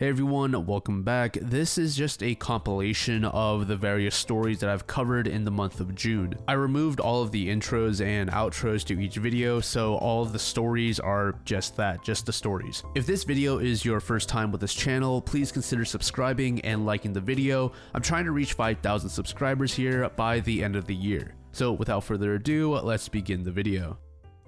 Hey everyone, welcome back. This is just a compilation of the various stories that I've covered in the month of June. I removed all of the intros and outros to each video, so all of the stories are just that, just the stories. If this video is your first time with this channel, please consider subscribing and liking the video. I'm trying to reach 5,000 subscribers here by the end of the year. So without further ado, let's begin the video.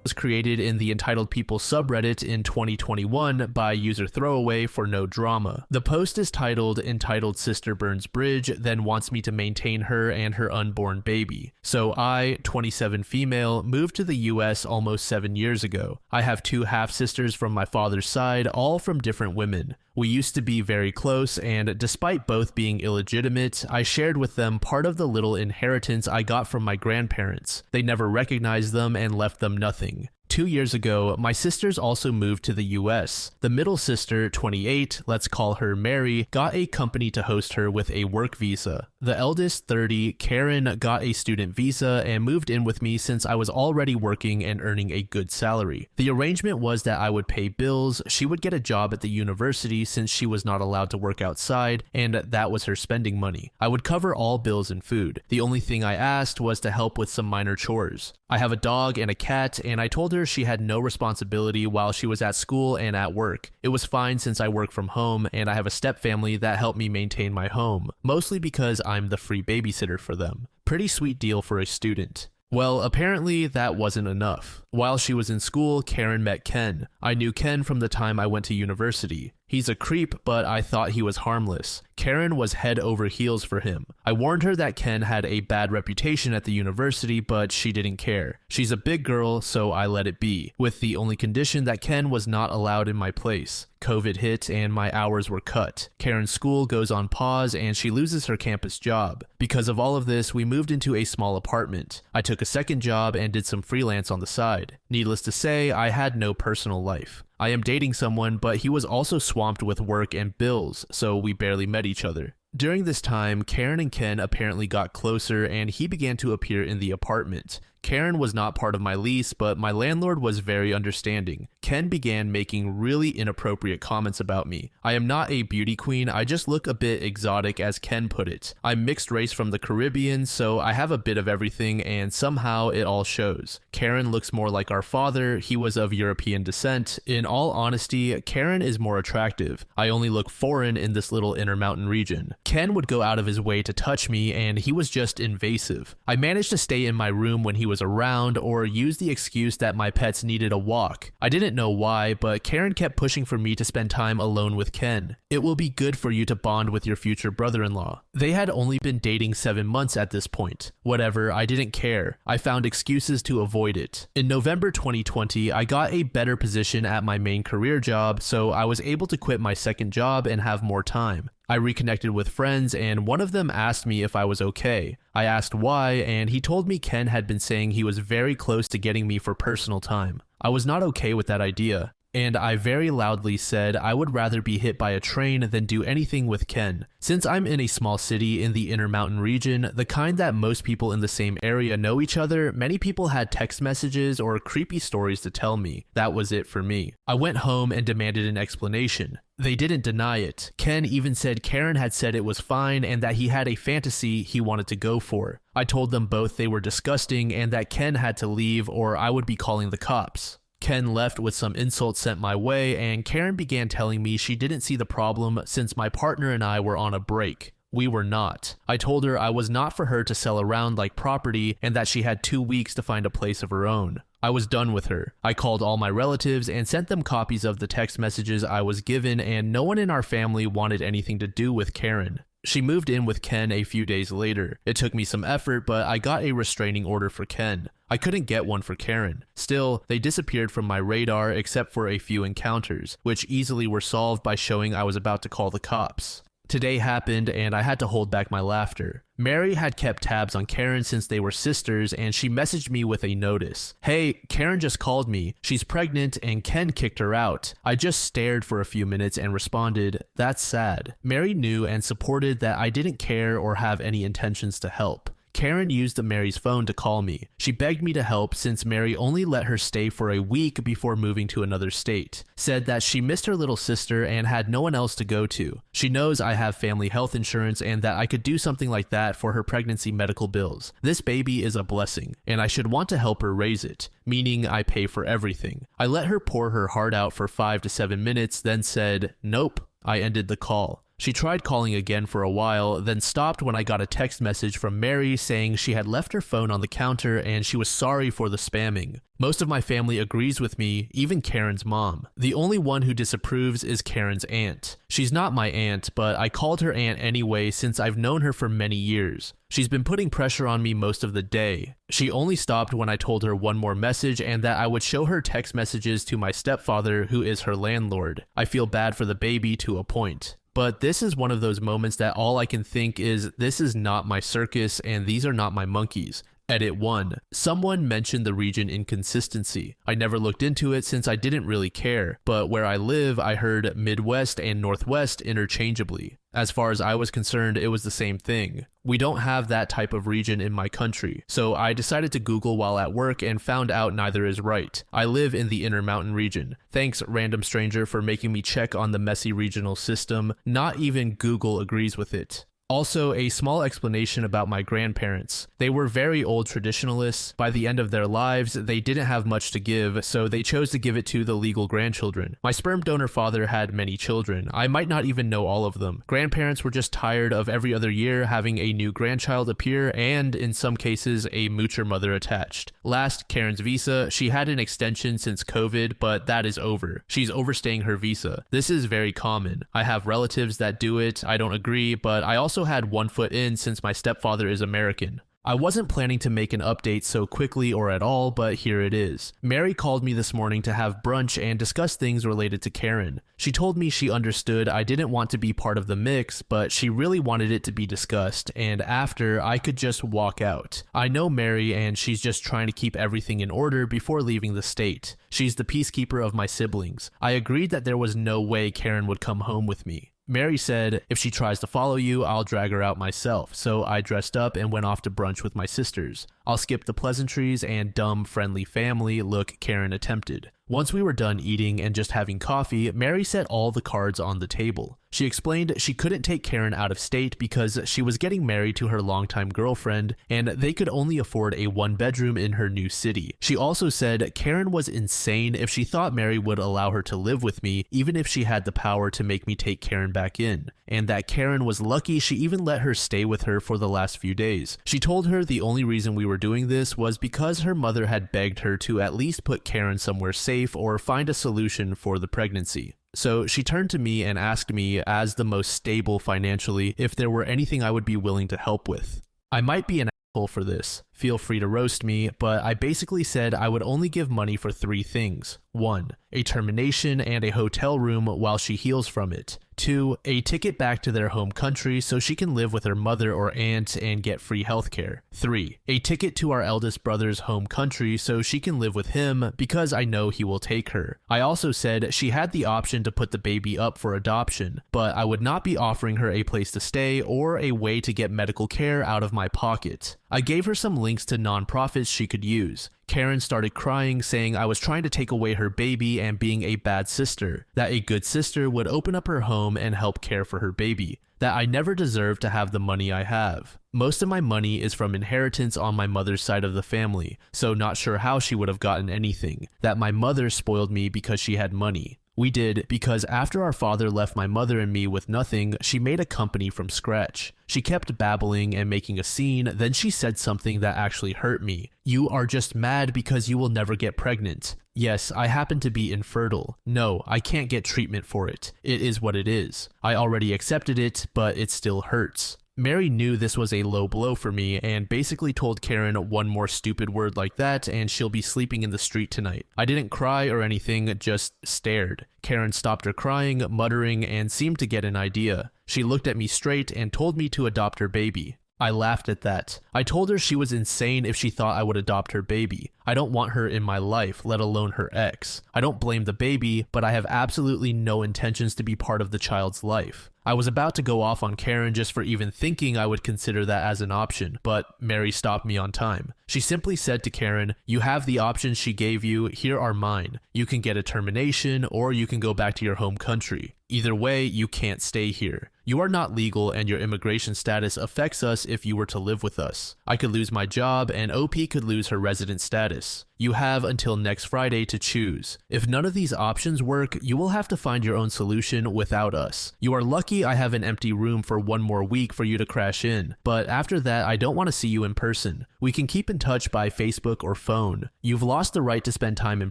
Was created in the Entitled People subreddit in 2021 by user Throwaway for no drama. The post is titled "Entitled Sister Burns Bridge, then wants me to maintain her and her unborn baby. So I, 27 female, moved to the US almost 7 years ago. I have 2 half-sisters from my father's side, all from different women. We used to be very close, and despite both being illegitimate, I shared with them part of the little inheritance I got from my grandparents. They never recognized them and left them nothing. 2 years ago, my sisters also moved to the US. The middle sister, 28, let's call her Mary, got a company to host her with a work visa. The eldest, 30, Karen, got a student visa and moved in with me since I was already working and earning a good salary. The arrangement was that I would pay bills, she would get a job at the university since she was not allowed to work outside, and that was her spending money. I would cover all bills and food. The only thing I asked was to help with some minor chores. I have a dog and a cat, and I told her she had no responsibility while she was at school and at work. It was fine since I work from home and I have a stepfamily that helped me maintain my home, mostly because I'm the free babysitter for them. Pretty sweet deal for a student. Well, apparently that wasn't enough. While she was in school, Karen met Ken. I knew Ken from the time I went to university. He's a creep, but I thought he was harmless. Karen was head over heels for him. I warned her that Ken had a bad reputation at the university, but she didn't care. She's a big girl, so I let it be, with the only condition that Ken was not allowed in my place. COVID hit and my hours were cut. Karen's school goes on pause and she loses her campus job. Because of all of this, we moved into a small apartment. I took a second job and did some freelance on the side. Needless to say, I had no personal life. I am dating someone, but he was also swamped with work and bills, so we barely met each other. During this time, Karen and Ken apparently got closer and he began to appear in the apartment. Karen was not part of my lease, but my landlord was very understanding. Ken began making really inappropriate comments about me. I am not a beauty queen, I just look a bit exotic, as Ken put it. I'm mixed race from the Caribbean, so I have a bit of everything and somehow it all shows. Karen looks more like our father, he was of European descent. In all honesty, Karen is more attractive. I only look foreign in this little Intermountain region. Ken would go out of his way to touch me and he was just invasive. I managed to stay in my room when he was around or use the excuse that my pets needed a walk. I didn't know why, but Karen kept pushing for me to spend time alone with Ken. It will be good for you to bond with your future brother-in-law. They had only been dating 7 months at this point. Whatever, I didn't care. I found excuses to avoid it. In November 2020, I got a better position at my main career job, so I was able to quit my second job and have more time. I reconnected with friends and one of them asked me if I was okay. I asked why and he told me Ken had been saying he was very close to getting me for personal time. I was not okay with that idea. And I very loudly said I would rather be hit by a train than do anything with Ken. Since I'm in a small city in the Intermountain region, the kind that most people in the same area know each other, many people had text messages or creepy stories to tell me. That was it for me. I went home and demanded an explanation. They didn't deny it. Ken even said Karen had said it was fine and that he had a fantasy he wanted to go for. I told them both they were disgusting and that Ken had to leave or I would be calling the cops. Ken left with some insults sent my way and Karen began telling me she didn't see the problem since my partner and I were on a break. We were not. I told her I was not for her to sell around like property and that she had 2 weeks to find a place of her own. I was done with her. I called all my relatives and sent them copies of the text messages I was given and no one in our family wanted anything to do with Karen. She moved in with Ken a few days later. It took me some effort, but I got a restraining order for Ken. I couldn't get one for Karen. Still, they disappeared from my radar except for a few encounters, which easily were solved by showing I was about to call the cops. Today happened and I had to hold back my laughter. Mary had kept tabs on Karen since they were sisters and she messaged me with a notice. Hey, Karen just called me. She's pregnant and Ken kicked her out. I just stared for a few minutes and responded, that's sad. Mary knew and supported that I didn't care or have any intentions to help. Karen used Mary's phone to call me. She begged me to help since Mary only let her stay for a week before moving to another state. Said that she missed her little sister and had no one else to go to. She knows I have family health insurance and that I could do something like that for her pregnancy medical bills. This baby is a blessing, and I should want to help her raise it, meaning I pay for everything. I let her pour her heart out for 5 to 7 minutes, then said, "Nope." I ended the call. She tried calling again for a while, then stopped when I got a text message from Mary saying she had left her phone on the counter and she was sorry for the spamming. Most of my family agrees with me, even Karen's mom. The only one who disapproves is Karen's aunt. She's not my aunt, but I called her aunt anyway since I've known her for many years. She's been putting pressure on me most of the day. She only stopped when I told her one more message and that I would show her text messages to my stepfather, who is her landlord. I feel bad for the baby to a point. But this is one of those moments that all I can think is, this is not my circus and these are not my monkeys. Edit 1. Someone mentioned the region inconsistency. I never looked into it since I didn't really care, but where I live, I heard Midwest and Northwest interchangeably. As far as I was concerned, it was the same thing. We don't have that type of region in my country, so I decided to Google while at work and found out neither is right. I live in the Intermountain region. Thanks, random stranger, for making me check on the messy regional system. Not even Google agrees with it. Also, a small explanation about my grandparents. They were very old traditionalists. By the end of their lives, they didn't have much to give, so they chose to give it to the legal grandchildren. My sperm donor father had many children. I might not even know all of them. Grandparents were just tired of every other year having a new grandchild appear and, in some cases, a moocher mother attached. Last, Karen's visa. She had an extension since COVID, but that is over. She's overstaying her visa. This is very common. I have relatives that do it. I don't agree, but I also had one foot in since my stepfather is American. I wasn't planning to make an update so quickly or at all, but here it is. Mary called me this morning to have brunch and discuss things related to Karen. She told me she understood I didn't want to be part of the mix, but she really wanted it to be discussed, and after, I could just walk out. I know Mary, and she's just trying to keep everything in order before leaving the state. She's the peacekeeper of my siblings. I agreed that there was no way Karen would come home with me. Mary said, if she tries to follow you, I'll drag her out myself, so I dressed up and went off to brunch with my sisters. I'll skip the pleasantries and dumb, friendly family look Karen attempted. Once we were done eating and just having coffee, Mary set all the cards on the table. She explained she couldn't take Karen out of state because she was getting married to her longtime girlfriend and they could only afford a one-bedroom in her new city. She also said Karen was insane if she thought Mary would allow her to live with me even if she had the power to make me take Karen back in, and that Karen was lucky she even let her stay with her for the last few days. She told her the only reason we were doing this was because her mother had begged her to at least put Karen somewhere safe or find a solution for the pregnancy. So she turned to me and asked me, as the most stable financially, if there were anything I would be willing to help with. I might be an asshole for this. Feel free to roast me, but I basically said I would only give money for 3 things. 1. A termination and a hotel room while she heals from it. 2. A ticket back to their home country so she can live with her mother or aunt and get free healthcare. 3. A ticket to our eldest brother's home country so she can live with him because I know he will take her. I also said she had the option to put the baby up for adoption, but I would not be offering her a place to stay or a way to get medical care out of my pocket. I gave her some links to nonprofits she could use. Karen started crying, saying I was trying to take away her baby and being a bad sister, that a good sister would open up her home and help care for her baby, that I never deserved to have the money I have. Most of my money is from inheritance on my mother's side of the family, so not sure how she would have gotten anything, that my mother spoiled me because she had money. We did, because after our father left my mother and me with nothing, she made a company from scratch. She kept babbling and making a scene, then she said something that actually hurt me. You are just mad because you will never get pregnant. Yes, I happen to be infertile. No, I can't get treatment for it. It is what it is. I already accepted it, but it still hurts. Mary knew this was a low blow for me and basically told Karen one more stupid word like that and she'll be sleeping in the street tonight. I didn't cry or anything, just stared. Karen stopped her crying, muttering, and seemed to get an idea. She looked at me straight and told me to adopt her baby. I laughed at that. I told her she was insane if she thought I would adopt her baby. I don't want her in my life, let alone her ex. I don't blame the baby, but I have absolutely no intentions to be part of the child's life. I was about to go off on Karen just for even thinking I would consider that as an option, but Mary stopped me on time. She simply said to Karen, "You have the options she gave you, here are mine. You can get a termination or you can go back to your home country. Either way, you can't stay here. You are not legal and your immigration status affects us if you were to live with us. I could lose my job and OP could lose her resident status. You have until next Friday to choose. If none of these options work, you will have to find your own solution without us. You are lucky I have an empty room for one more week for you to crash in, but after that I don't want to see you in person. We can keep in touch by Facebook or phone. You've lost the right to spend time in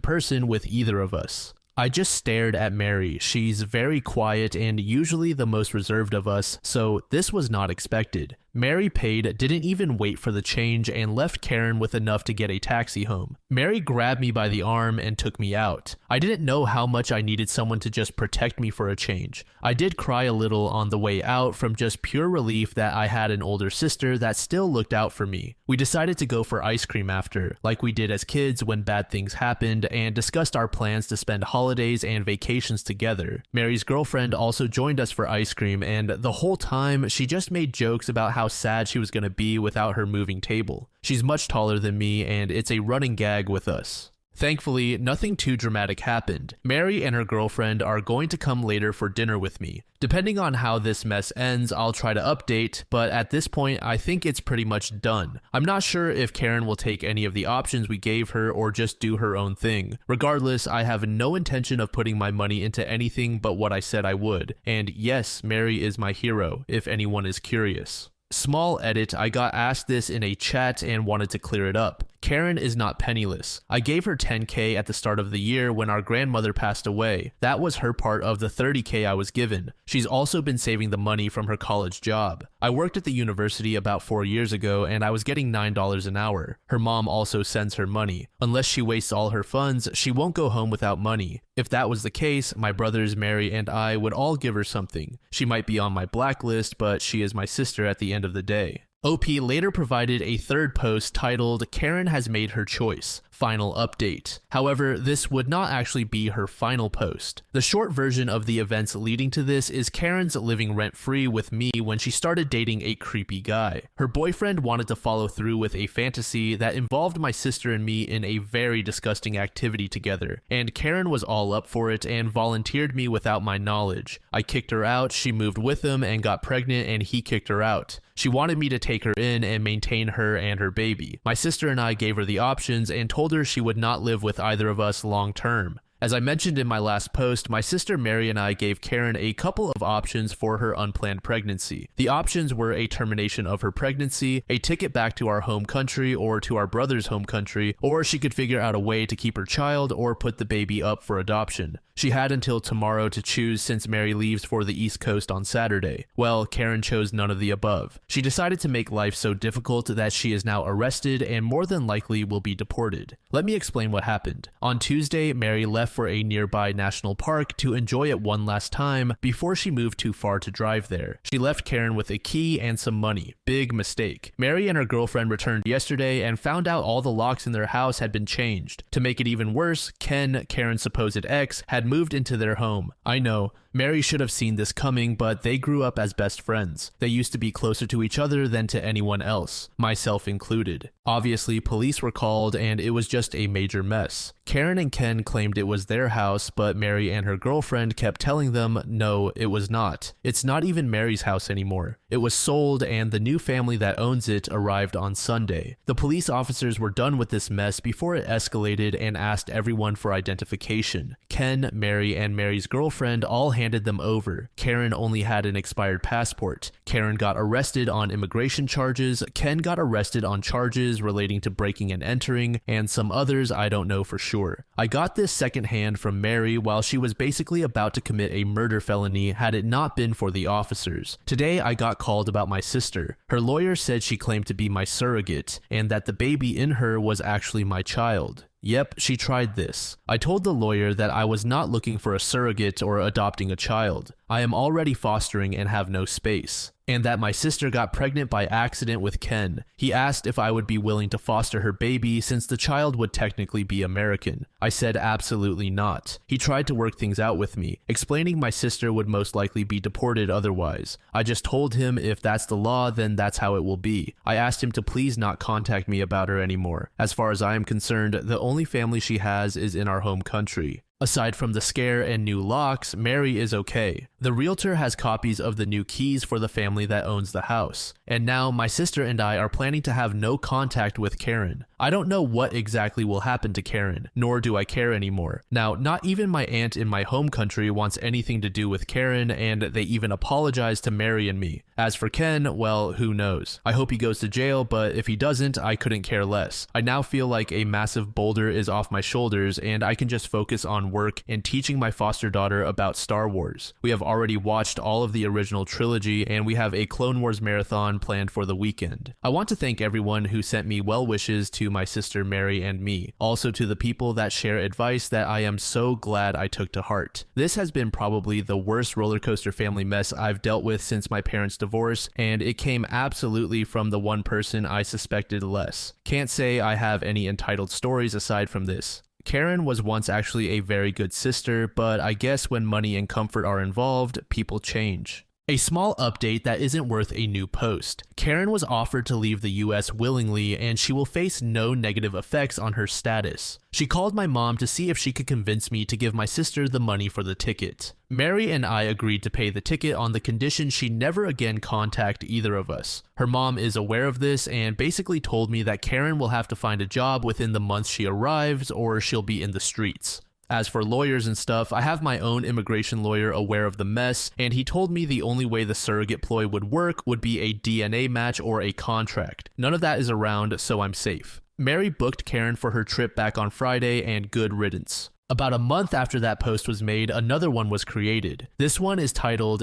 person with either of us." I just stared at Mary. She's very quiet and usually the most reserved of us, so this was not expected. Mary paid, didn't even wait for the change, and left Karen with enough to get a taxi home. Mary grabbed me by the arm and took me out. I didn't know how much I needed someone to just protect me for a change. I did cry a little on the way out from just pure relief that I had an older sister that still looked out for me. We decided to go for ice cream after, like we did as kids when bad things happened, and discussed our plans to spend holidays and vacations together. Mary's girlfriend also joined us for ice cream, and the whole time she just made jokes about how sad she was going to be without her moving table. She's much taller than me, and it's a running gag with us. Thankfully, nothing too dramatic happened. Mary and her girlfriend are going to come later for dinner with me. Depending on how this mess ends, I'll try to update, but at this point, I think it's pretty much done. I'm not sure if Karen will take any of the options we gave her or just do her own thing. Regardless, I have no intention of putting my money into anything but what I said I would. And yes, Mary is my hero, if anyone is curious. Small edit, I got asked this in a chat and wanted to clear it up. Karen is not penniless. I gave her $10K at the start of the year when our grandmother passed away. That was her part of the $30K I was given. She's also been saving the money from her college job. I worked at the university about 4 years ago and I was getting $9 an hour. Her mom also sends her money. Unless she wastes all her funds, she won't go home without money. If that was the case, my brothers Mary and I would all give her something. She might be on my blacklist, but she is my sister at the end of the day. OP later provided a third post titled "Karen has made her choice. Final update." However, this would not actually be her final post. The short version of the events leading to this is Karen's living rent-free with me when she started dating a creepy guy. Her boyfriend wanted to follow through with a fantasy that involved my sister and me in a very disgusting activity together, and Karen was all up for it and volunteered me without my knowledge. I kicked her out, she moved with him and got pregnant, and he kicked her out. She wanted me to take her in and maintain her and her baby. My sister and I gave her the options and told her she would not live with either of us long term. As I mentioned in my last post, my sister Mary and I gave Karen a couple of options for her unplanned pregnancy. The options were a termination of her pregnancy, a ticket back to our home country or to our brother's home country, or she could figure out a way to keep her child or put the baby up for adoption. She had until tomorrow to choose since Mary leaves for the East Coast on Saturday. Well, Karen chose none of the above. She decided to make life so difficult that she is now arrested and more than likely will be deported. Let me explain what happened. On Tuesday, Mary left for a nearby national park to enjoy it one last time before she moved too far to drive there. She left Karen with a key and some money. Big mistake. Mary and her girlfriend returned yesterday and found out all the locks in their house had been changed. To make it even worse, Ken, Karen's supposed ex, had moved into their home. I know, Mary should have seen this coming, but they grew up as best friends. They used to be closer to each other than to anyone else, myself included. Obviously, police were called and it was just a major mess. Karen and Ken claimed it was their house, but Mary and her girlfriend kept telling them, no, it was not. It's not even Mary's house anymore. It was sold and the new family that owns it arrived on Sunday. The police officers were done with this mess before it escalated and asked everyone for identification. Ken, Mary, and Mary's girlfriend all handed them over. Karen only had an expired passport. Karen got arrested on immigration charges. Ken got arrested on charges relating to breaking and entering, and some others I don't know for sure. I got this secondhand from Mary while she was basically about to commit a murder felony had it not been for the officers. Today I got called about my sister. Her lawyer said she claimed to be my surrogate, and that the baby in her was actually my child. Yep, she tried this. I told the lawyer that I was not looking for a surrogate or adopting a child. I am already fostering and have no space. and that my sister got pregnant by accident with Ken. He asked if I would be willing to foster her baby since the child would technically be American. I said absolutely not. He tried to work things out with me, explaining my sister would most likely be deported otherwise. I just told him if that's the law, then that's how it will be. I asked him to please not contact me about her anymore. As far as I am concerned, the only family she has is in our home country. Aside from the scare and new locks, Mary is okay. The realtor has copies of the new keys for the family that owns the house. And now my sister and I are planning to have no contact with Karen. I don't know what exactly will happen to Karen, nor do I care anymore. Now, not even my aunt in my home country wants anything to do with Karen, and they even apologized to Mary and me. As for Ken, well, who knows? I hope he goes to jail, but if he doesn't, I couldn't care less. I now feel like a massive boulder is off my shoulders, and I can just focus on work and teaching my foster daughter about Star Wars. We have already watched all of the original trilogy, and we have a Clone Wars marathon planned for the weekend. I want to thank everyone who sent me well wishes to my sister Mary and me. Also to the people that share advice that I am so glad I took to heart. This has been probably the worst roller coaster family mess I've dealt with since my parents' divorce, and it came absolutely from the one person I suspected less. Can't say I have any entitled stories aside from this. Karen was once actually a very good sister, but I guess when money and comfort are involved, people change. A small update that isn't worth a new post. Karen was offered to leave the US willingly, and she will face no negative effects on her status. She called my mom to see if she could convince me to give my sister the money for the ticket. Mary and I agreed to pay the ticket on the condition she never again contact either of us. Her mom is aware of this and basically told me that Karen will have to find a job within the month she arrives, or she'll be in the streets. As for lawyers and stuff, I have my own immigration lawyer aware of the mess, and he told me the only way the surrogate ploy would work would be a DNA match or a contract. None of that is around, so I'm safe. Mary booked Karen for her trip back on Friday, and good riddance. About a month after that post was made, another one was created. This one is titled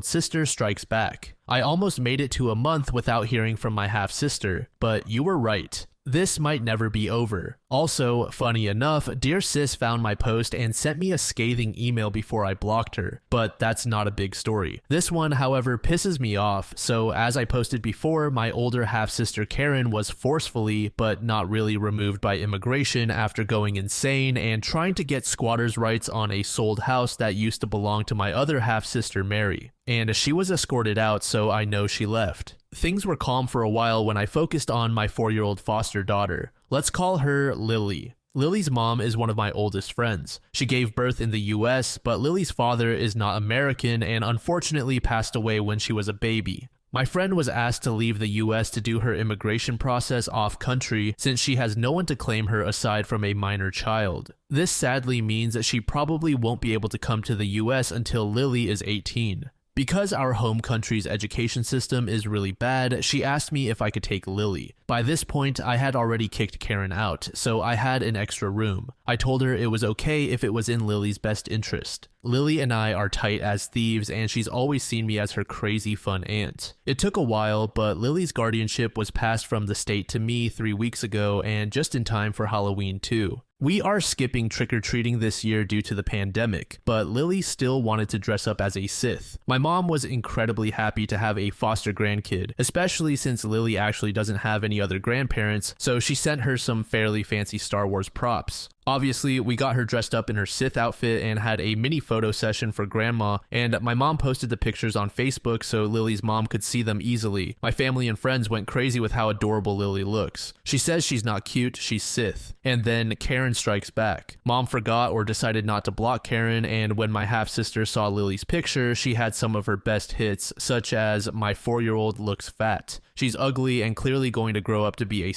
Sister Strikes Back. I almost made it to a month without hearing from my half-sister, but you were right. This might never be over. Also, funny enough, Dear Sis found my post and sent me a scathing email before I blocked her, but that's not a big story. This one, however, pisses me off, so as I posted before, my older half-sister Karen was forcefully, but not really, removed by immigration after going insane and trying to get squatters' rights on a sold house that used to belong to my other half-sister Mary. And she was escorted out, so I know she left. Things were calm for a while when I focused on my 4-year-old foster daughter. Let's call her Lily. Lily's mom is one of my oldest friends. She gave birth in the US, but Lily's father is not American and unfortunately passed away when she was a baby. My friend was asked to leave the US to do her immigration process off-country since she has no one to claim her aside from a minor child. This sadly means that she probably won't be able to come to the US until Lily is 18. Because our home country's education system is really bad, she asked me if I could take Lily. By this point, I had already kicked Karen out, so I had an extra room. I told her it was okay if it was in Lily's best interest. Lily and I are tight as thieves, and she's always seen me as her crazy fun aunt. It took a while, but Lily's guardianship was passed from the state to me 3 weeks ago, and just in time for Halloween too. We are skipping trick-or-treating this year due to the pandemic, but Lily still wanted to dress up as a Sith. My mom was incredibly happy to have a foster grandkid, especially since Lily actually doesn't have any other grandparents, so she sent her some fairly fancy Star Wars props. Obviously, we got her dressed up in her Sith outfit and had a mini photo session for grandma, and my mom posted the pictures on Facebook so Lily's mom could see them easily. My family and friends went crazy with how adorable Lily looks. She says she's not cute, she's Sith. And then Karen strikes back. Mom forgot or decided not to block Karen, and when my half-sister saw Lily's picture, she had some of her best hits, such as "My 4-year-old looks fat. She's ugly and clearly going to grow up to be a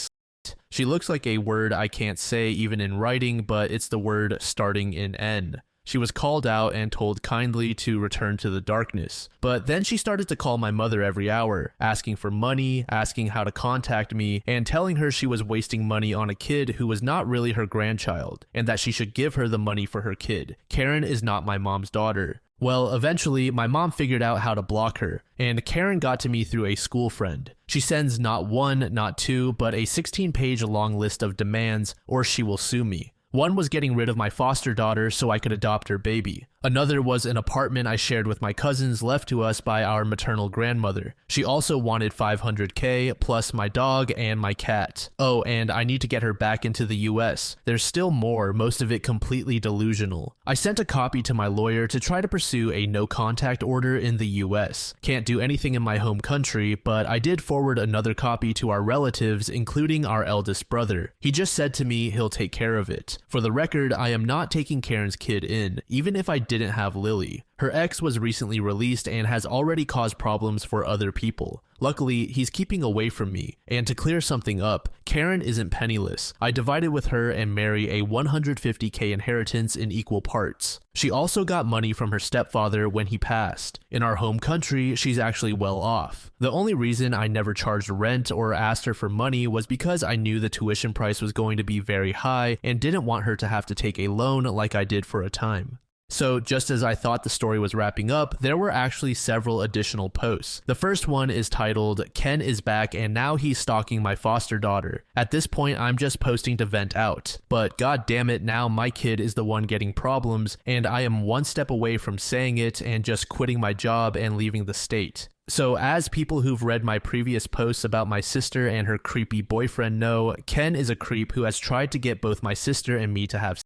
She looks like a word I can't say even in writing, but it's the word starting in N. She was called out and told kindly to return to the darkness. But then she started to call my mother every hour, asking for money, asking how to contact me, and telling her she was wasting money on a kid who was not really her grandchild, and that she should give her the money for her kid. Karen is not my mom's daughter. Well, eventually, my mom figured out how to block her, and Karen got to me through a school friend. She sends not one, not two, but a 16-page long list of demands, or she will sue me. One was getting rid of my foster daughter so I could adopt her baby. Another was an apartment I shared with my cousins left to us by our maternal grandmother. She also wanted $500K plus my dog and my cat. Oh, and I need to get her back into the US. There's still more, most of it completely delusional. I sent a copy to my lawyer to try to pursue a no contact order in the US. Can't do anything in my home country, but I did forward another copy to our relatives, including our eldest brother. He just said to me he'll take care of it. For the record, I am not taking Karen's kid in, even if I didn't have Lily. Her ex was recently released and has already caused problems for other people. Luckily, he's keeping away from me. And to clear something up, Karen isn't penniless. I divided with her and Mary a $150K inheritance in equal parts. She also got money from her stepfather when he passed. In our home country, she's actually well off. The only reason I never charged rent or asked her for money was because I knew the tuition price was going to be very high and didn't want her to have to take a loan like I did for a time. So just as I thought the story was wrapping up, there were actually several additional posts. The first one is titled, "Ken is back and now he's stalking my foster daughter. At this point, I'm just posting to vent out. But god damn it, now my kid is the one getting problems, and I am one step away from saying it and just quitting my job and leaving the state." So as people who've read my previous posts about my sister and her creepy boyfriend know, Ken is a creep who has tried to get both my sister and me to have sex.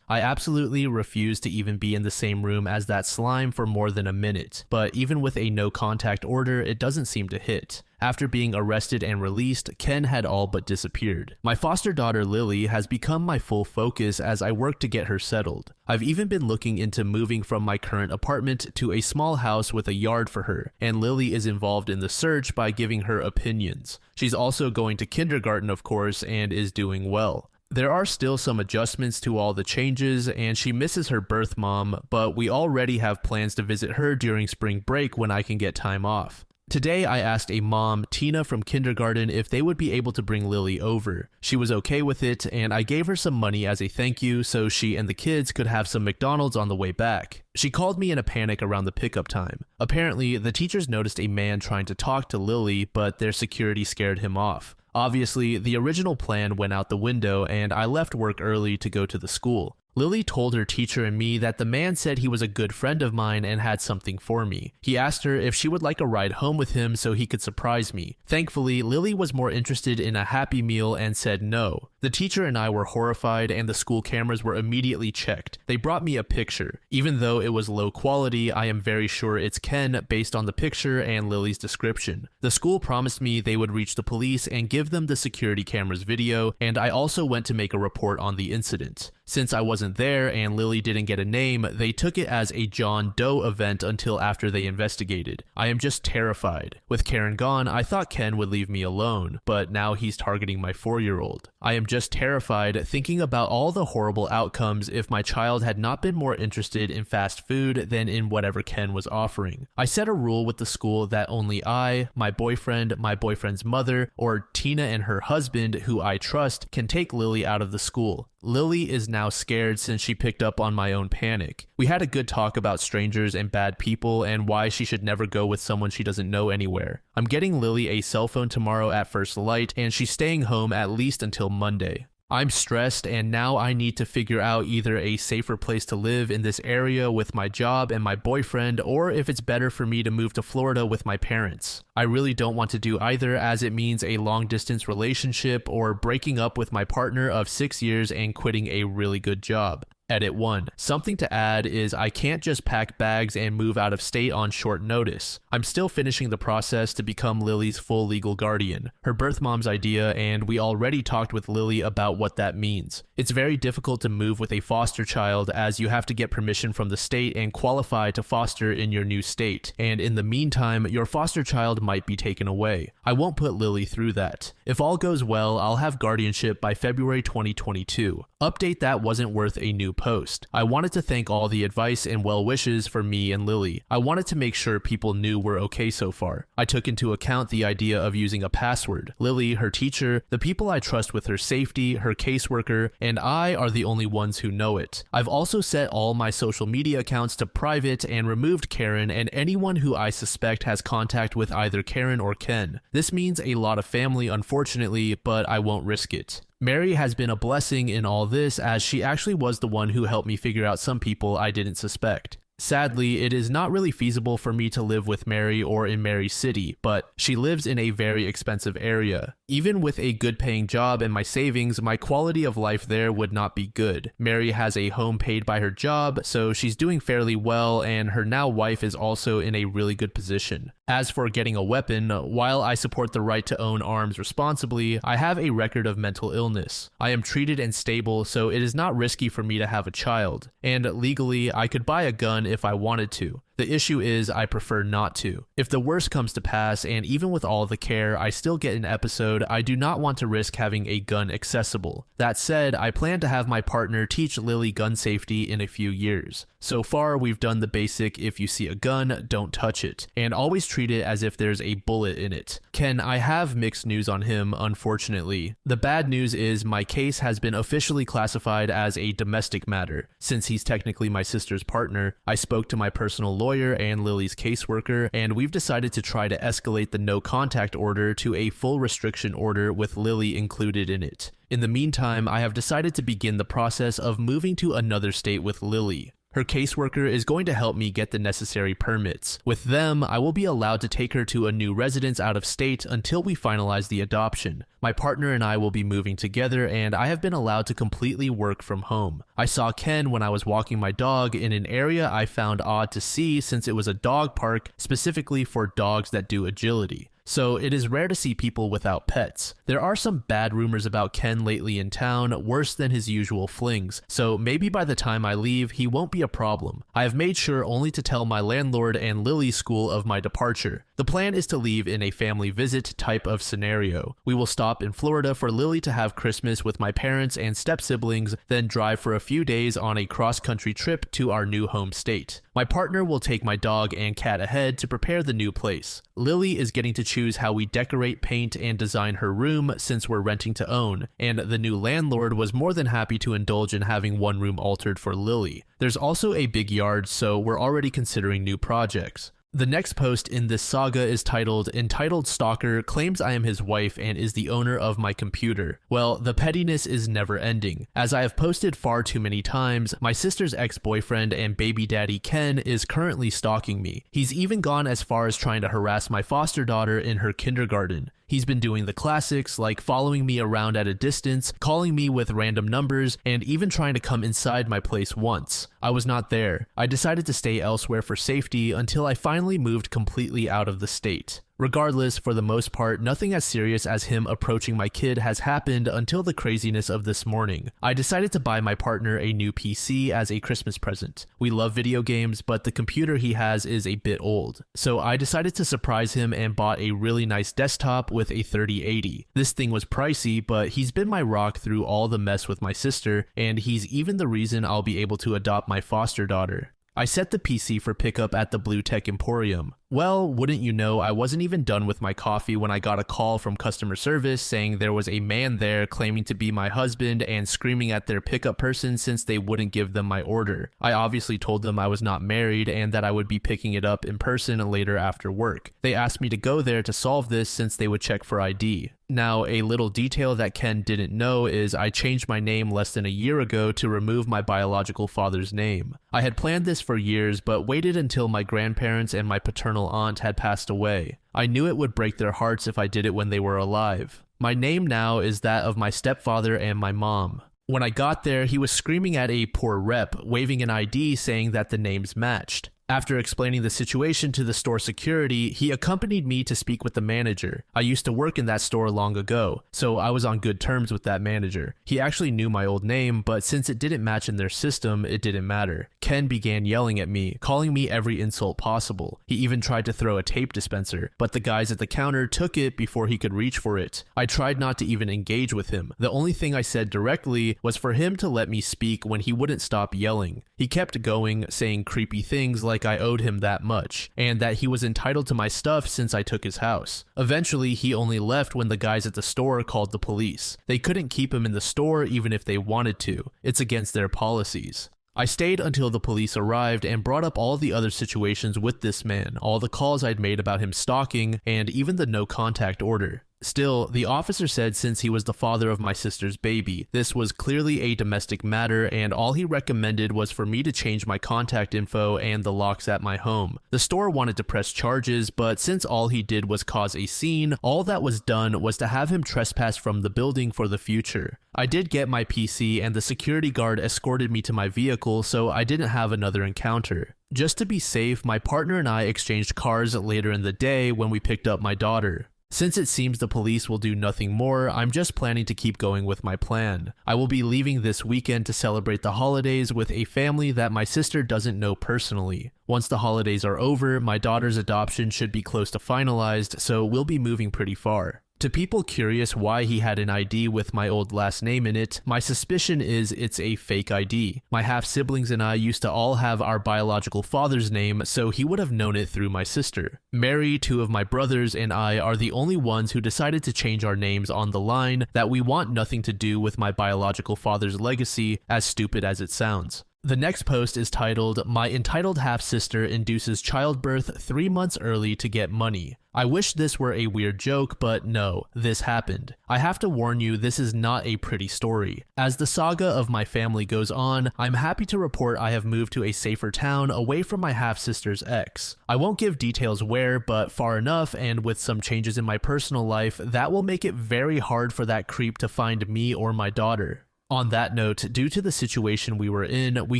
I absolutely refuse to even be in the same room as that slime for more than a minute, but even with a no contact order, it doesn't seem to hit. After being arrested and released, Ken had all but disappeared. My foster daughter Lily has become my full focus as I work to get her settled. I've even been looking into moving from my current apartment to a small house with a yard for her, and Lily is involved in the search by giving her opinions. She's also going to kindergarten, of course, and is doing well. There are still some adjustments to all the changes, and she misses her birth mom, but we already have plans to visit her during spring break when I can get time off. Today I asked a mom, Tina from kindergarten, if they would be able to bring Lily over. She was okay with it, and I gave her some money as a thank you so she and the kids could have some McDonald's on the way back. She called me in a panic around the pickup time. Apparently, the teachers noticed a man trying to talk to Lily, but their security scared him off. Obviously, the original plan went out the window and I left work early to go to the school. Lily told her teacher and me that the man said he was a good friend of mine and had something for me. He asked her if she would like a ride home with him so he could surprise me. Thankfully, Lily was more interested in a Happy Meal and said no. The teacher and I were horrified and the school cameras were immediately checked. They brought me a picture. Even though it was low quality, I am very sure it's Ken based on the picture and Lily's description. The school promised me they would reach the police and give them the security cameras video, and I also went to make a report on the incident. Since I wasn't there and Lily didn't get a name, they took it as a John Doe event until after they investigated. I am just terrified. With Karen gone, I thought Ken would leave me alone, but now he's targeting my 4-year-old. I am just terrified thinking about all the horrible outcomes if my child had not been more interested in fast food than in whatever Ken was offering. I set a rule with the school that only I, my boyfriend's mother, or Tina and her husband, who I trust, can take Lily out of the school. Lily is now scared since she picked up on my own panic. We had a good talk about strangers and bad people and why she should never go with someone she doesn't know anywhere. I'm getting Lily a cell phone tomorrow at first light and she's staying home at least until Monday. I'm stressed and now I need to figure out either a safer place to live in this area with my job and my boyfriend, or if it's better for me to move to Florida with my parents. I really don't want to do either, as it means a long distance relationship or breaking up with my partner of 6 years and quitting a really good job. Edit 1. Something to add is I can't just pack bags and move out of state on short notice. I'm still finishing the process to become Lily's full legal guardian, her birth mom's idea, and we already talked with Lily about what that means. It's very difficult to move with a foster child as you have to get permission from the state and qualify to foster in your new state, and in the meantime, your foster child might be taken away. I won't put Lily through that. If all goes well, I'll have guardianship by February 2022. Update that wasn't worth a new post. I wanted to thank all the advice and well wishes for me and Lily. I wanted to make sure people knew we're okay so far. I took into account the idea of using a password. Lily, her teacher, the people I trust with her safety, her caseworker, and I are the only ones who know it. I've also set all my social media accounts to private and removed Karen and anyone who I suspect has contact with either Karen or Ken. This means a lot of family, unfortunately, but I won't risk it. Mary has been a blessing in all this, as she actually was the one who helped me figure out some people I didn't suspect. Sadly, it is not really feasible for me to live with Mary or in Mary's city, but she lives in a very expensive area. Even with a good paying job and my savings, my quality of life there would not be good. Mary has a home paid by her job, so she's doing fairly well, and her now wife is also in a really good position. As for getting a weapon, while I support the right to own arms responsibly, I have a record of mental illness. I am treated and stable, so it is not risky for me to have a child. And legally, I could buy a gun if I wanted to. The issue is I prefer not to. If the worst comes to pass, and even with all the care, I still get an episode, I do not want to risk having a gun accessible. That said, I plan to have my partner teach Lily gun safety in a few years. So far, we've done the basic if you see a gun, don't touch it, and always treat it as if there's a bullet in it. Ken, I have mixed news on him, unfortunately. The bad news is my case has been officially classified as a domestic matter. Since he's technically my sister's partner, I spoke to my personal lawyer and Lily's caseworker, and we've decided to try to escalate the no contact order to a full restriction order with Lily included in it. In the meantime, I have decided to begin the process of moving to another state with Lily. Her caseworker is going to help me get the necessary permits. With them, I will be allowed to take her to a new residence out of state until we finalize the adoption. My partner and I will be moving together, and I have been allowed to completely work from home. I saw Ken when I was walking my dog in an area I found odd to see since it was a dog park specifically for dogs that do agility. So it is rare to see people without pets. There are some bad rumors about Ken lately in town, worse than his usual flings, so maybe by the time I leave, he won't be a problem. I have made sure only to tell my landlord and Lily's school of my departure. The plan is to leave in a family visit type of scenario. We will stop in Florida for Lily to have Christmas with my parents and step-siblings, then drive for a few days on a cross-country trip to our new home state. My partner will take my dog and cat ahead to prepare the new place. Lily is getting to choose how we decorate, paint, and design her room since we're renting to own, and the new landlord was more than happy to indulge in having one room altered for Lily. There's also a big yard, so we're already considering new projects. The next post in this saga is titled, "Entitled Stalker Claims I Am His Wife and is the Owner of My Computer." Well, the pettiness is never ending. As I have posted far too many times, my sister's ex-boyfriend and baby daddy Ken is currently stalking me. He's even gone as far as trying to harass my foster daughter in her kindergarten. He's been doing the classics like following me around at a distance, calling me with random numbers, and even trying to come inside my place once. I was not there. I decided to stay elsewhere for safety until I finally moved completely out of the state. Regardless, for the most part, nothing as serious as him approaching my kid has happened until the craziness of this morning. I decided to buy my partner a new PC as a Christmas present. We love video games, but the computer he has is a bit old. So I decided to surprise him and bought a really nice desktop with a 3080. This thing was pricey, but he's been my rock through all the mess with my sister, and he's even the reason I'll be able to adopt my foster daughter. I set the PC for pickup at the Blue Tech Emporium. Well, wouldn't you know, I wasn't even done with my coffee when I got a call from customer service saying there was a man there claiming to be my husband and screaming at their pickup person since they wouldn't give them my order. I obviously told them I was not married and that I would be picking it up in person later after work. They asked me to go there to solve this since they would check for ID. Now, a little detail that Ken didn't know is I changed my name less than a year ago to remove my biological father's name. I had planned this for years, but waited until my grandparents and my paternal aunt had passed away. I knew it would break their hearts if I did it when they were alive. My name now is that of my stepfather and my mom. When I got there, he was screaming at a poor rep, waving an ID saying that the names matched. After explaining the situation to the store security, he accompanied me to speak with the manager. I used to work in that store long ago, so I was on good terms with that manager. He actually knew my old name, but since it didn't match in their system, it didn't matter. Ken began yelling at me, calling me every insult possible. He even tried to throw a tape dispenser, but the guys at the counter took it before he could reach for it. I tried not to even engage with him. The only thing I said directly was for him to let me speak when he wouldn't stop yelling. He kept going, saying creepy things like I owed him that much, and that he was entitled to my stuff since I took his house. Eventually, he only left when the guys at the store called the police. They couldn't keep him in the store even if they wanted to. It's against their policies. I stayed until the police arrived and brought up all the other situations with this man, all the calls I'd made about him stalking, and even the no contact order. Still, the officer said since he was the father of my sister's baby, this was clearly a domestic matter and all he recommended was for me to change my contact info and the locks at my home. The store wanted to press charges, but since all he did was cause a scene, all that was done was to have him trespass from the building for the future. I did get my PC and the security guard escorted me to my vehicle, so I didn't have another encounter. Just to be safe, my partner and I exchanged cars later in the day when we picked up my daughter. Since it seems the police will do nothing more, I'm just planning to keep going with my plan. I will be leaving this weekend to celebrate the holidays with a family that my sister doesn't know personally. Once the holidays are over, my daughter's adoption should be close to finalized, so we'll be moving pretty far. To people curious why he had an ID with my old last name in it, my suspicion is it's a fake ID. My half-siblings and I used to all have our biological father's name, so he would have known it through my sister. Mary, two of my brothers, and I are the only ones who decided to change our names on the line that we want nothing to do with my biological father's legacy, as stupid as it sounds. The next post is titled, "My entitled half-sister induces childbirth 3 months early to get money." I wish this were a weird joke, but no, this happened. I have to warn you, this is not a pretty story. As the saga of my family goes on, I'm happy to report I have moved to a safer town away from my half-sister's ex. I won't give details where, but far enough, and with some changes in my personal life, that will make it very hard for that creep to find me or my daughter. On that note, due to the situation we were in, we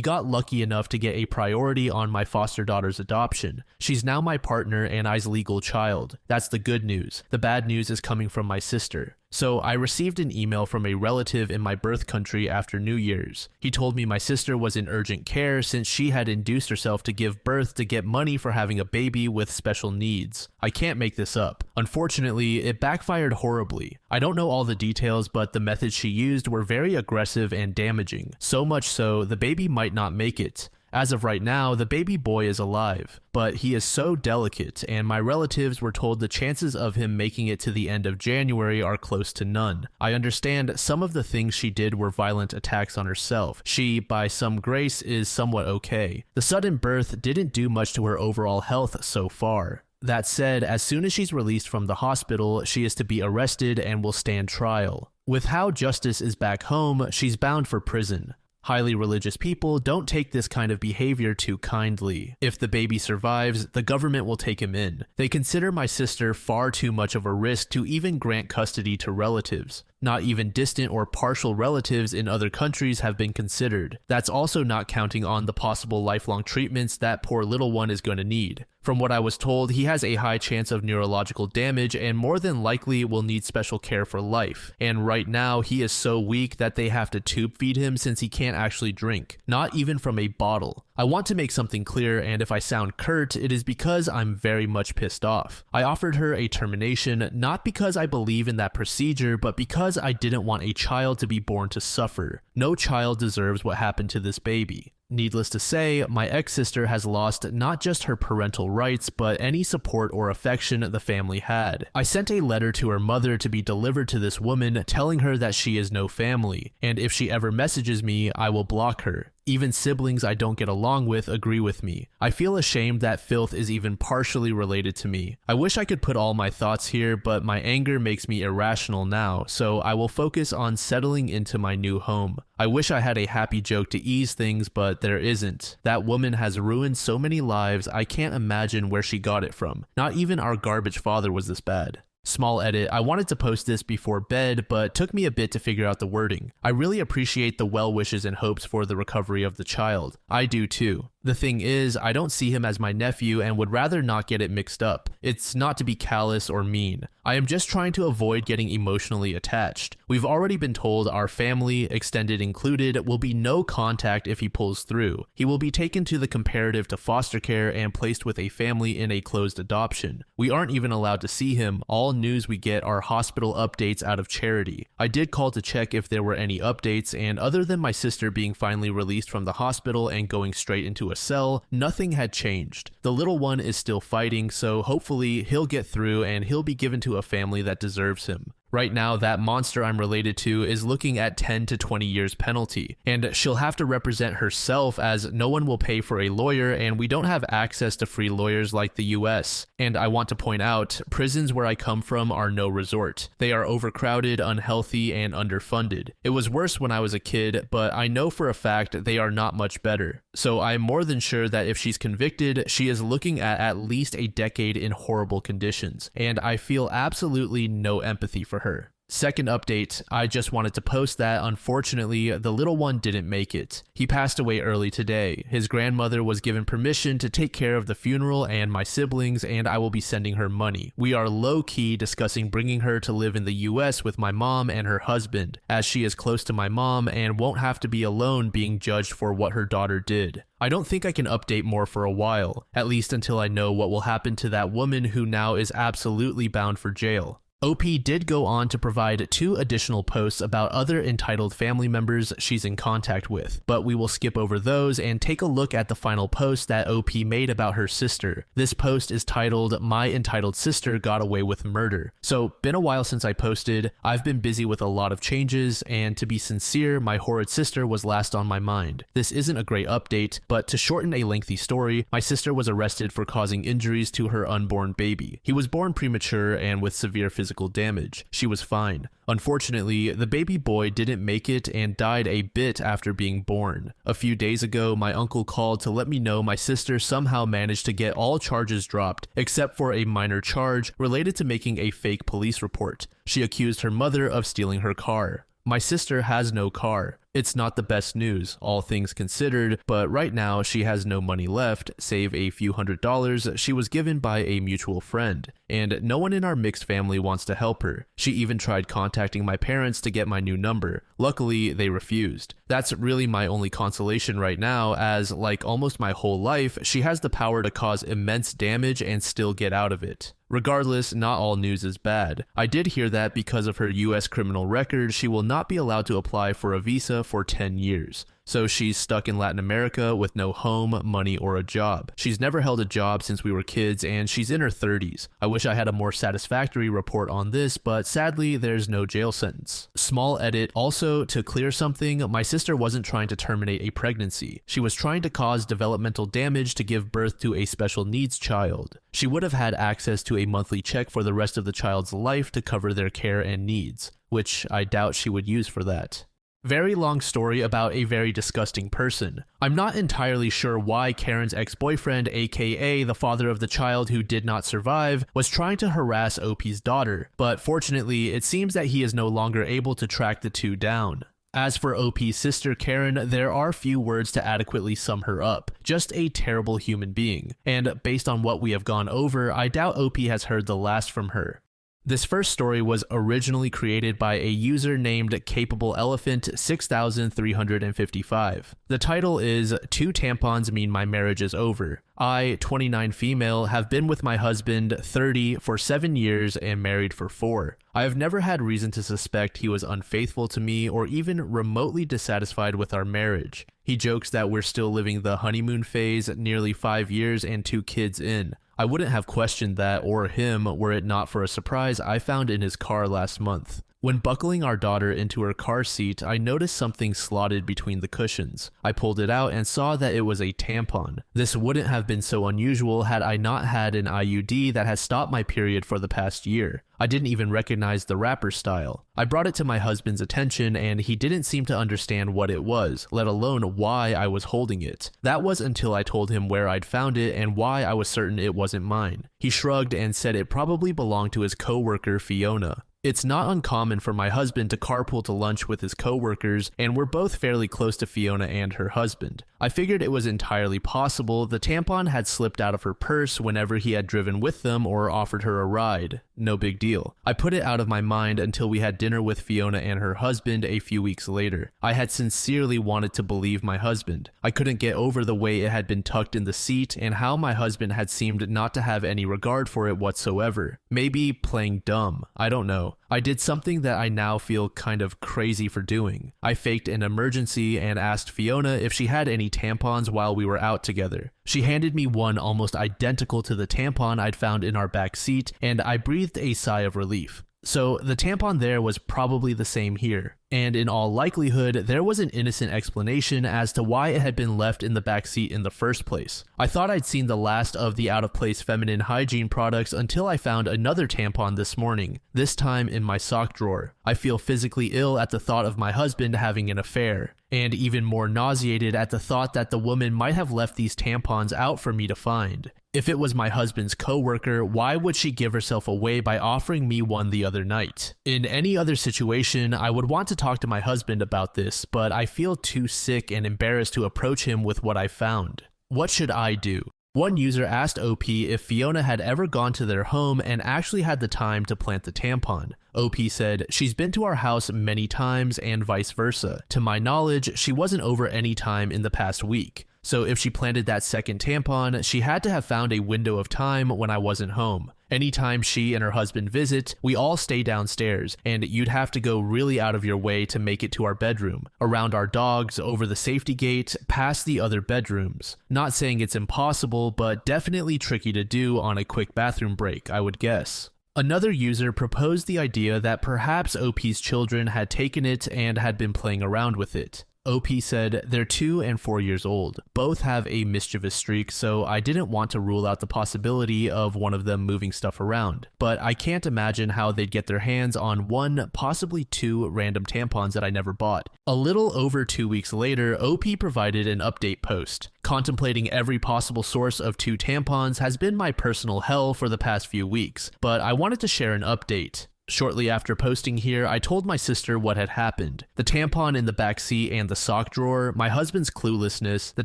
got lucky enough to get a priority on my foster daughter's adoption. She's now my partner and I's legal child. That's the good news. The bad news is coming from my sister. So I received an email from a relative in my birth country after New Year's. He told me my sister was in urgent care since she had induced herself to give birth to get money for having a baby with special needs. I can't make this up. Unfortunately, it backfired horribly. I don't know all the details, but the methods she used were very aggressive and damaging. So much so, the baby might not make it. As of right now, the baby boy is alive, but he is so delicate, and my relatives were told the chances of him making it to the end of January are close to none. I understand some of the things she did were violent attacks on herself. She, by some grace, is somewhat okay. The sudden birth didn't do much to her overall health so far. That said, as soon as she's released from the hospital, she is to be arrested and will stand trial. With how justice is back home, she's bound for prison. Highly religious people don't take this kind of behavior too kindly. If the baby survives, the government will take him in. They consider my sister far too much of a risk to even grant custody to relatives. Not even distant or partial relatives in other countries have been considered. That's also not counting on the possible lifelong treatments that poor little one is going to need. From what I was told, he has a high chance of neurological damage and more than likely will need special care for life. And right now, he is so weak that they have to tube feed him since he can't actually drink, not even from a bottle. I want to make something clear, and if I sound curt, it is because I'm very much pissed off. I offered her a termination, not because I believe in that procedure, but because I didn't want a child to be born to suffer. No child deserves what happened to this baby. Needless to say, my ex-sister has lost not just her parental rights, but any support or affection the family had. I sent a letter to her mother to be delivered to this woman telling her that she is no family, and if she ever messages me, I will block her. Even siblings I don't get along with agree with me. I feel ashamed that filth is even partially related to me. I wish I could put all my thoughts here, but my anger makes me irrational now, so I will focus on settling into my new home. I wish I had a happy joke to ease things, but there isn't. That woman has ruined so many lives, I can't imagine where she got it from. Not even our garbage father was this bad. Small edit, I wanted to post this before bed, but took me a bit to figure out the wording. I really appreciate the well wishes and hopes for the recovery of the child. I do too. The thing is, I don't see him as my nephew and would rather not get it mixed up. It's not to be callous or mean. I am just trying to avoid getting emotionally attached. We've already been told our family, extended included, will be no contact if he pulls through. He will be taken to the comparative to foster care and placed with a family in a closed adoption. We aren't even allowed to see him. All news we get are hospital updates out of charity. I did call to check if there were any updates, and other than my sister being finally released from the hospital and going straight into a cell, nothing had changed. The little one is still fighting, so hopefully he'll get through and he'll be given to a family that deserves him. Right now, that monster I'm related to is looking at 10 to 20 years penalty, and she'll have to represent herself as no one will pay for a lawyer and we don't have access to free lawyers like the US. And I want to point out, prisons where I come from are no resort. They are overcrowded, unhealthy, and underfunded. It was worse when I was a kid, but I know for a fact they are not much better. So I'm more than sure that if she's convicted, she is looking at least a decade in horrible conditions, and I feel absolutely no empathy for her. Second update, I just wanted to post that unfortunately the little one didn't make it. He passed away early today. His grandmother was given permission to take care of the funeral and my siblings, and I will be sending her money. We are low-key discussing bringing her to live in the US with my mom and her husband, as she is close to my mom and won't have to be alone being judged for what her daughter did. I don't think I can update more for a while, at least until I know what will happen to that woman who now is absolutely bound for jail. OP did go on to provide 2 additional posts about other entitled family members she's in contact with, but we will skip over those and take a look at the final post that OP made about her sister. This post is titled, "My Entitled Sister Got Away with Murder." So, been a while since I posted, I've been busy with a lot of changes, and to be sincere, my horrid sister was last on my mind. This isn't a great update, but to shorten a lengthy story, my sister was arrested for causing injuries to her unborn baby. He was born premature and with severe physical damage. She was fine. Unfortunately, the baby boy didn't make it and died a bit after being born. A few days ago, my uncle called to let me know my sister somehow managed to get all charges dropped, except for a minor charge related to making a fake police report. She accused her mother of stealing her car. My sister has no car. It's not the best news, all things considered, but right now she has no money left, save a few $100s she was given by a mutual friend, and no one in our mixed family wants to help her. She even tried contacting my parents to get my new number. Luckily, they refused. That's really my only consolation right now, as like almost my whole life, she has the power to cause immense damage and still get out of it. Regardless, not all news is bad. I did hear that because of her US criminal record, she will not be allowed to apply for a visa for 10 years. So she's stuck in Latin America with no home, money, or a job. She's never held a job since we were kids, and she's in her 30s. I wish I had a more satisfactory report on this, but sadly, there's no jail sentence. Small edit, also, to clear something, my sister wasn't trying to terminate a pregnancy. She was trying to cause developmental damage to give birth to a special needs child. She would have had access to a monthly check for the rest of the child's life to cover their care and needs, which I doubt she would use for that. Very long story about a very disgusting person. I'm not entirely sure why Karen's ex-boyfriend, aka the father of the child who did not survive, was trying to harass OP's daughter, but fortunately it seems that he is no longer able to track the two down. As for OP's sister Karen, there are few words to adequately sum her up. Just a terrible human being. And based on what we have gone over, I doubt OP has heard the last from her. This first story was originally created by a user named Capable Elephant 6355. The title is 2 tampons mean my marriage is over. I, 29 female, have been with my husband, 30, for 7 years and married for 4. I have never had reason to suspect he was unfaithful to me or even remotely dissatisfied with our marriage. He jokes that we're still living the honeymoon phase, nearly 5 years and 2 kids in. I wouldn't have questioned that or him were it not for a surprise I found in his car last month. When buckling our daughter into her car seat, I noticed something slotted between the cushions. I pulled it out and saw that it was a tampon. This wouldn't have been so unusual had I not had an IUD that has stopped my period for the past year. I didn't even recognize the wrapper style. I brought it to my husband's attention and he didn't seem to understand what it was, let alone why I was holding it. That was until I told him where I'd found it and why I was certain it wasn't mine. He shrugged and said it probably belonged to his coworker Fiona. It's not uncommon for my husband to carpool to lunch with his coworkers, and we're both fairly close to Fiona and her husband. I figured it was entirely possible the tampon had slipped out of her purse whenever he had driven with them or offered her a ride. No big deal. I put it out of my mind until we had dinner with Fiona and her husband a few weeks later. I had sincerely wanted to believe my husband. I couldn't get over the way it had been tucked in the seat and how my husband had seemed not to have any regard for it whatsoever. Maybe playing dumb. I don't know. I did something that I now feel kind of crazy for doing. I faked an emergency and asked Fiona if she had any tampons while we were out together. She handed me one almost identical to the tampon I'd found in our back seat, and I breathed a sigh of relief. So the tampon there was probably the same here, and in all likelihood, there was an innocent explanation as to why it had been left in the backseat in the first place. I thought I'd seen the last of the out-of-place feminine hygiene products until I found another tampon this morning, this time in my sock drawer. I feel physically ill at the thought of my husband having an affair, and even more nauseated at the thought that the woman might have left these tampons out for me to find. If it was my husband's coworker, why would she give herself away by offering me one the other night? In any other situation, I would want to talk to my husband about this, but I feel too sick and embarrassed to approach him with what I found. What should I do? One user asked OP if Fiona had ever gone to their home and actually had the time to plant the tampon. OP said, "She's been to our house many times and vice versa. To my knowledge, she wasn't over any time in the past week. So if she planted that second tampon, she had to have found a window of time when I wasn't home. Anytime she and her husband visit, we all stay downstairs, and you'd have to go really out of your way to make it to our bedroom, around our dogs, over the safety gate, past the other bedrooms. Not saying it's impossible, but definitely tricky to do on a quick bathroom break, I would guess." Another user proposed the idea that perhaps OP's children had taken it and had been playing around with it. OP said, "They're 2 and 4 years old. Both have a mischievous streak, so I didn't want to rule out the possibility of one of them moving stuff around. But I can't imagine how they'd get their hands on 1, possibly 2 random tampons that I never bought." A little over 2 weeks later, OP provided an update post. "Contemplating every possible source of 2 tampons has been my personal hell for the past few weeks, but I wanted to share an update. Shortly after posting here, I told my sister what had happened. The tampon in the backseat and the sock drawer, my husband's cluelessness, the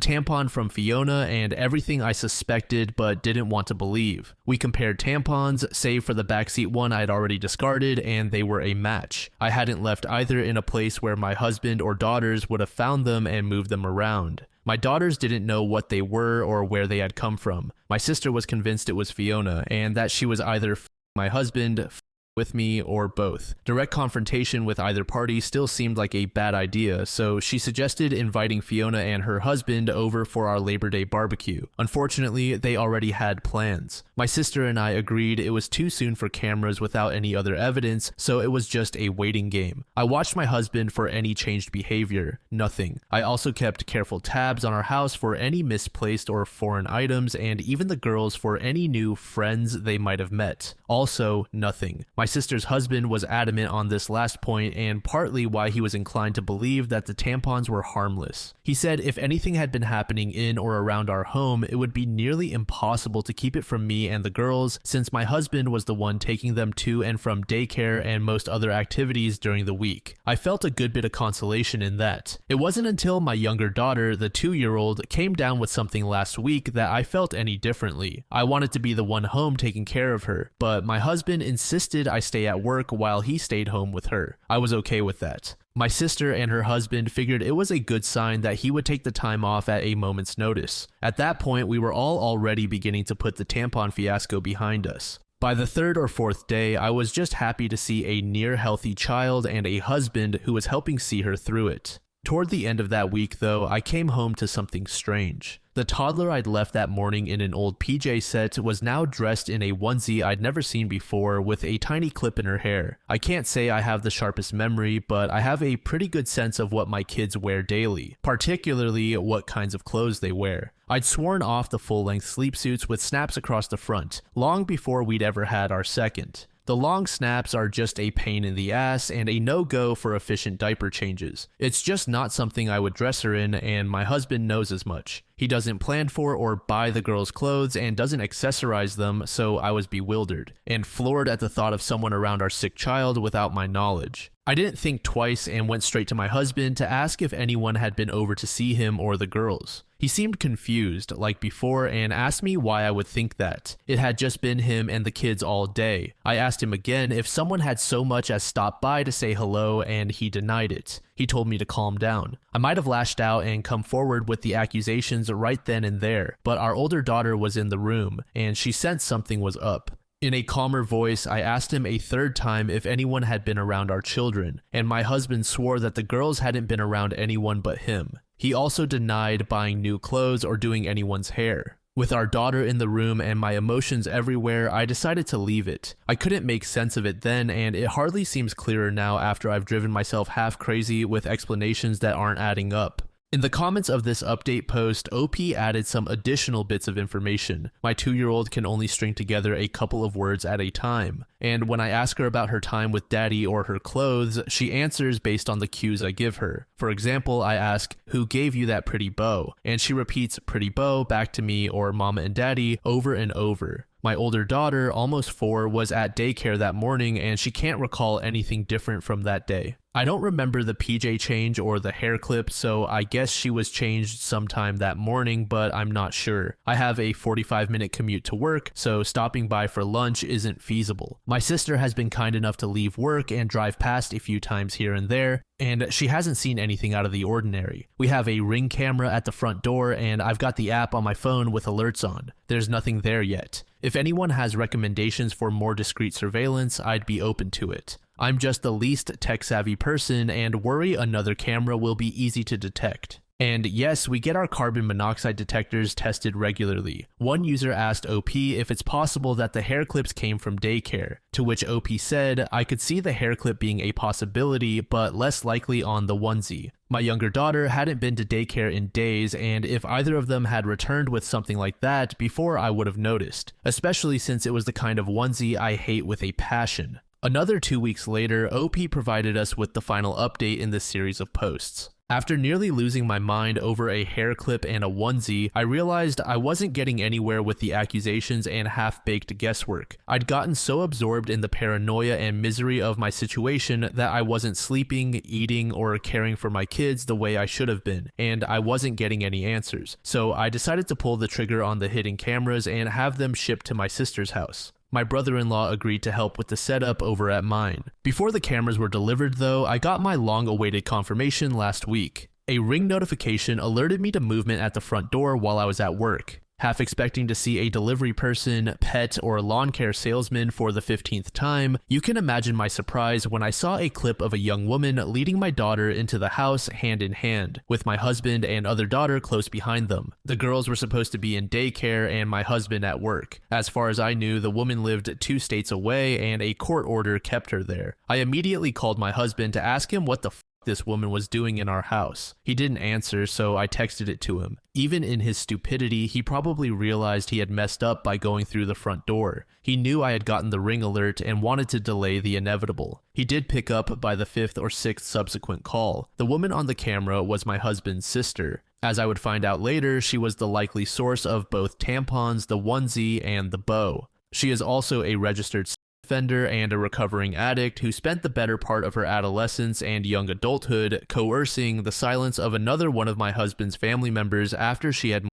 tampon from Fiona, and everything I suspected but didn't want to believe. We compared tampons, save for the backseat one I'd already discarded, and they were a match. I hadn't left either in a place where my husband or daughters would have found them and moved them around. My daughters didn't know what they were or where they had come from. My sister was convinced it was Fiona, and that she was either my husband, with me, or both. Direct confrontation with either party still seemed like a bad idea, so she suggested inviting Fiona and her husband over for our Labor Day barbecue. Unfortunately, they already had plans. My sister and I agreed it was too soon for cameras without any other evidence, so it was just a waiting game. I watched my husband for any changed behavior. Nothing. I also kept careful tabs on our house for any misplaced or foreign items, and even the girls for any new friends they might have met. Also, nothing. My sister's husband was adamant on this last point, and partly why he was inclined to believe that the tampons were harmless. He said if anything had been happening in or around our home, it would be nearly impossible to keep it from me and the girls, since my husband was the one taking them to and from daycare and most other activities during the week. I felt a good bit of consolation in that. It wasn't until my younger daughter, the 2-year-old, came down with something last week that I felt any differently. I wanted to be the one home taking care of her, but my husband insisted I stay at work while he stayed home with her. I was okay with that. My sister and her husband figured it was a good sign that he would take the time off at a moment's notice. At that point, we were all already beginning to put the tampon fiasco behind us. By the 3rd or 4th day, I was just happy to see a near-healthy child and a husband who was helping see her through it. Toward the end of that week, though, I came home to something strange. The toddler I'd left that morning in an old PJ set was now dressed in a onesie I'd never seen before with a tiny clip in her hair. I can't say I have the sharpest memory, but I have a pretty good sense of what my kids wear daily, particularly what kinds of clothes they wear. I'd sworn off the full-length sleep suits with snaps across the front, long before we'd ever had our second. The long snaps are just a pain in the ass and a no-go for efficient diaper changes. It's just not something I would dress her in, and my husband knows as much. He doesn't plan for or buy the girls' clothes and doesn't accessorize them, so I was bewildered and floored at the thought of someone around our sick child without my knowledge. I didn't think twice and went straight to my husband to ask if anyone had been over to see him or the girls. He seemed confused, like before, and asked me why I would think that. It had just been him and the kids all day. I asked him again if someone had so much as stopped by to say hello, and he denied it. He told me to calm down. I might have lashed out and come forward with the accusations right then and there, but our older daughter was in the room, and she sensed something was up. In a calmer voice, I asked him a 3rd time if anyone had been around our children, and my husband swore that the girls hadn't been around anyone but him. He also denied buying new clothes or doing anyone's hair. With our daughter in the room and my emotions everywhere, I decided to leave it. I couldn't make sense of it then, and it hardly seems clearer now after I've driven myself half crazy with explanations that aren't adding up. In the comments of this update post, OP added some additional bits of information. My 2-year-old can only string together a couple of words at a time, and when I ask her about her time with daddy or her clothes, she answers based on the cues I give her. For example, I ask, "Who gave you that pretty bow?" And she repeats "pretty bow" back to me or mama and daddy over and over. My older daughter, almost 4, was at daycare that morning and she can't recall anything different from that day. I don't remember the PJ change or the hair clip, so I guess she was changed sometime that morning, but I'm not sure. I have a 45-minute commute to work, so stopping by for lunch isn't feasible. My sister has been kind enough to leave work and drive past a few times here and there, and she hasn't seen anything out of the ordinary. We have a Ring camera at the front door, and I've got the app on my phone with alerts on. There's nothing there yet. If anyone has recommendations for more discreet surveillance, I'd be open to it. I'm just the least tech-savvy person and worry another camera will be easy to detect. And yes, we get our carbon monoxide detectors tested regularly. One user asked OP if it's possible that the hair clips came from daycare, to which OP said, "I could see the hair clip being a possibility, but less likely on the onesie. My younger daughter hadn't been to daycare in days, and if either of them had returned with something like that before, I would have noticed, especially since it was the kind of onesie I hate with a passion." Another 2 weeks later, OP provided us with the final update in this series of posts. After nearly losing my mind over a hair clip and a onesie, I realized I wasn't getting anywhere with the accusations and half-baked guesswork. I'd gotten so absorbed in the paranoia and misery of my situation that I wasn't sleeping, eating, or caring for my kids the way I should have been, and I wasn't getting any answers. So I decided to pull the trigger on the hidden cameras and have them shipped to my sister's house. My brother-in-law agreed to help with the setup over at mine. Before the cameras were delivered though, I got my long-awaited confirmation last week. A Ring notification alerted me to movement at the front door while I was at work. Half expecting to see a delivery person, pet, or lawn care salesman for the 15th time, you can imagine my surprise when I saw a clip of a young woman leading my daughter into the house hand in hand, with my husband and other daughter close behind them. The girls were supposed to be in daycare and my husband at work. As far as I knew, the woman lived 2 states away and a court order kept her there. I immediately called my husband to ask him what the this woman was doing in our house. He didn't answer, so I texted it to him. Even in his stupidity, he probably realized he had messed up by going through the front door. He knew I had gotten the Ring alert and wanted to delay the inevitable. He did pick up by the 5th or 6th subsequent call. The woman on the camera was my husband's sister. As I would find out later, she was the likely source of both tampons, the onesie, and the bow. She is also a registered offender and a recovering addict who spent the better part of her adolescence and young adulthood coercing the silence of another one of my husband's family members after she had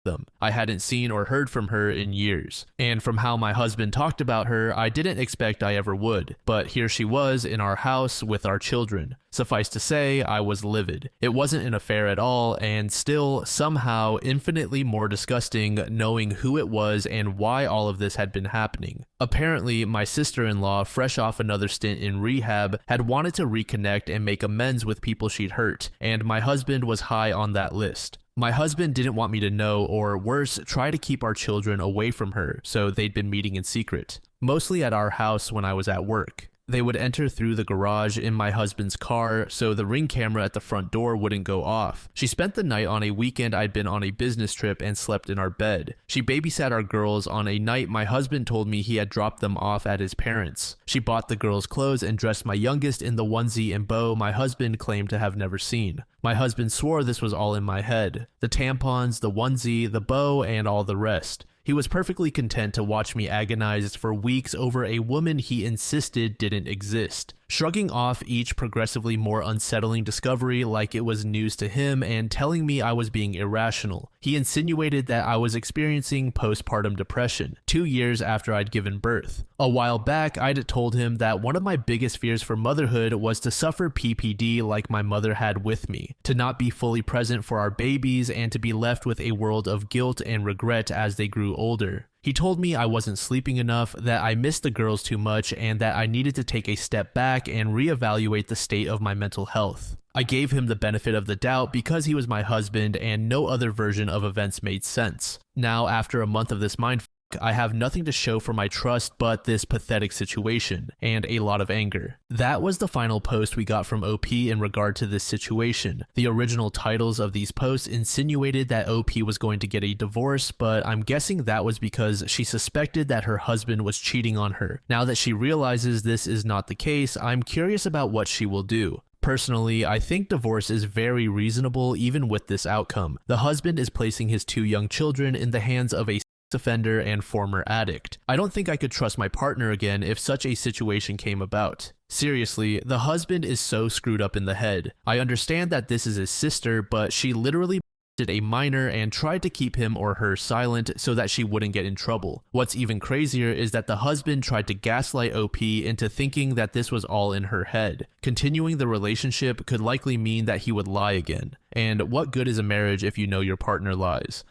them. I hadn't seen or heard from her in years, and from how my husband talked about her, I didn't expect I ever would, but here she was in our house with our children. Suffice to say, I was livid. It wasn't an affair at all, and still, somehow, infinitely more disgusting knowing who it was and why all of this had been happening. Apparently, my sister-in-law, fresh off another stint in rehab, had wanted to reconnect and make amends with people she'd hurt, and my husband was high on that list. My husband didn't want me to know, or worse, try to keep our children away from her, so they'd been meeting in secret, mostly at our house when I was at work. They would enter through the garage in my husband's car, so the Ring camera at the front door wouldn't go off. She spent the night on a weekend I'd been on a business trip and slept in our bed. She babysat our girls on a night my husband told me he had dropped them off at his parents'. She bought the girls' clothes and dressed my youngest in the onesie and bow my husband claimed to have never seen. My husband swore this was all in my head. The tampons, the onesie, the bow, and all the rest. He was perfectly content to watch me agonize for weeks over a woman he insisted didn't exist, shrugging off each progressively more unsettling discovery like it was news to him and telling me I was being irrational. He insinuated that I was experiencing postpartum depression, 2 years after I'd given birth. A while back, I'd told him that one of my biggest fears for motherhood was to suffer PPD like my mother had with me, to not be fully present for our babies and to be left with a world of guilt and regret as they grew older. He told me I wasn't sleeping enough, that I missed the girls too much, and that I needed to take a step back and reevaluate the state of my mental health. I gave him the benefit of the doubt because he was my husband and no other version of events made sense. Now, after a month of this mindfuck, I have nothing to show for my trust but this pathetic situation, and a lot of anger. That was the final post we got from OP in regard to this situation. The original titles of these posts insinuated that OP was going to get a divorce, but I'm guessing that was because she suspected that her husband was cheating on her. Now that she realizes this is not the case, I'm curious about what she will do. Personally, I think divorce is very reasonable even with this outcome. The husband is placing his 2 young children in the hands of a offender and former addict. I don't think I could trust my partner again if such a situation came about. Seriously, the husband is so screwed up in the head. I understand that this is his sister, but she literally did a minor and tried to keep him or her silent so that she wouldn't get in trouble. What's even crazier is that the husband tried to gaslight OP into thinking that this was all in her head. Continuing the relationship could likely mean that he would lie again. And what good is a marriage if you know your partner lies?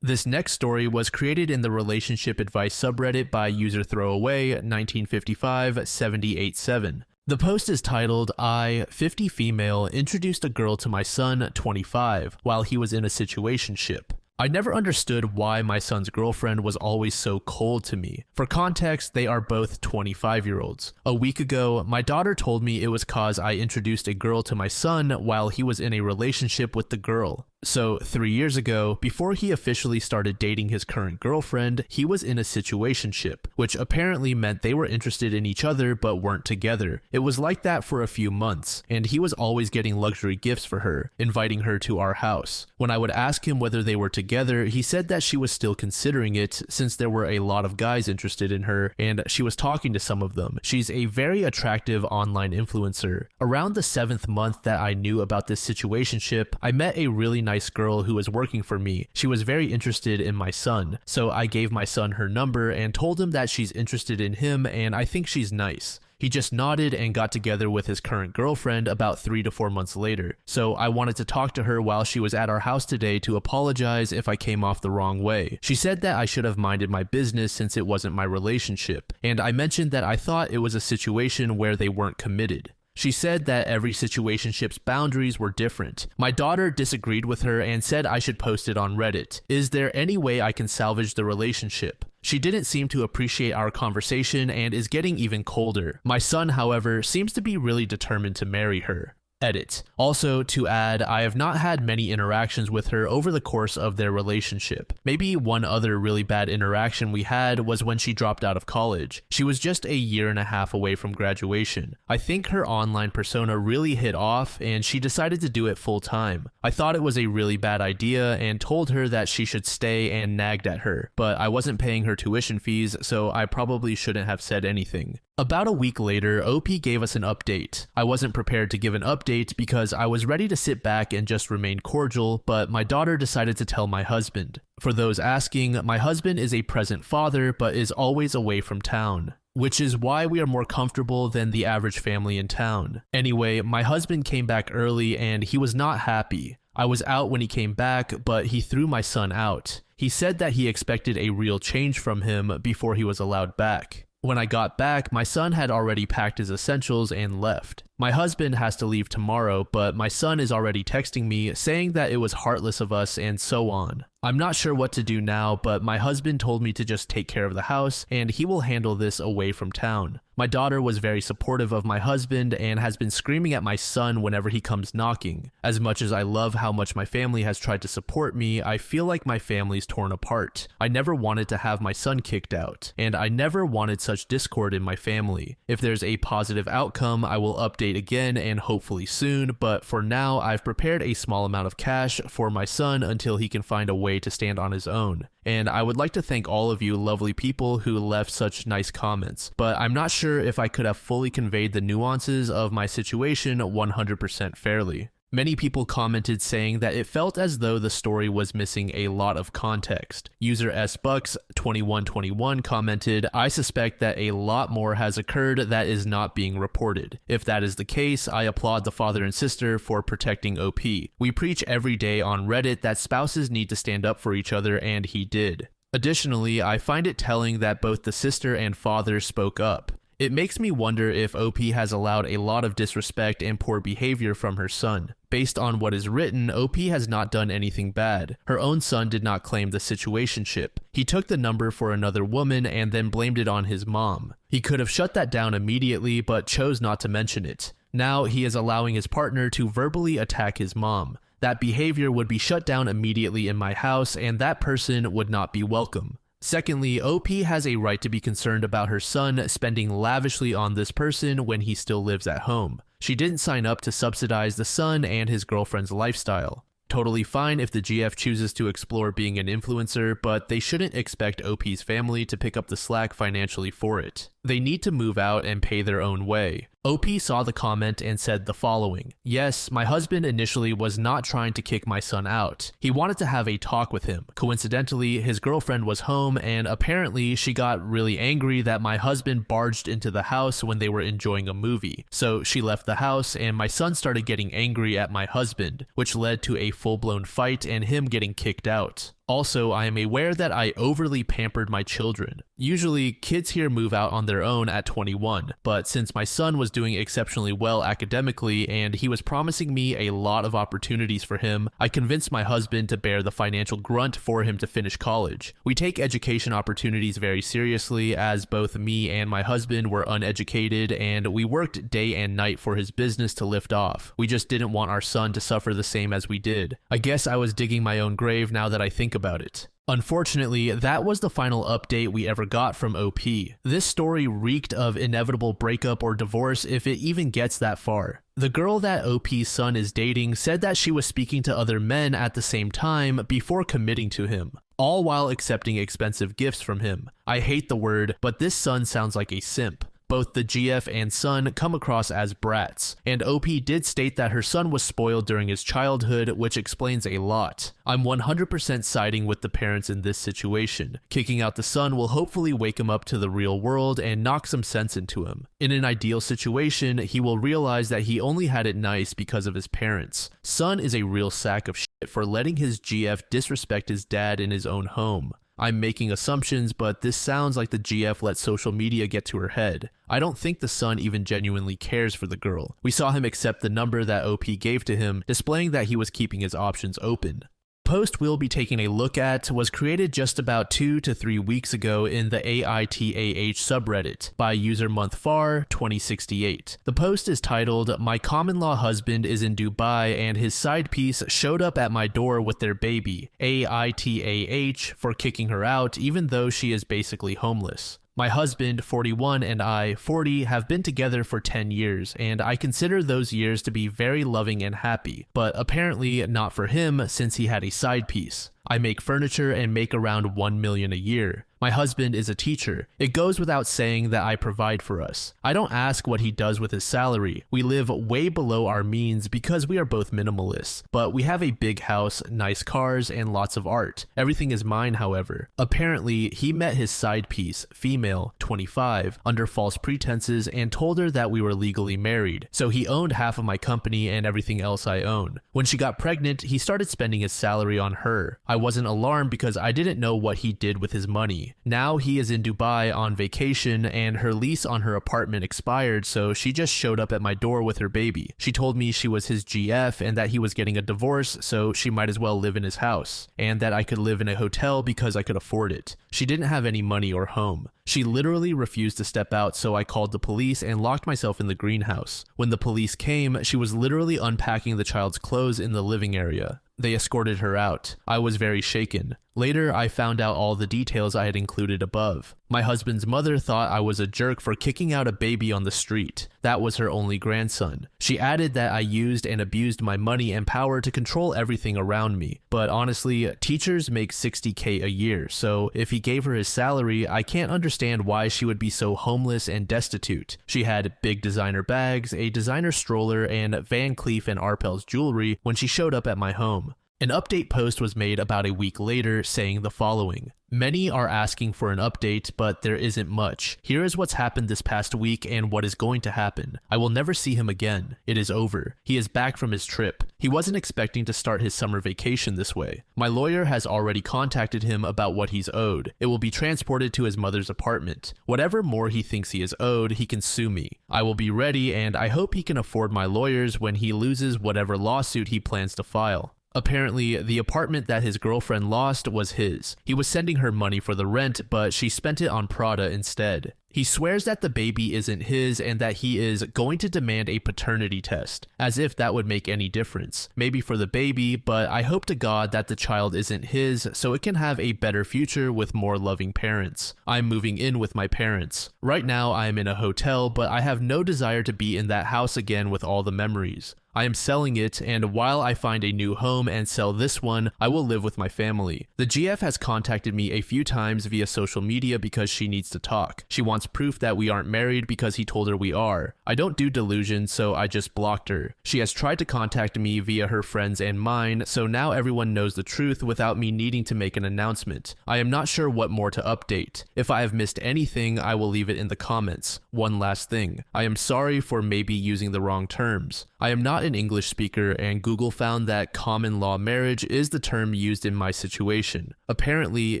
This next story was created in the relationship advice subreddit by user throwaway 1955 787. The post is titled, I, 50 female, introduced a girl to my son, 25, while he was in a situationship. I never understood why my son's girlfriend was always so cold to me. For context, they are both 25-year-olds. A week ago, my daughter told me it was cause I introduced a girl to my son while he was in a relationship with the girl. So 3 years ago, before he officially started dating his current girlfriend, he was in a situationship, which apparently meant they were interested in each other but weren't together. It was like that for a few months, and he was always getting luxury gifts for her, inviting her to our house. When I would ask him whether they were together, he said that she was still considering it since there were a lot of guys interested in her and she was talking to some of them. She's a very attractive online influencer. Around the 7th month that I knew about this situationship, I met a really nice girl who was working for me. She was very interested in my son, so I gave my son her number and told him that she's interested in him and I think she's nice. He just nodded and got together with his current girlfriend about 3 to 4 months later, so I wanted to talk to her while she was at our house today to apologize if I came off the wrong way. She said that I should have minded my business since it wasn't my relationship, and I mentioned that I thought it was a situation where they weren't committed. She said that every situationship's boundaries were different. My daughter disagreed with her and said I should post it on Reddit. Is there any way I can salvage the relationship? She didn't seem to appreciate our conversation and is getting even colder. My son, however, seems to be really determined to marry her. Edit. Also, to add, I have not had many interactions with her over the course of their relationship. Maybe one other really bad interaction we had was when she dropped out of college. She was just 1.5 years away from graduation. I think her online persona really hit off and she decided to do it full time. I thought it was a really bad idea and told her that she should stay and nagged at her, but I wasn't paying her tuition fees, so I probably shouldn't have said anything. About a week later, OP gave us an update. I wasn't prepared to give an update because I was ready to sit back and just remain cordial, but my daughter decided to tell my husband. For those asking, my husband is a present father but is always away from town, which is why we are more comfortable than the average family in town. Anyway, my husband came back early and he was not happy. I was out when he came back, but he threw my son out. He said that he expected a real change from him before he was allowed back. When I got back, my son had already packed his essentials and left. My husband has to leave tomorrow, but my son is already texting me saying that it was heartless of us and so on. I'm not sure what to do now, but my husband told me to just take care of the house and he will handle this away from town. My daughter was very supportive of my husband and has been screaming at my son whenever he comes knocking. As much as I love how much my family has tried to support me, I feel like my family's torn apart. I never wanted to have my son kicked out, and I never wanted such discord in my family. If there's a positive outcome, I will update again and hopefully soon, but for now, I've prepared a small amount of cash for my son until he can find a way to stand on his own. And I would like to thank all of you lovely people who left such nice comments, but I'm not sure if I could have fully conveyed the nuances of my situation 100% fairly. Many people commented saying that it felt as though the story was missing a lot of context. User sbucks2121 commented, I suspect that a lot more has occurred that is not being reported. If that is the case, I applaud the father and sister for protecting OP. We preach every day on Reddit that spouses need to stand up for each other, and he did. Additionally, I find it telling that both the sister and father spoke up. It makes me wonder if OP has allowed a lot of disrespect and poor behavior from her son. Based on what is written, OP has not done anything bad. Her own son did not claim the situationship. He took the number for another woman and then blamed it on his mom. He could have shut that down immediately, but chose not to mention it. Now he is allowing his partner to verbally attack his mom. That behavior would be shut down immediately in my house, and that person would not be welcome. Secondly, OP has a right to be concerned about her son spending lavishly on this person when he still lives at home. She didn't sign up to subsidize the son and his girlfriend's lifestyle. Totally fine if the GF chooses to explore being an influencer, but they shouldn't expect OP's family to pick up the slack financially for it. They need to move out and pay their own way. OP saw the comment and said the following: "Yes, my husband initially was not trying to kick my son out. He wanted to have a talk with him. Coincidentally, his girlfriend was home and apparently she got really angry that my husband barged into the house when they were enjoying a movie. So she left the house and my son started getting angry at my husband, which led to a full-blown fight and him getting kicked out. Also, I am aware that I overly pampered my children. Usually, kids here move out on their own at 21, but since my son was doing exceptionally well academically and he was promising me a lot of opportunities for him, I convinced my husband to bear the financial grunt for him to finish college. We take education opportunities very seriously, as both me and my husband were uneducated and we worked day and night for his business to lift off. We just didn't want our son to suffer the same as we did. I guess I was digging my own grave now that I think about it." Unfortunately, that was the final update we ever got from OP. This story reeked of inevitable breakup or divorce if it even gets that far. The girl that OP's son is dating said that she was speaking to other men at the same time before committing to him, all while accepting expensive gifts from him. I hate the word, but this son sounds like a simp. Both the GF and son come across as brats, and OP did state that her son was spoiled during his childhood, which explains a lot. I'm 100% siding with the parents in this situation. Kicking out the son will hopefully wake him up to the real world and knock some sense into him. In an ideal situation, he will realize that he only had it nice because of his parents. Son is a real sack of shit for letting his GF disrespect his dad in his own home. I'm making assumptions, but this sounds like the GF let social media get to her head. I don't think the son even genuinely cares for the girl. We saw him accept the number that OP gave to him, displaying that he was keeping his options open. Post we'll be taking a look at was created just about 2 to 3 weeks ago in the AITAH subreddit by user monthfar2068. The post is titled, "My common-law husband is in Dubai and his side piece showed up at my door with their baby, AITAH, for kicking her out even though she is basically homeless. My husband, 41, and I, 40, have been together for 10 years, and I consider those years to be very loving and happy, but apparently not for him since he had a side piece. I make furniture and make around $1 million a year. My husband is a teacher. It goes without saying that I provide for us. I don't ask what he does with his salary. We live way below our means because we are both minimalists, but we have a big house, nice cars, and lots of art. Everything is mine, however. Apparently, he met his side piece, female, 25, under false pretenses and told her that we were legally married, so he owned half of my company and everything else I own. When she got pregnant, he started spending his salary on her. I wasn't alarmed because I didn't know what he did with his money. Now he is in Dubai on vacation and her lease on her apartment expired, so she just showed up at my door with her baby. She told me she was his GF and that he was getting a divorce, so she might as well live in his house, and that I could live in a hotel because I could afford it. She didn't have any money or home. She literally refused to step out, so I called the police and locked myself in the greenhouse. When the police came, she was literally unpacking the child's clothes in the living area. They escorted her out. I was very shaken. Later, I found out all the details I had included above. My husband's mother thought I was a jerk for kicking out a baby on the street. That was her only grandson. She added that I used and abused my money and power to control everything around me. But honestly, teachers make $60K a year, so if he gave her his salary, I can't understand why she would be so homeless and destitute. She had big designer bags, a designer stroller, and Van Cleef & Arpels jewelry when she showed up at my home. An update post was made about a week later saying the following: Many are asking for an update, but there isn't much. Here is what's happened this past week and what is going to happen. I will never see him again. It is over. He is back from his trip. He wasn't expecting to start his summer vacation this way. My lawyer has already contacted him about what he's owed. It will be transported to his mother's apartment. Whatever more he thinks he is owed, he can sue me. I will be ready, and I hope he can afford my lawyers when he loses whatever lawsuit he plans to file. Apparently, the apartment that his girlfriend lost was his. He was sending her money for the rent, but she spent it on Prada instead. He swears that the baby isn't his and that he is going to demand a paternity test, as if that would make any difference. Maybe for the baby, but I hope to God that the child isn't his so it can have a better future with more loving parents. I'm moving in with my parents. Right now I am in a hotel, but I have no desire to be in that house again with all the memories. I am selling it, and while I find a new home and sell this one, I will live with my family. The GF has contacted me a few times via social media because she needs to talk. She wants proof that we aren't married because he told her we are. I don't do delusion, so I just blocked her. She has tried to contact me via her friends and mine, so now everyone knows the truth without me needing to make an announcement. I am not sure what more to update. If I have missed anything, I will leave it in the comments. One last thing. I am sorry for maybe using the wrong terms. I am not an English speaker, and Google found that common law marriage is the term used in my situation. Apparently,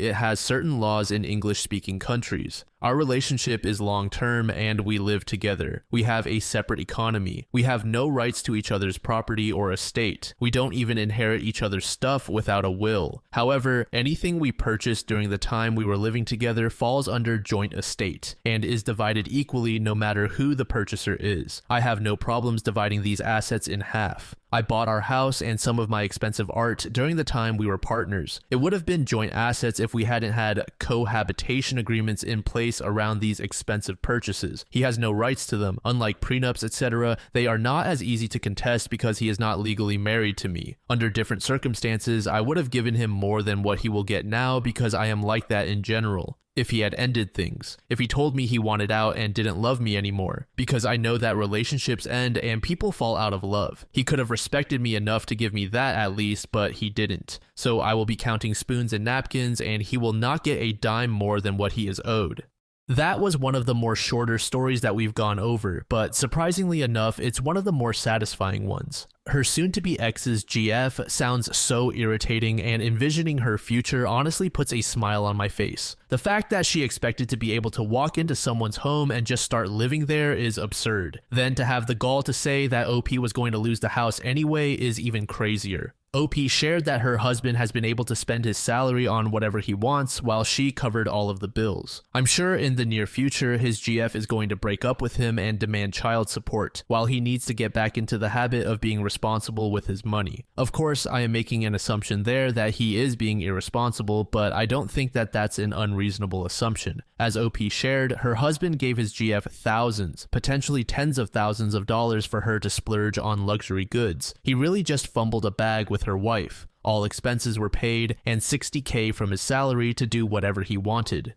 it has certain laws in English-speaking countries. Our relationship is long-term and we live together. We have a separate economy. We have no rights to each other's property or estate. We don't even inherit each other's stuff without a will. However, anything we purchased during the time we were living together falls under joint estate and is divided equally no matter who the purchaser is. I have no problems dividing these assets in half. I bought our house and some of my expensive art during the time we were partners. It would have been joint assets if we hadn't had cohabitation agreements in place around these expensive purchases. He has no rights to them. Unlike prenups, etc., they are not as easy to contest because he is not legally married to me. Under different circumstances, I would have given him more than what he will get now because I am like that in general. If he had ended things, if he told me he wanted out and didn't love me anymore, because I know that relationships end and people fall out of love. He could have respected me enough to give me that at least, but he didn't. So I will be counting spoons and napkins and he will not get a dime more than what he is owed. That was one of the more shorter stories that we've gone over, but surprisingly enough, it's one of the more satisfying ones. Her soon-to-be ex's GF sounds so irritating, and envisioning her future honestly puts a smile on my face. The fact that she expected to be able to walk into someone's home and just start living there is absurd. Then to have the gall to say that OP was going to lose the house anyway is even crazier. OP shared that her husband has been able to spend his salary on whatever he wants while she covered all of the bills. I'm sure in the near future his GF is going to break up with him and demand child support, while he needs to get back into the habit of being responsible with his money. Of course, I am making an assumption there that he is being irresponsible, but I don't think that that's an unreasonable assumption. As OP shared, her husband gave his GF thousands, potentially tens of thousands of dollars for her to splurge on luxury goods. He really just fumbled a bag with her wife. All expenses were paid and $60K from his salary to do whatever he wanted.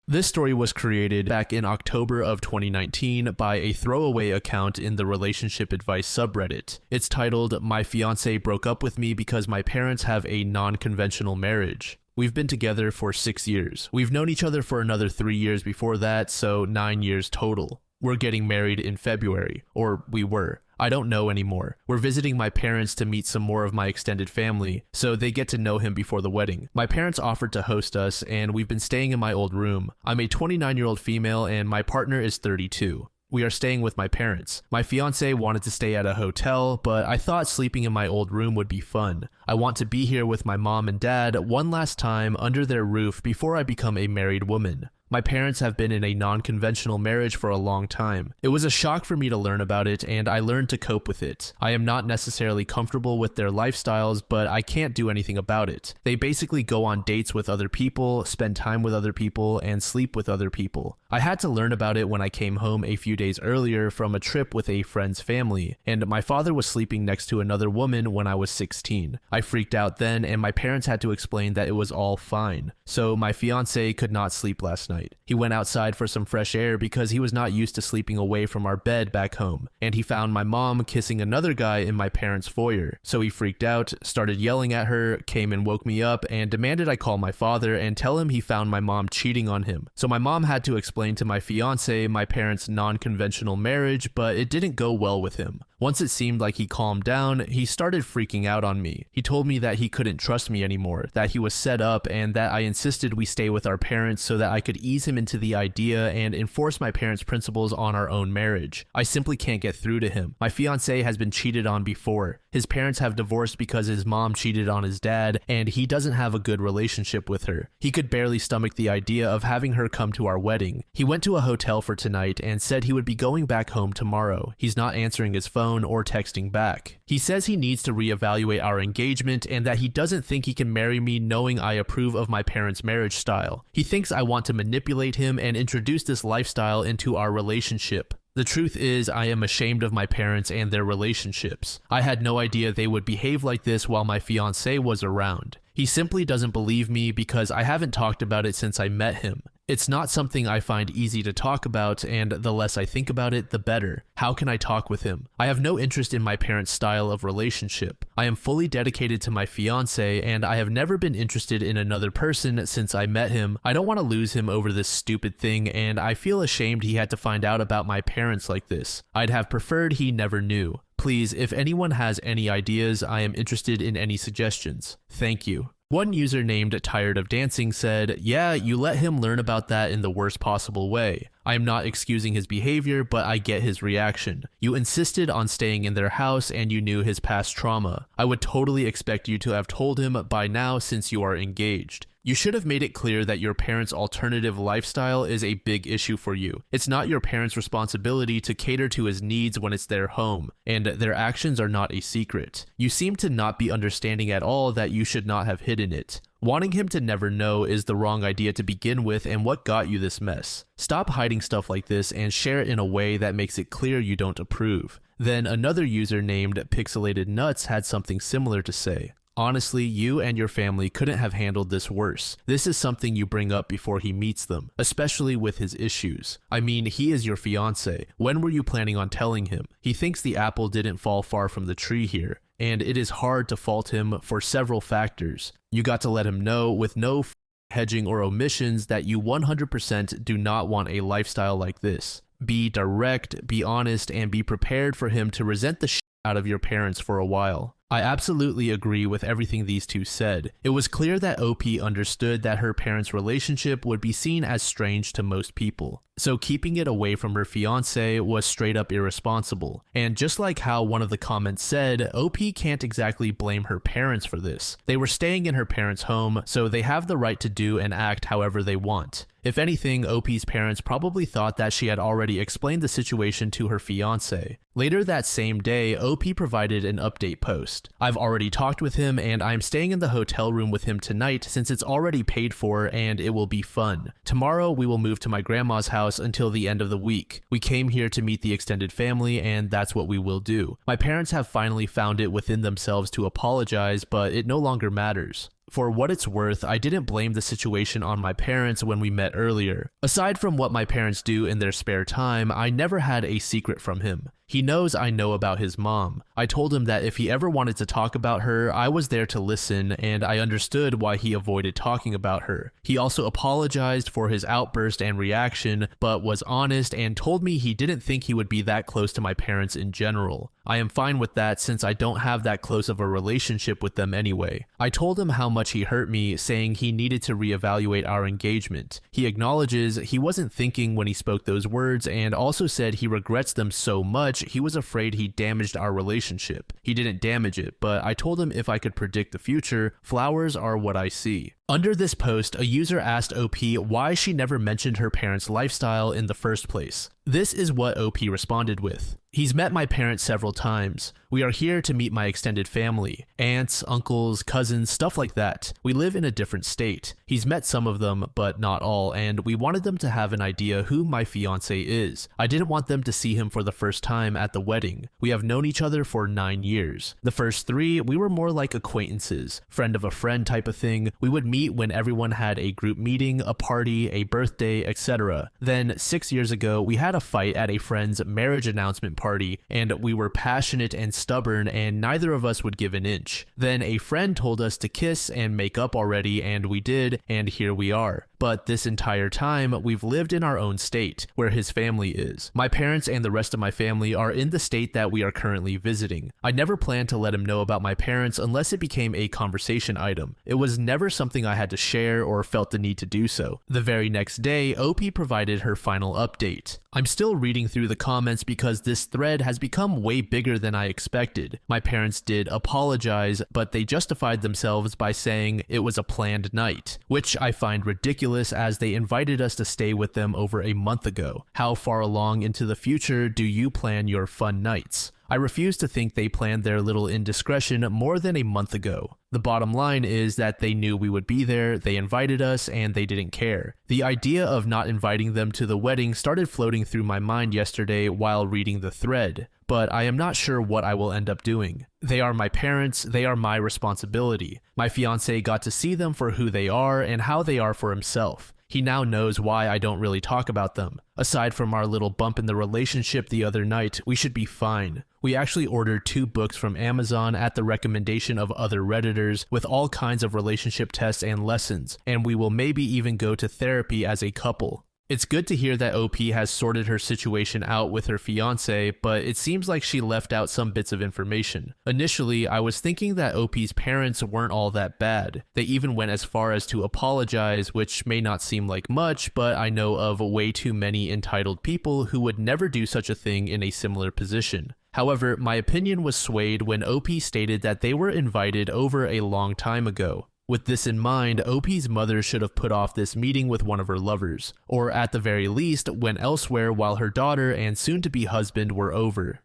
This story was created back in October of 2019 by a throwaway account in the relationship advice subreddit. It's titled, "My fiancé broke up with me because my parents have a non-conventional marriage. We've been together for 6 years. We've known each other for another 3 years before that, so 9 years total. We're getting married in February, or we were. I don't know anymore. We're visiting my parents to meet some more of my extended family, so they get to know him before the wedding. My parents offered to host us, and we've been staying in my old room. I'm a 29-year-old female, and my partner is 32. We are staying with my parents. My fiancé wanted to stay at a hotel, but I thought sleeping in my old room would be fun. I want to be here with my mom and dad one last time under their roof before I become a married woman. My parents have been in a non-conventional marriage for a long time. It was a shock for me to learn about it, and I learned to cope with it. I am not necessarily comfortable with their lifestyles, but I can't do anything about it. They basically go on dates with other people, spend time with other people, and sleep with other people. I had to learn about it when I came home a few days earlier from a trip with a friend's family, and my father was sleeping next to another woman when I was 16. I freaked out then, and my parents had to explain that it was all fine. So my fiancé could not sleep last night. night. He went outside for some fresh air because he was not used to sleeping away from our bed back home, and he found my mom kissing another guy in my parents' foyer. So he freaked out, started yelling at her, came and woke me up, and demanded I call my father and tell him he found my mom cheating on him. So my mom had to explain to my fiance my parents' non-conventional marriage, but it didn't go well with him. Once it seemed like he calmed down, he started freaking out on me. He told me that he couldn't trust me anymore, that he was set up, and that I insisted we stay with our parents so that I could ease him into the idea and enforce my parents' principles on our own marriage. I simply can't get through to him. My fiance has been cheated on before. His parents have divorced because his mom cheated on his dad, and he doesn't have a good relationship with her. He could barely stomach the idea of having her come to our wedding. He went to a hotel for tonight and said he would be going back home tomorrow. He's not answering his phone or texting back. He says he needs to reevaluate our engagement and that he doesn't think he can marry me knowing I approve of my parents' marriage style. He thinks I want to manipulate him and introduce this lifestyle into our relationship. The truth is, I am ashamed of my parents and their relationships. I had no idea they would behave like this while my fiancé was around. He simply doesn't believe me because I haven't talked about it since I met him. It's not something I find easy to talk about, and the less I think about it, the better. How can I talk with him? I have no interest in my parents' style of relationship. I am fully dedicated to my fiance, and I have never been interested in another person since I met him. I don't want to lose him over this stupid thing, and I feel ashamed he had to find out about my parents like this. I'd have preferred he never knew. Please, if anyone has any ideas, I am interested in any suggestions. Thank you. One user named Tired of Dancing said, "Yeah, you let him learn about that in the worst possible way. I am not excusing his behavior, but I get his reaction. You insisted on staying in their house and you knew his past trauma. I would totally expect you to have told him by now since you are engaged. You should have made it clear that your parents' alternative lifestyle is a big issue for you. It's not your parents' responsibility to cater to his needs when it's their home, and their actions are not a secret. You seem to not be understanding at all that you should not have hidden it. Wanting him to never know is the wrong idea to begin with and what got you this mess. Stop hiding stuff like this and share it in a way that makes it clear you don't approve." Then another user named Pixelated Nuts had something similar to say. "Honestly, you and your family couldn't have handled this worse. This is something you bring up before he meets them, especially with his issues. I mean, he is your fiance. When were you planning on telling him? He thinks the apple didn't fall far from the tree here, and it is hard to fault him for several factors. You got to let him know with no hedging or omissions that you 100% do not want a lifestyle like this. Be direct, be honest, and be prepared for him to resent the out of your parents for a while." I absolutely agree with everything these two said. It was clear that OP understood that her parents' relationship would be seen as strange to most people. So keeping it away from her fiance was straight up irresponsible. And just like how one of the comments said, OP can't exactly blame her parents for this. They were staying in her parents' home, so they have the right to do and act however they want. If anything, OP's parents probably thought that she had already explained the situation to her fiance. Later that same day, OP provided an update post. "I've already talked with him and I'm staying in the hotel room with him tonight since it's already paid for and it will be fun. Tomorrow we will move to my grandma's house until the end of the week. We came here to meet the extended family and that's what we will do. My parents have finally found it within themselves to apologize, but it no longer matters." For what it's worth, I didn't blame the situation on my parents when we met earlier. Aside from what my parents do in their spare time, I never had a secret from him. He knows I know about his mom. I told him that if he ever wanted to talk about her, I was there to listen, and I understood why he avoided talking about her. He also apologized for his outburst and reaction, but was honest and told me he didn't think he would be that close to my parents in general. I am fine with that since I don't have that close of a relationship with them anyway. I told him how much he hurt me, saying he needed to reevaluate our engagement. He acknowledges he wasn't thinking when he spoke those words and also said he regrets them so much he was afraid he damaged our relationship. He didn't damage it, but I told him if I could predict the future, flowers are what I see. Under this post, a user asked OP why she never mentioned her parents' lifestyle in the first place. This is what OP responded with. "He's met my parents several times. We are here to meet my extended family. Aunts, uncles, cousins, stuff like that. We live in a different state. He's met some of them, but not all, and we wanted them to have an idea who my fiance is. I didn't want them to see him for the first time at the wedding. We have known each other for 9 years. The first 3, we were more like acquaintances, friend of a friend type of thing. We would meet meet when everyone had a group meeting, a party, a birthday, etc. Then 6 years ago, we had a fight at a friend's marriage announcement party, and we were passionate and stubborn, and neither of us would give an inch. Then a friend told us to kiss and make up already, and we did, and here we are. But this entire time, we've lived in our own state, where his family is. My parents and the rest of my family are in the state that we are currently visiting. I never planned to let him know about my parents unless it became a conversation item. It was never something I had to share or felt the need to do so. The very next day, OP provided her final update. I'm still reading through the comments because this thread has become way bigger than I expected. My parents did apologize, but they justified themselves by saying it was a planned night, which I find ridiculous as they invited us to stay with them over a month ago. How far along into the future do you plan your fun nights? I refuse to think they planned their little indiscretion more than a month ago. The bottom line is that they knew we would be there, they invited us, and they didn't care. The idea of not inviting them to the wedding started floating through my mind yesterday while reading the thread, but I am not sure what I will end up doing. They are my parents, they are my responsibility. My fiancé got to see them for who they are and how they are for himself. He now knows why I don't really talk about them. Aside from our little bump in the relationship the other night, we should be fine. We actually ordered 2 books from Amazon at the recommendation of other Redditors with all kinds of relationship tests and lessons, and we will maybe even go to therapy as a couple. It's good to hear that OP has sorted her situation out with her fiancé, but it seems like she left out some bits of information. Initially, I was thinking that OP's parents weren't all that bad. They even went as far as to apologize, which may not seem like much, but I know of way too many entitled people who would never do such a thing in a similar position. However, my opinion was swayed when OP stated that they were invited over a long time ago. With this in mind, OP's mother should have put off this meeting with one of her lovers, or at the very least, went elsewhere while her daughter and soon-to-be husband were over.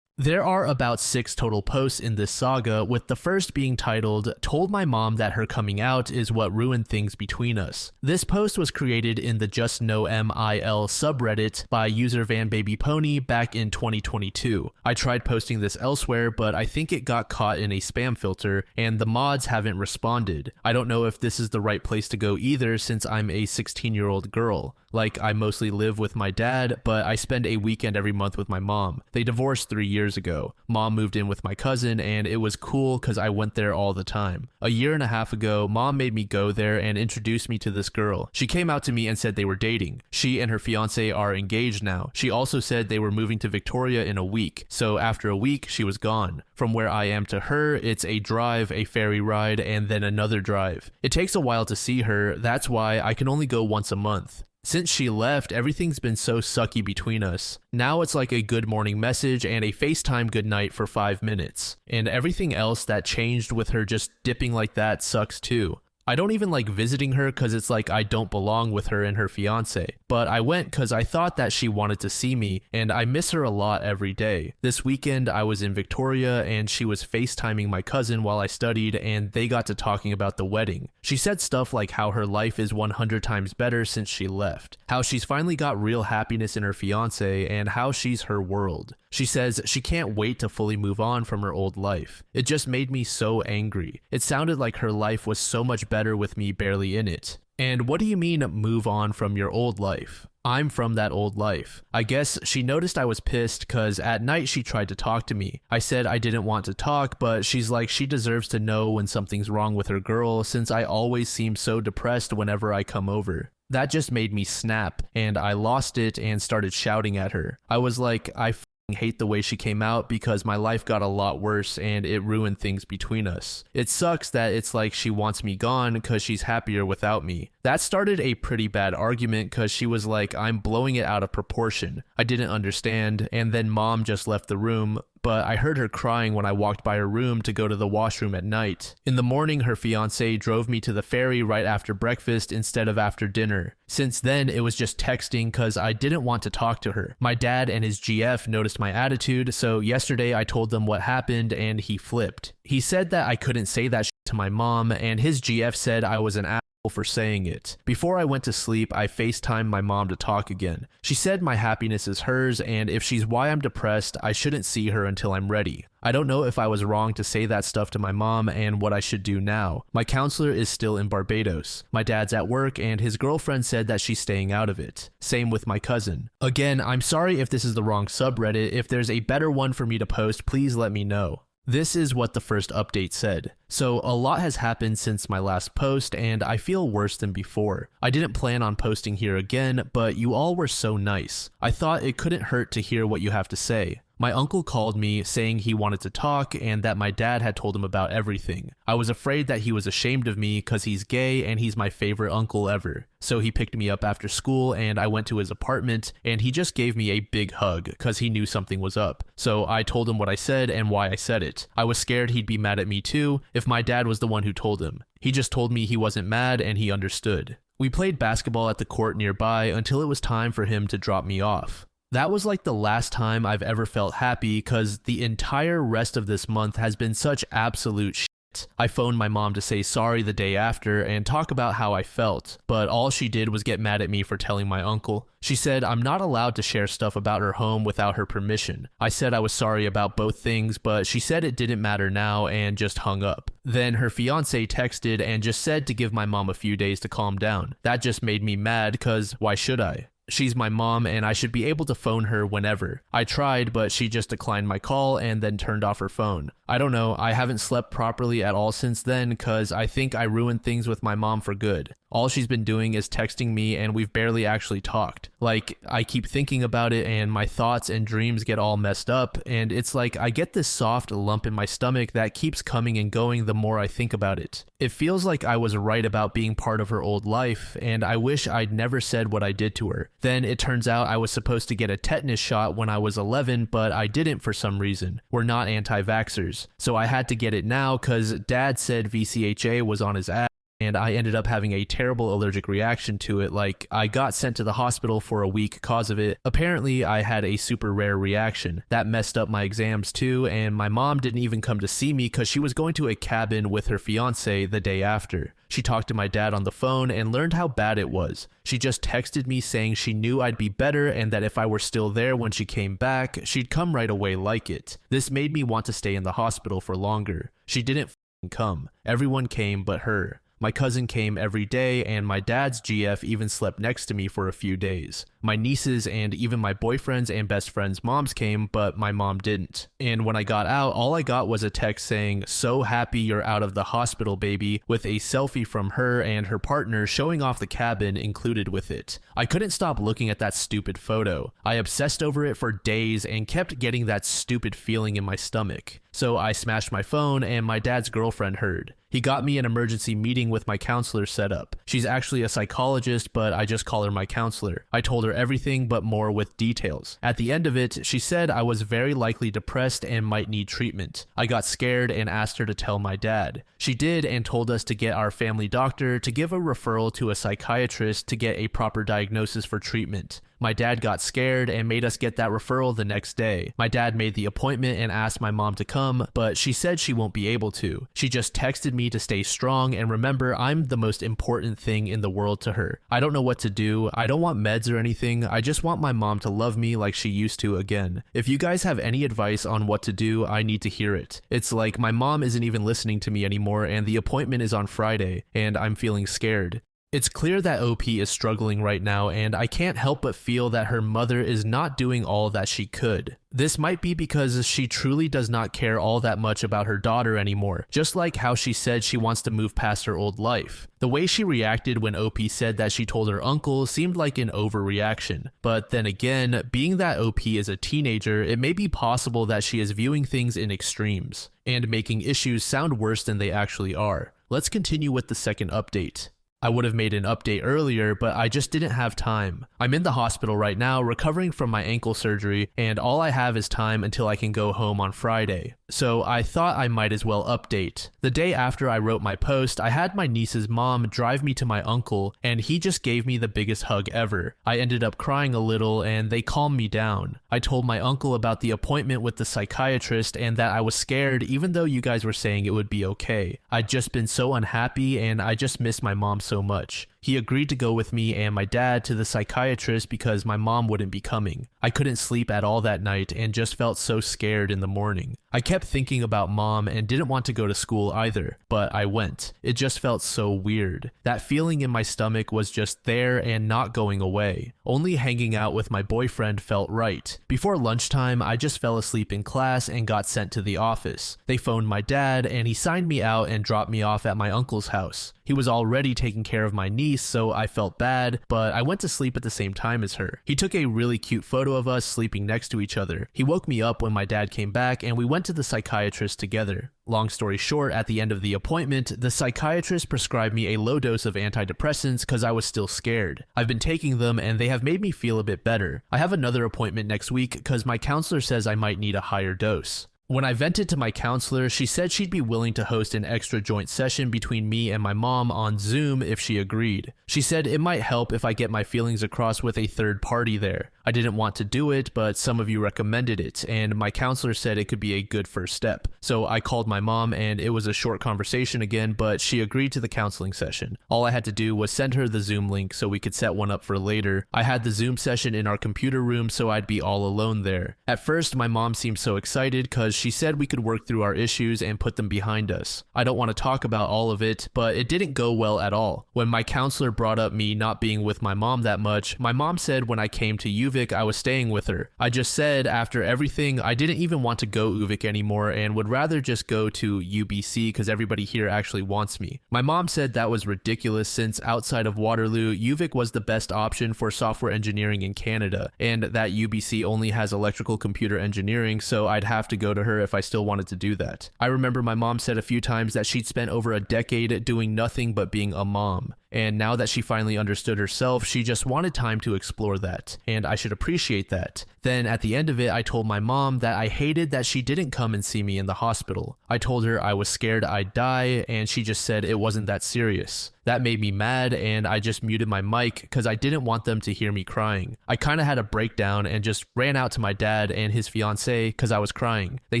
There are about 6 total posts in this saga, with the first being titled, "Told my mom that her coming out is what ruined things between us." This post was created in the Just No MIL subreddit by user VanBabyPony back in 2022. I tried posting this elsewhere, but I think it got caught in a spam filter, and the mods haven't responded. I don't know if this is the right place to go either, since I'm a 16-year-old girl. Like, I mostly live with my dad, but I spend a weekend every month with my mom. They divorced 3 years ago. Mom moved in with my cousin, and it was cool because I went there all the time. A year and a half ago, Mom made me go there and introduced me to this girl. She came out to me and said they were dating. She and her fiancé are engaged now. She also said they were moving to Victoria in a week, so after a week, she was gone. From where I am to her, it's a drive, a ferry ride, and then another drive. It takes a while to see her, that's why I can only go once a month. Since she left, everything's been so sucky between us. Now it's like a good morning message and a FaceTime goodnight for 5 minutes. And everything else that changed with her just dipping like that sucks too. I don't even like visiting her because it's like I don't belong with her and her fiance. But I went because I thought that she wanted to see me, and I miss her a lot every day. This weekend I was in Victoria and she was FaceTiming my cousin while I studied, and they got to talking about the wedding. She said stuff like how her life is 100 times better since she left, how she's finally got real happiness in her fiance, and how she's her world. She says she can't wait to fully move on from her old life. It just made me so angry. It sounded like her life was so much better with me barely in it. And what do you mean, move on from your old life? I'm from that old life. I guess she noticed I was pissed because at night she tried to talk to me. I said I didn't want to talk, but she's like she deserves to know when something's wrong with her girl since I always seem so depressed whenever I come over. That just made me snap, and I lost it and started shouting at her. I was like, I hate the way she came out because my life got a lot worse and it ruined things between us. It sucks that it's like she wants me gone because she's happier without me. That started a pretty bad argument because she was like, I'm blowing it out of proportion. I didn't understand, and then Mom just left the room, but I heard her crying when I walked by her room to go to the washroom at night. In the morning, her fiancé drove me to the ferry right after breakfast instead of after dinner. Since then, it was just texting because I didn't want to talk to her. My dad and his GF noticed my attitude, so yesterday I told them what happened and he flipped. He said that I couldn't say that shit to my mom, and his GF said I was an for saying it. Before I went to sleep, I FaceTimed my mom to talk again. She said my happiness is hers, and if she's why I'm depressed, I shouldn't see her until I'm ready. I don't know if I was wrong to say that stuff to my mom and what I should do now. My counselor is still in Barbados. My dad's at work and his girlfriend said that she's staying out of it. Same with my cousin. Again, I'm sorry if this is the wrong subreddit. If there's a better one for me to post, please let me know. This is what the first update said. So a lot has happened since my last post and I feel worse than before. I didn't plan on posting here again, but you all were so nice. I thought it couldn't hurt to hear what you have to say. My uncle called me saying he wanted to talk and that my dad had told him about everything. I was afraid that he was ashamed of me because he's gay and he's my favorite uncle ever. So he picked me up after school and I went to his apartment and he just gave me a big hug because he knew something was up. So I told him what I said and why I said it. I was scared he'd be mad at me too if my dad was the one who told him. He just told me he wasn't mad and he understood. We played basketball at the court nearby until it was time for him to drop me off. That was like the last time I've ever felt happy because the entire rest of this month has been such absolute shit. I phoned my mom to say sorry the day after and talk about how I felt, but all she did was get mad at me for telling my uncle. She said I'm not allowed to share stuff about her home without her permission. I said I was sorry about both things, but she said it didn't matter now and just hung up. Then her fiance texted and just said to give my mom a few days to calm down. That just made me mad because why should I? She's my mom and I should be able to phone her whenever. I tried, but she just declined my call and then turned off her phone. I don't know, I haven't slept properly at all since then because I think I ruined things with my mom for good. All she's been doing is texting me and we've barely actually talked. Like, I keep thinking about it and my thoughts and dreams get all messed up and it's like I get this soft lump in my stomach that keeps coming and going the more I think about it. It feels like I was right about being part of her old life and I wish I'd never said what I did to her. Then it turns out I was supposed to get a tetanus shot when I was 11, but I didn't for some reason. We're not anti-vaxxers. So I had to get it now because Dad said VCHA was on his ass. And I ended up having a terrible allergic reaction to it. Like, I got sent to the hospital for a week cause of it. Apparently, I had a super rare reaction. That messed up my exams too, and my mom didn't even come to see me because she was going to a cabin with her fiance the day after. She talked to my dad on the phone and learned how bad it was. She just texted me saying she knew I'd be better and that if I were still there when she came back, she'd come right away like it. This made me want to stay in the hospital for longer. She didn't come. Everyone came but her. My cousin came every day and my dad's GF even slept next to me for a few days. My nieces and even my boyfriend's and best friend's moms came, but my mom didn't. And when I got out, all I got was a text saying, "So happy you're out of the hospital, baby," with a selfie from her and her partner showing off the cabin included with it. I couldn't stop looking at that stupid photo. I obsessed over it for days and kept getting that stupid feeling in my stomach. So I smashed my phone and my dad's girlfriend heard. He got me an emergency meeting with my counselor set up. She's actually a psychologist, but I just call her my counselor. I told her everything but more with details. At the end of it, she said I was very likely depressed and might need treatment. I got scared and asked her to tell my dad. She did and told us to get our family doctor to give a referral to a psychiatrist to get a proper diagnosis for treatment. My dad got scared and made us get that referral the next day. My dad made the appointment and asked my mom to come, but she said she won't be able to. She just texted me to stay strong and remember I'm the most important thing in the world to her. I don't know what to do. I don't want meds or anything. I just want my mom to love me like she used to again. If you guys have any advice on what to do, I need to hear it. It's like my mom isn't even listening to me anymore and the appointment is on Friday and I'm feeling scared. It's clear that OP is struggling right now and I can't help but feel that her mother is not doing all that she could. This might be because she truly does not care all that much about her daughter anymore, just like how she said she wants to move past her old life. The way she reacted when OP said that she told her uncle seemed like an overreaction. But then again, being that OP is a teenager, it may be possible that she is viewing things in extremes and making issues sound worse than they actually are. Let's continue with the second update. I would have made an update earlier, but I just didn't have time. I'm in the hospital right now recovering from my ankle surgery, and all I have is time until I can go home on Friday. so I thought I might as well update. The day after I wrote my post, I had my niece's mom drive me to my uncle, and he just gave me the biggest hug ever. I ended up crying a little, and they calmed me down. I told my uncle about the appointment with the psychiatrist and that I was scared even though you guys were saying it would be okay. I'd just been so unhappy and I just missed my mom so much. He agreed to go with me and my dad to the psychiatrist because my mom wouldn't be coming. I couldn't sleep at all that night and just felt so scared in the morning. I kept thinking about mom and didn't want to go to school either, but I went. It just felt so weird. That feeling in my stomach was just there and not going away. Only hanging out with my boyfriend felt right. Before lunchtime, I just fell asleep in class and got sent to the office. They phoned my dad and he signed me out and dropped me off at my uncle's house. He was already taking care of my niece, so I felt bad, but I went to sleep at the same time as her. He took a really cute photo of us sleeping next to each other. He woke me up when my dad came back and we went to the psychiatrist together. Long story short, at the end of the appointment, the psychiatrist prescribed me a low dose of antidepressants because I was still scared. I've been taking them and they have made me feel a bit better. I have another appointment next week because my counselor says I might need a higher dose. When I vented to my counselor, she said she'd be willing to host an extra joint session between me and my mom on Zoom if she agreed. She said it might help if I get my feelings across with a third party there. I didn't want to do it, but some of you recommended it, and my counselor said it could be a good first step. So I called my mom and it was a short conversation again, but she agreed to the counseling session. All I had to do was send her the Zoom link so we could set one up for later. I had the Zoom session in our computer room so I'd be all alone there. At first, my mom seemed so excited because she said we could work through our issues and put them behind us. I don't want to talk about all of it, but it didn't go well at all. When my counselor brought up me not being with my mom that much, my mom said when I came to UVic I was staying with her. I just said after everything I didn't even want to go UVic anymore and would rather just go to UBC because everybody here actually wants me. My mom said that was ridiculous since outside of Waterloo, UVic was the best option for software engineering in Canada, and that UBC only has electrical computer engineering, so I'd have to go to her if I still wanted to do that. I remember my mom said a few times that she'd spent over a decade doing nothing but being a mom. And now that she finally understood herself, she just wanted time to explore that, and I should appreciate that. Then at the end of it, I told my mom that I hated that she didn't come and see me in the hospital. I told her I was scared I'd die, and she just said it wasn't that serious. That made me mad, and I just muted my mic because I didn't want them to hear me crying. I kind of had a breakdown and just ran out to my dad and his fiancée because I was crying. They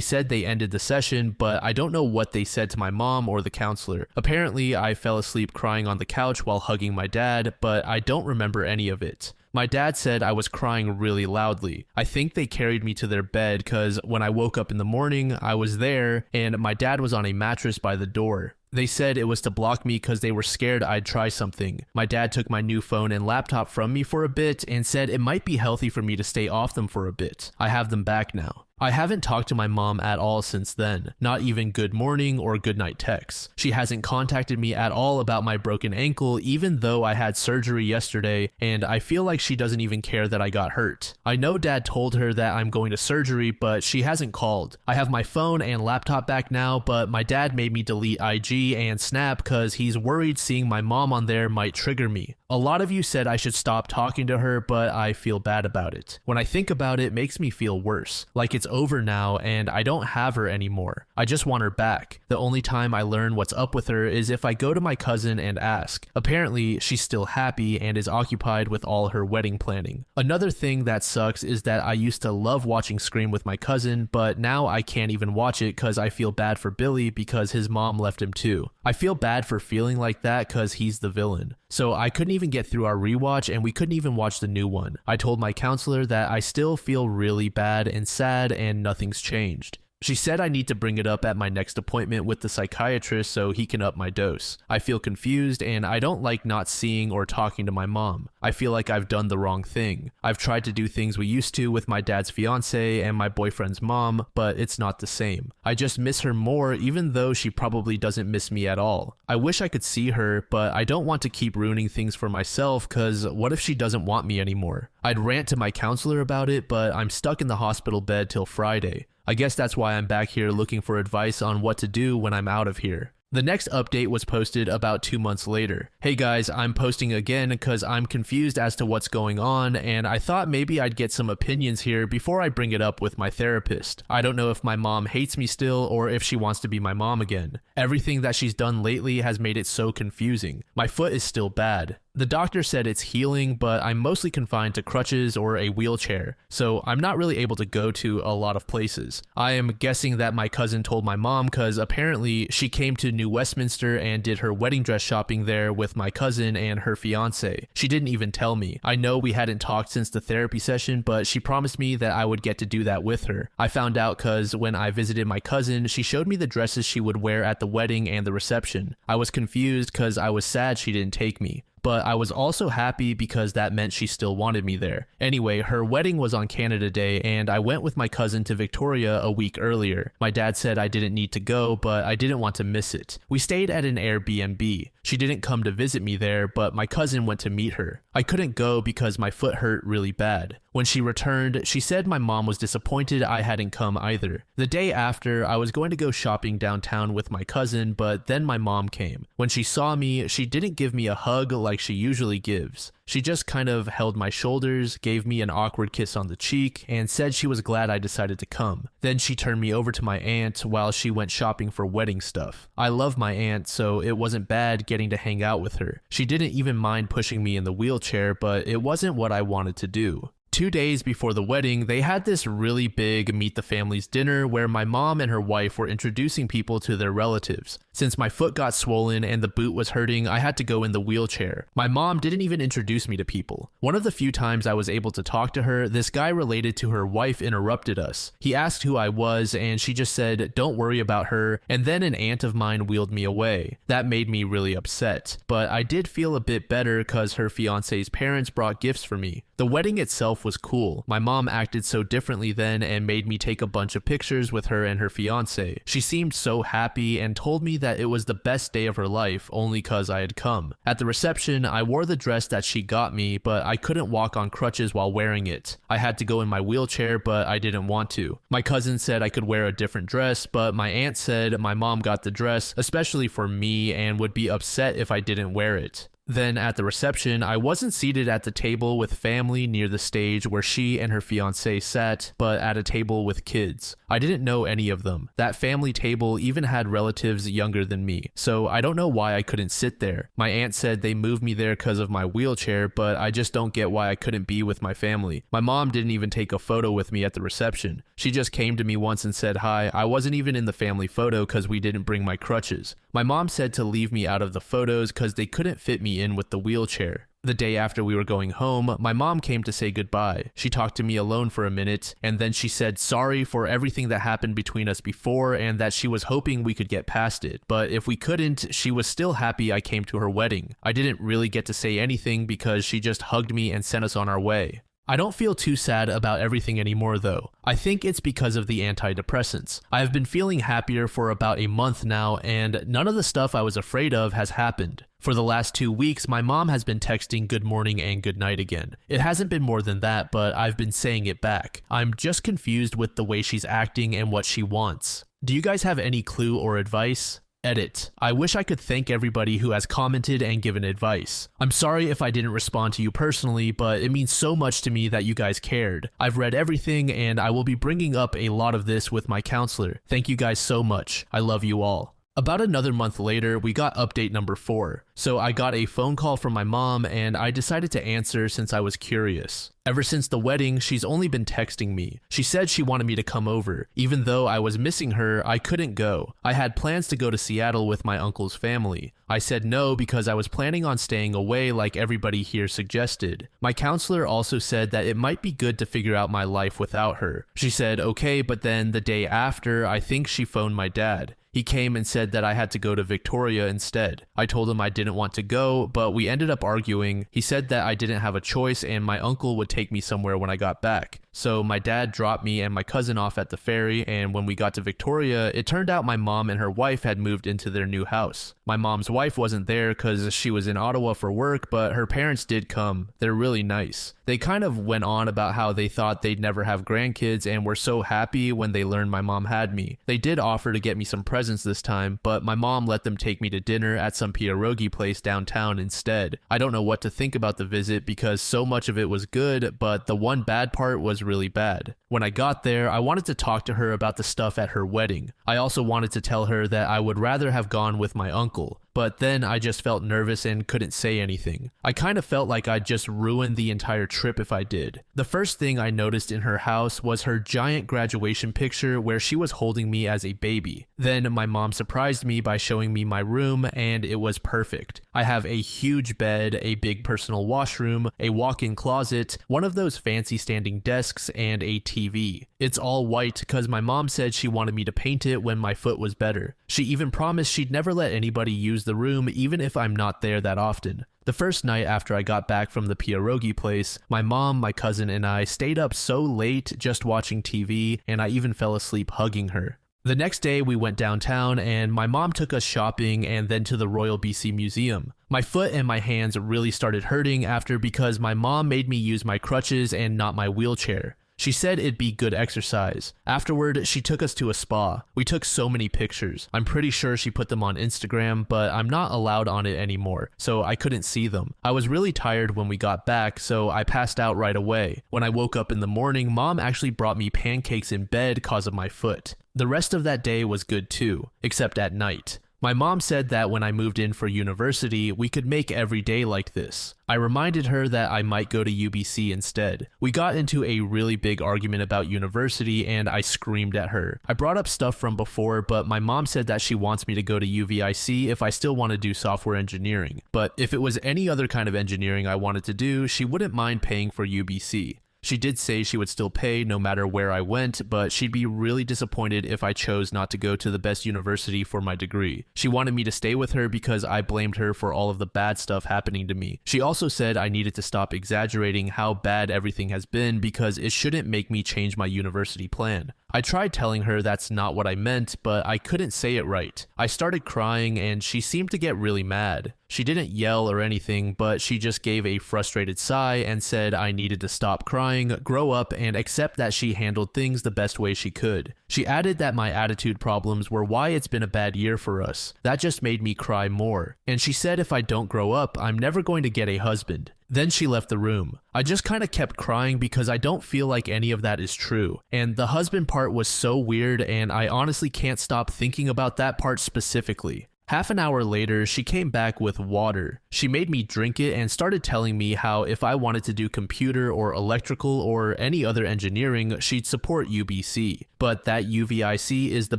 said they ended the session, but I don't know what they said to my mom or the counselor. Apparently, I fell asleep crying on the couch while hugging my dad, but I don't remember any of it. My dad said I was crying really loudly. I think they carried me to their bed because when I woke up in the morning, I was there and my dad was on a mattress by the door. They said it was to block me because they were scared I'd try something. My dad took my new phone and laptop from me for a bit and said it might be healthy for me to stay off them for a bit. I have them back now. I haven't talked to my mom at all since then, not even good morning or good night texts. She hasn't contacted me at all about my broken ankle even though I had surgery yesterday, and I feel like she doesn't even care that I got hurt. I know dad told her that I'm going to surgery, but she hasn't called. I have my phone and laptop back now, but my dad made me delete IG and Snap because he's worried seeing my mom on there might trigger me. A lot of you said I should stop talking to her, but I feel bad about it. When I think about it, it makes me feel worse, like it's over now and I don't have her anymore. I just want her back. The only time I learn what's up with her is if I go to my cousin and ask. Apparently, she's still happy and is occupied with all her wedding planning. Another thing that sucks is that I used to love watching Scream with my cousin, but now I can't even watch it because I feel bad for Billy because his mom left him too. I feel bad for feeling like that because he's the villain. So I couldn't even get through our rewatch and we couldn't even watch the new one. I told my counselor that I still feel really bad and sad and nothing's changed. She said I need to bring it up at my next appointment with the psychiatrist so he can up my dose. I feel confused and I don't like not seeing or talking to my mom. I feel like I've done the wrong thing. I've tried to do things we used to with my dad's fiancée and my boyfriend's mom, but it's not the same. I just miss her more even though she probably doesn't miss me at all. I wish I could see her, but I don't want to keep ruining things for myself because what if she doesn't want me anymore? I'd rant to my counselor about it, but I'm stuck in the hospital bed till Friday. I guess that's why I'm back here looking for advice on what to do when I'm out of here. The next update was posted about 2 months later. Hey guys, I'm posting again because I'm confused as to what's going on, and I thought maybe I'd get some opinions here before I bring it up with my therapist. I don't know if my mom hates me still or if she wants to be my mom again. Everything that she's done lately has made it so confusing. My foot is still bad. The doctor said it's healing, but I'm mostly confined to crutches or a wheelchair, so I'm not really able to go to a lot of places. I am guessing that my cousin told my mom because apparently she came to New Westminster and did her wedding dress shopping there with my cousin and her fiance. She didn't even tell me. I know we hadn't talked since the therapy session, but she promised me that I would get to do that with her. I found out because when I visited my cousin, she showed me the dresses she would wear at the wedding and the reception. I was confused because I was sad she didn't take me. But I was also happy because that meant she still wanted me there. Anyway, her wedding was on Canada Day, and I went with my cousin to Victoria a week earlier. My dad said I didn't need to go, but I didn't want to miss it. We stayed at an Airbnb. She didn't come to visit me there, but my cousin went to meet her. I couldn't go because my foot hurt really bad. When she returned, she said my mom was disappointed I hadn't come either. The day after, I was going to go shopping downtown with my cousin, but then my mom came. When she saw me, she didn't give me a hug like she usually gives. She just kind of held my shoulders, gave me an awkward kiss on the cheek, and said she was glad I decided to come. Then she turned me over to my aunt while she went shopping for wedding stuff. I love my aunt, so it wasn't bad getting to hang out with her. She didn't even mind pushing me in the wheelchair, but it wasn't what I wanted to do. 2 days before the wedding, they had this really big meet the families dinner where my mom and her wife were introducing people to their relatives. Since my foot got swollen and the boot was hurting, I had to go in the wheelchair. My mom didn't even introduce me to people. One of the few times I was able to talk to her, this guy related to her wife interrupted us. He asked who I was and she just said, "Don't worry about her," and then an aunt of mine wheeled me away. That made me really upset, but I did feel a bit better because her fiance's parents brought gifts for me. The wedding itself was cool. My mom acted so differently then and made me take a bunch of pictures with her and her fiance. She seemed so happy and told me that it was the best day of her life only cause I had come. At the reception, I wore the dress that she got me, but I couldn't walk on crutches while wearing it. I had to go in my wheelchair, but I didn't want to. My cousin said I could wear a different dress, but my aunt said my mom got the dress especially for me and would be upset if I didn't wear it. Then at the reception, I wasn't seated at the table with family near the stage where she and her fiance sat, but at a table with kids. I didn't know any of them. That family table even had relatives younger than me, so I don't know why I couldn't sit there. My aunt said they moved me there because of my wheelchair, but I just don't get why I couldn't be with my family. My mom didn't even take a photo with me at the reception. She just came to me once and said hi. I wasn't even in the family photo because we didn't bring my crutches. My mom said to leave me out of the photos because they couldn't fit me in with the wheelchair. The day after we were going home, my mom came to say goodbye. She talked to me alone for a minute, and then she said sorry for everything that happened between us before and that she was hoping we could get past it. But if we couldn't, she was still happy I came to her wedding. I didn't really get to say anything because she just hugged me and sent us on our way. I don't feel too sad about everything anymore though. I think it's because of the antidepressants. I have been feeling happier for about a month now, and none of the stuff I was afraid of has happened. For the last 2 weeks, my mom has been texting good morning and good night again. It hasn't been more than that, but I've been saying it back. I'm just confused with the way she's acting and what she wants. Do you guys have any clue or advice? Edit. I wish I could thank everybody who has commented and given advice. I'm sorry if I didn't respond to you personally, but it means so much to me that you guys cared. I've read everything and I will be bringing up a lot of this with my counselor. Thank you guys so much. I love you all. About another month later, we got update number 4. So I got a phone call from my mom and I decided to answer since I was curious. Ever since the wedding, she's only been texting me. She said she wanted me to come over. Even though I was missing her, I couldn't go. I had plans to go to Seattle with my uncle's family. I said no because I was planning on staying away like everybody here suggested. My counselor also said that it might be good to figure out my life without her. She said okay, but then the day after, I think she phoned my dad. He came and said that I had to go to Victoria instead. I told him I didn't want to go, but we ended up arguing. He said that I didn't have a choice and my uncle would take me somewhere when I got back. So my dad dropped me and my cousin off at the ferry, and when we got to Victoria, it turned out my mom and her wife had moved into their new house. My mom's wife wasn't there because she was in Ottawa for work, but her parents did come. They're really nice. They kind of went on about how they thought they'd never have grandkids and were so happy when they learned my mom had me. They did offer to get me some presents this time, but my mom let them take me to dinner at some pierogi place downtown instead. I don't know what to think about the visit because so much of it was good, but the one bad part was really bad. When I got there, I wanted to talk to her about the stuff at her wedding. I also wanted to tell her that I would rather have gone with my uncle, but then I just felt nervous and couldn't say anything. I kind of felt like I'd just ruined the entire trip if I did. The first thing I noticed in her house was her giant graduation picture where she was holding me as a baby. Then my mom surprised me by showing me my room, and it was perfect. I have a huge bed, a big personal washroom, a walk-in closet, one of those fancy standing desks, and a TV. It's all white because my mom said she wanted me to paint it when my foot was better. She even promised she'd never let anybody use the room even if I'm not there that often. The first night after I got back from the pierogi place, my mom, my cousin, and I stayed up so late just watching TV, and I even fell asleep hugging her. The next day we went downtown and my mom took us shopping and then to the Royal BC Museum. My foot and my hands really started hurting after because my mom made me use my crutches and not my wheelchair. She said it'd be good exercise. Afterward, she took us to a spa. We took so many pictures. I'm pretty sure she put them on Instagram, but I'm not allowed on it anymore, so I couldn't see them. I was really tired when we got back, so I passed out right away. When I woke up in the morning, Mom actually brought me pancakes in bed cause of my foot. The rest of that day was good too, except at night. My mom said that when I moved in for university, we could make every day like this. I reminded her that I might go to UBC instead. We got into a really big argument about university and I screamed at her. I brought up stuff from before, but my mom said that she wants me to go to UVIC if I still want to do software engineering. But if it was any other kind of engineering I wanted to do, she wouldn't mind paying for UBC. She did say she would still pay no matter where I went, but she'd be really disappointed if I chose not to go to the best university for my degree. She wanted me to stay with her because I blamed her for all of the bad stuff happening to me. She also said I needed to stop exaggerating how bad everything has been because it shouldn't make me change my university plan. I tried telling her that's not what I meant, but I couldn't say it right. I started crying and she seemed to get really mad. She didn't yell or anything, but she just gave a frustrated sigh and said I needed to stop crying, grow up, and accept that she handled things the best way she could. She added that my attitude problems were why it's been a bad year for us. That just made me cry more. And she said if I don't grow up, I'm never going to get a husband. Then she left the room. I just kind of kept crying because I don't feel like any of that is true. And the husband part was so weird, and I honestly can't stop thinking about that part specifically. Half an hour later, she came back with water. She made me drink it and started telling me how if I wanted to do computer or electrical or any other engineering, she'd support UBC. But that UVIC is the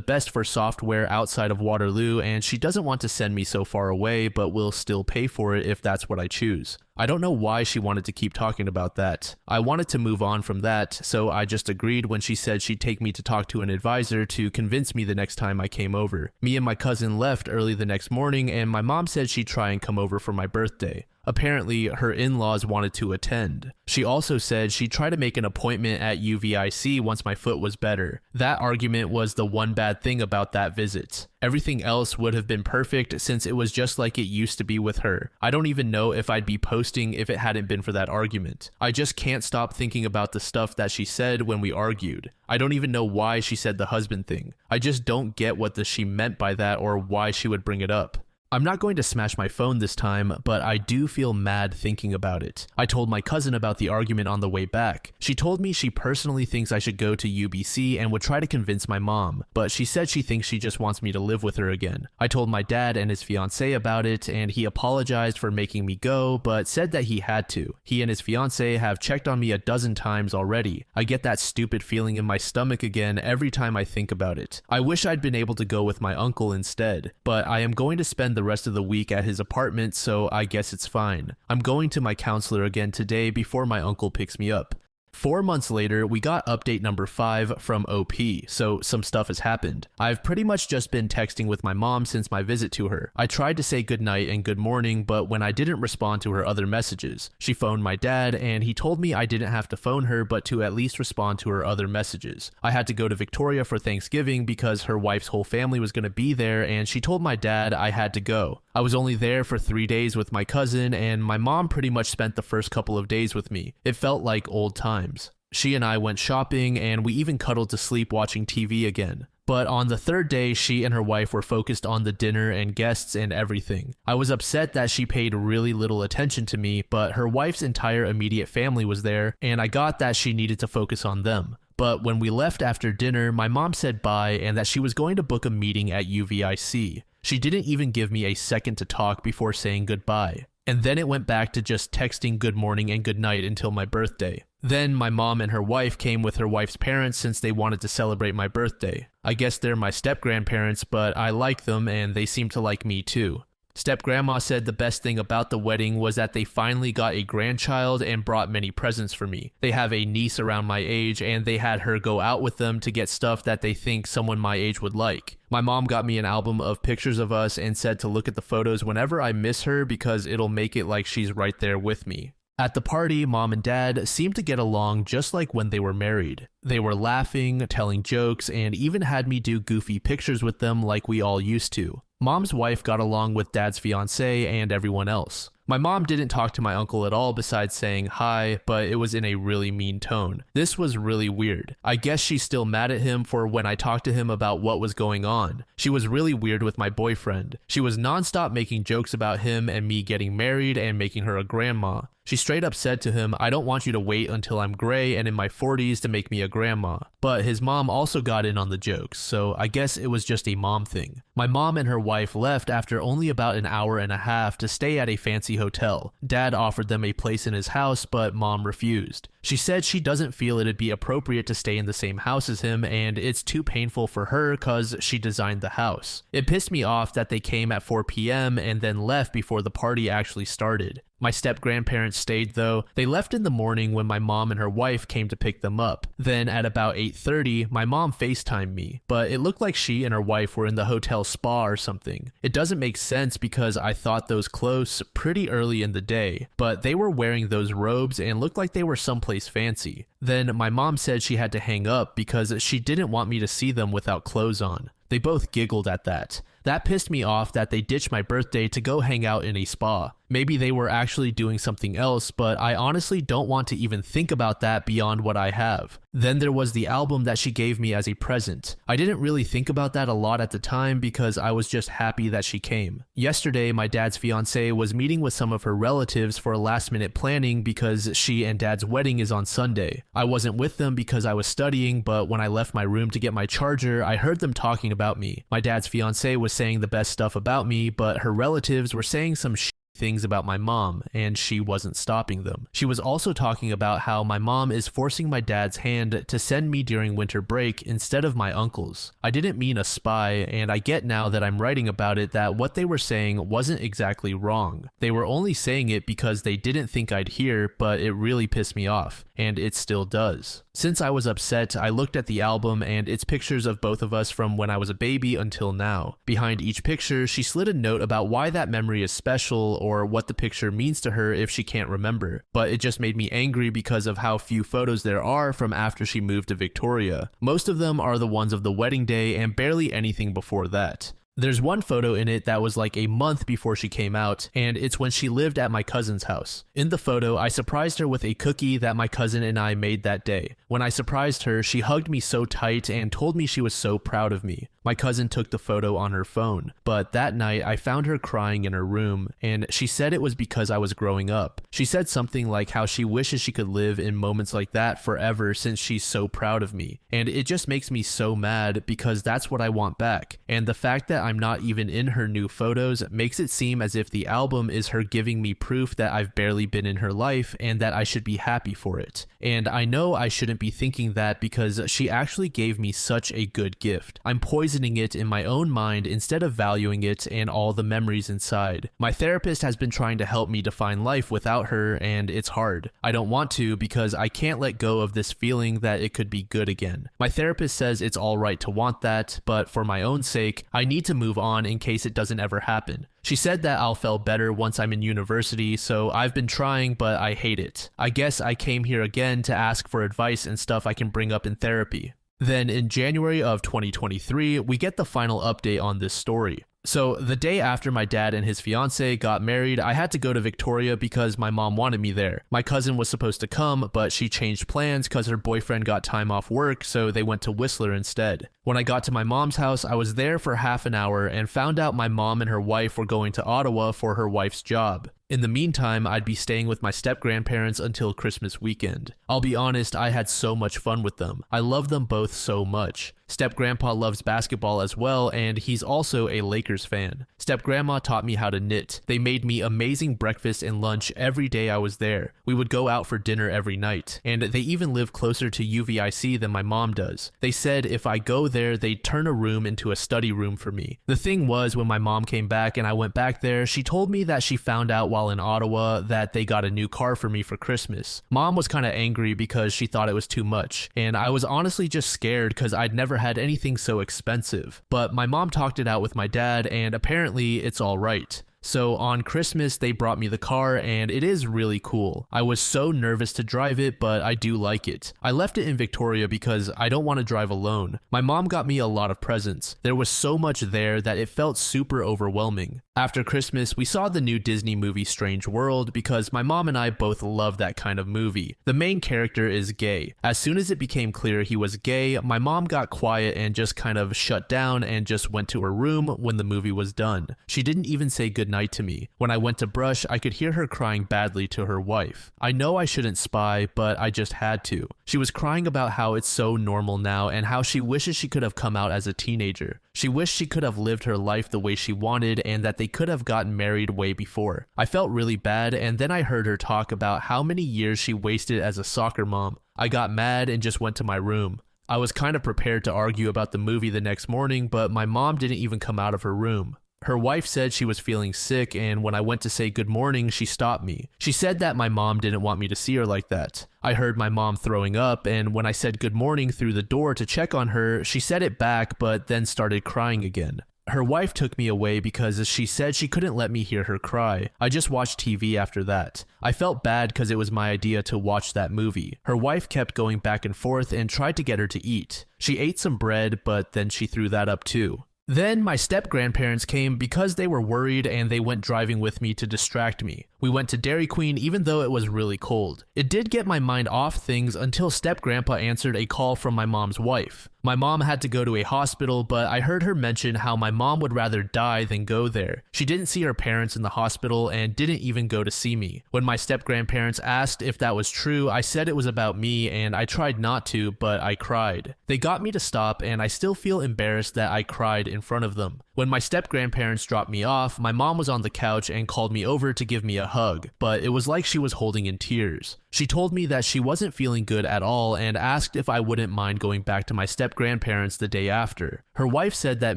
best for software outside of Waterloo, and she doesn't want to send me so far away, but will still pay for it if that's what I choose. I don't know why she wanted to keep talking about that. I wanted to move on from that, so I just agreed when she said she'd take me to talk to an advisor to convince me the next time I came over. Me and my cousin left early the next morning, and my mom said she'd try and come over for my birthday. Apparently, her in-laws wanted to attend. She also said she'd try to make an appointment at UVIC once my foot was better. That argument was the one bad thing about that visit. Everything else would have been perfect since it was just like it used to be with her. I don't even know if I'd be posting if it hadn't been for that argument. I just can't stop thinking about the stuff that she said when we argued. I don't even know why she said the husband thing. I just don't get what she meant by that or why she would bring it up. I'm not going to smash my phone this time, but I do feel mad thinking about it. I told my cousin about the argument on the way back. She told me she personally thinks I should go to UBC and would try to convince my mom, but she said she thinks she just wants me to live with her again. I told my dad and his fiancée about it, and he apologized for making me go, but said that he had to. He and his fiancée have checked on me a dozen times already. I get that stupid feeling in my stomach again every time I think about it. I wish I'd been able to go with my uncle instead, but I am going to spend the rest of the week at his apartment, so I guess it's fine. I'm going to my counselor again today before my uncle picks me up. 4 months later, we got update number 5 from OP, so some stuff has happened. I've pretty much just been texting with my mom since my visit to her. I tried to say goodnight and good morning, but when I didn't respond to her other messages, she phoned my dad and he told me I didn't have to phone her but to at least respond to her other messages. I had to go to Victoria for Thanksgiving because her wife's whole family was going to be there and she told my dad I had to go. I was only there for 3 days with my cousin and my mom pretty much spent the first couple of days with me. It felt like old times. She and I went shopping and we even cuddled to sleep watching TV again. But on the 3rd day, she and her wife were focused on the dinner and guests and everything. I was upset that she paid really little attention to me, but her wife's entire immediate family was there and I got that she needed to focus on them. But when we left after dinner, my mom said bye and that she was going to book a meeting at UVIC. She didn't even give me a second to talk before saying goodbye. And then it went back to just texting good morning and good night until my birthday. Then my mom and her wife came with her wife's parents since they wanted to celebrate my birthday. I guess they're my step-grandparents, but I like them and they seem to like me too. Step-grandma said the best thing about the wedding was that they finally got a grandchild and brought many presents for me. They have a niece around my age and they had her go out with them to get stuff that they think someone my age would like. My mom got me an album of pictures of us and said to look at the photos whenever I miss her because it'll make it like she's right there with me. At the party, mom and dad seemed to get along just like when they were married. They were laughing, telling jokes, and even had me do goofy pictures with them like we all used to. Mom's wife got along with dad's fiancé and everyone else. My mom didn't talk to my uncle at all besides saying hi, but it was in a really mean tone. This was really weird. I guess she's still mad at him for when I talked to him about what was going on. She was really weird with my boyfriend. She was nonstop making jokes about him and me getting married and making her a grandma. She straight up said to him, "I don't want you to wait until I'm gray and in my 40s to make me a grandma." But his mom also got in on the jokes, so I guess it was just a mom thing. My mom and her wife left after only about an hour and a half to stay at a fancy hotel. Dad offered them a place in his house, but mom refused. She said she doesn't feel it'd be appropriate to stay in the same house as him and it's too painful for her cause she designed the house. It pissed me off that they came at 4 p.m. and then left before the party actually started. My step-grandparents stayed though. They left in the morning when my mom and her wife came to pick them up. Then at about 8:30, my mom FaceTimed me, but it looked like she and her wife were in the hotel spa or something. It doesn't make sense because I thought those clothes pretty early in the day, but they were wearing those robes and looked like they were someplace fancy. Then my mom said she had to hang up because she didn't want me to see them without clothes on. They both giggled at that. That pissed me off that they ditched my birthday to go hang out in a spa. Maybe they were actually doing something else, but I honestly don't want to even think about that beyond what I have. Then there was the album that she gave me as a present. I didn't really think about that a lot at the time because I was just happy that she came. Yesterday, my dad's fiancée was meeting with some of her relatives for last-minute planning because she and dad's wedding is on Sunday. I wasn't with them because I was studying, but when I left my room to get my charger, I heard them talking about me. My dad's fiancée was saying the best stuff about me, but her relatives were saying some things about my mom, and she wasn't stopping them. She was also talking about how my mom is forcing my dad's hand to send me during winter break instead of my uncle's. I didn't mean a spy, and I get now that I'm writing about it that what they were saying wasn't exactly wrong. They were only saying it because they didn't think I'd hear, but it really pissed me off, and it still does. Since I was upset, I looked at the album and it's pictures of both of us from when I was a baby until now. Behind each picture, she slid a note about why that memory is special or what the picture means to her if she can't remember. But it just made me angry because of how few photos there are from after she moved to Victoria. Most of them are the ones of the wedding day and barely anything before that. There's one photo in it that was like a month before she came out, and it's when she lived at my cousin's house. In the photo, I surprised her with a cookie that my cousin and I made that day. When I surprised her, she hugged me so tight and told me she was so proud of me. My cousin took the photo on her phone, but that night I found her crying in her room, and she said it was because I was growing up. She said something like how she wishes she could live in moments like that forever since she's so proud of me, and it just makes me so mad because that's what I want back, and the fact that I'm not even in her new photos makes it seem as if the album is her giving me proof that I've barely been in her life and that I should be happy for it. And I know I shouldn't be thinking that because she actually gave me such a good gift. I'm poisoned reasoning it in my own mind instead of valuing it and all the memories inside. My therapist has been trying to help me define life without her, and it's hard. I don't want to because I can't let go of this feeling that it could be good again. My therapist says it's all right to want that, but for my own sake, I need to move on in case it doesn't ever happen. She said that I'll feel better once I'm in university, so I've been trying, but I hate it. I guess I came here again to ask for advice and stuff I can bring up in therapy. Then in January of 2023, we get the final update on this story. So the day after my dad and his fiance got married, I had to go to Victoria because my mom wanted me there. My cousin was supposed to come, but she changed plans because her boyfriend got time off work, so they went to Whistler instead. When I got to my mom's house, I was there for half an hour and found out my mom and her wife were going to Ottawa for her wife's job. In the meantime, I'd be staying with my step-grandparents until Christmas weekend. I'll be honest, I had so much fun with them. I love them both so much. Step-grandpa loves basketball as well, and he's also a Lakers fan. Step-grandma taught me how to knit. They made me amazing breakfast and lunch every day I was there. We would go out for dinner every night, and they even live closer to UVIC than my mom does. They said if I go there, they'd turn a room into a study room for me. The thing was, when my mom came back and I went back there, she told me that she found out while in Ottawa that they got a new car for me for Christmas. Mom was kind of angry because she thought it was too much, and I was honestly just scared because I'd never had anything so expensive. But my mom talked it out with my dad, and apparently it's all right. So on Christmas, they brought me the car, and it is really cool. I was so nervous to drive it, but I do like it. I left it in Victoria because I don't want to drive alone. My mom got me a lot of presents. There was so much there that it felt super overwhelming. After Christmas, we saw the new Disney movie Strange World because my mom and I both love that kind of movie. The main character is gay. As soon as it became clear he was gay, my mom got quiet and just kind of shut down and just went to her room when the movie was done. She didn't even say goodnight to me. When I went to brush, I could hear her crying badly to her wife. I know I shouldn't spy, but I just had to. She was crying about how it's so normal now and how she wishes she could have come out as a teenager. She wished she could have lived her life the way she wanted and that they could have gotten married way before. I felt really bad, and then I heard her talk about how many years she wasted as a soccer mom. I got mad and just went to my room. I was kind of prepared to argue about the movie the next morning, but my mom didn't even come out of her room. Her wife said she was feeling sick, and when I went to say good morning, she stopped me. She said that my mom didn't want me to see her like that. I heard my mom throwing up, and when I said good morning through the door to check on her, she said it back but then started crying again. Her wife took me away because she said she couldn't let me hear her cry. I just watched TV after that. I felt bad because it was my idea to watch that movie. Her wife kept going back and forth and tried to get her to eat. She ate some bread, but then she threw that up too. Then my step-grandparents came because they were worried, and they went driving with me to distract me. We went to Dairy Queen even though it was really cold. It did get my mind off things until step-grandpa answered a call from my mom's wife. My mom had to go to a hospital, but I heard her mention how my mom would rather die than go there. She didn't see her parents in the hospital and didn't even go to see me. When my step-grandparents asked if that was true, I said it was about me, and I tried not to, but I cried. They got me to stop, and I still feel embarrassed that I cried in front of them. When my step-grandparents dropped me off, my mom was on the couch and called me over to give me a hug, but it was like she was holding in tears. She told me that she wasn't feeling good at all and asked if I wouldn't mind going back to my step-grandparents the day after. Her wife said that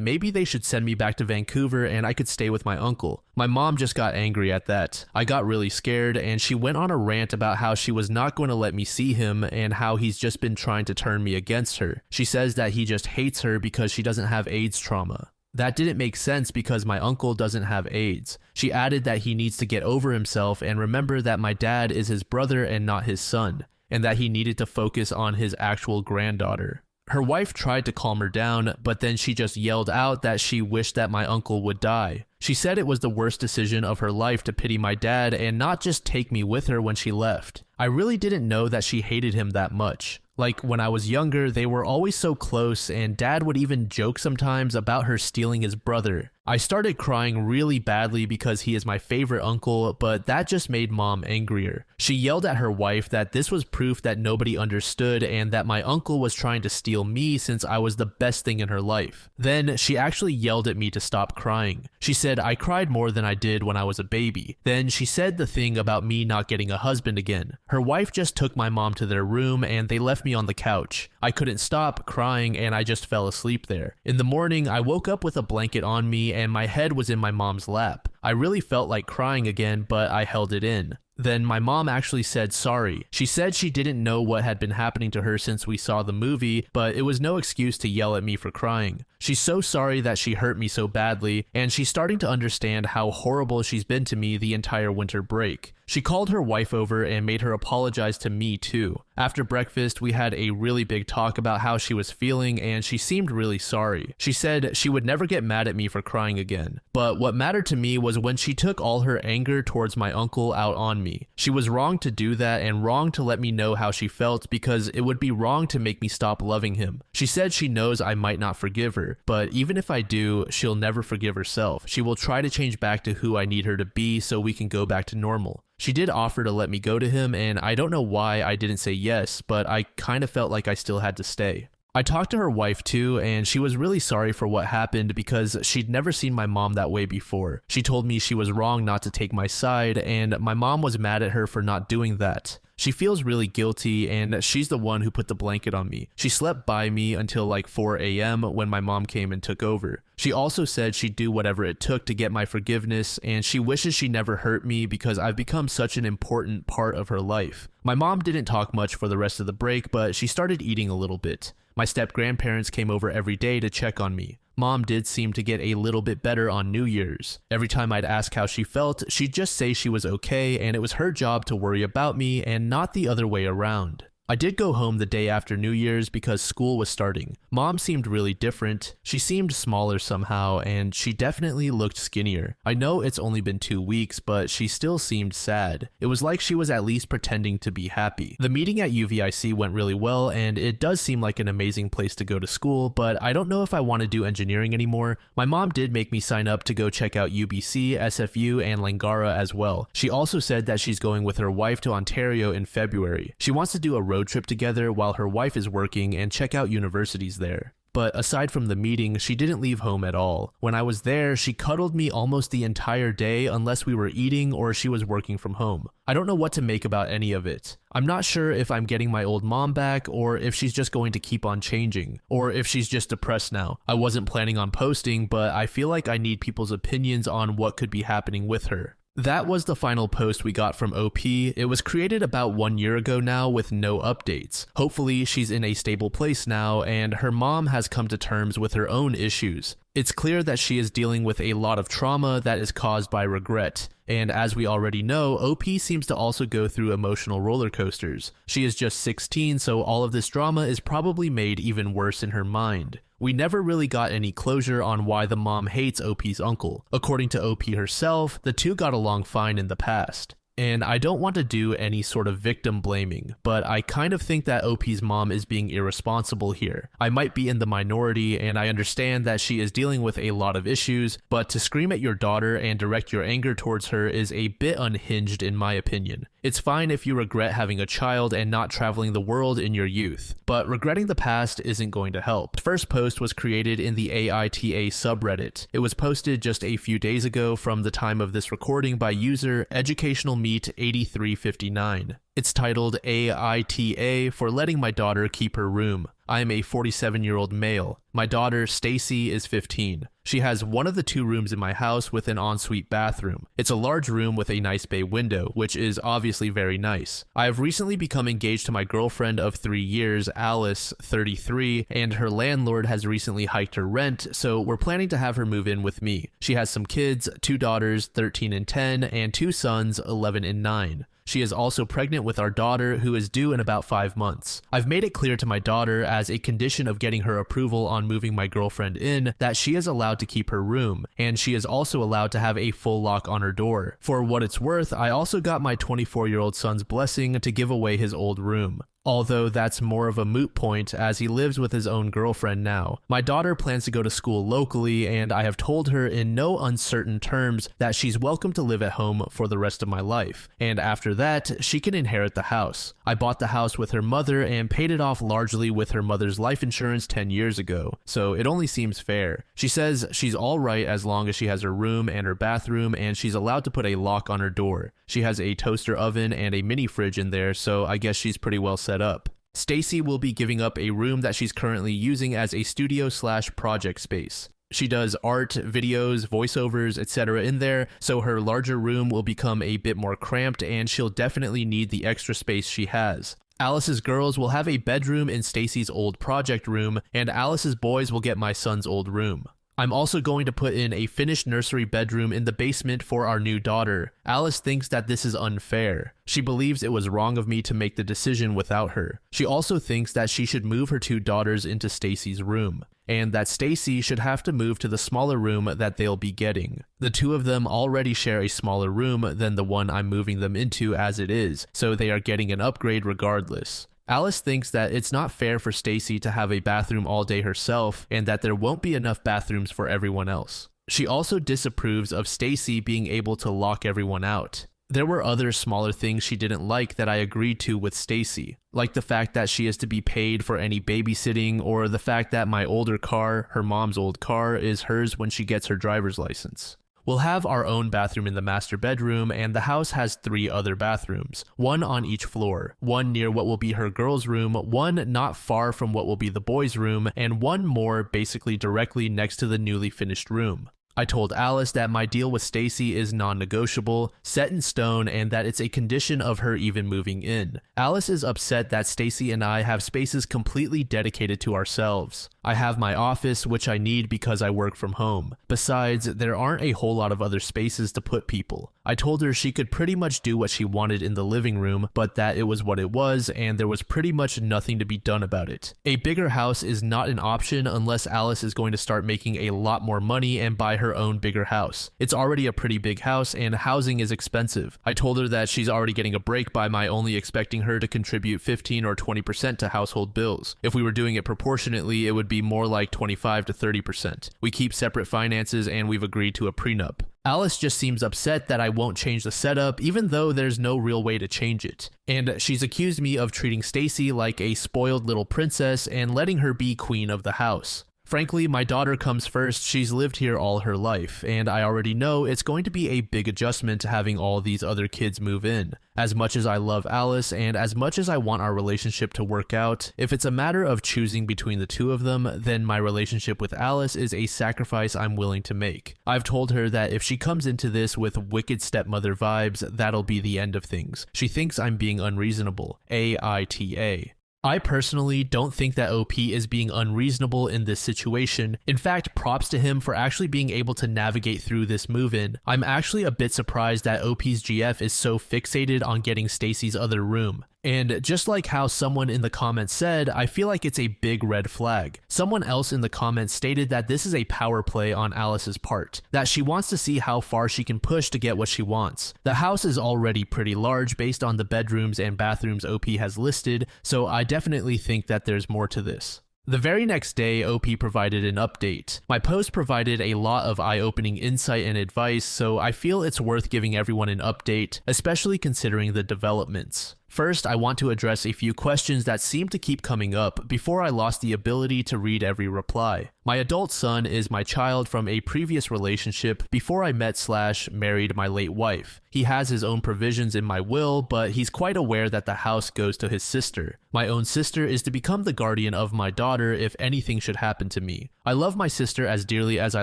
maybe they should send me back to Vancouver and I could stay with my uncle. My mom just got angry at that. I got really scared, and she went on a rant about how she was not going to let me see him and how he's just been trying to turn me against her. She says that he just hates her because she doesn't have AIDS trauma. That didn't make sense because my uncle doesn't have AIDS. She added that he needs to get over himself and remember that my dad is his brother and not his son, and that he needed to focus on his actual granddaughter. Her wife tried to calm her down, but then she just yelled out that she wished that my uncle would die. She said it was the worst decision of her life to pity my dad and not just take me with her when she left. I really didn't know that she hated him that much. Like, when I was younger, they were always so close, and Dad would even joke sometimes about her stealing his brother. I started crying really badly because he is my favorite uncle, but that just made mom angrier. She yelled at her wife that this was proof that nobody understood and that my uncle was trying to steal me since I was the best thing in her life. Then she actually yelled at me to stop crying. She said I cried more than I did when I was a baby. Then she said the thing about me not getting a husband again. Her wife just took my mom to their room and they left me on the couch. I couldn't stop crying and I just fell asleep there. In the morning, I woke up with a blanket on me and my head was in my mom's lap. I really felt like crying again, but I held it in. Then my mom actually said sorry. She said she didn't know what had been happening to her since we saw the movie, but it was no excuse to yell at me for crying. She's so sorry that she hurt me so badly, and she's starting to understand how horrible she's been to me the entire winter break. She called her wife over and made her apologize to me too. After breakfast, we had a really big talk about how she was feeling and she seemed really sorry. She said she would never get mad at me for crying again. But what mattered to me was when she took all her anger towards my uncle out on me. She was wrong to do that and wrong to let me know how she felt because it would be wrong to make me stop loving him. She said she knows I might not forgive her, but even if I do, she'll never forgive herself. She will try to change back to who I need her to be so we can go back to normal. She did offer to let me go to him, and I don't know why I didn't say yes, but I kind of felt like I still had to stay. I talked to her wife too, and she was really sorry for what happened because she'd never seen my mom that way before. She told me she was wrong not to take my side, and my mom was mad at her for not doing that. She feels really guilty, and she's the one who put the blanket on me. She slept by me until like 4 a.m. when my mom came and took over. She also said she'd do whatever it took to get my forgiveness, and she wishes she never hurt me because I've become such an important part of her life. My mom didn't talk much for the rest of the break, but she started eating a little bit. My step-grandparents came over every day to check on me. Mom did seem to get a little bit better on New Year's. Every time I'd ask how she felt, she'd just say she was okay and it was her job to worry about me and not the other way around. I did go home the day after New Year's because school was starting. Mom seemed really different. She seemed smaller somehow, and she definitely looked skinnier. I know it's only been 2 weeks, but she still seemed sad. It was like she was at least pretending to be happy. The meeting at UVIC went really well, and it does seem like an amazing place to go to school, but I don't know if I want to do engineering anymore. My mom did make me sign up to go check out UBC, SFU, and Langara as well. She also said that she's going with her wife to Ontario in February. She wants to do a road trip together while her wife is working and check out universities there. But aside from the meeting, she didn't leave home at all. When I was there, she cuddled me almost the entire day unless we were eating or she was working from home. I don't know what to make about any of it. I'm not sure if I'm getting my old mom back or if she's just going to keep on changing, or if she's just depressed now. I wasn't planning on posting, but I feel like I need people's opinions on what could be happening with her. That was the final post we got from OP. It was created about 1 year ago now with no updates. Hopefully she's in a stable place now and her mom has come to terms with her own issues. It's clear that she is dealing with a lot of trauma that is caused by regret. And as we already know, OP seems to also go through emotional roller coasters. She is just 16, so all of this drama is probably made even worse in her mind. We never really got any closure on why the mom hates OP's uncle. According to OP herself, the two got along fine in the past. And I don't want to do any sort of victim blaming, but I kind of think that OP's mom is being irresponsible here. I might be in the minority, and I understand that she is dealing with a lot of issues, but to scream at your daughter and direct your anger towards her is a bit unhinged in my opinion. It's fine if you regret having a child and not traveling the world in your youth, but regretting the past isn't going to help. The first post was created in the AITA subreddit. It was posted just a few days ago from the time of this recording by user educationalmeat8359. It's titled AITA for letting my daughter keep her room. I am a 47-year-old male. My daughter, Stacy, is 15. She has one of the 2 rooms in my house with an ensuite bathroom. It's a large room with a nice bay window, which is obviously very nice. I have recently become engaged to my girlfriend of 3 years, Alice, 33, and her landlord has recently hiked her rent, so we're planning to have her move in with me. She has some kids, 2 daughters, 13 and 10, and 2 sons, 11 and 9. She is also pregnant with our daughter, who is due in about 5 months. I've made it clear to my daughter, as a condition of getting her approval on moving my girlfriend in, that she is allowed to keep her room, and she is also allowed to have a full lock on her door. For what it's worth, I also got my 24-year-old son's blessing to give away his old room. Although that's more of a moot point as he lives with his own girlfriend now. My daughter plans to go to school locally, and I have told her in no uncertain terms that she's welcome to live at home for the rest of my life, and after that, she can inherit the house. I bought the house with her mother and paid it off largely with her mother's life insurance 10 years ago, so it only seems fair. She says she's alright as long as she has her room and her bathroom, and she's allowed to put a lock on her door. She has a toaster oven and a mini fridge in there, so I guess she's pretty well set up. Stacy will be giving up a room that she's currently using as a studio/project space. She does art, videos, voiceovers, etc. in there, so her larger room will become a bit more cramped and she'll definitely need the extra space she has. Alice's girls will have a bedroom in Stacy's old project room, and Alice's boys will get my son's old room. I'm also going to put in a finished nursery bedroom in the basement for our new daughter. Alice thinks that this is unfair. She believes it was wrong of me to make the decision without her. She also thinks that she should move her two daughters into Stacy's room, and that Stacy should have to move to the smaller room that they'll be getting. The two of them already share a smaller room than the one I'm moving them into as it is, so they are getting an upgrade regardless. Alice thinks that it's not fair for Stacy to have a bathroom all day herself and that there won't be enough bathrooms for everyone else. She also disapproves of Stacy being able to lock everyone out. There were other smaller things she didn't like that I agreed to with Stacy, like the fact that she is to be paid for any babysitting, or the fact that my older car, her mom's old car, is hers when she gets her driver's license. We'll have our own bathroom in the master bedroom, and the house has 3 other bathrooms, one on each floor, one near what will be her girls' room, one not far from what will be the boys' room, and one more basically directly next to the newly finished room. I told Alice that my deal with Stacy is non-negotiable, set in stone, and that it's a condition of her even moving in. Alice is upset that Stacy and I have spaces completely dedicated to ourselves. I have my office, which I need because I work from home. Besides, there aren't a whole lot of other spaces to put people. I told her she could pretty much do what she wanted in the living room, but that it was what it was, and there was pretty much nothing to be done about it. A bigger house is not an option unless Alice is going to start making a lot more money and buy her own bigger house. It's already a pretty big house, and housing is expensive. I told her that she's already getting a break by my only expecting her to contribute 15 or 20% to household bills. If we were doing it proportionately, it would be more like 25 to 30%. We keep separate finances, and we've agreed to a prenup. Alice just seems upset that I won't change the setup, even though there's no real way to change it. And she's accused me of treating Stacy like a spoiled little princess and letting her be queen of the house. Frankly, my daughter comes first. She's lived here all her life, and I already know it's going to be a big adjustment to having all these other kids move in. As much as I love Alice, and as much as I want our relationship to work out, if it's a matter of choosing between the two of them, then my relationship with Alice is a sacrifice I'm willing to make. I've told her that if she comes into this with wicked stepmother vibes, that'll be the end of things. She thinks I'm being unreasonable. AITA. I personally don't think that OP is being unreasonable in this situation. In fact, props to him for actually being able to navigate through this move-in. I'm actually a bit surprised that OP's GF is so fixated on getting Stacy's other room. And just like how someone in the comments said, I feel like it's a big red flag. Someone else in the comments stated that this is a power play on Alice's part, that she wants to see how far she can push to get what she wants. The house is already pretty large based on the bedrooms and bathrooms OP has listed, so I definitely think that there's more to this. The very next day, OP provided an update. My post provided a lot of eye-opening insight and advice, so I feel it's worth giving everyone an update, especially considering the developments. First, I want to address a few questions that seem to keep coming up before I lost the ability to read every reply. My adult son is my child from a previous relationship before I met/married my late wife. He has his own provisions in my will, but he's quite aware that the house goes to his sister. My own sister is to become the guardian of my daughter if anything should happen to me. I love my sister as dearly as I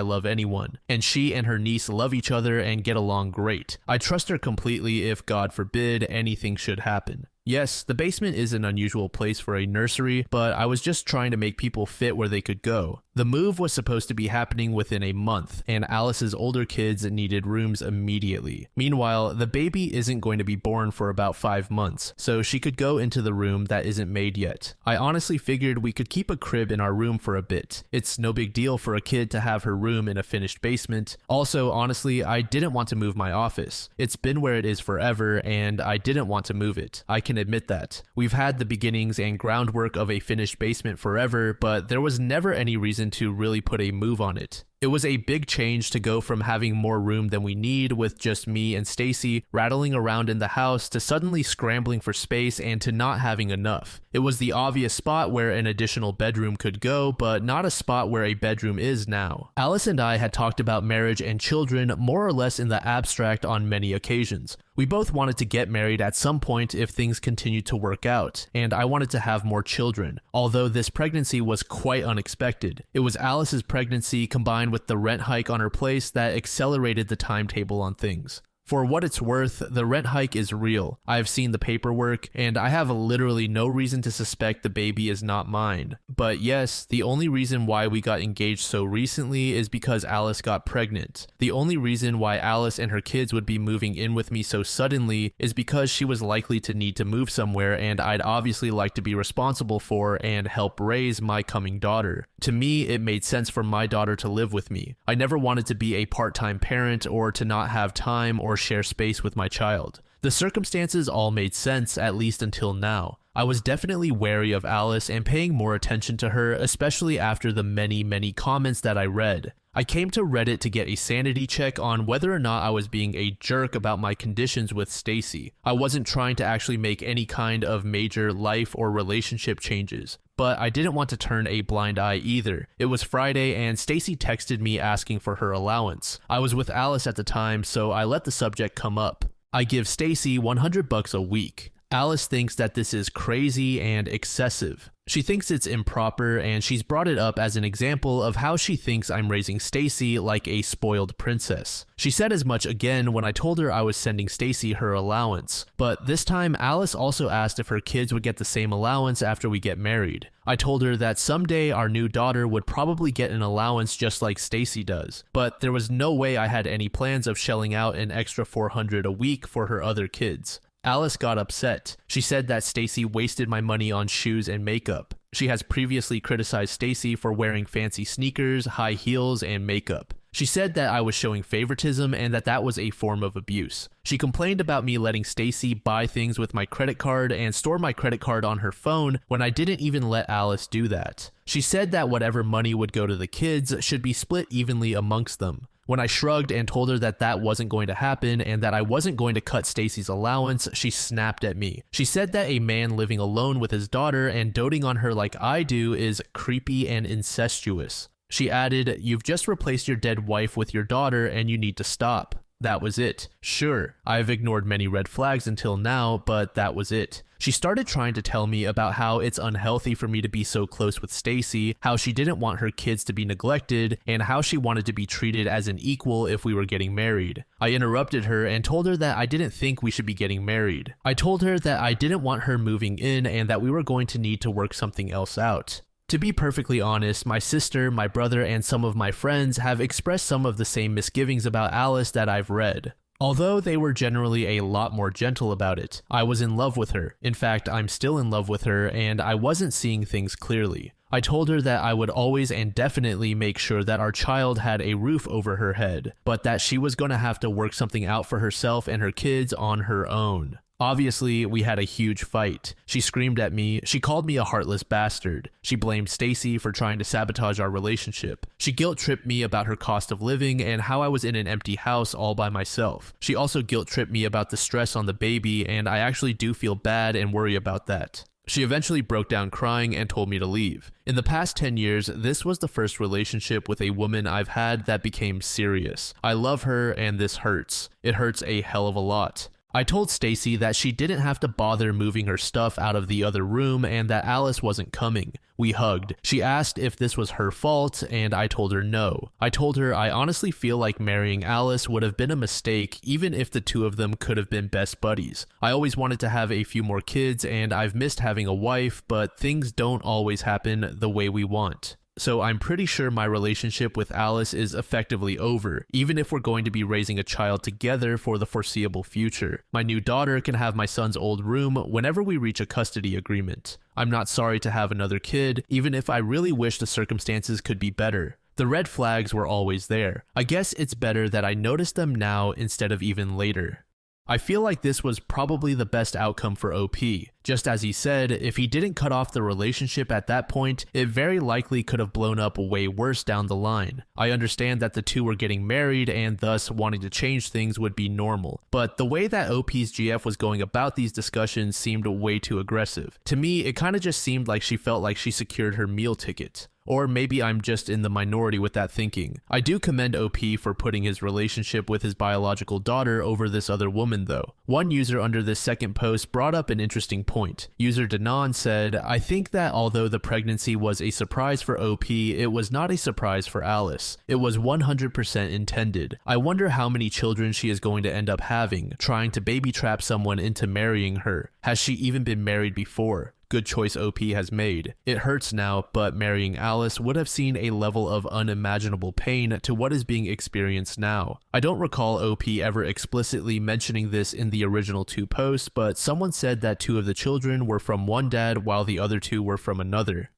love anyone, and she and her niece love each other and get along great. I trust her completely if, God forbid, anything should happen. Yes, the basement is an unusual place for a nursery, but I was just trying to make people fit where they could go. The move was supposed to be happening within a month, and Alice's older kids needed rooms immediately. Meanwhile, the baby isn't going to be born for about 5 months, so she could go into the room that isn't made yet. I honestly figured we could keep a crib in our room for a bit. It's no big deal for a kid to have her room in a finished basement. Also, honestly, I didn't want to move my office. It's been where it is forever, and I didn't want to move it. I can admit that. We've had the beginnings and groundwork of a finished basement forever, but there was never any reason to really put a move on it. It was a big change to go from having more room than we need with just me and Stacy rattling around in the house to suddenly scrambling for space and to not having enough. It was the obvious spot where an additional bedroom could go, but not a spot where a bedroom is now. Alice and I had talked about marriage and children more or less in the abstract on many occasions. We both wanted to get married at some point if things continued to work out, and I wanted to have more children, although this pregnancy was quite unexpected. It was Alice's pregnancy combined with the rent hike on her place that accelerated the timetable on things. For what it's worth, the rent hike is real. I've seen the paperwork, and I have literally no reason to suspect the baby is not mine. But yes, the only reason why we got engaged so recently is because Alice got pregnant. The only reason why Alice and her kids would be moving in with me so suddenly is because she was likely to need to move somewhere, and I'd obviously like to be responsible for and help raise my coming daughter. To me, it made sense for my daughter to live with me. I never wanted to be a part-time parent or to not have time or share space with my child. The circumstances all made sense, at least until now. I was definitely wary of Alice and paying more attention to her, especially after the many comments that I read. I came to Reddit to get a sanity check on whether or not I was being a jerk about my conditions with Stacy. I wasn't trying to actually make any kind of major life or relationship changes, but I didn't want to turn a blind eye either. It was Friday and Stacy texted me asking for her allowance. I was with Alice at the time, so I let the subject come up. I give Stacy $100 a week. Alice thinks that this is crazy and excessive. She thinks it's improper, and she's brought it up as an example of how she thinks I'm raising Stacy like a spoiled princess. She said as much again when I told her I was sending Stacy her allowance, but this time Alice also asked if her kids would get the same allowance after we get married. I told her that someday our new daughter would probably get an allowance just like Stacy does, but there was no way I had any plans of shelling out an extra $400 a week for her other kids. Alice got upset. She said that Stacy wasted my money on shoes and makeup. She has previously criticized Stacy for wearing fancy sneakers, high heels, and makeup. She said that I was showing favoritism and that was a form of abuse. She complained about me letting Stacy buy things with my credit card and store my credit card on her phone when I didn't even let Alice do that. She said that whatever money would go to the kids should be split evenly amongst them. When I shrugged and told her that wasn't going to happen and that I wasn't going to cut Stacy's allowance, she snapped at me. She said that a man living alone with his daughter and doting on her like I do is creepy and incestuous. She added, "You've just replaced your dead wife with your daughter and you need to stop." That was it. Sure, I've ignored many red flags until now, but that was it. She started trying to tell me about how it's unhealthy for me to be so close with Stacy, how she didn't want her kids to be neglected, and how she wanted to be treated as an equal if we were getting married. I interrupted her and told her that I didn't think we should be getting married. I told her that I didn't want her moving in and that we were going to need to work something else out. To be perfectly honest, my sister, my brother, and some of my friends have expressed some of the same misgivings about Alice that I've read. Although they were generally a lot more gentle about it. I was in love with her. In fact, I'm still in love with her, and I wasn't seeing things clearly. I told her that I would always and definitely make sure that our child had a roof over her head, but that she was going to have to work something out for herself and her kids on her own. Obviously, we had a huge fight. She screamed at me, she called me a heartless bastard. She blamed Stacy for trying to sabotage our relationship. She guilt-tripped me about her cost of living and how I was in an empty house all by myself. She also guilt-tripped me about the stress on the baby, and I actually do feel bad and worry about that. She eventually broke down crying and told me to leave. In the past 10 years, this was the first relationship with a woman I've had that became serious. I love her and this hurts. It hurts a hell of a lot. I told Stacy that she didn't have to bother moving her stuff out of the other room and that Alice wasn't coming. We hugged. She asked if this was her fault, and I told her no. I told her I honestly feel like marrying Alice would have been a mistake even if the two of them could have been best buddies. I always wanted to have a few more kids and I've missed having a wife, but things don't always happen the way we want. so I'm pretty sure my relationship with Alice is effectively over, even if we're going to be raising a child together for the foreseeable future. My new daughter can have my son's old room whenever we reach a custody agreement. I'm not sorry to have another kid, even if I really wish the circumstances could be better. The red flags were always there. I guess it's better that I notice them now instead of even later. I feel like this was probably the best outcome for OP. Just as he said, if he didn't cut off the relationship at that point, it very likely could have blown up way worse down the line. I understand that the two were getting married and thus wanting to change things would be normal, but the way that OP's GF was going about these discussions seemed way too aggressive. To me, it kinda just seemed like she felt like she secured her meal ticket. Or maybe I'm just in the minority with that thinking. I do commend OP for putting his relationship with his biological daughter over this other woman though. One user under this second post brought up an interesting point. User Danon said, I think that although the pregnancy was a surprise for OP, it was not a surprise for Alice. It was 100% intended. I wonder how many children she is going to end up having, trying to baby trap someone into marrying her. Has she even been married before? Good choice OP has made. It hurts now, but marrying Alice would have seen a level of unimaginable pain to what is being experienced now. I don't recall OP ever explicitly mentioning this in the original two posts, but someone said that two of the children were from one dad while the other two were from another.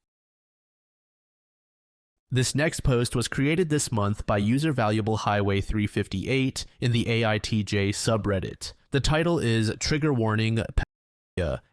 This next post was created this month by user Valuable Highway 358 in the AITJ subreddit. The title is Trigger Warning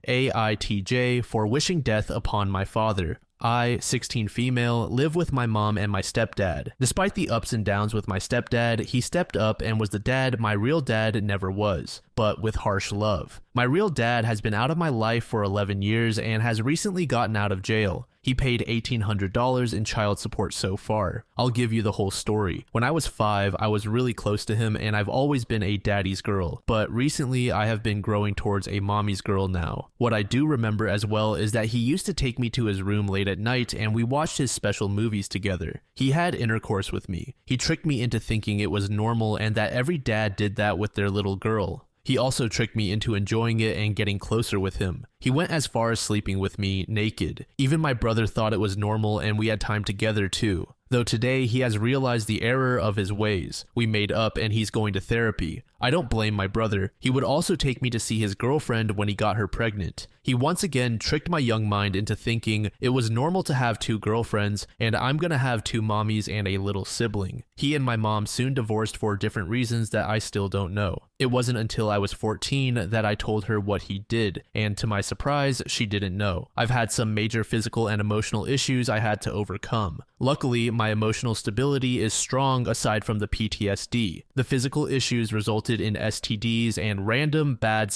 AITJ for wishing death upon my father. I, 16 female, live with my mom and my stepdad. Despite the ups and downs with my stepdad, he stepped up and was the dad my real dad never was, but with harsh love. My real dad has been out of my life for 11 years and has recently gotten out of jail. He paid $1,800 in child support so far. I'll give you the whole story. When I was 5, I was really close to him and I've always been a daddy's girl, but recently I have been growing towards a mommy's girl now. What I do remember as well is that he used to take me to his room late at night and we watched his special movies together. He had intercourse with me. He tricked me into thinking it was normal and that every dad did that with their little girl. He also tricked me into enjoying it and getting closer with him. He went as far as sleeping with me naked. Even my brother thought it was normal and we had time together too. Though today he has realized the error of his ways. We made up and he's going to therapy. I don't blame my brother. He would also take me to see his girlfriend when he got her pregnant. He once again tricked my young mind into thinking it was normal to have 2 girlfriends and I'm gonna have 2 mommies and a little sibling. He and my mom soon divorced for different reasons that I still don't know. It wasn't until I was 14 that I told her what he did, and to my surprise, she didn't know. I've had some major physical and emotional issues I had to overcome. Luckily, my emotional stability is strong aside from the PTSD. The physical issues resulted in STDs and random bad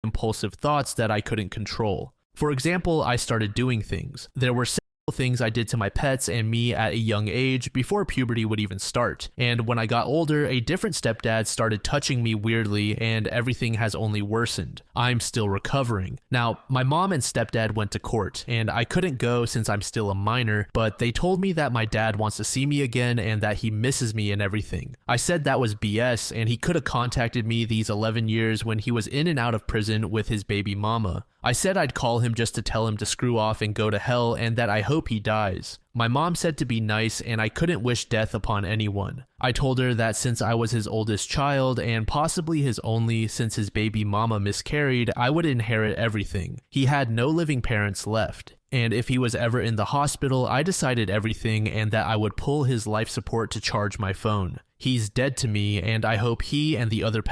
impulsive thoughts that I couldn't control. For example, I started doing things. There were things I did to my pets and me at a young age before puberty would even start. And when I got older, a different stepdad started touching me weirdly and everything has only worsened. I'm still recovering. Now, my mom and stepdad went to court and I couldn't go since I'm still a minor, but they told me that my dad wants to see me again and that he misses me and everything. I said that was BS and he could have contacted me these 11 years when he was in and out of prison with his baby mama. I said I'd call him just to tell him to screw off and go to hell and that I hope he dies. My mom said to be nice and I couldn't wish death upon anyone. I told her that since I was his oldest child and possibly his only since his baby mama miscarried, I would inherit everything. He had no living parents left. And if he was ever in the hospital, I decided everything and that I would pull his life support to charge my phone. He's dead to me and I hope he and the other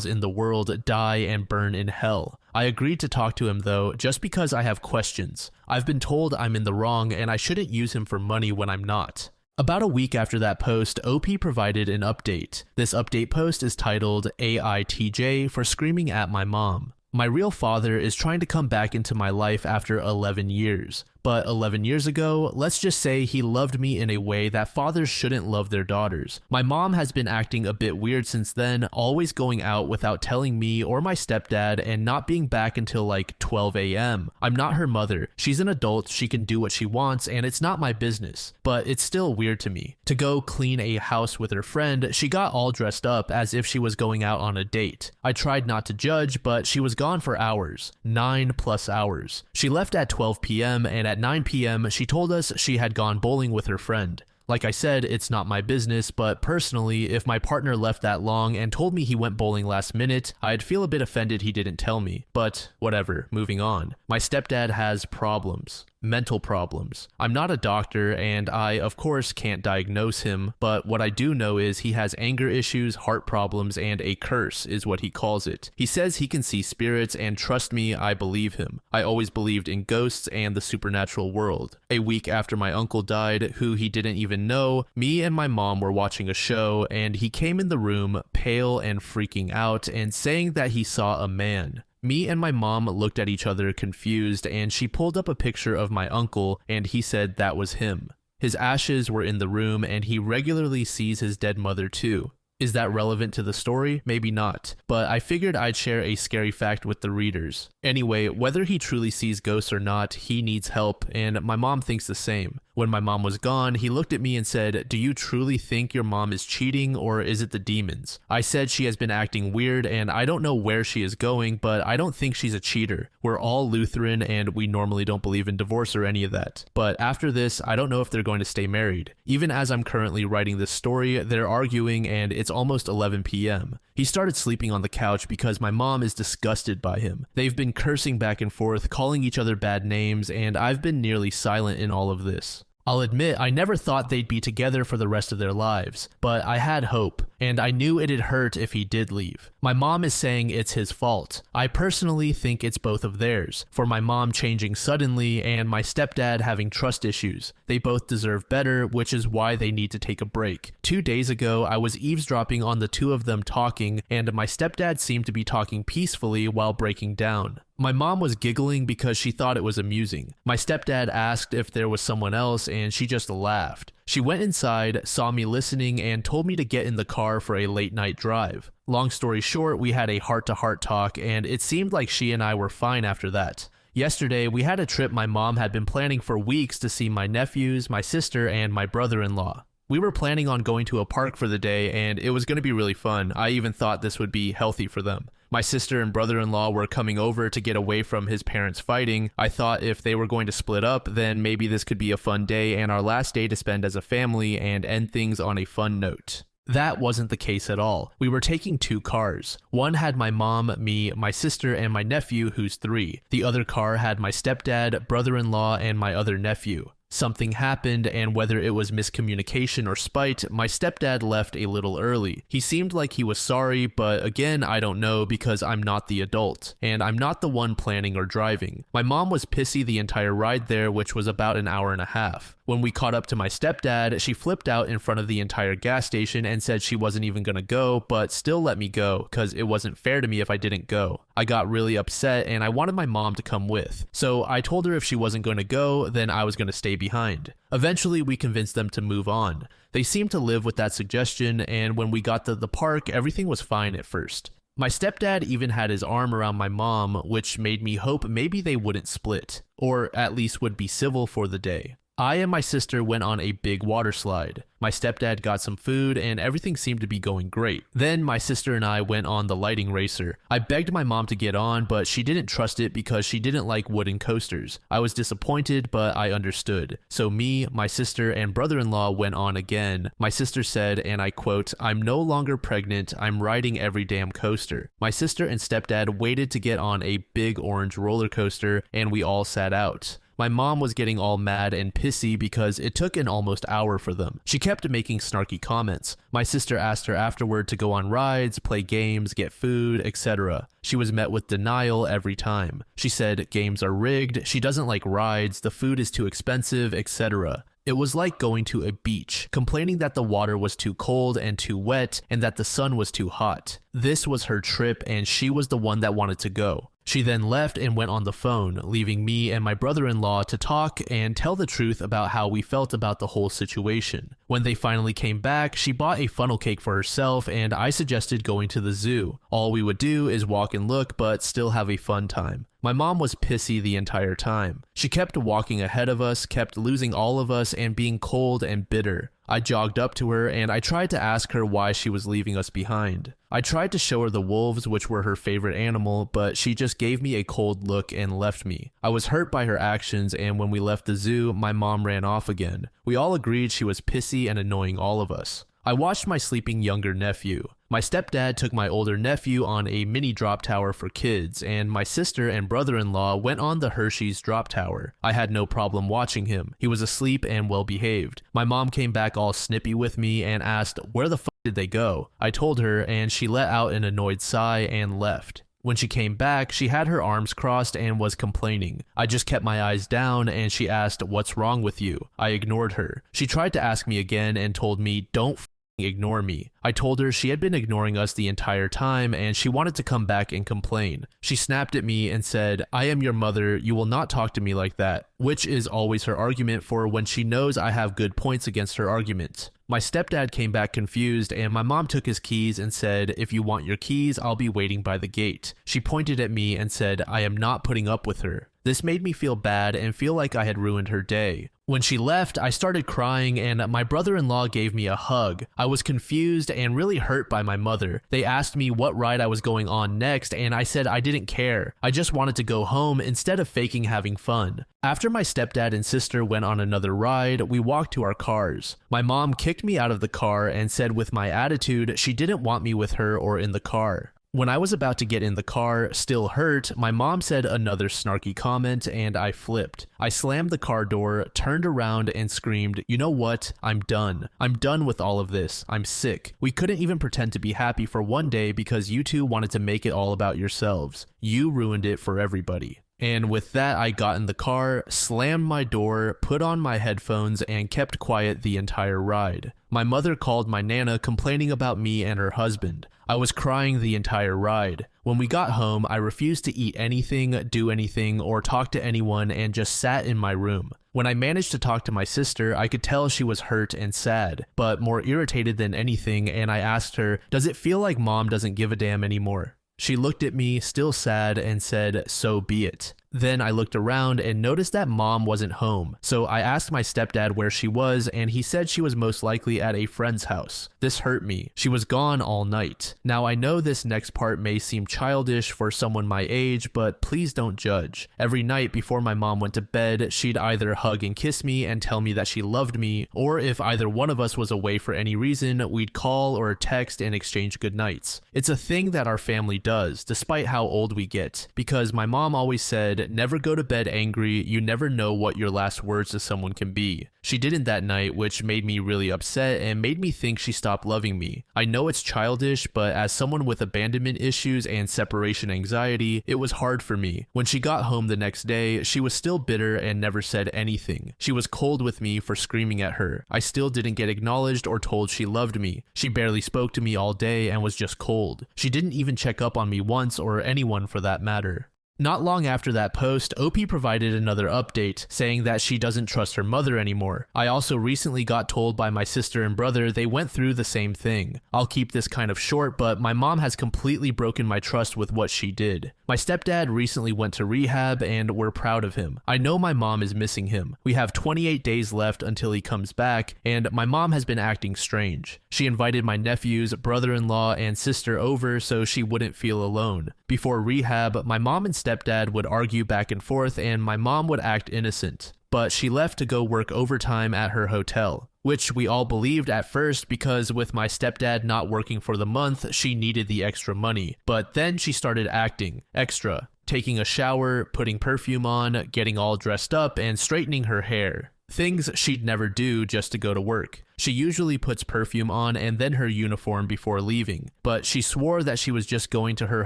in the world die and burn in hell. I agreed to talk to him though, just because I have questions. I've been told I'm in the wrong and I shouldn't use him for money when I'm not. About a week after that post, OP provided an update. This update post is titled AITJ for screaming at my mom. My real father is trying to come back into my life after 11 years. But 11 years ago, let's just say he loved me in a way that fathers shouldn't love their daughters. My mom has been acting a bit weird since then, always going out without telling me or my stepdad and not being back until like 12 a.m. I'm not her mother. She's an adult, she can do what she wants, and it's not my business. But it's still weird to me. To go clean a house with her friend, she got all dressed up as if she was going out on a date. I tried not to judge, but she was gone for hours. 9+ hours. She left at 12 p.m. and at 9 p.m., she told us she had gone bowling with her friend. Like I said, it's not my business, but personally, if my partner left that long and told me he went bowling last minute, I'd feel a bit offended he didn't tell me. But whatever, moving on. My stepdad has problems. Mental problems. I'm not a doctor and I, of course, can't diagnose him, but what I do know is he has anger issues, heart problems, and a curse is what he calls it. He says he can see spirits, and trust me, I believe him. I always believed in ghosts and the supernatural world. A week after my uncle died, who he didn't even know, me and my mom were watching a show, and he came in the room, pale and freaking out, and saying that he saw a man. Me and my mom looked at each other confused, and she pulled up a picture of my uncle, and he said that was him. His ashes were in the room, and he regularly sees his dead mother too. Is that relevant to the story? Maybe not, but I figured I'd share a scary fact with the readers. Anyway, whether he truly sees ghosts or not, he needs help, and my mom thinks the same. When my mom was gone, he looked at me and said, "Do you truly think your mom is cheating, or is it the demons?" I said she has been acting weird, and I don't know where she is going, but I don't think she's a cheater. We're all Lutheran, and we normally don't believe in divorce or any of that. But after this, I don't know if they're going to stay married. Even as I'm currently writing this story, they're arguing, and it's almost 11 p.m. He started sleeping on the couch because my mom is disgusted by him. They've been cursing back and forth, calling each other bad names, and I've been nearly silent in all of this. I'll admit, I never thought they'd be together for the rest of their lives, but I had hope, and I knew it'd hurt if he did leave. My mom is saying it's his fault. I personally think it's both of theirs, for my mom changing suddenly and my stepdad having trust issues. They both deserve better, which is why they need to take a break. 2 days ago, I was eavesdropping on the two of them talking, and my stepdad seemed to be talking peacefully while breaking down. My mom was giggling because she thought it was amusing. My stepdad asked if there was someone else, and she just laughed. She went inside, saw me listening, and told me to get in the car for a late night drive. Long story short, we had a heart-to-heart talk, and it seemed like she and I were fine after that. Yesterday, we had a trip my mom had been planning for weeks to see my nephews, my sister, and my brother-in-law. We were planning on going to a park for the day, and it was going to be really fun. I even thought this would be healthy for them. My sister and brother-in-law were coming over to get away from his parents fighting. I thought if they were going to split up, then maybe this could be a fun day and our last day to spend as a family and end things on a fun note. That wasn't the case at all. We were taking 2 cars. One had my mom, me, my sister, and my nephew, who's 3. The other car had my stepdad, brother-in-law, and my other nephew. Something happened, and whether it was miscommunication or spite, my stepdad left a little early. He seemed like he was sorry, but again, I don't know because I'm not the adult, and I'm not the one planning or driving. My mom was pissy the entire ride there, which was about an hour and a half. When we caught up to my stepdad, she flipped out in front of the entire gas station and said she wasn't even gonna go, but still let me go, cause it wasn't fair to me if I didn't go. I got really upset and I wanted my mom to come with. So I told her if she wasn't gonna go, then I was gonna stay behind. Eventually, we convinced them to move on. They seemed to live with that suggestion, and when we got to the park, everything was fine at first. My stepdad even had his arm around my mom, which made me hope maybe they wouldn't split, or at least would be civil for the day. I and my sister went on a big water slide. My stepdad got some food and everything seemed to be going great. Then my sister and I went on the lighting racer. I begged my mom to get on, but she didn't trust it because she didn't like wooden coasters. I was disappointed, but I understood. So me, my sister, and brother-in-law went on again. My sister said, and I quote, "I'm no longer pregnant, I'm riding every damn coaster." My sister and stepdad waited to get on a big orange roller coaster and we all sat out. My mom was getting all mad and pissy because it took an almost hour for them. She kept making snarky comments. My sister asked her afterward to go on rides, play games, get food, etc. She was met with denial every time. She said games are rigged, she doesn't like rides, the food is too expensive, etc. It was like going to a beach, complaining that the water was too cold and too wet and that the sun was too hot. This was her trip and she was the one that wanted to go. She then left and went on the phone, leaving me and my brother-in-law to talk and tell the truth about how we felt about the whole situation. When they finally came back, she bought a funnel cake for herself and I suggested going to the zoo. All we would do is walk and look, but still have a fun time. My mom was pissy the entire time. She kept walking ahead of us, kept losing all of us, and being cold and bitter. I jogged up to her and I tried to ask her why she was leaving us behind. I tried to show her the wolves, which were her favorite animal, but she just gave me a cold look and left me. I was hurt by her actions, and when we left the zoo, my mom ran off again. We all agreed she was pissy and annoying all of us. I watched my sleeping younger nephew. My stepdad took my older nephew on a mini drop tower for kids, and my sister and brother-in-law went on the Hershey's drop tower. I had no problem watching him. He was asleep and well behaved. My mom came back all snippy with me and asked, "Where the fuck did they go?" I told her, and she let out an annoyed sigh and left. When she came back, she had her arms crossed and was complaining. I just kept my eyes down and she asked, "What's wrong with you?" I ignored her. She tried to ask me again and told me, "Don't ignore me." I told her she had been ignoring us the entire time and she wanted to come back and complain. She snapped at me and said, "I am your mother, you will not talk to me like that," which is always her argument for when she knows I have good points against her argument. My stepdad came back confused and my mom took his keys and said, "If you want your keys, I'll be waiting by the gate." She pointed at me and said, "I am not putting up with her." This made me feel bad and feel like I had ruined her day. When she left, I started crying and my brother-in-law gave me a hug. I was confused and really hurt by my mother. They asked me what ride I was going on next and I said I didn't care. I just wanted to go home instead of faking having fun. After my stepdad and sister went on another ride, we walked to our cars. My mom kicked me out of the car and said with my attitude she didn't want me with her or in the car. When I was about to get in the car, still hurt, my mom said another snarky comment and I flipped. I slammed the car door, turned around and screamed, "You know what? I'm done. I'm done with all of this. I'm sick. We couldn't even pretend to be happy for one day because you two wanted to make it all about yourselves. You ruined it for everybody." And with that, I got in the car, slammed my door, put on my headphones, and kept quiet the entire ride. My mother called my nana complaining about me and her husband. I was crying the entire ride. When we got home, I refused to eat anything, do anything, or talk to anyone and just sat in my room. When I managed to talk to my sister, I could tell she was hurt and sad, but more irritated than anything, and I asked her, "Does it feel like mom doesn't give a damn anymore?" She looked at me, still sad, and said, "So be it." Then I looked around and noticed that mom wasn't home, so I asked my stepdad where she was and he said she was most likely at a friend's house. This hurt me. She was gone all night. Now I know this next part may seem childish for someone my age, but please don't judge. Every night before my mom went to bed, she'd either hug and kiss me and tell me that she loved me, or if either one of us was away for any reason, we'd call or text and exchange goodnights. It's a thing that our family does, despite how old we get, because my mom always said, "Never go to bed angry, you never know what your last words to someone can be." She didn't that night, which made me really upset and made me think she stopped loving me. I know it's childish, but as someone with abandonment issues and separation anxiety, it was hard for me. When she got home the next day, she was still bitter and never said anything. She was cold with me for screaming at her. I still didn't get acknowledged or told she loved me. She barely spoke to me all day and was just cold. She didn't even check up on me once, or anyone for that matter. Not long after that post, OP provided another update, saying that she doesn't trust her mother anymore. I also recently got told by my sister and brother they went through the same thing. I'll keep this kind of short, but my mom has completely broken my trust with what she did. My stepdad recently went to rehab and we're proud of him. I know my mom is missing him. We have 28 days left until he comes back, and my mom has been acting strange. She invited my nephews, brother-in-law, and sister over so she wouldn't feel alone. Before rehab, my mom and stepdad would argue back and forth and my mom would act innocent. But she left to go work overtime at her hotel, which we all believed at first because with my stepdad not working for the month, she needed the extra money. But then she started acting extra, taking a shower, putting perfume on, getting all dressed up, and straightening her hair. Things she'd never do just to go to work. She usually puts perfume on and then her uniform before leaving, but she swore that she was just going to her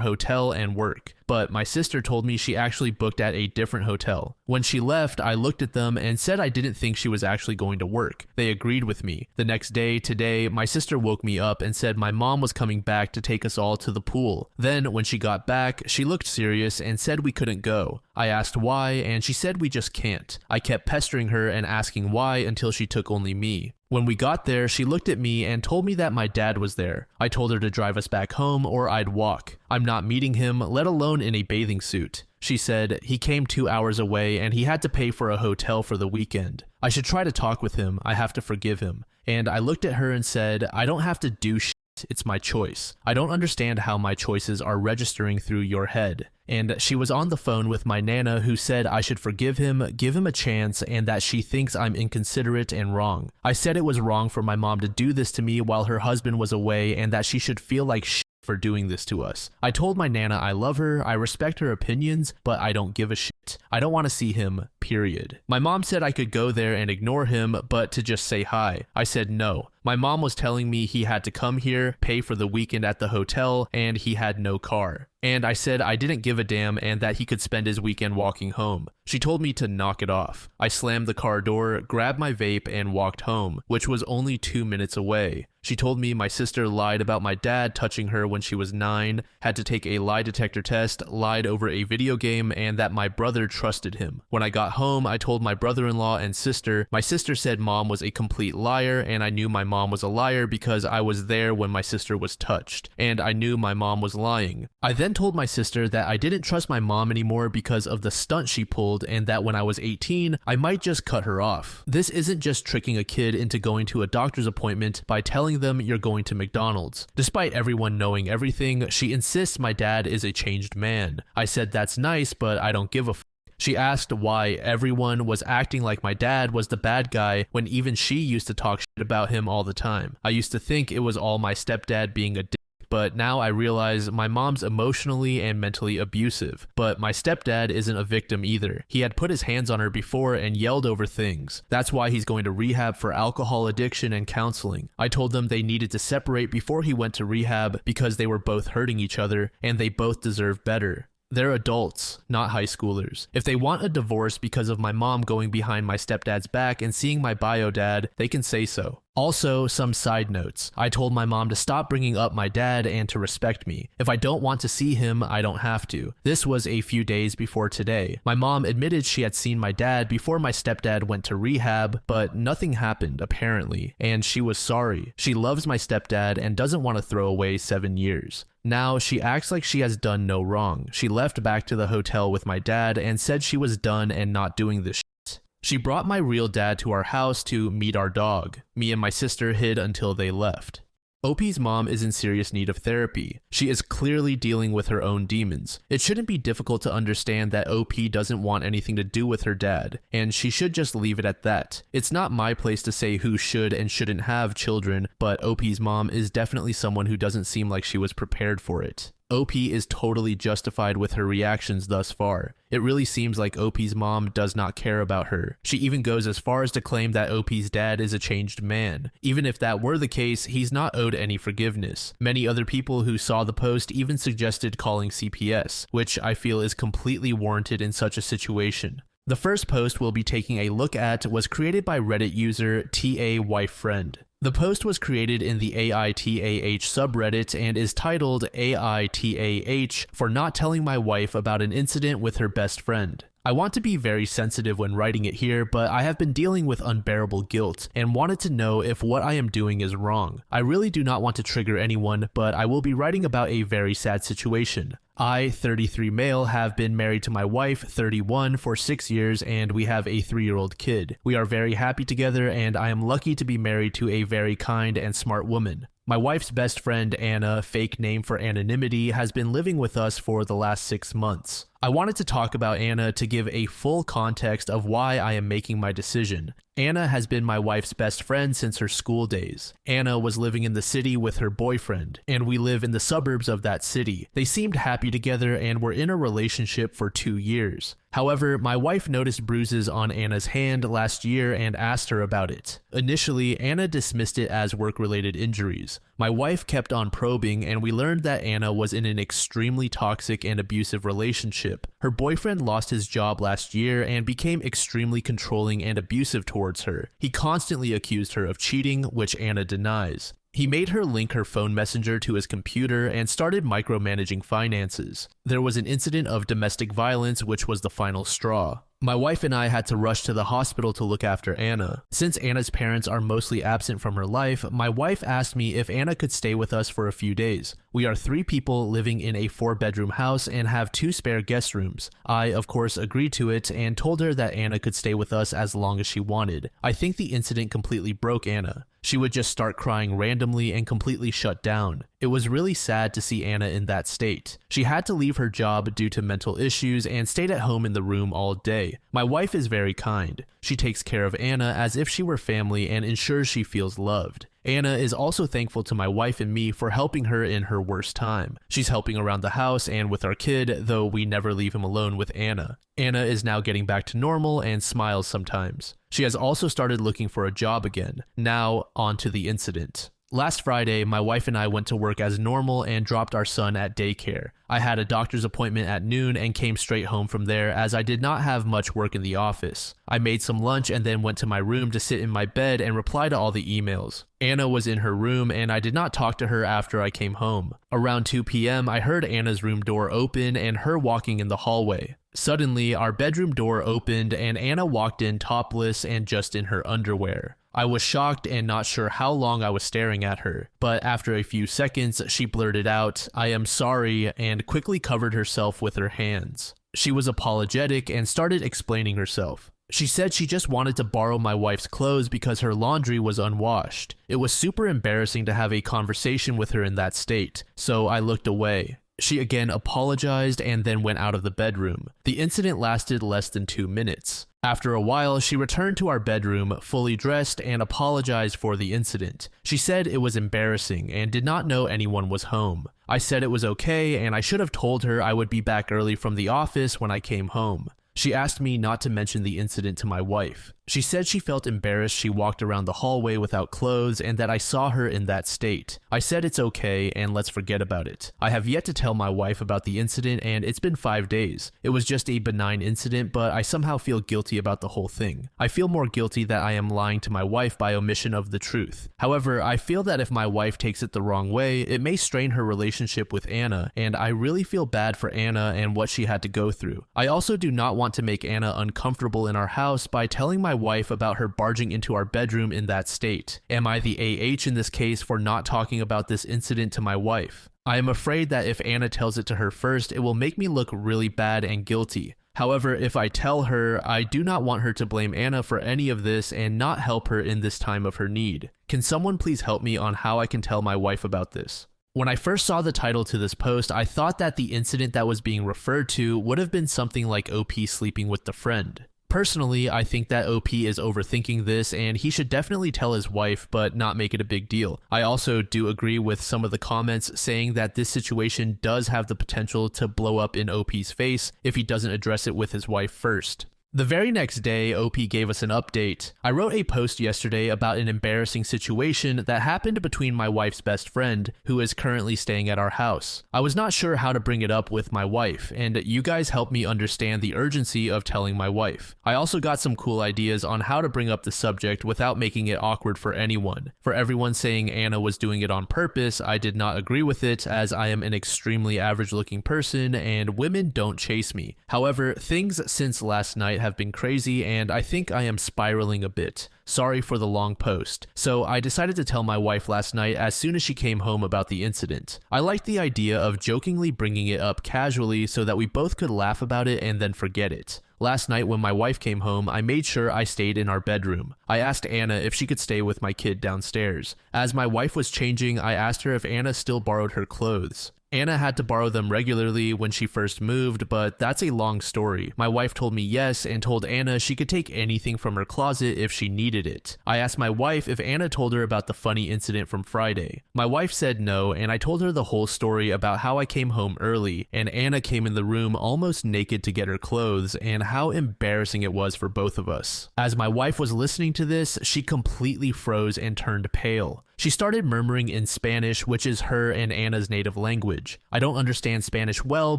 hotel and work. But my sister told me she actually booked at a different hotel. When she left, I looked at them and said I didn't think she was actually going to work. They agreed with me. The next day, today, my sister woke me up and said my mom was coming back to take us all to the pool. Then, when she got back, she looked serious and said we couldn't go. I asked why, and she said we just can't. I kept pestering her and asking why until she took only me. When we got there, she looked at me and told me that my dad was there. I told her to drive us back home or I'd walk. I'm not meeting him, let alone in a bathing suit. She said he came 2 hours away and he had to pay for a hotel for the weekend. I should try to talk with him. I have to forgive him. And I looked at her and said, I don't have to do shit. It's my choice. I don't understand how my choices are registering through your head. And she was on the phone with my Nana, who said I should forgive him, give him a chance, and that she thinks I'm inconsiderate and wrong. I said it was wrong for my mom to do this to me while her husband was away, and that she should feel like shit for doing this to us. I told my Nana I love her, I respect her opinions, but I don't give a shit. I don't want to see him, period. My mom said I could go there and ignore him, but to just say hi. I said no. My mom was telling me he had to come here, pay for the weekend at the hotel, and he had no car. And I said I didn't give a damn and that he could spend his weekend walking home. She told me to knock it off. I slammed the car door, grabbed my vape, and walked home, which was only 2 minutes away. She told me my sister lied about my dad touching her when she was 9, had to take a lie detector test, lied over a video game, and that my brother trusted him. When I got home, I told my brother-in-law and sister. My sister said mom was a complete liar, and I knew my mom was a liar because I was there when my sister was touched, and I knew my mom was lying. I then told my sister that I didn't trust my mom anymore because of the stunt she pulled, and that when I was 18, I might just cut her off. This isn't just tricking a kid into going to a doctor's appointment by telling them you're going to McDonald's. Despite everyone knowing everything, she insists my dad is a changed man. I said that's nice, but I don't give a f. She asked why everyone was acting like my dad was the bad guy when even she used to talk shit about him all the time. I used to think it was all my stepdad being a dick, but now I realize my mom's emotionally and mentally abusive. But my stepdad isn't a victim either. He had put his hands on her before and yelled over things. That's why he's going to rehab for alcohol addiction and counseling. I told them they needed to separate before he went to rehab because they were both hurting each other and they both deserve better. They're adults, not high schoolers. If they want a divorce because of my mom going behind my stepdad's back and seeing my bio dad, they can say so. Also, some side notes. I told my mom to stop bringing up my dad and to respect me. If I don't want to see him, I don't have to. This was a few days before today. My mom admitted she had seen my dad before my stepdad went to rehab, but nothing happened, apparently, and she was sorry. She loves my stepdad and doesn't want to throw away 7 years. Now, she acts like she has done no wrong. She left back to the hotel with my dad and said she was done and not doing this shit. She brought my real dad to our house to meet our dog. Me and my sister hid until they left. OP's mom is in serious need of therapy. She is clearly dealing with her own demons. It shouldn't be difficult to understand that OP doesn't want anything to do with her dad, and she should just leave it at that. It's not my place to say who should and shouldn't have children, but OP's mom is definitely someone who doesn't seem like she was prepared for it. OP is totally justified with her reactions thus far. It really seems like OP's mom does not care about her. She even goes as far as to claim that OP's dad is a changed man. Even if that were the case, he's not owed any forgiveness. Many other people who saw the post even suggested calling CPS, which I feel is completely warranted in such a situation. The first post we'll be taking a look at was created by Reddit user TA_WifeFriend. The post was created in the AITAH subreddit and is titled AITAH for not telling my wife about an incident with her best friend. I want to be very sensitive when writing it here, but I have been dealing with unbearable guilt and wanted to know if what I am doing is wrong. I really do not want to trigger anyone, but I will be writing about a very sad situation. I, 33 male, have been married to my wife, 31, for 6 years, and we have a 3-year-old kid. We are very happy together, and I am lucky to be married to a very kind and smart woman. My wife's best friend, Anna, fake name for anonymity, has been living with us for the last 6 months. I wanted to talk about Anna to give a full context of why I am making my decision. Anna has been my wife's best friend since her school days. Anna was living in the city with her boyfriend, and we live in the suburbs of that city. They seemed happy together and were in a relationship for 2 years. However, my wife noticed bruises on Anna's hand last year and asked her about it. Initially, Anna dismissed it as work-related injuries. My wife kept on probing, and we learned that Anna was in an extremely toxic and abusive relationship. Her boyfriend lost his job last year and became extremely controlling and abusive towards her. He constantly accused her of cheating, which Anna denies. He made her link her phone messenger to his computer and started micromanaging finances. There was an incident of domestic violence, which was the final straw. My wife and I had to rush to the hospital to look after Anna. Since Anna's parents are mostly absent from her life, my wife asked me if Anna could stay with us for a few days. We are 3 people living in a 4-bedroom house and have 2 spare guest rooms. I, of course, agreed to it and told her that Anna could stay with us as long as she wanted. I think the incident completely broke Anna. She would just start crying randomly and completely shut down. It was really sad to see Anna in that state. She had to leave her job due to mental issues and stayed at home in the room all day. My wife is very kind. She takes care of Anna as if she were family and ensures she feels loved. Anna is also thankful to my wife and me for helping her in her worst time. She's helping around the house and with our kid, though we never leave him alone with Anna. Anna is now getting back to normal and smiles sometimes. She has also started looking for a job again. Now, on to the incident. Last Friday, my wife and I went to work as normal and dropped our son at daycare. I had a doctor's appointment at noon and came straight home from there as I did not have much work in the office. I made some lunch and then went to my room to sit in my bed and reply to all the emails. Anna was in her room and I did not talk to her after I came home. Around 2 p.m., I heard Anna's room door open and her walking in the hallway. Suddenly, our bedroom door opened and Anna walked in topless and just in her underwear. I was shocked and not sure how long I was staring at her, but after a few seconds, she blurted out, "I am sorry," and quickly covered herself with her hands. She was apologetic and started explaining herself. She said she just wanted to borrow my wife's clothes because her laundry was unwashed. It was super embarrassing to have a conversation with her in that state, so I looked away. She again apologized and then went out of the bedroom. The incident lasted less than 2 minutes. After a while, she returned to our bedroom, fully dressed, and apologized for the incident. She said it was embarrassing and did not know anyone was home. I said it was okay and I should have told her I would be back early from the office when I came home. She asked me not to mention the incident to my wife. She said she felt embarrassed she walked around the hallway without clothes and that I saw her in that state. I said it's okay and let's forget about it. I have yet to tell my wife about the incident and it's been 5 days. It was just a benign incident, but I somehow feel guilty about the whole thing. I feel more guilty that I am lying to my wife by omission of the truth. However, I feel that if my wife takes it the wrong way, it may strain her relationship with Anna, and I really feel bad for Anna and what she had to go through. I also do not want to make Anna uncomfortable in our house by telling my wife about her barging into our bedroom in that state. Am I the AH in this case for not talking about this incident to my wife? I am afraid that if Anna tells it to her first, it will make me look really bad and guilty. However, if I tell her, I do not want her to blame Anna for any of this and not help her in this time of her need. Can someone please help me on how I can tell my wife about this? When I first saw the title to this post, I thought that the incident that was being referred to would have been something like OP sleeping with the friend. Personally, I think that OP is overthinking this and he should definitely tell his wife but not make it a big deal. I also do agree with some of the comments saying that this situation does have the potential to blow up in OP's face if he doesn't address it with his wife first. The very next day, OP gave us an update. I wrote a post yesterday about an embarrassing situation that happened between my wife's best friend, who is currently staying at our house. I was not sure how to bring it up with my wife, and you guys helped me understand the urgency of telling my wife. I also got some cool ideas on how to bring up the subject without making it awkward for anyone. For everyone saying Anna was doing it on purpose, I did not agree with it, as I am an extremely average-looking person and women don't chase me. However, things since last night have been crazy and I think I am spiraling a bit. Sorry for the long post. So I decided to tell my wife last night as soon as she came home about the incident. I liked the idea of jokingly bringing it up casually so that we both could laugh about it and then forget it. Last night when my wife came home, I made sure I stayed in our bedroom. I asked Anna if she could stay with my kid downstairs. As my wife was changing, I asked her if Anna still borrowed her clothes. Anna had to borrow them regularly when she first moved, but that's a long story. My wife told me yes and told Anna she could take anything from her closet if she needed it. I asked my wife if Anna told her about the funny incident from Friday. My wife said no, and I told her the whole story about how I came home early and Anna came in the room almost naked to get her clothes and how embarrassing it was for both of us. As my wife was listening to this, she completely froze and turned pale. She started murmuring in Spanish, which is her and Anna's native language. I don't understand Spanish well,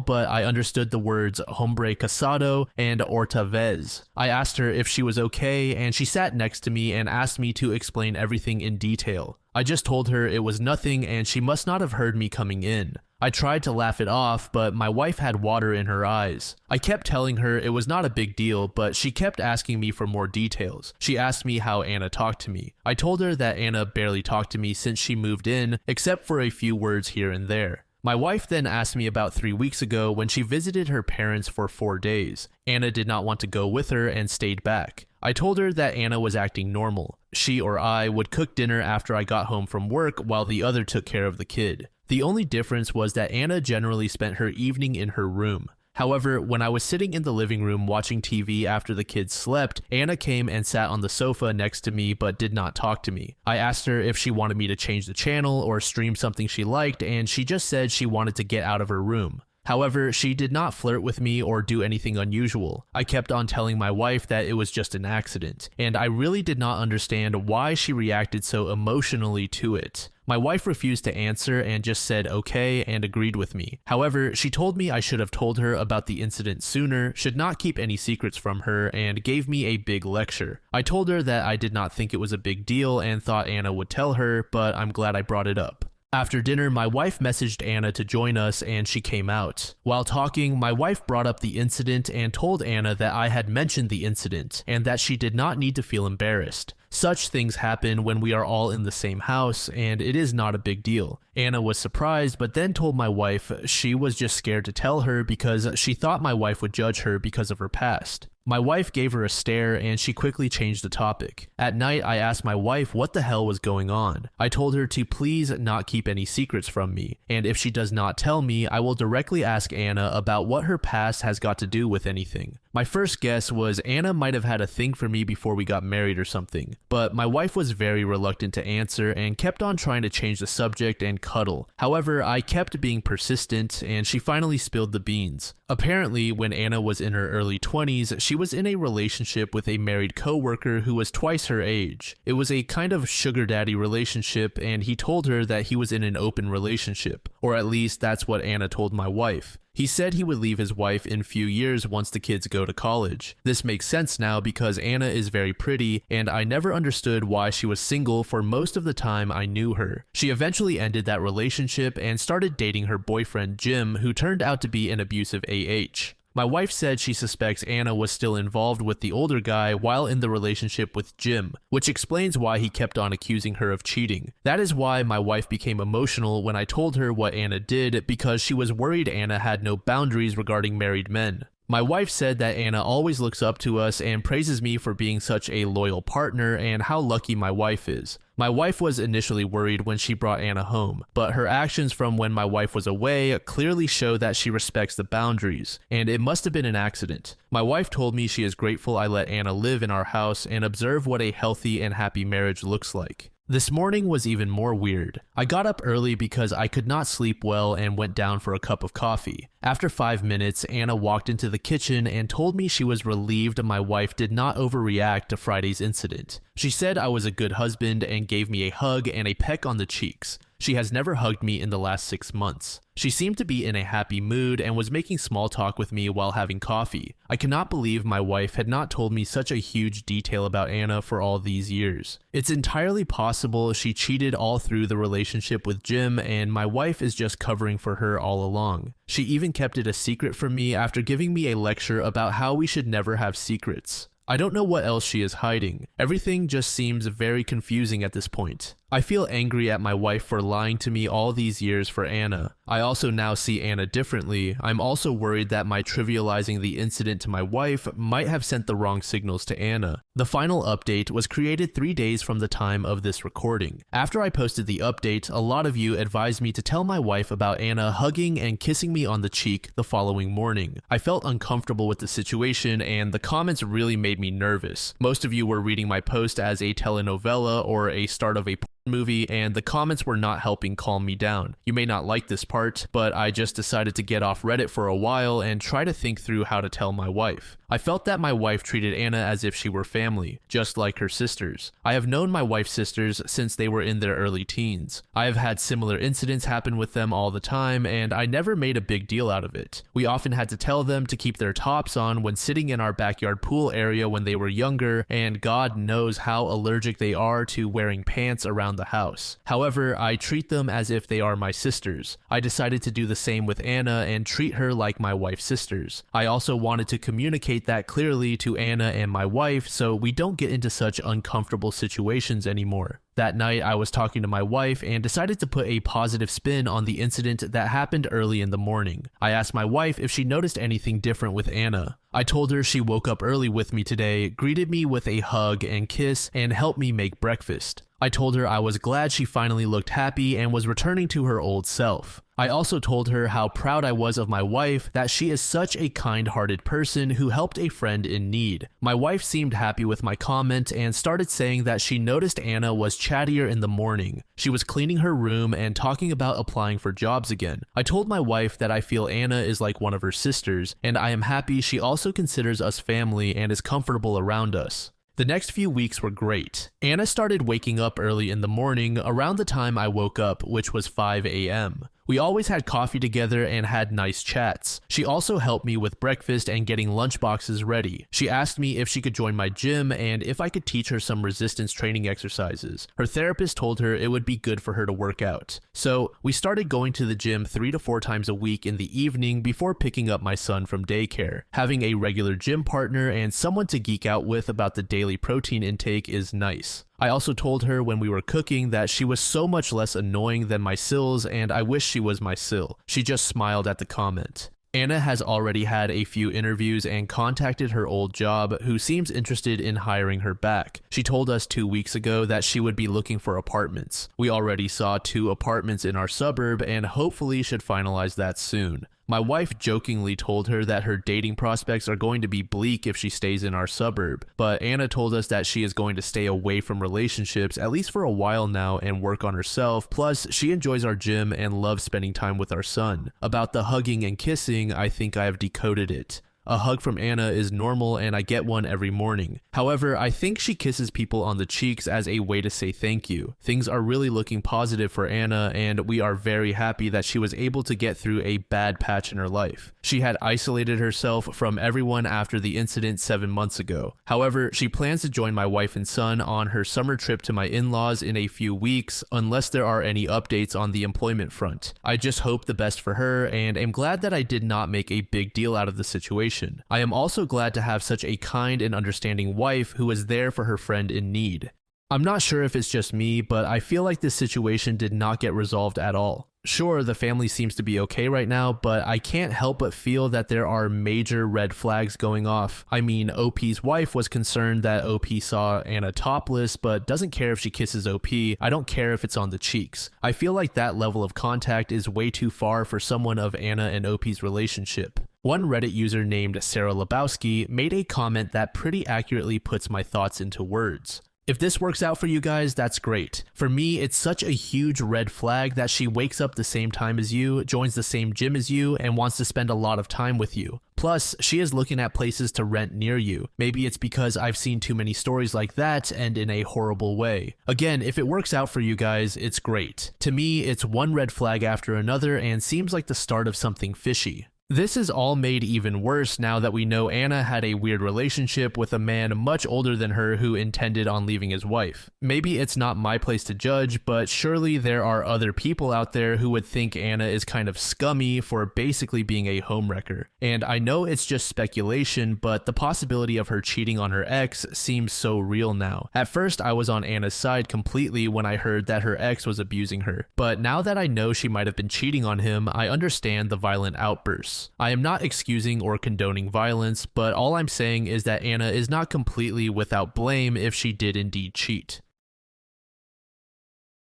but I understood the words hombre casado and otra vez. I asked her if she was okay, and she sat next to me and asked me to explain everything in detail. I just told her it was nothing and she must not have heard me coming in. I tried to laugh it off, but my wife had water in her eyes. I kept telling her it was not a big deal, but she kept asking me for more details. She asked me how Anna talked to me. I told her that Anna barely talked to me since she moved in, except for a few words here and there. My wife then asked me about 3 weeks ago when she visited her parents for 4 days. Anna did not want to go with her and stayed back. I told her that Anna was acting normal. She or I would cook dinner after I got home from work while the other took care of the kid. The only difference was that Anna generally spent her evening in her room. However, when I was sitting in the living room watching TV after the kids slept, Anna came and sat on the sofa next to me but did not talk to me. I asked her if she wanted me to change the channel or stream something she liked, and she just said she wanted to get out of her room. However, she did not flirt with me or do anything unusual. I kept on telling my wife that it was just an accident, and I really did not understand why she reacted so emotionally to it. My wife refused to answer and just said okay and agreed with me. However, she told me I should have told her about the incident sooner, should not keep any secrets from her, and gave me a big lecture. I told her that I did not think it was a big deal and thought Anna would tell her, but I'm glad I brought it up. After dinner, my wife messaged Anna to join us and she came out. While talking, my wife brought up the incident and told Anna that I had mentioned the incident and that she did not need to feel embarrassed. Such things happen when we are all in the same house, and it is not a big deal. Anna was surprised, but then told my wife she was just scared to tell her because she thought my wife would judge her because of her past. My wife gave her a stare and she quickly changed the topic. At night, I asked my wife what the hell was going on. I told her to please not keep any secrets from me, and if she does not tell me, I will directly ask Anna about what her past has got to do with anything. My first guess was Anna might have had a thing for me before we got married or something, but my wife was very reluctant to answer and kept on trying to change the subject and cuddle. However, I kept being persistent and she finally spilled the beans. Apparently, when Anna was in her early 20s, she was in a relationship with a married co-worker who was twice her age. It was a kind of sugar daddy relationship, and he told her that he was in an open relationship, or at least that's what Anna told my wife. He said he would leave his wife in few years once the kids go to college. This makes sense now because Anna is very pretty, and I never understood why she was single for most of the time I knew her. She eventually ended that relationship and started dating her boyfriend Jim, who turned out to be an abusive AH. My wife said she suspects Anna was still involved with the older guy while in the relationship with Jim, which explains why he kept on accusing her of cheating. That is why my wife became emotional when I told her what Anna did, because she was worried Anna had no boundaries regarding married men. My wife said that Anna always looks up to us and praises me for being such a loyal partner and how lucky my wife is. My wife was initially worried when she brought Anna home, but her actions from when my wife was away clearly show that she respects the boundaries, and it must have been an accident. My wife told me she is grateful I let Anna live in our house and observe what a healthy and happy marriage looks like. This morning was even more weird. I got up early because I could not sleep well and went down for a cup of coffee. After 5 minutes, Anna walked into the kitchen and told me she was relieved my wife did not overreact to Friday's incident. She said I was a good husband and gave me a hug and a peck on the cheeks. She has never hugged me in the last 6 months. She seemed to be in a happy mood and was making small talk with me while having coffee. I cannot believe my wife had not told me such a huge detail about Anna for all these years. It's entirely possible she cheated all through the relationship with Jim, and my wife is just covering for her all along. She even kept it a secret from me after giving me a lecture about how we should never have secrets. I don't know what else she is hiding. Everything just seems very confusing at this point. I feel angry at my wife for lying to me all these years for Anna. I also now see Anna differently. I'm also worried that my trivializing the incident to my wife might have sent the wrong signals to Anna. The final update was created 3 days from the time of this recording. After I posted the update, a lot of you advised me to tell my wife about Anna hugging and kissing me on the cheek the following morning. I felt uncomfortable with the situation, and the comments really made me nervous. Most of you were reading my post as a telenovela or a start of a movie, and the comments were not helping calm me down. You may not like this part, but I just decided to get off Reddit for a while and try to think through how to tell my wife. I felt that my wife treated Anna as if she were family, just like her sisters. I have known my wife's sisters since they were in their early teens. I have had similar incidents happen with them all the time, and I never made a big deal out of it. We often had to tell them to keep their tops on when sitting in our backyard pool area when they were younger, and God knows how allergic they are to wearing pants around the house. However, I treat them as if they are my sisters. I decided to do the same with Anna and treat her like my wife's sisters. I also wanted to communicate that clearly to Anna and my wife so we don't get into such uncomfortable situations anymore. That night, I was talking to my wife and decided to put a positive spin on the incident that happened early in the morning. I asked my wife if she noticed anything different with Anna. I told her she woke up early with me today, greeted me with a hug and kiss, and helped me make breakfast. I told her I was glad she finally looked happy and was returning to her old self. I also told her how proud I was of my wife, that she is such a kind-hearted person who helped a friend in need. My wife seemed happy with my comment and started saying that she noticed Anna was chattier in the morning. She was cleaning her room and talking about applying for jobs again. I told my wife that I feel Anna is like one of her sisters, and I am happy she also considers us family and is comfortable around us. The next few weeks were great. Anna started waking up early in the morning around the time I woke up, which was 5 a.m. We always had coffee together and had nice chats. She also helped me with breakfast and getting lunchboxes ready. She asked me if she could join my gym and if I could teach her some resistance training exercises. Her therapist told her it would be good for her to work out. So we started going to the gym 3 to 4 times a week in the evening before picking up my son from daycare. Having a regular gym partner and someone to geek out with about the daily protein intake is nice. I also told her when we were cooking that she was so much less annoying than my sills and I wish she was my sill. She just smiled at the comment. Anna has already had a few interviews and contacted her old job, who seems interested in hiring her back. She told us 2 weeks ago that she would be looking for apartments. We already saw 2 apartments in our suburb and hopefully should finalize that soon. My wife jokingly told her that her dating prospects are going to be bleak if she stays in our suburb, but Anna told us that she is going to stay away from relationships at least for a while now and work on herself, plus she enjoys our gym and loves spending time with our son. About the hugging and kissing, I think I have decoded it. A hug from Anna is normal and I get one every morning. However, I think she kisses people on the cheeks as a way to say thank you. Things are really looking positive for Anna and we are very happy that she was able to get through a bad patch in her life. She had isolated herself from everyone after the incident 7 months ago. However, she plans to join my wife and son on her summer trip to my in-laws in a few weeks unless there are any updates on the employment front. I just hope the best for her and am glad that I did not make a big deal out of the situation. I am also glad to have such a kind and understanding wife who is there for her friend in need. I'm not sure if it's just me, but I feel like this situation did not get resolved at all. Sure, the family seems to be okay right now, but I can't help but feel that there are major red flags going off. I mean, OP's wife was concerned that OP saw Anna topless, but doesn't care if she kisses OP. I don't care if it's on the cheeks. I feel like that level of contact is way too far for someone of Anna and OP's relationship. One Reddit user named Sarah Lebowski made a comment that pretty accurately puts my thoughts into words. If this works out for you guys, that's great. For me, it's such a huge red flag that she wakes up the same time as you, joins the same gym as you, and wants to spend a lot of time with you. Plus, she is looking at places to rent near you. Maybe it's because I've seen too many stories like that and in a horrible way. Again, if it works out for you guys, it's great. To me, it's one red flag after another and seems like the start of something fishy. This is all made even worse now that we know Anna had a weird relationship with a man much older than her who intended on leaving his wife. Maybe it's not my place to judge, but surely there are other people out there who would think Anna is kind of scummy for basically being a homewrecker. And I know it's just speculation, but the possibility of her cheating on her ex seems so real now. At first, I was on Anna's side completely when I heard that her ex was abusing her, but now that I know she might have been cheating on him, I understand the violent outbursts. I am not excusing or condoning violence, but all I'm saying is that Anna is not completely without blame if she did indeed cheat.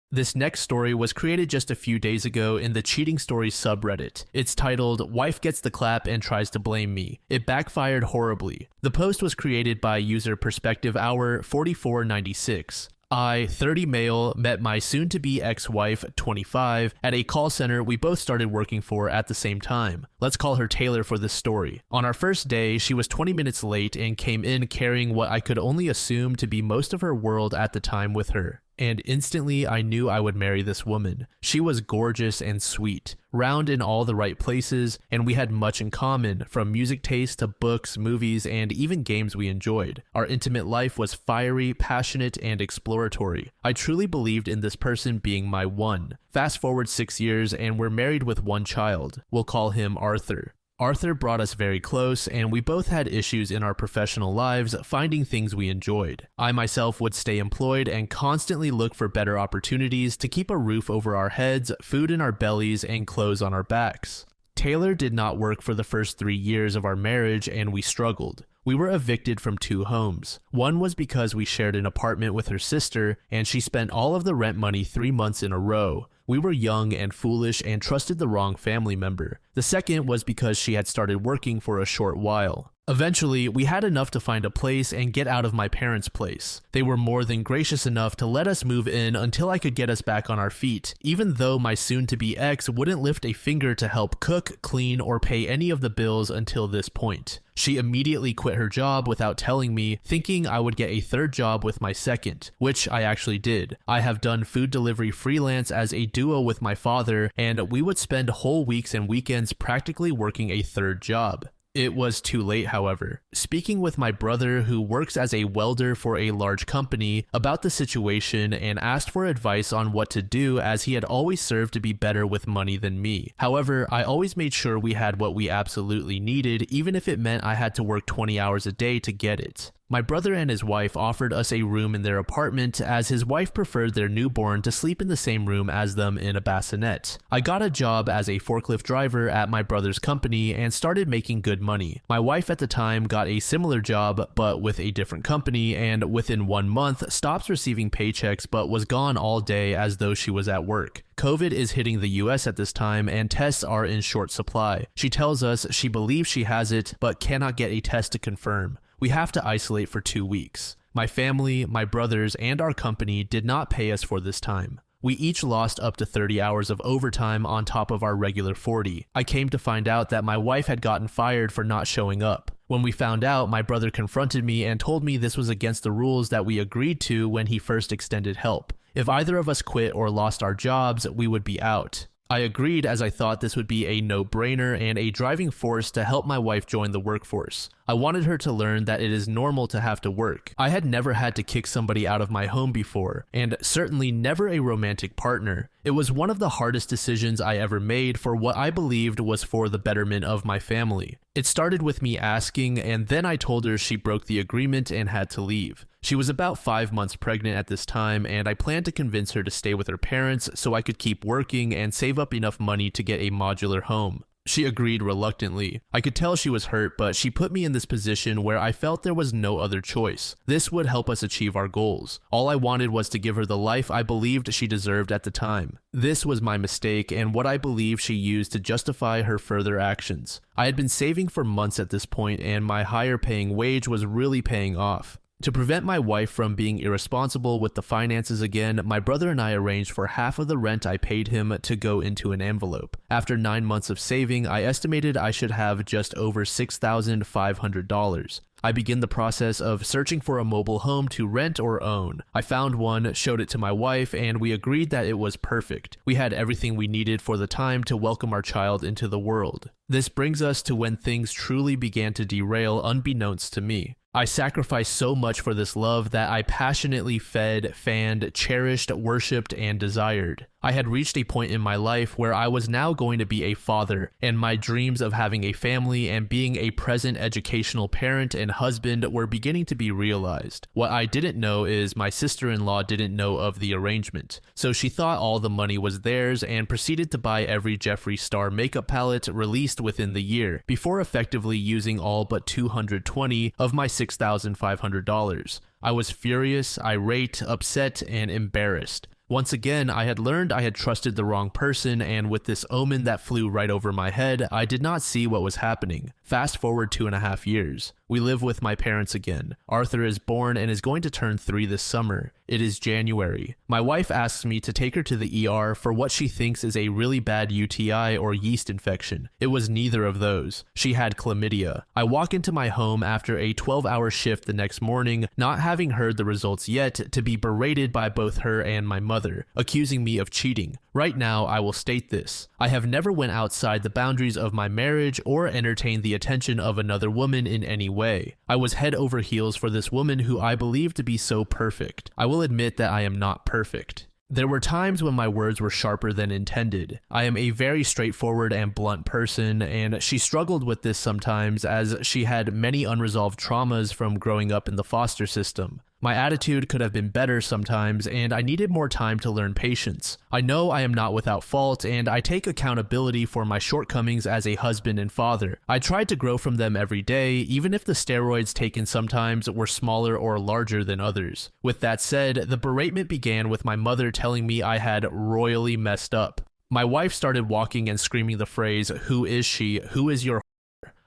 This next story was created just a few days ago in the Cheating Stories subreddit. It's titled, "Wife Gets the Clap and Tries to Blame Me. It Backfired Horribly." The post was created by user Perspective Hour 4496. I, 30 male, met my soon-to-be ex-wife, 25, at a call center we both started working for at the same time. Let's call her Taylor for this story. On our first day, she was 20 minutes late and came in carrying what I could only assume to be most of her world at the time with her. and instantly I knew I would marry this woman. She was gorgeous and sweet, round in all the right places, and we had much in common, from music taste to books, movies, and even games we enjoyed. Our intimate life was fiery, passionate, and exploratory. I truly believed in this person being my one. Fast forward 6 years, and we're married with one child. We'll call him Arthur. Arthur brought us very close, and we both had issues in our professional lives finding things we enjoyed. I myself would stay employed and constantly look for better opportunities to keep a roof over our heads, food in our bellies, and clothes on our backs. Taylor did not work for the first 3 years of our marriage, and we struggled. We were evicted from 2 homes. One was because we shared an apartment with her sister, and she spent all of the rent money 3 months in a row. We were young and foolish and trusted the wrong family member. The second was because she had started working for a short while. Eventually, we had enough to find a place and get out of my parents' place. They were more than gracious enough to let us move in until I could get us back on our feet, even though my soon-to-be ex wouldn't lift a finger to help cook, clean, or pay any of the bills until this point. She immediately quit her job without telling me, thinking I would get a third job with my second, which I actually did. I have done food delivery freelance as a duo with my father, and we would spend whole weeks and weekends practically working a third job. It was too late, however. Speaking with my brother, who works as a welder for a large company, about the situation and asked for advice on what to do, as he had always served to be better with money than me. However, I always made sure we had what we absolutely needed, even if it meant I had to work 20 hours a day to get it. My brother and his wife offered us a room in their apartment, as his wife preferred their newborn to sleep in the same room as them in a bassinet. I got a job as a forklift driver at my brother's company and started making good money. My wife at the time got a similar job but with a different company, and within 1 month stopped receiving paychecks but was gone all day as though she was at work. COVID is hitting the US at this time, and tests are in short supply. She tells us she believes she has it but cannot get a test to confirm. We have to isolate for 2 weeks. My family, my brothers, and our company did not pay us for this time. We each lost up to 30 hours of overtime on top of our regular 40. I came to find out that my wife had gotten fired for not showing up. When we found out, my brother confronted me and told me this was against the rules that we agreed to when he first extended help. If either of us quit or lost our jobs, we would be out. I agreed, as I thought this would be a no-brainer and a driving force to help my wife join the workforce. I wanted her to learn that it is normal to have to work. I had never had to kick somebody out of my home before, and certainly never a romantic partner. It was one of the hardest decisions I ever made for what I believed was for the betterment of my family. It started with me asking, and then I told her she broke the agreement and had to leave. She was about 5 months pregnant at this time, and I planned to convince her to stay with her parents so I could keep working and save up enough money to get a modular home. She agreed reluctantly. I could tell she was hurt, but she put me in this position where I felt there was no other choice. This would help us achieve our goals. All I wanted was to give her the life I believed she deserved at the time. This was my mistake and what I believe she used to justify her further actions. I had been saving for months at this point, and my higher paying wage was really paying off. To prevent my wife from being irresponsible with the finances again, my brother and I arranged for half of the rent I paid him to go into an envelope. After 9 months of saving, I estimated I should have just over $6,500. I began the process of searching for a mobile home to rent or own. I found one, showed it to my wife, and we agreed that it was perfect. We had everything we needed for the time to welcome our child into the world. This brings us to when things truly began to derail unbeknownst to me. I sacrificed so much for this love that I passionately fed, fanned, cherished, worshipped, and desired. I had reached a point in my life where I was now going to be a father, and my dreams of having a family and being a present educational parent and husband were beginning to be realized. What I didn't know is my sister-in-law didn't know of the arrangement, so she thought all the money was theirs and proceeded to buy every Jeffree Star makeup palette released within the year, before effectively using all but $220 of my $6,500. I was furious, irate, upset, and embarrassed. Once again, I had learned I had trusted the wrong person, and with this omen that flew right over my head, I did not see what was happening. Fast forward 2.5 years. We live with my parents again. Arthur is born and is going to turn 3 this summer. It is January. My wife asks me to take her to the ER for what she thinks is a really bad UTI or yeast infection. It was neither of those. She had chlamydia. I walk into my home after a 12-hour shift the next morning, not having heard the results yet, to be berated by both her and my mother, accusing me of cheating. Right now, I will state this. I have never went outside the boundaries of my marriage or entertained the attention of another woman in any way. I was head over heels for this woman who I believe to be so perfect. I will admit that I am not perfect. There were times when my words were sharper than intended. I am a very straightforward and blunt person, and she struggled with this sometimes as she had many unresolved traumas from growing up in the foster system. My attitude could have been better sometimes, and I needed more time to learn patience. I know I am not without fault, and I take accountability for my shortcomings as a husband and father. I tried to grow from them every day, even if the steroids taken sometimes were smaller or larger than others. With that said, the beratement began with my mother telling me I had royally messed up. My wife started walking and screaming the phrase, "Who is she? Who is your?"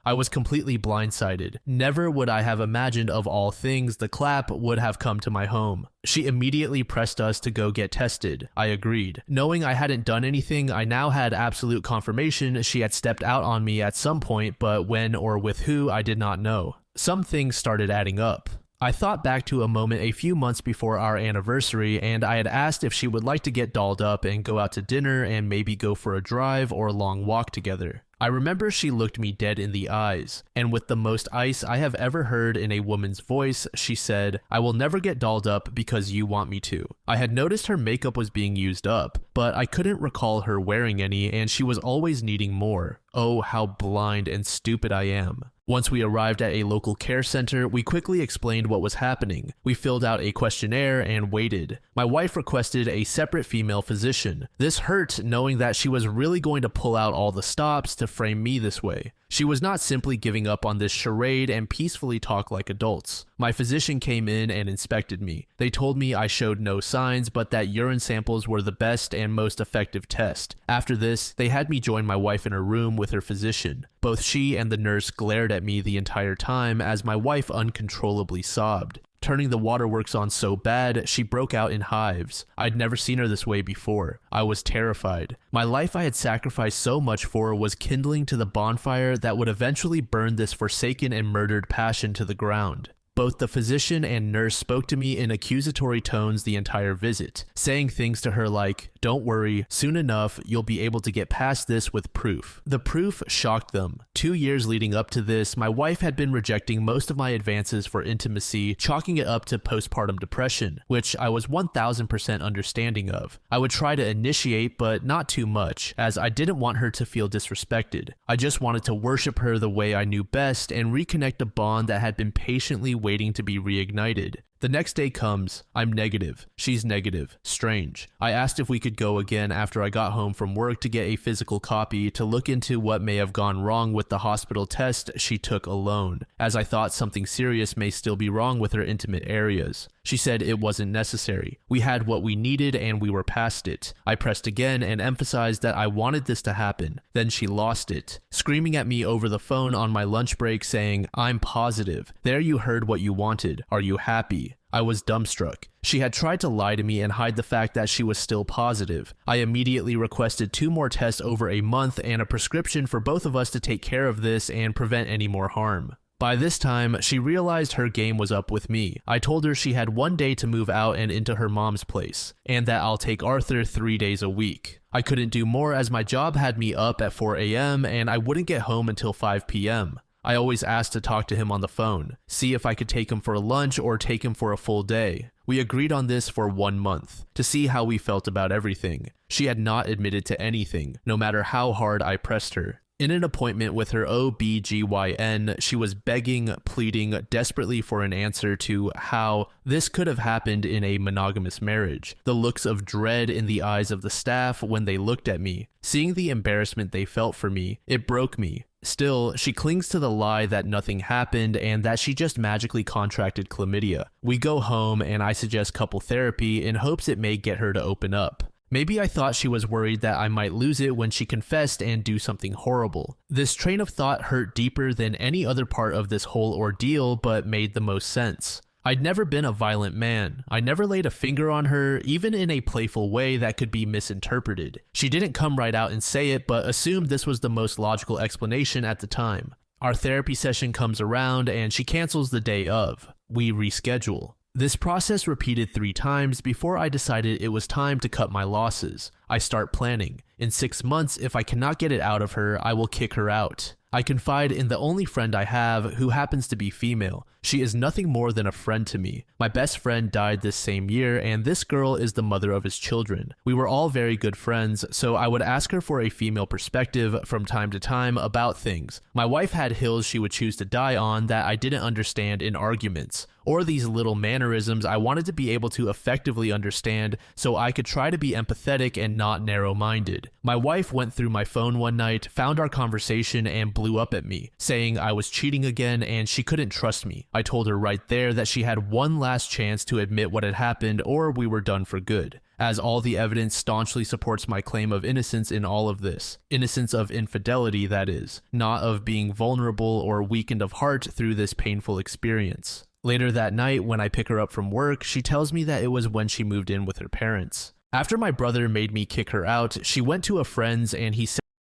I was completely blindsided. Never would I have imagined of all things the clap would have come to my home. She immediately pressed us to go get tested. I agreed. Knowing I hadn't done anything, I now had absolute confirmation she had stepped out on me at some point, but when or with who I did not know. Some things started adding up. I thought back to a moment a few months before our anniversary, and I had asked if she would like to get dolled up and go out to dinner and maybe go for a drive or a long walk together. I remember she looked me dead in the eyes, and with the most ice I have ever heard in a woman's voice, she said, "I will never get dolled up because you want me to." I had noticed her makeup was being used up, but I couldn't recall her wearing any, and she was always needing more. Oh, how blind and stupid I am. Once we arrived at a local care center, we quickly explained what was happening. We filled out a questionnaire and waited. My wife requested a separate female physician. This hurt, knowing that she was really going to pull out all the stops to frame me this way. She was not simply giving up on this charade and peacefully talk like adults. My physician came in and inspected me. They told me I showed no signs, but that urine samples were the best and most effective test. After this, they had me join my wife in her room with her physician. Both she and the nurse glared at me the entire time as my wife uncontrollably sobbed. Turning the waterworks on so bad, she broke out in hives. I'd never seen her this way before. I was terrified. My life I had sacrificed so much for was kindling to the bonfire that would eventually burn this forsaken and murdered passion to the ground. Both the physician and nurse spoke to me in accusatory tones the entire visit, saying things to her like, "Don't worry, soon enough, you'll be able to get past this with proof." The proof shocked them. 2 years leading up to this, my wife had been rejecting most of my advances for intimacy, chalking it up to postpartum depression, which I was 1000% understanding of. I would try to initiate, but not too much, as I didn't want her to feel disrespected. I just wanted to worship her the way I knew best and reconnect a bond that had been patiently waiting to be reignited. The next day comes. I'm negative. She's negative. Strange. I asked if we could go again after I got home from work to get a physical copy to look into what may have gone wrong with the hospital test she took alone, as I thought something serious may still be wrong with her intimate areas. She said it wasn't necessary. We had what we needed and we were past it. I pressed again and emphasized that I wanted this to happen. Then she lost it, screaming at me over the phone on my lunch break saying, "I'm positive. There, you heard what you wanted. Are you happy?" I was dumbstruck. She had tried to lie to me and hide the fact that she was still positive. I immediately requested 2 more tests over a month and a prescription for both of us to take care of this and prevent any more harm. By this time, she realized her game was up with me. I told her she had 1 day to move out and into her mom's place, and that I'll take Arthur 3 days a week. I couldn't do more as my job had me up at 4 a.m. and I wouldn't get home until 5 p.m. I always asked to talk to him on the phone, see if I could take him for lunch or take him for a full day. We agreed on this for 1 month, to see how we felt about everything. She had not admitted to anything, no matter how hard I pressed her. In an appointment with her OBGYN, she was begging, pleading desperately for an answer to how this could have happened in a monogamous marriage. The looks of dread in the eyes of the staff when they looked at me, seeing the embarrassment they felt for me, it broke me. Still, she clings to the lie that nothing happened and that she just magically contracted chlamydia. We go home and I suggest couple therapy in hopes it may get her to open up. Maybe I thought she was worried that I might lose it when she confessed and do something horrible. This train of thought hurt deeper than any other part of this whole ordeal, but made the most sense. I'd never been a violent man. I never laid a finger on her, even in a playful way that could be misinterpreted. She didn't come right out and say it, but assumed this was the most logical explanation at the time. Our therapy session comes around and she cancels the day of. We reschedule. This process repeated 3 times before I decided it was time to cut my losses. I start planning. In 6 months, if I cannot get it out of her, I will kick her out. I confide in the only friend I have, who happens to be female. She is nothing more than a friend to me. My best friend died this same year, and this girl is the mother of his children. We were all very good friends, so I would ask her for a female perspective from time to time about things. My wife had hills she would choose to die on that I didn't understand in arguments, or these little mannerisms I wanted to be able to effectively understand so I could try to be empathetic and not narrow-minded. My wife went through my phone one night, found our conversation, and blew up at me, saying I was cheating again and she couldn't trust me. I told her right there that she had one last chance to admit what had happened or we were done for good, as all the evidence staunchly supports my claim of innocence in all of this. Innocence of infidelity, that is, not of being vulnerable or weakened of heart through this painful experience. Later that night, when I pick her up from work, she tells me that it was when she moved in with her parents. After my brother made me kick her out, she went to a friend's and he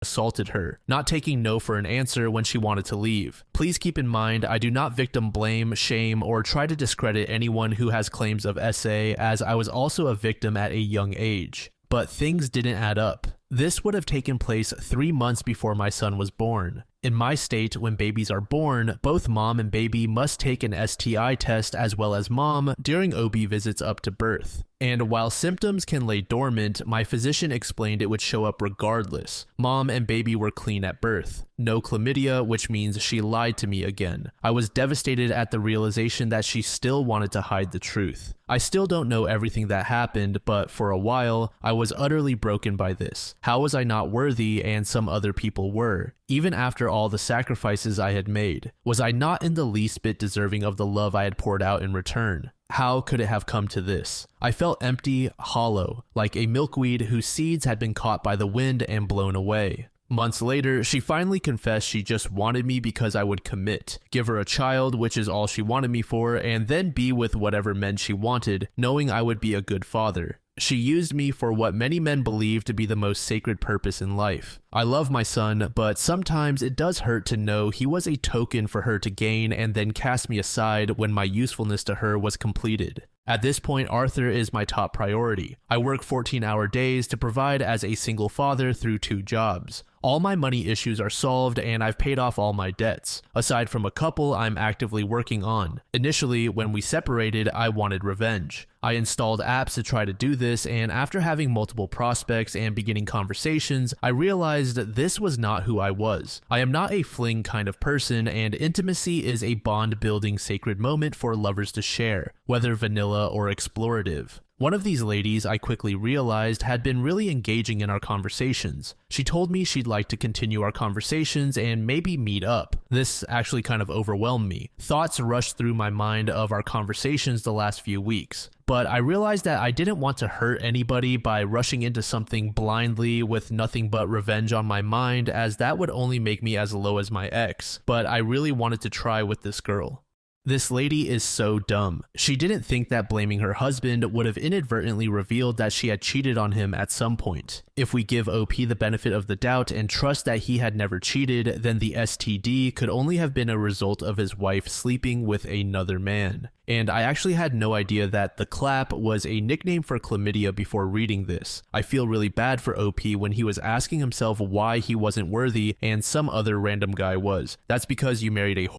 assaulted her, not taking no for an answer when she wanted to leave. Please keep in mind, I do not victim blame, shame, or try to discredit anyone who has claims of SA, as I was also a victim at a young age. But things didn't add up. This would have taken place 3 months before my son was born. In my state, when babies are born, both mom and baby must take an STI test as well as mom during OB visits up to birth. And while symptoms can lay dormant, my physician explained it would show up regardless. Mom and baby were clean at birth. No chlamydia, which means she lied to me again. I was devastated at the realization that she still wanted to hide the truth. I still don't know everything that happened, but for a while, I was utterly broken by this. How was I not worthy and some other people were? Even after all the sacrifices I had made, was I not in the least bit deserving of the love I had poured out in return? How could it have come to this? I felt empty, hollow, like a milkweed whose seeds had been caught by the wind and blown away. Months later, she finally confessed she just wanted me because I would commit, give her a child, which is all she wanted me for, and then be with whatever men she wanted, knowing I would be a good father. She used me for what many men believe to be the most sacred purpose in life. I love my son, but sometimes it does hurt to know he was a token for her to gain and then cast me aside when my usefulness to her was completed. At this point, Arthur is my top priority. I work 14-hour days to provide as a single father through 2 jobs. All my money issues are solved and I've paid off all my debts, aside from a couple I'm actively working on. Initially, when we separated, I wanted revenge. I installed apps to try to do this, and after having multiple prospects and beginning conversations, I realized this was not who I was. I am not a fling kind of person, and intimacy is a bond-building sacred moment for lovers to share, whether vanilla or explorative. One of these ladies, I quickly realized, had been really engaging in our conversations. She told me she'd like to continue our conversations and maybe meet up. This actually kind of overwhelmed me. Thoughts rushed through my mind of our conversations the last few weeks. But I realized that I didn't want to hurt anybody by rushing into something blindly with nothing but revenge on my mind, as that would only make me as low as my ex. But I really wanted to try with this girl. This lady is so dumb. She didn't think that blaming her husband would have inadvertently revealed that she had cheated on him at some point. If we give OP the benefit of the doubt and trust that he had never cheated, then the STD could only have been a result of his wife sleeping with another man. And I actually had no idea that the clap was a nickname for chlamydia before reading this. I feel really bad for OP when he was asking himself why he wasn't worthy and some other random guy was. That's because you married a whore.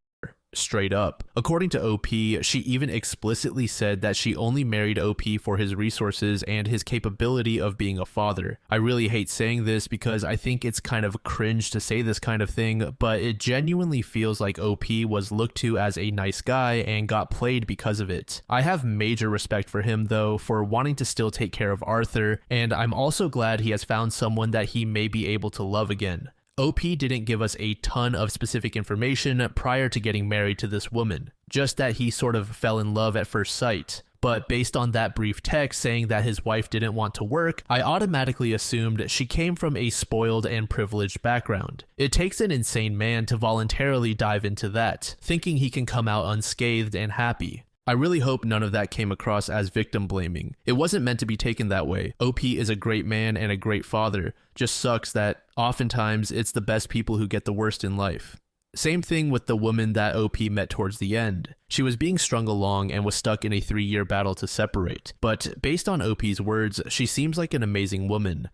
Straight up. According to OP, she even explicitly said that she only married OP for his resources and his capability of being a father. I really hate saying this because I think it's kind of cringe to say this kind of thing, but it genuinely feels like OP was looked to as a nice guy and got played because of it. I have major respect for him though, for wanting to still take care of Arthur, and I'm also glad he has found someone that he may be able to love again. OP didn't give us a ton of specific information prior to getting married to this woman, just that he sort of fell in love at first sight. but based on that brief text saying that his wife didn't want to work, I automatically assumed she came from a spoiled and privileged background. It takes an insane man to voluntarily dive into that, thinking he can come out unscathed and happy. I really hope none of that came across as victim blaming. It wasn't meant to be taken that way. OP is a great man and a great father. Just sucks that oftentimes it's the best people who get the worst in life. Same thing with the woman that OP met towards the end. She was being strung along and was stuck in a 3-year battle to separate. But based on OP's words, she seems like an amazing woman.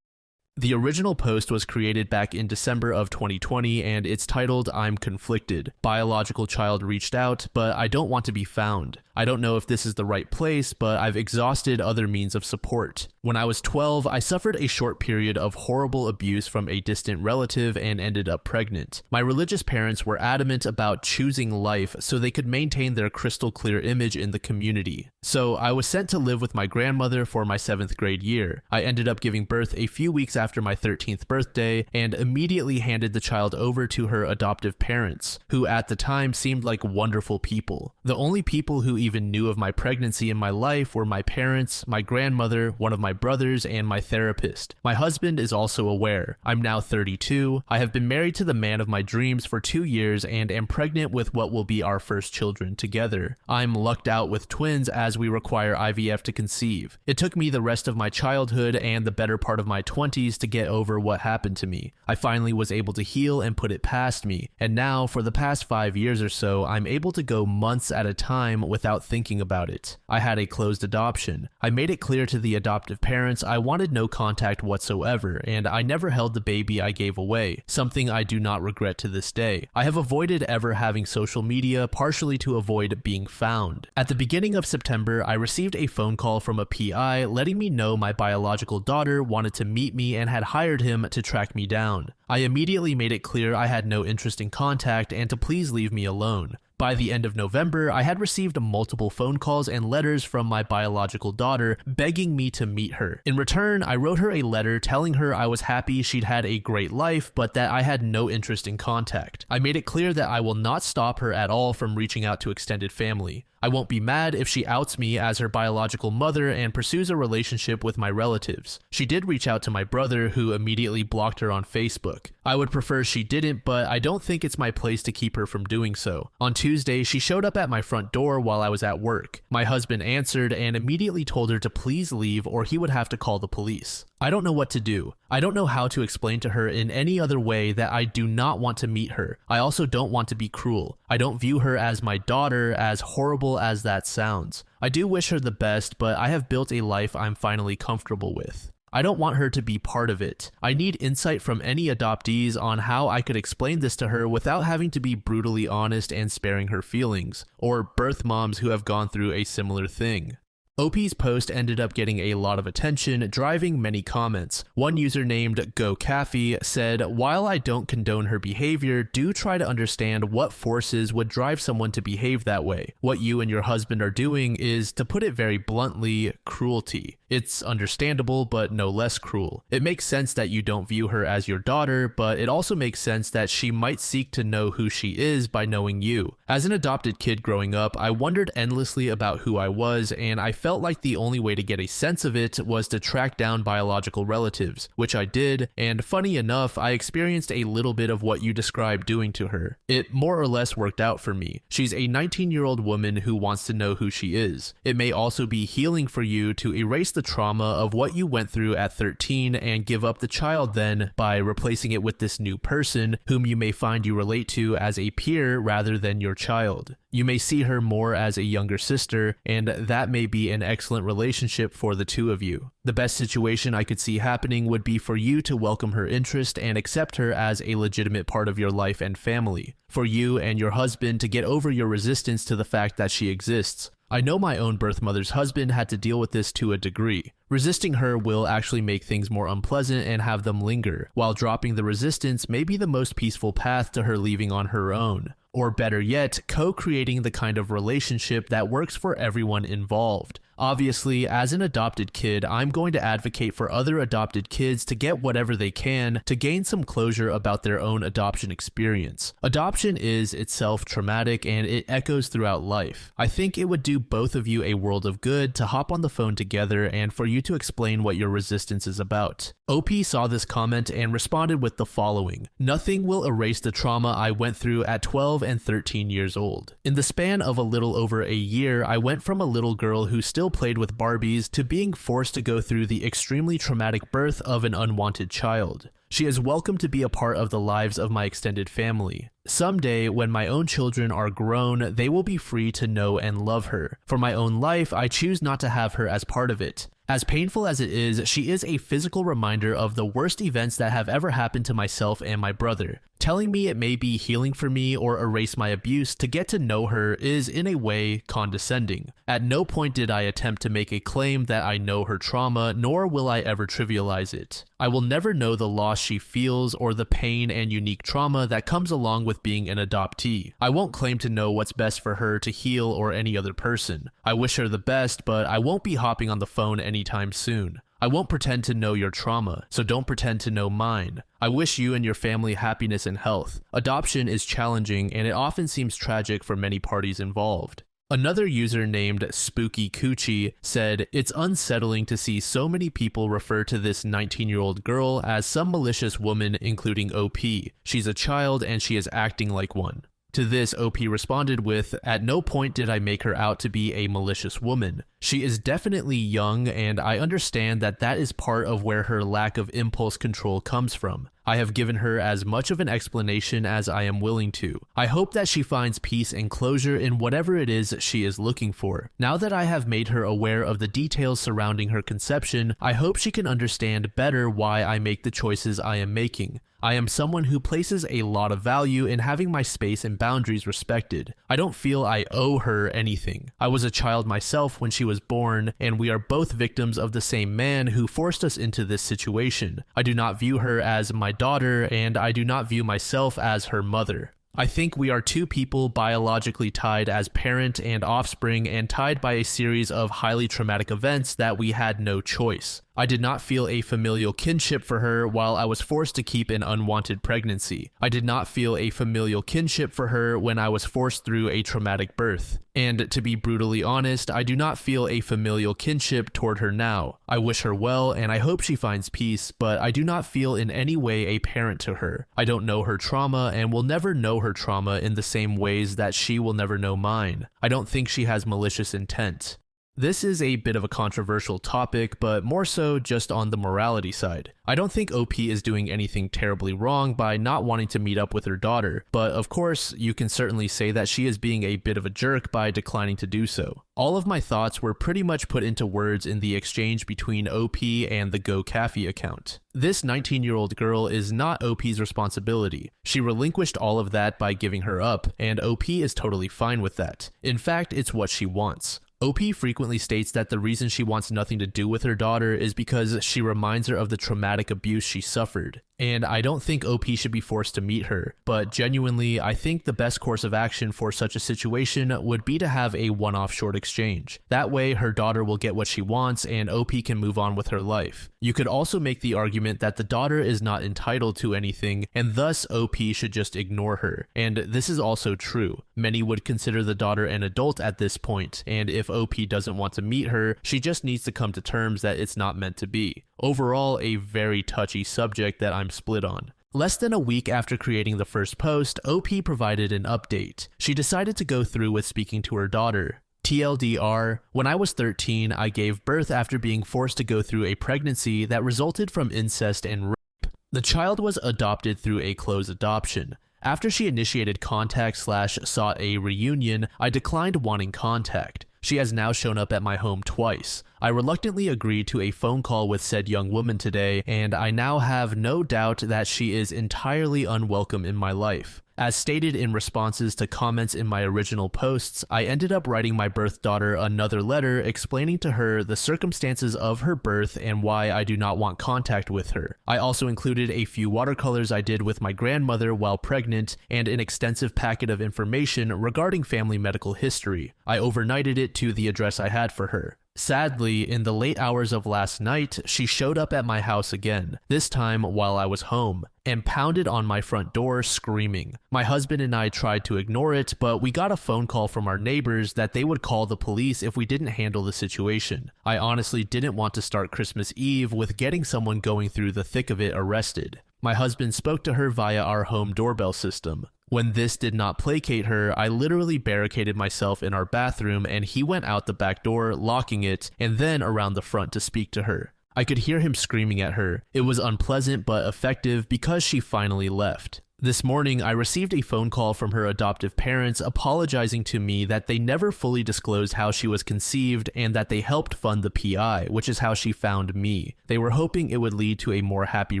The original post was created back in December of 2020 and it's titled, "I'm conflicted. Biological child reached out, but I don't want to be found. I don't know if this is the right place, but I've exhausted other means of support. When I was 12, I suffered a short period of horrible abuse from a distant relative and ended up pregnant. My religious parents were adamant about choosing life so they could maintain their crystal clear image in the community. So I was sent to live with my grandmother for my 7th grade year. I ended up giving birth a few weeks after my 13th birthday and immediately handed the child over to her adoptive parents, who at the time seemed like wonderful people. The only people who even knew of my pregnancy in my life were my parents, my grandmother, one of my brothers, and my therapist. My husband is also aware. I'm now 32. I have been married to the man of my dreams for 2 years and am pregnant with what will be our first children together. I'm lucked out with twins as we require IVF to conceive. It took me the rest of my childhood and the better part of my 20s to get over what happened to me. I finally was able to heal and put it past me, and now for the past 5 years or so, I'm able to go months at a time without thinking about it. I had a closed adoption. I made it clear to the adoptive parents I wanted no contact whatsoever, and I never held the baby I gave away, something I do not regret to this day. I have avoided ever having social media, partially to avoid being found. At the beginning of September, I received a phone call from a PI letting me know my biological daughter wanted to meet me and had hired him to track me down. I immediately made it clear I had no interest in contact and to please leave me alone. By the end of November, I had received multiple phone calls and letters from my biological daughter begging me to meet her. In return, I wrote her a letter telling her I was happy she'd had a great life, but that I had no interest in contact. I made it clear that I will not stop her at all from reaching out to extended family. I won't be mad if she outs me as her biological mother and pursues a relationship with my relatives. She did reach out to my brother, who immediately blocked her on Facebook. I would prefer she didn't, but I don't think it's my place to keep her from doing so. On Tuesday, she showed up at my front door while I was at work. My husband answered and immediately told her to please leave or he would have to call the police. I don't know what to do. I don't know how to explain to her in any other way that I do not want to meet her. I also don't want to be cruel. I don't view her as my daughter, as horrible as that sounds. I do wish her the best, but I have built a life I'm finally comfortable with. I don't want her to be part of it. I need insight from any adoptees on how I could explain this to her without having to be brutally honest and sparing her feelings, or birth moms who have gone through a similar thing. OP's post ended up getting a lot of attention, driving many comments. One user named GoCaffey said, "While I don't condone her behavior, do try to understand what forces would drive someone to behave that way. What you and your husband are doing is, to put it very bluntly, cruelty. It's understandable, but no less cruel. It makes sense that you don't view her as your daughter, but it also makes sense that she might seek to know who she is by knowing you. As an adopted kid growing up, I wondered endlessly about who I was, and I felt like the only way to get a sense of it was to track down biological relatives, which I did, and funny enough, I experienced a little bit of what you described doing to her. It more or less worked out for me. She's a 19-year-old woman who wants to know who she is. It may also be healing for you to erase the trauma of what you went through at 13 and give up the child then by replacing it with this new person whom you may find you relate to as a peer rather than your child. You may see her more as a younger sister, and that may be an excellent relationship for the two of you. The best situation I could see happening would be for you to welcome her interest and accept her as a legitimate part of your life and family. For you and your husband to get over your resistance to the fact that she exists. I know my own birth mother's husband had to deal with this to a degree. Resisting her will actually make things more unpleasant and have them linger, while dropping the resistance may be the most peaceful path to her leaving on her own. Or better yet, co-creating the kind of relationship that works for everyone involved. Obviously, as an adopted kid, I'm going to advocate for other adopted kids to get whatever they can to gain some closure about their own adoption experience. Adoption is itself traumatic and it echoes throughout life. I think it would do both of you a world of good to hop on the phone together and for you to explain what your resistance is about. OP saw this comment and responded with the following: "Nothing will erase the trauma I went through at 12 and 13 years old. In the span of a little over a year, I went from a little girl who still played with Barbies to being forced to go through the extremely traumatic birth of an unwanted child. She is welcome to be a part of the lives of my extended family. Someday, when my own children are grown, they will be free to know and love her. For my own life, I choose not to have her as part of it. As painful as it is, she is a physical reminder of the worst events that have ever happened to myself and my brother. Telling me it may be healing for me or erase my abuse to get to know her is, in a way, condescending. At no point did I attempt to make a claim that I know her trauma, nor will I ever trivialize it. I will never know the loss she feels or the pain and unique trauma that comes along with being an adoptee. I won't claim to know what's best for her to heal or any other person. I wish her the best, but I won't be hopping on the phone anytime soon. I won't pretend to know your trauma, so don't pretend to know mine. I wish you and your family happiness and health. Adoption is challenging and it often seems tragic for many parties involved." Another user named Spooky Coochie said, "It's unsettling to see so many people refer to this 19-year-old girl as some malicious woman, including OP. She's a child and she is acting like one." To this, OP responded with, "At no point did I make her out to be a malicious woman. She is definitely young, and I understand that that is part of where her lack of impulse control comes from. I have given her as much of an explanation as I am willing to. I hope that she finds peace and closure in whatever it is she is looking for. Now that I have made her aware of the details surrounding her conception, I hope she can understand better why I make the choices I am making. I am someone who places a lot of value in having my space and boundaries respected. I don't feel I owe her anything. I was a child myself when she was born, and we are both victims of the same man who forced us into this situation. I do not view her as my daughter, and I do not view myself as her mother. I think we are two people biologically tied as parent and offspring and tied by a series of highly traumatic events that we had no choice. I did not feel a familial kinship for her while I was forced to keep an unwanted pregnancy. I did not feel a familial kinship for her when I was forced through a traumatic birth. And to be brutally honest, I do not feel a familial kinship toward her now. I wish her well and I hope she finds peace, but I do not feel in any way a parent to her. I don't know her trauma and will never know her trauma in the same ways that she will never know mine. I don't think she has malicious intent." This is a bit of a controversial topic, but more so just on the morality side. I don't think OP is doing anything terribly wrong by not wanting to meet up with her daughter, but of course, you can certainly say that she is being a bit of a jerk by declining to do so. All of my thoughts were pretty much put into words in the exchange between OP and the GoCafe account. This 19-year-old girl is not OP's responsibility. She relinquished all of that by giving her up, and OP is totally fine with that. In fact, it's what she wants. OP frequently states that the reason she wants nothing to do with her daughter is because she reminds her of the traumatic abuse she suffered. And I don't think OP should be forced to meet her, but genuinely, I think the best course of action for such a situation would be to have a one-off short exchange. That way, her daughter will get what she wants and OP can move on with her life. You could also make the argument that the daughter is not entitled to anything, and thus OP should just ignore her. And this is also true. Many would consider the daughter an adult at this point, and if OP doesn't want to meet her, she just needs to come to terms that it's not meant to be. Overall, a very touchy subject that I'm split on. Less than a week after creating the first post, OP provided an update. She decided to go through with speaking to her daughter. TLDR, when I was 13, I gave birth after being forced to go through a pregnancy that resulted from incest and rape. The child was adopted through a closed adoption. After she initiated contact/sought a reunion, I declined wanting contact. She has now shown up at my home twice. I reluctantly agreed to a phone call with said young woman today, and I now have no doubt that she is entirely unwelcome in my life. As stated in responses to comments in my original posts, I ended up writing my birth daughter another letter explaining to her the circumstances of her birth and why I do not want contact with her. I also included a few watercolors I did with my grandmother while pregnant and an extensive packet of information regarding family medical history. I overnighted it to the address I had for her. Sadly, in the late hours of last night, she showed up at my house again, this time while I was home, and pounded on my front door screaming. My husband and I tried to ignore it, but we got a phone call from our neighbors that they would call the police if we didn't handle the situation. I honestly didn't want to start Christmas Eve with getting someone going through the thick of it arrested. My husband spoke to her via our home doorbell system. When this did not placate her, I literally barricaded myself in our bathroom and he went out the back door, locking it, and then around the front to speak to her. I could hear him screaming at her. It was unpleasant but effective because she finally left. This morning, I received a phone call from her adoptive parents apologizing to me that they never fully disclosed how she was conceived and that they helped fund the PI, which is how she found me. They were hoping it would lead to a more happy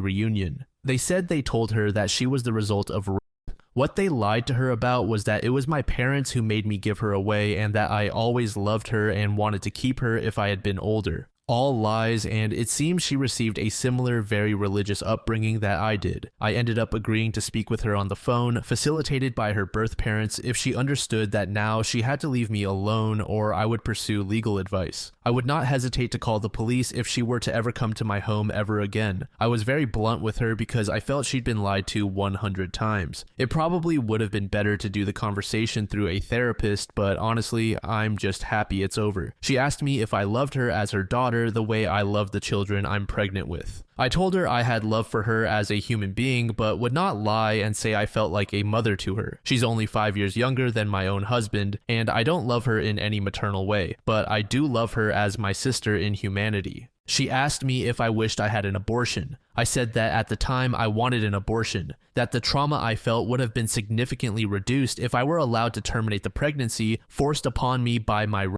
reunion. They said they told her that she was the result of rape. What they lied to her about was that it was my parents who made me give her away and that I always loved her and wanted to keep her if I had been older. All lies, and it seems she received a similar, very religious upbringing that I did. I ended up agreeing to speak with her on the phone, facilitated by her birth parents, if she understood that now she had to leave me alone or I would pursue legal advice. I would not hesitate to call the police if she were to ever come to my home ever again. I was very blunt with her because I felt she'd been lied to 100 times. It probably would have been better to do the conversation through a therapist, but honestly, I'm just happy it's over. She asked me if I loved her as her daughter the way I love the children I'm pregnant with. I told her I had love for her as a human being, but would not lie and say I felt like a mother to her. She's only 5 years younger than my own husband, and I don't love her in any maternal way, but I do love her as my sister in humanity. She asked me if I wished I had an abortion. I said that at the time I wanted an abortion, that the trauma I felt would have been significantly reduced if I were allowed to terminate the pregnancy forced upon me by my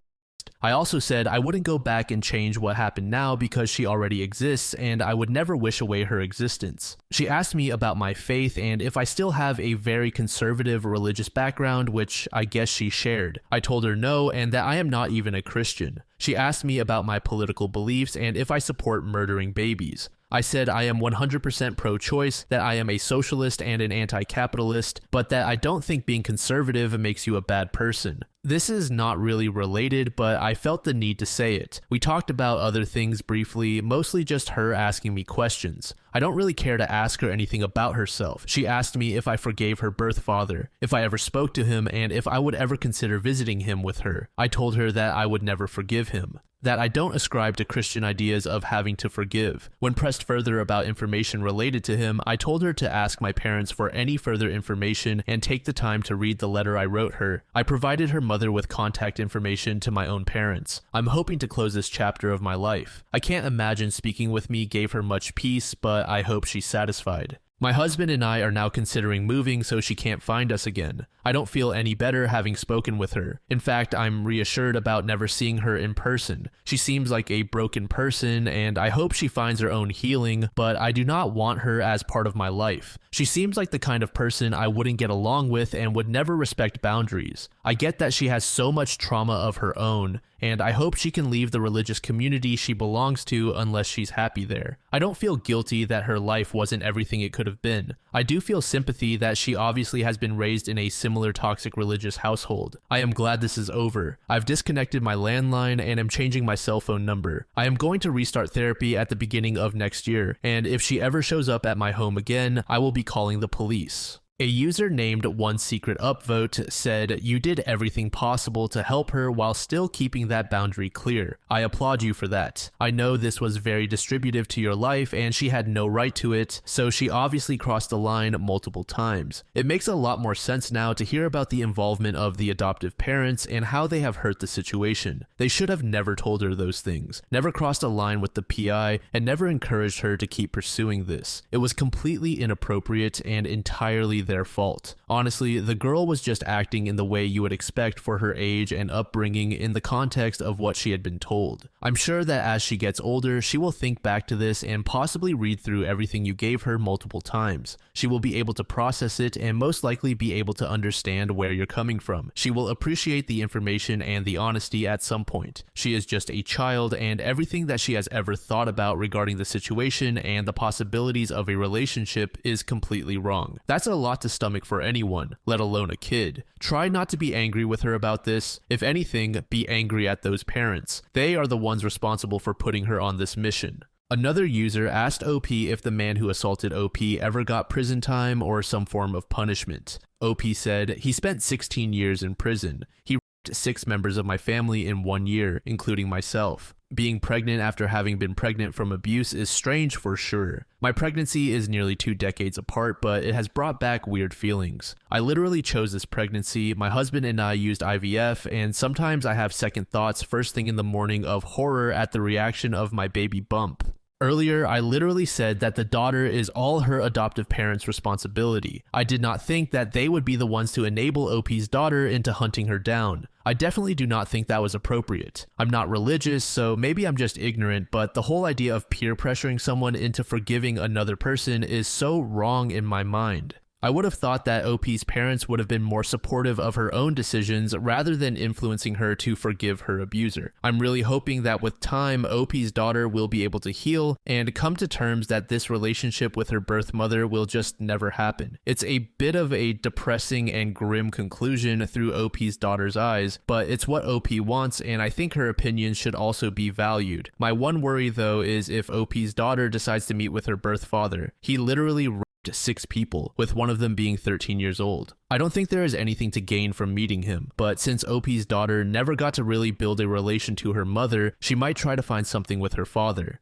I also said I wouldn't go back and change what happened now because she already exists and I would never wish away her existence. She asked me about my faith and if I still have a very conservative religious background, which I guess she shared. I told her no and that I am not even a Christian. She asked me about my political beliefs and if I support murdering babies. I said I am 100% pro-choice, that I am a socialist and an anti-capitalist, but that I don't think being conservative makes you a bad person. This is not really related, but I felt the need to say it. We talked about other things briefly, mostly just her asking me questions. I don't really care to ask her anything about herself. She asked me if I forgave her birth father, if I ever spoke to him, and if I would ever consider visiting him with her. I told her that I would never forgive him. That I don't ascribe to Christian ideas of having to forgive. When pressed further about information related to him, I told her to ask my parents for any further information and take the time to read the letter I wrote her. I provided her mother with contact information to my own parents. I'm hoping to close this chapter of my life. I can't imagine speaking with me gave her much peace, but I hope she's satisfied. My husband and I are now considering moving so she can't find us again. I don't feel any better having spoken with her. In fact, I'm reassured about never seeing her in person. She seems like a broken person, and I hope she finds her own healing, but I do not want her as part of my life. She seems like the kind of person I wouldn't get along with and would never respect boundaries. I get that she has so much trauma of her own, and I hope she can leave the religious community she belongs to unless she's happy there. I don't feel guilty that her life wasn't everything it could have been. I do feel sympathy that she obviously has been raised in a similar toxic religious household. I am glad this is over. I've disconnected my landline and am changing my cell phone number. I am going to restart therapy at the beginning of next year, and if she ever shows up at my home again, I will be calling the police. A user named One Secret Upvote said, "You did everything possible to help her while still keeping that boundary clear. I applaud you for that. I know this was very distributive to your life and she had no right to it, so she obviously crossed the line multiple times. It makes a lot more sense now to hear about the involvement of the adoptive parents and how they have hurt the situation. They should have never told her those things, never crossed a line with the PI, and never encouraged her to keep pursuing this. It was completely inappropriate and entirely their fault. Honestly, the girl was just acting in the way you would expect for her age and upbringing in the context of what she had been told. I'm sure that as she gets older, she will think back to this and possibly read through everything you gave her multiple times. She will be able to process it and most likely be able to understand where you're coming from. She will appreciate the information and the honesty at some point. She is just a child, and everything that she has ever thought about regarding the situation and the possibilities of a relationship is completely wrong. That's a lot to stomach for anyone, let alone a kid. Try not to be angry with her about this. If anything, be angry at those parents. They are the ones responsible for putting her on this mission. Another user asked OP if the man who assaulted OP ever got prison time or some form of punishment. OP said, he spent 16 years in prison. He raped 6 members of my family in 1 year, including myself. Being pregnant after having been pregnant from abuse is strange for sure. My pregnancy is nearly 2 decades apart, but it has brought back weird feelings. I literally chose this pregnancy, my husband and I used IVF, and sometimes I have second thoughts first thing in the morning of horror at the reaction of my baby bump. Earlier, I literally said that the daughter is all her adoptive parents' responsibility. I did not think that they would be the ones to enable OP's daughter into hunting her down. I definitely do not think that was appropriate. I'm not religious, so maybe I'm just ignorant, but the whole idea of peer pressuring someone into forgiving another person is so wrong in my mind. I would have thought that OP's parents would have been more supportive of her own decisions rather than influencing her to forgive her abuser. I'm really hoping that with time, OP's daughter will be able to heal and come to terms that this relationship with her birth mother will just never happen. It's a bit of a depressing and grim conclusion through OP's daughter's eyes, but it's what OP wants, and I think her opinion should also be valued. My one worry though is if OP's daughter decides to meet with her birth father. He literally 6 people, with one of them being 13 years old. I don't think there is anything to gain from meeting him, but since OP's daughter never got to really build a relation to her mother, she might try to find something with her father.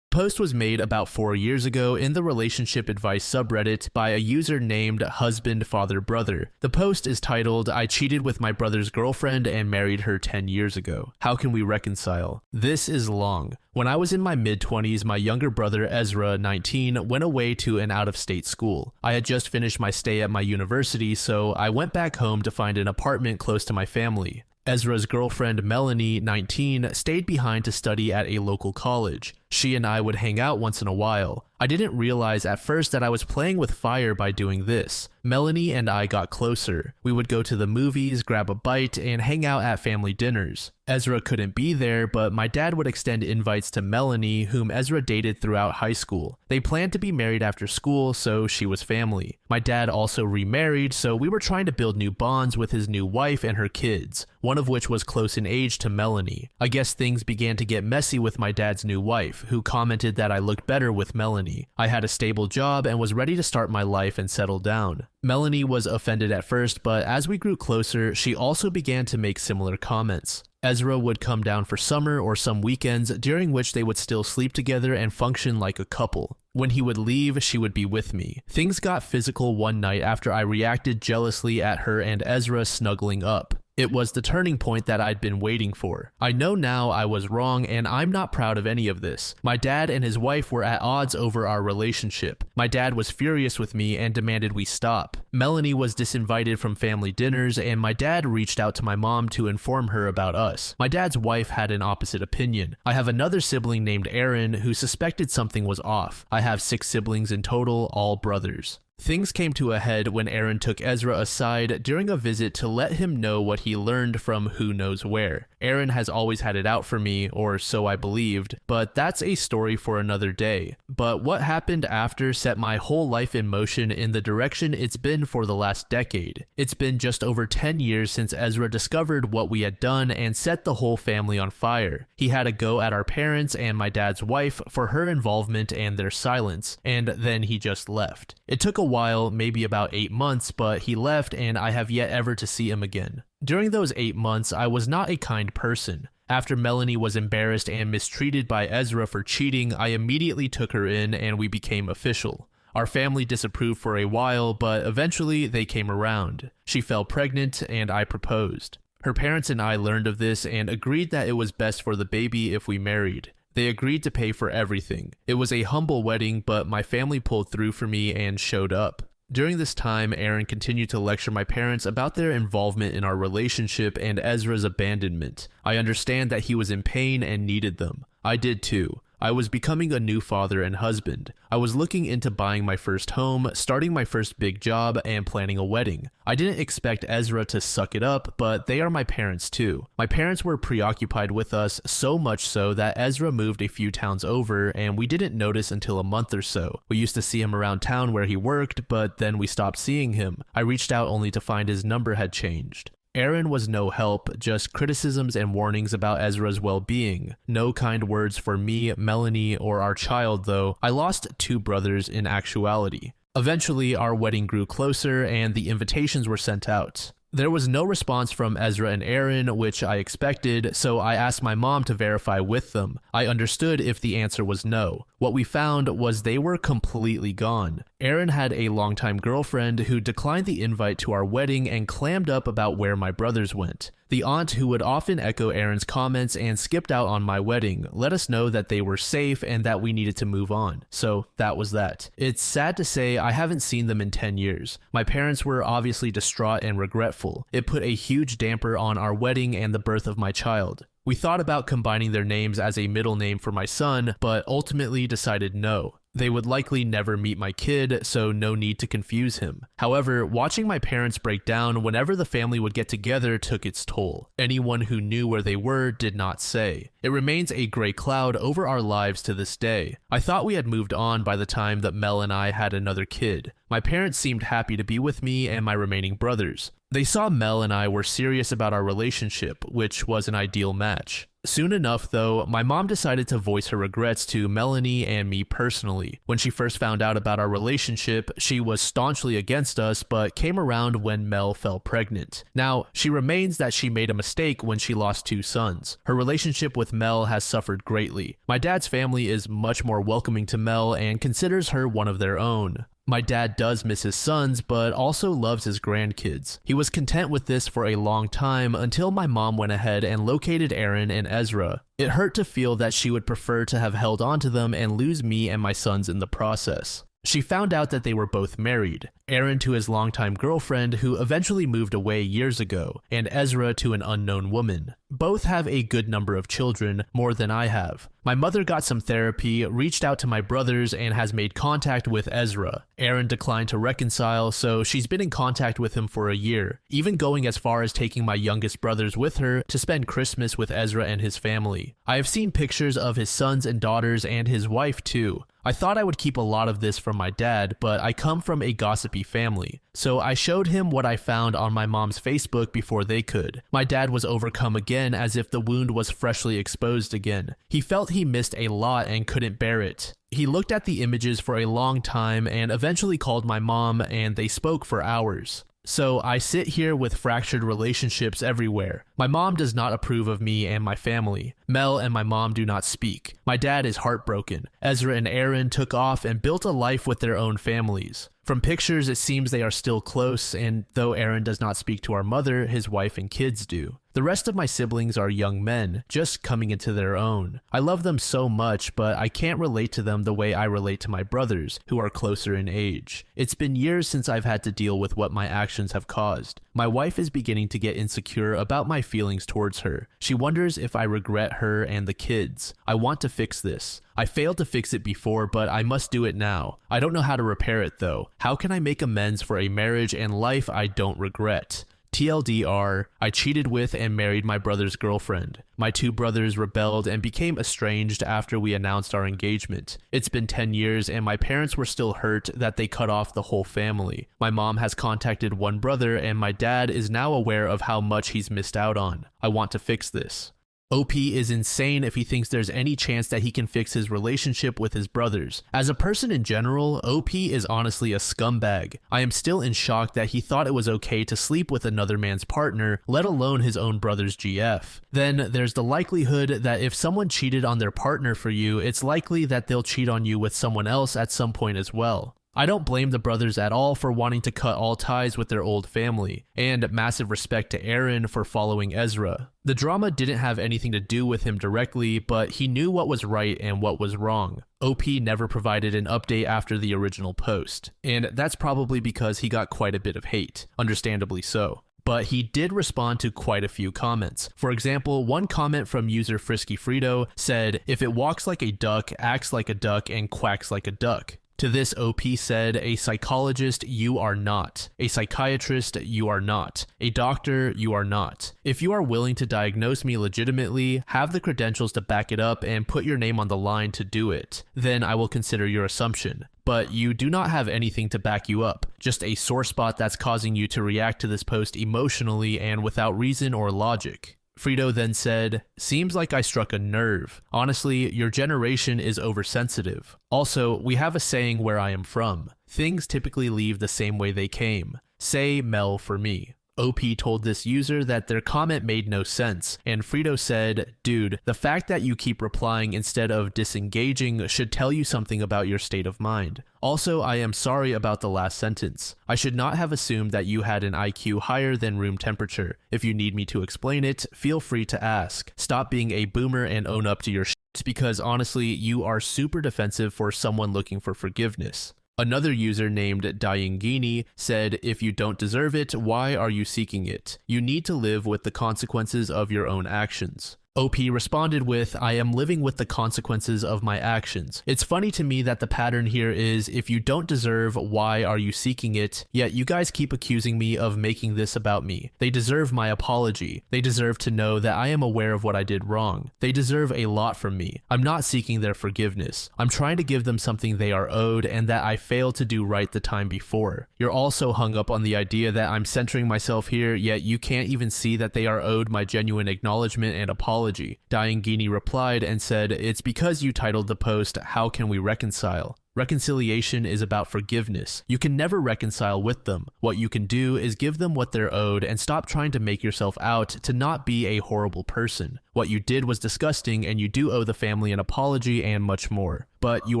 Post was made about 4 years ago in the relationship advice subreddit by a user named Husband Father Brother. The post is titled, I cheated with my brother's girlfriend and married her 10 years ago. How can we reconcile? This is long. When I was in my mid-20s, my younger brother Ezra, 19, went away to an out-of-state school. I had just finished my stay at my university, so I went back home to find an apartment close to my family. Ezra's girlfriend Melanie, 19, stayed behind to study at a local college. She and I would hang out once in a while. I didn't realize at first that I was playing with fire by doing this. Melanie and I got closer. We would go to the movies, grab a bite, and hang out at family dinners. Ezra couldn't be there, but my dad would extend invites to Melanie, whom Ezra dated throughout high school. They planned to be married after school, so she was family. My dad also remarried, so we were trying to build new bonds with his new wife and her kids, one of which was close in age to Melanie. I guess things began to get messy with my dad's new wife, who commented that I looked better with Melanie. I had a stable job and was ready to start my life and settle down. Melanie was offended at first, but as we grew closer, she also began to make similar comments. Ezra would come down for summer or some weekends during which they would still sleep together and function like a couple. When he would leave, she would be with me. Things got physical one night after I reacted jealously at her and Ezra snuggling up. It was the turning point that I'd been waiting for. I know now I was wrong, and I'm not proud of any of this. My dad and his wife were at odds over our relationship. My dad was furious with me and demanded we stop. Melanie was disinvited from family dinners, and my dad reached out to my mom to inform her about us. My dad's wife had an opposite opinion. I have another sibling named Aaron who suspected something was off. I have 6 siblings in total, all brothers. Things came to a head when Aaron took Ezra aside during a visit to let him know what he learned from who knows where. Aaron has always had it out for me, or so I believed, but that's a story for another day. But what happened after set my whole life in motion in the direction it's been for the last decade. It's been just over 10 years since Ezra discovered what we had done and set the whole family on fire. He had a go at our parents and my dad's wife for her involvement and their silence, and then he just left. It took a while, maybe about 8 months, but he left and I have yet ever to see him again. During those 8 months, I was not a kind person. After Melanie was embarrassed and mistreated by Ezra for cheating, I immediately took her in and we became official. Our family disapproved for a while, but eventually they came around. She fell pregnant and I proposed. Her parents and I learned of this and agreed that it was best for the baby if we married. They agreed to pay for everything. It was a humble wedding, but my family pulled through for me and showed up. During this time, Aaron continued to lecture my parents about their involvement in our relationship and Ezra's abandonment. I understand that he was in pain and needed them. I did too. I was becoming a new father and husband. I was looking into buying my first home, starting my first big job, and planning a wedding. I didn't expect Ezra to suck it up, but they are my parents too. My parents were preoccupied with us, so much so that Ezra moved a few towns over and we didn't notice until a month or so. We used to see him around town where he worked, but then we stopped seeing him. I reached out only to find his number had changed. Aaron was no help, just criticisms and warnings about Ezra's well-being. No kind words for me, Melanie, or our child though. I lost 2 brothers in actuality. Eventually, our wedding grew closer and the invitations were sent out. There was no response from Ezra and Aaron, which I expected, so I asked my mom to verify with them. I understood if the answer was no. What we found was they were completely gone. Aaron had a longtime girlfriend who declined the invite to our wedding and clammed up about where my brothers went. The aunt who would often echo Aaron's comments and skipped out on my wedding let us know that they were safe and that we needed to move on. So that was that. It's sad to say I haven't seen them in 10 years. My parents were obviously distraught and regretful. It put a huge damper on our wedding and the birth of my child. We thought about combining their names as a middle name for my son, but ultimately decided no. They would likely never meet my kid, so no need to confuse him. However, watching my parents break down whenever the family would get together took its toll. Anyone who knew where they were did not say. It remains a gray cloud over our lives to this day. I thought we had moved on by the time that Mel and I had another kid. My parents seemed happy to be with me and my remaining brothers. They saw Mel and I were serious about our relationship, which was an ideal match. Soon enough, though, my mom decided to voice her regrets to Melanie and me personally. When she first found out about our relationship, she was staunchly against us, but came around when Mel fell pregnant. Now, she remains that she made a mistake when she lost 2 sons. Her relationship with Mel has suffered greatly. My dad's family is much more welcoming to Mel and considers her one of their own. My dad does miss his sons, but also loves his grandkids. He was content with this for a long time until my mom went ahead and located Aaron and Ezra. It hurt to feel that she would prefer to have held on to them and lose me and my sons in the process. She found out that they were both married, Aaron to his longtime girlfriend who eventually moved away years ago, and Ezra to an unknown woman. Both have a good number of children, more than I have. My mother got some therapy, reached out to my brothers, and has made contact with Ezra. Aaron declined to reconcile, so she's been in contact with him for a year, even going as far as taking my youngest brothers with her to spend Christmas with Ezra and his family. I have seen pictures of his sons and daughters and his wife too. I thought I would keep a lot of this from my dad, but I come from a gossipy family, so I showed him what I found on my mom's Facebook before they could. My dad was overcome again as if the wound was freshly exposed again. He felt he missed a lot and couldn't bear it. He looked at the images for a long time and eventually called my mom and they spoke for hours. So I sit here with fractured relationships everywhere. My mom does not approve of me and my family. Mel and my mom do not speak. My dad is heartbroken. Ezra and Aaron took off and built a life with their own families. From pictures, it seems they are still close, and though Aaron does not speak to our mother, his wife and kids do. The rest of my siblings are young men, just coming into their own. I love them so much, but I can't relate to them the way I relate to my brothers, who are closer in age. It's been years since I've had to deal with what my actions have caused. My wife is beginning to get insecure about my feelings towards her. She wonders if I regret her and the kids. I want to fix this. I failed to fix it before, but I must do it now. I don't know how to repair it though. How can I make amends for a marriage and life I don't regret? TLDR, I cheated with and married my brother's girlfriend. My 2 brothers rebelled and became estranged after we announced our engagement. It's been 10 years and my parents were still hurt that they cut off the whole family. My mom has contacted one brother and my dad is now aware of how much he's missed out on. I want to fix this. OP is insane if he thinks there's any chance that he can fix his relationship with his brothers. As a person in general, OP is honestly a scumbag. I am still in shock that he thought it was okay to sleep with another man's partner, let alone his own brother's GF. Then there's the likelihood that if someone cheated on their partner for you, it's likely that they'll cheat on you with someone else at some point as well. I don't blame the brothers at all for wanting to cut all ties with their old family, and massive respect to Aaron for following Ezra. The drama didn't have anything to do with him directly, but he knew what was right and what was wrong. OP never provided an update after the original post, and that's probably because he got quite a bit of hate, understandably so. but he did respond to quite a few comments. For example, one comment from user Frisky Frito said, "If it walks like a duck, acts like a duck, and quacks like a duck." To this, OP said, "A psychologist, you are not. A psychiatrist, you are not. A doctor, you are not. If you are willing to diagnose me legitimately, have the credentials to back it up, and put your name on the line to do it, then I will consider your assumption. But you do not have anything to back you up, just a sore spot that's causing you to react to this post emotionally and without reason or logic." Frito then said, "Seems like I struck a nerve. Honestly, your generation is oversensitive. Also, we have a saying where I am from. Things typically leave the same way they came. Say Mel for me." OP told this user that their comment made no sense, and Frito said, "Dude, the fact that you keep replying instead of disengaging should tell you something about your state of mind. Also, I am sorry about the last sentence. I should not have assumed that you had an IQ higher than room temperature. If you need me to explain it, feel free to ask. Stop being a boomer and own up to your shit, because honestly, you are super defensive for someone looking for forgiveness." Another user named Diangini said, "If you don't deserve it, why are you seeking it? You need to live with the consequences of your own actions." OP responded with, "I am living with the consequences of my actions. It's funny to me that the pattern here is, if you don't deserve, why are you seeking it? Yet you guys keep accusing me of making this about me. They deserve my apology. They deserve to know that I am aware of what I did wrong. They deserve a lot from me. I'm not seeking their forgiveness. I'm trying to give them something they are owed and that I failed to do right the time before. You're also hung up on the idea that I'm centering myself here, yet you can't even see that they are owed my genuine acknowledgement and apology." Diangini replied and said, "It's because you titled the post, 'How can we reconcile?' Reconciliation is about forgiveness. You can never reconcile with them. What you can do is give them what they're owed and stop trying to make yourself out to not be a horrible person. What you did was disgusting and you do owe the family an apology and much more. But you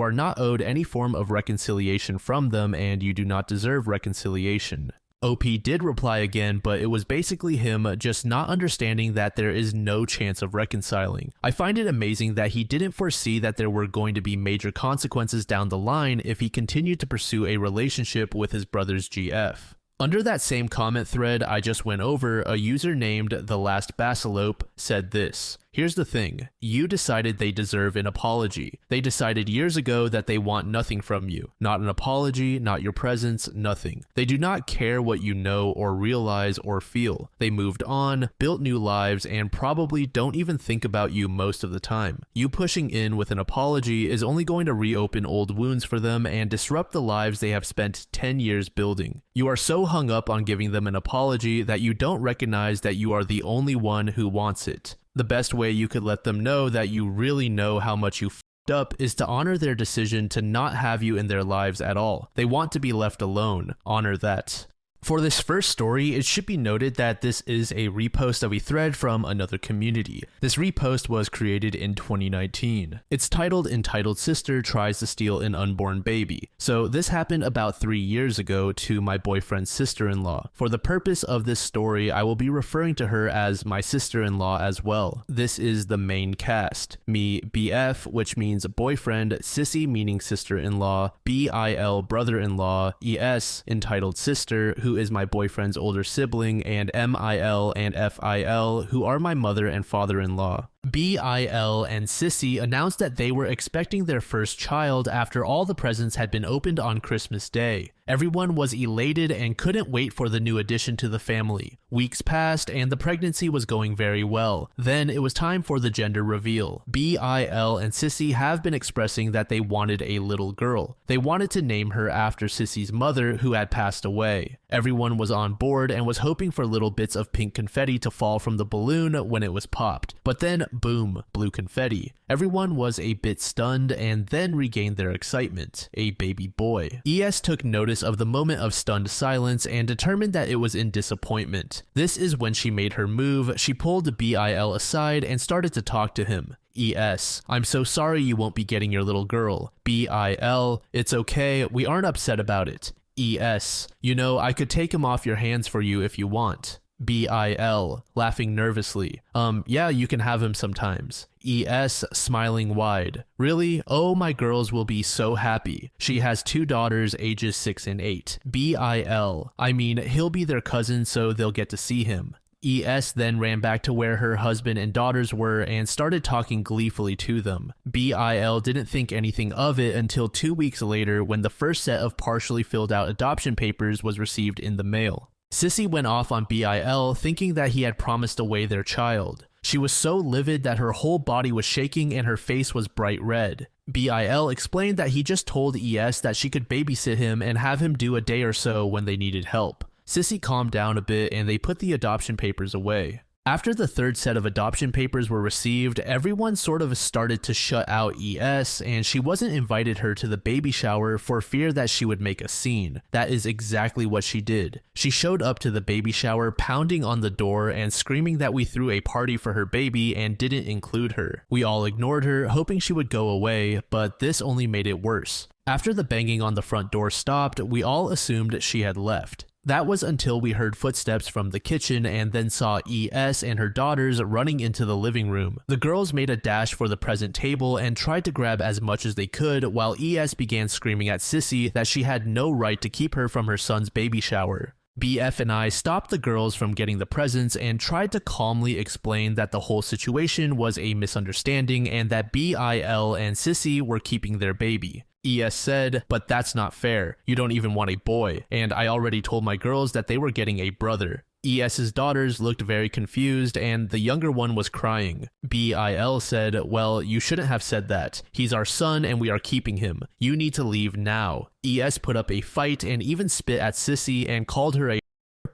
are not owed any form of reconciliation from them and you do not deserve reconciliation." OP did reply again, but it was basically him just not understanding that there is no chance of reconciling. I find it amazing that he didn't foresee that there were going to be major consequences down the line if he continued to pursue a relationship with his brother's GF. Under that same comment thread I just went over, a user named The Last Basilope said this: "Here's the thing, you decided they deserve an apology. They decided years ago that they want nothing from you. Not an apology, not your presence, nothing. They do not care what you know or realize or feel. They moved on, built new lives, and probably don't even think about you most of the time. You pushing in with an apology is only going to reopen old wounds for them and disrupt the lives they have spent 10 years building. You are so hung up on giving them an apology that you don't recognize that you are the only one who wants it. The best way you could let them know that you really know how much you f***ed up is to honor their decision to not have you in their lives at all. They want to be left alone. Honor that." For this first story, it should be noted that this is a repost of a thread from another community. This repost was created in 2019. It's titled "Entitled Sister Tries to Steal an Unborn Baby." So this happened about 3 years ago to my boyfriend's sister-in-law. For the purpose of this story, I will be referring to her as my sister-in-law as well. This is the main cast. Me, BF, which means boyfriend, Sissy meaning sister-in-law, BIL brother-in-law, ES entitled sister, who is my boyfriend's older sibling, and MIL and FIL, who are my mother and father-in-law. BIL and Sissy announced that they were expecting their first child after all the presents had been opened on Christmas Day. Everyone was elated and couldn't wait for the new addition to the family. Weeks passed and the pregnancy was going very well. Then it was time for the gender reveal. BIL and Sissy have been expressing that they wanted a little girl. They wanted to name her after Sissy's mother, who had passed away. Everyone was on board and was hoping for little bits of pink confetti to fall from the balloon when it was popped. But then, boom, blue confetti. Everyone was a bit stunned and then regained their excitement. A baby boy. ES took notice of the moment of stunned silence and determined that it was in disappointment. This is when she made her move. She pulled BIL aside and started to talk to him. ES: "I'm so sorry you won't be getting your little girl." BIL: "It's okay, we aren't upset about it." ES: "You know, I could take him off your hands for you if you want." BIL, laughing nervously. Yeah, you can have him sometimes. ES, smiling wide. Really? Oh, my girls will be so happy. She has 2 daughters ages 6 and 8. BIL, I mean, he'll be their cousin, so they'll get to see him. ES then ran back to where her husband and daughters were and started talking gleefully to them. BIL didn't think anything of it until 2 weeks later when the first set of partially filled out adoption papers was received in the mail. Sissy went off on BIL thinking that he had promised away their child. She was so livid that her whole body was shaking and her face was bright red. BIL explained that he just told ES that she could babysit him and have him do a day or so when they needed help. Sissy calmed down a bit and they put the adoption papers away. After the third set of adoption papers were received, everyone sort of started to shut out ES, and she wasn't invited her to the baby shower for fear that she would make a scene. That is exactly what she did. She showed up to the baby shower pounding on the door and screaming that we threw a party for her baby and didn't include her. We all ignored her, hoping she would go away, but this only made it worse. After the banging on the front door stopped, we all assumed she had left. That was until we heard footsteps from the kitchen and then saw ES and her daughters running into the living room. The girls made a dash for the present table and tried to grab as much as they could while ES began screaming at Sissy that she had no right to keep her from her son's baby shower. BF and I stopped the girls from getting the presents and tried to calmly explain that the whole situation was a misunderstanding and that BIL and Sissy were keeping their baby. ES said, "But that's not fair. You don't even want a boy, and I already told my girls that they were getting a brother." ES's daughters looked very confused and the younger one was crying. BIL said, "Well, you shouldn't have said that. He's our son and we are keeping him. You need to leave now." ES put up a fight and even spit at Sissy and called her a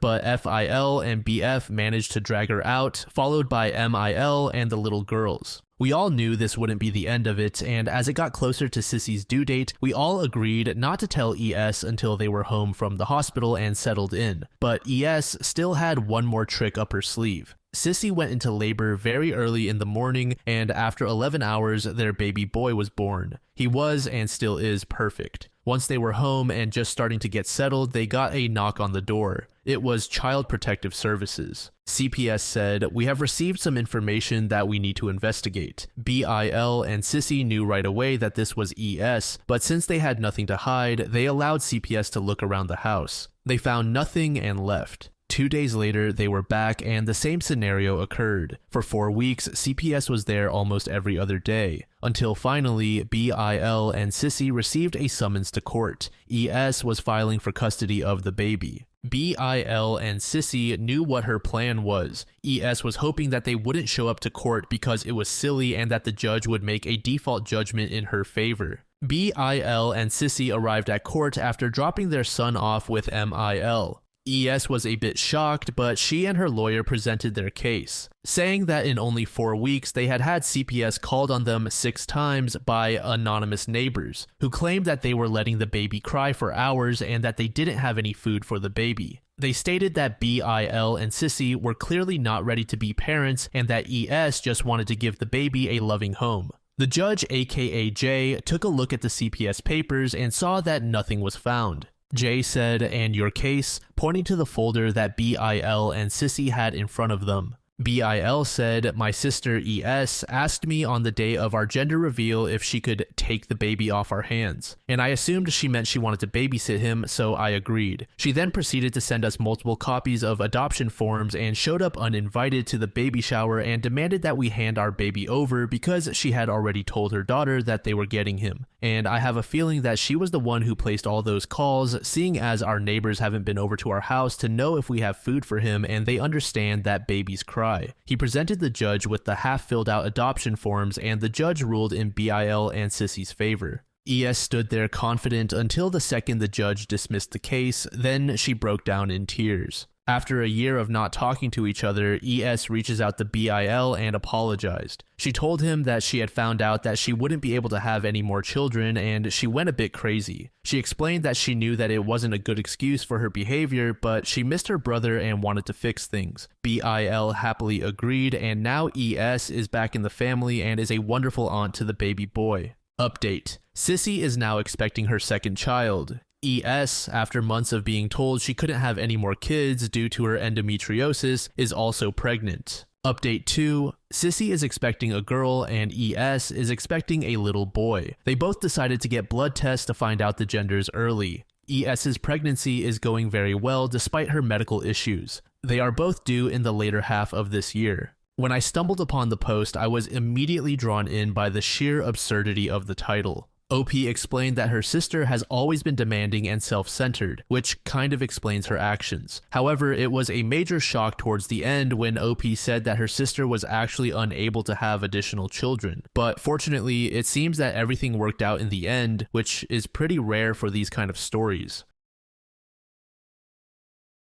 but FIL and BF managed to drag her out, followed by MIL and the little girls. We all knew this wouldn't be the end of it, and as it got closer to Sissy's due date, we all agreed not to tell ES until they were home from the hospital and settled in. But ES still had one more trick up her sleeve. Sissy went into labor very early in the morning, and after 11 hours, their baby boy was born. He was and still is perfect. Once they were home and just starting to get settled, they got a knock on the door. It was Child Protective Services. CPS said, "We have received some information that we need to investigate." BIL and Sissy knew right away that this was ES, but since they had nothing to hide, they allowed CPS to look around the house. They found nothing and left. 2 days later, they were back and the same scenario occurred. For 4 weeks, CPS was there almost every other day, until finally, BIL and Sissy received a summons to court. ES was filing for custody of the baby. BIL and Sissy knew what her plan was. ES was hoping that they wouldn't show up to court because it was silly and that the judge would make a default judgment in her favor. BIL and Sissy arrived at court after dropping their son off with MIL. ES was a bit shocked, but she and her lawyer presented their case, saying that in only 4 weeks they had had CPS called on them 6 times by anonymous neighbors, who claimed that they were letting the baby cry for hours and that they didn't have any food for the baby. They stated that BIL and Sissy were clearly not ready to be parents and that ES just wanted to give the baby a loving home. The judge, aka Jay, took a look at the CPS papers and saw that nothing was found. Jay said, "And your case?" pointing to the folder that BIL and Sissy had in front of them. BIL said, "My sister ES asked me on the day of our gender reveal if she could take the baby off our hands, and I assumed she meant she wanted to babysit him, so I agreed." She then proceeded to send us multiple copies of adoption forms and showed up uninvited to the baby shower and demanded that we hand our baby over because she had already told her daughter that they were getting him. And I have a feeling that she was the one who placed all those calls, seeing as our neighbors haven't been over to our house to know if we have food for him and they understand that babies cry. He presented the judge with the half-filled out adoption forms and the judge ruled in BIL and Sissy's favor. ES stood there confident until the second the judge dismissed the case, then she broke down in tears. After a year of not talking to each other, ES reaches out to BIL and apologized. She told him that she had found out that she wouldn't be able to have any more children and she went a bit crazy. She explained that she knew that it wasn't a good excuse for her behavior, but she missed her brother and wanted to fix things. BIL happily agreed and now ES is back in the family and is a wonderful aunt to the baby boy. Update: Sissy is now expecting her second child. ES, after months of being told she couldn't have any more kids due to her endometriosis, is also pregnant. Update 2. Sissy is expecting a girl and ES is expecting a little boy. They both decided to get blood tests to find out the genders early. ES's pregnancy is going very well despite her medical issues. They are both due in the later half of this year. When I stumbled upon the post, I was immediately drawn in by the sheer absurdity of the title. OP explained that her sister has always been demanding and self-centered, which kind of explains her actions. However, it was a major shock towards the end when OP said that her sister was actually unable to have additional children. But fortunately, it seems that everything worked out in the end, which is pretty rare for these kind of stories.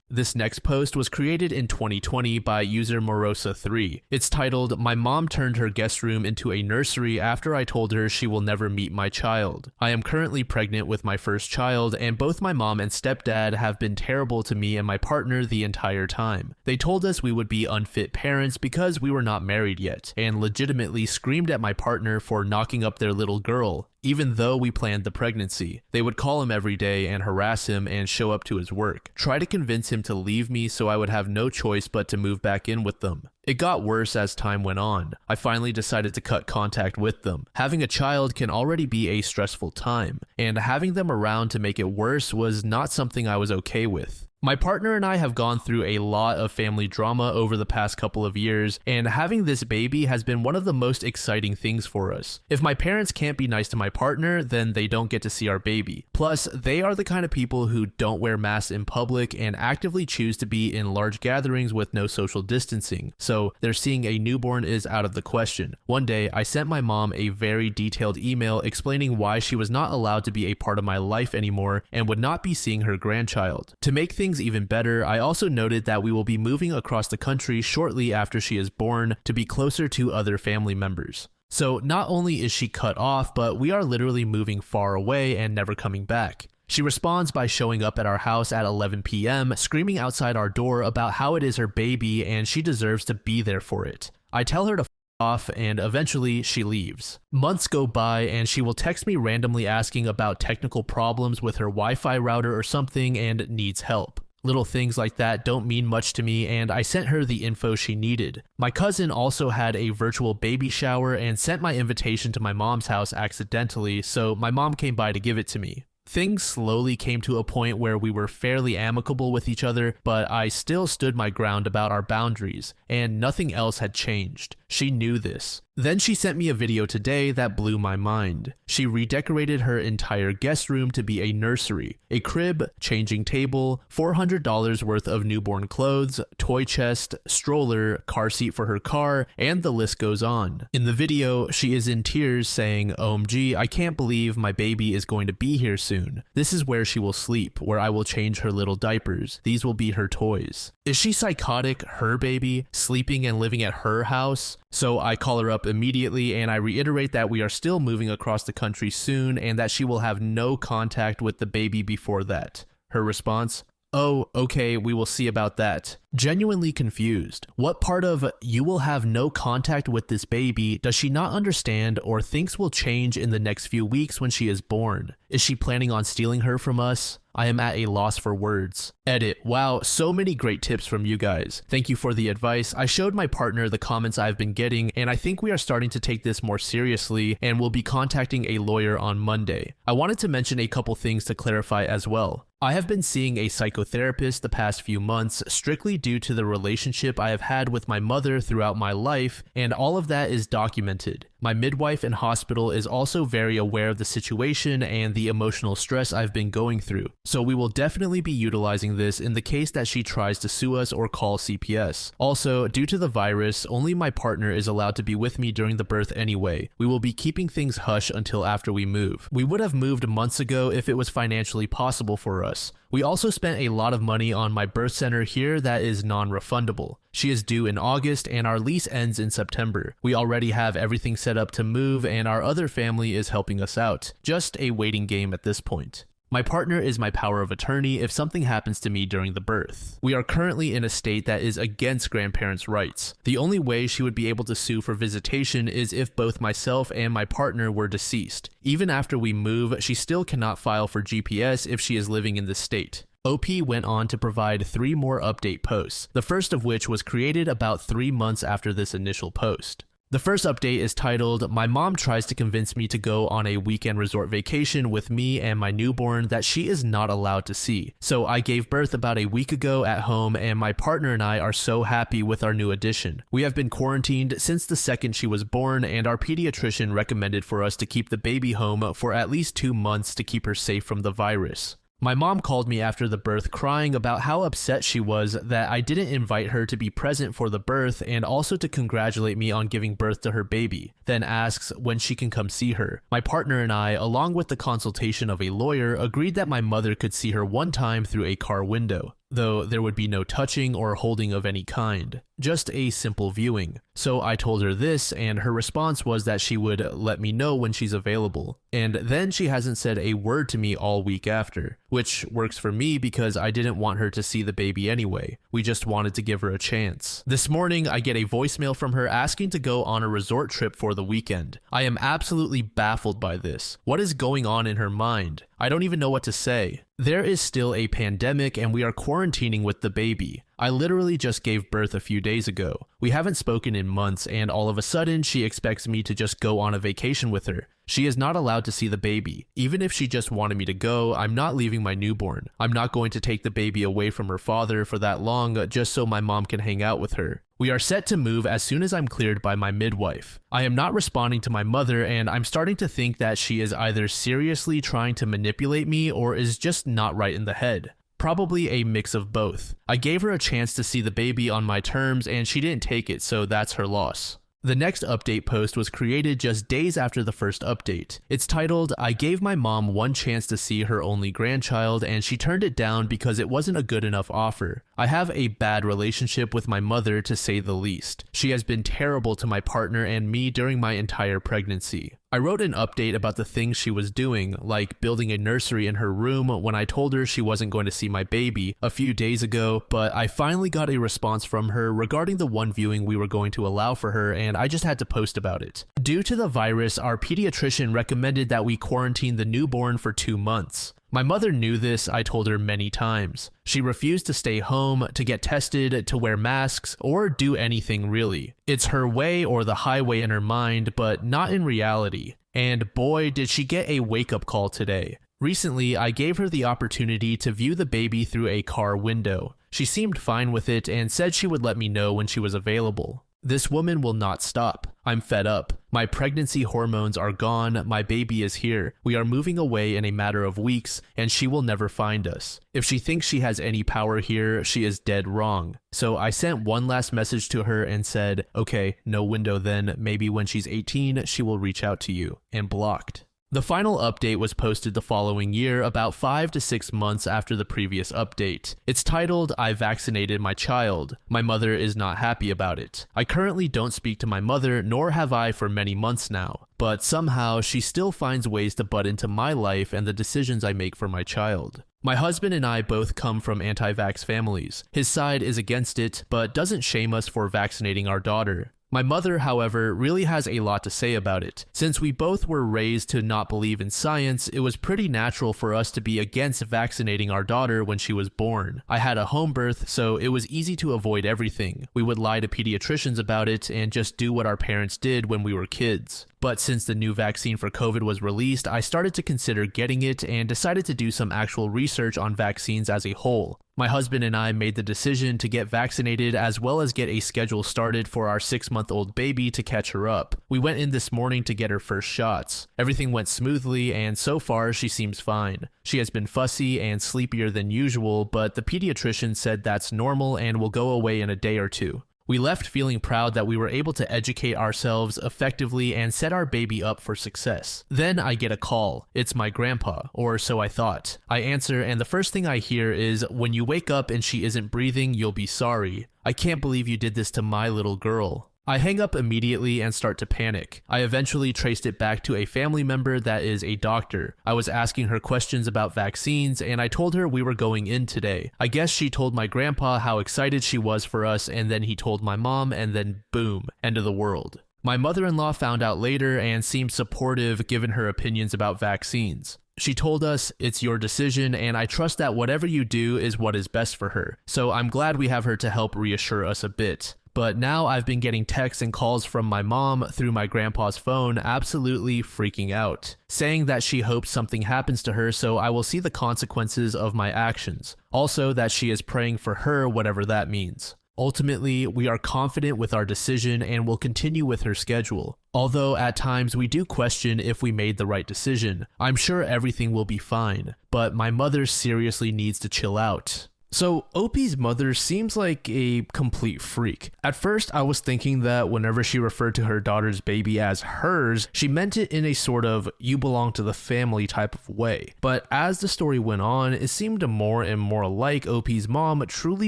This next post was created in 2020 by user Morosa3. It's titled, "My mom turned her guest room into a nursery after I told her she will never meet my child. I am currently pregnant with my first child, and both my mom and stepdad have been terrible to me and my partner the entire time. They told us we would be unfit parents because we were not married yet, and legitimately screamed at my partner for knocking up their little girl, even though we planned the pregnancy. They would call him every day and harass him and show up to his work. Try to convince him to leave me so I would have no choice but to move back in with them. It got worse as time went on. I finally decided to cut contact with them. Having a child can already be a stressful time, and having them around to make it worse was not something I was okay with. My partner and I have gone through a lot of family drama over the past couple of years, and having this baby has been one of the most exciting things for us. If my parents can't be nice to my partner, then they don't get to see our baby. Plus, they are the kind of people who don't wear masks in public and actively choose to be in large gatherings with no social distancing, so their seeing a newborn is out of the question. One day, I sent my mom a very detailed email explaining why she was not allowed to be a part of my life anymore and would not be seeing her grandchild. To make things even better, I also noted that we will be moving across the country shortly after she is born to be closer to other family members. So not only is she cut off, but we are literally moving far away and never coming back. She responds by showing up at our house at 11 p.m., screaming outside our door about how it is her baby and she deserves to be there for it. I tell her to off, and eventually she leaves. Months go by and she will text me randomly asking about technical problems with her Wi-Fi router or something and needs help. Little things like that don't mean much to me, and I sent her the info she needed. My cousin also had a virtual baby shower and sent my invitation to my mom's house accidentally, so my mom came by to give it to me. Things slowly came to a point where we were fairly amicable with each other, but I still stood my ground about our boundaries, and nothing else had changed. She knew this. Then she sent me a video today that blew my mind. She redecorated her entire guest room to be a nursery, a crib, changing table, $400 worth of newborn clothes, toy chest, stroller, car seat for her car, and the list goes on. In the video, she is in tears saying, "OMG, I can't believe my baby is going to be here soon. This is where she will sleep, where I will change her little diapers. These will be her toys." Is she psychotic, her baby, sleeping and living at her house? So I call her up immediately and I reiterate that we are still moving across the country soon and that she will have no contact with the baby before that. Her response, "Oh, okay, we will see about that." Genuinely confused. What part of "you will have no contact with this baby" does she not understand or thinks will change in the next few weeks when she is born? Is she planning on stealing her from us? I am at a loss for words. Edit. Wow, so many great tips from you guys. Thank you for the advice. I showed my partner the comments I've been getting, and I think we are starting to take this more seriously and will be contacting a lawyer on Monday. I wanted to mention a couple things to clarify as well. I have been seeing a psychotherapist the past few months strictly due to the relationship I have had with my mother throughout my life, and all of that is documented. My midwife in hospital is also very aware of the situation and the emotional stress I've been going through, so we will definitely be utilizing this in the case that she tries to sue us or call CPS. Also, due to the virus, only my partner is allowed to be with me during the birth anyway. We will be keeping things hush until after we move. We would have moved months ago if it was financially possible for us. We also spent a lot of money on my birth center here that is non-refundable. She is due in August and our lease ends in September. We already have everything set up to move and our other family is helping us out. Just a waiting game at this point. My partner is my power of attorney if something happens to me during the birth. We are currently in a state that is against grandparents' rights. The only way she would be able to sue for visitation is if both myself and my partner were deceased. Even after we move, she still cannot file for GPS if she is living in this state. OP went on to provide 3 more update posts, the first of which was created about 3 months after this initial post. The first update is titled, "My mom tries to convince me to go on a weekend resort vacation with me and my newborn that she is not allowed to see. So I gave birth about a week ago at home and my partner and I are so happy with our new addition. We have been quarantined since the second she was born and our pediatrician recommended for us to keep the baby home for at least 2 months to keep her safe from the virus." My mom called me after the birth crying about how upset she was that I didn't invite her to be present for the birth and also to congratulate me on giving birth to her baby, then asks when she can come see her. My partner and I, along with the consultation of a lawyer, agreed that my mother could see her one time through a car window, though there would be no touching or holding of any kind, just a simple viewing. So I told her this, and her response was that she would let me know when she's available. And then she hasn't said a word to me all week after, which works for me because I didn't want her to see the baby anyway. We just wanted to give her a chance. This morning, I get a voicemail from her asking to go on a resort trip for the weekend. I am absolutely baffled by this. What is going on in her mind? I don't even know what to say. There is still a pandemic and we are quarantining with the baby. I literally just gave birth a few days ago. We haven't spoken in months and all of a sudden she expects me to just go on a vacation with her. She is not allowed to see the baby. Even if she just wanted me to go, I'm not leaving my newborn. I'm not going to take the baby away from her father for that long just so my mom can hang out with her. We are set to move as soon as I'm cleared by my midwife. I am not responding to my mother and I'm starting to think that she is either seriously trying to manipulate me or is just not right in the head. Probably a mix of both. I gave her a chance to see the baby on my terms and she didn't take it, so that's her loss. The next update post was created just days after the first update. It's titled, "I gave my mom one chance to see her only grandchild and she turned it down because it wasn't a good enough offer. I have a bad relationship with my mother to say the least. She has been terrible to my partner and me during my entire pregnancy." I wrote an update about the things she was doing, like building a nursery in her room when I told her she wasn't going to see my baby a few days ago, but I finally got a response from her regarding the one viewing we were going to allow for her and I just had to post about it. Due to the virus, our pediatrician recommended that we quarantine the newborn for 2 months. My mother knew this, I told her many times. She refused to stay home, to get tested, to wear masks, or do anything really. It's her way or the highway in her mind, but not in reality. And boy, did she get a wake-up call today. Recently, I gave her the opportunity to view the baby through a car window. She seemed fine with it and said she would let me know when she was available. This woman will not stop. I'm fed up. My pregnancy hormones are gone, my baby is here. We are moving away in a matter of weeks, and she will never find us. If she thinks she has any power here, she is dead wrong. So I sent one last message to her and said, okay, no window then, maybe when she's 18, she will reach out to you, and blocked. The final update was posted the following year, about 5 to 6 months after the previous update. It's titled, "I vaccinated my child. My mother is not happy about it. I currently don't speak to my mother, nor have I for many months now. But somehow, she still finds ways to butt into my life and the decisions I make for my child. My husband and I both come from anti-vax families. His side is against it, but doesn't shame us for vaccinating our daughter. My mother, however, really has a lot to say about it. Since we both were raised to not believe in science, it was pretty natural for us to be against vaccinating our daughter when she was born. I had a home birth, so it was easy to avoid everything. We would lie to pediatricians about it and just do what our parents did when we were kids. But since the new vaccine for COVID was released, I started to consider getting it and decided to do some actual research on vaccines as a whole. My husband and I made the decision to get vaccinated as well as get a schedule started for our 6-month-old baby to catch her up. We went in this morning to get her first shots. Everything went smoothly and so far she seems fine. She has been fussy and sleepier than usual, but the pediatrician said that's normal and will go away in a day or 2. We left feeling proud that we were able to educate ourselves effectively and set our baby up for success. Then I get a call. It's my grandpa, or so I thought. I answer and the first thing I hear is, "When you wake up and she isn't breathing, you'll be sorry. I can't believe you did this to my little girl." I hang up immediately and start to panic. I eventually traced it back to a family member that is a doctor. I was asking her questions about vaccines and I told her we were going in today. I guess she told my grandpa how excited she was for us and then he told my mom and then boom, end of the world. My mother-in-law found out later and seemed supportive given her opinions about vaccines. She told us, "It's your decision and I trust that whatever you do is what is best for her." So I'm glad we have her to help reassure us a bit. But now I've been getting texts and calls from my mom through my grandpa's phone absolutely freaking out, saying that she hopes something happens to her so I will see the consequences of my actions. Also that she is praying for her, whatever that means. Ultimately, we are confident with our decision and will continue with her schedule. Although at times we do question if we made the right decision. I'm sure everything will be fine, but my mother seriously needs to chill out. So OP's mother seems like a complete freak. At first, I was thinking that whenever she referred to her daughter's baby as hers, she meant it in a sort of "you belong to the family" type of way. But as the story went on, it seemed more and more like OP's mom truly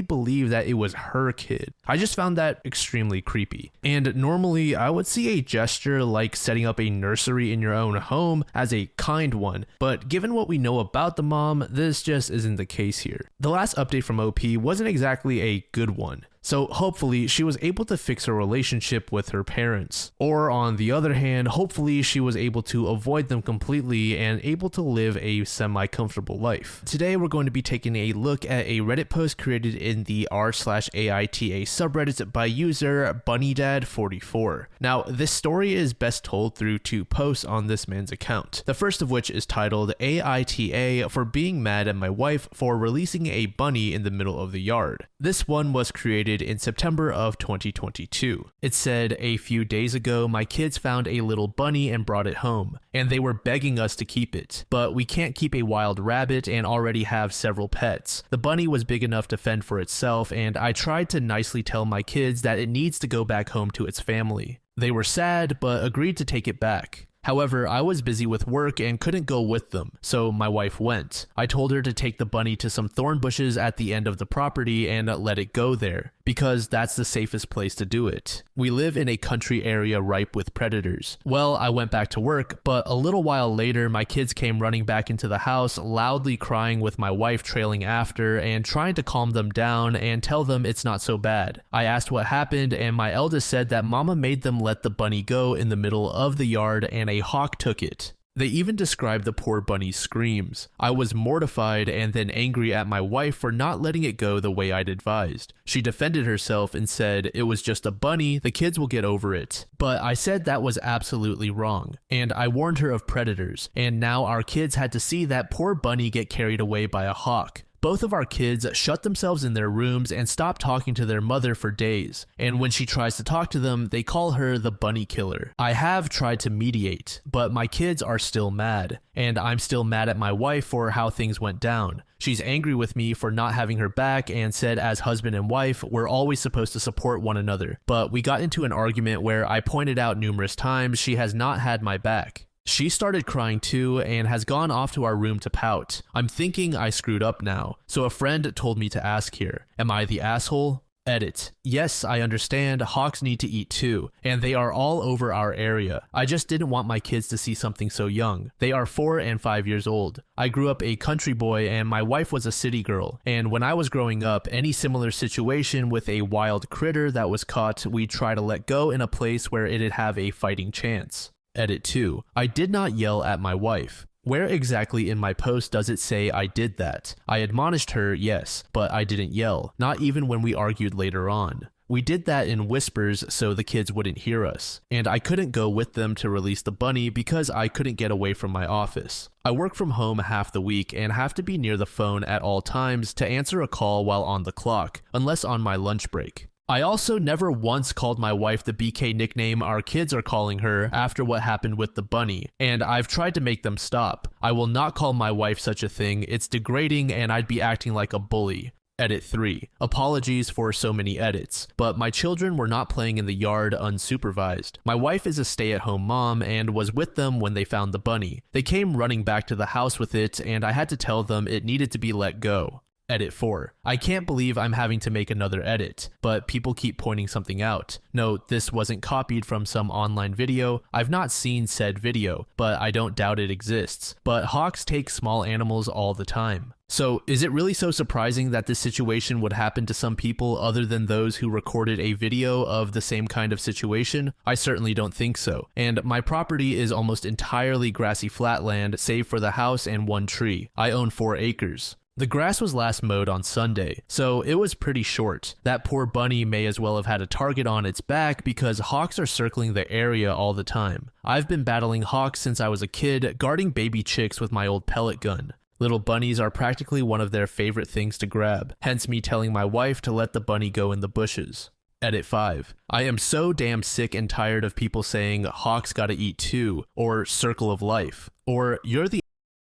believed that it was her kid. I just found that extremely creepy. And normally, I would see a gesture like setting up a nursery in your own home as a kind one, but given what we know about the mom, this just isn't the case here. The last update from OP wasn't exactly a good one. So hopefully she was able to fix her relationship with her parents. Or on the other hand, hopefully she was able to avoid them completely and able to live a semi-comfortable life. Today we're going to be taking a look at a Reddit post created in the r/AITA subreddit by user BunnyDad44. Now this story is best told through 2 posts on this man's account. The first of which is titled AITA for being mad at my wife for releasing a bunny in the middle of the yard. This one was created in September of 2022. It said, "A few days ago, my kids found a little bunny and brought it home, and they were begging us to keep it. But we can't keep a wild rabbit and already have several pets. The bunny was big enough to fend for itself, and I tried to nicely tell my kids that it needs to go back home to its family. They were sad, but agreed to take it back. However, I was busy with work and couldn't go with them, so my wife went. I told her to take the bunny to some thorn bushes at the end of the property and let it go there, because that's the safest place to do it. We live in a country area ripe with predators. Well, I went back to work, but a little while later, my kids came running back into the house, loudly crying with my wife trailing after and trying to calm them down and tell them it's not so bad. I asked what happened, and my eldest said that mama made them let the bunny go in the middle of the yard and a hawk took it. They even described the poor bunny's screams. I was mortified and then angry at my wife for not letting it go the way I'd advised. She defended herself and said it was just a bunny, the kids will get over it. But I said that was absolutely wrong, and I warned her of predators, and now our kids had to see that poor bunny get carried away by a hawk. Both of our kids shut themselves in their rooms and stop talking to their mother for days, and when she tries to talk to them, they call her the bunny killer. I have tried to mediate, but my kids are still mad, and I'm still mad at my wife for how things went down. She's angry with me for not having her back and said as husband and wife, we're always supposed to support one another, but we got into an argument where I pointed out numerous times she has not had my back. She started crying too and has gone off to our room to pout. I'm thinking I screwed up now, so a friend told me to ask here, am I the asshole? Edit. Yes, I understand, hawks need to eat too, and they are all over our area. I just didn't want my kids to see something so young. They are 4 and 5 years old. I grew up a country boy and my wife was a city girl, and when I was growing up, any similar situation with a wild critter that was caught, we'd try to let go in a place where it'd have a fighting chance. Edit 2. I did not yell at my wife. Where exactly in my post does it say I did that? I admonished her, yes, but I didn't yell, not even when we argued later on. We did that in whispers so the kids wouldn't hear us, and I couldn't go with them to release the bunny because I couldn't get away from my office. I work from home half the week and have to be near the phone at all times to answer a call while on the clock, unless on my lunch break. I also never once called my wife the BK nickname our kids are calling her after what happened with the bunny, and I've tried to make them stop. I will not call my wife such a thing, it's degrading and I'd be acting like a bully. Edit 3. Apologies for so many edits, but my children were not playing in the yard unsupervised. My wife is a stay-at-home mom and was with them when they found the bunny. They came running back to the house with it and I had to tell them it needed to be let go. Edit 4. I can't believe I'm having to make another edit, but people keep pointing something out. Note, this wasn't copied from some online video. I've not seen said video, but I don't doubt it exists. But hawks take small animals all the time. So, is it really so surprising that this situation would happen to some people other than those who recorded a video of the same kind of situation? I certainly don't think so. And my property is almost entirely grassy flatland, save for the house and one tree. I own 4 acres. The grass was last mowed on Sunday, so it was pretty short. That poor bunny may as well have had a target on its back because hawks are circling the area all the time. I've been battling hawks since I was a kid, guarding baby chicks with my old pellet gun. Little bunnies are practically one of their favorite things to grab, hence me telling my wife to let the bunny go in the bushes. Edit 5. I am so damn sick and tired of people saying hawks gotta eat too, or circle of life, or you're the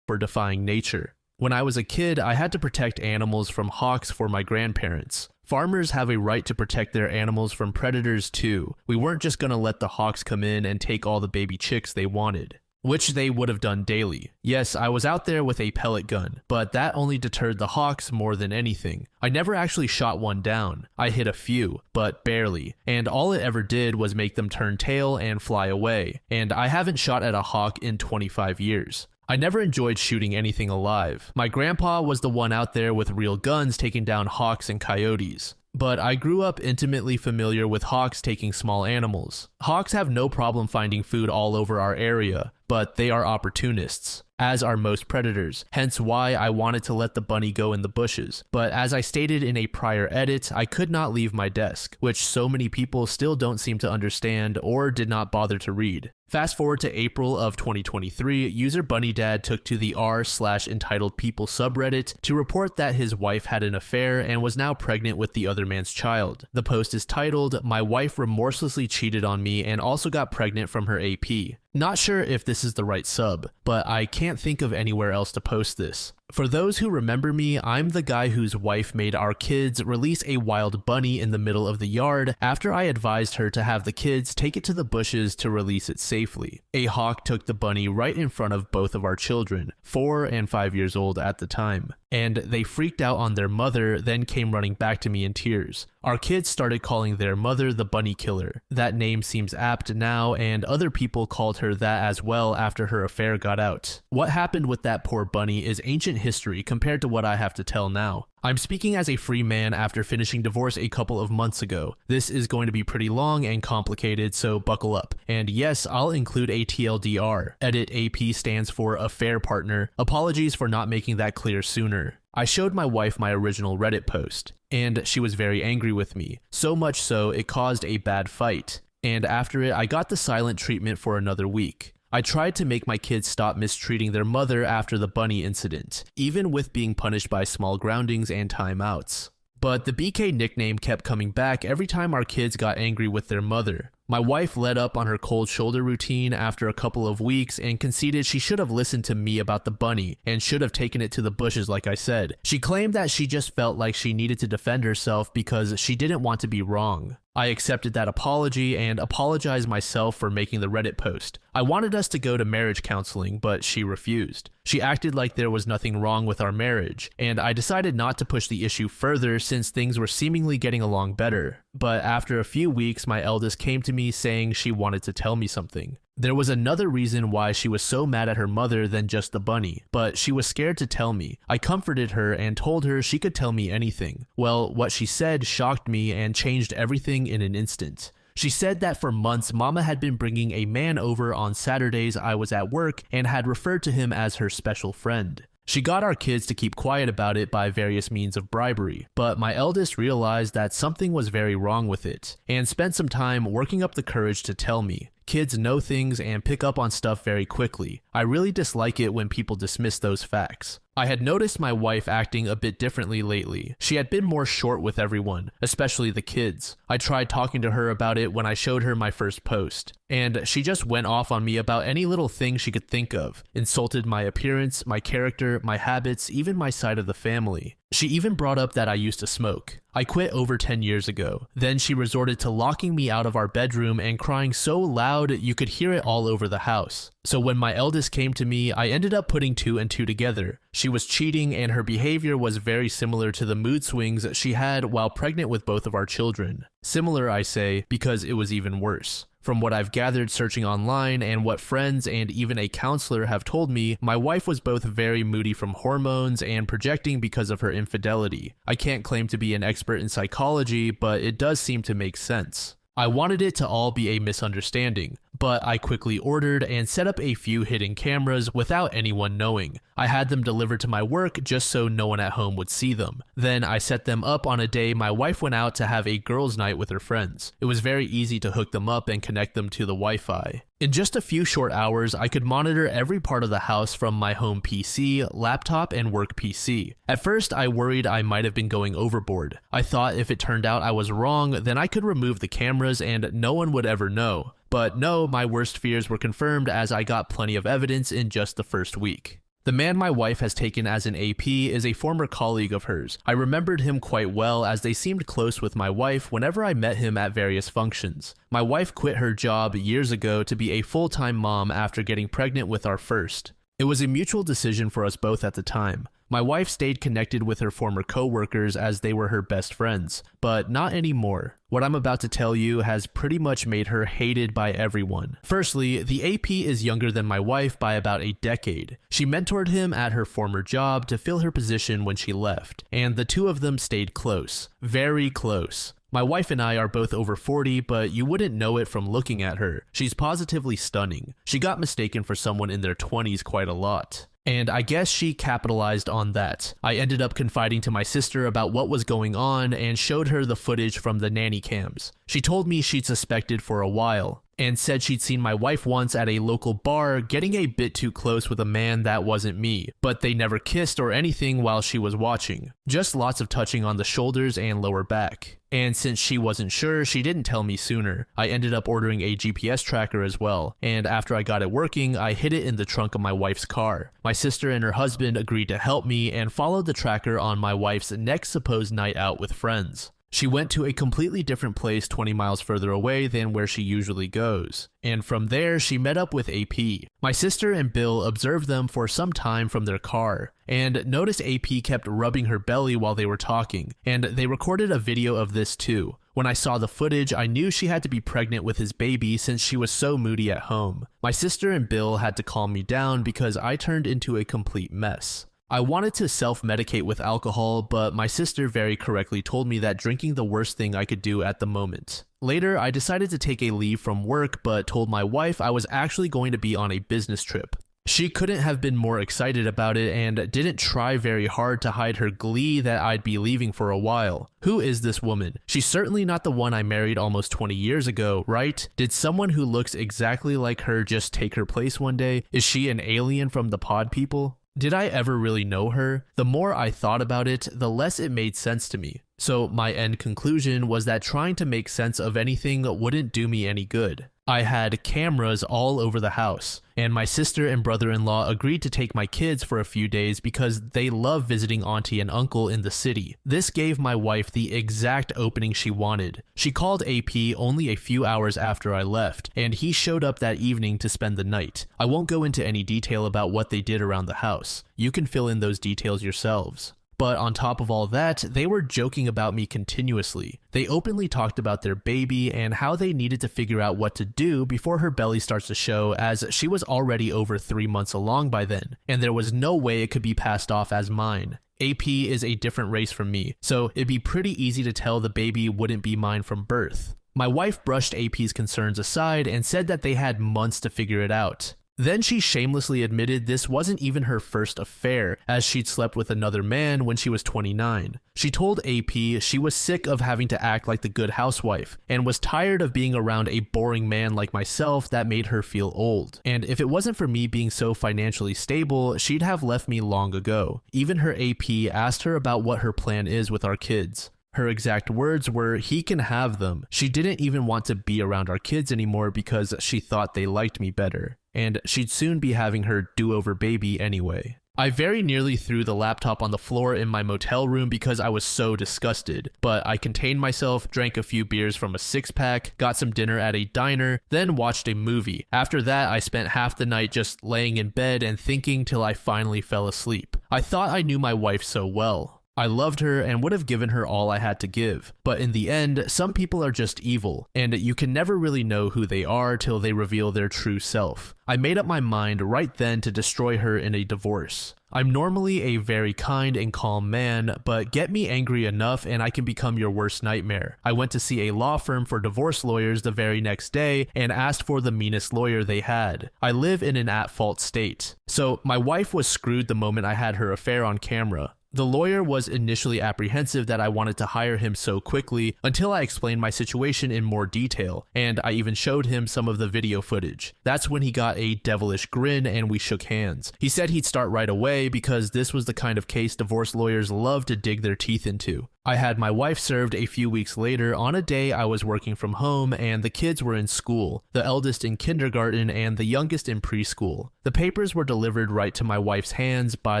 for defying nature. When I was a kid, I had to protect animals from hawks for my grandparents. Farmers have a right to protect their animals from predators too. We weren't just gonna let the hawks come in and take all the baby chicks they wanted. Which they would have done daily. Yes, I was out there with a pellet gun, but that only deterred the hawks more than anything. I never actually shot one down. I hit a few, but barely, and all it ever did was make them turn tail and fly away, and I haven't shot at a hawk in 25 years. I never enjoyed shooting anything alive. My grandpa was the one out there with real guns taking down hawks and coyotes. But I grew up intimately familiar with hawks taking small animals. Hawks have no problem finding food all over our area, but they are opportunists, as are most predators, hence why I wanted to let the bunny go in the bushes. But as I stated in a prior edit, I could not leave my desk, which so many people still don't seem to understand or did not bother to read. Fast forward to April of 2023, user BunnyDad took to the r/entitled people subreddit to report that his wife had an affair and was now pregnant with the other man's child. The post is titled, "My wife remorselessly cheated on me and also got pregnant from her AP." Not sure if this is the right sub, but I can't think of anywhere else to post this. For those who remember me, I'm the guy whose wife made our kids release a wild bunny in the middle of the yard after I advised her to have the kids take it to the bushes to release it safely. A hawk took the bunny right in front of both of our children, 4 and 5 years old at the time. And they freaked out on their mother, then came running back to me in tears. Our kids started calling their mother the bunny killer. That name seems apt now, and other people called her that as well after her affair got out. What happened with that poor bunny is ancient history compared to what I have to tell now. I'm speaking as a free man after finishing divorce a couple of months ago. This is going to be pretty long and complicated, so buckle up. And yes, I'll include a TLDR. Edit AP stands for affair partner. Apologies for not making that clear sooner. I showed my wife my original Reddit post, and she was very angry with me. So much so, it caused a bad fight. And after it, I got the silent treatment for another week. I tried to make my kids stop mistreating their mother after the bunny incident, even with being punished by small groundings and timeouts. But the BK nickname kept coming back every time our kids got angry with their mother. My wife let up on her cold shoulder routine after a couple of weeks and conceded she should have listened to me about the bunny and should have taken it to the bushes like I said. She claimed that she just felt like she needed to defend herself because she didn't want to be wrong. I accepted that apology and apologized myself for making the Reddit post. I wanted us to go to marriage counseling, but she refused. She acted like there was nothing wrong with our marriage, and I decided not to push the issue further since things were seemingly getting along better. But after a few weeks, my eldest came to me saying she wanted to tell me something. There was another reason why she was so mad at her mother than just the bunny, but she was scared to tell me. I comforted her and told her she could tell me anything. Well, what she said shocked me and changed everything in an instant. She said that for months, Mama had been bringing a man over on Saturdays I was at work and had referred to him as her special friend. She got our kids to keep quiet about it by various means of bribery, but my eldest realized that something was very wrong with it, and spent some time working up the courage to tell me. Kids know things and pick up on stuff very quickly. I really dislike it when people dismiss those facts. I had noticed my wife acting a bit differently lately. She had been more short with everyone, especially the kids. I tried talking to her about it when I showed her my first post, and she just went off on me about any little thing she could think of, insulted my appearance, my character, my habits, even my side of the family. She even brought up that I used to smoke. I quit over 10 years ago. Then she resorted to locking me out of our bedroom and crying so loud you could hear it all over the house. So when my eldest came to me, I ended up putting 2 and 2 together. She She was cheating, and her behavior was very similar to the mood swings she had while pregnant with both of our children. Similar, I say, because it was even worse. From what I've gathered searching online and what friends and even a counselor have told me, my wife was both very moody from hormones and projecting because of her infidelity. I can't claim to be an expert in psychology, but it does seem to make sense. I wanted it to all be a misunderstanding, but I quickly ordered and set up a few hidden cameras without anyone knowing. I had them delivered to my work just so no one at home would see them. Then I set them up on a day my wife went out to have a girls' night with her friends. It was very easy to hook them up and connect them to the Wi-Fi. In just a few short hours, I could monitor every part of the house from my home PC, laptop, and work PC. At first, I worried I might have been going overboard. I thought if it turned out I was wrong, then I could remove the cameras and no one would ever know. But no, my worst fears were confirmed as I got plenty of evidence in just the first week. The man my wife has taken as an AP is a former colleague of hers. I remembered him quite well as they seemed close with my wife whenever I met him at various functions. My wife quit her job years ago to be a full-time mom after getting pregnant with our first. It was a mutual decision for us both at the time. My wife stayed connected with her former co-workers as they were her best friends, but not anymore. What I'm about to tell you has pretty much made her hated by everyone. Firstly, the AP is younger than my wife by about a decade. She mentored him at her former job to fill her position when she left, and the two of them stayed close. Very close. My wife and I are both over 40, but you wouldn't know it from looking at her. She's positively stunning. She got mistaken for someone in their 20s quite a lot. And I guess she capitalized on that. I ended up confiding to my sister about what was going on and showed her the footage from the nanny cams. She told me she'd suspected for a while, and said she'd seen my wife once at a local bar getting a bit too close with a man that wasn't me, but they never kissed or anything while she was watching. Just lots of touching on the shoulders and lower back. And since she wasn't sure, she didn't tell me sooner. I ended up ordering a GPS tracker as well, and after I got it working, I hid it in the trunk of my wife's car. My sister and her husband agreed to help me and followed the tracker on my wife's next supposed night out with friends. She went to a completely different place 20 miles further away than where she usually goes, and from there she met up with AP. My sister and Bill observed them for some time from their car, and noticed AP kept rubbing her belly while they were talking, and they recorded a video of this too. When I saw the footage, I knew she had to be pregnant with his baby since she was so moody at home. My sister and Bill had to calm me down because I turned into a complete mess. I wanted to self-medicate with alcohol, but my sister very correctly told me that drinking the worst thing I could do at the moment. Later, I decided to take a leave from work, but told my wife I was actually going to be on a business trip. She couldn't have been more excited about it and didn't try very hard to hide her glee that I'd be leaving for a while. Who is this woman? She's certainly not the one I married almost 20 years ago, right? Did someone who looks exactly like her just take her place one day? Is she an alien from the pod people? Did I ever really know her? The more I thought about it, the less it made sense to me. So my end conclusion was that trying to make sense of anything wouldn't do me any good. I had cameras all over the house, and my sister and brother-in-law agreed to take my kids for a few days because they love visiting auntie and uncle in the city. This gave my wife the exact opening she wanted. She called AP only a few hours after I left, and he showed up that evening to spend the night. I won't go into any detail about what they did around the house. You can fill in those details yourselves. But on top of all that, they were joking about me continuously. They openly talked about their baby and how they needed to figure out what to do before her belly starts to show, as she was already over 3 months along by then, and there was no way it could be passed off as mine. AP is a different race from me, so it'd be pretty easy to tell the baby wouldn't be mine from birth. My wife brushed AP's concerns aside and said that they had months to figure it out. Then she shamelessly admitted this wasn't even her first affair, as she'd slept with another man when she was 29. She told AP she was sick of having to act like the good housewife, and was tired of being around a boring man like myself that made her feel old. And if it wasn't for me being so financially stable, she'd have left me long ago. Even her AP asked her about what her plan is with our kids. Her exact words were, "He can have them." She didn't even want to be around our kids anymore because she thought they liked me better, and she'd soon be having her do-over baby anyway. I very nearly threw the laptop on the floor in my motel room because I was so disgusted, but I contained myself, drank a few beers from a six-pack, got some dinner at a diner, then watched a movie. After that, I spent half the night just laying in bed and thinking till I finally fell asleep. I thought I knew my wife so well. I loved her and would have given her all I had to give. But in the end, some people are just evil, and you can never really know who they are till they reveal their true self. I made up my mind right then to destroy her in a divorce. I'm normally a very kind and calm man, but get me angry enough and I can become your worst nightmare. I went to see a law firm for divorce lawyers the very next day and asked for the meanest lawyer they had. I live in an at-fault state. So my wife was screwed the moment I had her affair on camera. The lawyer was initially apprehensive that I wanted to hire him so quickly until I explained my situation in more detail, and I even showed him some of the video footage. That's when he got a devilish grin and we shook hands. He said he'd start right away because this was the kind of case divorce lawyers love to dig their teeth into. I had my wife served a few weeks later on a day I was working from home and the kids were in school, the eldest in kindergarten and the youngest in preschool. The papers were delivered right to my wife's hands by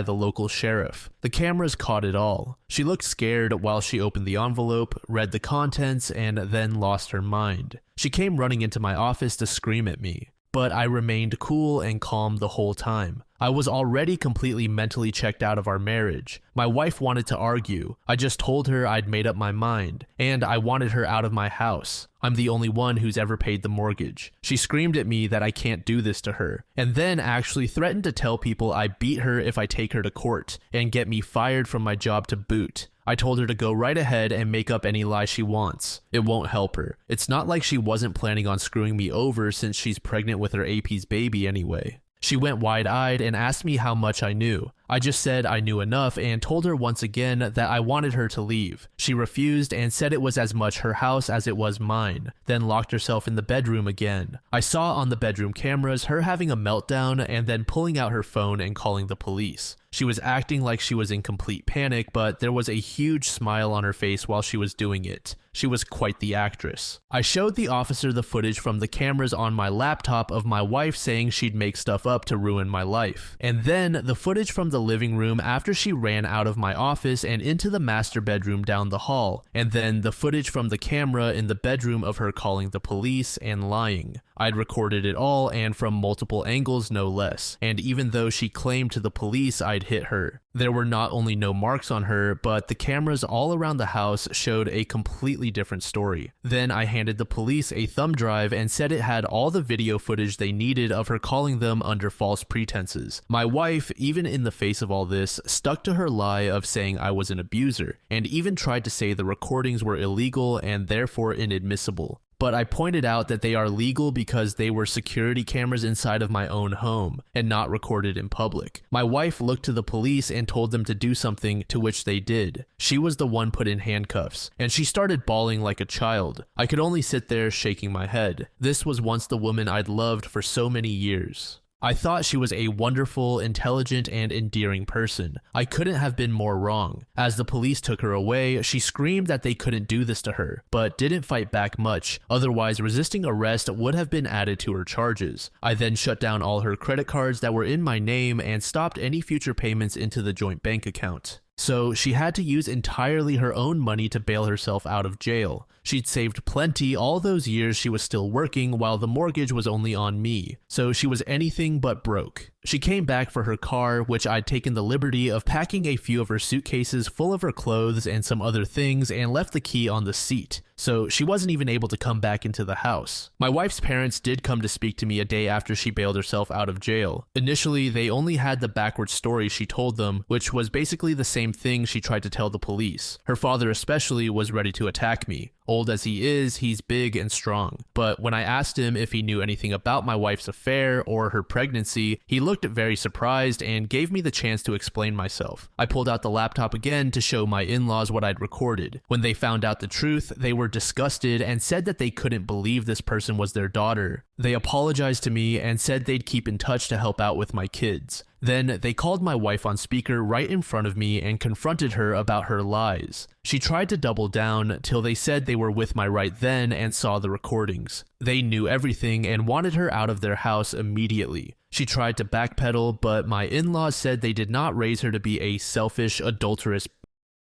the local sheriff. The cameras caught it all. She looked scared while she opened the envelope, read the contents, and then lost her mind. She came running into my office to scream at me. But I remained cool and calm the whole time. I was already completely mentally checked out of our marriage. My wife wanted to argue. I just told her I'd made up my mind, and I wanted her out of my house. I'm the only one who's ever paid the mortgage. She screamed at me that I can't do this to her, and then actually threatened to tell people I beat her if I take her to court, and get me fired from my job to boot. I told her to go right ahead and make up any lie she wants. It won't help her. It's not like she wasn't planning on screwing me over since she's pregnant with her AP's baby anyway. She went wide-eyed and asked me how much I knew. I just said I knew enough and told her once again that I wanted her to leave. She refused and said it was as much her house as it was mine, then locked herself in the bedroom again. I saw on the bedroom cameras her having a meltdown and then pulling out her phone and calling the police. She was acting like she was in complete panic, but there was a huge smile on her face while she was doing it. She was quite the actress. I showed the officer the footage from the cameras on my laptop of my wife saying she'd make stuff up to ruin my life. And then the footage from the living room after she ran out of my office and into the master bedroom down the hall. And then the footage from the camera in the bedroom of her calling the police and lying. I'd recorded it all and from multiple angles no less. And even though she claimed to the police I'd hit her, there were not only no marks on her, but the cameras all around the house showed a completely different story. Then I handed the police a thumb drive and said it had all the video footage they needed of her calling them under false pretenses. My wife, even in the face of all this, stuck to her lie of saying I was an abuser, and even tried to say the recordings were illegal and therefore inadmissible. But I pointed out that they are legal because they were security cameras inside of my own home and not recorded in public. My wife looked to the police and told them to do something, to which they did. She was the one put in handcuffs, and she started bawling like a child. I could only sit there shaking my head. This was once the woman I'd loved for so many years. I thought she was a wonderful, intelligent, and endearing person. I couldn't have been more wrong. As the police took her away, she screamed that they couldn't do this to her, but didn't fight back much, otherwise resisting arrest would have been added to her charges. I then shut down all her credit cards that were in my name and stopped any future payments into the joint bank account. So she had to use entirely her own money to bail herself out of jail. She'd saved plenty all those years she was still working while the mortgage was only on me, so she was anything but broke. She came back for her car, which I'd taken the liberty of packing a few of her suitcases full of her clothes and some other things and left the key on the seat, so she wasn't even able to come back into the house. My wife's parents did come to speak to me a day after she bailed herself out of jail. Initially, they only had the backwards story she told them, which was basically the same thing she tried to tell the police. Her father especially was ready to attack me. Old as he is, he's big and strong. But when I asked him if he knew anything about my wife's affair or her pregnancy, he looked very surprised and gave me the chance to explain myself. I pulled out the laptop again to show my in-laws what I'd recorded. When they found out the truth, they were disgusted and said that they couldn't believe this person was their daughter. They apologized to me and said they'd keep in touch to help out with my kids. Then they called my wife on speaker right in front of me and confronted her about her lies. She tried to double down till they said they were with my right then and saw the recordings. They knew everything and wanted her out of their house immediately. She tried to backpedal, but my in-laws said they did not raise her to be a selfish, adulterous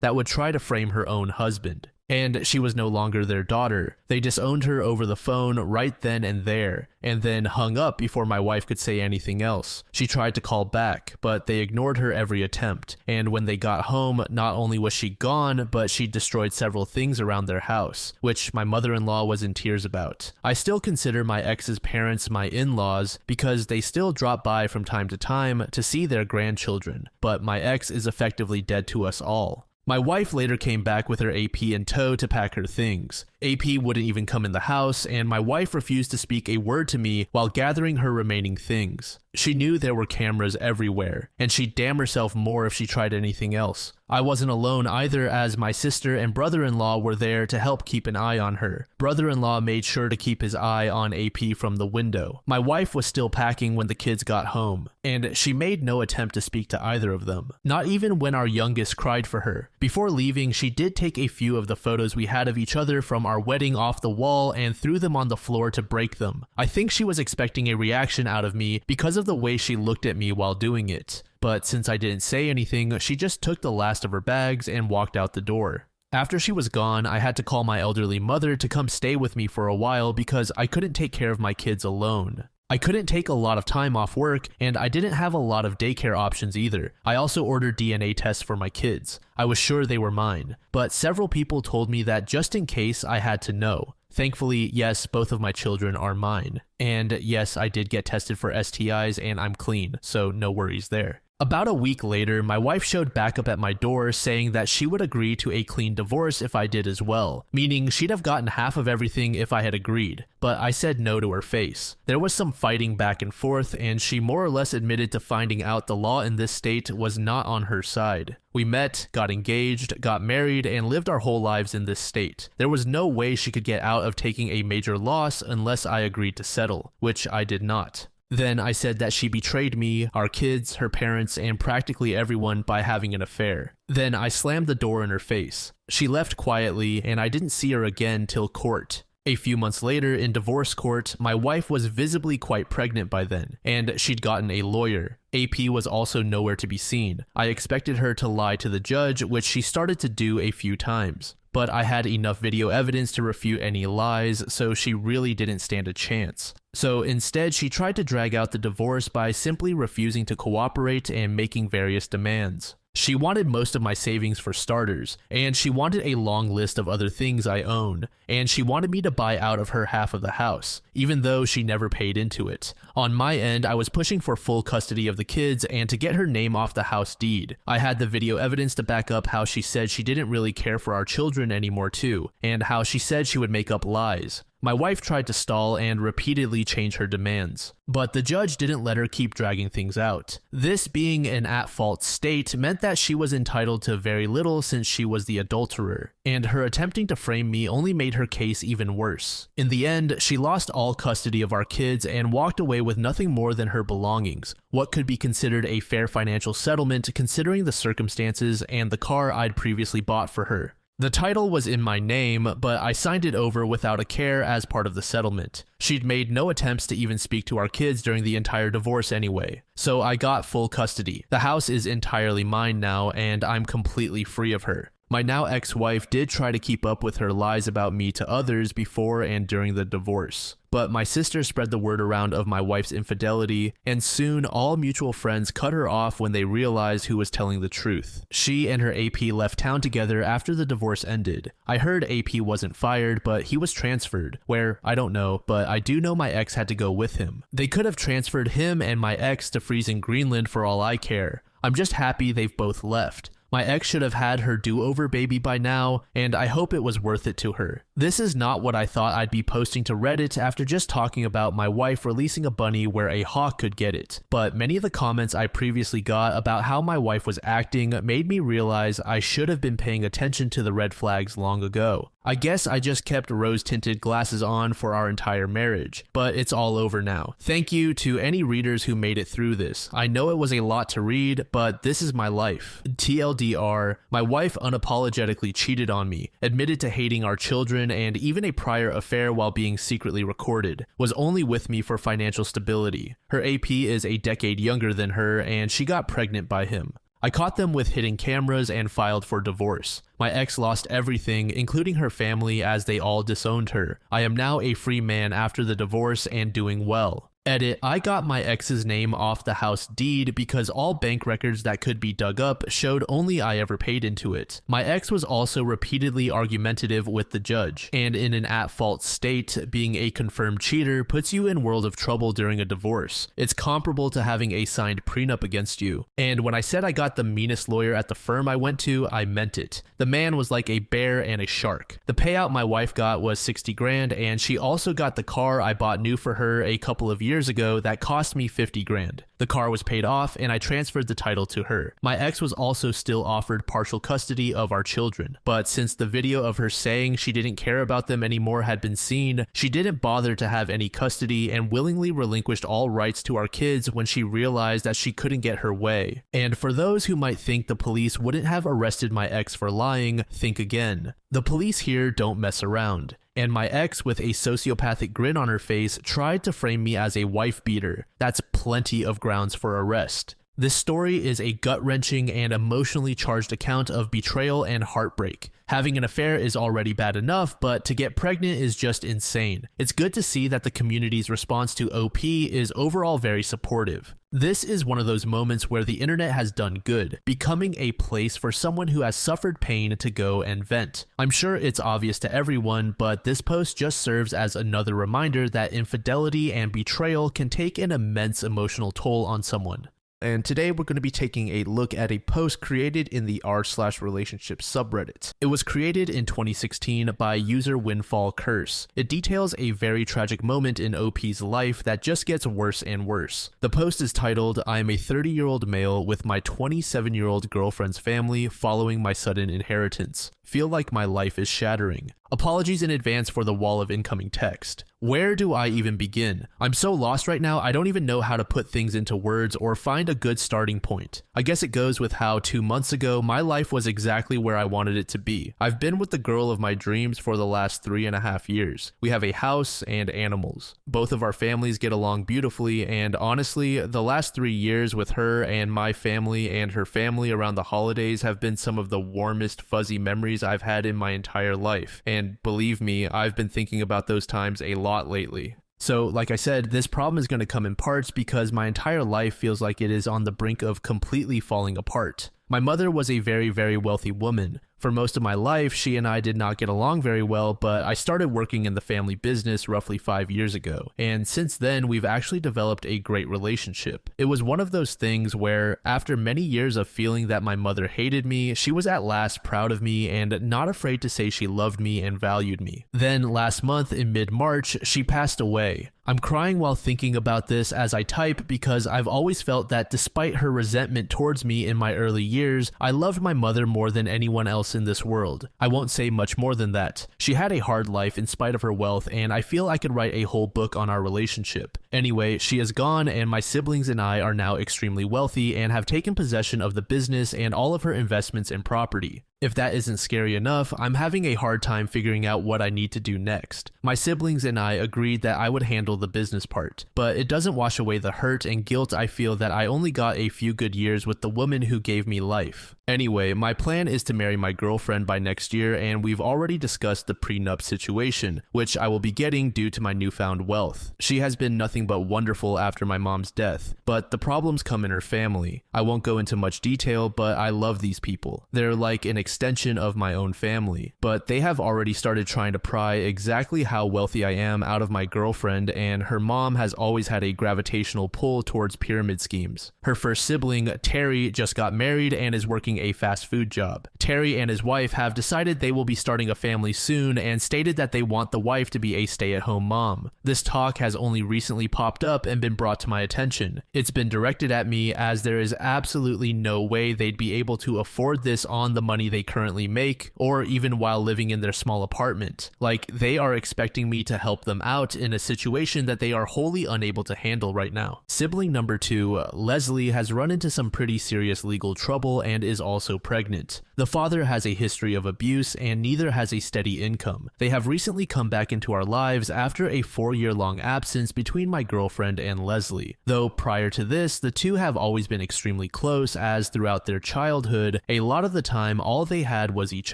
that would try to frame her own husband. And she was no longer their daughter. They disowned her over the phone right then and there, and then hung up before my wife could say anything else. She tried to call back, but they ignored her every attempt. And when they got home, not only was she gone, but she destroyed several things around their house, which my mother-in-law was in tears about. I still consider my ex's parents my in-laws because they still drop by from time to time to see their grandchildren, but my ex is effectively dead to us all. My wife later came back with her AP in tow to pack her things. AP wouldn't even come in the house, and my wife refused to speak a word to me while gathering her remaining things. She knew there were cameras everywhere, and she'd damn herself more if she tried anything else. I wasn't alone either, as my sister and brother-in-law were there to help keep an eye on her. Brother-in-law made sure to keep his eye on AP from the window. My wife was still packing when the kids got home, and she made no attempt to speak to either of them, not even when our youngest cried for her. Before leaving, she did take a few of the photos we had of each other from our wedding off the wall and threw them on the floor to break them. I think she was expecting a reaction out of me because of the way she looked at me while doing it. But since I didn't say anything, she just took the last of her bags and walked out the door. After she was gone, I had to call my elderly mother to come stay with me for a while because I couldn't take care of my kids alone. I couldn't take a lot of time off work, and I didn't have a lot of daycare options either. I also ordered DNA tests for my kids. I was sure they were mine, but several people told me that just in case I had to know. Thankfully, yes, both of my children are mine. And yes, I did get tested for STIs and I'm clean, so no worries there. About a week later, my wife showed back up at my door saying that she would agree to a clean divorce if I did as well, meaning she'd have gotten half of everything if I had agreed, but I said no to her face. There was some fighting back and forth, and she more or less admitted to finding out the law in this state was not on her side. We met, got engaged, got married, and lived our whole lives in this state. There was no way she could get out of taking a major loss unless I agreed to settle, which I did not. Then I said that she betrayed me, our kids, her parents, and practically everyone by having an affair. Then I slammed the door in her face. She left quietly, and I didn't see her again till court. A few months later, in divorce court, my wife was visibly quite pregnant by then, and she'd gotten a lawyer. AP was also nowhere to be seen. I expected her to lie to the judge, which she started to do a few times. But I had enough video evidence to refute any lies, so she really didn't stand a chance. So instead, she tried to drag out the divorce by simply refusing to cooperate and making various demands. She wanted most of my savings for starters, and she wanted a long list of other things I own, and she wanted me to buy out of her half of the house, even though she never paid into it. On my end, I was pushing for full custody of the kids and to get her name off the house deed. I had the video evidence to back up how she said she didn't really care for our children anymore too, and how she said she would make up lies. My wife tried to stall and repeatedly change her demands, but the judge didn't let her keep dragging things out. This being an at-fault state meant that she was entitled to very little since she was the adulterer, and her attempting to frame me only made her case even worse. In the end, she lost all custody of our kids and walked away with nothing more than her belongings, what could be considered a fair financial settlement considering the circumstances and the car I'd previously bought for her. The title was in my name, but I signed it over without a care as part of the settlement. She'd made no attempts to even speak to our kids during the entire divorce anyway, so I got full custody. The house is entirely mine now, and I'm completely free of her. My now ex-wife did try to keep up with her lies about me to others before and during the divorce, but my sister spread the word around of my wife's infidelity, and soon all mutual friends cut her off when they realized who was telling the truth. She and her AP left town together after the divorce ended. I heard AP wasn't fired, but he was transferred. Where, I don't know, but I do know my ex had to go with him. They could have transferred him and my ex to freezing Greenland for all I care. I'm just happy they've both left. My ex should have had her do-over baby by now, and I hope it was worth it to her. This is not what I thought I'd be posting to Reddit after just talking about my wife releasing a bunny where a hawk could get it, but many of the comments I previously got about how my wife was acting made me realize I should have been paying attention to the red flags long ago. I guess I just kept rose-tinted glasses on for our entire marriage, but it's all over now. Thank you to any readers who made it through this. I know it was a lot to read, but this is my life. TLDR, my wife unapologetically cheated on me, admitted to hating our children and even a prior affair while being secretly recorded, was only with me for financial stability. Her AP is a decade younger than her and she got pregnant by him. I caught them with hidden cameras and filed for divorce. My ex lost everything, including her family, as they all disowned her. I am now a free man after the divorce and doing well. Edit, I got my ex's name off the house deed because all bank records that could be dug up showed only I ever paid into it. My ex was also repeatedly argumentative with the judge, and in an at-fault state, being a confirmed cheater puts you in world of trouble during a divorce. It's comparable to having a signed prenup against you. And when I said I got the meanest lawyer at the firm I went to, I meant it. The man was like a bear and a shark. The payout my wife got was 60 grand, and she also got the car I bought new for her a couple of years ago that cost me 50 grand. The car was paid off and I transferred the title to her. My ex was also still offered partial custody of our children, but since the video of her saying she didn't care about them anymore had been seen, she didn't bother to have any custody and willingly relinquished all rights to our kids when she realized that she couldn't get her way. And for those who might think the police wouldn't have arrested my ex for lying, think again. The police here don't mess around. And my ex, with a sociopathic grin on her face, tried to frame me as a wife beater. That's plenty of grounds for arrest. This story is a gut-wrenching and emotionally charged account of betrayal and heartbreak. Having an affair is already bad enough, but to get pregnant is just insane. It's good to see that the community's response to OP is overall very supportive. This is one of those moments where the internet has done good, becoming a place for someone who has suffered pain to go and vent. I'm sure it's obvious to everyone, but this post just serves as another reminder that infidelity and betrayal can take an immense emotional toll on someone. And today we're going to be taking a look at a post created in the r/relationship subreddit. It was created in 2016 by user Windfall Curse. It details a very tragic moment in OP's life that just gets worse and worse. The post is titled, "I am a 30-year-old male with my 27-year-old girlfriend's family following my sudden inheritance. Feel like my life is shattering. Apologies in advance for the wall of incoming text. Where do I even begin? I'm so lost right now, I don't even know how to put things into words or find a good starting point. I guess it goes with how 2 months ago, my life was exactly where I wanted it to be. I've been with the girl of my dreams for the last 3.5 years. We have a house and animals. Both of our families get along beautifully, and honestly, the last 3 years with her and my family and her family around the holidays have been some of the warmest fuzzy memories I've had in my entire life. And believe me, I've been thinking about those times a lot lately. So, like I said, this problem is going to come in parts because my entire life feels like it is on the brink of completely falling apart. My mother was a very, very wealthy woman. For most of my life, she and I did not get along very well, but I started working in the family business roughly 5 years ago, and since then we've actually developed a great relationship. It was one of those things where, after many years of feeling that my mother hated me, she was at last proud of me and not afraid to say she loved me and valued me. Then last month in mid-March, she passed away. I'm crying while thinking about this as I type because I've always felt that despite her resentment towards me in my early years, I loved my mother more than anyone else in this world. I won't say much more than that. She had a hard life in spite of her wealth, and I feel I could write a whole book on our relationship. Anyway, she is gone, and my siblings and I are now extremely wealthy and have taken possession of the business and all of her investments and property. If that isn't scary enough, I'm having a hard time figuring out what I need to do next. My siblings and I agreed that I would handle the business part, but it doesn't wash away the hurt and guilt I feel that I only got a few good years with the woman who gave me life. Anyway, my plan is to marry my girlfriend by next year, and we've already discussed the prenup situation, which I will be getting due to my newfound wealth. She has been nothing but wonderful after my mom's death, but the problems come in her family. I won't go into much detail, but I love these people. They're like an extension of my own family, but they have already started trying to pry exactly how wealthy I am out of my girlfriend, and her mom has always had a gravitational pull towards pyramid schemes. Her first sibling, Terry, just got married and is working a fast food job. Terry and his wife have decided they will be starting a family soon and stated that they want the wife to be a stay-at-home mom. This talk has only recently popped up and been brought to my attention. It's been directed at me as there is absolutely no way they'd be able to afford this on the money they they currently make, or even while living in their small apartment. Like, they are expecting me to help them out in a situation that they are wholly unable to handle right now. Sibling number 2, Leslie, has run into some pretty serious legal trouble and is also pregnant. The father has a history of abuse and neither has a steady income. They have recently come back into our lives after a 4-year-long absence between my girlfriend and Leslie. Though prior to this, the two have always been extremely close, as throughout their childhood, a lot of the time all they had was each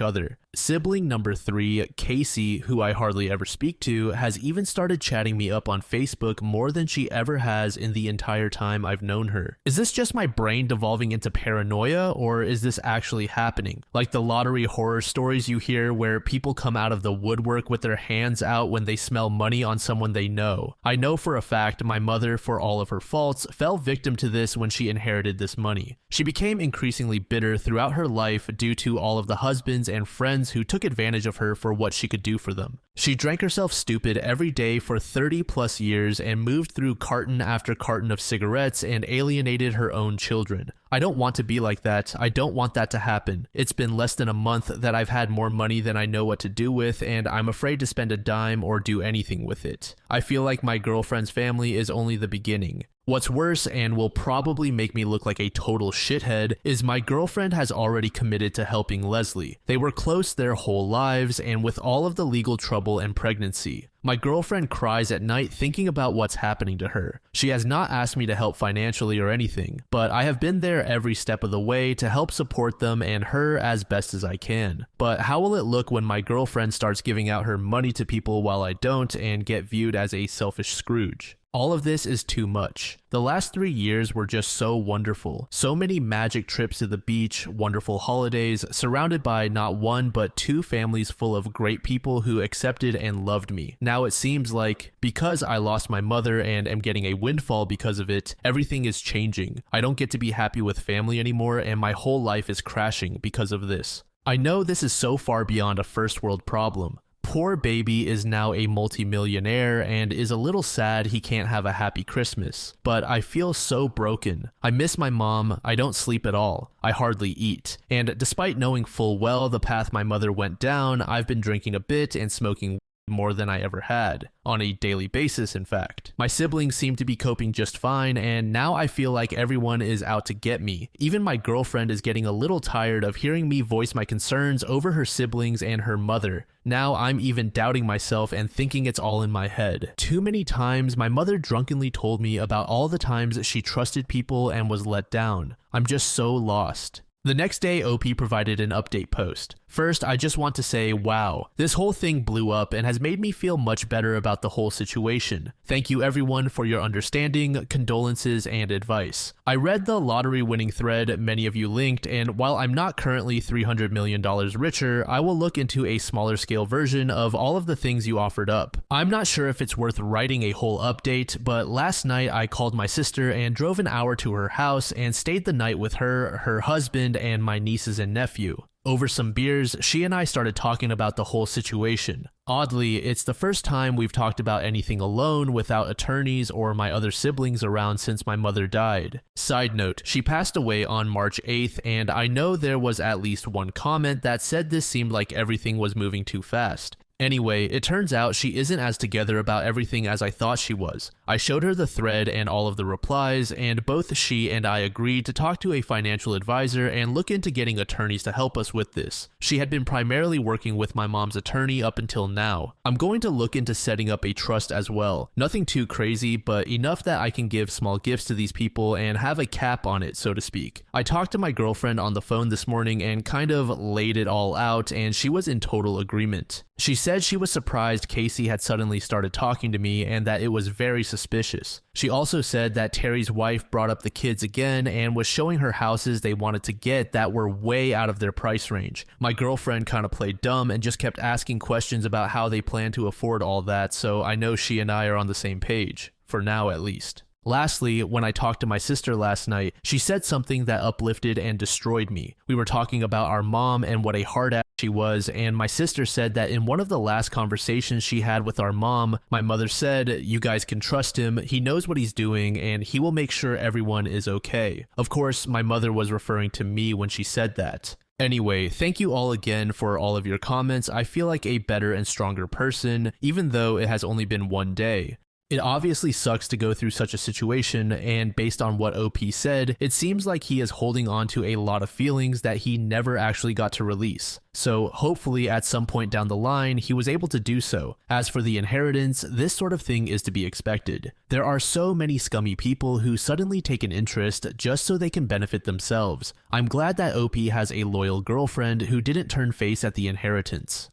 other. Sibling number 3, Casey, who I hardly ever speak to, has even started chatting me up on Facebook more than she ever has in the entire time I've known her. Is this just my brain devolving into paranoia, or is this actually happening? Like the lottery horror stories you hear where people come out of the woodwork with their hands out when they smell money on someone they know. I know for a fact my mother, for all of her faults, fell victim to this when she inherited this money. She became increasingly bitter throughout her life due to all of the husbands and friends who took advantage of her for what she could do for them. She drank herself stupid every day for 30 plus years and moved through carton after carton of cigarettes and alienated her own children. I don't want to be like that. I don't want that to happen. It's been less than a month that I've had more money than I know what to do with, and I'm afraid to spend a dime or do anything with it. I feel like my girlfriend's family is only the beginning. What's worse, and will probably make me look like a total shithead, is my girlfriend has already committed to helping Leslie. They were close their whole lives, and with all of the legal trouble and pregnancy, my girlfriend cries at night thinking about what's happening to her. She has not asked me to help financially or anything, but I have been there every step of the way to help support them and her as best as I can. But how will it look when my girlfriend starts giving out her money to people while I don't and get viewed as a selfish Scrooge? All of this is too much. The last 3 years were just so wonderful. So many magic trips to the beach, wonderful holidays, surrounded by not one but 2 families full of great people who accepted and loved me. Now it seems like, because I lost my mother and am getting a windfall because of it, everything is changing. I don't get to be happy with family anymore, and my whole life is crashing because of this. I know this is so far beyond a first world problem. Poor baby is now a multi-millionaire and is a little sad he can't have a happy Christmas, but I feel so broken. I miss my mom, I don't sleep at all, I hardly eat, and despite knowing full well the path my mother went down, I've been drinking a bit and smoking more than I ever had, on a daily basis in fact. My siblings seem to be coping just fine, and now I feel like everyone is out to get me. Even my girlfriend is getting a little tired of hearing me voice my concerns over her siblings and her mother. Now I'm even doubting myself and thinking it's all in my head. Too many times my mother drunkenly told me about all the times she trusted people and was let down. I'm just so lost. The next day, OP provided an update post. First, I just want to say, wow, this whole thing blew up and has made me feel much better about the whole situation. Thank you everyone for your understanding, condolences, and advice. I read the lottery winning thread many of you linked, and while I'm not currently $300 million richer, I will look into a smaller scale version of all of the things you offered up. I'm not sure if it's worth writing a whole update, but last night I called my sister and drove an hour to her house and stayed the night with her, her husband, and my nieces and nephew. Over some beers, she and I started talking about the whole situation. Oddly, it's the first time we've talked about anything alone without attorneys or my other siblings around since my mother died. Side note, she passed away on March 8th, and I know there was at least one comment that said this seemed like everything was moving too fast. Anyway, it turns out she isn't as together about everything as I thought she was. I showed her the thread and all of the replies, and both she and I agreed to talk to a financial advisor and look into getting attorneys to help us with this. She had been primarily working with my mom's attorney up until now. I'm going to look into setting up a trust as well. Nothing too crazy, but enough that I can give small gifts to these people and have a cap on it, so to speak. I talked to my girlfriend on the phone this morning and kind of laid it all out, and she was in total agreement. She said she was surprised Casey had suddenly started talking to me and that it was very suspicious. She also said that Terry's wife brought up the kids again and was showing her houses they wanted to get that were way out of their price range. My girlfriend kind of played dumb and just kept asking questions about how they plan to afford all that, so I know she and I are on the same page, for now at least. Lastly, when I talked to my sister last night, she said something that uplifted and destroyed me. We were talking about our mom and what a hard ass she was, and my sister said that in one of the last conversations she had with our mom, my mother said, "You guys can trust him, he knows what he's doing, and he will make sure everyone is okay." Of course, my mother was referring to me when she said that. Anyway, thank you all again for all of your comments. I feel like a better and stronger person, even though it has only been one day. It obviously sucks to go through such a situation, and based on what OP said, it seems like he is holding on to a lot of feelings that he never actually got to release. So hopefully at some point down the line, he was able to do so. As for the inheritance, this sort of thing is to be expected. There are so many scummy people who suddenly take an interest just so they can benefit themselves. I'm glad that OP has a loyal girlfriend who didn't turn face at the inheritance.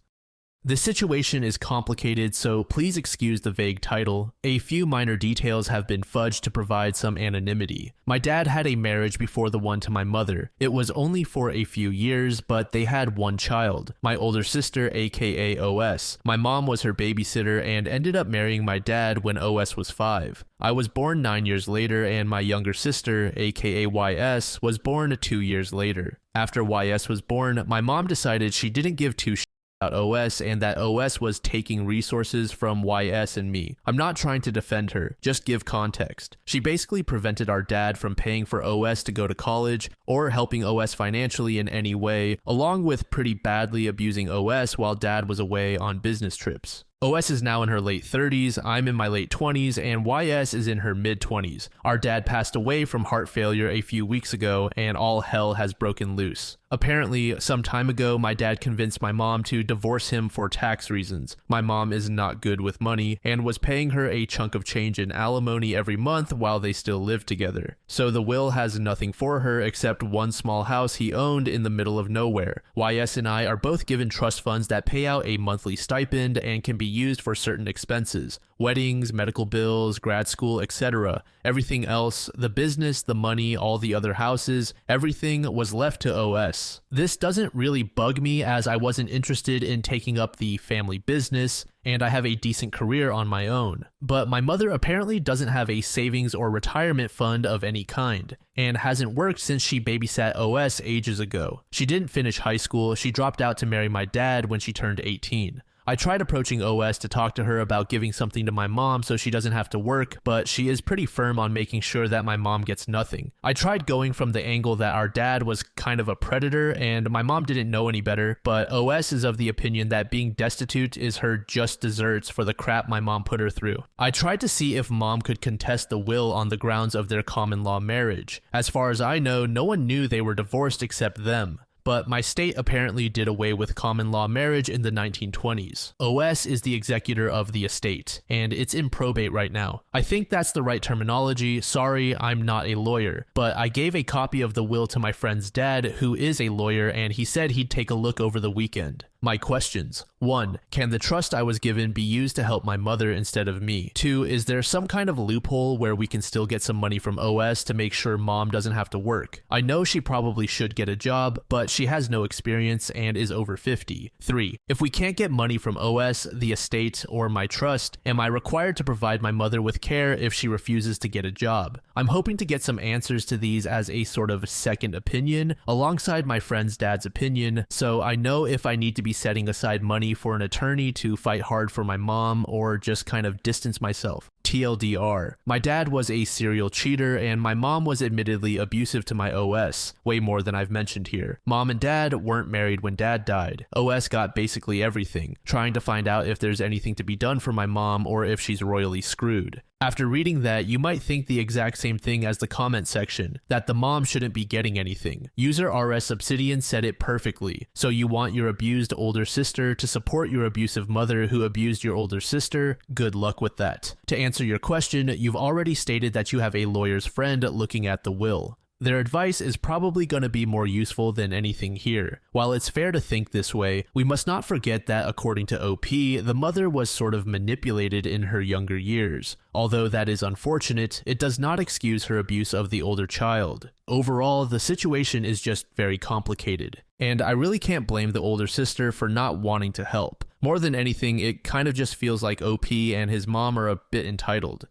The situation is complicated, so please excuse the vague title. A few minor details have been fudged to provide some anonymity. My dad had a marriage before the one to my mother. It was only for a few years, but they had one child, my older sister, aka OS. My mom was her babysitter and ended up marrying my dad when OS was 5. I was born 9 years later, and my younger sister, aka YS, was born 2 years later. After YS was born, my mom decided she didn't give two shits about OS and that OS was taking resources from YS and me. I'm not trying to defend her, just give context. She basically prevented our dad from paying for OS to go to college or helping OS financially in any way, along with pretty badly abusing OS while dad was away on business trips. OS is now in her late 30s, I'm in my late 20s, and YS is in her mid 20s. Our dad passed away from heart failure a few weeks ago, and all hell has broken loose. Apparently, some time ago, my dad convinced my mom to divorce him for tax reasons. My mom is not good with money and was paying her a chunk of change in alimony every month while they still lived together. So the will has nothing for her except one small house he owned in the middle of nowhere. YS and I are both given trust funds that pay out a monthly stipend and can be used for certain expenses. Weddings, medical bills, grad school, etc. Everything else, the business, the money, all the other houses, everything was left to OS. This doesn't really bug me as I wasn't interested in taking up the family business, and I have a decent career on my own. But my mother apparently doesn't have a savings or retirement fund of any kind, and hasn't worked since she babysat OS ages ago. She didn't finish high school, she dropped out to marry my dad when she turned 18. I tried approaching OS to talk to her about giving something to my mom so she doesn't have to work, but she is pretty firm on making sure that my mom gets nothing. I tried going from the angle that our dad was kind of a predator and my mom didn't know any better, but OS is of the opinion that being destitute is her just desserts for the crap my mom put her through. I tried to see if mom could contest the will on the grounds of their common law marriage. As far as I know, no one knew they were divorced except them. But my state apparently did away with common law marriage in the 1920s. OS is the executor of the estate, and it's in probate right now. I think that's the right terminology. Sorry, I'm not a lawyer, but I gave a copy of the will to my friend's dad, who is a lawyer, and he said he'd take a look over the weekend. My questions. 1. Can the trust I was given be used to help my mother instead of me? 2. Is there some kind of loophole where we can still get some money from OS to make sure mom doesn't have to work? I know she probably should get a job, but she has no experience and is over 50. 3. If we can't get money from OS, the estate, or my trust, am I required to provide my mother with care if she refuses to get a job? I'm hoping to get some answers to these as a sort of second opinion alongside my friend's dad's opinion, so I know if I need to be setting aside money for an attorney to fight hard for my mom or just kind of distance myself. TLDR. My dad was a serial cheater and my mom was admittedly abusive to my OS, way more than I've mentioned here. Mom and dad weren't married when dad died. OS got basically everything, trying to find out if there's anything to be done for my mom or if she's royally screwed. After reading that, you might think the exact same thing as the comment section, that the mom shouldn't be getting anything. User RS Obsidian said it perfectly. So you want your abused older sister to support your abusive mother who abused your older sister? Good luck with that. To answer your question, you've already stated that you have a lawyer's friend looking at the will. Their advice is probably going to be more useful than anything here. While it's fair to think this way, we must not forget that according to OP, the mother was sort of manipulated in her younger years. Although that is unfortunate, it does not excuse her abuse of the older child. Overall, the situation is just very complicated. And I really can't blame the older sister for not wanting to help. More than anything, it kind of just feels like OP and his mom are a bit entitled.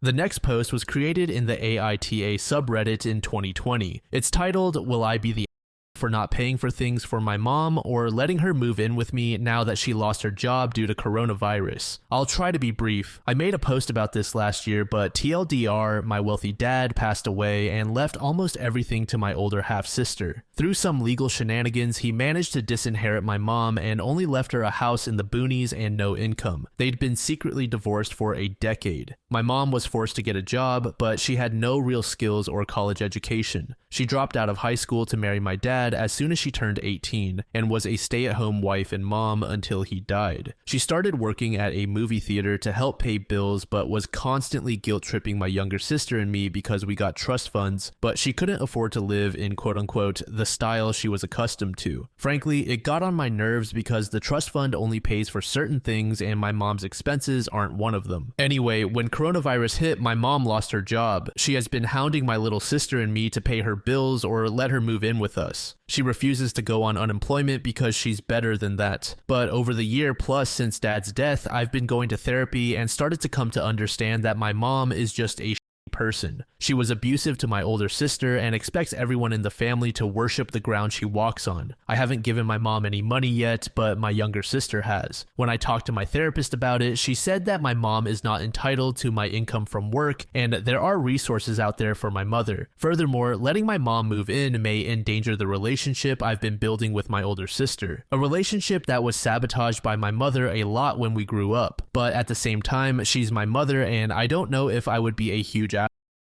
The next post was created in the AITA subreddit in 2020. It's titled, "Will I be the for not paying for things for my mom or letting her move in with me now that she lost her job due to coronavirus. I'll try to be brief. I made a post about this last year, but TLDR, my wealthy dad passed away and left almost everything to my older half-sister. Through some legal shenanigans, he managed to disinherit my mom and only left her a house in the boonies and no income. They'd been secretly divorced for a decade. My mom was forced to get a job, but she had no real skills or college education. She dropped out of high school to marry my dad as soon as she turned 18 and was a stay-at-home wife and mom until he died. She started working at a movie theater to help pay bills, but was constantly guilt-tripping my younger sister and me because we got trust funds, but she couldn't afford to live in quote-unquote the style she was accustomed to. Frankly, it got on my nerves because the trust fund only pays for certain things and my mom's expenses aren't one of them. Anyway, when coronavirus hit, my mom lost her job. She has been hounding my little sister and me to pay her bills or let her move in with us. She refuses to go on unemployment because she's better than that. But over the year plus since dad's death, I've been going to therapy and started to come to understand that my mom is just a person. She was abusive to my older sister and expects everyone in the family to worship the ground she walks on. I haven't given my mom any money yet, but my younger sister has. When I talked to my therapist about it, she said that my mom is not entitled to my income from work and there are resources out there for my mother. Furthermore, letting my mom move in may endanger the relationship I've been building with my older sister. A relationship that was sabotaged by my mother a lot when we grew up. But at the same time, she's my mother and I don't know if I would be a huge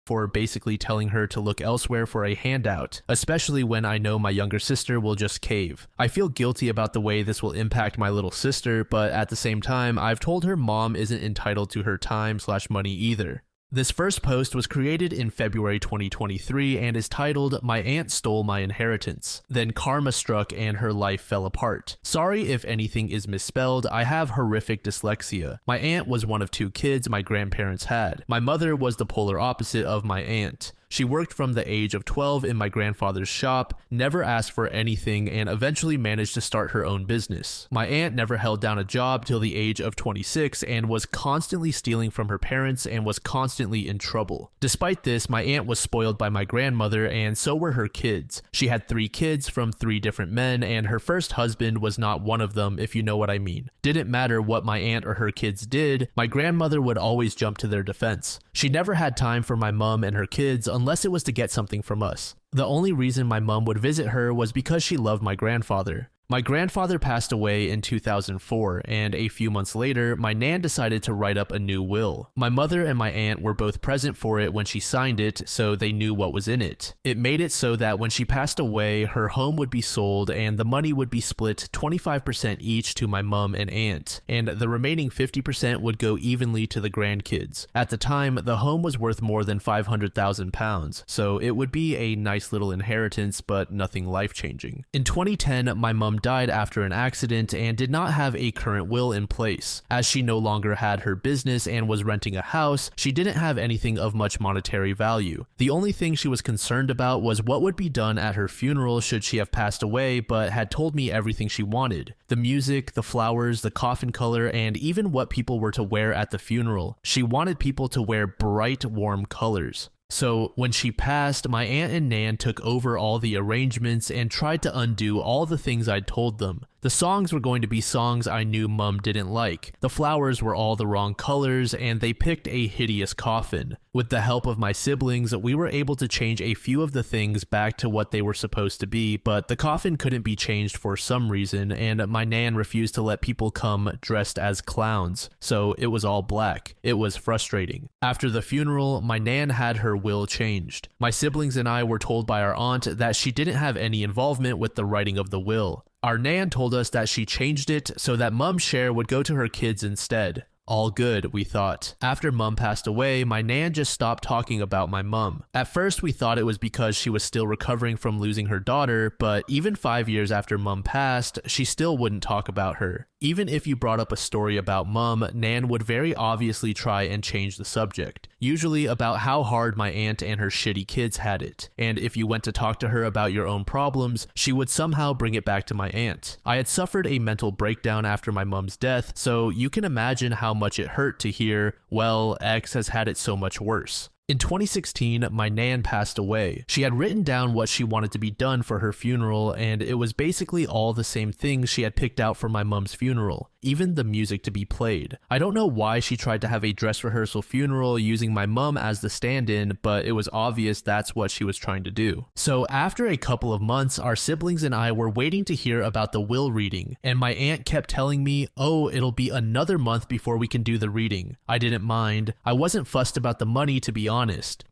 for basically telling her to look elsewhere for a handout, especially when I know my younger sister will just cave. I feel guilty about the way this will impact my little sister, but at the same time, I've told her mom isn't entitled to her time/money either. This first post was created in February 2023 and is titled, "My Aunt Stole My Inheritance. Then Karma Struck and Her Life Fell Apart. Sorry if anything is misspelled, I have horrific dyslexia. My aunt was one of 2 kids my grandparents had. My mother was the polar opposite of my aunt. She worked from the age of 12 in my grandfather's shop, never asked for anything, and eventually managed to start her own business. My aunt never held down a job till the age of 26 and was constantly stealing from her parents and was constantly in trouble. Despite this, my aunt was spoiled by my grandmother and so were her kids. She had 3 kids from 3 different men and her first husband was not one of them, if you know what I mean. Didn't matter what my aunt or her kids did, my grandmother would always jump to their defense. She never had time for my mom and her kids unless it was to get something from us. The only reason my mom would visit her was because she loved my grandfather. My grandfather passed away in 2004, and a few months later, my nan decided to write up a new will. My mother and my aunt were both present for it when she signed it, so they knew what was in it. It made it so that when she passed away, her home would be sold and the money would be split 25% each to my mom and aunt, and the remaining 50% would go evenly to the grandkids. At the time, the home was worth more than £500,000, so it would be a nice little inheritance, but nothing life-changing. In 2010, my mom died after an accident and did not have a current will in place. As she no longer had her business and was renting a house, she didn't have anything of much monetary value. The only thing she was concerned about was what would be done at her funeral should she have passed away, but had told me everything she wanted. The music, the flowers, the coffin color, and even what people were to wear at the funeral. She wanted people to wear bright, warm colors. So when she passed, my aunt and nan took over all the arrangements and tried to undo all the things I'd told them. The songs were going to be songs I knew Mum didn't like. The flowers were all the wrong colors, and they picked a hideous coffin. With the help of my siblings, we were able to change a few of the things back to what they were supposed to be, but the coffin couldn't be changed for some reason, and my nan refused to let people come dressed as clowns, so it was all black. It was frustrating. After the funeral, my nan had her will changed. My siblings and I were told by our aunt that she didn't have any involvement with the writing of the will. Our nan told us that she changed it so that Mum's share would go to her kids instead. All good, we thought. After Mum passed away, my nan just stopped talking about my mum. At first, we thought it was because she was still recovering from losing her daughter, but even 5 years after Mum passed, she still wouldn't talk about her. Even if you brought up a story about Mum, Nan would very obviously try and change the subject, usually about how hard my aunt and her shitty kids had it. And if you went to talk to her about your own problems, she would somehow bring it back to my aunt. I had suffered a mental breakdown after my mum's death, so you can imagine how much it hurt to hear, well, X has had it so much worse. In 2016, my nan passed away. She had written down what she wanted to be done for her funeral, and it was basically all the same things she had picked out for my mom's funeral, even the music to be played. I don't know why she tried to have a dress rehearsal funeral using my mom as the stand-in, but it was obvious that's what she was trying to do. So after a couple of months, our siblings and I were waiting to hear about the will reading, and my aunt kept telling me, oh, it'll be another month before we can do the reading. I didn't mind. I wasn't fussed about the money, to be honest,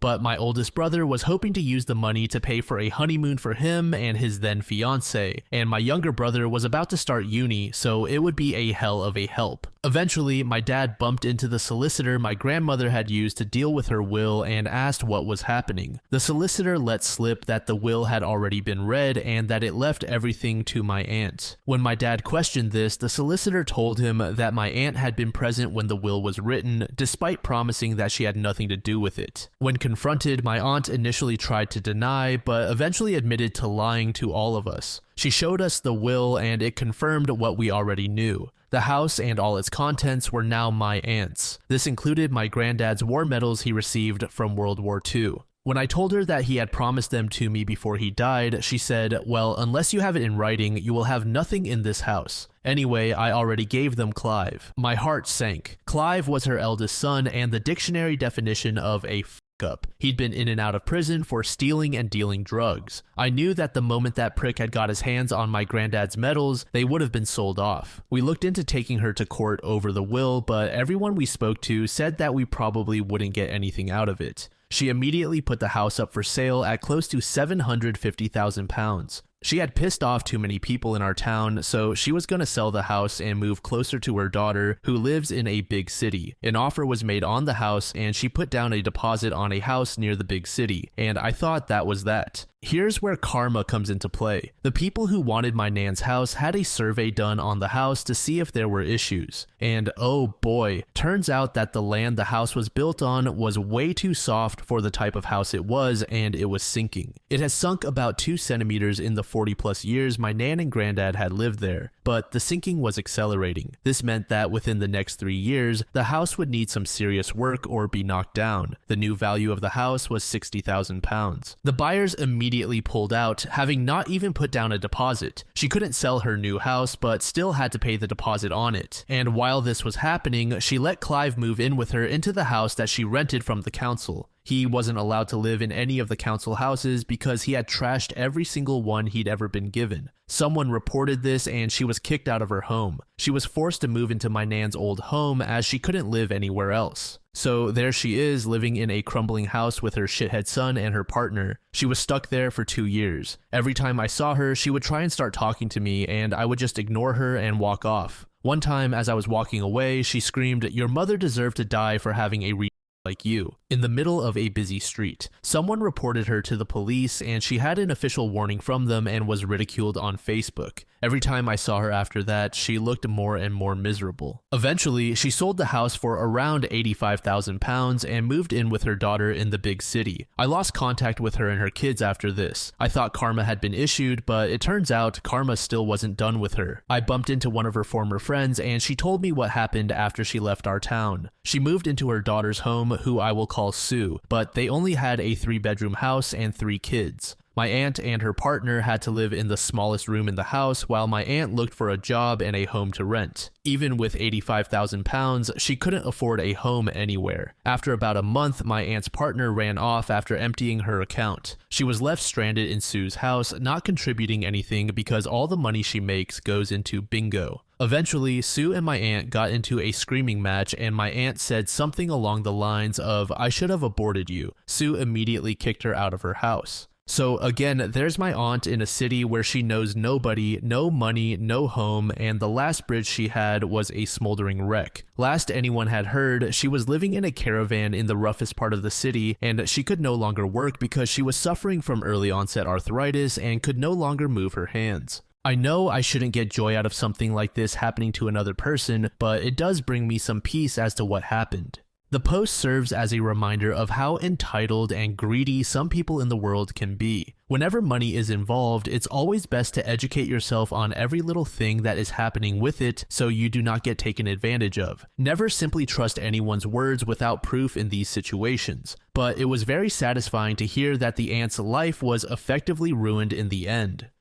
but my oldest brother was hoping to use the money to pay for a honeymoon for him and his then fiance, and my younger brother was about to start uni, so it would be a hell of a help. Eventually, my dad bumped into the solicitor my grandmother had used to deal with her will and asked what was happening. The solicitor let slip that the will had already been read and that it left everything to my aunt. When my dad questioned this, the solicitor told him that my aunt had been present when the will was written, despite promising that she had nothing to do with it. When confronted, my aunt initially tried to deny, but eventually admitted to lying to all of us. She showed us the will and it confirmed what we already knew. The house and all its contents were now my aunt's. This included my granddad's war medals he received from World War II. When I told her that he had promised them to me before he died, she said, well, unless you have it in writing, you will have nothing in this house. Anyway, I already gave them Clive. My heart sank. Clive was her eldest son and the dictionary definition of a up. He'd been in and out of prison for stealing and dealing drugs. I knew that the moment that prick had got his hands on my granddad's medals, they would have been sold off. We looked into taking her to court over the will, but everyone we spoke to said that we probably wouldn't get anything out of it. She immediately put the house up for sale at close to £750,000. She had pissed off too many people in our town, so she was going to sell the house and move closer to her daughter, who lives in a big city. An offer was made on the house, and she put down a deposit on a house near the big city, and I thought that was that. Here's where karma comes into play. The people who wanted my nan's house had a survey done on the house to see if there were issues. And oh boy, turns out that the land the house was built on was way too soft for the type of house it was, and it was sinking. It has sunk about 2 centimeters in the 40 plus years my nan and granddad had lived there, but the sinking was accelerating. This meant that within the next 3 years, the house would need some serious work or be knocked down. The new value of the house was £60,000. The buyers immediately pulled out, having not even put down a deposit. She couldn't sell her new house, but still had to pay the deposit on it. And while this was happening, she let Clive move in with her into the house that she rented from the council. He wasn't allowed to live in any of the council houses because he had trashed every single one he'd ever been given. Someone reported this and she was kicked out of her home. She was forced to move into my nan's old home as she couldn't live anywhere else. So there she is, living in a crumbling house with her shithead son and her partner. She was stuck there for 2 years. Every time I saw her, she would try and start talking to me, and I would just ignore her and walk off. One time, as I was walking away, she screamed, "Your mother deserved to die for having a like you," in the middle of a busy street. Someone reported her to the police and she had an official warning from them and was ridiculed on Facebook. Every time I saw her after that, she looked more and more miserable. Eventually, she sold the house for around £85,000 and moved in with her daughter in the big city. I lost contact with her and her kids after this. I thought karma had been issued, but it turns out karma still wasn't done with her. I bumped into one of her former friends and she told me what happened after she left our town. She moved into her daughter's home, who I will call Sue, but they only had a 3-bedroom house and 3 kids. My aunt and her partner had to live in the smallest room in the house while my aunt looked for a job and a home to rent. Even with £85,000, she couldn't afford a home anywhere. After about a month, my aunt's partner ran off after emptying her account. She was left stranded in Sue's house, not contributing anything because all the money she makes goes into bingo. Eventually, Sue and my aunt got into a screaming match and my aunt said something along the lines of, "I should have aborted you." Sue immediately kicked her out of her house. So again, there's my aunt in a city where she knows nobody, no money, no home, and the last bridge she had was a smoldering wreck. Last anyone had heard, she was living in a caravan in the roughest part of the city, and she could no longer work because she was suffering from early onset arthritis and could no longer move her hands. I know I shouldn't get joy out of something like this happening to another person, but it does bring me some peace as to what happened. The post serves as a reminder of how entitled and greedy some people in the world can be. Whenever money is involved, it's always best to educate yourself on every little thing that is happening with it so you do not get taken advantage of. Never simply trust anyone's words without proof in these situations. But it was very satisfying to hear that the aunt's life was effectively ruined in the end.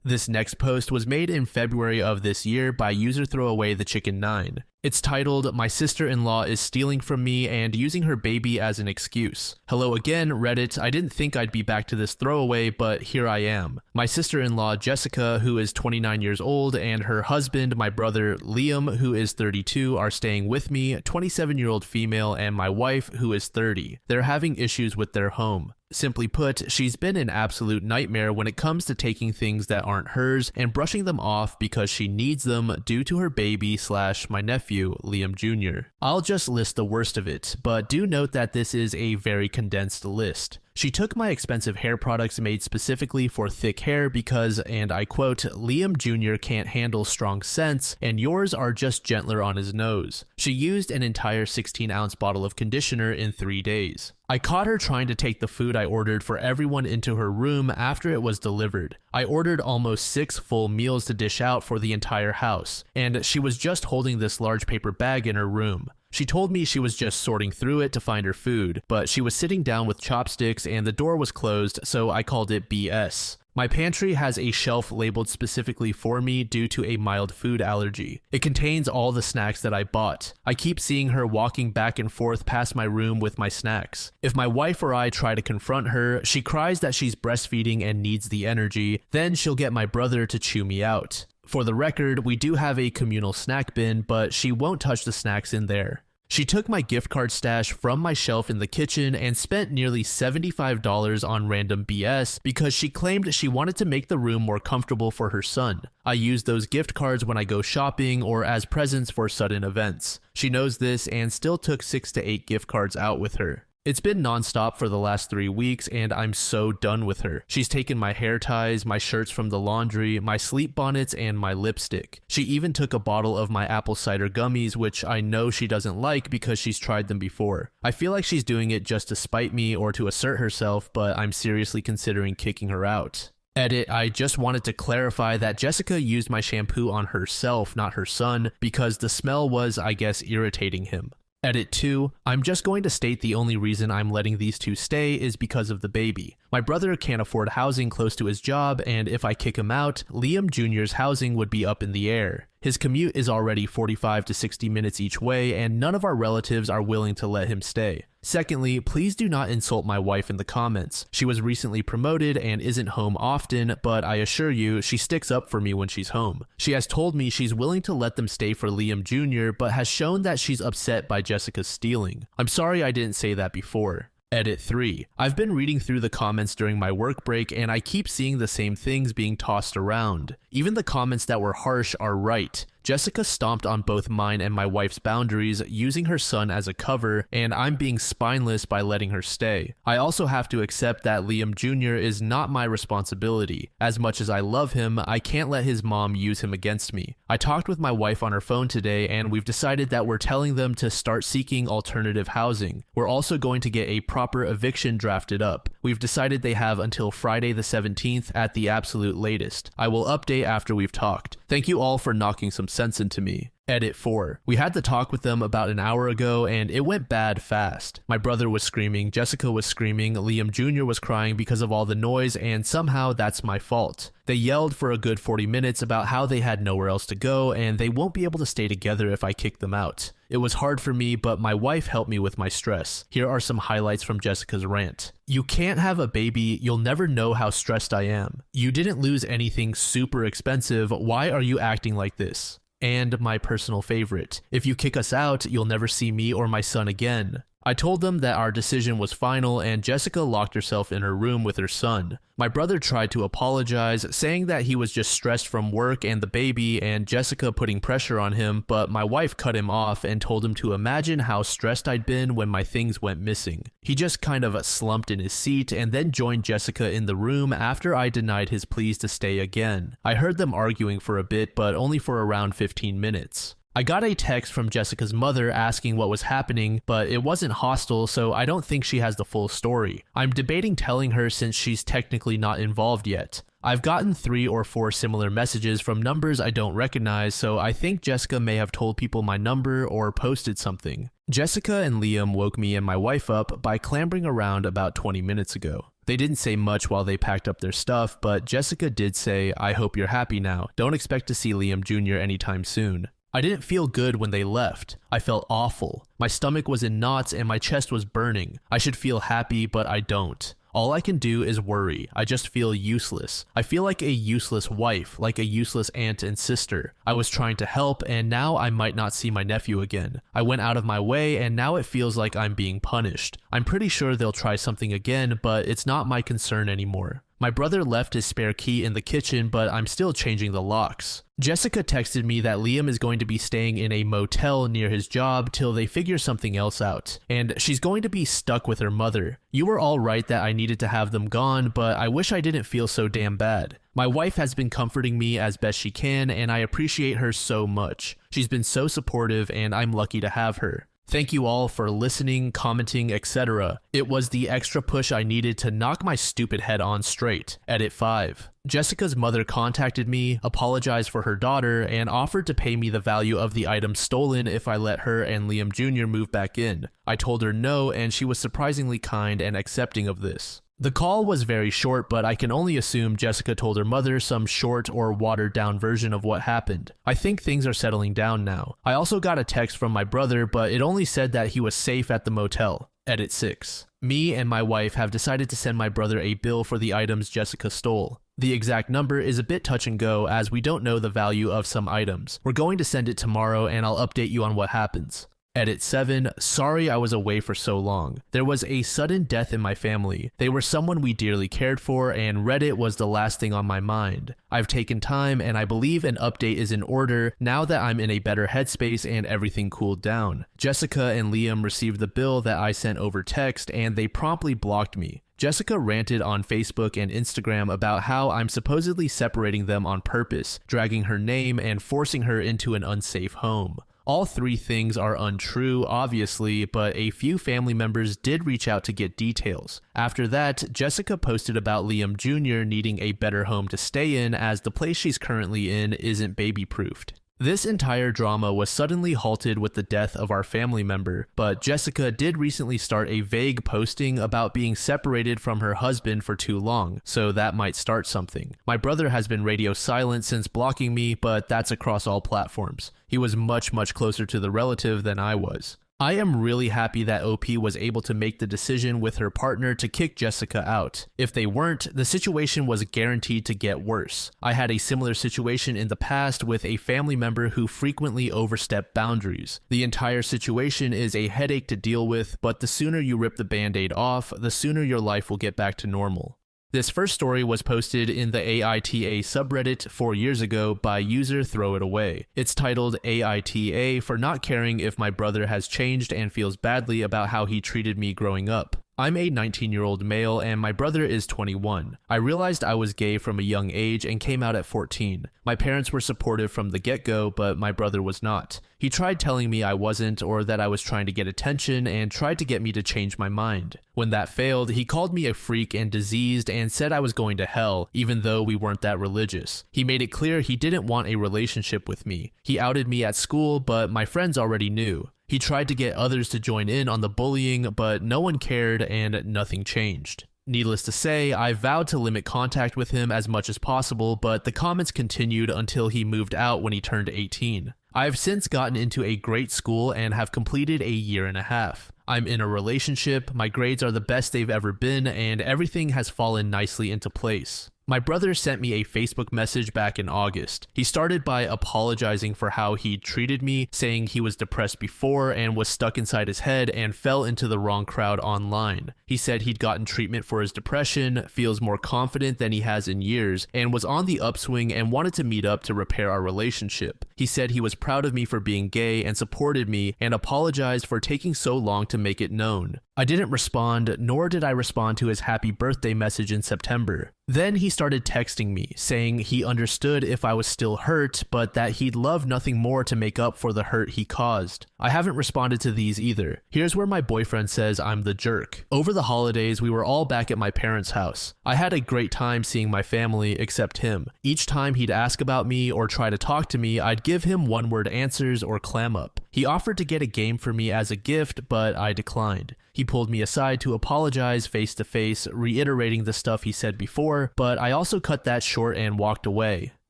This next post was made in February of this year by user ThrowAwayTheChicken9. It's titled, "My sister-in-law is stealing from me and using her baby as an excuse. Hello again, Reddit. I didn't think I'd be back to this throwaway, but here I am. My sister-in-law, Jessica, who is 29 years old, and her husband, my brother, Liam, who is 32, are staying with me, 27-year-old female, and my wife, who is 30. They're having issues with their home. Simply put, she's been an absolute nightmare when it comes to taking things that aren't hers and brushing them off because she needs them due to her baby / my nephew, Liam Jr. I'll just list the worst of it, but do note that this is a very condensed list. She took my expensive hair products made specifically for thick hair because, and I quote, Liam Jr. can't handle strong scents and yours are just gentler on his nose. She used an entire 16-ounce bottle of conditioner in 3 days. I caught her trying to take the food I ordered for everyone into her room after it was delivered. I ordered almost 6 full meals to dish out for the entire house, and she was just holding this large paper bag in her room. She told me she was just sorting through it to find her food, but she was sitting down with chopsticks and the door was closed, so I called it BS. My pantry has a shelf labeled specifically for me due to a mild food allergy. It contains all the snacks that I bought. I keep seeing her walking back and forth past my room with my snacks. If my wife or I try to confront her, she cries that she's breastfeeding and needs the energy, then she'll get my brother to chew me out. For the record, we do have a communal snack bin, but she won't touch the snacks in there. She took my gift card stash from my shelf in the kitchen and spent nearly $75 on random BS because she claimed she wanted to make the room more comfortable for her son. I use those gift cards when I go shopping or as presents for sudden events. She knows this and still took 6 to 8 gift cards out with her. It's been nonstop for the last 3 weeks and I'm so done with her. She's taken my hair ties, my shirts from the laundry, my sleep bonnets, and my lipstick. She even took a bottle of my apple cider gummies, which I know she doesn't like because she's tried them before. I feel like she's doing it just to spite me or to assert herself, but I'm seriously considering kicking her out. Edit, I just wanted to clarify that Jessica used my shampoo on herself, not her son, because the smell was, I guess, irritating him. Edit 2, I'm just going to state the only reason I'm letting these two stay is because of the baby. My brother can't afford housing close to his job, and if I kick him out, Liam Jr.'s housing would be up in the air. His commute is already 45 to 60 minutes each way, and none of our relatives are willing to let him stay. Secondly, please do not insult my wife in the comments. She was recently promoted and isn't home often, but I assure you, she sticks up for me when she's home. She has told me she's willing to let them stay for Liam Jr., but has shown that she's upset by Jessica's stealing. I'm sorry I didn't say that before. Edit 3. I've been reading through the comments during my work break and I keep seeing the same things being tossed around. Even the comments that were harsh are right. Jessica stomped on both mine and my wife's boundaries, using her son as a cover, and I'm being spineless by letting her stay. I also have to accept that Liam Jr. is not my responsibility. As much as I love him, I can't let his mom use him against me. I talked with my wife on her phone today, and we've decided that we're telling them to start seeking alternative housing. We're also going to get a proper eviction drafted up. We've decided they have until Friday the 17th at the absolute latest. I will update after we've talked. Thank you all for knocking some sense into me. Edit 4. We had the talk with them about an hour ago and it went bad fast. My brother was screaming, Jessica was screaming, Liam Jr. was crying because of all the noise, and somehow that's my fault. They yelled for a good 40 minutes about how they had nowhere else to go and they won't be able to stay together if I kick them out. It was hard for me, but my wife helped me with my stress. Here are some highlights from Jessica's rant. You can't have a baby, you'll never know how stressed I am. You didn't lose anything super expensive, why are you acting like this? And my personal favorite, if you kick us out, you'll never see me or my son again. I told them that our decision was final and Jessica locked herself in her room with her son. My brother tried to apologize, saying that he was just stressed from work and the baby and Jessica putting pressure on him, but my wife cut him off and told him to imagine how stressed I'd been when my things went missing. He just kind of slumped in his seat and then joined Jessica in the room after I denied his pleas to stay again. I heard them arguing for a bit, but only for around 15 minutes. I got a text from Jessica's mother asking what was happening, but it wasn't hostile, so I don't think she has the full story. I'm debating telling her since she's technically not involved yet. I've gotten 3 or 4 similar messages from numbers I don't recognize, so I think Jessica may have told people my number or posted something. Jessica and Liam woke me and my wife up by clambering around about 20 minutes ago. They didn't say much while they packed up their stuff, but Jessica did say, "I hope you're happy now. Don't expect to see Liam Jr. anytime soon." I didn't feel good when they left. I felt awful. My stomach was in knots and my chest was burning. I should feel happy, but I don't. All I can do is worry. I just feel useless. I feel like a useless wife, like a useless aunt and sister. I was trying to help, and now I might not see my nephew again. I went out of my way, and now it feels like I'm being punished. I'm pretty sure they'll try something again, but it's not my concern anymore. My brother left his spare key in the kitchen, but I'm still changing the locks. Jessica texted me that Liam is going to be staying in a motel near his job till they figure something else out, and she's going to be stuck with her mother. You were all right that I needed to have them gone, but I wish I didn't feel so damn bad. My wife has been comforting me as best she can, and I appreciate her so much. She's been so supportive, and I'm lucky to have her. Thank you all for listening, commenting, etc. It was the extra push I needed to knock my stupid head on straight. Edit 5. Jessica's mother contacted me, apologized for her daughter, and offered to pay me the value of the items stolen if I let her and Liam Jr. move back in. I told her no, and she was surprisingly kind and accepting of this. The call was very short, but I can only assume Jessica told her mother some short or watered down version of what happened. I think things are settling down now. I also got a text from my brother, but it only said that he was safe at the motel. Edit 6. Me and my wife have decided to send my brother a bill for the items Jessica stole. The exact number is a bit touch and go as we don't know the value of some items. We're going to send it tomorrow and I'll update you on what happens. Edit 7. Sorry I was away for so long. There was a sudden death in my family. They were someone we dearly cared for, and Reddit was the last thing on my mind. I've taken time, and I believe an update is in order now that I'm in a better headspace and everything cooled down. Jessica and Liam received the bill that I sent over text, and they promptly blocked me. Jessica ranted on Facebook and Instagram about how I'm supposedly separating them on purpose, dragging her name, and forcing her into an unsafe home. All 3 things are untrue, obviously, but a few family members did reach out to get details. After that, Jessica posted about Liam Jr. needing a better home to stay in as the place she's currently in isn't baby-proofed. This entire drama was suddenly halted with the death of our family member, but Jessica did recently start a vague posting about being separated from her husband for too long, so that might start something. My brother has been radio silent since blocking me, but that's across all platforms. He was much closer to the relative than I was. I am really happy that OP was able to make the decision with her partner to kick Jessica out. If they weren't, the situation was guaranteed to get worse. I had a similar situation in the past with a family member who frequently overstepped boundaries. The entire situation is a headache to deal with, but the sooner you rip the band-aid off, the sooner your life will get back to normal. This first story was posted in the AITA subreddit 4 years ago by user Throw It Away. It's titled AITA for not caring if my brother has changed and feels badly about how he treated me growing up. I'm a 19-year-old male and my brother is 21. I realized I was gay from a young age and came out at 14. My parents were supportive from the get-go, but my brother was not. He tried telling me I wasn't or that I was trying to get attention and tried to get me to change my mind. When that failed, he called me a freak and diseased and said I was going to hell, even though we weren't that religious. He made it clear he didn't want a relationship with me. He outed me at school, but my friends already knew. He tried to get others to join in on the bullying, but no one cared and nothing changed. Needless to say, I vowed to limit contact with him as much as possible, but the comments continued until he moved out when he turned 18. I've since gotten into a great school and have completed 1.5 years. I'm in a relationship, my grades are the best they've ever been, and everything has fallen nicely into place. My brother sent me a Facebook message back in August. He started by apologizing for how he treated me, saying he was depressed before and was stuck inside his head and fell into the wrong crowd online. He said he'd gotten treatment for his depression, feels more confident than he has in years, and was on the upswing and wanted to meet up to repair our relationship. He said he was proud of me for being gay and supported me and apologized for taking so long to make it known. I didn't respond, nor did I respond to his happy birthday message in September. Then he started texting me, saying he understood if I was still hurt, but that he'd love nothing more to make up for the hurt he caused. I haven't responded to these either. Here's where my boyfriend says I'm the jerk. Over the holidays, we were all back at my parents' house. I had a great time seeing my family, except him. Each time he'd ask about me or try to talk to me, I'd give him one-word answers or clam up. He offered to get a game for me as a gift, but I declined. He pulled me aside to apologize face to face, reiterating the stuff he said before, but I also cut that short and walked away.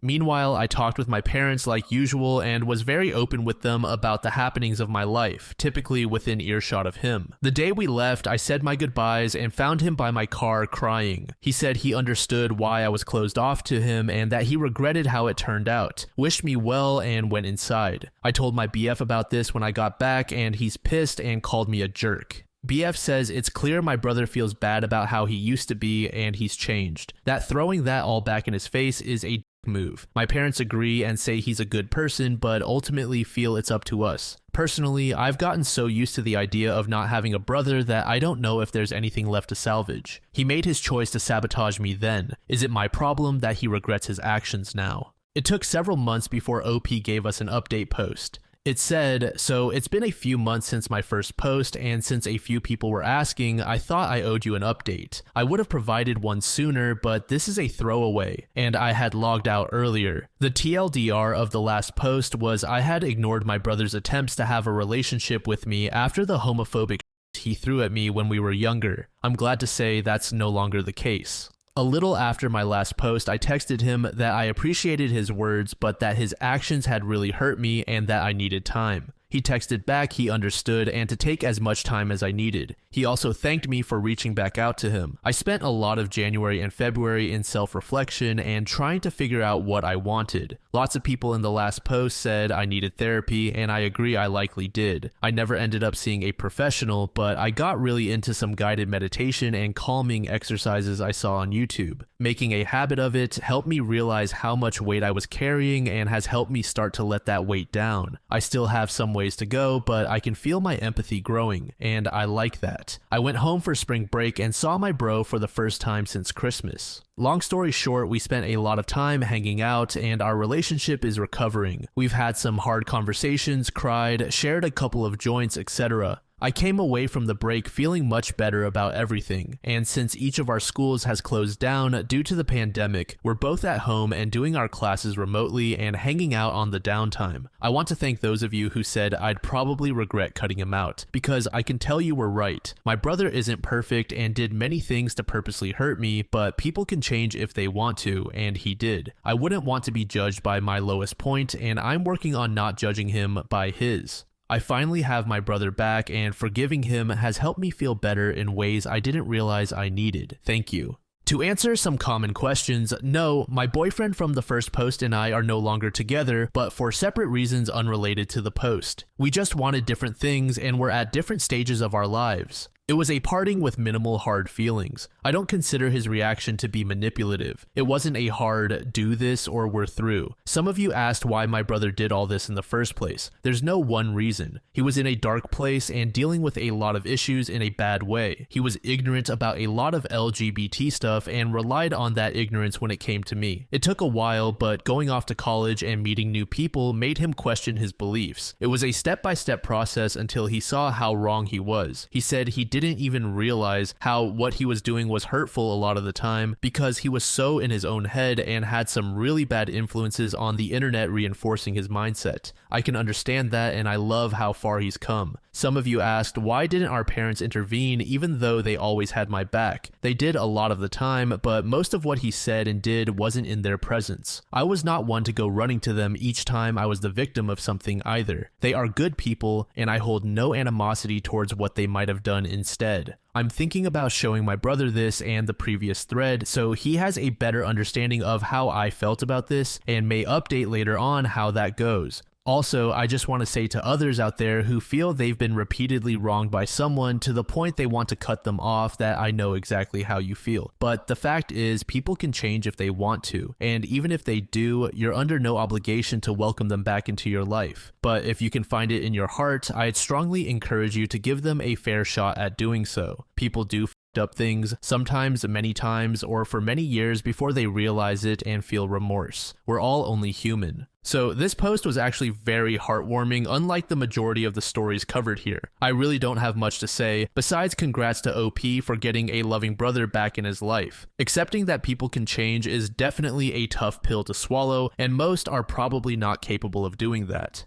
Meanwhile, I talked with my parents like usual and was very open with them about the happenings of my life, typically within earshot of him. The day we left, I said my goodbyes and found him by my car crying. He said he understood why I was closed off to him and that he regretted how it turned out, wished me well, and went inside. I told my BF about this when I got back, and he's pissed and called me a jerk. BF says it's clear my brother feels bad about how he used to be and he's changed. That throwing that all back in his face is a move. My parents agree and say he's a good person, but ultimately feel it's up to us. Personally, I've gotten so used to the idea of not having a brother that I don't know if there's anything left to salvage. He made his choice to sabotage me then. Is it my problem that he regrets his actions now? It took several months before OP gave us an update post. It said, so it's been a few months since my first post, and since a few people were asking, I thought I owed you an update. I would have provided one sooner, but this is a throwaway, and I had logged out earlier. The TLDR of the last post was I had ignored my brother's attempts to have a relationship with me after the homophobic he threw at me when we were younger. I'm glad to say that's no longer the case. A little after my last post, I texted him that I appreciated his words, but that his actions had really hurt me and that I needed time. He texted back he understood and to take as much time as I needed. He also thanked me for reaching back out to him. I spent a lot of January and February in self-reflection and trying to figure out what I wanted. Lots of people in the last post said I needed therapy, and I agree I likely did. I never ended up seeing a professional, but I got really into some guided meditation and calming exercises I saw on YouTube. Making a habit of it helped me realize how much weight I was carrying and has helped me start to let that weight down. I still have some ways to go, but I can feel my empathy growing, and I like that. I went home for spring break and saw my bro for the first time since Christmas. Long story short, we spent a lot of time hanging out and our relationship is recovering. We've had some hard conversations, cried, shared a couple of joints, etc. I came away from the break feeling much better about everything, and since each of our schools has closed down due to the pandemic, we're both at home and doing our classes remotely and hanging out on the downtime. I want to thank those of you who said I'd probably regret cutting him out, because I can tell you were right. My brother isn't perfect and did many things to purposely hurt me, but people can change if they want to, and he did. I wouldn't want to be judged by my lowest point, and I'm working on not judging him by his. I finally have my brother back, and forgiving him has helped me feel better in ways I didn't realize I needed. Thank you. To answer some common questions, no, my boyfriend from the first post and I are no longer together, but for separate reasons unrelated to the post. We just wanted different things and were at different stages of our lives. It was a parting with minimal hard feelings. I don't consider his reaction to be manipulative. It wasn't a hard, do this or we're through. Some of you asked why my brother did all this in the first place. There's no one reason. He was in a dark place and dealing with a lot of issues in a bad way. He was ignorant about a lot of LGBT stuff and relied on that ignorance when it came to me. It took a while, but going off to college and meeting new people made him question his beliefs. It was a step-by-step process until he saw how wrong he was. He said he didn't even realize how what he was doing was hurtful a lot of the time because he was so in his own head and had some really bad influences on the internet reinforcing his mindset. I can understand that, and I love how far he's come. Some of you asked, why didn't our parents intervene even though they always had my back? They did a lot of the time, but most of what he said and did wasn't in their presence. I was not one to go running to them each time I was the victim of something either. They are good people, and I hold no animosity towards what they might have done instead. I'm thinking about showing my brother this and the previous thread so he has a better understanding of how I felt about this and may update later on how that goes. Also, I just want to say to others out there who feel they've been repeatedly wronged by someone to the point they want to cut them off that I know exactly how you feel. But the fact is, people can change if they want to, and even if they do, you're under no obligation to welcome them back into your life. But if you can find it in your heart, I'd strongly encourage you to give them a fair shot at doing so. People do up things, sometimes many times, or for many years before they realize it and feel remorse. We're all only human. So this post was actually very heartwarming, unlike the majority of the stories covered here. I really don't have much to say, besides congrats to OP for getting a loving brother back in his life. Accepting that people can change is definitely a tough pill to swallow, and most are probably not capable of doing that.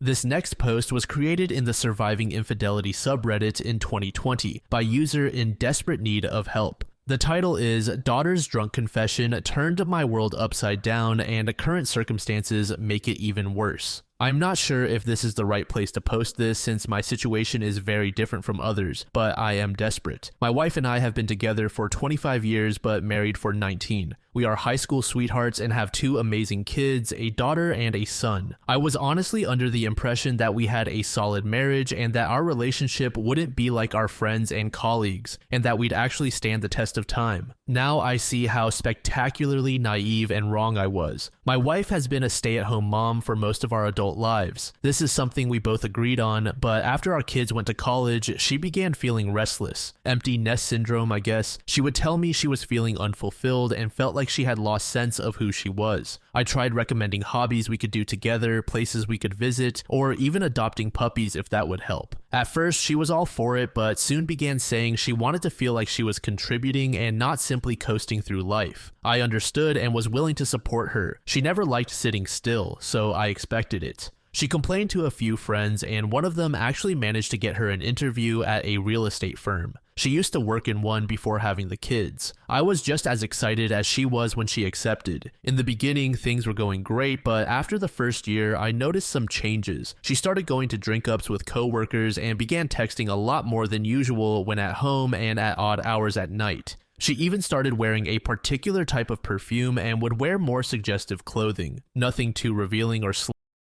This next post was created in the Surviving Infidelity subreddit in 2020 by user in desperate need of help. The title is "Daughter's Drunk Confession Turned My World Upside Down and Current Circumstances Make It Even Worse." I'm not sure if this is the right place to post this since my situation is very different from others, but I am desperate. My wife and I have been together for 25 years but married for 19. We are high school sweethearts and have 2 amazing kids, a daughter and a son. I was honestly under the impression that we had a solid marriage and that our relationship wouldn't be like our friends and colleagues, and that we'd actually stand the test of time. Now I see how spectacularly naive and wrong I was. My wife has been a stay-at-home mom for most of our adult lives. This is something we both agreed on, but after our kids went to college, she began feeling restless. Empty nest syndrome, I guess. She would tell me she was feeling unfulfilled and felt like she had lost sense of who she was. I tried recommending hobbies we could do together, places we could visit, or even adopting puppies if that would help. At first, she was all for it, but soon began saying she wanted to feel like she was contributing and not simply coasting through life. I understood and was willing to support her. She never liked sitting still, so I expected it. She complained to a few friends, and one of them actually managed to get her an interview at a real estate firm. She used to work in one before having the kids. I was just as excited as she was when she accepted. In the beginning, things were going great, but after the first year, I noticed some changes. She started going to drink-ups with coworkers and began texting a lot more than usual when at home and at odd hours at night. She even started wearing a particular type of perfume and would wear more suggestive clothing. Nothing too revealing or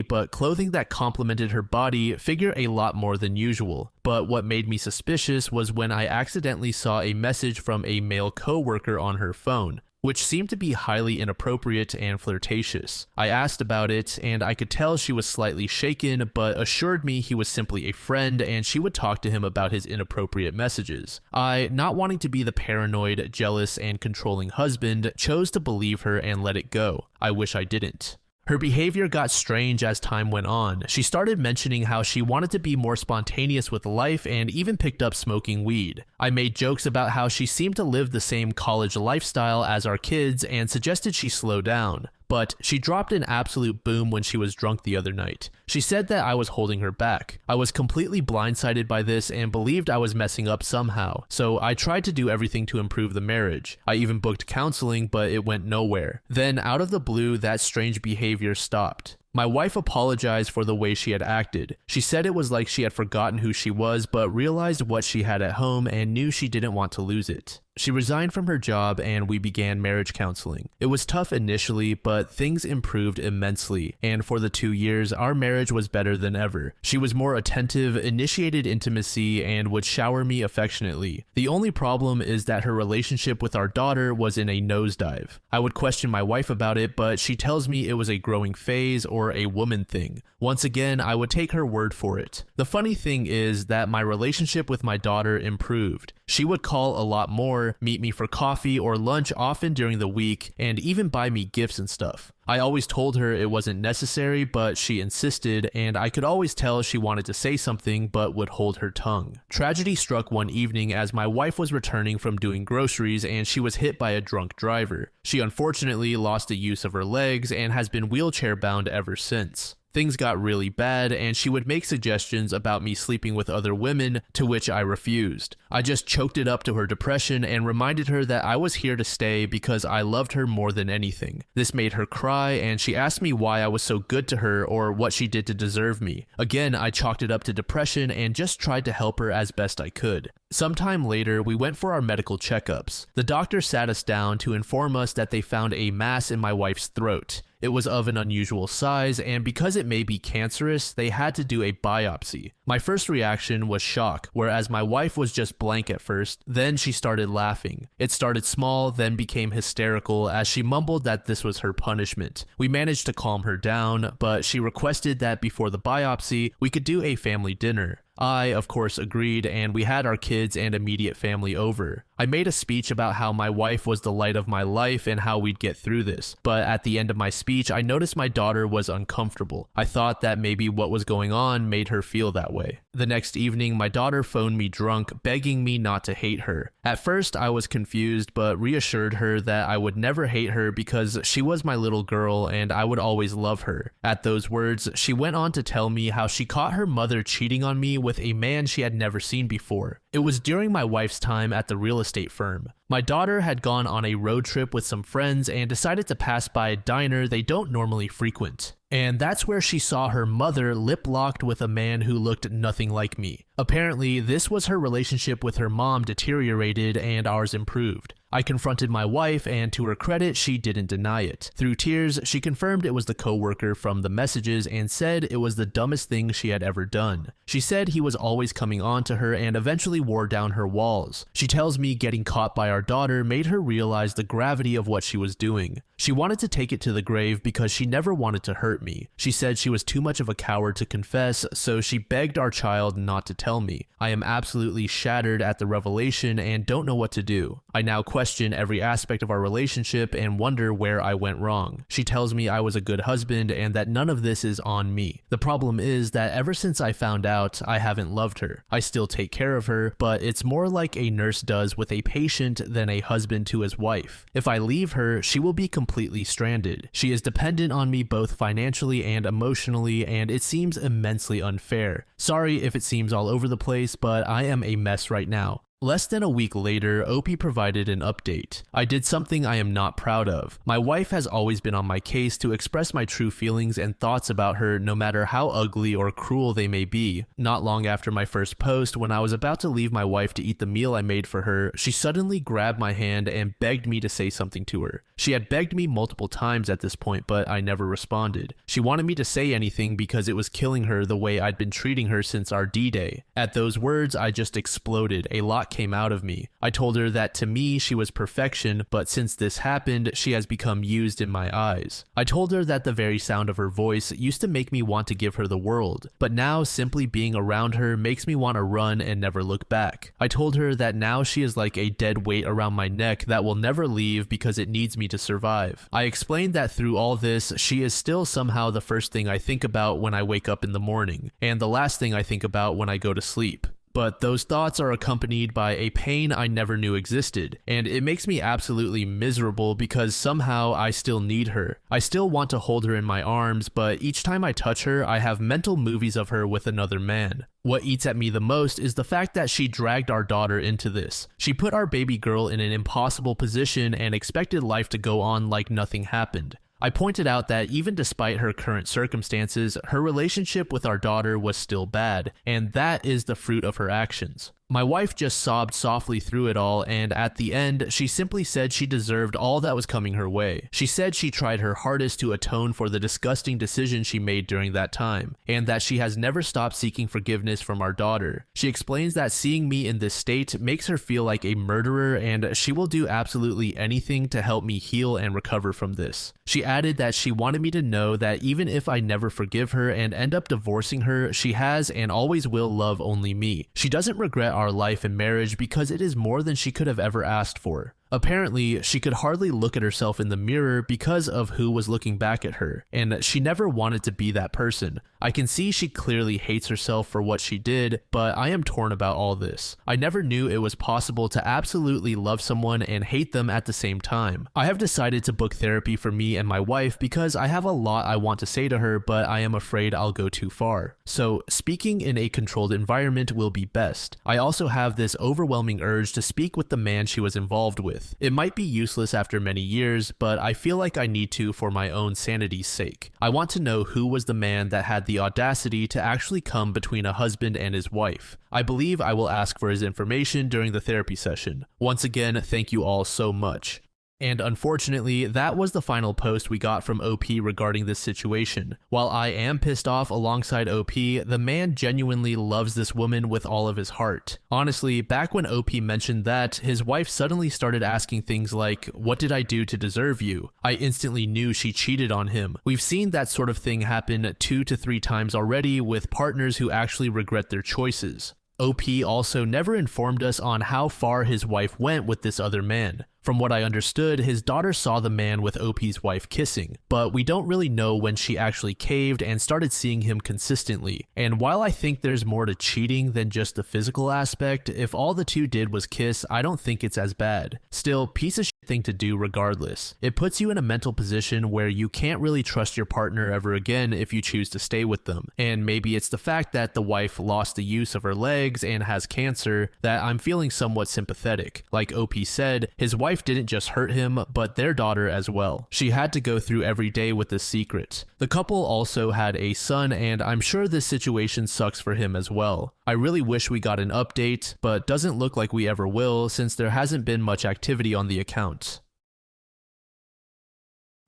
but clothing that complemented her body figure a lot more than usual. But what made me suspicious was when I accidentally saw a message from a male coworker on her phone, which seemed to be highly inappropriate and flirtatious. I asked about it, and I could tell she was slightly shaken, but assured me he was simply a friend and she would talk to him about his inappropriate messages. I, not wanting to be the paranoid, jealous, and controlling husband, chose to believe her and let it go. I wish I didn't. Her behavior got strange as time went on. She started mentioning how she wanted to be more spontaneous with life and even picked up smoking weed. I made jokes about how she seemed to live the same college lifestyle as our kids and suggested she slow down. But she dropped an absolute boom when she was drunk the other night. She said that I was holding her back. I was completely blindsided by this and believed I was messing up somehow, so I tried to do everything to improve the marriage. I even booked counseling, but it went nowhere. Then, out of the blue, that strange behavior stopped. My wife apologized for the way she had acted. She said it was like she had forgotten who she was, but realized what she had at home and knew she didn't want to lose it. She resigned from her job and we began marriage counseling. It was tough initially, but things improved immensely, and for the 2 years, our marriage was better than ever. She was more attentive, initiated intimacy, and would shower me affectionately. The only problem is that her relationship with our daughter was in a nosedive. I would question my wife about it, but she tells me it was a growing phase or a woman thing. Once again, I would take her word for it. The funny thing is that my relationship with my daughter improved. She would call a lot more, meet me for coffee or lunch often during the week, and even buy me gifts and stuff. I always told her it wasn't necessary, but she insisted, and I could always tell she wanted to say something but would hold her tongue. Tragedy struck one evening as my wife was returning from doing groceries and she was hit by a drunk driver. She unfortunately lost the use of her legs and has been wheelchair bound ever since. Things got really bad, and she would make suggestions about me sleeping with other women, to which I refused. I just choked it up to her depression and reminded her that I was here to stay because I loved her more than anything. This made her cry, and she asked me why I was so good to her or what she did to deserve me. Again, I chalked it up to depression and just tried to help her as best I could. Sometime later, we went for our medical checkups. The doctor sat us down to inform us that they found a mass in my wife's throat. It was of an unusual size, and because it may be cancerous, they had to do a biopsy. My first reaction was shock, whereas my wife was just blank at first, then she started laughing. It started small, then became hysterical as she mumbled that this was her punishment. We managed to calm her down, but she requested that before the biopsy, we could do a family dinner. I, of course, agreed, and we had our kids and immediate family over. I made a speech about how my wife was the light of my life and how we'd get through this, but at the end of my speech, I noticed my daughter was uncomfortable. I thought that maybe what was going on made her feel that way. The next evening, my daughter phoned me drunk, begging me not to hate her. At first, I was confused, but reassured her that I would never hate her because she was my little girl and I would always love her. At those words, she went on to tell me how she caught her mother cheating on me with a man she had never seen before. It was during my wife's time at the real estate firm. My daughter had gone on a road trip with some friends and decided to pass by a diner they don't normally frequent. And that's where she saw her mother lip-locked with a man who looked nothing like me. Apparently, this was her relationship with her mom deteriorated and ours improved. I confronted my wife, and to her credit, she didn't deny it. Through tears, she confirmed it was the coworker from the messages and said it was the dumbest thing she had ever done. She said he was always coming on to her and eventually wore down her walls. She tells me getting caught by our daughter made her realize the gravity of what she was doing. She wanted to take it to the grave because she never wanted to hurt me. She said she was too much of a coward to confess, so she begged our child not to tell me. I am absolutely shattered at the revelation and don't know what to do. I now question every aspect of our relationship and wonder where I went wrong. She tells me I was a good husband and that none of this is on me. The problem is that ever since I found out, I haven't loved her. I still take care of her, but it's more like a nurse does with a patient than a husband to his wife. If I leave her, she will be completely stranded. She is dependent on me both financially and emotionally, and it seems immensely unfair. Sorry if it seems all over the place, but I am a mess right now. Less than a week later, OP provided an update. I did something I am not proud of. My wife has always been on my case to express my true feelings and thoughts about her no matter how ugly or cruel they may be. Not long after my first post, when I was about to leave my wife to eat the meal I made for her, she suddenly grabbed my hand and begged me to say something to her. She had begged me multiple times at this point, but I never responded. She wanted me to say anything because it was killing her the way I'd been treating her since our D-Day. At those words, I just exploded. A lot came out of me. I told her that to me she was perfection, but since this happened, she has become used in my eyes. I told her that the very sound of her voice used to make me want to give her the world, but now simply being around her makes me want to run and never look back. I told her that now she is like a dead weight around my neck that will never leave because it needs me to survive. I explained that through all this, she is still somehow the first thing I think about when I wake up in the morning, and the last thing I think about when I go to sleep. But those thoughts are accompanied by a pain I never knew existed, and it makes me absolutely miserable because somehow I still need her. I still want to hold her in my arms, but each time I touch her, I have mental movies of her with another man. What eats at me the most is the fact that she dragged our daughter into this. She put our baby girl in an impossible position and expected life to go on like nothing happened. I pointed out that even despite her current circumstances, her relationship with our daughter was still bad, and that is the fruit of her actions. My wife just sobbed softly through it all, and at the end, she simply said she deserved all that was coming her way. She said she tried her hardest to atone for the disgusting decision she made during that time, and that she has never stopped seeking forgiveness from our daughter. She explains that seeing me in this state makes her feel like a murderer, and she will do absolutely anything to help me heal and recover from this. She added that she wanted me to know that even if I never forgive her and end up divorcing her, she has and always will love only me. She doesn't regret our life and marriage because it is more than she could have ever asked for. Apparently, she could hardly look at herself in the mirror because of who was looking back at her, and she never wanted to be that person. I can see she clearly hates herself for what she did, but I am torn about all this. I never knew it was possible to absolutely love someone and hate them at the same time. I have decided to book therapy for me and my wife because I have a lot I want to say to her, but I am afraid I'll go too far. So, speaking in a controlled environment will be best. I also have this overwhelming urge to speak with the man she was involved with. It might be useless after many years, but I feel like I need to for my own sanity's sake. I want to know who was the man that had the audacity to actually come between a husband and his wife. I believe I will ask for his information during the therapy session. Once again, thank you all so much. And unfortunately, that was the final post we got from OP regarding this situation. While I am pissed off alongside OP, the man genuinely loves this woman with all of his heart. Honestly, back when OP mentioned that, his wife suddenly started asking things like, "What did I do to deserve you?" I instantly knew she cheated on him. We've seen that sort of thing happen 2 to 3 times already with partners who actually regret their choices. OP also never informed us on how far his wife went with this other man. From what I understood, his daughter saw the man with OP's wife kissing, but we don't really know when she actually caved and started seeing him consistently. And while I think there's more to cheating than just the physical aspect, if all the two did was kiss, I don't think it's as bad. Still, piece of shit thing to do regardless. It puts you in a mental position where you can't really trust your partner ever again if you choose to stay with them. And maybe it's the fact that the wife lost the use of her legs and has cancer that I'm feeling somewhat sympathetic. Like OP said, his wife didn't just hurt him, but their daughter as well. She had to go through every day with this secret. The couple also had a son, and I'm sure this situation sucks for him as well. I really wish we got an update, but doesn't look like we ever will since there hasn't been much activity on the account.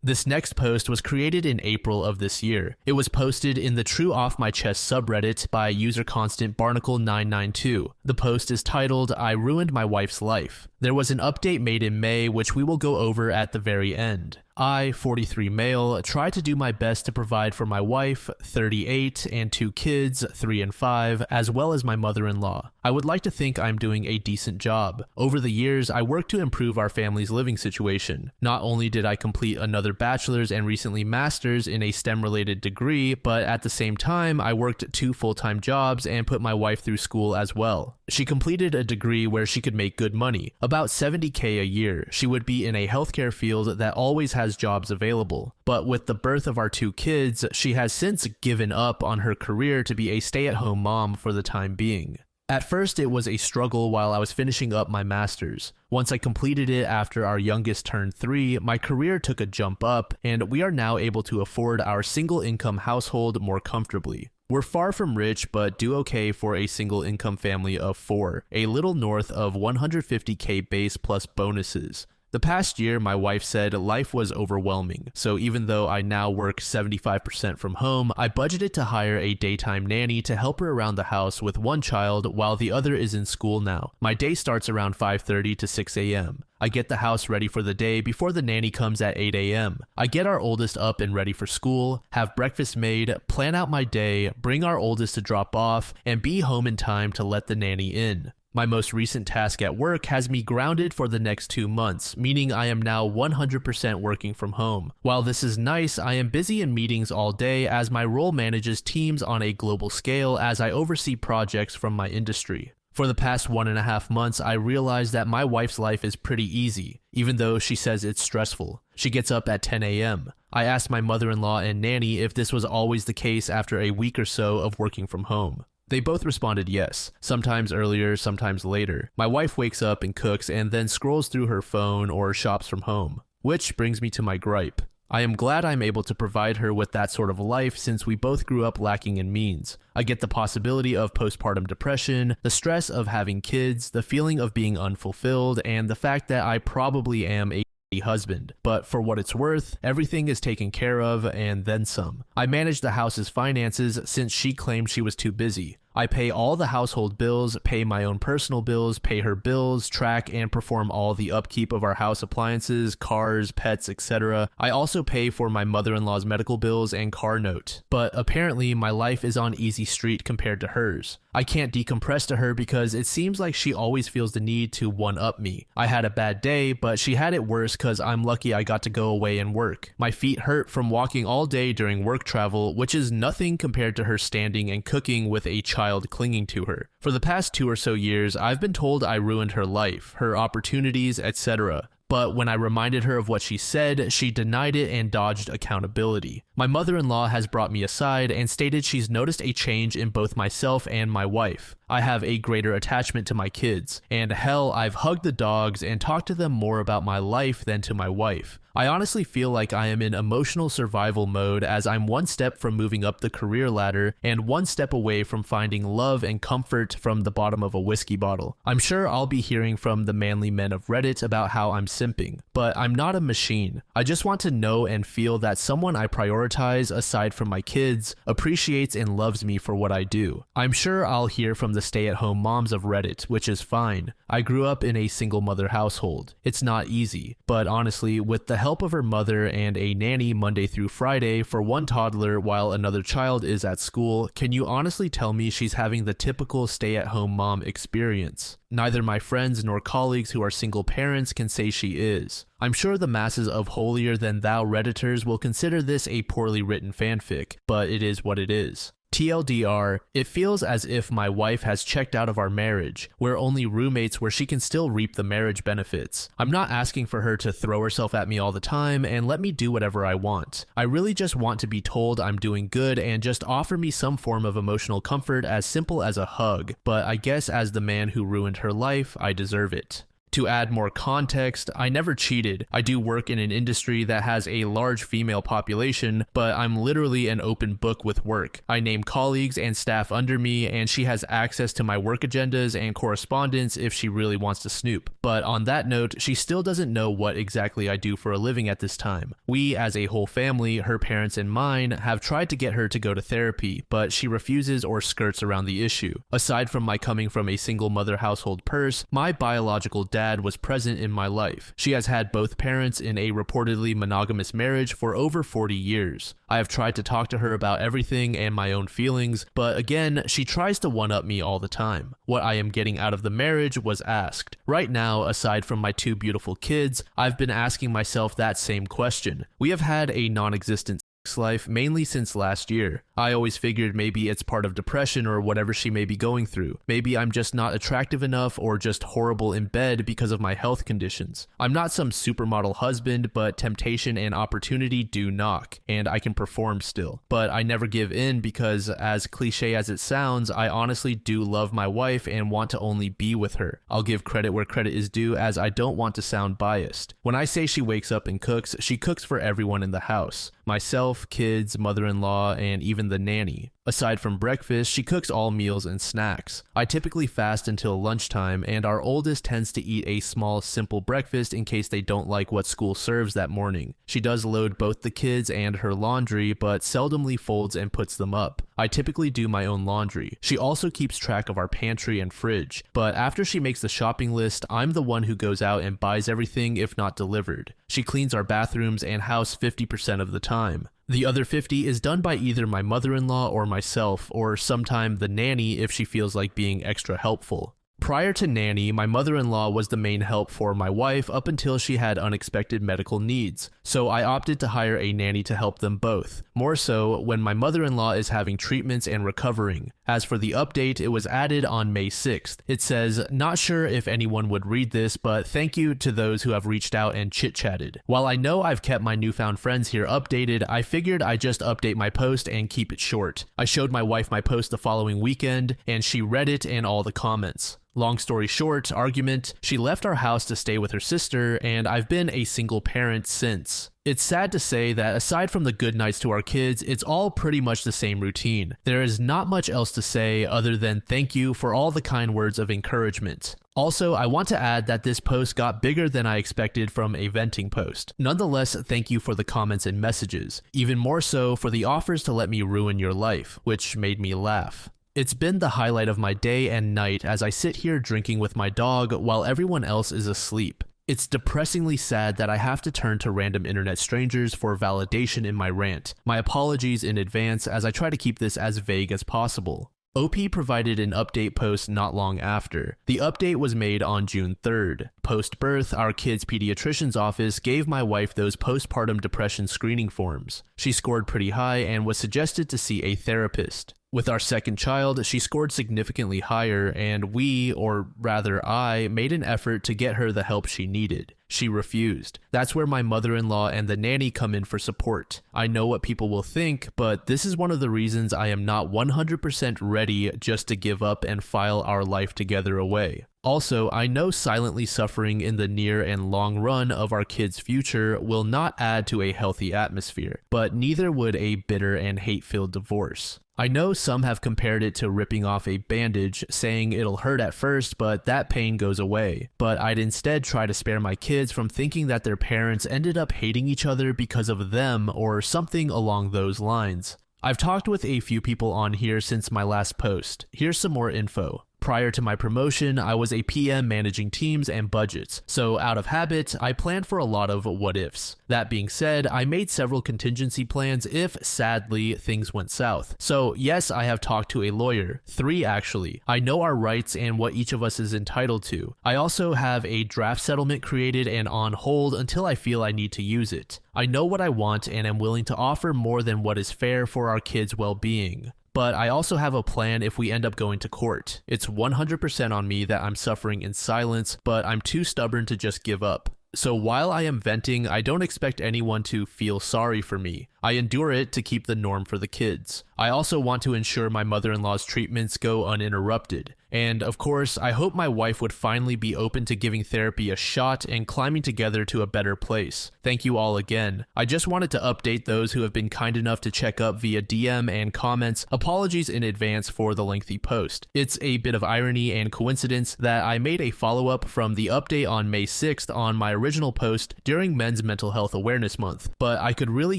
This next post was created in April of this year. It was posted in the True Off My Chest subreddit by user constant Barnacle992. The post is titled, "I Ruined My Wife's Life." There was an update made in May which we will go over at the very end. I, 43 male, try to do my best to provide for my wife, 38, and 2 kids, 3 and 5, as well as my mother-in-law. I would like to think I'm doing a decent job. Over the years, I worked to improve our family's living situation. Not only did I complete another bachelor's and recently master's in a STEM-related degree, but at the same time, I worked 2 full-time jobs and put my wife through school as well. She completed a degree where she could make good money, about $70K a year. She would be in a healthcare field that always has jobs available. But with the birth of our 2 kids, she has since given up on her career to be a stay-at-home mom for the time being. At first, it was a struggle while I was finishing up my master's. Once I completed it after our youngest turned 3, my career took a jump up, and we are now able to afford our single-income household more comfortably. We're far from rich, but do okay for a single-income family of 4, a little north of 150K base plus bonuses. The past year, my wife said life was overwhelming, so even though I now work 75% from home, I budgeted to hire a daytime nanny to help her around the house with one child while the other is in school now. My day starts around 5:30 to 6 a.m. I get the house ready for the day before the nanny comes at 8 a.m. I get our oldest up and ready for school, have breakfast made, plan out my day, bring our oldest to drop off, and be home in time to let the nanny in. My most recent task at work has me grounded for the next 2 months, meaning I am now 100% working from home. While this is nice, I am busy in meetings all day as my role manages teams on a global scale as I oversee projects from my industry. For the past 1.5 months, I realized that my wife's life is pretty easy, even though she says it's stressful. She gets up at 10 a.m. I asked my mother-in-law and nanny if this was always the case after a week or so of working from home. They both responded yes, sometimes earlier, sometimes later. My wife wakes up and cooks and then scrolls through her phone or shops from home. Which brings me to my gripe. I am glad I'm able to provide her with that sort of life since we both grew up lacking in means. I get the possibility of postpartum depression, the stress of having kids, the feeling of being unfulfilled, and the fact that I probably am a husband, but for what it's worth, everything is taken care of and then some. I manage the house's finances since she claimed she was too busy. I pay all the household bills, pay my own personal bills, pay her bills, track and perform all the upkeep of our house appliances, cars, pets, etc. I also pay for my mother-in-law's medical bills and car note. But apparently my life is on easy street compared to hers. I can't decompress to her because it seems like she always feels the need to one-up me. I had a bad day, but she had it worse because I'm lucky I got to go away and work. My feet hurt from walking all day during work travel, which is nothing compared to her standing and cooking with a child clinging to her. For the past 2 or so years, I've been told I ruined her life, her opportunities, etc. But when I reminded her of what she said, she denied it and dodged accountability. My mother-in-law has brought me aside and stated she's noticed a change in both myself and my wife. I have a greater attachment to my kids, and hell, I've hugged the dogs and talked to them more about my life than to my wife. I honestly feel like I am in emotional survival mode as I'm one step from moving up the career ladder and one step away from finding love and comfort from the bottom of a whiskey bottle. I'm sure I'll be hearing from the manly men of Reddit about how I'm simping, but I'm not a machine. I just want to know and feel that someone I prioritize aside from my kids appreciates and loves me for what I do. I'm sure I'll hear from the stay-at-home moms of Reddit, which is fine. I grew up in a single mother household. It's not easy, but honestly, with the help of her mother and a nanny Monday through Friday for one toddler while another child is at school, can you honestly tell me she's having the typical stay-at-home mom experience? Neither my friends nor colleagues who are single parents can say she is. I'm sure the masses of holier-than-thou Redditors will consider this a poorly written fanfic, but it is what it is. TLDR, it feels as if my wife has checked out of our marriage. We're only roommates where she can still reap the marriage benefits. I'm not asking for her to throw herself at me all the time and let me do whatever I want. I really just want to be told I'm doing good and just offer me some form of emotional comfort as simple as a hug, but I guess as the man who ruined her life, I deserve it. To add more context, I never cheated. I do work in an industry that has a large female population, but I'm literally an open book with work. I name colleagues and staff under me, and she has access to my work agendas and correspondence if she really wants to snoop. But on that note, she still doesn't know what exactly I do for a living at this time. We, as a whole family, her parents and mine, have tried to get her to go to therapy, but she refuses or skirts around the issue. Aside from my coming from a single mother household purse, my biological dad was present in my life. She has had both parents in a reportedly monogamous marriage for over 40 years. I have tried to talk to her about everything and my own feelings, but again, she tries to one-up me all the time. What I am getting out of the marriage was asked. Right now, aside from my two beautiful kids, I've been asking myself that same question. We have had a non-existent life mainly since last year. I always figured maybe it's part of depression or whatever she may be going through. Maybe I'm just not attractive enough or just horrible in bed because of my health conditions. I'm not some supermodel husband, but temptation and opportunity do knock, and I can perform still. But I never give in because, as cliche as it sounds, I honestly do love my wife and want to only be with her. I'll give credit where credit is due as I don't want to sound biased. When I say she wakes up and cooks, she cooks for everyone in the house. Myself, kids, mother-in-law, and even the nanny. Aside from breakfast, she cooks all meals and snacks. I typically fast until lunchtime, and our oldest tends to eat a small, simple breakfast in case they don't like what school serves that morning. She does load both the kids and her laundry, but seldomly folds and puts them up. I typically do my own laundry. She also keeps track of our pantry and fridge, but after she makes the shopping list, I'm the one who goes out and buys everything if not delivered. She cleans our bathrooms and house 50% of the time. The other 50 is done by either my mother-in-law or myself, or sometime the nanny if she feels like being extra helpful. Prior to nanny, my mother-in-law was the main help for my wife up until she had unexpected medical needs, so I opted to hire a nanny to help them both, more so when my mother-in-law is having treatments and recovering. As for the update, it was added on May 6th. It says, "Not sure if anyone would read this, but thank you to those who have reached out and chit-chatted. While I know I've kept my newfound friends here updated, I figured I'd just update my post and keep it short. I showed my wife my post the following weekend, and she read it and all the comments. Long story short, argument, she left our house to stay with her sister, and I've been a single parent since. It's sad to say that aside from the good nights to our kids, it's all pretty much the same routine. There is not much else to say other than thank you for all the kind words of encouragement. Also, I want to add that this post got bigger than I expected from a venting post. Nonetheless, thank you for the comments and messages. Even more so for the offers to let me ruin your life, which made me laugh. It's been the highlight of my day and night as I sit here drinking with my dog while everyone else is asleep. It's depressingly sad that I have to turn to random internet strangers for validation in my rant. My apologies in advance as I try to keep this as vague as possible. OP provided an update post not long after. The update was made on June 3rd. Post-birth, our kid's pediatrician's office gave my wife those postpartum depression screening forms. She scored pretty high and was suggested to see a therapist. With our second child, she scored significantly higher, and we, or rather I, made an effort to get her the help she needed. She refused. That's where my mother-in-law and the nanny come in for support. I know what people will think, but this is one of the reasons I am not 100% ready just to give up and file our life together away. Also, I know silently suffering in the near and long run of our kids' future will not add to a healthy atmosphere, but neither would a bitter and hate-filled divorce. I know some have compared it to ripping off a bandage, saying it'll hurt at first, but that pain goes away. But I'd instead try to spare my kids from thinking that their parents ended up hating each other because of them or something along those lines. I've talked with a few people on here since my last post. Here's some more info. Prior to my promotion, I was a PM managing teams and budgets, so out of habit, I planned for a lot of what-ifs. That being said, I made several contingency plans if, sadly, things went south. So yes, I have talked to a lawyer, 3 actually. I know our rights and what each of us is entitled to. I also have a draft settlement created and on hold until I feel I need to use it. I know what I want and am willing to offer more than what is fair for our kids' well-being. But I also have a plan if we end up going to court. It's 100% on me that I'm suffering in silence, but I'm too stubborn to just give up. So while I am venting, I don't expect anyone to feel sorry for me. I endure it to keep the norm for the kids. I also want to ensure my mother-in-law's treatments go uninterrupted. And of course, I hope my wife would finally be open to giving therapy a shot and climbing together to a better place. Thank you all again. I just wanted to update those who have been kind enough to check up via DM and comments. Apologies in advance for the lengthy post. It's a bit of irony and coincidence that I made a follow-up from the update on May 6th on my original post during Men's Mental Health Awareness Month, but I could really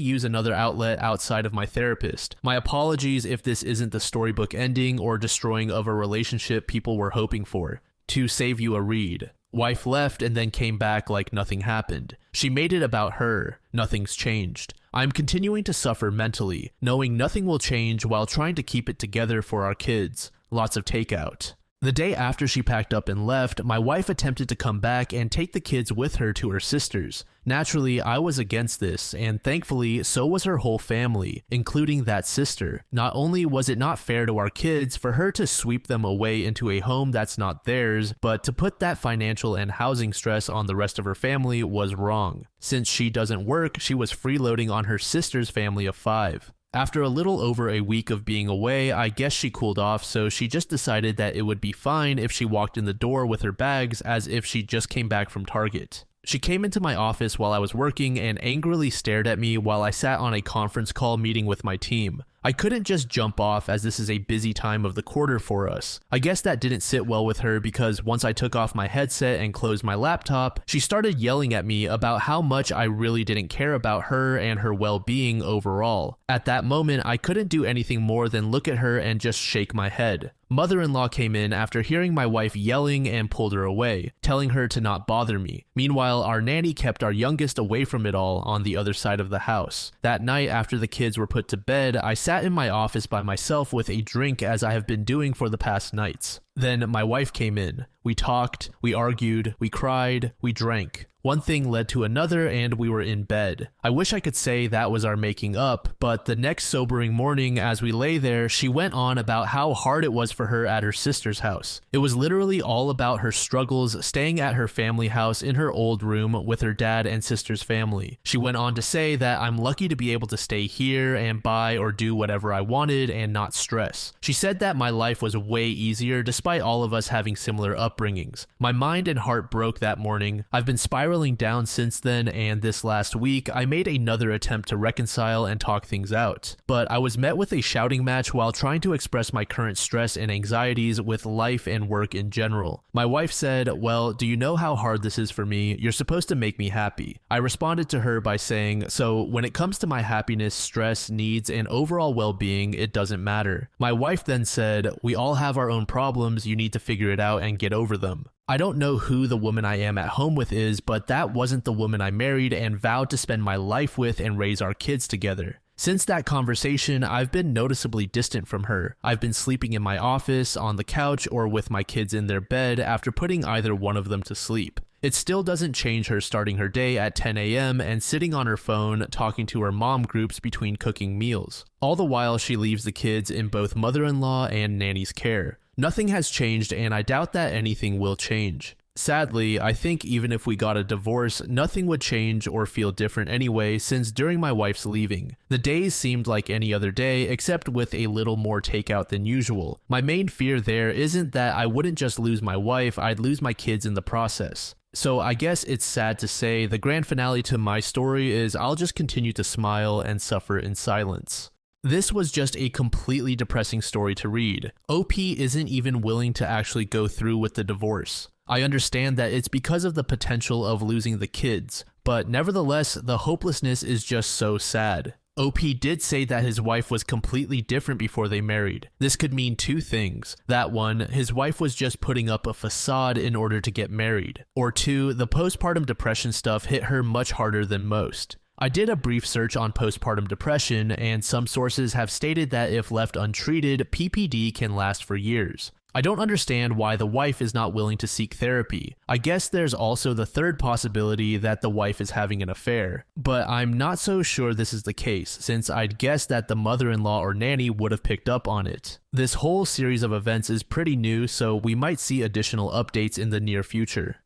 use another outlet outside of my therapist. My apologies if this isn't the storybook ending or destroying of a relationship people were hoping for. To save you a read. Wife left and then came back like nothing happened. She made it about her. Nothing's changed. I'm continuing to suffer mentally, knowing nothing will change while trying to keep it together for our kids. Lots of takeout. The day after she packed up and left, my wife attempted to come back and take the kids with her to her sister's. Naturally, I was against this, and thankfully, so was her whole family, including that sister. Not only was it not fair to our kids for her to sweep them away into a home that's not theirs, but to put that financial and housing stress on the rest of her family was wrong. Since she doesn't work, she was freeloading on her sister's family of 5. After a little over a week of being away, I guess she cooled off, so she just decided that it would be fine if she walked in the door with her bags as if she just came back from Target. She came into my office while I was working and angrily stared at me while I sat on a conference call meeting with my team. I couldn't just jump off as this is a busy time of the quarter for us. I guess that didn't sit well with her because once I took off my headset and closed my laptop, she started yelling at me about how much I really didn't care about her and her well-being overall. At that moment, I couldn't do anything more than look at her and just shake my head. Mother-in-law came in after hearing my wife yelling and pulled her away, telling her to not bother me. Meanwhile, our nanny kept our youngest away from it all on the other side of the house. That night, after the kids were put to bed, I sat in my office by myself with a drink as I have been doing for the past nights. Then my wife came in. We talked, we argued, we cried, we drank. One thing led to another and we were in bed. I wish I could say that was our making up, but the next sobering morning as we lay there, she went on about how hard it was for her at her sister's house. It was literally all about her struggles staying at her family house in her old room with her dad and sister's family. She went on to say that I'm lucky to be able to stay here and buy or do whatever I wanted and not stress. She said that my life was way easier despite all of us having similar upbringings. My mind and heart broke that morning. I've been spiraling down since then, and this last week I made another attempt to reconcile and talk things out. But I was met with a shouting match while trying to express my current stress and anxieties with life and work in general. My wife said, "Well, do you know how hard this is for me? You're supposed to make me happy." I responded to her by saying, "So when it comes to my happiness, stress, needs, and overall well-being, it doesn't matter." My wife then said, "We all have our own problems, you need to figure it out and get over them." I don't know who the woman I am at home with is, but that wasn't the woman I married and vowed to spend my life with and raise our kids together. Since that conversation, I've been noticeably distant from her. I've been sleeping in my office, on the couch, or with my kids in their bed after putting either one of them to sleep. It still doesn't change her starting her day at 10 a.m. and sitting on her phone talking to her mom groups between cooking meals. All the while she leaves the kids in both mother-in-law and nanny's care. Nothing has changed, and I doubt that anything will change. Sadly, I think even if we got a divorce, nothing would change or feel different anyway, since during my wife's leaving, the days seemed like any other day except with a little more takeout than usual. My main fear there isn't that I wouldn't just lose my wife, I'd lose my kids in the process. So I guess it's sad to say the grand finale to my story is I'll just continue to smile and suffer in silence. This was just a completely depressing story to read. OP isn't even willing to actually go through with the divorce. I understand that it's because of the potential of losing the kids, but nevertheless, the hopelessness is just so sad. OP did say that his wife was completely different before they married. This could mean two things. That one, his wife was just putting up a facade in order to get married. Or two, the postpartum depression stuff hit her much harder than most. I did a brief search on postpartum depression, and some sources have stated that if left untreated, PPD can last for years. I don't understand why the wife is not willing to seek therapy. I guess there's also the third possibility that the wife is having an affair, but I'm not so sure this is the case, since I'd guess that the mother-in-law or nanny would have picked up on it. This whole series of events is pretty new, so we might see additional updates in the near future.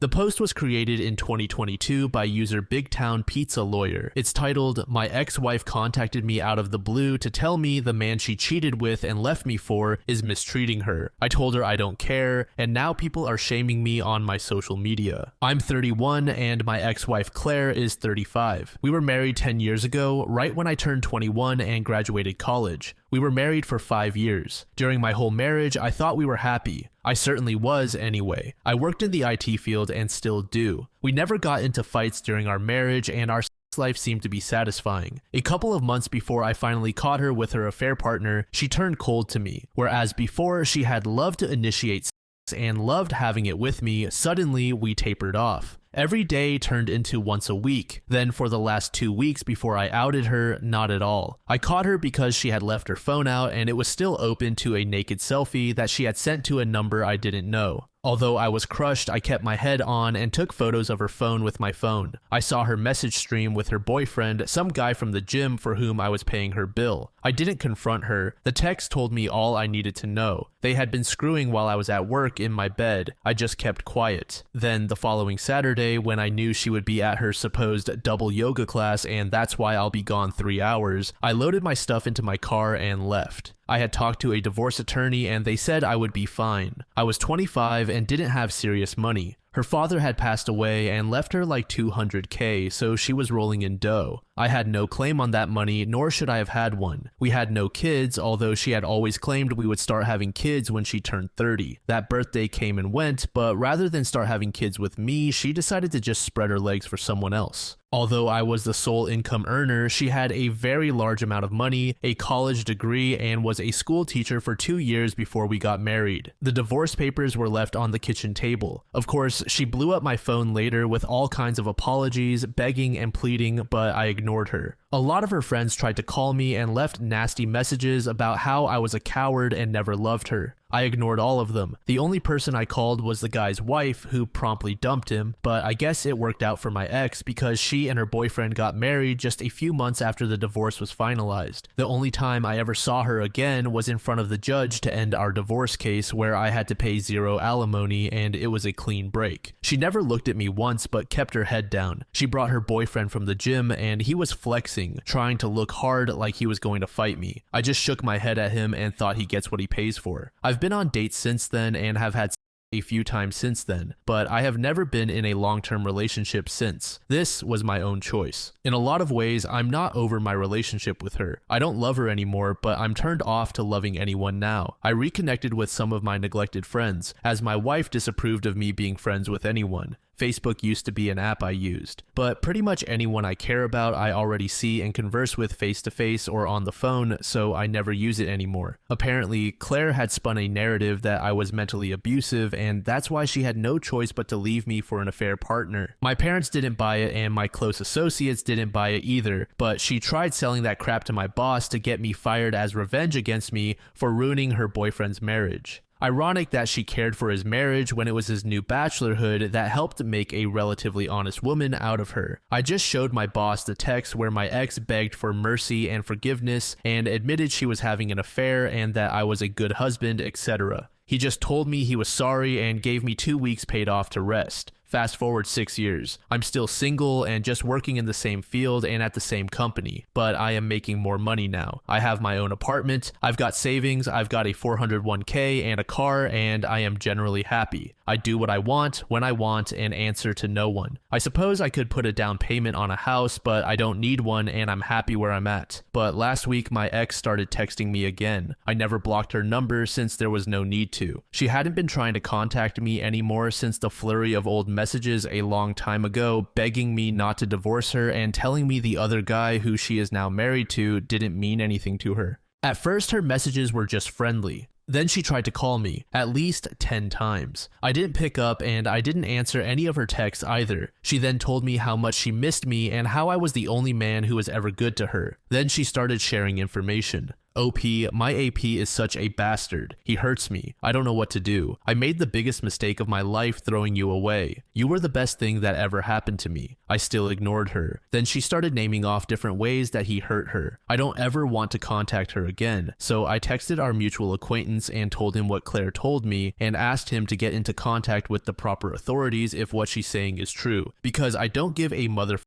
The post was created in 2022 by user Big Town Pizza Lawyer. It's titled, "My ex-wife contacted me out of the blue to tell me the man she cheated with and left me for is mistreating her. I told her I don't care, and now people are shaming me on my social media. I'm 31 and my ex-wife Claire is 35. We were married 10 years ago, right when I turned 21 and graduated college. We were married for 5 years. During my whole marriage, I thought we were happy. I certainly was anyway. I worked in the IT field and still do. We never got into fights during our marriage and our life seemed to be satisfying. A couple of months before I finally caught her with her affair partner, she turned cold to me. Whereas before she had loved to initiate sex and loved having it with me, suddenly we tapered off. Every day turned into once a week. Then for the last 2 weeks before I outed her, not at all. I caught her because she had left her phone out and it was still open to a naked selfie that she had sent to a number I didn't know. Although I was crushed, I kept my head on and took photos of her phone with my phone. I saw her message stream with her boyfriend, some guy from the gym for whom I was paying her bill. I didn't confront her. The text told me all I needed to know. They had been screwing while I was at work in my bed. I just kept quiet. Then the following Saturday, when I knew she would be at her supposed double yoga class and that's why I'll be gone 3 hours, I loaded my stuff into my car and left. I had talked to a divorce attorney and they said I would be fine. I was 25 and didn't have serious money. Her father had passed away and left her like $200K, so she was rolling in dough. I had no claim on that money, nor should I have had one. We had no kids, although she had always claimed we would start having kids when she turned 30. That birthday came and went, but rather than start having kids with me, she decided to just spread her legs for someone else. Although I was the sole income earner, she had a very large amount of money, a college degree, and was a school teacher for 2 years before we got married. The divorce papers were left on the kitchen table. Of course, she blew up my phone later with all kinds of apologies, begging and pleading, but I ignored her. A lot of her friends tried to call me and left nasty messages about how I was a coward and never loved her. I ignored all of them. The only person I called was the guy's wife, who promptly dumped him, but I guess it worked out for my ex because she and her boyfriend got married just a few months after the divorce was finalized. The only time I ever saw her again was in front of the judge to end our divorce case, where I had to pay 0 alimony and it was a clean break. She never looked at me once but kept her head down. She brought her boyfriend from the gym and he was flexing, trying to look hard like he was going to fight me. I just shook my head at him and thought he gets what he pays for. I've been on dates since then and have had a few times since then, but I have never been in a long-term relationship since. This was my own choice. In a lot of ways, I'm not over my relationship with her. I don't love her anymore, but I'm turned off to loving anyone now. I reconnected with some of my neglected friends, as my wife disapproved of me being friends with anyone. Facebook used to be an app I used, but pretty much anyone I care about I already see and converse with face to face or on the phone, so I never use it anymore. Apparently, Claire had spun a narrative that I was mentally abusive, and that's why she had no choice but to leave me for an affair partner. My parents didn't buy it and my close associates didn't buy it either, but she tried selling that crap to my boss to get me fired as revenge against me for ruining her boyfriend's marriage. Ironic that she cared for his marriage when it was his new bachelorhood that helped make a relatively honest woman out of her. I just showed my boss the text where my ex begged for mercy and forgiveness and admitted she was having an affair and that I was a good husband, etc. He just told me he was sorry and gave me 2 weeks paid off to rest. Fast forward 6 years. I'm still single and just working in the same field and at the same company, but I am making more money now. I have my own apartment, I've got savings, I've got a 401k and a car, and I am generally happy. I do what I want, when I want, and answer to no one. I suppose I could put a down payment on a house, but I don't need one and I'm happy where I'm at. But last week my ex started texting me again. I never blocked her number since there was no need to. She hadn't been trying to contact me anymore since the flurry of old messages a long time ago begging me not to divorce her and telling me the other guy who she is now married to didn't mean anything to her. At first her messages were just friendly. Then she tried to call me, at least 10 times. I didn't pick up and I didn't answer any of her texts either. She then told me how much she missed me and how I was the only man who was ever good to her. Then she started sharing information. OP, my AP is such a bastard. He hurts me. I don't know what to do. I made the biggest mistake of my life throwing you away. You were the best thing that ever happened to me. I still ignored her. Then she started naming off different ways that he hurt her. I don't ever want to contact her again, so I texted our mutual acquaintance and told him what Claire told me and asked him to get into contact with the proper authorities if what she's saying is true, because I don't give a mother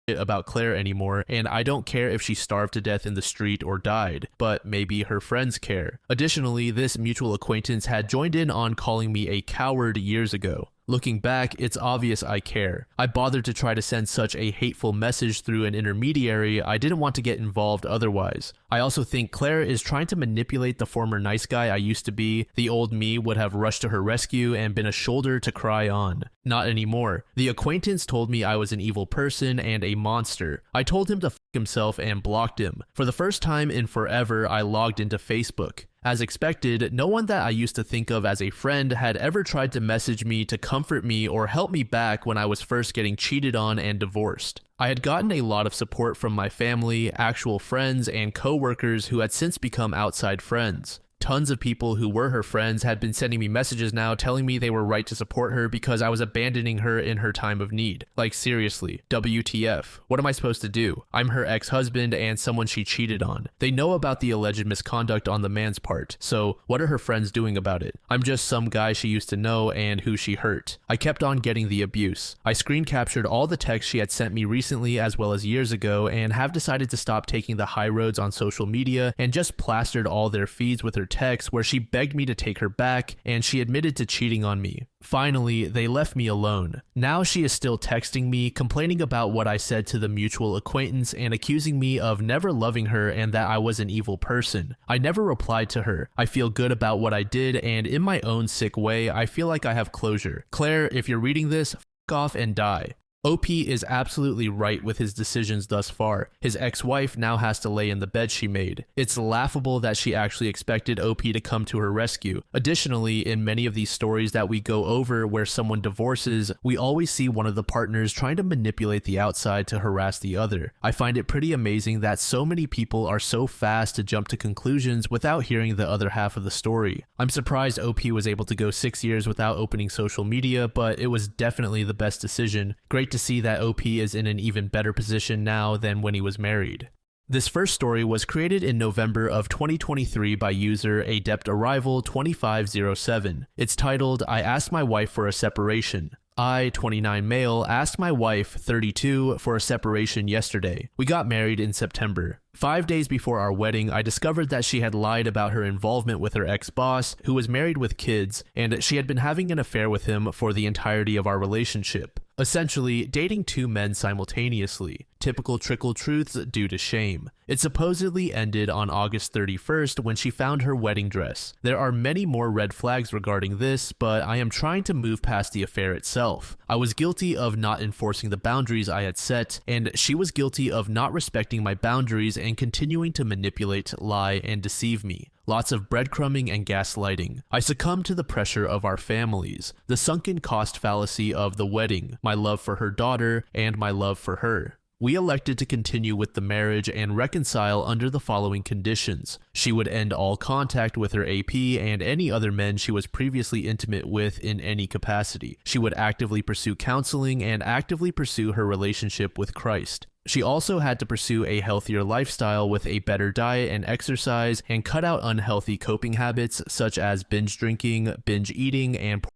about Claire anymore, and I don't care if she starved to death in the street or died, but maybe her friends care. Additionally, this mutual acquaintance had joined in on calling me a coward years ago. Looking back, it's obvious I care. I bothered to try to send such a hateful message through an intermediary. I didn't want to get involved otherwise. I also think Claire is trying to manipulate the former nice guy I used to be. The old me would have rushed to her rescue and been a shoulder to cry on. Not anymore. The acquaintance told me I was an evil person and a monster. I told him to f himself and blocked him. For the first time in forever, I logged into Facebook. As expected, no one that I used to think of as a friend had ever tried to message me to comfort me or help me back when I was first getting cheated on and divorced. I had gotten a lot of support from my family, actual friends, and co-workers who had since become outside friends. Tons of people who were her friends had been sending me messages now telling me they were right to support her because I was abandoning her in her time of need. Like seriously, WTF? What am I supposed to do? I'm her ex-husband and someone she cheated on. They know about the alleged misconduct on the man's part, so what are her friends doing about it? I'm just some guy she used to know and who she hurt. I kept on getting the abuse. I screen captured all the texts she had sent me recently as well as years ago and have decided to stop taking the high roads on social media and just plastered all their feeds with her text where she begged me to take her back and she admitted to cheating on me. Finally, they left me alone. Now she is still texting me, complaining about what I said to the mutual acquaintance and accusing me of never loving her and that I was an evil person. I never replied to her. I feel good about what I did and in my own sick way, I feel like I have closure. Claire, if you're reading this, f off and die. OP is absolutely right with his decisions thus far. His ex-wife now has to lay in the bed she made. It's laughable that she actually expected OP to come to her rescue. Additionally, in many of these stories that we go over where someone divorces, we always see one of the partners trying to manipulate the outside to harass the other. I find it pretty amazing that so many people are so fast to jump to conclusions without hearing the other half of the story. I'm surprised OP was able to go 6 years without opening social media, but it was definitely the best decision. Great to see that OP is in an even better position now than when he was married. This first story was created in November of 2023 by user Adept Arrival 2507. It's titled, I asked my wife for a separation. I, 29 male, asked my wife, 32, for a separation yesterday. We got married in September. 5 days before our wedding, I discovered that she had lied about her involvement with her ex-boss, who was married with kids, and she had been having an affair with him for the entirety of our relationship. Essentially, dating two men simultaneously. Typical trickle truths due to shame. It supposedly ended on August 31st when she found her wedding dress. There are many more red flags regarding this, but I am trying to move past the affair itself. I was guilty of not enforcing the boundaries I had set, and she was guilty of not respecting my boundaries and continuing to manipulate, lie, and deceive me. Lots of breadcrumbing and gaslighting. I succumbed to the pressure of our families, the sunken cost fallacy of the wedding, my love for her daughter, and my love for her. We elected to continue with the marriage and reconcile under the following conditions. She would end all contact with her AP and any other men she was previously intimate with in any capacity. She would actively pursue counseling and actively pursue her relationship with Christ. She also had to pursue a healthier lifestyle with a better diet and exercise and cut out unhealthy coping habits such as binge drinking, binge eating, and pornography.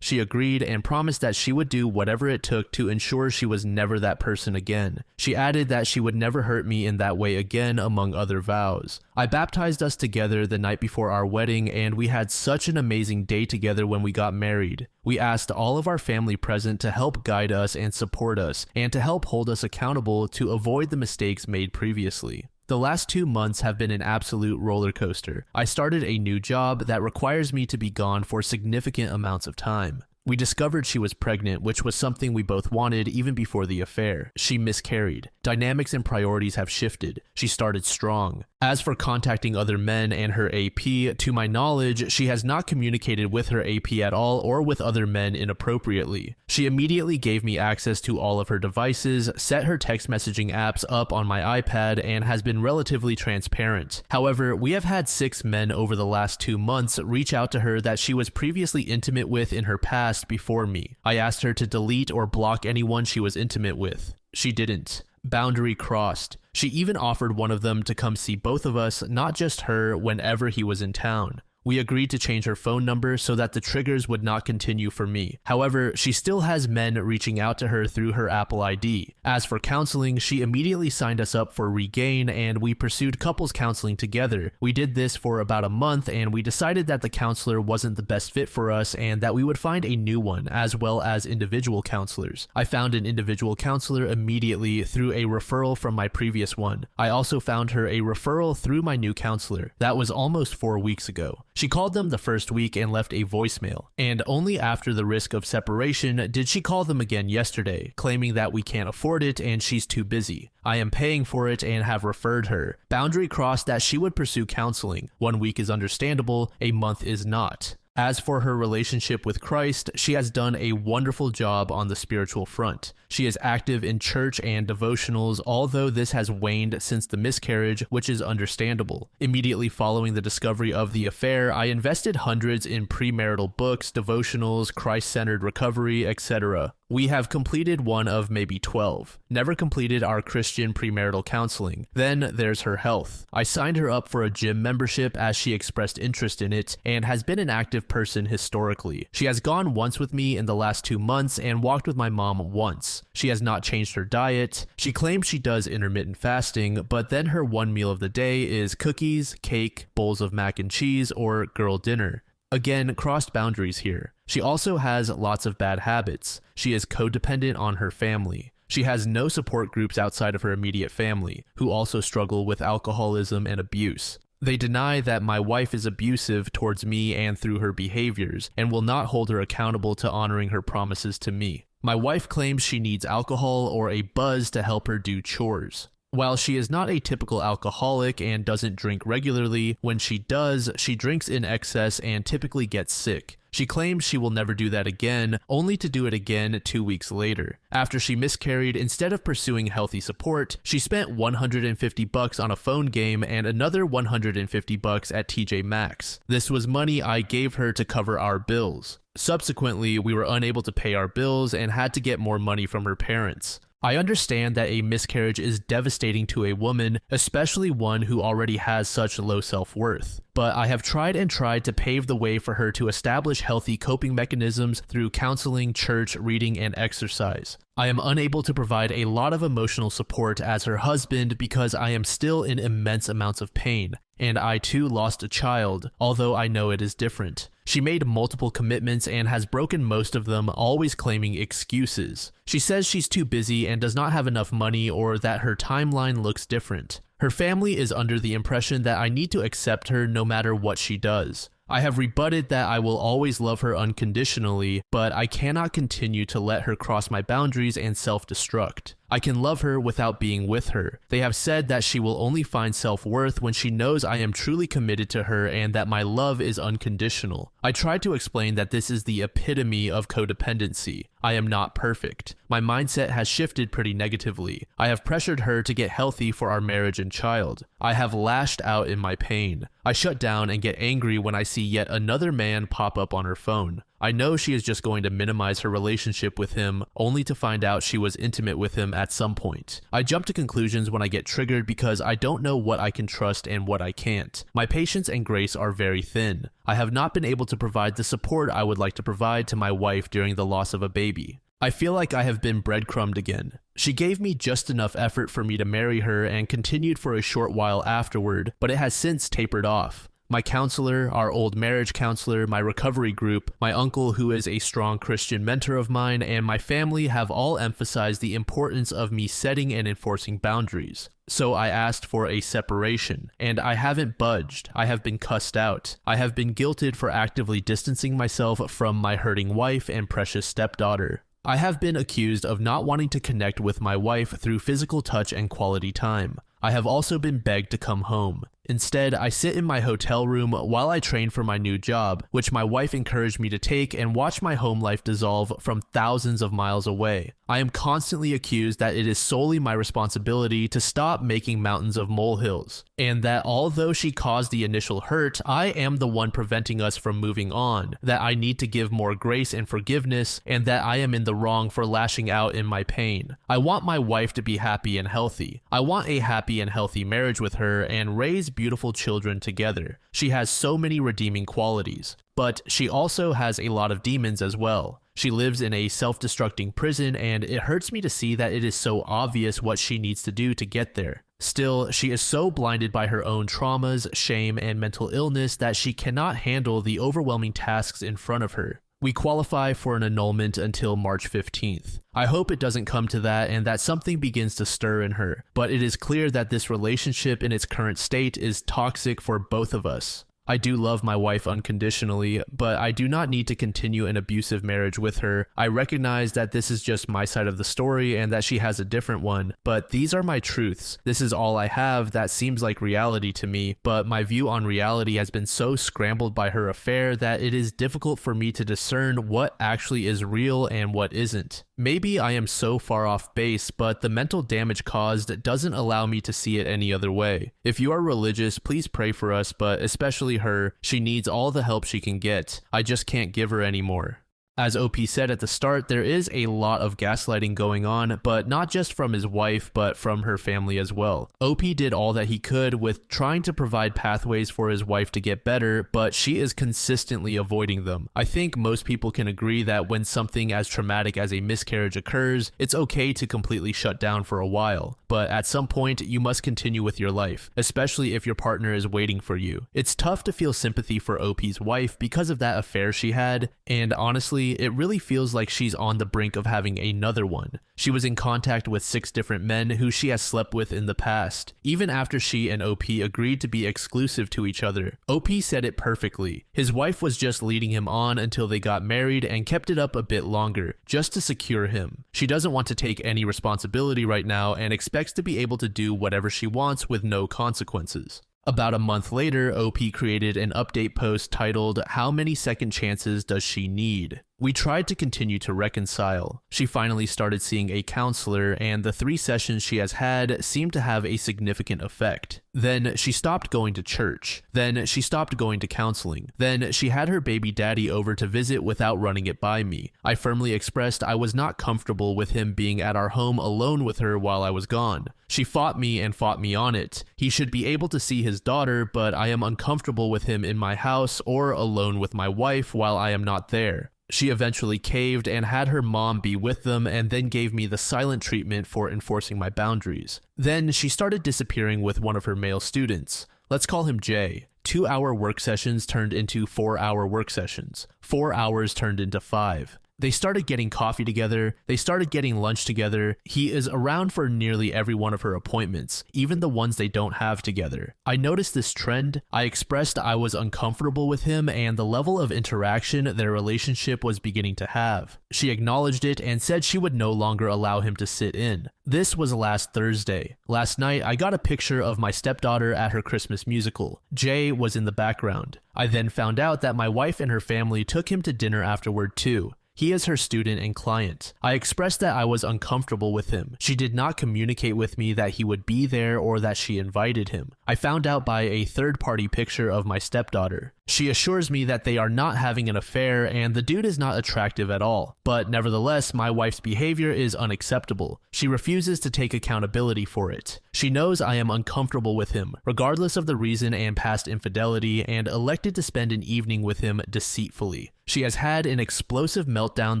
She agreed and promised that she would do whatever it took to ensure she was never that person again. She added that she would never hurt me in that way again, among other vows. I baptized us together the night before our wedding, and we had such an amazing day together when we got married. We asked all of our family present to help guide us and support us, and to help hold us accountable to avoid the mistakes made previously. The last 2 months have been an absolute roller coaster. I started a new job that requires me to be gone for significant amounts of time. We discovered she was pregnant, which was something we both wanted even before the affair. She miscarried. Dynamics and priorities have shifted. She started strong. As for contacting other men and her AP, to my knowledge, she has not communicated with her AP at all or with other men inappropriately. She immediately gave me access to all of her devices, set her text messaging apps up on my iPad, and has been relatively transparent. However, we have had 6 men over the last 2 months reach out to her that she was previously intimate with in her past before me. I asked her to delete or block anyone she was intimate with. She didn't. Boundary crossed. She even offered one of them to come see both of us, not just her, whenever he was in town. We agreed to change her phone number so that the triggers would not continue for me. However, she still has men reaching out to her through her Apple ID. As for counseling, she immediately signed us up for Regain, and we pursued couples counseling together. We did this for about a month, and we decided that the counselor wasn't the best fit for us and that we would find a new one, as well as individual counselors. I found an individual counselor immediately through a referral from my previous one. I also found her a referral through my new counselor. That was almost 4 weeks ago. She called them the first week and left a voicemail, and only after the risk of separation did she call them again yesterday, claiming that we can't afford it and she's too busy. I am paying for it and have referred her. Boundary crossed that she would pursue counseling. 1 week is understandable, a month is not. As for her relationship with Christ, she has done a wonderful job on the spiritual front. She is active in church and devotionals, although this has waned since the miscarriage, which is understandable. Immediately following the discovery of the affair, I invested hundreds in premarital books, devotionals, Christ-centered recovery, etc. We have completed one of maybe 12. Never completed our Christian premarital counseling. Then there's her health. I signed her up for a gym membership as she expressed interest in it and has been an active person historically. She has gone once with me in the last 2 months and walked with my mom once. She has not changed her diet. She claims she does intermittent fasting, but then her one meal of the day is cookies, cake, bowls of mac and cheese, or girl dinner. Again, crossed boundaries here. She also has lots of bad habits. She is codependent on her family. She has no support groups outside of her immediate family, who also struggle with alcoholism and abuse. They deny that my wife is abusive towards me and through her behaviors, and will not hold her accountable to honoring her promises to me. My wife claims she needs alcohol or a buzz to help her do chores. While she is not a typical alcoholic and doesn't drink regularly, when she does, she drinks in excess and typically gets sick. She claims she will never do that again, only to do it again 2 weeks later. After she miscarried, instead of pursuing healthy support, she spent $150 on a phone game and another $150 at TJ Maxx. This was money I gave her to cover our bills. Subsequently, we were unable to pay our bills and had to get more money from her parents. I understand that a miscarriage is devastating to a woman, especially one who already has such low self-worth. But I have tried and tried to pave the way for her to establish healthy coping mechanisms through counseling, church, reading, and exercise. I am unable to provide a lot of emotional support as her husband because I am still in immense amounts of pain, and I too lost a child, although I know it is different. She made multiple commitments and has broken most of them, always claiming excuses. She says she's too busy and does not have enough money, or that her timeline looks different. Her family is under the impression that I need to accept her no matter what she does. I have rebutted that I will always love her unconditionally, but I cannot continue to let her cross my boundaries and self-destruct. I can love her without being with her. They have said that she will only find self-worth when she knows I am truly committed to her and that my love is unconditional. I tried to explain that this is the epitome of codependency. I am not perfect. My mindset has shifted pretty negatively. I have pressured her to get healthy for our marriage and child. I have lashed out in my pain. I shut down and get angry when I see yet another man pop up on her phone. I know she is just going to minimize her relationship with him, only to find out she was intimate with him at some point. I jump to conclusions when I get triggered because I don't know what I can trust and what I can't. My patience and grace are very thin. I have not been able to provide the support I would like to provide to my wife during the loss of a baby. I feel like I have been breadcrumbed again. She gave me just enough effort for me to marry her and continued for a short while afterward, but it has since tapered off. My counselor, our old marriage counselor, my recovery group, my uncle who is a strong Christian mentor of mine, and my family have all emphasized the importance of me setting and enforcing boundaries. So I asked for a separation, and I haven't budged. I have been cussed out. I have been guilted for actively distancing myself from my hurting wife and precious stepdaughter. I have been accused of not wanting to connect with my wife through physical touch and quality time. I have also been begged to come home. Instead, I sit in my hotel room while I train for my new job, which my wife encouraged me to take, and watch my home life dissolve from thousands of miles away. I am constantly accused that it is solely my responsibility to stop making mountains of molehills, and that although she caused the initial hurt, I am the one preventing us from moving on, that I need to give more grace and forgiveness, and that I am in the wrong for lashing out in my pain. I want my wife to be happy and healthy. I want a happy and healthy marriage with her and raise beautiful children together. She has so many redeeming qualities, but she also has a lot of demons as well. She lives in a self-destructing prison, and it hurts me to see that it is so obvious what she needs to do to get there. Still, she is so blinded by her own traumas, shame, and mental illness that she cannot handle the overwhelming tasks in front of her. We qualify for an annulment until March 15th. I hope it doesn't come to that and that something begins to stir in her, but it is clear that this relationship in its current state is toxic for both of us. I do love my wife unconditionally, but I do not need to continue an abusive marriage with her. I recognize that this is just my side of the story and that she has a different one, but these are my truths. This is all I have that seems like reality to me, but my view on reality has been so scrambled by her affair that it is difficult for me to discern what actually is real and what isn't. Maybe I am so far off base, but the mental damage caused doesn't allow me to see it any other way. If you are religious, please pray for us, but especially her. She needs all the help she can get. I just can't give her any more. As OP said at the start, there is a lot of gaslighting going on, but not just from his wife, but from her family as well. OP did all that he could with trying to provide pathways for his wife to get better, but she is consistently avoiding them. I think most people can agree that when something as traumatic as a miscarriage occurs, it's okay to completely shut down for a while. But at some point, you must continue with your life, especially if your partner is waiting for you. It's tough to feel sympathy for OP's wife because of that affair she had, and honestly, it really feels like she's on the brink of having another one. She was in contact with 6 different men who she has slept with in the past, even after she and OP agreed to be exclusive to each other. OP said it perfectly. His wife was just leading him on until they got married and kept it up a bit longer, just to secure him. She doesn't want to take any responsibility right now and expects to be able to do whatever she wants with no consequences. About a month later, OP created an update post titled, "How many second chances does she need?" We tried to continue to reconcile. She finally started seeing a counselor, and the 3 sessions she has had seemed to have a significant effect. Then she stopped going to church. Then she stopped going to counseling. Then she had her baby daddy over to visit without running it by me. I firmly expressed I was not comfortable with him being at our home alone with her while I was gone. She fought me and fought me on it. He should be able to see his daughter, but I am uncomfortable with him in my house or alone with my wife while I am not there. She eventually caved and had her mom be with them and then gave me the silent treatment for enforcing my boundaries. Then she started disappearing with one of her male students. Let's call him Jay. 2-hour work sessions turned into 4-hour work sessions. 4 hours turned into 5. They started getting coffee together, they started getting lunch together. He is around for nearly every one of her appointments, even the ones they don't have together. I noticed this trend. I expressed I was uncomfortable with him and the level of interaction their relationship was beginning to have. She acknowledged it and said she would no longer allow him to sit in. This was last Thursday. Last night, I got a picture of my stepdaughter at her Christmas musical. Jay was in the background. I then found out that my wife and her family took him to dinner afterward too. He is her student and client. I expressed that I was uncomfortable with him. She did not communicate with me that he would be there or that she invited him. I found out by a third-party picture of my stepdaughter. She assures me that they are not having an affair and the dude is not attractive at all. But nevertheless, my wife's behavior is unacceptable. She refuses to take accountability for it. She knows I am uncomfortable with him, regardless of the reason and past infidelity, and elected to spend an evening with him deceitfully. She has had an explosive meltdown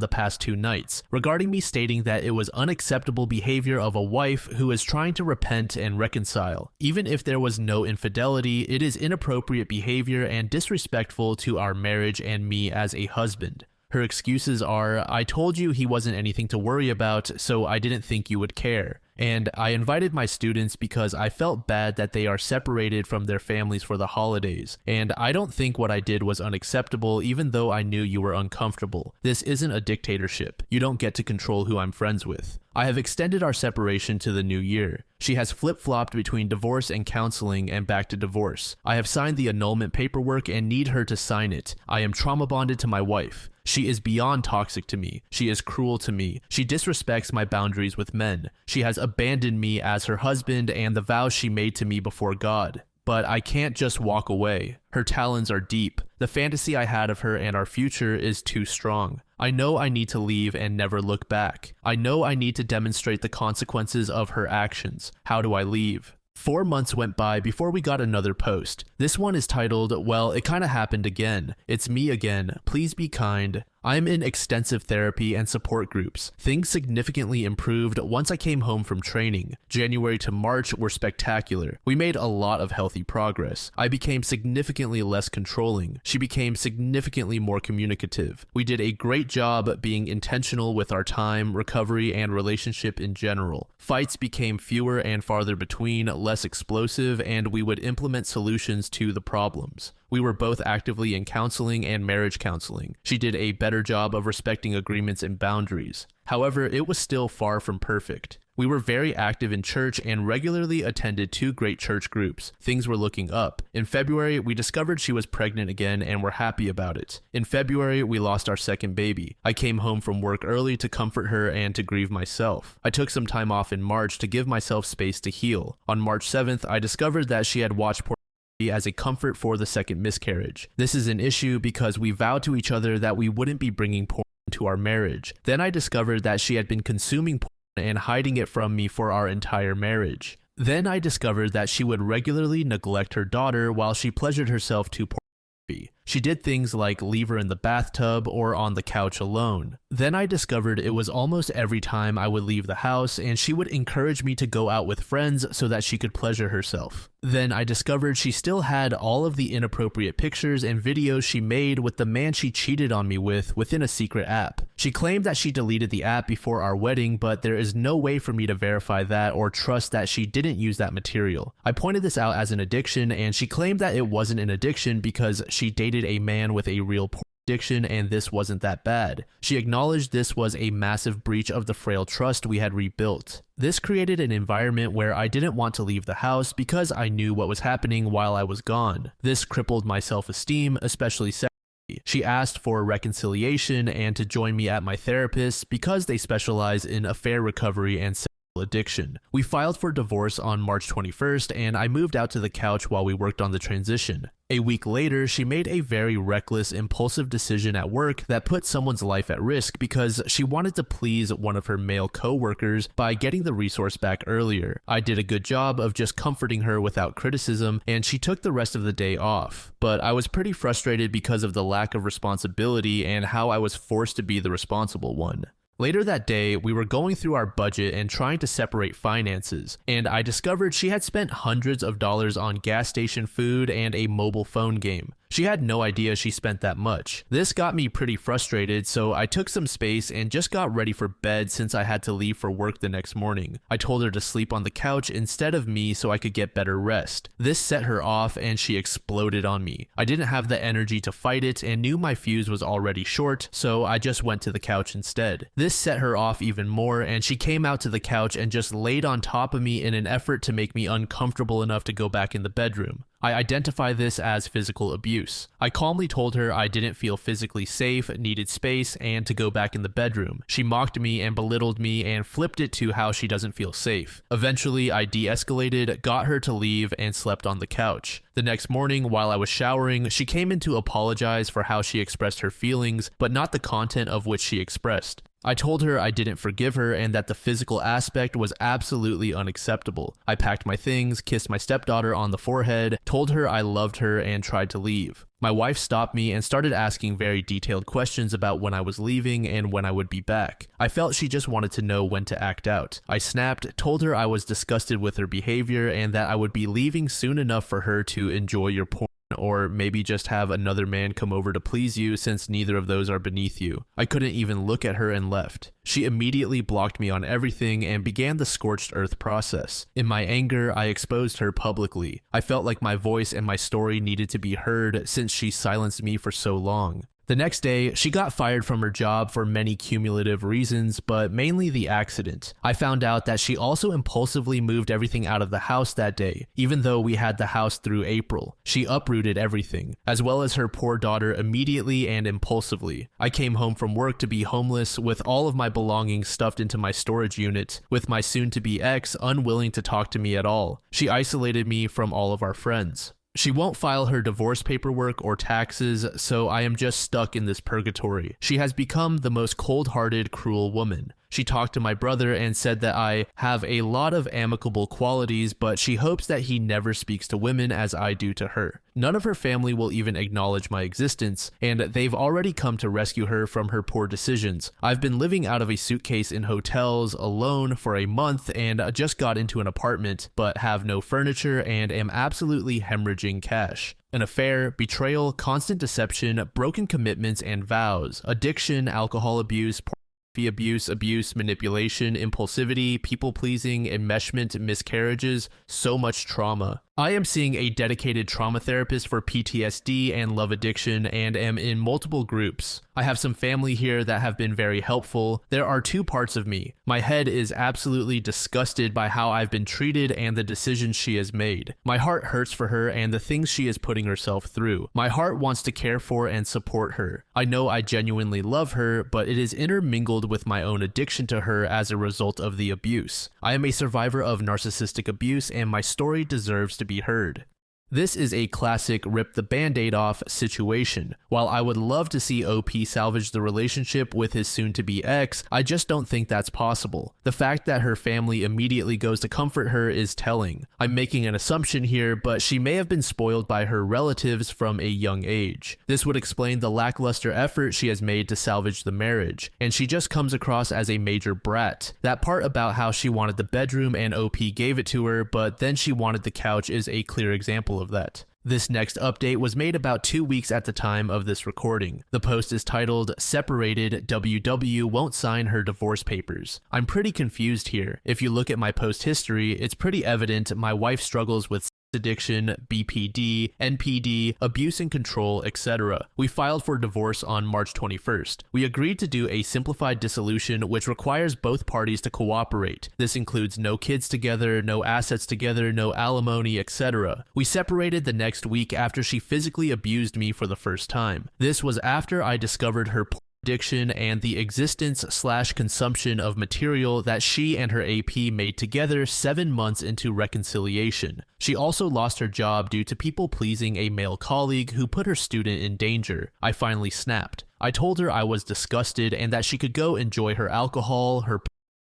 the past 2 nights, regarding me stating that it was unacceptable behavior of a wife who is trying to repent and reconcile. Even if there was no infidelity, it is inappropriate behavior and disrespectful to our marriage and me as a husband. Her excuses are, I told you he wasn't anything to worry about, so I didn't think you would care. And I invited my students because I felt bad that they are separated from their families for the holidays. And I don't think what I did was unacceptable even though I knew you were uncomfortable. This isn't a dictatorship. You don't get to control who I'm friends with. I have extended our separation to the new year. She has flip-flopped between divorce and counseling and back to divorce. I have signed the annulment paperwork and need her to sign it. I am trauma bonded to my wife. She is beyond toxic to me. She is cruel to me. She disrespects my boundaries with men. She has abandoned me as her husband and the vows she made to me before God. But I can't just walk away. Her talons are deep. The fantasy I had of her and our future is too strong. I know I need to leave and never look back. I know I need to demonstrate the consequences of her actions. How do I leave? 4 months went by before we got another post. This one is titled, Well, it kinda happened again. It's me again. Please be kind. I'm in extensive therapy and support groups. Things significantly improved once I came home from training. January to March were spectacular. We made a lot of healthy progress. I became significantly less controlling. She became significantly more communicative. We did a great job being intentional with our time, recovery, and relationship in general. Fights became fewer and farther between, less explosive, and we would implement solutions to the problems. We were both actively in counseling and marriage counseling. She did a better job of respecting agreements and boundaries. However, it was still far from perfect. We were very active in church and regularly attended 2 great church groups. Things were looking up. In February, we discovered she was pregnant again and were happy about it. In February, we lost our second baby. I came home from work early to comfort her and to grieve myself. I took some time off in March to give myself space to heal. On March 7th, I discovered that she had watched pornography as a comfort for the second miscarriage. This is an issue because we vowed to each other that we wouldn't be bringing porn into our marriage. Then I discovered that she had been consuming porn and hiding it from me for our entire marriage. Then I discovered that she would regularly neglect her daughter while she pleasured herself to pornography. She did things like leave her in the bathtub or on the couch alone. Then I discovered it was almost every time I would leave the house and she would encourage me to go out with friends so that she could pleasure herself. Then I discovered she still had all of the inappropriate pictures and videos she made with the man she cheated on me with within a secret app. She claimed that she deleted the app before our wedding, but there is no way for me to verify that or trust that she didn't use that material. I pointed this out as an addiction and she claimed that it wasn't an addiction because she dated a man with a real porn addiction and this wasn't that bad. She acknowledged this was a massive breach of the frail trust we had rebuilt. This created an environment where I didn't want to leave the house because I knew what was happening while I was gone. This crippled my self-esteem, especially sexually. She asked for reconciliation and to join me at my therapist because they specialize in affair recovery and sexual addiction. We filed for divorce on March 21st and I moved out to the couch while we worked on the transition. A week later, she made a very reckless, impulsive decision at work that put someone's life at risk because she wanted to please one of her male co-workers by getting the resource back earlier. I did a good job of just comforting her without criticism, and she took the rest of the day off. But I was pretty frustrated because of the lack of responsibility and how I was forced to be the responsible one. Later that day, we were going through our budget and trying to separate finances, and I discovered she had spent hundreds of dollars on gas station food and a mobile phone game. She had no idea she spent that much. This got me pretty frustrated, so I took some space and just got ready for bed since I had to leave for work the next morning. I told her to sleep on the couch instead of me so I could get better rest. This set her off and she exploded on me. I didn't have the energy to fight it and knew my fuse was already short, so I just went to the couch instead. This set her off even more and she came out to the couch and just laid on top of me in an effort to make me uncomfortable enough to go back in the bedroom. I identify this as physical abuse. I calmly told her I didn't feel physically safe, needed space, and to go back in the bedroom. She mocked me and belittled me and flipped it to how she doesn't feel safe. Eventually, I de-escalated, got her to leave, and slept on the couch. The next morning, while I was showering, she came in to apologize for how she expressed her feelings, but not the content of which she expressed. I told her I didn't forgive her and that the physical aspect was absolutely unacceptable. I packed my things, kissed my stepdaughter on the forehead, told her I loved her, and tried to leave. My wife stopped me and started asking very detailed questions about when I was leaving and when I would be back. I felt she just wanted to know when to act out. I snapped, told her I was disgusted with her behavior and that I would be leaving soon enough for her to enjoy your porn, or maybe just have another man come over to please you since neither of those are beneath you. I couldn't even look at her and left. She immediately blocked me on everything and began the scorched earth process. In my anger, I exposed her publicly. I felt like my voice and my story needed to be heard since she silenced me for so long. The next day, she got fired from her job for many cumulative reasons, but mainly the accident. I found out that she also impulsively moved everything out of the house that day, even though we had the house through April. She uprooted everything, as well as her poor daughter immediately and impulsively. I came home from work to be homeless with all of my belongings stuffed into my storage unit, with my soon-to-be ex unwilling to talk to me at all. She isolated me from all of our friends. She won't file her divorce paperwork or taxes, so I am just stuck in this purgatory. She has become the most cold-hearted, cruel woman. She talked to my brother and said that I have a lot of amicable qualities, but she hopes that he never speaks to women as I do to her. None of her family will even acknowledge my existence, and they've already come to rescue her from her poor decisions. I've been living out of a suitcase in hotels alone for a month and just got into an apartment, but have no furniture and am absolutely hemorrhaging cash. An affair, betrayal, constant deception, broken commitments and vows, addiction, alcohol abuse, abuse, manipulation, impulsivity, people-pleasing, enmeshment, miscarriages, so much trauma. I am seeing a dedicated trauma therapist for PTSD and love addiction and am in multiple groups. I have some family here that have been very helpful. There are two parts of me. My head is absolutely disgusted by how I've been treated and the decisions she has made. My heart hurts for her and the things she is putting herself through. My heart wants to care for and support her. I know I genuinely love her, but it is intermingled with my own addiction to her as a result of the abuse. I am a survivor of narcissistic abuse and my story deserves to be heard. This is a classic rip the band-aid off situation. While I would love to see OP salvage the relationship with his soon-to-be ex, I just don't think that's possible. The fact that her family immediately goes to comfort her is telling. I'm making an assumption here, but she may have been spoiled by her relatives from a young age. This would explain the lackluster effort she has made to salvage the marriage, and she just comes across as a major brat. That part about how she wanted the bedroom and OP gave it to her, but then she wanted the couch is a clear example of that. This next update was made about 2 weeks at the time of this recording. The post is titled, "Separated, WW won't sign her divorce papers." I'm pretty confused here. If you look at my post history, it's pretty evident my wife struggles with addiction, BPD, NPD, abuse and control, etc. We filed for divorce on March 21st. We agreed to do a simplified dissolution which requires both parties to cooperate. This includes no kids together, no assets together, no alimony, etc. We separated the next week after she physically abused me for the first time. This was after I discovered her addiction and the existence/consumption of material that she and her AP made together 7 months into reconciliation. She also lost her job due to people pleasing a male colleague who put her student in danger. I finally snapped. I told her I was disgusted and that she could go enjoy her alcohol, her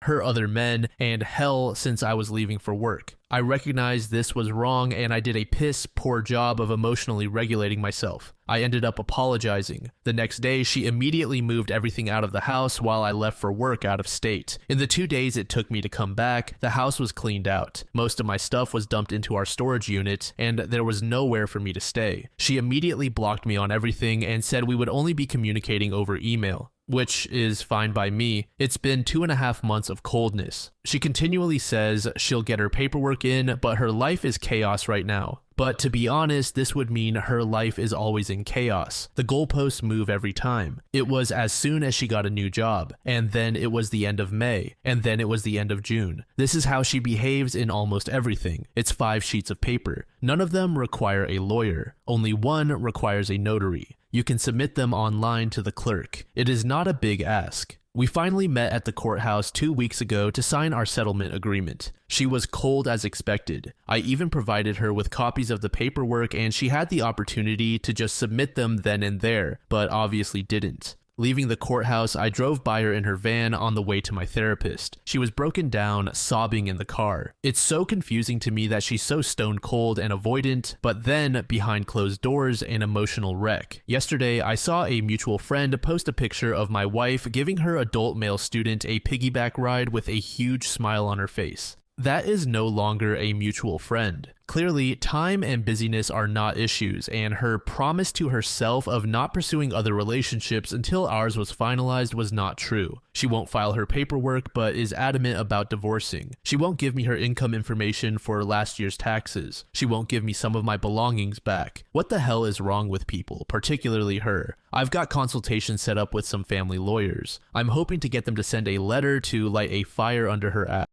her other men, and hell since I was leaving for work. I recognized this was wrong and I did a piss poor job of emotionally regulating myself. I ended up apologizing. The next day, she immediately moved everything out of the house while I left for work out of state. In the 2 days it took me to come back, the house was cleaned out. Most of my stuff was dumped into our storage unit, and there was nowhere for me to stay. She immediately blocked me on everything and said we would only be communicating over email, which is fine by me. It's been 2.5 months of coldness. She continually says she'll get her paperwork in, but her life is chaos right now. But to be honest, this would mean her life is always in chaos. The goalposts move every time. It was as soon as she got a new job, and then it was the end of May, and then it was the end of June. This is how she behaves in almost everything. It's 5 sheets of paper. None of them require a lawyer. Only one requires a notary. You can submit them online to the clerk. It is not a big ask. We finally met at the courthouse 2 weeks ago to sign our settlement agreement. She was cold as expected. I even provided her with copies of the paperwork and she had the opportunity to just submit them then and there, but obviously didn't. Leaving the courthouse, I drove by her in her van on the way to my therapist. She was broken down, sobbing in the car. It's so confusing to me that she's so stone cold and avoidant, but then, behind closed doors, an emotional wreck. Yesterday, I saw a mutual friend post a picture of my wife giving her adult male student a piggyback ride with a huge smile on her face. That is no longer a mutual friend. Clearly, time and busyness are not issues, and her promise to herself of not pursuing other relationships until ours was finalized was not true. She won't file her paperwork, but is adamant about divorcing. She won't give me her income information for last year's taxes. She won't give me some of my belongings back. What the hell is wrong with people, particularly her? I've got consultations set up with some family lawyers. I'm hoping to get them to send a letter to light a fire under her ass.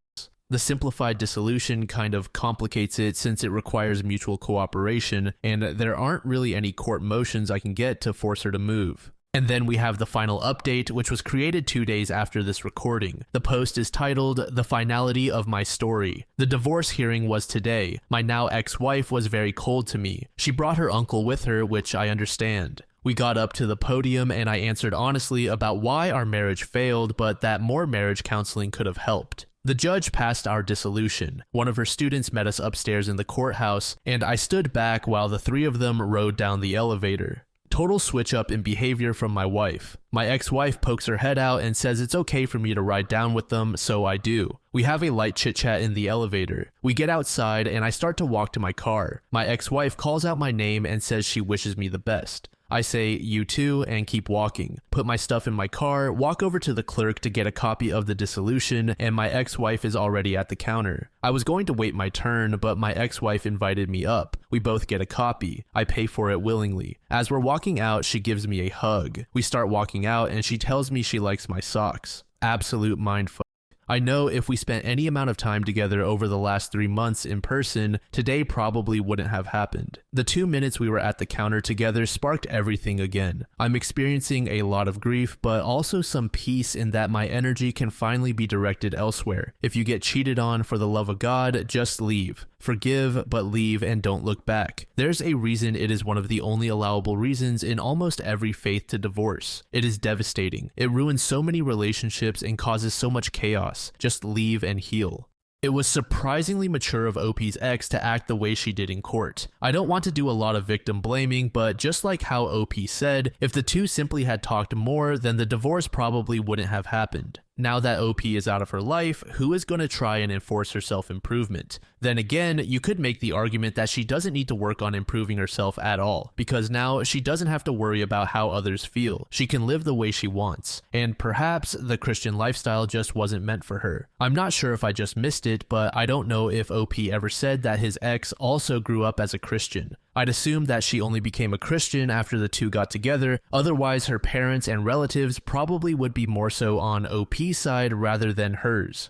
The simplified dissolution kind of complicates it since it requires mutual cooperation, and there aren't really any court motions I can get to force her to move. And then we have the final update, which was created 2 days after this recording. The post is titled, "The Finality of My Story." The divorce hearing was today. My now ex-wife was very cold to me. She brought her uncle with her, which I understand. We got up to the podium and I answered honestly about why our marriage failed, but that more marriage counseling could have helped. The judge passed our dissolution. One of her students met us upstairs in the courthouse, and I stood back while the 3 of them rode down the elevator. Total switch up in behavior from my wife. My ex-wife pokes her head out and says it's okay for me to ride down with them, so I do. We have a light chit-chat in the elevator. We get outside and I start to walk to my car. My ex-wife calls out my name and says she wishes me the best. I say, "You too," and keep walking. Put my stuff in my car, walk over to the clerk to get a copy of the dissolution, and my ex-wife is already at the counter. I was going to wait my turn, but my ex-wife invited me up. We both get a copy. I pay for it willingly. As we're walking out, she gives me a hug. We start walking out, and she tells me she likes my socks. Absolute mindfuck. I know if we spent any amount of time together over the last 3 months in person, today probably wouldn't have happened. The 2 minutes we were at the counter together sparked everything again. I'm experiencing a lot of grief, but also some peace in that my energy can finally be directed elsewhere. If you get cheated on, for the love of God, just leave. Forgive, but leave and don't look back. There's a reason it is one of the only allowable reasons in almost every faith to divorce. It is devastating. It ruins so many relationships and causes so much chaos. Just leave and heal. It was surprisingly mature of OP's ex to act the way she did in court. I don't want to do a lot of victim blaming, but just like how OP said, if the two simply had talked more, then the divorce probably wouldn't have happened. Now that OP is out of her life, who is going to try and enforce her self-improvement? Then again, you could make the argument that she doesn't need to work on improving herself at all, because now she doesn't have to worry about how others feel. She can live the way she wants, and perhaps the Christian lifestyle just wasn't meant for her. I'm not sure if I just missed it, but I don't know if OP ever said that his ex also grew up as a Christian. I'd assume that she only became a Christian after the two got together, otherwise her parents and relatives probably would be more so on OP's side rather than hers.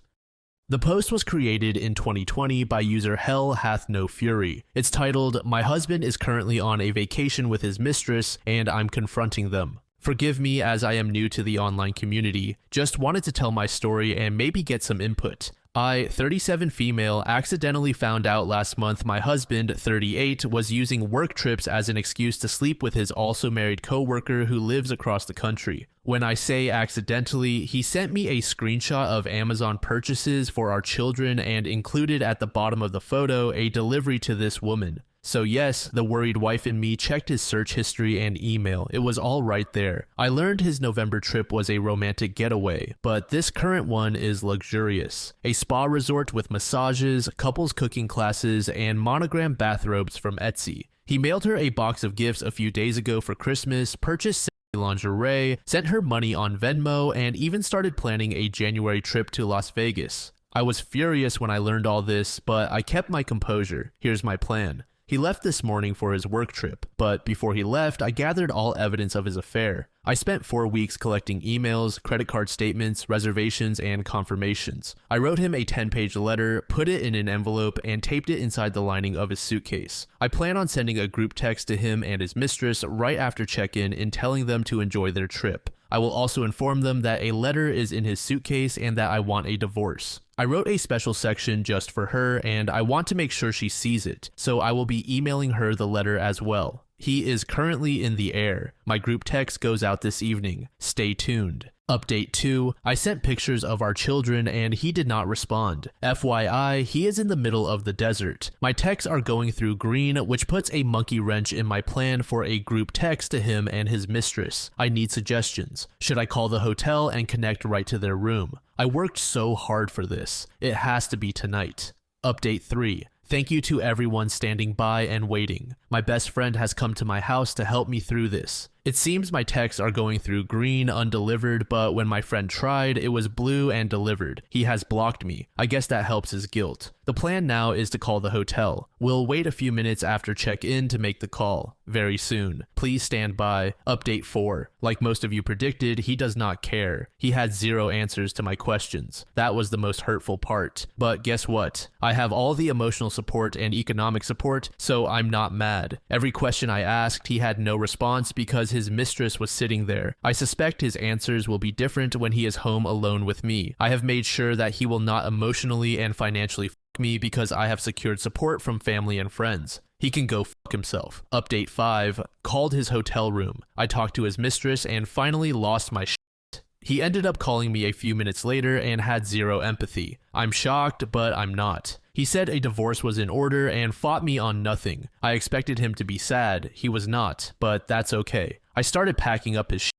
The post was created in 2020 by user Hell Hath No Fury. It's titled, "My husband is currently on a vacation with his mistress and I'm confronting them. Forgive me as I am new to the online community. Just wanted to tell my story and maybe get some input. I, 37 female, accidentally found out last month my husband, 38, was using work trips as an excuse to sleep with his also married coworker who lives across the country. When I say accidentally, he sent me a screenshot of Amazon purchases for our children and included at the bottom of the photo a delivery to this woman. So yes, the worried wife and me checked his search history and email. It was all right there. I learned his November trip was a romantic getaway, but this current one is luxurious. A spa resort with massages, couples cooking classes, and monogram bathrobes from Etsy. He mailed her a box of gifts a few days ago for Christmas, purchased lingerie, sent her money on Venmo, and even started planning a January trip to Las Vegas. I was furious when I learned all this, but I kept my composure. Here's my plan. He left this morning for his work trip, but before he left, I gathered all evidence of his affair. I spent 4 weeks collecting emails, credit card statements, reservations, and confirmations. I wrote him a 10-page letter, put it in an envelope, and taped it inside the lining of his suitcase. I plan on sending a group text to him and his mistress right after check-in and telling them to enjoy their trip. I will also inform them that a letter is in his suitcase and that I want a divorce. I wrote a special section just for her and I want to make sure she sees it, so I will be emailing her the letter as well. He is currently in the air. My group text goes out this evening. Stay tuned. Update 2. I sent pictures of our children and he did not respond. FYI, he is in the middle of the desert. My texts are going through green, which puts a monkey wrench in my plan for a group text to him and his mistress. I need suggestions. Should I call the hotel and connect right to their room? I worked so hard for this. It has to be tonight. Update 3. Thank you to everyone standing by and waiting. My best friend has come to my house to help me through this. It seems my texts are going through green, undelivered, but when my friend tried, it was blue and delivered. He has blocked me. I guess that helps his guilt. The plan now is to call the hotel. We'll wait a few minutes after check-in to make the call. Very soon. Please stand by. Update 4. Like most of you predicted, he does not care. He had 0 answers to my questions. That was the most hurtful part. But guess what? I have all the emotional support and economic support, so I'm not mad. Every question I asked, he had no response because his mistress was sitting there. I suspect his answers will be different when he is home alone with me. I have made sure that he will not emotionally and financially f me because I have secured support from family and friends. He can go f himself. Update 5. Called his hotel room. I talked to his mistress and finally lost my shit. He ended up calling me a few minutes later and had 0 empathy. I'm shocked, but I'm not. He said a divorce was in order and fought me on nothing. I expected him to be sad. He was not, but that's okay. I started packing up his shit.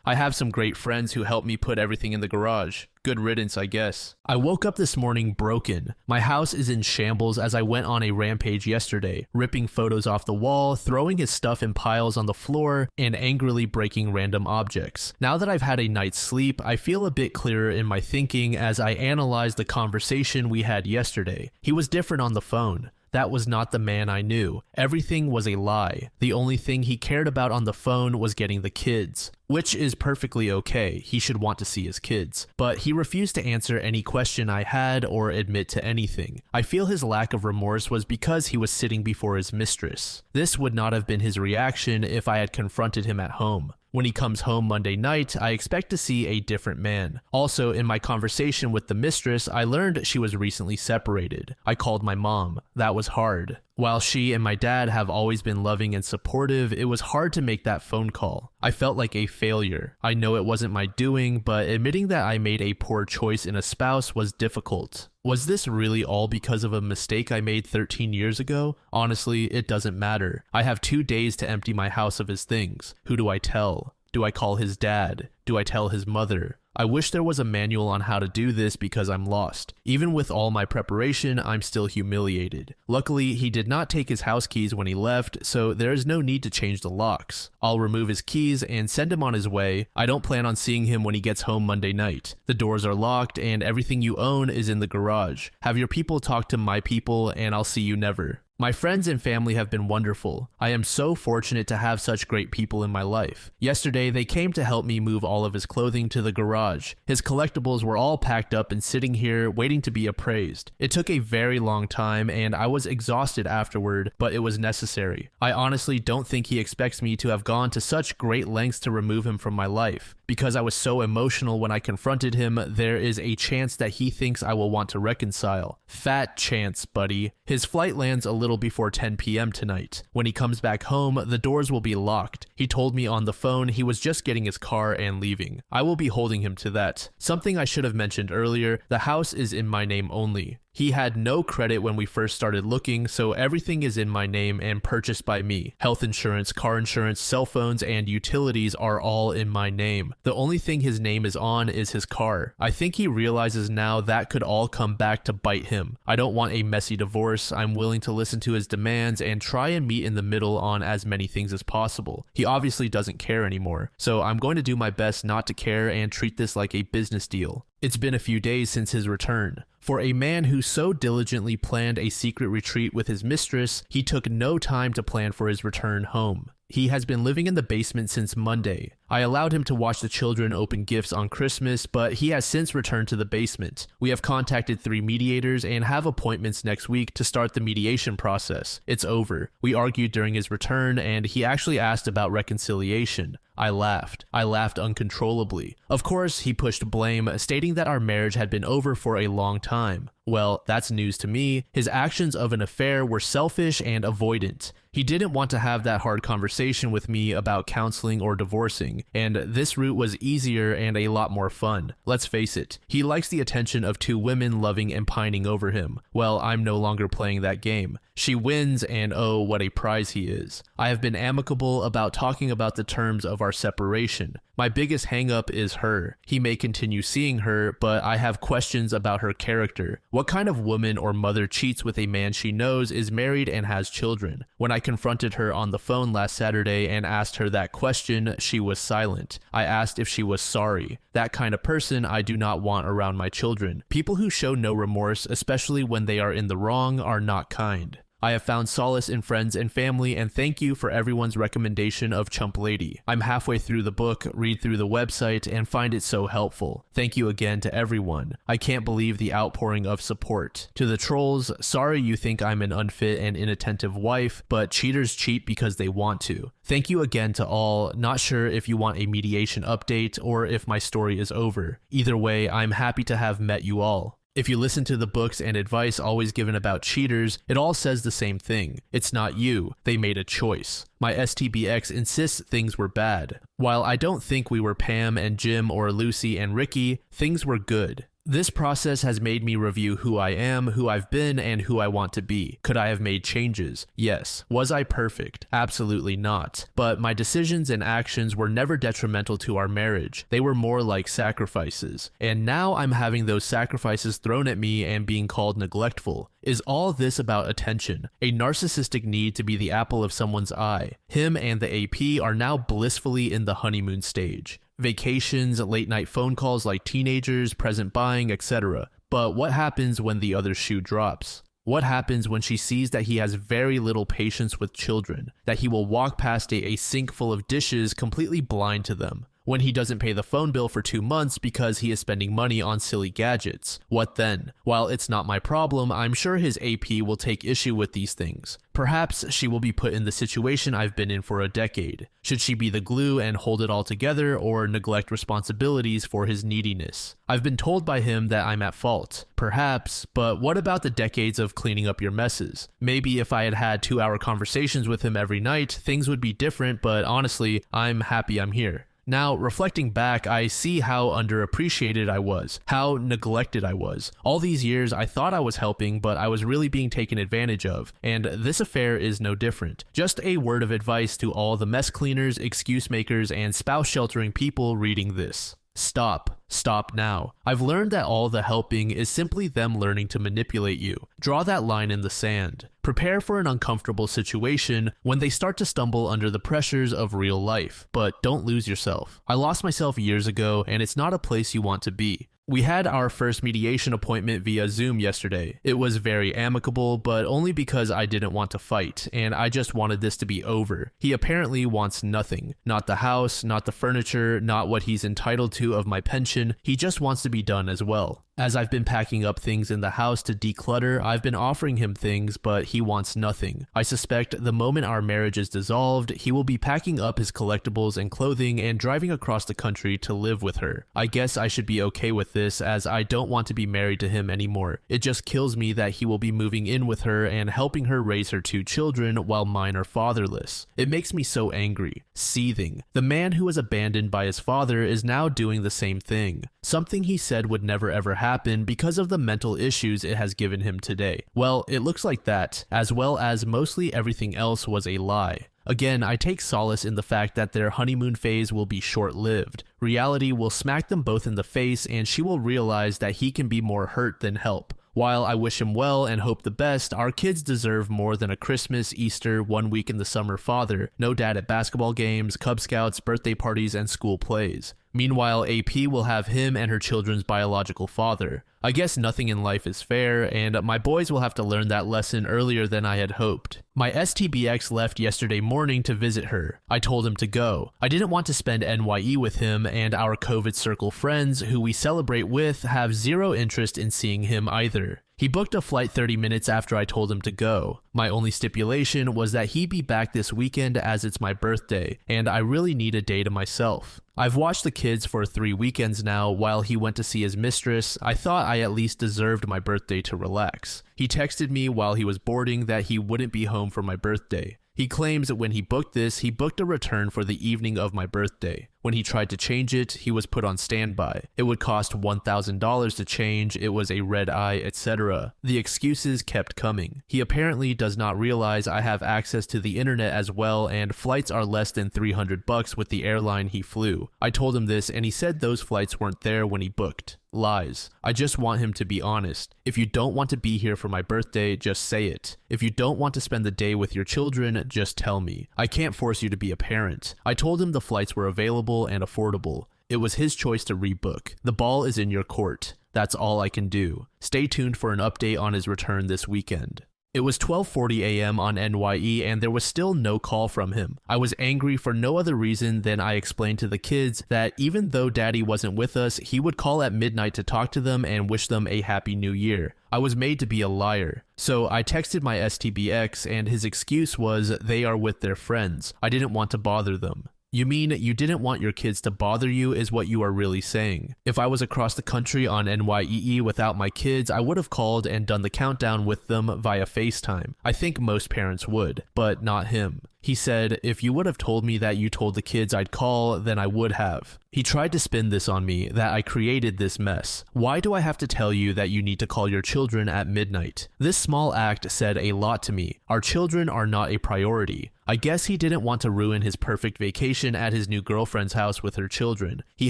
I have some great friends who helped me put everything in the garage. Good riddance, I guess. I woke up this morning broken. My house is in shambles as I went on a rampage yesterday, ripping photos off the wall, throwing his stuff in piles on the floor, and angrily breaking random objects. Now that I've had a night's sleep, I feel a bit clearer in my thinking as I analyze the conversation we had yesterday. He was different on the phone. That was not the man I knew. Everything was a lie. The only thing he cared about on the phone was getting the kids. Which is perfectly okay, he should want to see his kids. But he refused to answer any question I had or admit to anything. I feel his lack of remorse was because he was sitting before his mistress. This would not have been his reaction if I had confronted him at home. When he comes home Monday night, I expect to see a different man. Also, in my conversation with the mistress, I learned she was recently separated. I called my mom. That was hard. While she and my dad have always been loving and supportive, it was hard to make that phone call. I felt like a failure. I know it wasn't my doing, but admitting that I made a poor choice in a spouse was difficult. Was this really all because of a mistake I made 13 years ago? Honestly, it doesn't matter. I have 2 days to empty my house of his things. Who do I tell? Do I call his dad? Do I tell his mother? I wish there was a manual on how to do this because I'm lost. Even with all my preparation, I'm still humiliated. Luckily, he did not take his house keys when he left, so there is no need to change the locks. I'll remove his keys and send him on his way. I don't plan on seeing him when he gets home Monday night. The doors are locked and everything you own is in the garage. Have your people talk to my people and I'll see you never. My friends and family have been wonderful. I am so fortunate to have such great people in my life. Yesterday, they came to help me move all of his clothing to the garage. His collectibles were all packed up and sitting here waiting to be appraised. It took a very long time and I was exhausted afterward, but it was necessary. I honestly don't think he expects me to have gone to such great lengths to remove him from my life. Because I was so emotional when I confronted him, there is a chance that he thinks I will want to reconcile. Fat chance, buddy. His flight lands a little before 10 p.m. tonight. When he comes back home, the doors will be locked. He told me on the phone he was just getting his car and leaving. I will be holding him to that. Something I should have mentioned earlier, the house is in my name only. He had no credit when we first started looking, so everything is in my name and purchased by me. Health insurance, car insurance, cell phones, and utilities are all in my name. The only thing his name is on is his car. I think he realizes now that could all come back to bite him. I don't want a messy divorce. I'm willing to listen to his demands and try and meet in the middle on as many things as possible. He obviously doesn't care anymore, so I'm going to do my best not to care and treat this like a business deal. It's been a few days since his return. For a man who so diligently planned a secret retreat with his mistress, he took no time to plan for his return home. He has been living in the basement since Monday. I allowed him to watch the children open gifts on Christmas, but he has since returned to the basement. We have contacted 3 mediators and have appointments next week to start the mediation process. It's over. We argued during his return, and he actually asked about reconciliation. I laughed. I laughed uncontrollably. Of course, he pushed blame, stating that our marriage had been over for a long time. Well, that's news to me. His actions of an affair were selfish and avoidant. He didn't want to have that hard conversation with me about counseling or divorcing, and this route was easier and a lot more fun. Let's face it, he likes the attention of 2 women loving and pining over him. Well, I'm no longer playing that game. She wins, and oh, what a prize he is. I have been amicable about talking about the terms of our separation. My biggest hang-up is her. He may continue seeing her, but I have questions about her character. What kind of woman or mother cheats with a man she knows is married and has children? When I confronted her on the phone last Saturday and asked her that question, she was silent. I asked if she was sorry. That kind of person I do not want around my children. People who show no remorse, especially when they are in the wrong, are not kind. I have found solace in friends and family, and thank you for everyone's recommendation of Chump Lady. I'm halfway through the book, read through the website, and find it so helpful. Thank you again to everyone. I can't believe the outpouring of support. To the trolls, sorry you think I'm an unfit and inattentive wife, but cheaters cheat because they want to. Thank you again to all. Not sure if you want a mediation update or if my story is over. Either way, I'm happy to have met you all. If you listen to the books and advice always given about cheaters, it all says the same thing. It's not you. They made a choice. My STBX insists things were bad. While I don't think we were Pam and Jim or Lucy and Ricky, things were good. This process has made me review who I am, who I've been, and who I want to be. Could I have made changes? Yes. Was I perfect? Absolutely not. But my decisions and actions were never detrimental to our marriage. They were more like sacrifices. And now I'm having those sacrifices thrown at me and being called neglectful. Is all this about attention? A narcissistic need to be the apple of someone's eye. Him and the AP are now blissfully in the honeymoon stage. Vacations, late night phone calls like teenagers, present buying, etc. But what happens when the other shoe drops? What happens when she sees that he has very little patience with children, that he will walk past a sink full of dishes completely blind to them? When he doesn't pay the phone bill for 2 months because he is spending money on silly gadgets? What then? While it's not my problem, I'm sure his AP will take issue with these things. Perhaps she will be put in the situation I've been in for a decade. Should she be the glue and hold it all together, or neglect responsibilities for his neediness? I've been told by him that I'm at fault. Perhaps, but what about the decades of cleaning up your messes? Maybe if I had had 2-hour conversations with him every night, things would be different, but honestly, I'm happy I'm here. Now, reflecting back, I see how underappreciated I was, how neglected I was. All these years, I thought I was helping, but I was really being taken advantage of, and this affair is no different. Just a word of advice to all the mess cleaners, excuse makers, and spouse sheltering people reading this. Stop. Stop now. I've learned that all the helping is simply them learning to manipulate you. Draw that line in the sand. Prepare for an uncomfortable situation when they start to stumble under the pressures of real life, but don't lose yourself. I lost myself years ago, and it's not a place you want to be. We had our first mediation appointment via Zoom yesterday. It was very amicable, but only because I didn't want to fight, and I just wanted this to be over. He apparently wants nothing. Not the house, not the furniture, not what he's entitled to of my pension. He just wants to be done as well. As I've been packing up things in the house to declutter, I've been offering him things, but he wants nothing. I suspect the moment our marriage is dissolved, he will be packing up his collectibles and clothing and driving across the country to live with her. I guess I should be okay with this, as I don't want to be married to him anymore. It just kills me that he will be moving in with her and helping her raise her 2 children while mine are fatherless. It makes me so angry, seething. The man who was abandoned by his father is now doing the same thing. Something he said would never ever happen because of the mental issues it has given him today. Well, it looks like that, as well as mostly everything else was a lie. Again, I take solace in the fact that their honeymoon phase will be short-lived. Reality will smack them both in the face and she will realize that he can be more hurt than help. While I wish him well and hope the best, our kids deserve more than a Christmas, Easter, 1 week in the summer father, no dad at basketball games, Cub Scouts, birthday parties, and school plays. Meanwhile, AP will have him and her children's biological father. I guess nothing in life is fair, and my boys will have to learn that lesson earlier than I had hoped. My STBX left yesterday morning to visit her. I told him to go. I didn't want to spend NYE with him, and our COVID circle friends who we celebrate with have zero interest in seeing him either. He booked a flight 30 minutes after I told him to go. My only stipulation was that he be back this weekend as it's my birthday, and I really need a day to myself. I've watched the kids for 3 weekends now while he went to see his mistress. I thought I at least deserved my birthday to relax. He texted me while he was boarding that he wouldn't be home for my birthday. He claims that when he booked this, he booked a return for the evening of my birthday. When he tried to change it, he was put on standby. It would cost $1,000 to change, it was a red eye, etc. The excuses kept coming. He apparently does not realize I have access to the internet as well, and flights are less than $300 with the airline he flew. I told him this and he said those flights weren't there when he booked. Lies. I just want him to be honest. If you don't want to be here for my birthday, just say it. If you don't want to spend the day with your children, just tell me. I can't force you to be a parent. I told him the flights were available and affordable. It was his choice to rebook. The ball is in your court. That's all I can do. Stay tuned for an update on his return this weekend. It was 12:40 a.m. on NYE and there was still no call from him. I was angry for no other reason than I explained to the kids that even though daddy wasn't with us, he would call at midnight to talk to them and wish them a happy new year. I was made to be a liar. So I texted my STBX and his excuse was they are with their friends. I didn't want to bother them. You mean you didn't want your kids to bother you is what you are really saying. If I was across the country on NYEE without my kids, I would have called and done the countdown with them via FaceTime. I think most parents would, but not him. He said, if you would have told me that you told the kids I'd call, then I would have. He tried to spin this on me, that I created this mess. Why do I have to tell you that you need to call your children at midnight? This small act said a lot to me. Our children are not a priority. I guess he didn't want to ruin his perfect vacation at his new girlfriend's house with her children. He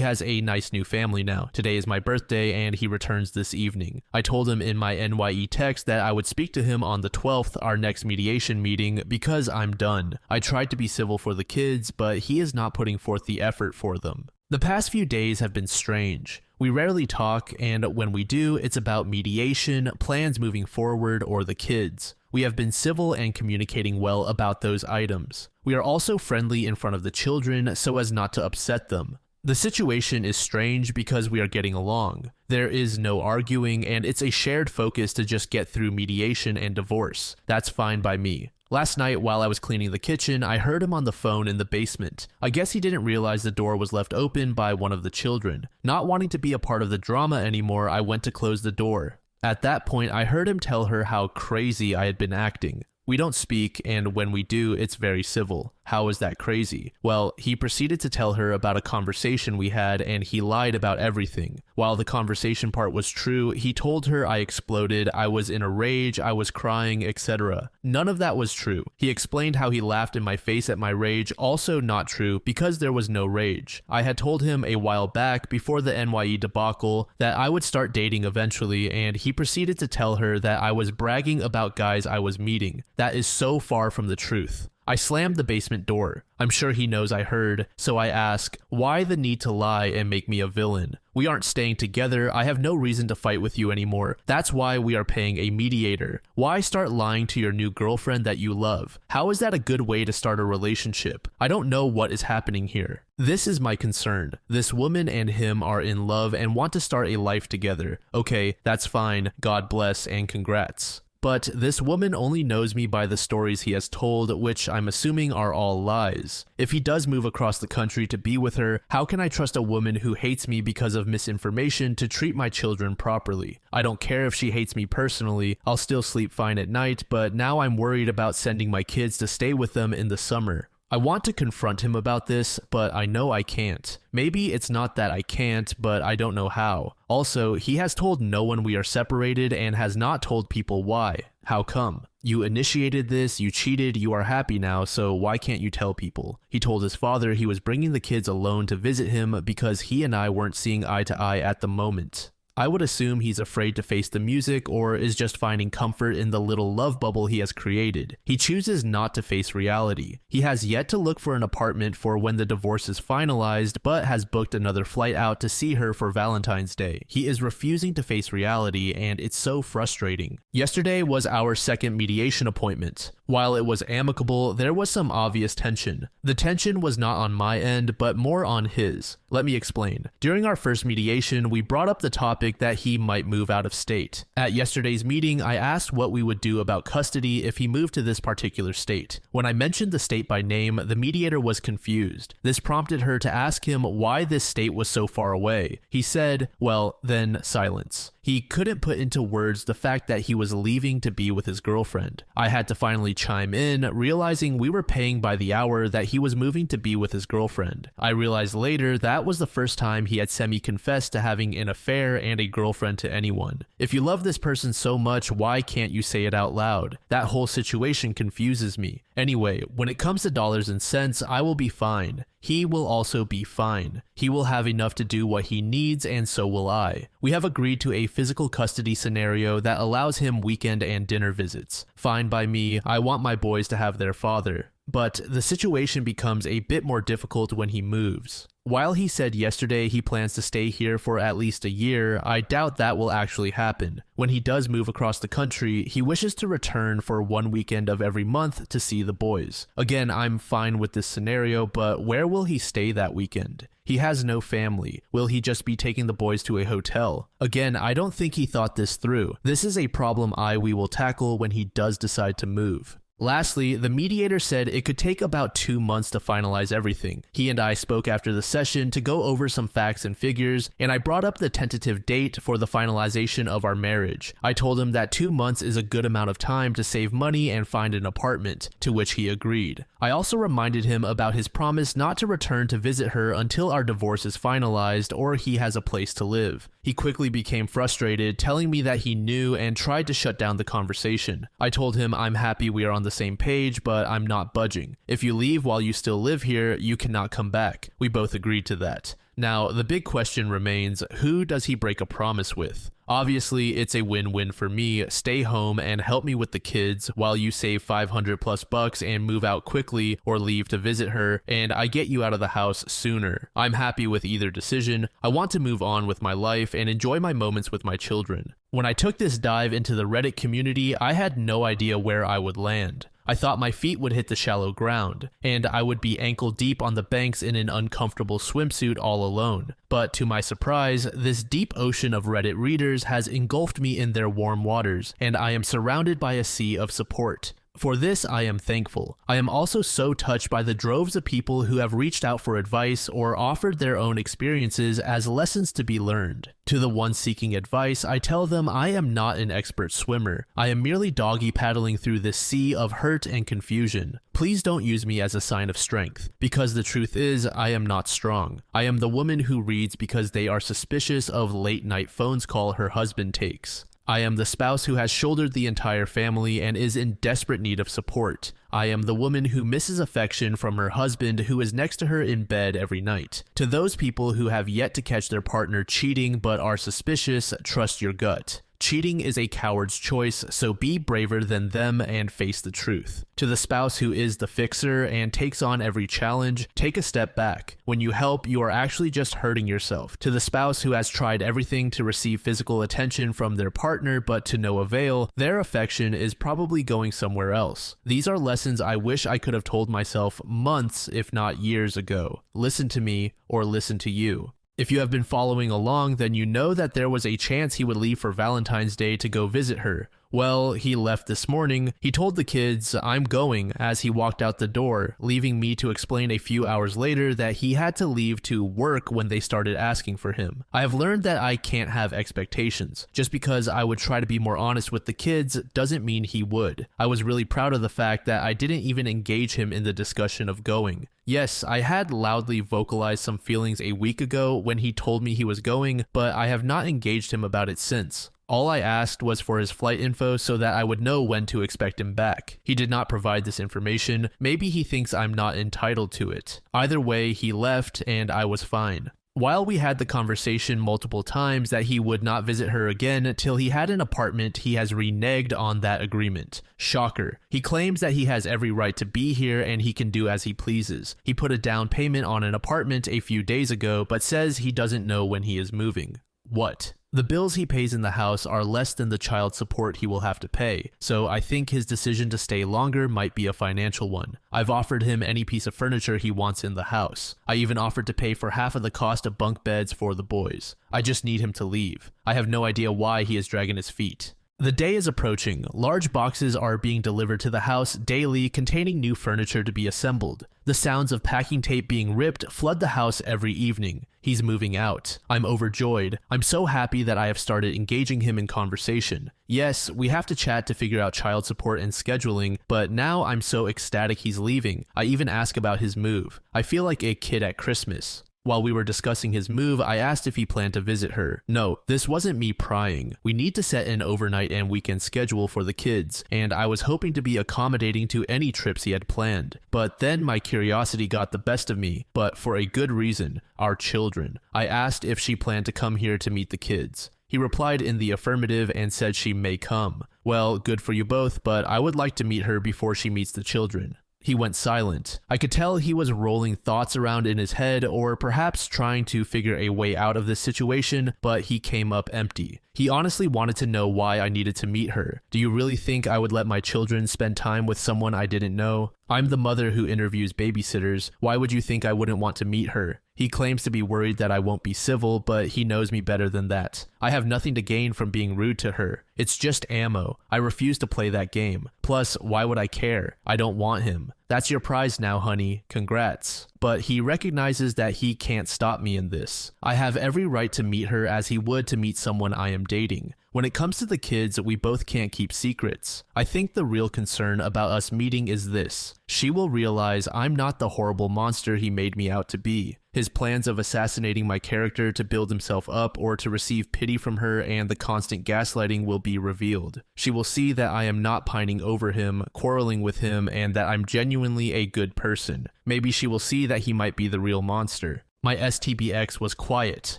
has a nice new family now. Today is my birthday and he returns this evening. I told him in my NYE text that I would speak to him on the 12th, our next mediation meeting, because I'm done. I tried to be civil for the kids, but he is not putting forth the effort for them. The past few days have been strange. We rarely talk, and when we do, it's about mediation, plans moving forward, or the kids. We have been civil and communicating well about those items. We are also friendly in front of the children so as not to upset them. The situation is strange because we are getting along. There is no arguing, and it's a shared focus to just get through mediation and divorce. That's fine by me. Last night, while I was cleaning the kitchen, I heard him on the phone in the basement. I guess he didn't realize the door was left open by one of the children. Not wanting to be a part of the drama anymore, I went to close the door. At that point, I heard him tell her how crazy I had been acting. We don't speak, and when we do, it's very civil. How is that crazy? Well, he proceeded to tell her about a conversation we had, and he lied about everything. While the conversation part was true, he told her I exploded, I was in a rage, I was crying, etc. None of that was true. He explained how he laughed in my face at my rage, also not true, because there was no rage. I had told him a while back, before the NYE debacle, that I would start dating eventually, and he proceeded to tell her that I was bragging about guys I was meeting. That is so far from the truth. I slammed the basement door. I'm sure he knows I heard, so I ask, why the need to lie and make me a villain? We aren't staying together. I have no reason to fight with you anymore. That's why we are paying a mediator. Why start lying to your new girlfriend that you love? How is that a good way to start a relationship? I don't know what is happening here. This is my concern. This woman and him are in love and want to start a life together. Okay, that's fine. God bless and congrats. But this woman only knows me by the stories he has told, which I'm assuming are all lies. If he does move across the country to be with her, how can I trust a woman who hates me because of misinformation to treat my children properly? I don't care if she hates me personally, I'll still sleep fine at night, but now I'm worried about sending my kids to stay with them in the summer. I want to confront him about this, but I know I can't. Maybe it's not that I can't, but I don't know how. Also, he has told no one we are separated and has not told people why. How come? You initiated this, you cheated, you are happy now, so why can't you tell people? He told his father he was bringing the kids alone to visit him because he and I weren't seeing eye to eye at the moment. I would assume he's afraid to face the music or is just finding comfort in the little love bubble he has created. He chooses not to face reality. He has yet to look for an apartment for when the divorce is finalized, but has booked another flight out to see her for Valentine's Day. He is refusing to face reality, and it's so frustrating. Yesterday was our second mediation appointment. While it was amicable, there was some obvious tension. The tension was not on my end, but more on his. Let me explain. During our first mediation, we brought up the topic that he might move out of state. At yesterday's meeting, I asked what we would do about custody if he moved to this particular state. When I mentioned the state by name, the mediator was confused. This prompted her to ask him why this state was so far away. He said, well, then silence. He couldn't put into words the fact that he was leaving to be with his girlfriend. I had to finally chime in, realizing we were paying by the hour that he was moving to be with his girlfriend. I realized later that was the first time he had semi-confessed to having an affair and a girlfriend to anyone. If you love this person so much, why can't you say it out loud? That whole situation confuses me. Anyway, when it comes to dollars and cents, I will be fine. He will also be fine. He will have enough to do what he needs, and so will I. We have agreed to a physical custody scenario that allows him weekend and dinner visits. Fine by me, I want my boys to have their father. But the situation becomes a bit more difficult when he moves. While he said yesterday he plans to stay here for at least a year, I doubt that will actually happen. When he does move across the country, he wishes to return for one weekend of every month to see the boys. Again, I'm fine with this scenario, but where will he stay that weekend? He has no family. Will he just be taking the boys to a hotel? Again, I don't think he thought this through. This is a problem we will tackle when he does decide to move. Lastly, the mediator said it could take about 2 months to finalize everything. He and I spoke after the session to go over some facts and figures, and I brought up the tentative date for the finalization of our marriage. I told him that 2 months is a good amount of time to save money and find an apartment, to which he agreed. I also reminded him about his promise not to return to visit her until our divorce is finalized or he has a place to live. He quickly became frustrated, telling me that he knew and tried to shut down the conversation. I told him I'm happy we are on the same page, but I'm not budging. If you leave while you still live here, you cannot come back. We both agreed to that. Now, the big question remains, who does he break a promise with? Obviously, it's a win-win for me. Stay home and help me with the kids while you save $500+ and move out quickly or leave to visit her, and I get you out of the house sooner. I'm happy with either decision. I want to move on with my life and enjoy my moments with my children. When I took this dive into the Reddit community, I had no idea where I would land. I thought my feet would hit the shallow ground, and I would be ankle deep on the banks in an uncomfortable swimsuit all alone. But to my surprise, this deep ocean of Reddit readers has engulfed me in their warm waters, and I am surrounded by a sea of support. For this, I am thankful. I am also so touched by the droves of people who have reached out for advice or offered their own experiences as lessons to be learned. To the ones seeking advice, I tell them I am not an expert swimmer. I am merely doggy paddling through this sea of hurt and confusion. Please don't use me as a sign of strength, because the truth is, I am not strong. I am the woman who reads because they are suspicious of late-night phone calls her husband takes. I am the spouse who has shouldered the entire family and is in desperate need of support. I am the woman who misses affection from her husband who is next to her in bed every night. To those people who have yet to catch their partner cheating but are suspicious, trust your gut. Cheating is a coward's choice, so be braver than them and face the truth. To the spouse who is the fixer and takes on every challenge, take a step back. When you help, you are actually just hurting yourself. To the spouse who has tried everything to receive physical attention from their partner but to no avail, their affection is probably going somewhere else. These are lessons I wish I could have told myself months, if not years ago. Listen to me or listen to you. If you have been following along, then you know that there was a chance he would leave for Valentine's Day to go visit her. Well, he left this morning. He told the kids, "I'm going," as he walked out the door, leaving me to explain a few hours later that he had to leave to work when they started asking for him. I have learned that I can't have expectations. Just because I would try to be more honest with the kids doesn't mean he would. I was really proud of the fact that I didn't even engage him in the discussion of going. Yes, I had loudly vocalized some feelings a week ago when he told me he was going, but I have not engaged him about it since. All I asked was for his flight info so that I would know when to expect him back. He did not provide this information. Maybe he thinks I'm not entitled to it. Either way, he left and I was fine. While we had the conversation multiple times that he would not visit her again till he had an apartment, he has reneged on that agreement. Shocker. He claims that he has every right to be here and he can do as he pleases. He put a down payment on an apartment a few days ago, but says he doesn't know when he is moving. What? The bills he pays in the house are less than the child support he will have to pay, so I think his decision to stay longer might be a financial one. I've offered him any piece of furniture he wants in the house. I even offered to pay for half of the cost of bunk beds for the boys. I just need him to leave. I have no idea why he is dragging his feet. The day is approaching. Large boxes are being delivered to the house daily containing new furniture to be assembled. The sounds of packing tape being ripped flood the house every evening. He's moving out. I'm overjoyed. I'm so happy that I have started engaging him in conversation. Yes, we have to chat to figure out child support and scheduling, but now I'm so ecstatic he's leaving. I even ask about his move. I feel like a kid at Christmas. While we were discussing his move, I asked if he planned to visit her. No, this wasn't me prying. We need to set an overnight and weekend schedule for the kids, and I was hoping to be accommodating to any trips he had planned. But then my curiosity got the best of me, but for a good reason, our children. I asked if she planned to come here to meet the kids. He replied in the affirmative and said she may come. Well, good for you both, but I would like to meet her before she meets the children. He went silent. I could tell he was rolling thoughts around in his head or perhaps trying to figure a way out of this situation, but he came up empty. He honestly wanted to know why I needed to meet her. Do you really think I would let my children spend time with someone I didn't know? I'm the mother who interviews babysitters. Why would you think I wouldn't want to meet her? He claims to be worried that I won't be civil, but he knows me better than that. I have nothing to gain from being rude to her. It's just ammo. I refuse to play that game. Plus, why would I care? I don't want him. That's your prize now, honey. Congrats. But he recognizes that he can't stop me in this. I have every right to meet her as he would to meet someone I am dating. When it comes to the kids, we both can't keep secrets. I think the real concern about us meeting is this. She will realize I'm not the horrible monster he made me out to be. His plans of assassinating my character to build himself up or to receive pity from her and the constant gaslighting will be revealed. She will see that I am not pining over him, quarreling with him, and that I'm genuinely a good person. Maybe she will see that he might be the real monster. My STBX was quiet,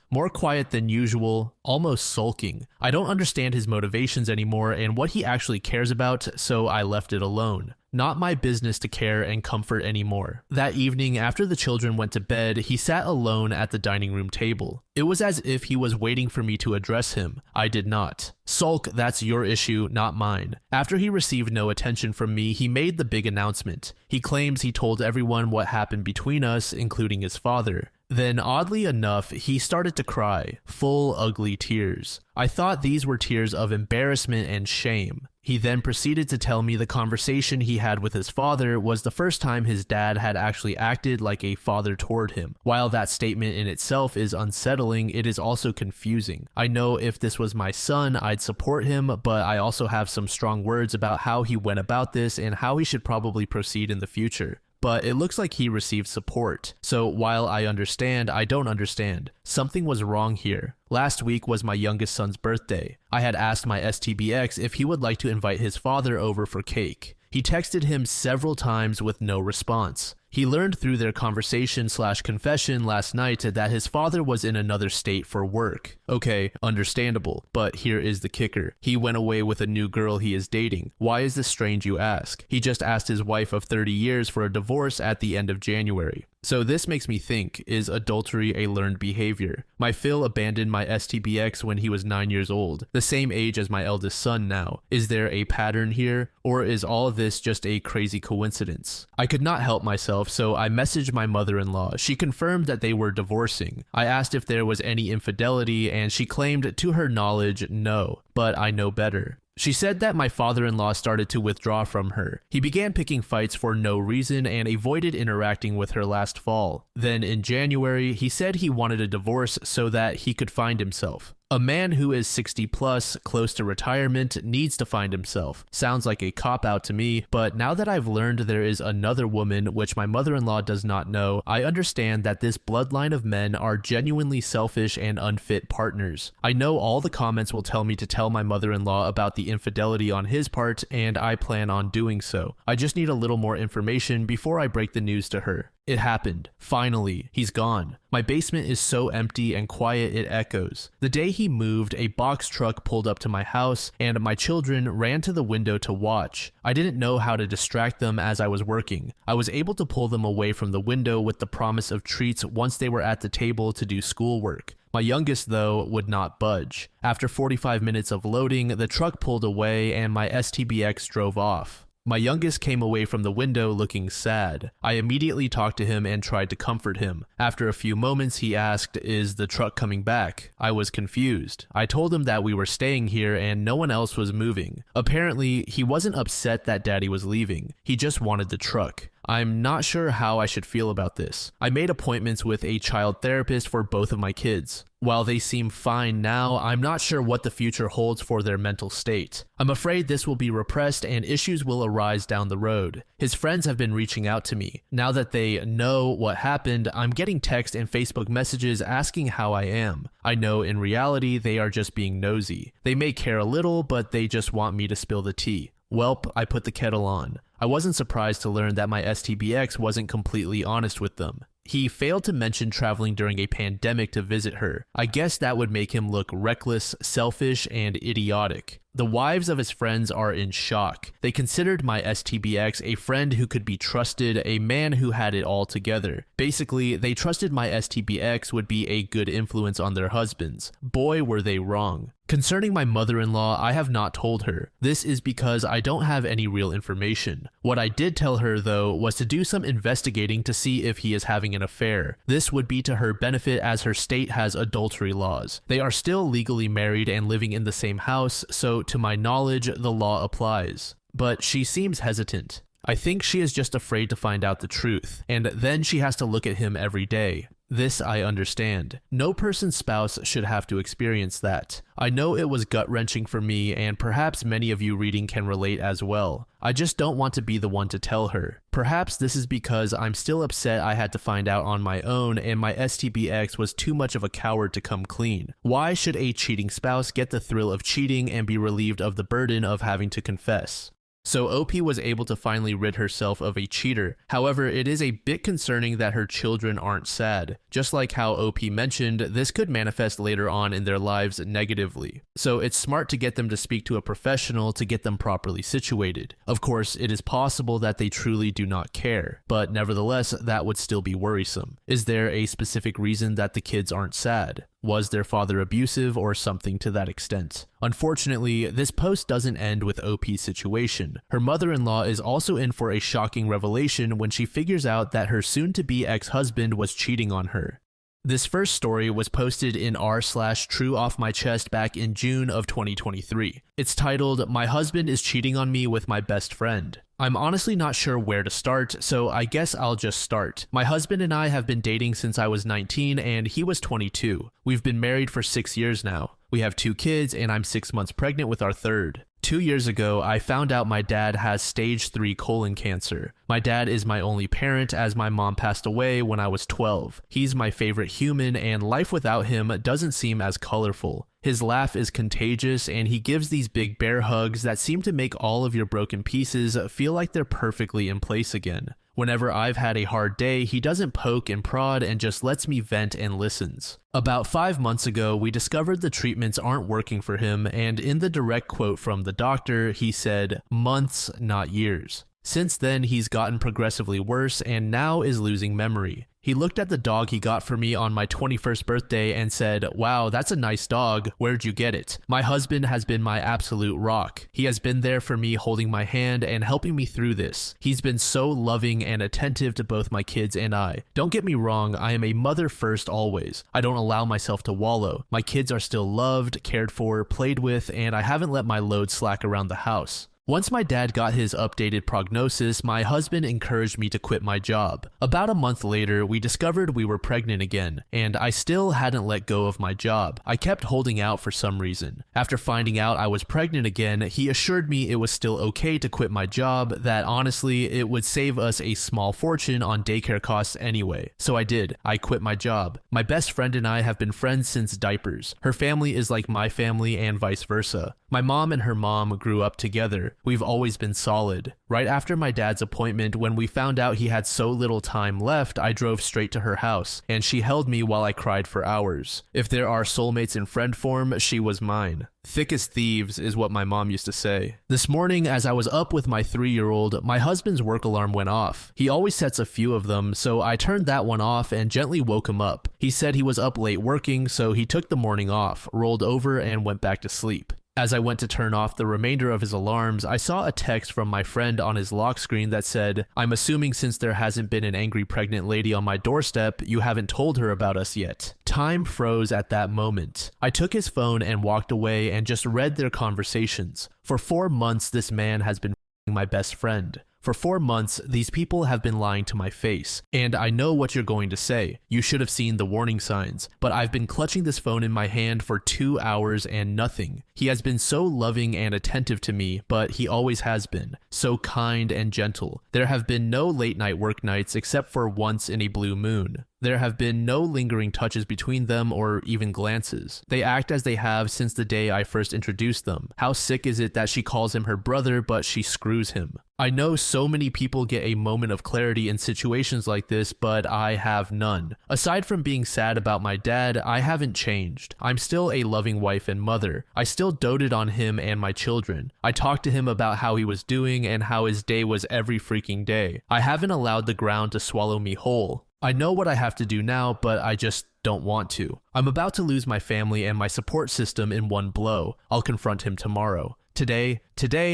more quiet than usual, almost sulking. I don't understand his motivations anymore and what he actually cares about, so I left it alone. Not my business to care and comfort anymore. That evening, after the children went to bed, he sat alone at the dining room table. It was as if he was waiting for me to address him. I did not. Sulk, that's your issue, not mine. After he received no attention from me, he made the big announcement. He claims he told everyone what happened between us, including his father. Then, oddly enough, he started to cry, full ugly tears. I thought these were tears of embarrassment and shame. He then proceeded to tell me the conversation he had with his father was the first time his dad had actually acted like a father toward him. While that statement in itself is unsettling, it is also confusing. I know if this was my son, I'd support him, but I also have some strong words about how he went about this and how he should probably proceed in the future. But it looks like he received support. So while I understand, I don't understand. Something was wrong here. Last week was my youngest son's birthday. I had asked my STBX if he would like to invite his father over for cake. He He texted him several times with no response. He learned through their conversation/confession last night that his father was in another state for work. Okay, understandable, but here is the kicker. He went away with a new girl he is dating. Why is this strange, you ask? He just asked his wife of 30 years for a divorce at the end of January. So this makes me think, is adultery a learned behavior? My Phil abandoned my STBX when he was 9 years old, the same age as my eldest son now. Is there a pattern here, or is all of this just a crazy coincidence? I could not help myself, so I messaged my mother-in-law. She confirmed that they were divorcing. I asked if there was any infidelity, and she claimed to her knowledge, no, but I know better. She said that my father-in-law started to withdraw from her. He began picking fights for no reason and avoided interacting with her last fall. Then in January, he said he wanted a divorce so that he could find himself. A man who is 60 plus, close to retirement, needs to find himself. Sounds like a cop-out to me, but now that I've learned there is another woman which my mother-in-law does not know, I understand that this bloodline of men are genuinely selfish and unfit partners. I know all the comments will tell me to tell my mother-in-law about the infidelity on his part, and I plan on doing so. I just need a little more information before I break the news to her. It happened. Finally, he's gone. My basement is so empty and quiet it echoes. The day he moved, a box truck pulled up to my house, and my children ran to the window to watch. I didn't know how to distract them as I was working. I was able to pull them away from the window with the promise of treats once they were at the table to do schoolwork. My youngest, though, would not budge. After 45 minutes of loading, the truck pulled away and my STBX drove off. My youngest came away from the window looking sad. I immediately talked to him and tried to comfort him. After a few moments, he asked, "Is the truck coming back?" I was confused. I told him that we were staying here and no one else was moving. Apparently, he wasn't upset that Daddy was leaving. He just wanted the truck. I'm not sure how I should feel about this. I made appointments with a child therapist for both of my kids. While they seem fine now, I'm not sure what the future holds for their mental state. I'm afraid this will be repressed and issues will arise down the road. His friends have been reaching out to me. Now that they know what happened, I'm getting text and Facebook messages asking how I am. I know in reality they are just being nosy. They may care a little, but they just want me to spill the tea. Welp, I put the kettle on. I wasn't surprised to learn that my STBX wasn't completely honest with them. He failed to mention traveling during a pandemic to visit her. I guess that would make him look reckless, selfish, and idiotic. The wives of his friends are in shock. They considered my STBX a friend who could be trusted, a man who had it all together. Basically, they trusted my STBX would be a good influence on their husbands. Boy, were they wrong. Concerning my mother-in-law, I have not told her. This is because I don't have any real information. What I did tell her, though, was to do some investigating to see if he is having an affair. This would be to her benefit as her state has adultery laws. They are still legally married and living in the same house, so to my knowledge, the law applies. But she seems hesitant. I think she is just afraid to find out the truth, and then she has to look at him every day. This I understand. No person's spouse should have to experience that. I know it was gut-wrenching for me, and perhaps many of you reading can relate as well. I just don't want to be the one to tell her. Perhaps this is because I'm still upset I had to find out on my own and my STBX was too much of a coward to come clean. Why should a cheating spouse get the thrill of cheating and be relieved of the burden of having to confess? So OP was able to finally rid herself of a cheater. However, it is a bit concerning that her children aren't sad. Just like how OP mentioned, this could manifest later on in their lives negatively. So it's smart to get them to speak to a professional to get them properly situated. Of course, it is possible that they truly do not care, but nevertheless, that would still be worrisome. Is there a specific reason that the kids aren't sad? Was their father abusive or something to that extent? Unfortunately, this post doesn't end with OP's situation. Her mother-in-law is also in for a shocking revelation when she figures out that her soon-to-be ex-husband was cheating on her. This first story was posted in r/true off my chest back in June of 2023. It's titled, "My husband is cheating on me with my best friend." I'm honestly not sure where to start, so I guess I'll just start. My husband and I have been dating since I was 19 and he was 22. We've been married for 6 years now. We have 2 kids and I'm 6 months pregnant with our third. 2 years ago, I found out my dad has stage 3 colon cancer. My dad is my only parent as my mom passed away when I was 12. He's my favorite human and life without him doesn't seem as colorful. His laugh is contagious and he gives these big bear hugs that seem to make all of your broken pieces feel like they're perfectly in place again. Whenever I've had a hard day, he doesn't poke and prod and just lets me vent and listens. About 5 months ago, we discovered the treatments aren't working for him, and in the direct quote from the doctor, he said, "Months, not years." Since then, he's gotten progressively worse and now is losing memory. He looked at the dog he got for me on my 21st birthday and said, "Wow, that's a nice dog. Where'd you get it?" My husband has been my absolute rock. He has been there for me, holding my hand and helping me through this. He's been so loving and attentive to both my kids and I. Don't get me wrong, I am a mother first always. I don't allow myself to wallow. My kids are still loved, cared for, played with, and I haven't let my load slack around the house. Once my dad got his updated prognosis, my husband encouraged me to quit my job. About a month later, we discovered we were pregnant again, and I still hadn't let go of my job. I kept holding out for some reason. After finding out I was pregnant again, he assured me it was still okay to quit my job, that honestly, it would save us a small fortune on daycare costs anyway. So I did. I quit my job. My best friend and I have been friends since diapers. Her family is like my family and vice versa. My mom and her mom grew up together. We've always been solid. Right after my dad's appointment, when we found out he had so little time left, I drove straight to her house, and she held me while I cried for hours. If there are soulmates in friend form, she was mine. Thick as thieves is what my mom used to say. This morning, as I was up with my 3-year-old, my husband's work alarm went off. He always sets a few of them, so I turned that one off and gently woke him up. He said he was up late working, so he took the morning off, rolled over, and went back to sleep. As I went to turn off the remainder of his alarms, I saw a text from my friend on his lock screen that said, "I'm assuming since there hasn't been an angry pregnant lady on my doorstep, you haven't told her about us yet." Time froze at that moment. I took his phone and walked away and just read their conversations. For 4 months, this man has been my best friend. For 4 months, these people have been lying to my face, and I know what you're going to say. You should have seen the warning signs, but I've been clutching this phone in my hand for 2 hours and nothing. He has been so loving and attentive to me, but he always has been. So kind and gentle. There have been no late night work nights except for once in a blue moon. There have been no lingering touches between them or even glances. They act as they have since the day I first introduced them. How sick is it that she calls him her brother, but she screws him? I know so many people get a moment of clarity in situations like this, but I have none. Aside from being sad about my dad, I haven't changed. I'm still a loving wife and mother. I still doted on him and my children. I talked to him about how he was doing and how his day was every freaking day. I haven't allowed the ground to swallow me whole. I know what I have to do now, but I just don't want to. I'm about to lose my family and my support system in one blow. I'll confront him tomorrow. Today,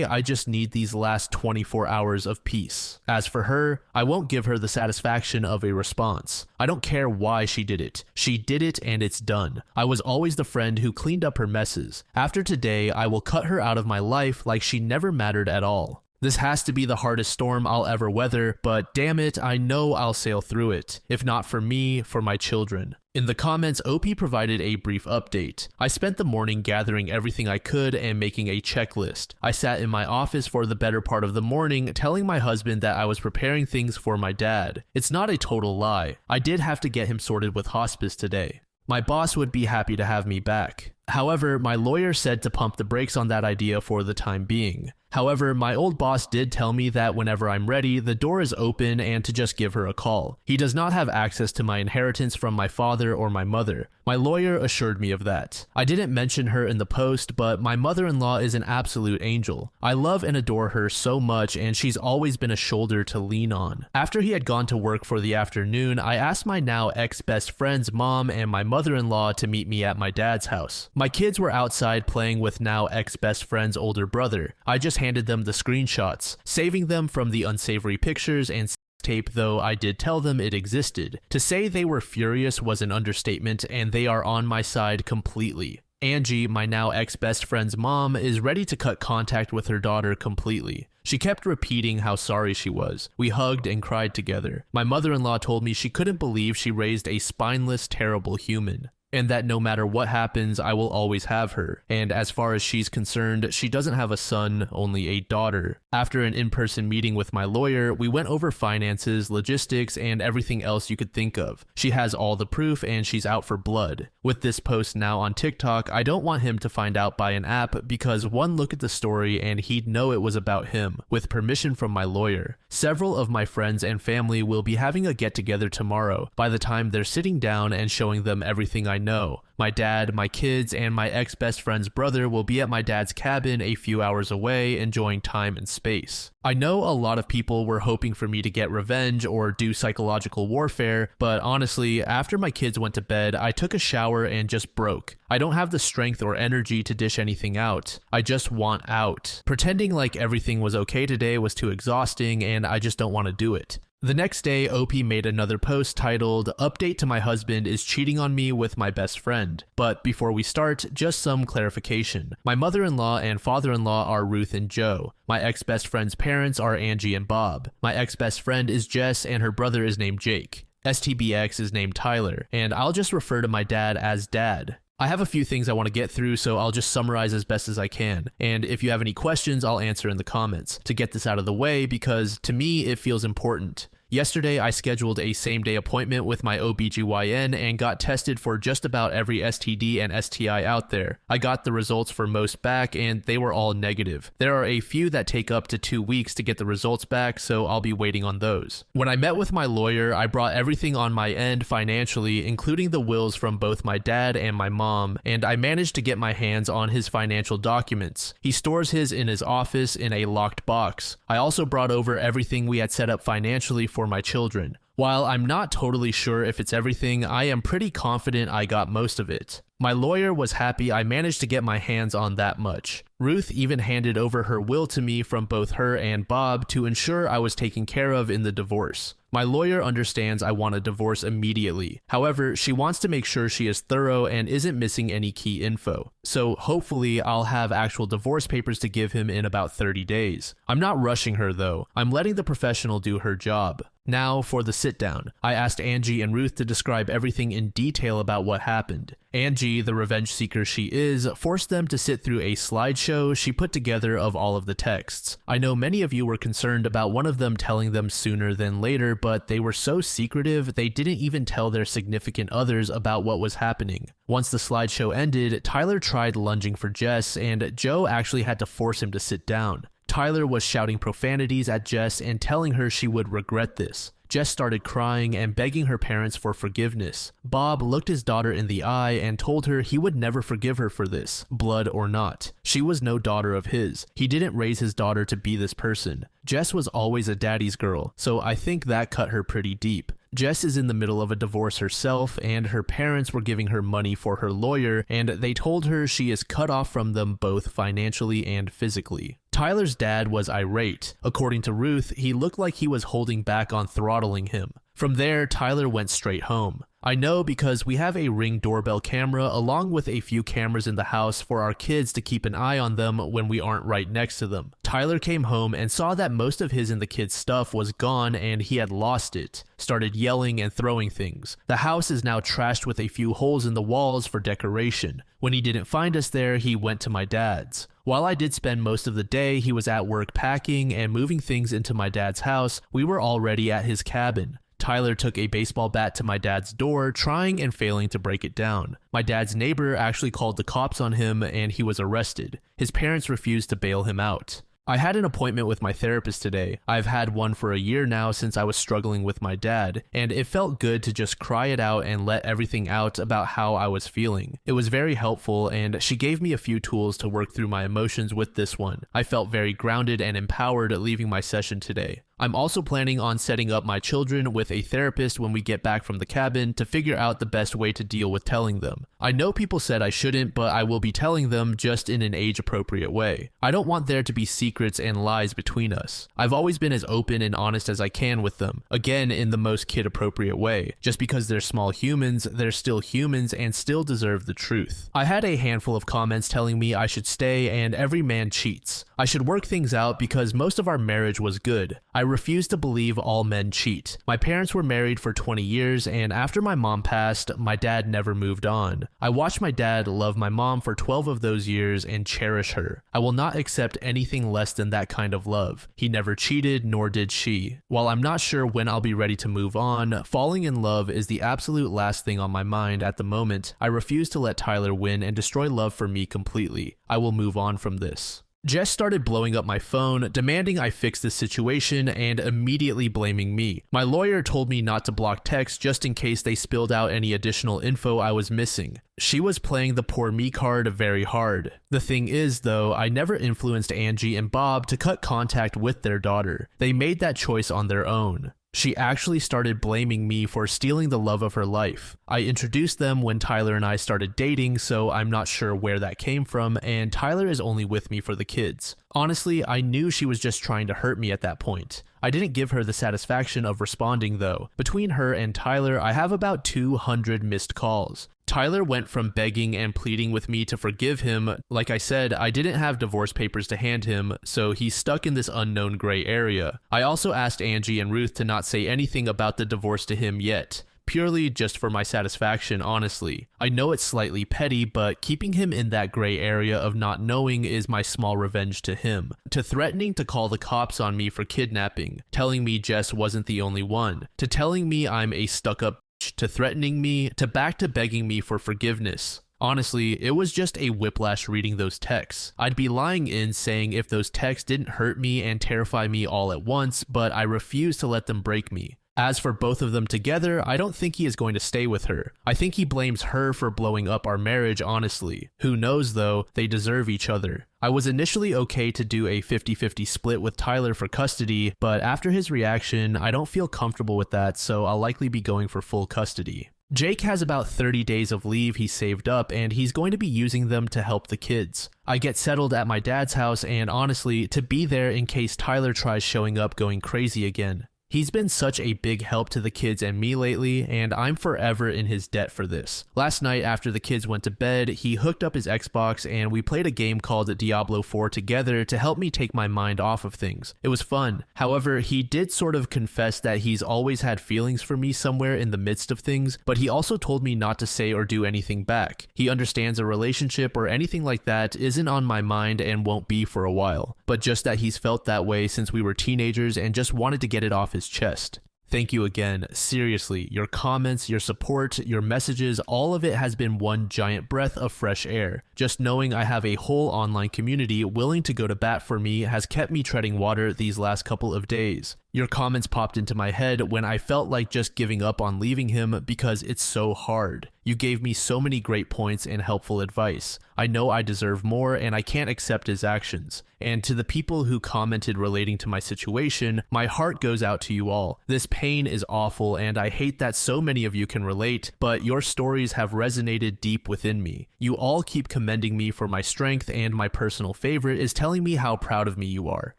I just need these last 24 hours of peace. As for her, I won't give her the satisfaction of a response. I don't care why she did it. She did it and it's done. I was always the friend who cleaned up her messes. After today, I will cut her out of my life like she never mattered at all. This has to be the hardest storm I'll ever weather, but damn it, I know I'll sail through it. If not for me, for my children. In the comments, OP provided a brief update. I spent the morning gathering everything I could and making a checklist. I sat in my office for the better part of the morning, telling my husband that I was preparing things for my dad. It's not a total lie. I did have to get him sorted with hospice today. My boss would be happy to have me back. However, my lawyer said to pump the brakes on that idea for the time being. However, my old boss did tell me that whenever I'm ready, the door is open and to just give her a call. He does not have access to my inheritance from my father or my mother. My lawyer assured me of that. I didn't mention her in the post, but my mother-in-law is an absolute angel. I love and adore her so much, and she's always been a shoulder to lean on. After he had gone to work for the afternoon, I asked my now ex-best friend's mom and my mother-in-law to meet me at my dad's house. My kids were outside playing with now ex-best friend's older brother. I just handed them the screenshots, saving them from the unsavory pictures and tape, though I did tell them it existed. To say they were furious was an understatement, and they are on my side completely. Angie, my now ex-best friend's mom, is ready to cut contact with her daughter completely. She kept repeating how sorry she was. We hugged and cried together. My mother-in-law told me she couldn't believe she raised a spineless, terrible human. and that no matter what happens, I will always have her. And as far as she's concerned, she doesn't have a son, only a daughter. After an in-person meeting with my lawyer, we went over finances, logistics, and everything else you could think of. She has all the proof and she's out for blood. With this post now on TikTok, I don't want him to find out by an app because one look at the story and he'd know it was about him, with permission from my lawyer. Several of my friends and family will be having a get-together tomorrow by the time they're sitting down and showing them everything I know. My dad, my kids, and my ex-best friend's brother will be at my dad's cabin a few hours away, enjoying time and space. I know a lot of people were hoping for me to get revenge or do psychological warfare, but honestly, after my kids went to bed, I took a shower and just broke. I don't have the strength or energy to dish anything out. I just want out. Pretending like everything was okay today was too exhausting, and I just don't want to do it. The next day, OP made another post titled, "Update to my husband is cheating on me with my best friend." But before we start, just some clarification. My mother-in-law and father-in-law are Ruth and Joe. My ex-best friend's parents are Angie and Bob. My ex-best friend is Jess and her brother is named Jake. STBX is named Tyler, and I'll just refer to my dad as Dad. I have a few things I want to get through, so I'll just summarize as best as I can. And if you have any questions, I'll answer in the comments to get this out of the way because to me, it feels important. Yesterday, I scheduled a same-day appointment with my OBGYN and got tested for just about every STD and STI out there. I got the results for most back and they were all negative. There are a few that take up to 2 weeks to get the results back, so I'll be waiting on those. When I met with my lawyer, I brought everything on my end financially, including the wills from both my dad and my mom, and I managed to get my hands on his financial documents. He stores his in his office in a locked box. I also brought over everything we had set up financially for my children. While I'm not totally sure if it's everything, I am pretty confident I got most of it. My lawyer was happy I managed to get my hands on that much. Ruth even handed over her will to me from both her and Bob to ensure I was taken care of in the divorce. My lawyer understands I want a divorce immediately. However, she wants to make sure she is thorough and isn't missing any key info. So hopefully I'll have actual divorce papers to give him in about 30 days. I'm not rushing her though. I'm letting the professional do her job. Now for the sit down. I asked Angie and Ruth to describe everything in detail about what happened. Angie, the revenge seeker she is, forced them to sit through a slideshow she put together of all of the texts. I know many of you were concerned about one of them telling them sooner than later, but they were so secretive they didn't even tell their significant others about what was happening. Once the slideshow ended, Tyler tried lunging for Jess, and Joe actually had to force him to sit down. Tyler was shouting profanities at Jess and telling her she would regret this. Jess started crying and begging her parents for forgiveness. Bob looked his daughter in the eye and told her he would never forgive her for this, blood or not. She was no daughter of his. He didn't raise his daughter to be this person. Jess was always a daddy's girl, so I think that cut her pretty deep. Jess is in the middle of a divorce herself, and her parents were giving her money for her lawyer, and they told her she is cut off from them both financially and physically. Tyler's dad was irate. According to Ruth, he looked like he was holding back on throttling him. From there, Tyler went straight home. I know because we have a Ring doorbell camera along with a few cameras in the house for our kids to keep an eye on them when we aren't right next to them. Tyler came home and saw that most of his and the kids' stuff was gone and he had lost it. Started yelling and throwing things. The house is now trashed with a few holes in the walls for decoration. When he didn't find us there, he went to my dad's. While I did spend most of the day, he was at work packing and moving things into my dad's house. We were already at his cabin. Tyler took a baseball bat to my dad's door, trying and failing to break it down. My dad's neighbor actually called the cops on him and he was arrested. His parents refused to bail him out. I had an appointment with my therapist today. I've had one for a year now since I was struggling with my dad, and it felt good to just cry it out and let everything out about how I was feeling. It was very helpful, and she gave me a few tools to work through my emotions with this one. I felt very grounded and empowered leaving my session today. I'm also planning on setting up my children with a therapist when we get back from the cabin to figure out the best way to deal with telling them. I know people said I shouldn't, but I will be telling them just in an age-appropriate way. I don't want there to be secrets and lies between us. I've always been as open and honest as I can with them, again in the most kid-appropriate way. Just because they're small humans, they're still humans and still deserve the truth. I had a handful of comments telling me I should stay and every man cheats. I should work things out because most of our marriage was good. I refuse to believe all men cheat. My parents were married for 20 years and after my mom passed, my dad never moved on. I watched my dad love my mom for 12 of those years and cherish her. I will not accept anything less than that kind of love. He never cheated, nor did she. While I'm not sure when I'll be ready to move on, falling in love is the absolute last thing on my mind at the moment. I refuse to let Tyler win and destroy love for me completely. I will move on from this. Jess started blowing up my phone, demanding I fix this situation and immediately blaming me. My lawyer told me not to block texts just in case they spilled out any additional info I was missing. She was playing the poor me card very hard. The thing is, though, I never influenced Angie and Bob to cut contact with their daughter. They made that choice on their own. She actually started blaming me for stealing the love of her life. I introduced them when Tyler and I started dating, so I'm not sure where that came from, and Tyler is only with me for the kids. Honestly, I knew she was just trying to hurt me at that point. I didn't give her the satisfaction of responding though. Between her and Tyler, I have about 200 missed calls. Tyler went from begging and pleading with me to forgive him. Like I said, I didn't have divorce papers to hand him, so he's stuck in this unknown gray area. I also asked Angie and Ruth to not say anything about the divorce to him yet. Purely just for my satisfaction, honestly. I know it's slightly petty, but keeping him in that gray area of not knowing is my small revenge to him. To threatening to call the cops on me for kidnapping, telling me Jess wasn't the only one, to telling me I'm a stuck-up bitch, to threatening me, to back to begging me for forgiveness. Honestly, it was just a whiplash reading those texts. I'd be lying in saying if those texts didn't hurt me and terrify me all at once, but I refuse to let them break me. As for both of them together, I don't think he is going to stay with her. I think he blames her for blowing up our marriage, honestly. Who knows though, they deserve each other. I was initially okay to do a 50-50 split with Tyler for custody, but after his reaction, I don't feel comfortable with that, so I'll likely be going for full custody. Jake has about 30 days of leave he saved up and he's going to be using them to help the kids. I get settled at my dad's house and honestly, to be there in case Tyler tries showing up going crazy again. He's been such a big help to the kids and me lately, and I'm forever in his debt for this. Last night after the kids went to bed, he hooked up his Xbox and we played a game called Diablo 4 together to help me take my mind off of things. It was fun. However, he did sort of confess that he's always had feelings for me somewhere in the midst of things, but he also told me not to say or do anything back. He understands a relationship or anything like that isn't on my mind and won't be for a while, but just that he's felt that way since we were teenagers and just wanted to get it off his chest. Thank you again. Seriously, your comments, your support, your messages, all of it has been one giant breath of fresh air. Just knowing I have a whole online community willing to go to bat for me has kept me treading water these last couple of days. Your comments popped into my head when I felt like just giving up on leaving him because it's so hard. You gave me so many great points and helpful advice. I know I deserve more and I can't accept his actions. And to the people who commented relating to my situation, my heart goes out to you all. This pain is awful and I hate that so many of you can relate, but your stories have resonated deep within me. You all keep commending me for my strength, and my personal favorite is telling me how proud of me you are.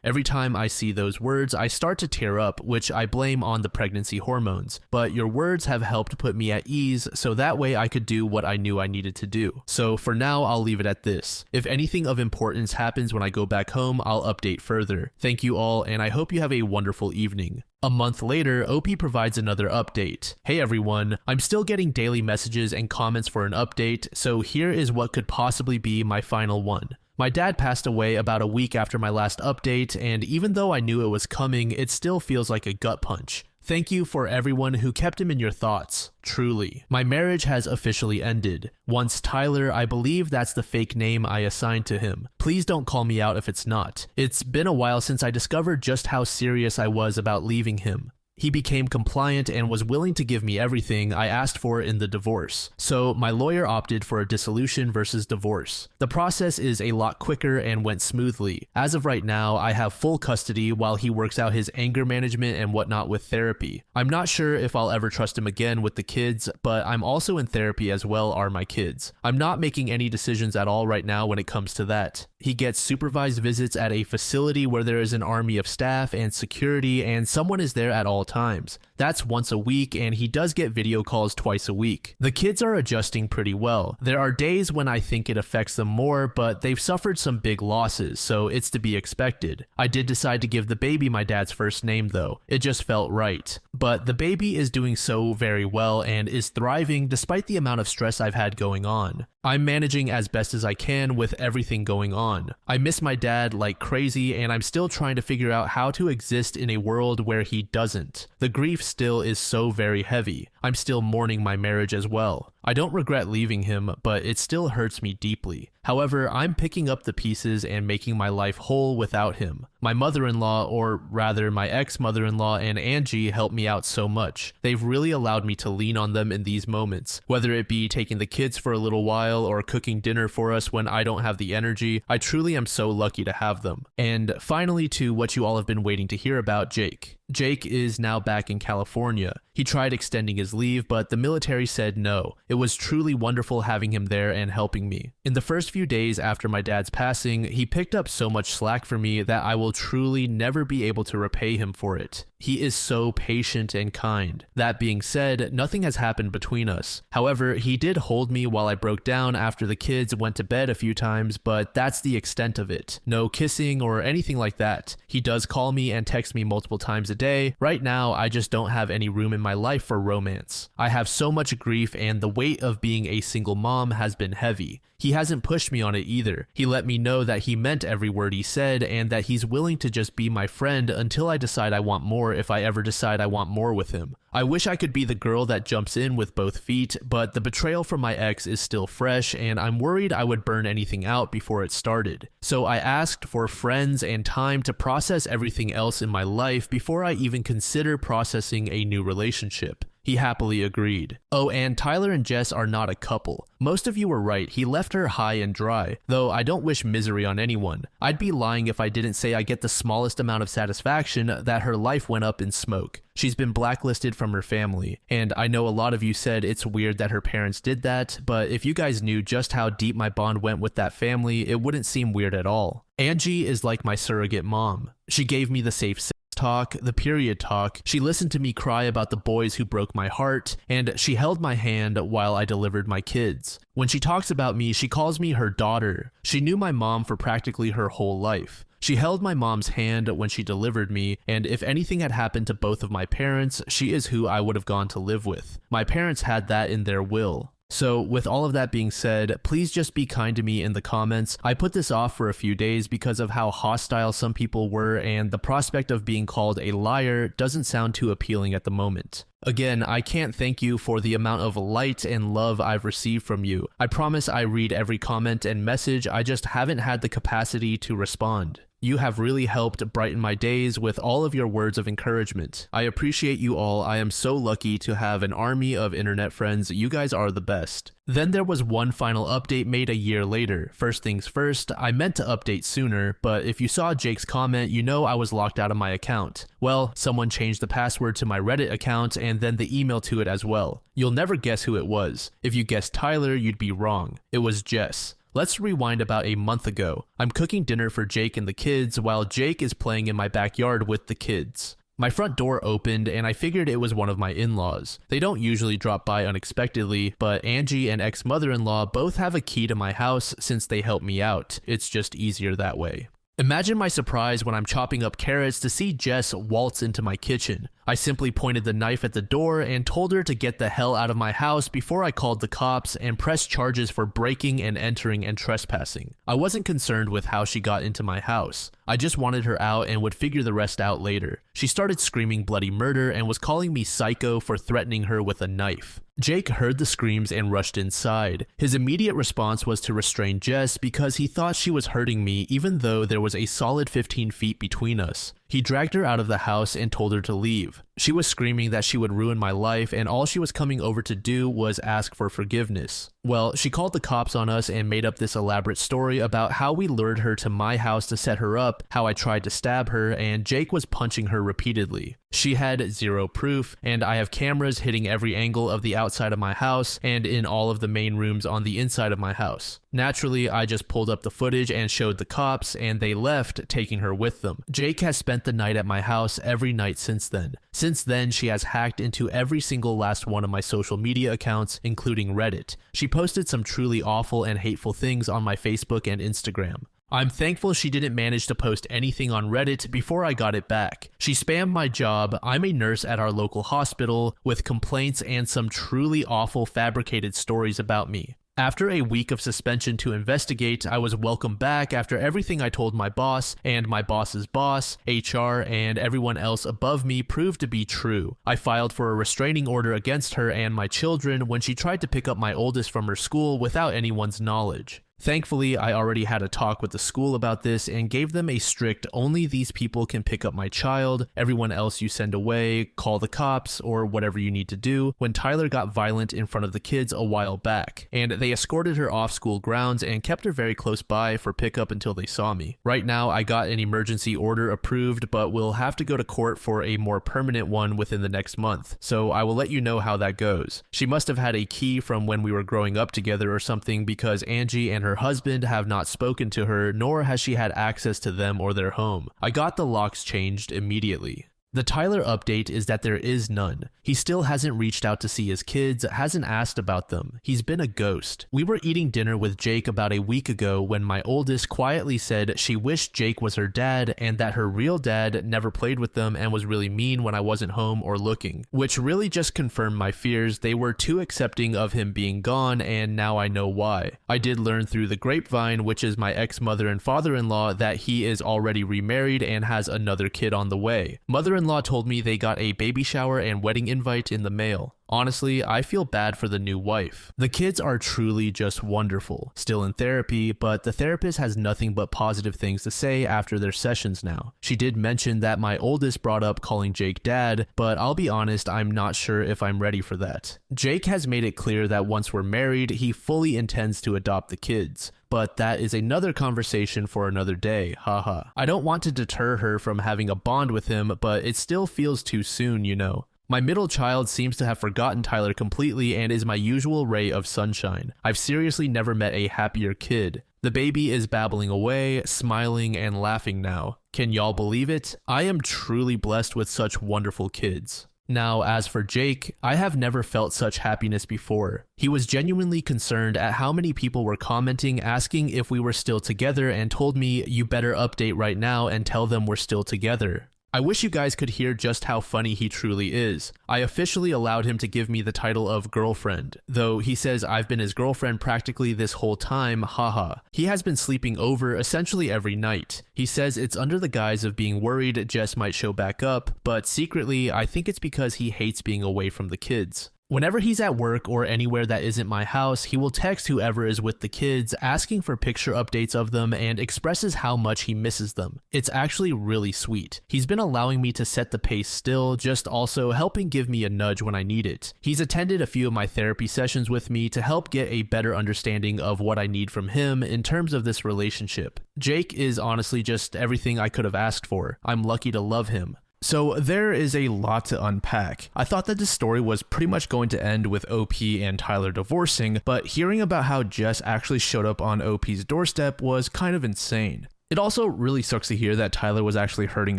Every time I see those words, I start to tear up, which I blame on the pregnancy hormones. But your words have helped put me at ease, so that way I could do what I knew I needed to do. So for now, I'll leave it at this. If anything of importance happens when I go back home, I'll update further. Thank you all, and I hope you have a wonderful evening. A month later, OP provides another update. Hey everyone, I'm still getting daily messages and comments for an update, so here is what could possibly be my final one. My dad passed away about a week after my last update, and even though I knew it was coming, it still feels like a gut punch. Thank you for everyone who kept him in your thoughts. Truly. My marriage has officially ended. Once Tyler, I believe that's the fake name I assigned to him. Please don't call me out if it's not. It's been a while since I discovered just how serious I was about leaving him. He became compliant and was willing to give me everything I asked for in the divorce. So my lawyer opted for a dissolution versus divorce. The process is a lot quicker and went smoothly. As of right now, I have full custody while he works out his anger management and whatnot with therapy. I'm not sure if I'll ever trust him again with the kids, but I'm also in therapy as well are my kids. I'm not making any decisions at all right now when it comes to that. He gets supervised visits at a facility where there is an army of staff and security and someone is there at all times. That's once a week and he does get video calls twice a week. The kids are adjusting pretty well. There are days when I think it affects them more, but they've suffered some big losses, so it's to be expected. I did decide to give the baby my dad's first name though. It just felt right. But the baby is doing so very well and is thriving despite the amount of stress I've had going on. I'm managing as best as I can with everything going on. I miss my dad like crazy and I'm still trying to figure out how to exist in a world where he doesn't. The grief still is so very heavy. I'm still mourning my marriage as well. I don't regret leaving him, but it still hurts me deeply. However, I'm picking up the pieces and making my life whole without him. My mother-in-law, or rather my ex-mother-in-law and Angie helped me out so much. They've really allowed me to lean on them in these moments, whether it be taking the kids for a little while or cooking dinner for us when I don't have the energy. I truly am so lucky to have them. And finally, to what you all have been waiting to hear about, Jake. Jake is now back in California. He tried extending his leave, but the military said no. It was truly wonderful having him there and helping me. In the first few days after my dad's passing, he picked up so much slack for me that I will truly never be able to repay him for it. He is so patient and kind. That being said, nothing has happened between us. However, he did hold me while I broke down after the kids went to bed a few times, but that's the extent of it. No kissing or anything like that. He does call me and text me multiple times a day. Right now, I just don't have any room in my life for romance. I have so much grief and the weight of being a single mom has been heavy. He hasn't pushed me on it either. He let me know that he meant every word he said and that he's willing to just be my friend until I decide I want more if I ever decide I want more with him. I wish I could be the girl that jumps in with both feet, but the betrayal from my ex is still fresh and I'm worried I would burn anything out before it started. So I asked for friends and time to process everything else in my life before I even consider processing a new relationship. He happily agreed. Oh, and Tyler and Jess are not a couple. Most of you were right, he left her high and dry, though I don't wish misery on anyone. I'd be lying if I didn't say I get the smallest amount of satisfaction that her life went up in smoke. She's been blacklisted from her family, and I know a lot of you said it's weird that her parents did that, but if you guys knew just how deep my bond went with that family, it wouldn't seem weird at all. Angie is like my surrogate mom. She gave me the safe talk, the period talk. She listened to me cry about the boys who broke my heart, and she held my hand while I delivered my kids. When she talks about me, she calls me her daughter. She knew my mom for practically her whole life. She held my mom's hand when she delivered me, and if anything had happened to both of my parents, she is who I would have gone to live with. My parents had that in their will. So with all of that being said, please just be kind to me in the comments. I put this off for a few days because of how hostile some people were, and the prospect of being called a liar doesn't sound too appealing at the moment. Again, I can't thank you for the amount of light and love I've received from you. I promise I read every comment and message, I just haven't had the capacity to respond. You have really helped brighten my days with all of your words of encouragement. I appreciate you all. I am so lucky to have an army of internet friends. You guys are the best. Then there was one final update made a year later. First things first, I meant to update sooner, but if you saw Jake's comment, you know I was locked out of my account. Well, someone changed the password to my Reddit account and then the email to it as well. You'll never guess who it was. If you guessed Tyler, you'd be wrong. It was Jess. Let's rewind about a month ago. I'm cooking dinner for Jake and the kids while Jake is playing in my backyard with the kids. My front door opened and I figured it was one of my in-laws. They don't usually drop by unexpectedly, but Angie and ex-mother-in-law both have a key to my house since they help me out. It's just easier that way. Imagine my surprise when I'm chopping up carrots to see Jess waltz into my kitchen. I simply pointed the knife at the door and told her to get the hell out of my house before I called the cops and pressed charges for breaking and entering and trespassing. I wasn't concerned with how she got into my house. I just wanted her out and would figure the rest out later. She started screaming bloody murder and was calling me psycho for threatening her with a knife. Jake heard the screams and rushed inside. His immediate response was to restrain Jess because he thought she was hurting me even though there was a solid 15 feet between us. He dragged her out of the house and told her to leave. She was screaming that she would ruin my life and all she was coming over to do was ask for forgiveness. Well, she called the cops on us and made up this elaborate story about how we lured her to my house to set her up, how I tried to stab her, and Jake was punching her repeatedly. She had zero proof, and I have cameras hitting every angle of the outside of my house and in all of the main rooms on the inside of my house. Naturally, I just pulled up the footage and showed the cops, and they left, taking her with them. Jake has spent the night at my house every night since then. Since then, she has hacked into every single last one of my social media accounts, including Reddit. She posted some truly awful and hateful things on my Facebook and Instagram. I'm thankful she didn't manage to post anything on Reddit before I got it back. She spammed my job, I'm a nurse at our local hospital, with complaints and some truly awful fabricated stories about me. After a week of suspension to investigate, I was welcomed back after everything I told my boss and my boss's boss, HR, and everyone else above me proved to be true. I filed for a restraining order against her and my children when she tried to pick up my oldest from her school without anyone's knowledge. Thankfully, I already had a talk with the school about this and gave them a strict only these people can pick up my child, everyone else you send away, call the cops, or whatever you need to do when Tyler got violent in front of the kids a while back, and they escorted her off school grounds and kept her very close by for pickup until they saw me. Right now, I got an emergency order approved, but will have to go to court for a more permanent one within the next month, so I will let you know how that goes. She must have had a key from when we were growing up together or something because Angie and her husband have not spoken to her, nor has she had access to them or their home. I got the locks changed immediately. The Tyler update is that there is none. He still hasn't reached out to see his kids, hasn't asked about them. He's been a ghost. We were eating dinner with Jake about a week ago when my oldest quietly said she wished Jake was her dad and that her real dad never played with them and was really mean when I wasn't home or looking, which really just confirmed my fears. They were too accepting of him being gone, and now I know why. I did learn through the grapevine, which is my ex-mother and father-in-law, that he is already remarried and has another kid on the way. Mother-in-law told me they got a baby shower and wedding invite in the mail. Honestly, I feel bad for the new wife. The kids are truly just wonderful. Still in therapy, but the therapist has nothing but positive things to say after their sessions now. She did mention that my oldest brought up calling Jake dad, but I'll be honest, I'm not sure if I'm ready for that. Jake has made it clear that once we're married, he fully intends to adopt the kids. But that is another conversation for another day, haha. I don't want to deter her from having a bond with him, but it still feels too soon, you know. My middle child seems to have forgotten Tyler completely and is my usual ray of sunshine. I've seriously never met a happier kid. The baby is babbling away, smiling, and laughing now. Can y'all believe it? I am truly blessed with such wonderful kids. Now, as for Jake, I have never felt such happiness before. He was genuinely concerned at how many people were commenting asking if we were still together and told me, "You better update right now and tell them we're still together." I wish you guys could hear just how funny he truly is. I officially allowed him to give me the title of girlfriend, though he says I've been his girlfriend practically this whole time, haha. He has been sleeping over essentially every night. He says it's under the guise of being worried Jess might show back up, but secretly I think it's because he hates being away from the kids. Whenever he's at work or anywhere that isn't my house, he will text whoever is with the kids, asking for picture updates of them and expresses how much he misses them. It's actually really sweet. He's been allowing me to set the pace still, just also helping give me a nudge when I need it. He's attended a few of my therapy sessions with me to help get a better understanding of what I need from him in terms of this relationship. Jake is honestly just everything I could have asked for. I'm lucky to love him. So there is a lot to unpack. I thought that this story was pretty much going to end with OP and Tyler divorcing, but hearing about how Jess actually showed up on OP's doorstep was kind of insane. It also really sucks to hear that Tyler was actually hurting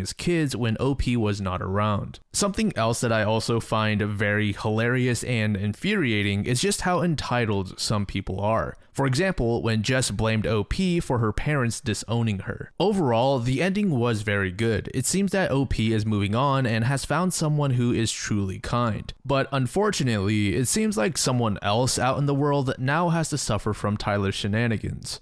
his kids when OP was not around. Something else that I also find very hilarious and infuriating is just how entitled some people are. For example, when Jess blamed OP for her parents disowning her. Overall, the ending was very good. It seems that OP is moving on and has found someone who is truly kind. But unfortunately, it seems like someone else out in the world now has to suffer from Tyler's shenanigans.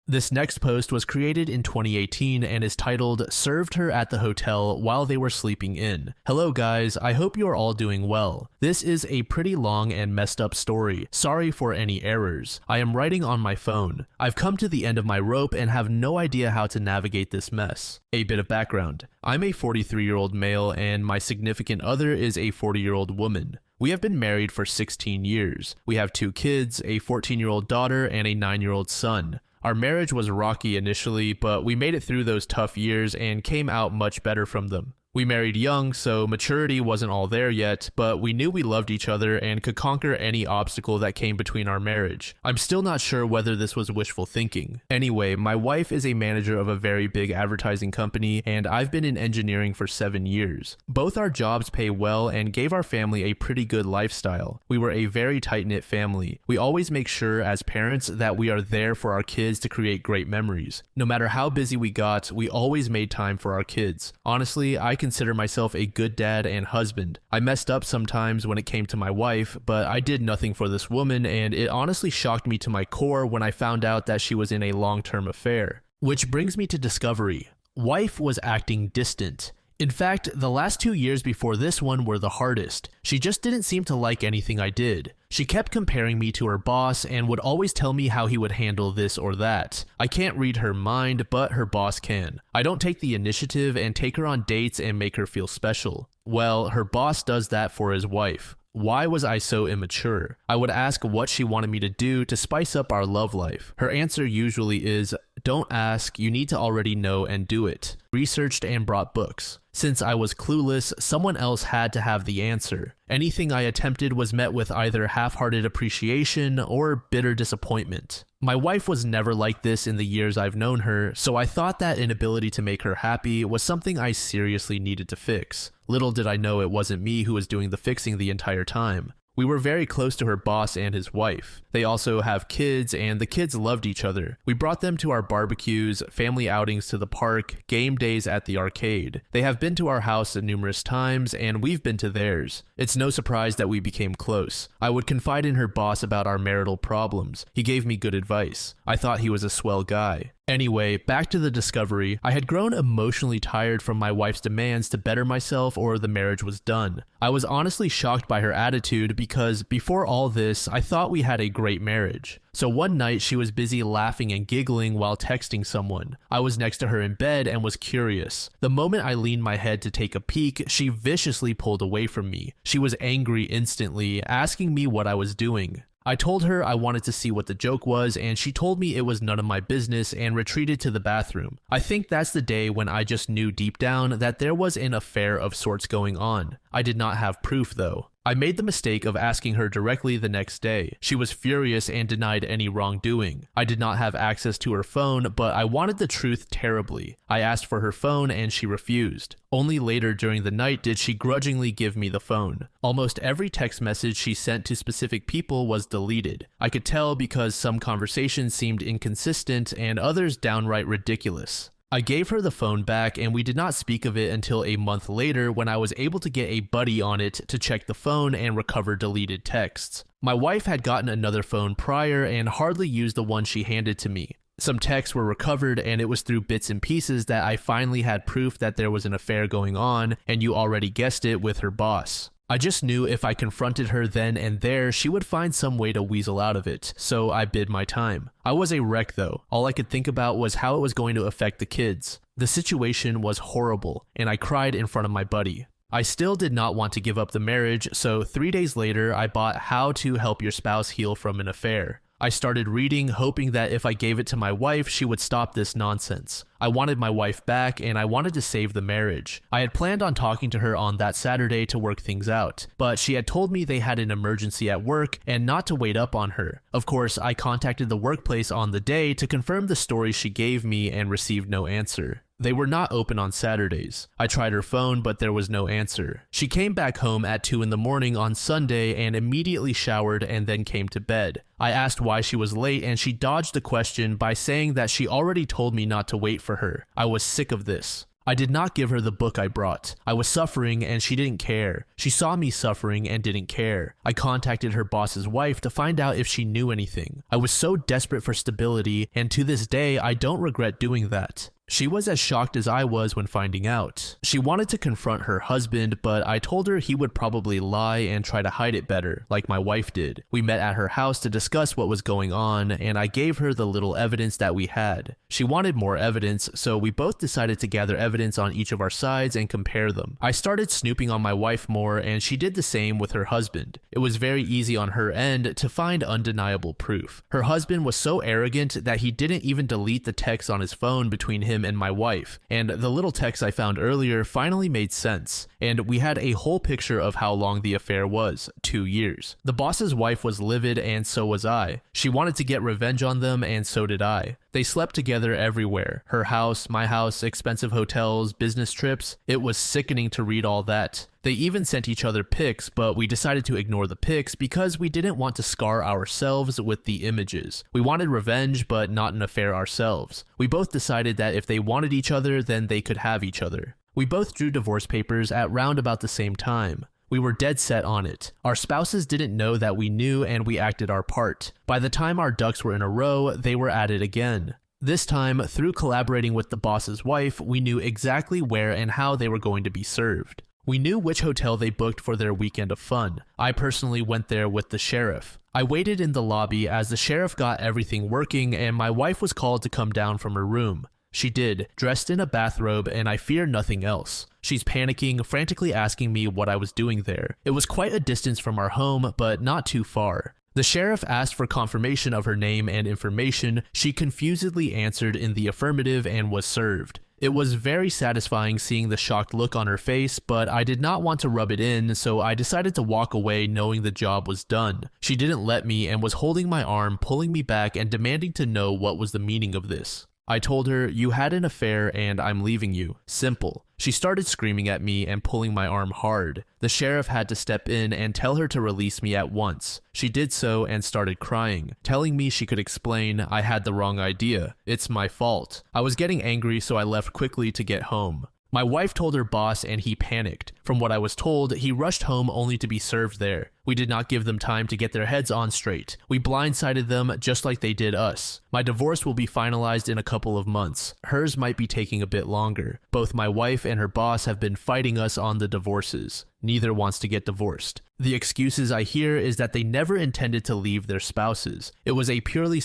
This next post was created in 2018 and is titled, "Served her at the hotel while they were sleeping in. Hello guys, I hope you are all doing well. This is a pretty long and messed up story. Sorry for any errors. I am writing on my phone. I've come to the end of my rope and have no idea how to navigate this mess." A bit of background. I'm a 43-year-old male and my significant other is a 40-year-old woman. We have been married for 16 years. We have 2 kids, a 14-year-old daughter and a 9-year-old son. Our marriage was rocky initially, but we made it through those tough years and came out much better from them. We married young, so maturity wasn't all there yet, but we knew we loved each other and could conquer any obstacle that came between our marriage. I'm still not sure whether this was wishful thinking. Anyway, my wife is a manager of a very big advertising company, and I've been in engineering for 7 years. Both our jobs pay well and gave our family a pretty good lifestyle. We were a very tight-knit family. We always make sure as parents that we are there for our kids to create great memories. No matter how busy we got, we always made time for our kids. Honestly, I consider myself a good dad and husband. I messed up sometimes when it came to my wife, but I did nothing for this woman, and it honestly shocked me to my core when I found out that she was in a long-term affair. Which brings me to discovery. Wife was acting distant. In fact, the last 2 years before this one were the hardest. She just didn't seem to like anything I did. She kept comparing me to her boss and would always tell me how he would handle this or that. I can't read her mind, but her boss can. I don't take the initiative and take her on dates and make her feel special. Well, her boss does that for his wife. Why was I so immature? I would ask what she wanted me to do to spice up our love life. Her answer usually is, "Don't ask, you need to already know and do it." Researched and brought books. Since I was clueless, someone else had to have the answer. Anything I attempted was met with either half-hearted appreciation or bitter disappointment. My wife was never like this in the years I've known her, so I thought that inability to make her happy was something I seriously needed to fix. Little did I know it wasn't me who was doing the fixing the entire time. We were very close to her boss and his wife. They also have kids, and the kids loved each other. We brought them to our barbecues, family outings to the park, game days at the arcade. They have been to our house numerous times, and we've been to theirs. It's no surprise that we became close. I would confide in her boss about our marital problems. He gave me good advice. I thought he was a swell guy. Anyway, back to the discovery. I had grown emotionally tired from my wife's demands to better myself or the marriage was done. I was honestly shocked by her attitude because before all this, I thought we had a great marriage. So one night she was busy laughing and giggling while texting someone. I was next to her in bed and was curious. The moment I leaned my head to take a peek, she viciously pulled away from me. She was angry instantly, asking me what I was doing. I told her I wanted to see what the joke was, and she told me it was none of my business and retreated to the bathroom. I think that's the day when I just knew deep down that there was an affair of sorts going on. I did not have proof though. I made the mistake of asking her directly the next day. She was furious and denied any wrongdoing. I did not have access to her phone, but I wanted the truth terribly. I asked for her phone and she refused. Only later during the night did she grudgingly give me the phone. Almost every text message she sent to specific people was deleted. I could tell because some conversations seemed inconsistent and others downright ridiculous. I gave her the phone back and we did not speak of it until a month later when I was able to get a buddy on it to check the phone and recover deleted texts. My wife had gotten another phone prior and hardly used the one she handed to me. Some texts were recovered and it was through bits and pieces that I finally had proof that there was an affair going on, and you already guessed it, with her boss. I just knew if I confronted her then and there, she would find some way to weasel out of it, so I bid my time. I was a wreck though. All I could think about was how it was going to affect the kids. The situation was horrible, and I cried in front of my buddy. I still did not want to give up the marriage, so 3 days later I bought How to Help Your Spouse Heal from an Affair. I started reading, hoping that if I gave it to my wife, she would stop this nonsense. I wanted my wife back, and I wanted to save the marriage. I had planned on talking to her on that Saturday to work things out, but she had told me they had an emergency at work and not to wait up on her. Of course, I contacted the workplace on the day to confirm the story she gave me and received no answer. They were not open on Saturdays. I tried her phone, but there was no answer. She came back home at 2 in the morning on Sunday and immediately showered and then came to bed. I asked why she was late and she dodged the question by saying that she already told me not to wait for her. I was sick of this. I did not give her the book I brought. I was suffering and she didn't care. She saw me suffering and didn't care. I contacted her boss's wife to find out if she knew anything. I was so desperate for stability, and to this day, I don't regret doing that. She was as shocked as I was when finding out. She wanted to confront her husband, but I told her he would probably lie and try to hide it better, like my wife did. We met at her house to discuss what was going on, and I gave her the little evidence that we had. She wanted more evidence, so we both decided to gather evidence on each of our sides and compare them. I started snooping on my wife more, and she did the same with her husband. It was very easy on her end to find undeniable proof. Her husband was so arrogant that he didn't even delete the text on his phone between him and my wife, and the little text I found earlier finally made sense, and we had a whole picture of how long the affair was, 2 years. The boss's wife was livid, and so was I. She wanted to get revenge on them, and so did I. They slept together everywhere. Her house, my house, expensive hotels, business trips. It was sickening to read all that. They even sent each other pics, but we decided to ignore the pics because we didn't want to scar ourselves with the images. We wanted revenge, but not an affair ourselves. We both decided that if they wanted each other, then they could have each other. We both drew divorce papers at round about the same time. We were dead set on it. Our spouses didn't know that we knew, and we acted our part. By the time our ducks were in a row, they were at it again. This time, through collaborating with the boss's wife, we knew exactly where and how they were going to be served. We knew which hotel they booked for their weekend of fun. I personally went there with the sheriff. I waited in the lobby as the sheriff got everything working, and my wife was called to come down from her room. She did, dressed in a bathrobe, and I fear nothing else. She's panicking, frantically asking me what I was doing there. It was quite a distance from our home, but not too far. The sheriff asked for confirmation of her name and information. She confusedly answered in the affirmative and was served. It was very satisfying seeing the shocked look on her face, but I did not want to rub it in, so I decided to walk away knowing the job was done. She didn't let me and was holding my arm, pulling me back and demanding to know what was the meaning of this. I told her, "You had an affair and I'm leaving you. Simple." She started screaming at me and pulling my arm hard. The sheriff had to step in and tell her to release me at once. She did so and started crying, telling me she could explain. I had the wrong idea. It's my fault. I was getting angry, so I left quickly to get home. My wife told her boss and he panicked. From what I was told, he rushed home only to be served there. We did not give them time to get their heads on straight. We blindsided them just like they did us. My divorce will be finalized in a couple of months. Hers might be taking a bit longer. Both my wife and her boss have been fighting us on the divorces. Neither wants to get divorced. The excuses I hear is that they never intended to leave their spouses. It was a purely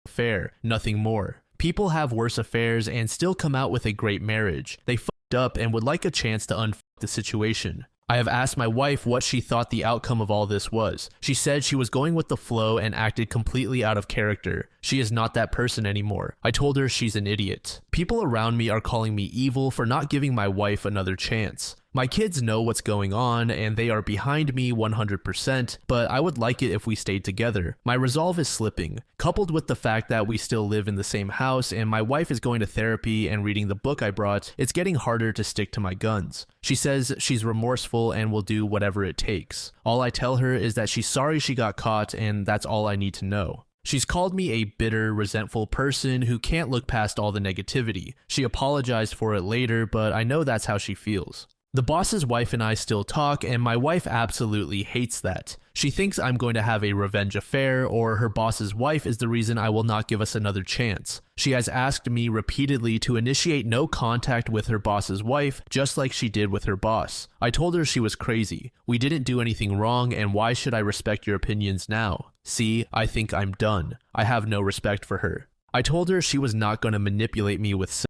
affair, nothing more. People have worse affairs and still come out with a great marriage. They up and would like a chance to unfuck the situation. I have asked my wife what she thought the outcome of all this was. She said she was going with the flow and acted completely out of character. She is not that person anymore. I told her she's an idiot. People around me are calling me evil for not giving my wife another chance. My kids know what's going on and they are behind me 100%, but I would like it if we stayed together. My resolve is slipping, coupled with the fact that we still live in the same house and my wife is going to therapy and reading the book I brought. It's getting harder to stick to my guns. She says she's remorseful and will do whatever it takes. All I tell her is that she's sorry she got caught and that's all I need to know. She's called me a bitter, resentful person who can't look past all the negativity. She apologized for it later, but I know that's how she feels. The boss's wife and I still talk, and my wife absolutely hates that. She thinks I'm going to have a revenge affair, or her boss's wife is the reason I will not give us another chance. She has asked me repeatedly to initiate no contact with her boss's wife, just like she did with her boss. I told her she was crazy. We didn't do anything wrong, and why should I respect your opinions now? See, I think I'm done. I have no respect for her. I told her she was not going to manipulate me with sex.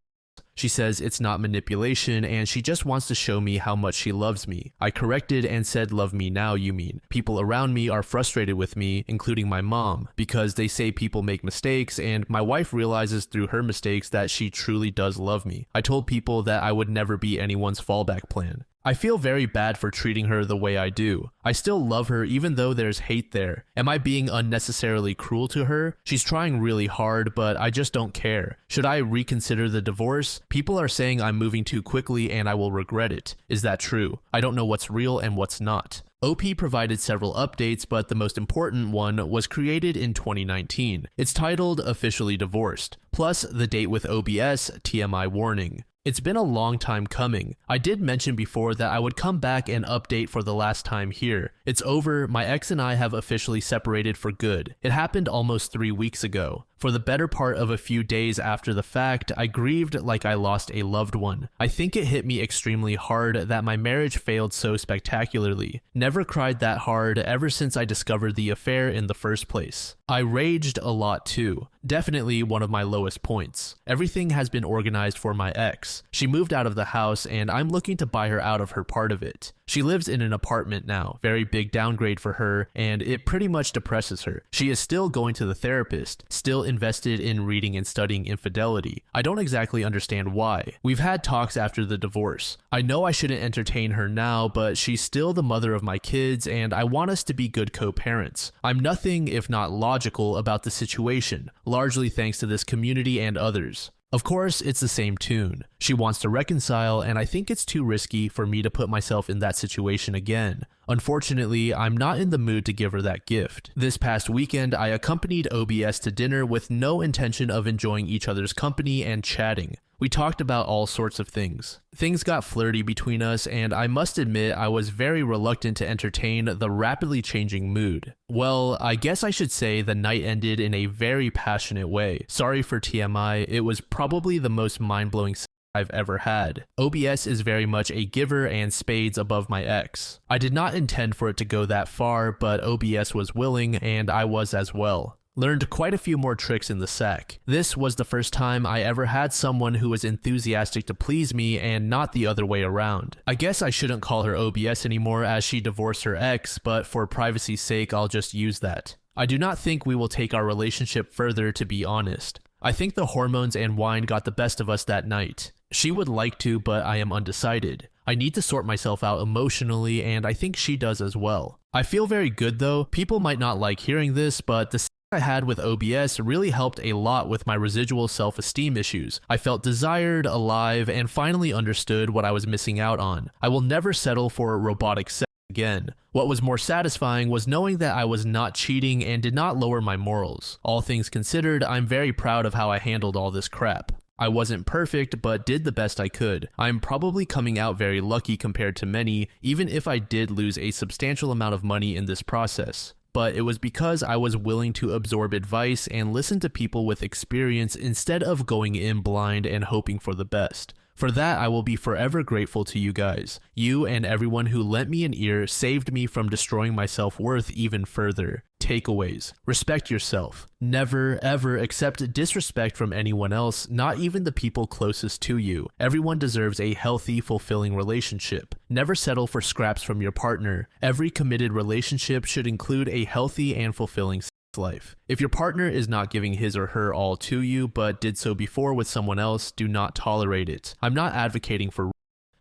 She says it's not manipulation and she just wants to show me how much she loves me. I corrected and said, "Love me now, you mean." People around me are frustrated with me, including my mom, because they say people make mistakes and my wife realizes through her mistakes that she truly does love me. I told people that I would never be anyone's fallback plan. I feel very bad for treating her the way I do. I still love her even though there's hate there. Am I being unnecessarily cruel to her? She's trying really hard, but I just don't care. Should I reconsider the divorce? People are saying I'm moving too quickly and I will regret it. Is that true? I don't know what's real and what's not. OP provided several updates, but the most important one was created in 2019. It's titled Officially Divorced, plus the date with OBS, TMI warning. It's been a long time coming. I did mention before that I would come back and update for the last time here. It's over, my ex and I have officially separated for good. It happened almost 3 weeks ago. For the better part of a few days after the fact, I grieved like I lost a loved one. I think it hit me extremely hard that my marriage failed so spectacularly. Never cried that hard ever since I discovered the affair in the first place. I raged a lot too. Definitely one of my lowest points. Everything has been organized for my ex. She moved out of the house and I'm looking to buy her out of her part of it. She lives in an apartment now, very big downgrade for her, and it pretty much depresses her. She is still going to the therapist, still invested in reading and studying infidelity. I don't exactly understand why. We've had talks after the divorce. I know I shouldn't entertain her now, but she's still the mother of my kids and I want us to be good co-parents. I'm nothing if not logical about the situation, largely thanks to this community and others. Of course, it's the same tune. She wants to reconcile, and I think it's too risky for me to put myself in that situation again. Unfortunately, I'm not in the mood to give her that gift. This past weekend, I accompanied OBS to dinner with no intention of enjoying each other's company and chatting. We talked about all sorts of things. Things got flirty between us, and I must admit I was very reluctant to entertain the rapidly changing mood. Well, I guess I should say the night ended in a very passionate way. Sorry for TMI, it was probably the most mind-blowing I've ever had. OBS is very much a giver and spades above my ex. I did not intend for it to go that far, but OBS was willing, and I was as well. Learned quite a few more tricks in the sack. This was the first time I ever had someone who was enthusiastic to please me and not the other way around. I guess I shouldn't call her OBS anymore as she divorced her ex, but for privacy's sake I'll just use that. I do not think we will take our relationship further, to be honest. I think the hormones and wine got the best of us that night. She would like to, but I am undecided. I need to sort myself out emotionally, and I think she does as well. I feel very good though. People might not like hearing this, but the I had with OBS really helped a lot with my residual self-esteem issues. I felt desired, alive, and finally understood what I was missing out on. I will never settle for robotic sex again. What was more satisfying was knowing that I was not cheating and did not lower my morals. All things considered, I'm very proud of how I handled all this crap. I wasn't perfect, but did the best I could. I'm probably coming out very lucky compared to many, even if I did lose a substantial amount of money in this process. But it was because I was willing to absorb advice and listen to people with experience instead of going in blind and hoping for the best. For that, I will be forever grateful to you guys. You and everyone who lent me an ear saved me from destroying my self-worth even further. Takeaways. Respect yourself. Never, ever accept disrespect from anyone else, not even the people closest to you. Everyone deserves a healthy, fulfilling relationship. Never settle for scraps from your partner. Every committed relationship should include a healthy and fulfilling life. If your partner is not giving his or her all to you, but did so before with someone else, do not tolerate it. I'm not advocating for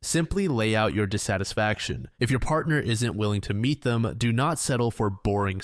simply lay out your dissatisfaction. If your partner isn't willing to meet them, do not settle for boring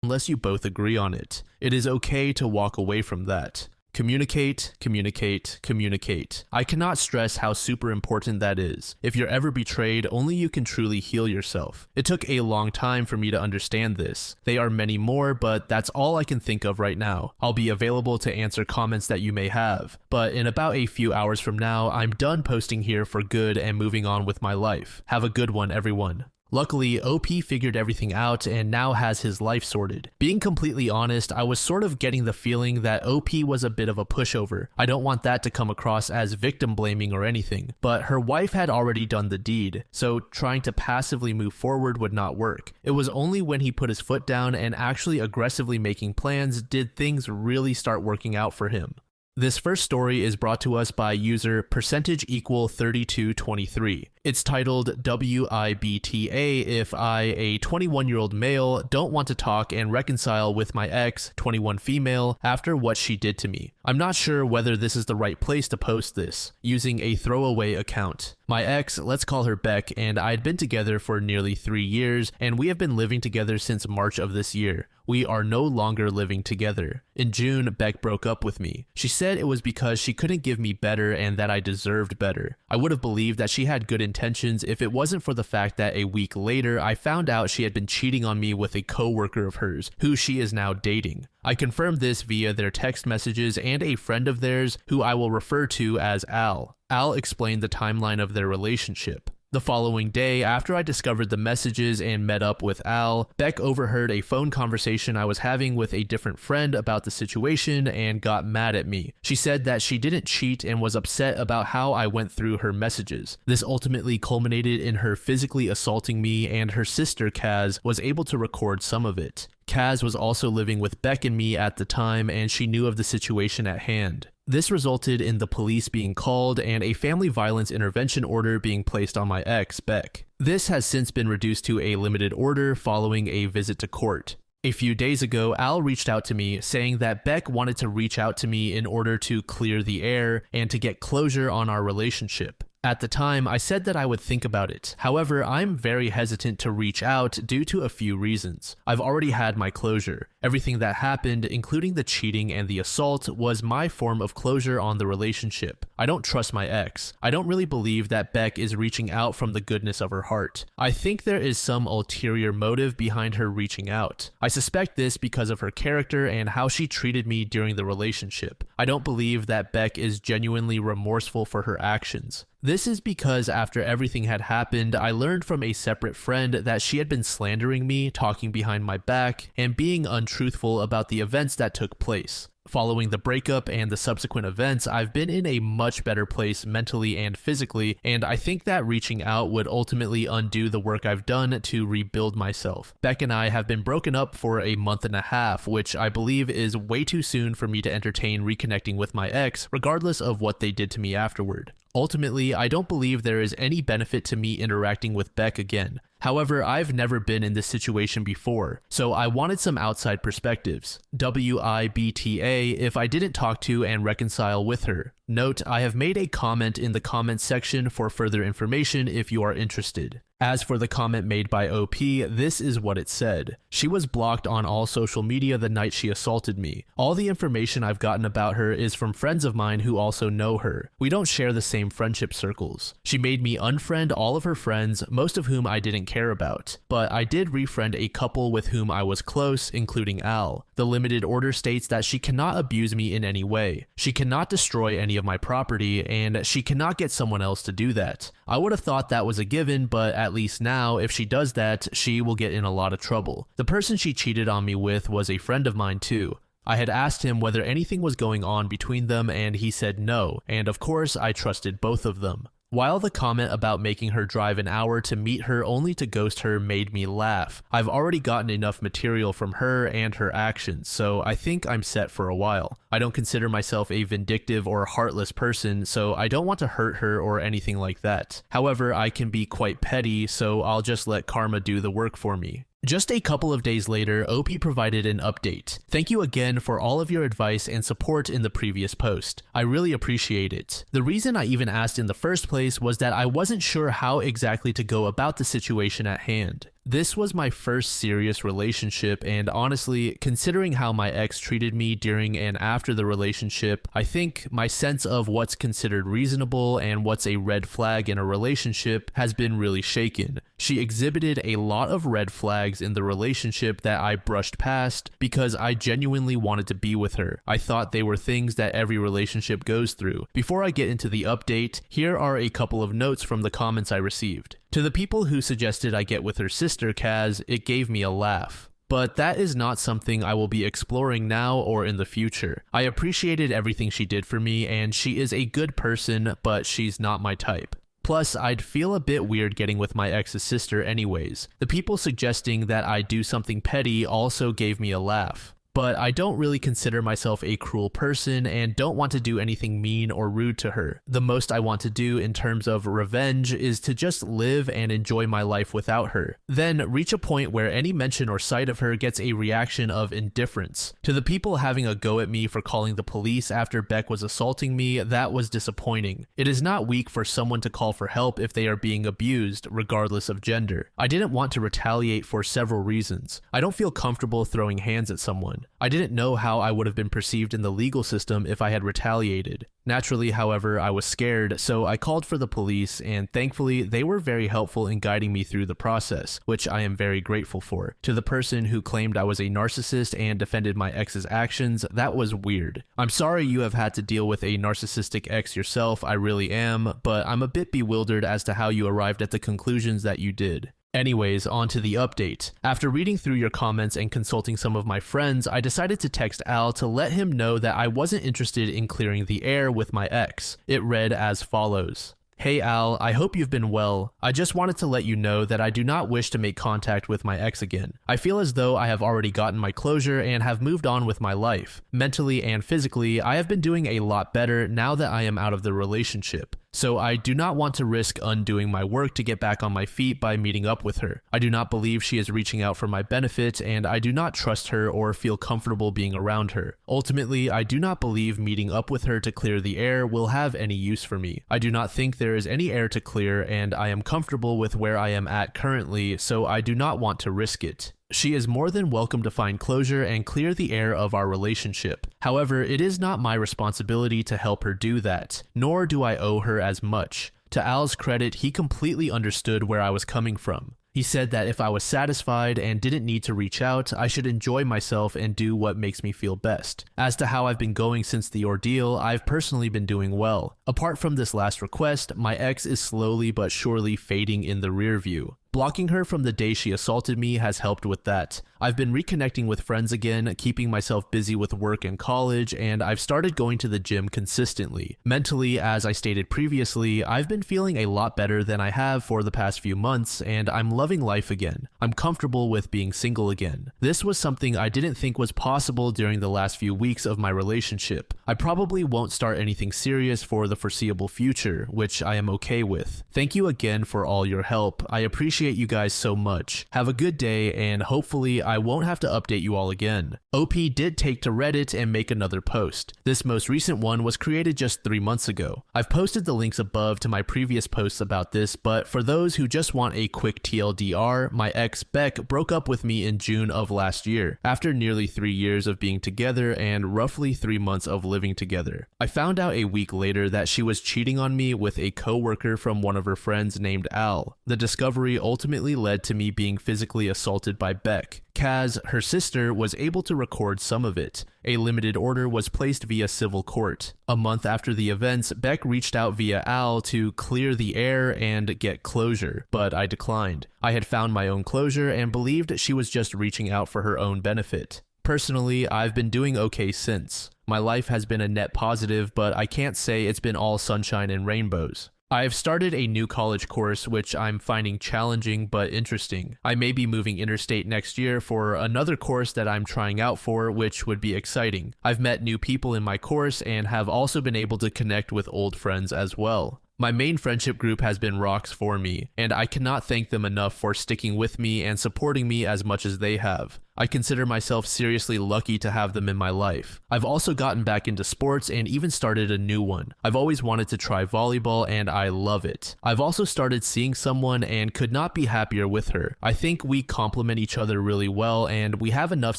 unless you both agree on it. It is okay to walk away from that. Communicate, communicate, communicate. I cannot stress how super important that is. If you're ever betrayed, only you can truly heal yourself. It took a long time for me to understand this. There are many more, but that's all I can think of right now. I'll be available to answer comments that you may have. But in about a few hours from now, I'm done posting here for good and moving on with my life. Have a good one, everyone. Luckily, OP figured everything out and now has his life sorted. Being completely honest, I was sort of getting the feeling that OP was a bit of a pushover. I don't want that to come across as victim blaming or anything, but her wife had already done the deed, so trying to passively move forward would not work. It was only when he put his foot down and actually aggressively making plans did things really start working out for him. This first story is brought to us by user %3223. It's titled WIBTA if I, a 21-year-old male, don't want to talk and reconcile with my ex, 21 female, after what she did to me. I'm not sure whether this is the right place to post this, using a throwaway account. My ex, let's call her Beck, and I had been together for nearly 3 years, and we have been living together since March of this year. We are no longer living together. In June, Beck broke up with me. She said it was because she couldn't give me better and that I deserved better. I would have believed that she had good intentions intentions if it wasn't for the fact that a week later I found out she had been cheating on me with a coworker of hers, who she is now dating. I confirmed this via their text messages and a friend of theirs who I will refer to as Al. Al explained the timeline of their relationship. The following day, after I discovered the messages and met up with Al, Beck overheard a phone conversation I was having with a different friend about the situation and got mad at me. She said that she didn't cheat and was upset about how I went through her messages. This ultimately culminated in her physically assaulting me, and her sister, Kaz, was able to record some of it. Kaz was also living with Beck and me at the time, and she knew of the situation at hand. This resulted in the police being called and a family violence intervention order being placed on my ex, Beck. This has since been reduced to a limited order following a visit to court. A few days ago, Al reached out to me saying that Beck wanted to reach out to me in order to clear the air and to get closure on our relationship. At the time, I said that I would think about it. However, I'm very hesitant to reach out due to a few reasons. I've already had my closure. Everything that happened, including the cheating and the assault, was my form of closure on the relationship. I don't trust my ex. I don't really believe that Beck is reaching out from the goodness of her heart. I think there is some ulterior motive behind her reaching out. I suspect this because of her character and how she treated me during the relationship. I don't believe that Beck is genuinely remorseful for her actions. This is because after everything had happened, I learned from a separate friend that she had been slandering me, talking behind my back, and being untruthful about the events that took place. Following the breakup and the subsequent events, I've been in a much better place mentally and physically, and I think that reaching out would ultimately undo the work I've done to rebuild myself. Beck and I have been broken up for a month and a half, which I believe is way too soon for me to entertain reconnecting with my ex, regardless of what they did to me afterward. Ultimately, I don't believe there is any benefit to me interacting with Beck again. However, I've never been in this situation before, so I wanted some outside perspectives. WIBTA if I didn't talk to and reconcile with her. Note, I have made a comment in the comments section for further information if you are interested. As for the comment made by OP, this is what it said. She was blocked on all social media the night she assaulted me. All the information I've gotten about her is from friends of mine who also know her. We don't share the same friendship circles. She made me unfriend all of her friends, most of whom I didn't care about. But I did refriend a couple with whom I was close, including Al. The limited order states that she cannot abuse me in any way. She cannot destroy any of my property, and she cannot get someone else to do that. I would have thought that was a given, but at least now, if she does that, she will get in a lot of trouble. The person she cheated on me with was a friend of mine too. I had asked him whether anything was going on between them, and he said no, and of course I trusted both of them. While the comment about making her drive an hour to meet her only to ghost her made me laugh, I've already gotten enough material from her and her actions, so I think I'm set for a while. I don't consider myself a vindictive or heartless person, so I don't want to hurt her or anything like that. However, I can be quite petty, so I'll just let karma do the work for me. Just a couple of days later, OP provided an update. Thank you again for all of your advice and support in the previous post. I really appreciate it. The reason I even asked in the first place was that I wasn't sure how exactly to go about the situation at hand. This was my first serious relationship, and honestly, considering how my ex treated me during and after the relationship, I think my sense of what's considered reasonable and what's a red flag in a relationship has been really shaken. She exhibited a lot of red flags in the relationship that I brushed past because I genuinely wanted to be with her. I thought they were things that every relationship goes through. Before I get into the update, here are a couple of notes from the comments I received. To the people who suggested I get with her sister, Kaz, it gave me a laugh. But that is not something I will be exploring now or in the future. I appreciated everything she did for me, and she is a good person, but she's not my type. Plus, I'd feel a bit weird getting with my ex's sister anyways. The people suggesting that I do something petty also gave me a laugh. But I don't really consider myself a cruel person and don't want to do anything mean or rude to her. The most I want to do in terms of revenge is to just live and enjoy my life without her. Then reach a point where any mention or sight of her gets a reaction of indifference. To the people having a go at me for calling the police after Beck was assaulting me, that was disappointing. It is not weak for someone to call for help if they are being abused, regardless of gender. I didn't want to retaliate for several reasons. I don't feel comfortable throwing hands at someone. on. I didn't know how I would have been perceived in the legal system if I had retaliated. Naturally, however, I was scared, so I called for the police, and thankfully, they were very helpful in guiding me through the process, which I am very grateful for. To the person who claimed I was a narcissist and defended my ex's actions, that was weird. I'm sorry you have had to deal with a narcissistic ex yourself, I really am, but I'm a bit bewildered as to how you arrived at the conclusions that you did. Anyways, on to the update. After reading through your comments and consulting some of my friends, I decided to text Al to let him know that I wasn't interested in clearing the air with my ex. It read as follows. Hey Al, I hope you've been well. I just wanted to let you know that I do not wish to make contact with my ex again. I feel as though I have already gotten my closure and have moved on with my life. Mentally and physically, I have been doing a lot better now that I am out of the relationship. So I do not want to risk undoing my work to get back on my feet by meeting up with her. I do not believe she is reaching out for my benefit, and I do not trust her or feel comfortable being around her. Ultimately, I do not believe meeting up with her to clear the air will have any use for me. I do not think there is any air to clear, and I am comfortable with where I am at currently, so I do not want to risk it. She is more than welcome to find closure and clear the air of our relationship. However, it is not my responsibility to help her do that, nor do I owe her as much. To Al's credit, he completely understood where I was coming from. He said that if I was satisfied and didn't need to reach out, I should enjoy myself and do what makes me feel best. As to how I've been going since the ordeal, I've personally been doing well. Apart from this last request, my ex is slowly but surely fading in the rear view. Blocking her from the day she assaulted me has helped with that. I've been reconnecting with friends again, keeping myself busy with work and college, and I've started going to the gym consistently. Mentally, as I stated previously, I've been feeling a lot better than I have for the past few months, and I'm loving life again. I'm comfortable with being single again. This was something I didn't think was possible during the last few weeks of my relationship. I probably won't start anything serious for the foreseeable future, which I am okay with. Thank you again for all your help. I appreciate you guys so much. Have a good day, and hopefully I won't have to update you all again. OP did take to Reddit and make another post. This most recent one was created just 3 months ago. I've posted the links above to my previous posts about this, but for those who just want a quick TLDR, my ex Beck broke up with me in June of last year, after nearly 3 years of being together and roughly 3 months of living together. I found out a week later that she was cheating on me with a co-worker from one of her friends named Al. The discovery ultimately led to me being physically assaulted by Beck. Kaz, her sister, was able to record some of it. A limited order was placed via civil court. A month after the events, Beck reached out via Al to clear the air and get closure, but I declined. I had found my own closure and believed she was just reaching out for her own benefit. Personally, I've been doing okay since. My life has been a net positive, but I can't say it's been all sunshine and rainbows. I've started a new college course which I'm finding challenging but interesting. I may be moving interstate next year for another course that I'm trying out for, which would be exciting. I've met new people in my course and have also been able to connect with old friends as well. My main friendship group has been rocks for me, and I cannot thank them enough for sticking with me and supporting me as much as they have. I consider myself seriously lucky to have them in my life. I've also gotten back into sports and even started a new one. I've always wanted to try volleyball and I love it. I've also started seeing someone and could not be happier with her. I think we complement each other really well and we have enough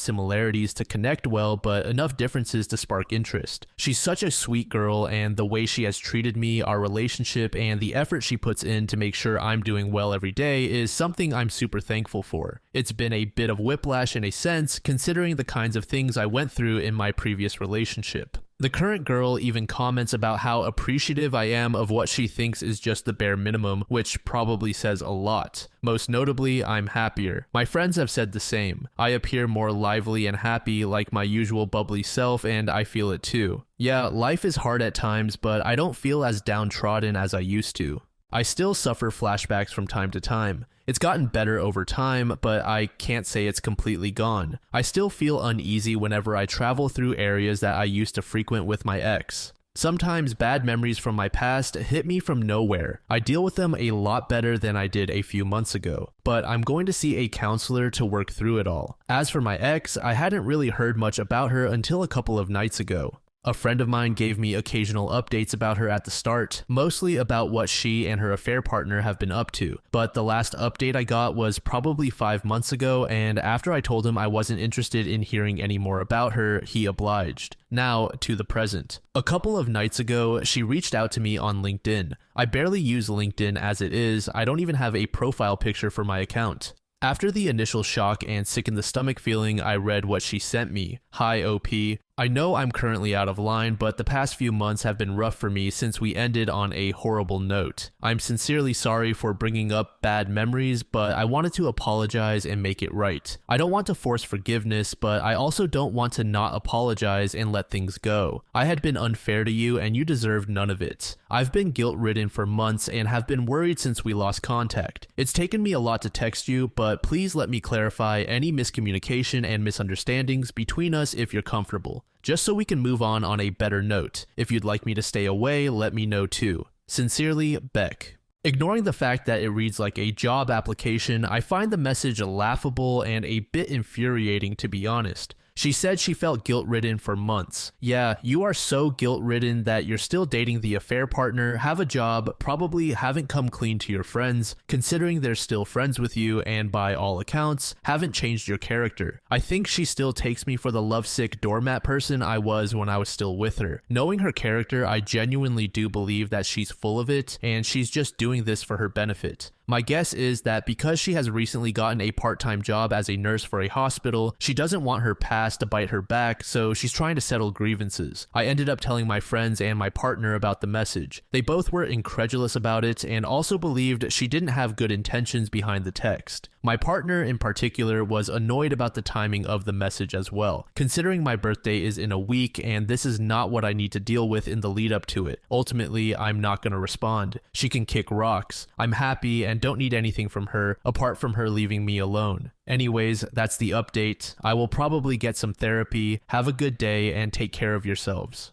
similarities to connect well but enough differences to spark interest. She's such a sweet girl and the way she has treated me, our relationship, and the effort she puts in to make sure I'm doing well every day is something I'm super thankful for. It's been a bit of whiplash in a sense, considering the kinds of things I went through in my previous relationship. The current girl even comments about how appreciative I am of what she thinks is just the bare minimum, which probably says a lot. Most notably, I'm happier. My friends have said the same. I appear more lively and happy like my usual bubbly self, and I feel it too. Yeah, life is hard at times, but I don't feel as downtrodden as I used to. I still suffer flashbacks from time to time. It's gotten better over time, but I can't say it's completely gone. I still feel uneasy whenever I travel through areas that I used to frequent with my ex. Sometimes bad memories from my past hit me from nowhere. I deal with them a lot better than I did a few months ago, but I'm going to see a counselor to work through it all. As for my ex, I hadn't really heard much about her until a couple of nights ago. A friend of mine gave me occasional updates about her at the start, mostly about what she and her affair partner have been up to, but the last update I got was probably 5 months ago, and after I told him I wasn't interested in hearing any more about her, he obliged. Now, to the present. A couple of nights ago, she reached out to me on LinkedIn. I barely use LinkedIn as it is, I don't even have a profile picture for my account. After the initial shock and sick in the stomach feeling, I read what she sent me. Hi OP. I know I'm currently out of line, but the past few months have been rough for me since we ended on a horrible note. I'm sincerely sorry for bringing up bad memories, but I wanted to apologize and make it right. I don't want to force forgiveness, but I also don't want to not apologize and let things go. I had been unfair to you and you deserved none of it. I've been guilt-ridden for months and have been worried since we lost contact. It's taken me a lot to text you, but please let me clarify any miscommunication and misunderstandings between us if you're comfortable, just so we can move on a better note. If you'd like me to stay away, let me know too. Sincerely, Beck. Ignoring the fact that it reads like a job application, I find the message laughable and a bit infuriating, to be honest. She said she felt guilt-ridden for months. Yeah, you are so guilt-ridden that you're still dating the affair partner, have a job, probably haven't come clean to your friends, considering they're still friends with you, and by all accounts, haven't changed your character. I think she still takes me for the lovesick doormat person I was when I was still with her. Knowing her character, I genuinely do believe that she's full of it, and she's just doing this for her benefit. My guess is that because she has recently gotten a part-time job as a nurse for a hospital, she doesn't want her past to bite her back, so she's trying to settle grievances. I ended up telling my friends and my partner about the message. They both were incredulous about it and also believed she didn't have good intentions behind the text. My partner in particular was annoyed about the timing of the message as well, considering my birthday is in a week and this is not what I need to deal with in the lead up to it. Ultimately, I'm not going to respond. She can kick rocks. I'm happy and don't need anything from her apart from her leaving me alone. Anyways, that's the update. I will probably get some therapy. Have a good day and take care of yourselves.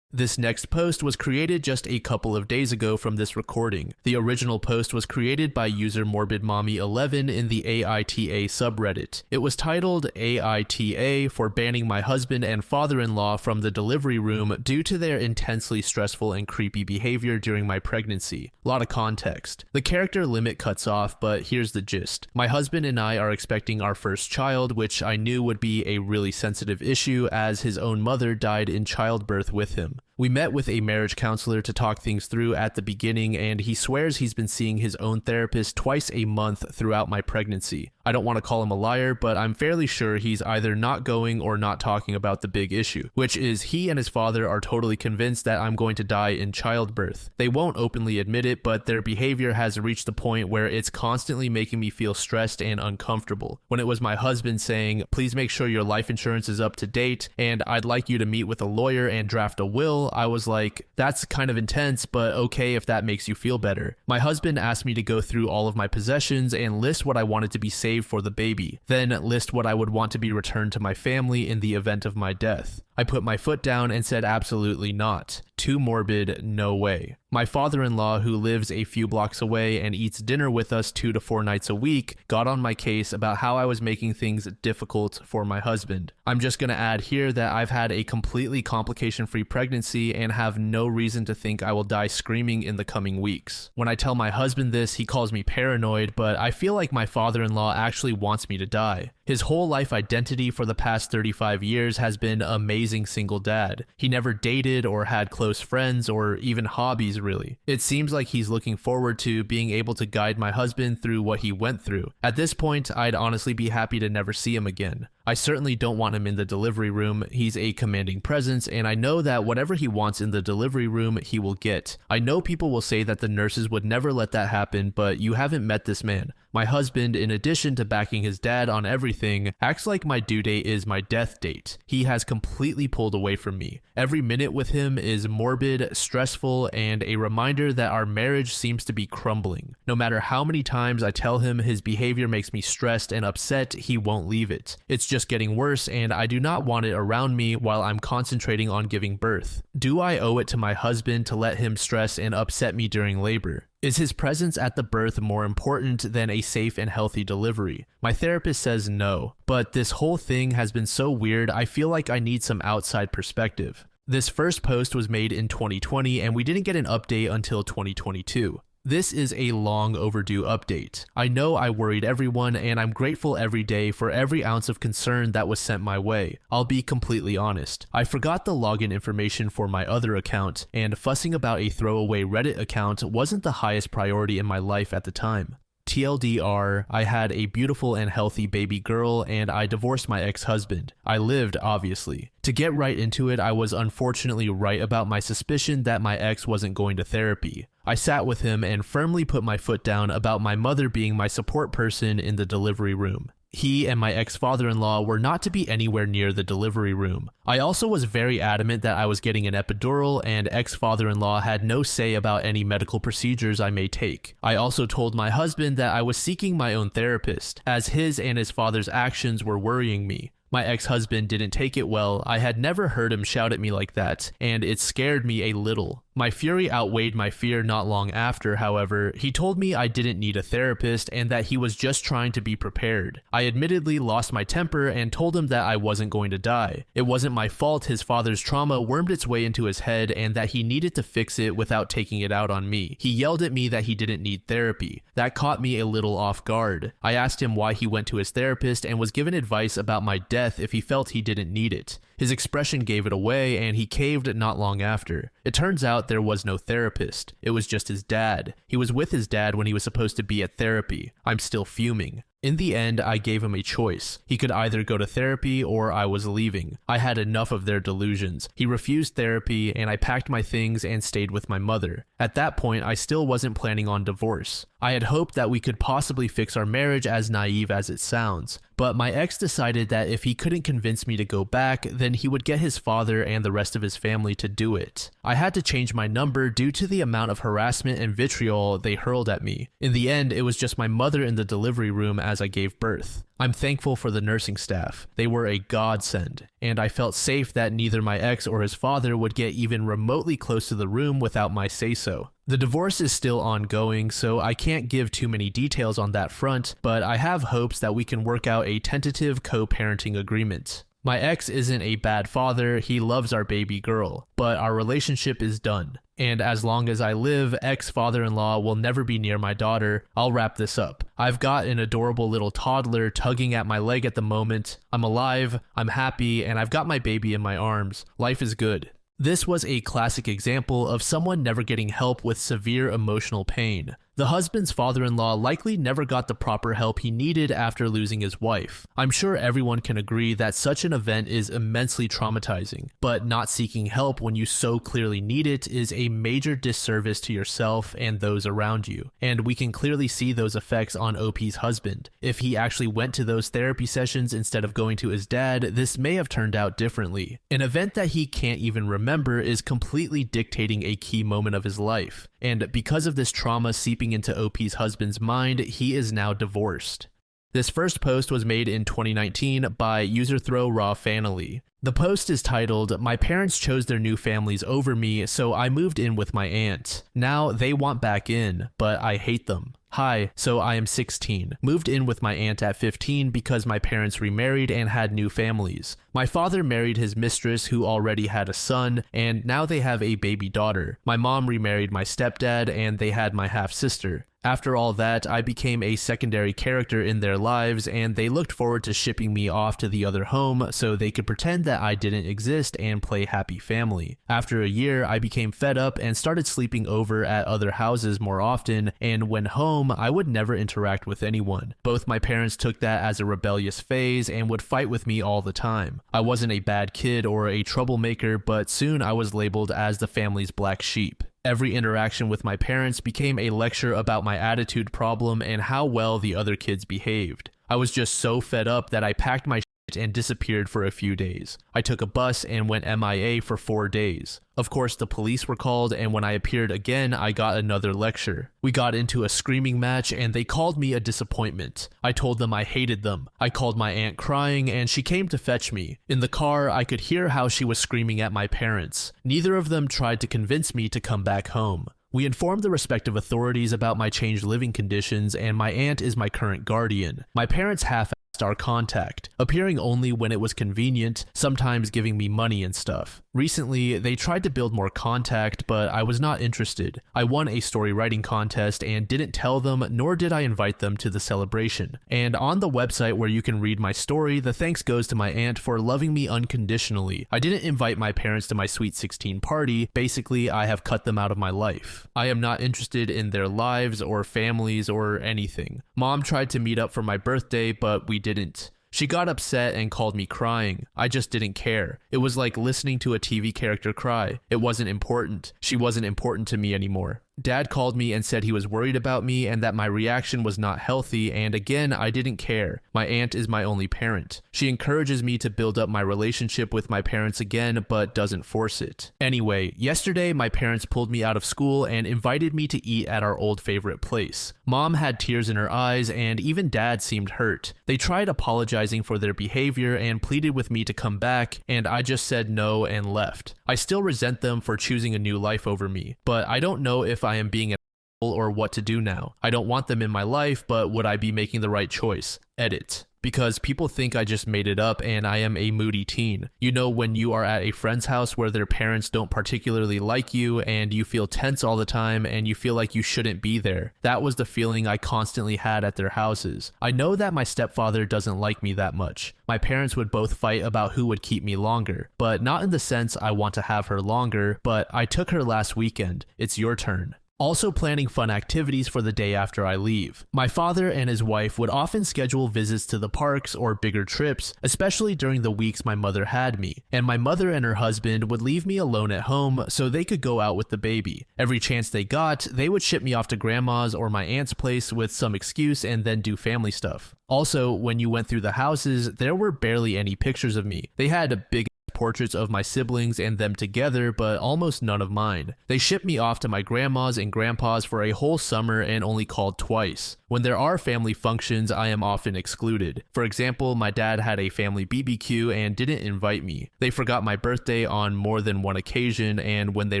This next post was created just a couple of days ago from this recording. The original post was created by user MorbidMommy11 in the AITA subreddit. It was titled AITA for banning my husband and father-in-law from the delivery room due to their intensely stressful and creepy behavior during my pregnancy. Lot of context. The character limit cuts off, but here's the gist. My husband and I are expecting our first child, which I knew would be a really sensitive issue as his own mother died in childbirth with him. We met with a marriage counselor to talk things through at the beginning, and he swears he's been seeing his own therapist twice a month throughout my pregnancy. I don't want to call him a liar, but I'm fairly sure he's either not going or not talking about the big issue, which is he and his father are totally convinced that I'm going to die in childbirth. They won't openly admit it, but their behavior has reached the point where it's constantly making me feel stressed and uncomfortable. When it was my husband saying, "Please make sure your life insurance is up to date, and I'd like you to meet with a lawyer and draft a will," I was like, that's kind of intense, but okay if that makes you feel better. My husband asked me to go through all of my possessions and list what I wanted to be saved for the baby, then list what I would want to be returned to my family in the event of my death. I put my foot down and said absolutely not. Too morbid, no way. My father-in-law, who lives a few blocks away and eats dinner with us 2 to 4 nights a week, got on my case about how I was making things difficult for my husband. I'm just gonna add here that I've had a completely complication-free pregnancy and have no reason to think I will die screaming in the coming weeks. When I tell my husband this, he calls me paranoid, but I feel like my father-in-law actually wants me to die. His whole life identity for the past 35 years has been amazing single dad. He never dated or had close friends or even hobbies really. It seems like he's looking forward to being able to guide my husband through what he went through. At this point, I'd honestly be happy to never see him again. I certainly don't want him in the delivery room. He's a commanding presence, and I know that whatever he wants in the delivery room, he will get. I know people will say that the nurses would never let that happen, but you haven't met this man. My husband, in addition to backing his dad on everything, acts like my due date is my death date. He has completely pulled away from me. Every minute with him is morbid, stressful, and a reminder that our marriage seems to be crumbling. No matter how many times I tell him his behavior makes me stressed and upset, he won't leave it. It's just getting worse and I do not want it around me while I'm concentrating on giving birth. Do I owe it to my husband to let him stress and upset me during labor? Is his presence at the birth more important than a safe and healthy delivery? My therapist says no, but this whole thing has been so weird I feel like I need some outside perspective. This first post was made in 2020 and we didn't get an update until 2022. This is a long overdue update. I know I worried everyone and I'm grateful every day for every ounce of concern that was sent my way. I'll be completely honest. I forgot the login information for my other account and fussing about a throwaway Reddit account wasn't the highest priority in my life at the time. TLDR, I had a beautiful and healthy baby girl and I divorced my ex-husband. I lived, obviously. To get right into it, I was unfortunately right about my suspicion that my ex wasn't going to therapy. I sat with him and firmly put my foot down about my mother being my support person in the delivery room. He and my ex-father-in-law were not to be anywhere near the delivery room. I also was very adamant that I was getting an epidural and ex-father-in-law had no say about any medical procedures I may take. I also told my husband that I was seeking my own therapist, as his and his father's actions were worrying me. My ex-husband didn't take it well. I had never heard him shout at me like that, and it scared me a little. My fury outweighed my fear not long after, however. He told me I didn't need a therapist and that he was just trying to be prepared. I admittedly lost my temper and told him that I wasn't going to die. It wasn't my fault his father's trauma wormed its way into his head and that he needed to fix it without taking it out on me. He yelled at me that he didn't need therapy. That caught me a little off guard. I asked him why he went to his therapist and was given advice about my death if he felt he didn't need it. His expression gave it away and he caved not long after. It turns out there was no therapist. It was just his dad. He was with his dad when he was supposed to be at therapy. I'm still fuming. In the end, I gave him a choice. He could either go to therapy or I was leaving. I had enough of their delusions. He refused therapy and I packed my things and stayed with my mother. At that point, I still wasn't planning on divorce. I had hoped that we could possibly fix our marriage, as naive as it sounds. But my ex decided that if he couldn't convince me to go back, then he would get his father and the rest of his family to do it. I had to change my number due to the amount of harassment and vitriol they hurled at me. In the end, it was just my mother in the delivery room as I gave birth. I'm thankful for the nursing staff. They were a godsend, and I felt safe that neither my ex or his father would get even remotely close to the room without my say-so. The divorce is still ongoing, so I can't give too many details on that front, but I have hopes that we can work out a tentative co-parenting agreement. My ex isn't a bad father, he loves our baby girl, but our relationship is done. And as long as I live, ex-father-in-law will never be near my daughter. I'll wrap this up. I've got an adorable little toddler tugging at my leg at the moment. I'm alive, I'm happy, and I've got my baby in my arms. Life is good. This was a classic example of someone never getting help with severe emotional pain. The husband's father-in-law likely never got the proper help he needed after losing his wife. I'm sure everyone can agree that such an event is immensely traumatizing, but not seeking help when you so clearly need it is a major disservice to yourself and those around you. And we can clearly see those effects on OP's husband. If he actually went to those therapy sessions instead of going to his dad, this may have turned out differently. An event that he can't even remember is completely dictating a key moment of his life. And because of this trauma seeping into OP's husband's mind, he is now divorced. This first post was made in 2019 by userThrowRawFanily. The post is titled, "My parents chose their new families over me, so I moved in with my aunt. Now they want back in, but I hate them. Hi, so I am 16. Moved in with my aunt at 15 because my parents remarried and had new families. My father married his mistress who already had a son, and now they have a baby daughter. My mom remarried my stepdad and they had my half-sister. After all that, I became a secondary character in their lives and they looked forward to shipping me off to the other home so they could pretend that I didn't exist and play happy family. After a year, I became fed up and started sleeping over at other houses more often, and when home, I would never interact with anyone. Both my parents took that as a rebellious phase and would fight with me all the time. I wasn't a bad kid or a troublemaker, but soon I was labeled as the family's black sheep. Every interaction with my parents became a lecture about my attitude problem and how well the other kids behaved. I was just so fed up that I packed my and disappeared for a few days. I took a bus and went MIA for 4 days. Of course, the police were called, and when I appeared again, I got another lecture. We got into a screaming match, and they called me a disappointment. I told them I hated them. I called my aunt crying, and she came to fetch me. In the car, I could hear how she was screaming at my parents. Neither of them tried to convince me to come back home. We informed the respective authorities about my changed living conditions, and my aunt is my current guardian. My parents half-assed our contact, appearing only when it was convenient, sometimes giving me money and stuff. Recently, they tried to build more contact, but I was not interested. I won a story writing contest and didn't tell them, nor did I invite them to the celebration. And on the website where you can read my story, the thanks goes to my aunt for loving me unconditionally. I didn't invite my parents to my Sweet 16 party. Basically, I have cut them out of my life. I am not interested in their lives or families or anything. Mom tried to meet up for my birthday, but we didn't. She got upset and called me crying. I just didn't care. It was like listening to a TV character cry. It wasn't important. She wasn't important to me anymore. Dad called me and said he was worried about me and that my reaction was not healthy, and again, I didn't care. My aunt is my only parent. She encourages me to build up my relationship with my parents again, but doesn't force it. Anyway, yesterday my parents pulled me out of school and invited me to eat at our old favorite place. Mom had tears in her eyes, and even Dad seemed hurt. They tried apologizing for their behavior and pleaded with me to come back, and I just said no and left. I still resent them for choosing a new life over me, but I don't know if I am being an asshole or what to do now. I don't want them in my life, but would I be making the right choice? Edit. Because people think I just made it up and I am a moody teen. You know, when you are at a friend's house where their parents don't particularly like you and you feel tense all the time and you feel like you shouldn't be there. That was the feeling I constantly had at their houses. I know that my stepfather doesn't like me that much. My parents would both fight about who would keep me longer, but not in the sense I want to have her longer, but I took her last weekend. It's your turn. Also planning fun activities for the day after I leave. My father and his wife would often schedule visits to the parks or bigger trips, especially during the weeks my mother had me, and my mother and her husband would leave me alone at home so they could go out with the baby. Every chance they got, they would ship me off to grandma's or my aunt's place with some excuse and then do family stuff. Also, when you went through the houses, there were barely any pictures of me. They had big portraits of my siblings and them together, but almost none of mine. They shipped me off to my grandma's and grandpa's for a whole summer and only called twice. When there are family functions, I am often excluded. For example, my dad had a family BBQ and didn't invite me. They forgot my birthday on more than one occasion, and when they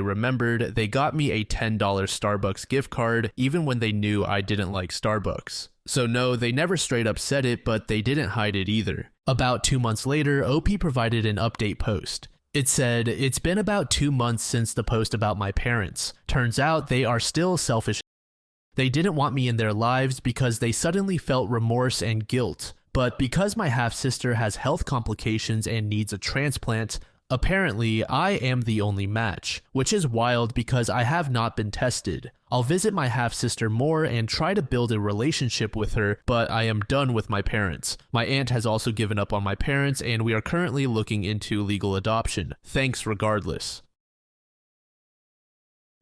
remembered, they got me a $10 Starbucks gift card, even when they knew I didn't like Starbucks. So no, they never straight up said it, but they didn't hide it either. About 2 months later, OP provided an update post. It said, "It's been about 2 months since the post about my parents. Turns out they are still selfish. They didn't want me in their lives because they suddenly felt remorse and guilt. But because my half-sister has health complications and needs a transplant, apparently I am the only match, which is wild because I have not been tested. I'll visit my half-sister more and try to build a relationship with her, but I am done with my parents. My aunt has also given up on my parents, and we are currently looking into legal adoption. Thanks regardless."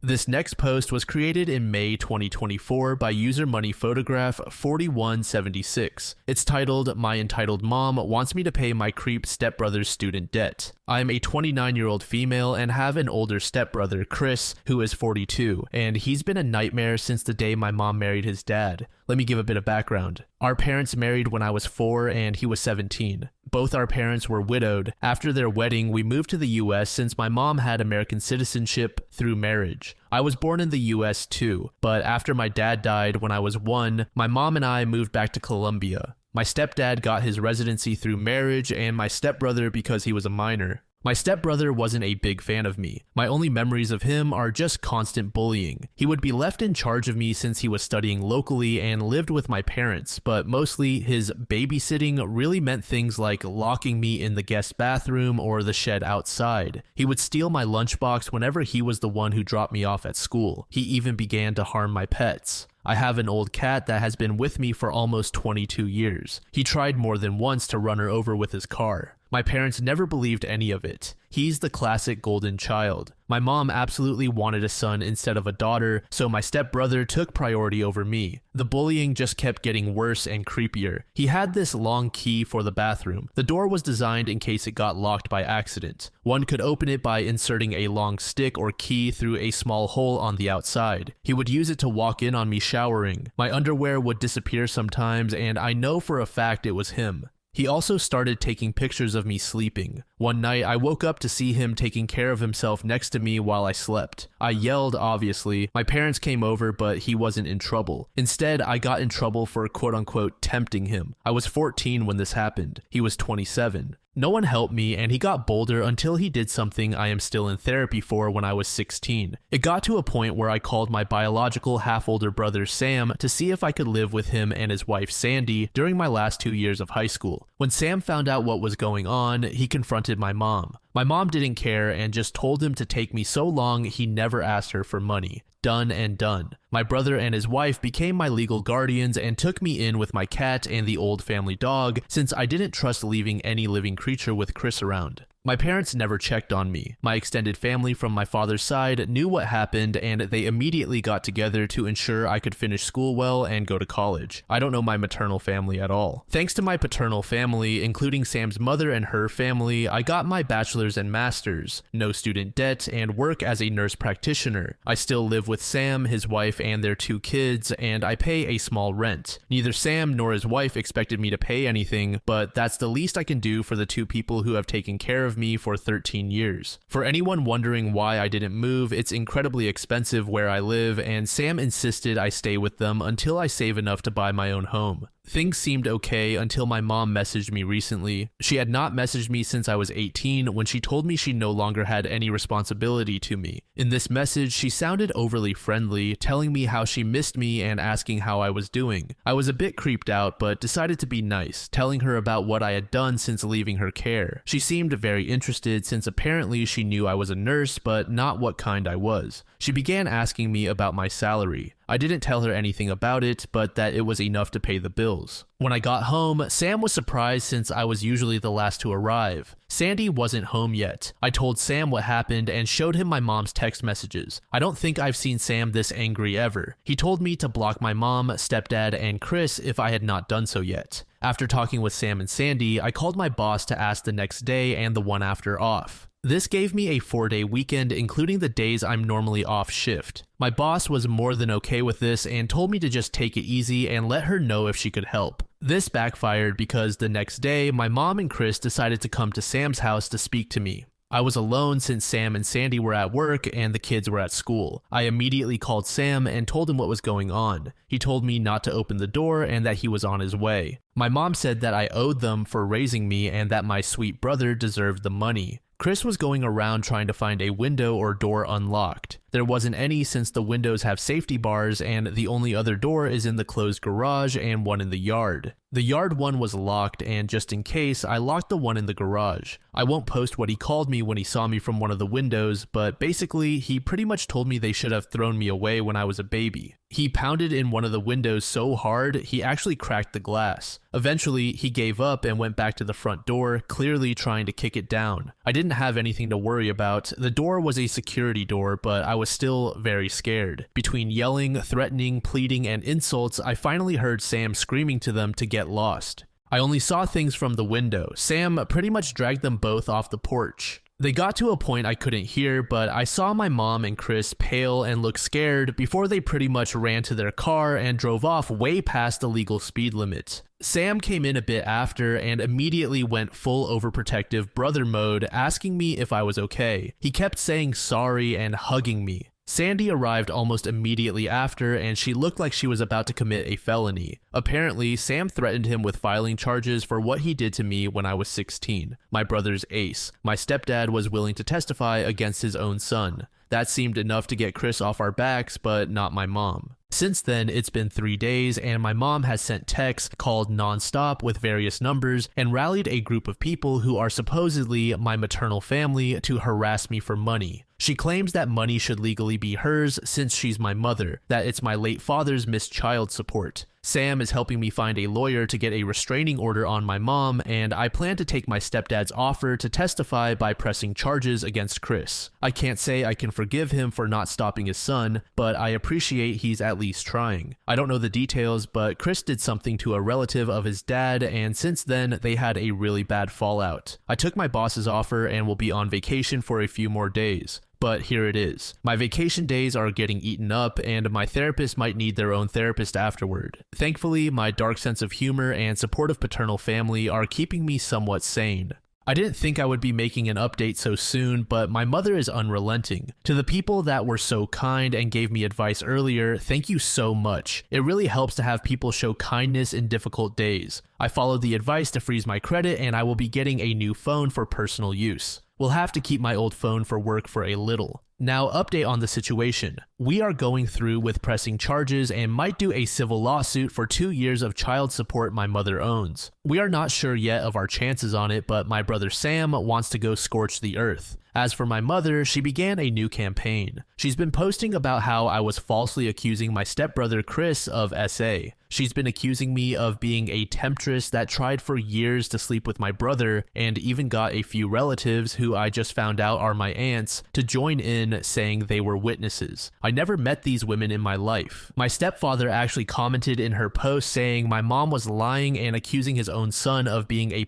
This next post was created in May 2024 by user money photograph 4176. It's titled, "My entitled mom wants me to pay my creep stepbrother's student debt. I'm a 29-year-old female and have an older stepbrother, Chris, who is 42, and he's been a nightmare since the day my mom married his dad. Let me give a bit of background. Our parents married when I was 4 and he was 17. Both our parents were widowed. After their wedding, we moved to the US since my mom had American citizenship through marriage. I was born in the US too, but after my dad died when I was 1, my mom and I moved back to Colombia. My stepdad got his residency through marriage and my stepbrother because he was a minor. My stepbrother wasn't a big fan of me. My only memories of him are just constant bullying. He would be left in charge of me since he was studying locally and lived with my parents, but mostly his babysitting really meant things like locking me in the guest bathroom or the shed outside. He would steal my lunchbox whenever he was the one who dropped me off at school. He even began to harm my pets. I have an old cat that has been with me for almost 22 years. He tried more than once to run her over with his car. My parents never believed any of it. He's the classic golden child. My mom absolutely wanted a son instead of a daughter, so my stepbrother took priority over me. The bullying just kept getting worse and creepier. He had this long key for the bathroom. The door was designed in case it got locked by accident. One could open it by inserting a long stick or key through a small hole on the outside. He would use it to walk in on me showering. My underwear would disappear sometimes, and I know for a fact it was him. He also started taking pictures of me sleeping. One night, I woke up to see him taking care of himself next to me while I slept. I yelled, obviously. My parents came over, but he wasn't in trouble. Instead, I got in trouble for quote-unquote tempting him. I was 14 when this happened. He was 27. No one helped me, and he got bolder until he did something I am still in therapy for when I was 16. It got to a point where I called my biological half-older brother Sam to see if I could live with him and his wife Sandy during my last 2 years of high school. When Sam found out what was going on, he confronted my mom. My mom didn't care and just told him to take me so long he never asked her for money. Done and done. My brother and his wife became my legal guardians and took me in with my cat and the old family dog since I didn't trust leaving any living creature with Chris around. My parents never checked on me. My extended family from my father's side knew what happened and they immediately got together to ensure I could finish school well and go to college. I don't know my maternal family at all. Thanks to my paternal family, including Sam's mother and her family, I got my bachelor's and master's, no student debt, and work as a nurse practitioner. I still live with Sam, his wife, and their 2 kids, and I pay a small rent. Neither Sam nor his wife expected me to pay anything, but that's the least I can do for the 2 people who have taken care of me for 13 years. For anyone wondering why I didn't move, it's incredibly expensive where I live, and Sam insisted I stay with them until I save enough to buy my own home. Things seemed okay until my mom messaged me recently. She had not messaged me since I was 18 when she told me she no longer had any responsibility to me. In this message, she sounded overly friendly, telling me how she missed me and asking how I was doing. I was a bit creeped out, but decided to be nice, telling her about what I had done since leaving her care. She seemed very interested since apparently she knew I was a nurse, but not what kind I was. She began asking me about my salary. I didn't tell her anything about it, but that it was enough to pay the bills. When I got home, Sam was surprised since I was usually the last to arrive. Sandy wasn't home yet. I told Sam what happened and showed him my mom's text messages. I don't think I've seen Sam this angry ever. He told me to block my mom, stepdad, and Chris if I had not done so yet. After talking with Sam and Sandy, I called my boss to ask the next day and the one after off. This gave me a 4-day weekend, including the days I'm normally off shift. My boss was more than okay with this and told me to just take it easy and let her know if she could help. This backfired because the next day, my mom and Chris decided to come to Sam's house to speak to me. I was alone since Sam and Sandy were at work and the kids were at school. I immediately called Sam and told him what was going on. He told me not to open the door and that he was on his way. My mom said that I owed them for raising me and that my sweet brother deserved the money. Chris was going around trying to find a window or door unlocked. There wasn't any since the windows have safety bars and the only other door is in the closed garage and one in the yard. The yard one was locked and just in case, I locked the one in the garage. I won't post what he called me when he saw me from one of the windows, but basically he pretty much told me they should have thrown me away when I was a baby. He pounded in one of the windows so hard, he actually cracked the glass. Eventually, he gave up and went back to the front door, clearly trying to kick it down. I didn't have anything to worry about. The door was a security door, but I was still very scared. Between yelling, threatening, pleading, and insults, I finally heard Sam screaming to them to get lost. I only saw things from the window. Sam pretty much dragged them both off the porch. They got to a point I couldn't hear, but I saw my mom and Chris pale and look scared before they pretty much ran to their car and drove off way past the legal speed limit. Sam came in a bit after and immediately went full overprotective brother mode, asking me if I was okay. He kept saying sorry and hugging me. Sandy arrived almost immediately after and she looked like she was about to commit a felony. Apparently, Sam threatened him with filing charges for what he did to me when I was 16. My brother's ace. My stepdad was willing to testify against his own son. That seemed enough to get Chris off our backs, but not my mom. Since then, it's been 3 days and my mom has sent texts, called nonstop with various numbers, and rallied a group of people who are supposedly my maternal family to harass me for money. She claims that money should legally be hers since she's my mother, that it's my late father's missed child support. Sam is helping me find a lawyer to get a restraining order on my mom, and I plan to take my stepdad's offer to testify by pressing charges against Chris. I can't say I can forgive him for not stopping his son, but I appreciate he's at least trying. I don't know the details, but Chris did something to a relative of his dad, and since then, they had a really bad fallout. I took my boss's offer and will be on vacation for a few more days. But here it is. My vacation days are getting eaten up, and my therapist might need their own therapist afterward. Thankfully, my dark sense of humor and supportive paternal family are keeping me somewhat sane. I didn't think I would be making an update so soon, but my mother is unrelenting. To the people that were so kind and gave me advice earlier, thank you so much. It really helps to have people show kindness in difficult days. I followed the advice to freeze my credit, and I will be getting a new phone for personal use. We'll have to keep my old phone for work for a little. Now, update on the situation. We are going through with pressing charges and might do a civil lawsuit for 2 years of child support my mother owns. We are not sure yet of our chances on it, but my brother Sam wants to go scorch the earth. As for my mother, she began a new campaign. She's been posting about how I was falsely accusing my stepbrother Chris of SA. She's been accusing me of being a temptress that tried for years to sleep with my brother, and even got a few relatives who I just found out are my aunts to join in, saying they were witnesses. I never met these women in my life. My stepfather actually commented in her post saying my mom was lying and accusing his own son of being a.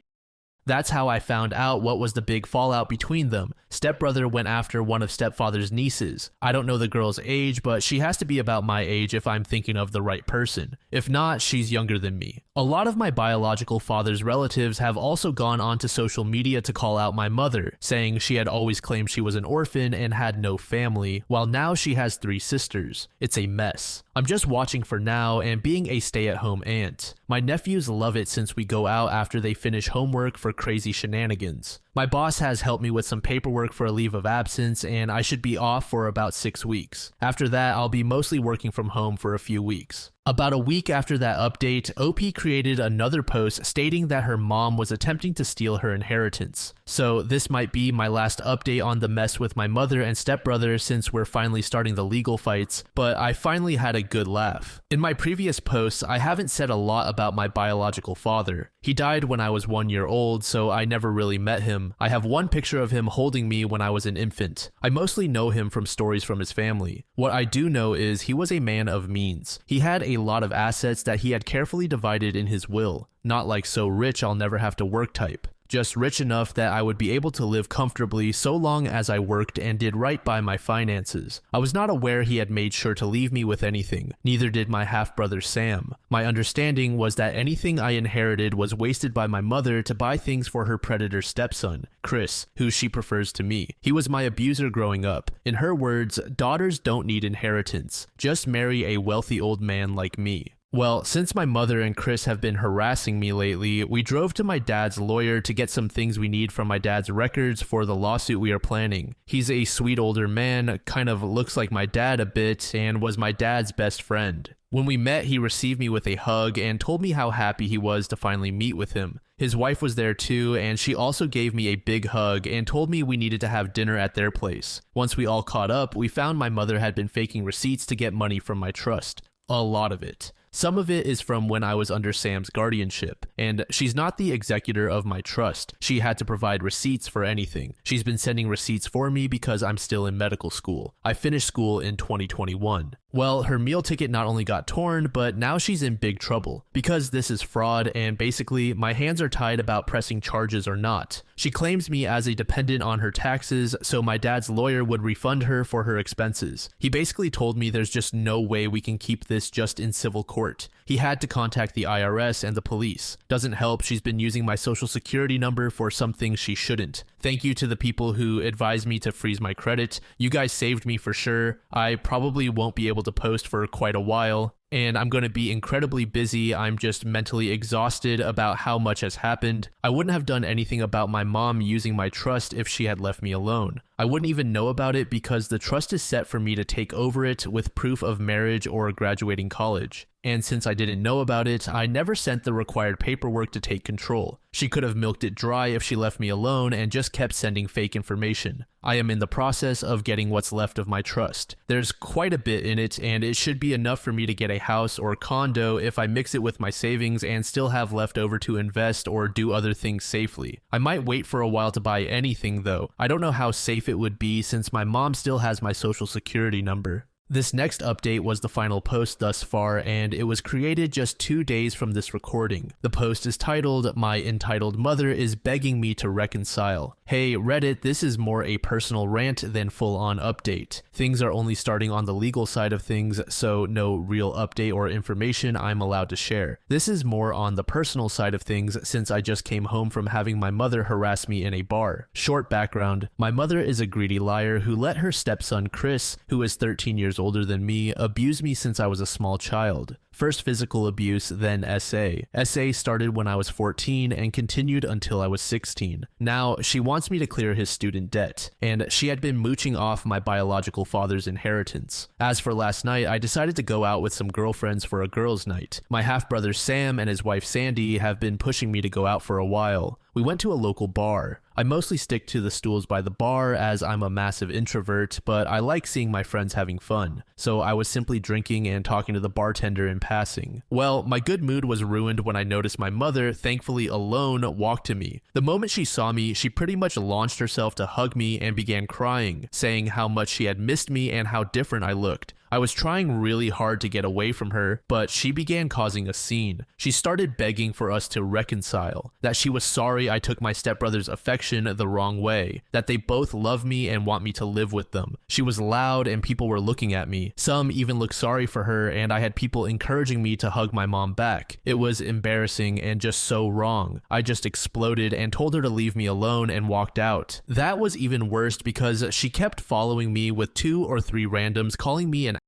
That's how I found out what was the big fallout between them. Stepbrother went after one of stepfather's nieces. I don't know the girl's age, but she has to be about my age if I'm thinking of the right person. If not, she's younger than me. A lot of my biological father's relatives have also gone onto social media to call out my mother, saying she had always claimed she was an orphan and had no family, while now she has 3 sisters. It's a mess. I'm just watching for now and being a stay-at-home aunt. My nephews love it since we go out after they finish homework for crazy shenanigans. My boss has helped me with some paperwork for a leave of absence, and I should be off for about 6 weeks. After that, I'll be mostly working from home for a few weeks. About a week after that update, OP created another post stating that her mom was attempting to steal her inheritance. So this might be my last update on the mess with my mother and stepbrother since we're finally starting the legal fights, but I finally had a good laugh. In my previous posts, I haven't said a lot about my biological father. He died when I was 1 year old, so I never really met him. I have one picture of him holding me when I was an infant. I mostly know him from stories from his family. What I do know is he was a man of means. He had a lot of assets that he had carefully divided in his will. Not like so rich I'll never have to work type. Just rich enough that I would be able to live comfortably so long as I worked and did right by my finances. I was not aware he had made sure to leave me with anything, neither did my half-brother Sam. My understanding was that anything I inherited was wasted by my mother to buy things for her predator stepson, Chris, who she prefers to me. He was my abuser growing up. In her words, daughters don't need inheritance. Just marry a wealthy old man like me. Well, since my mother and Chris have been harassing me lately, we drove to my dad's lawyer to get some things we need from my dad's records for the lawsuit we are planning. He's a sweet older man, kind of looks like my dad a bit, and was my dad's best friend. When we met, he received me with a hug and told me how happy he was to finally meet with him. His wife was there too, and she also gave me a big hug and told me we needed to have dinner at their place. Once we all caught up, we found my mother had been faking receipts to get money from my trust. A lot of it. Some of it is from when I was under Sam's guardianship, and she's not the executor of my trust. She had to provide receipts for anything. She's been sending receipts for me because I'm still in medical school. I finished school in 2021. Well, her meal ticket not only got torn, but now she's in big trouble. Because this is fraud, and basically, my hands are tied about pressing charges or not. She claims me as a dependent on her taxes, so my dad's lawyer would refund her for her expenses. He basically told me there's just no way we can keep this just in civil court. He had to contact the IRS and the police. Doesn't help, she's been using my social security number for some things she shouldn't. Thank you to the people who advised me to freeze my credit. You guys saved me for sure. I probably won't be able to post for quite a while, and I'm going to be incredibly busy. I'm just mentally exhausted about how much has happened. I wouldn't have done anything about my mom using my trust if she had left me alone. I wouldn't even know about it because the trust is set for me to take over it with proof of marriage or graduating college. and since I didn't know about it, I never sent the required paperwork to take control. She could have milked it dry if she left me alone and just kept sending fake information. I am in the process of getting what's left of my trust. There's quite a bit in it, and it should be enough for me to get a house or condo if I mix it with my savings and still have left over to invest or do other things safely. I might wait for a while to buy anything though. I don't know how safe it would be since my mom still has my social security number. This next update was the final post thus far, and it was created just 2 days from this recording. The post is titled, "My entitled mother is begging me to reconcile." Hey Reddit, this is more a personal rant than full-on update. Things are only starting on the legal side of things, so no real update or information I'm allowed to share. This is more on the personal side of things since I just came home from having my mother harass me in a bar. Short background, my mother is a greedy liar who let her stepson Chris, who is 13 years older than me, abuse me since I was a small child. First physical abuse, then SA. SA started when I was 14 and continued until I was 16. Now, she wants me to clear his student debt, and she had been mooching off my biological father's inheritance. As for last night, I decided to go out with some girlfriends for a girls' night. My half-brother Sam and his wife Sandy have been pushing me to go out for a while. We went to a local bar. I mostly stick to the stools by the bar as I'm a massive introvert, but I like seeing my friends having fun, so I was simply drinking and talking to the bartender in passing. Well, my good mood was ruined when I noticed my mother, thankfully alone, walk to me. The moment she saw me, she pretty much launched herself to hug me and began crying, saying how much she had missed me and how different I looked. I was trying really hard to get away from her, but she began causing a scene. She started begging for us to reconcile, that she was sorry I took my stepbrother's affection the wrong way, that they both love me and want me to live with them. She was loud and people were looking at me. Some even looked sorry for her, and I had people encouraging me to hug my mom back. It was embarrassing and just so wrong. I just exploded and told her to leave me alone and walked out. That was even worse because she kept following me with 2 or 3 randoms calling me an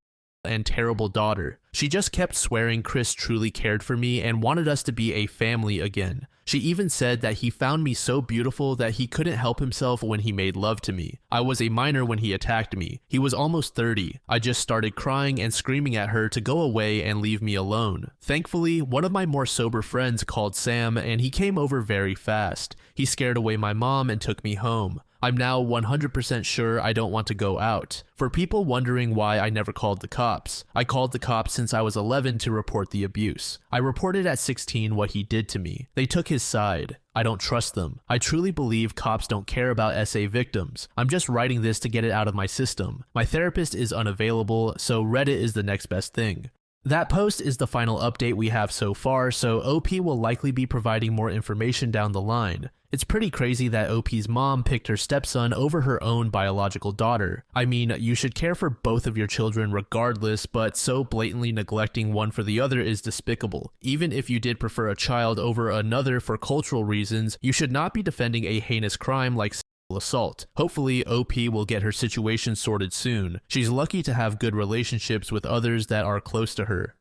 and terrible daughter. She just kept swearing Chris truly cared for me and wanted us to be a family again. She even said that he found me so beautiful that he couldn't help himself when he made love to me. I was a minor when he attacked me. He was almost 30. I just started crying and screaming at her to go away and leave me alone. Thankfully, one of my more sober friends called Sam and he came over very fast. He scared away my mom and took me home. I'm now 100% sure I don't want to go out. For people wondering why I never called the cops, I called the cops since I was 11 to report the abuse. I reported at 16 what he did to me. They took his side. I don't trust them. I truly believe cops don't care about SA victims. I'm just writing this to get it out of my system. My therapist is unavailable, so Reddit is the next best thing. That post is the final update we have so far, so OP will likely be providing more information down the line. It's pretty crazy that OP's mom picked her stepson over her own biological daughter. I mean, you should care for both of your children regardless, but so blatantly neglecting one for the other is despicable. Even if you did prefer a child over another for cultural reasons, you should not be defending a heinous crime like sexual assault. Hopefully, OP will get her situation sorted soon. She's lucky to have good relationships with others that are close to her.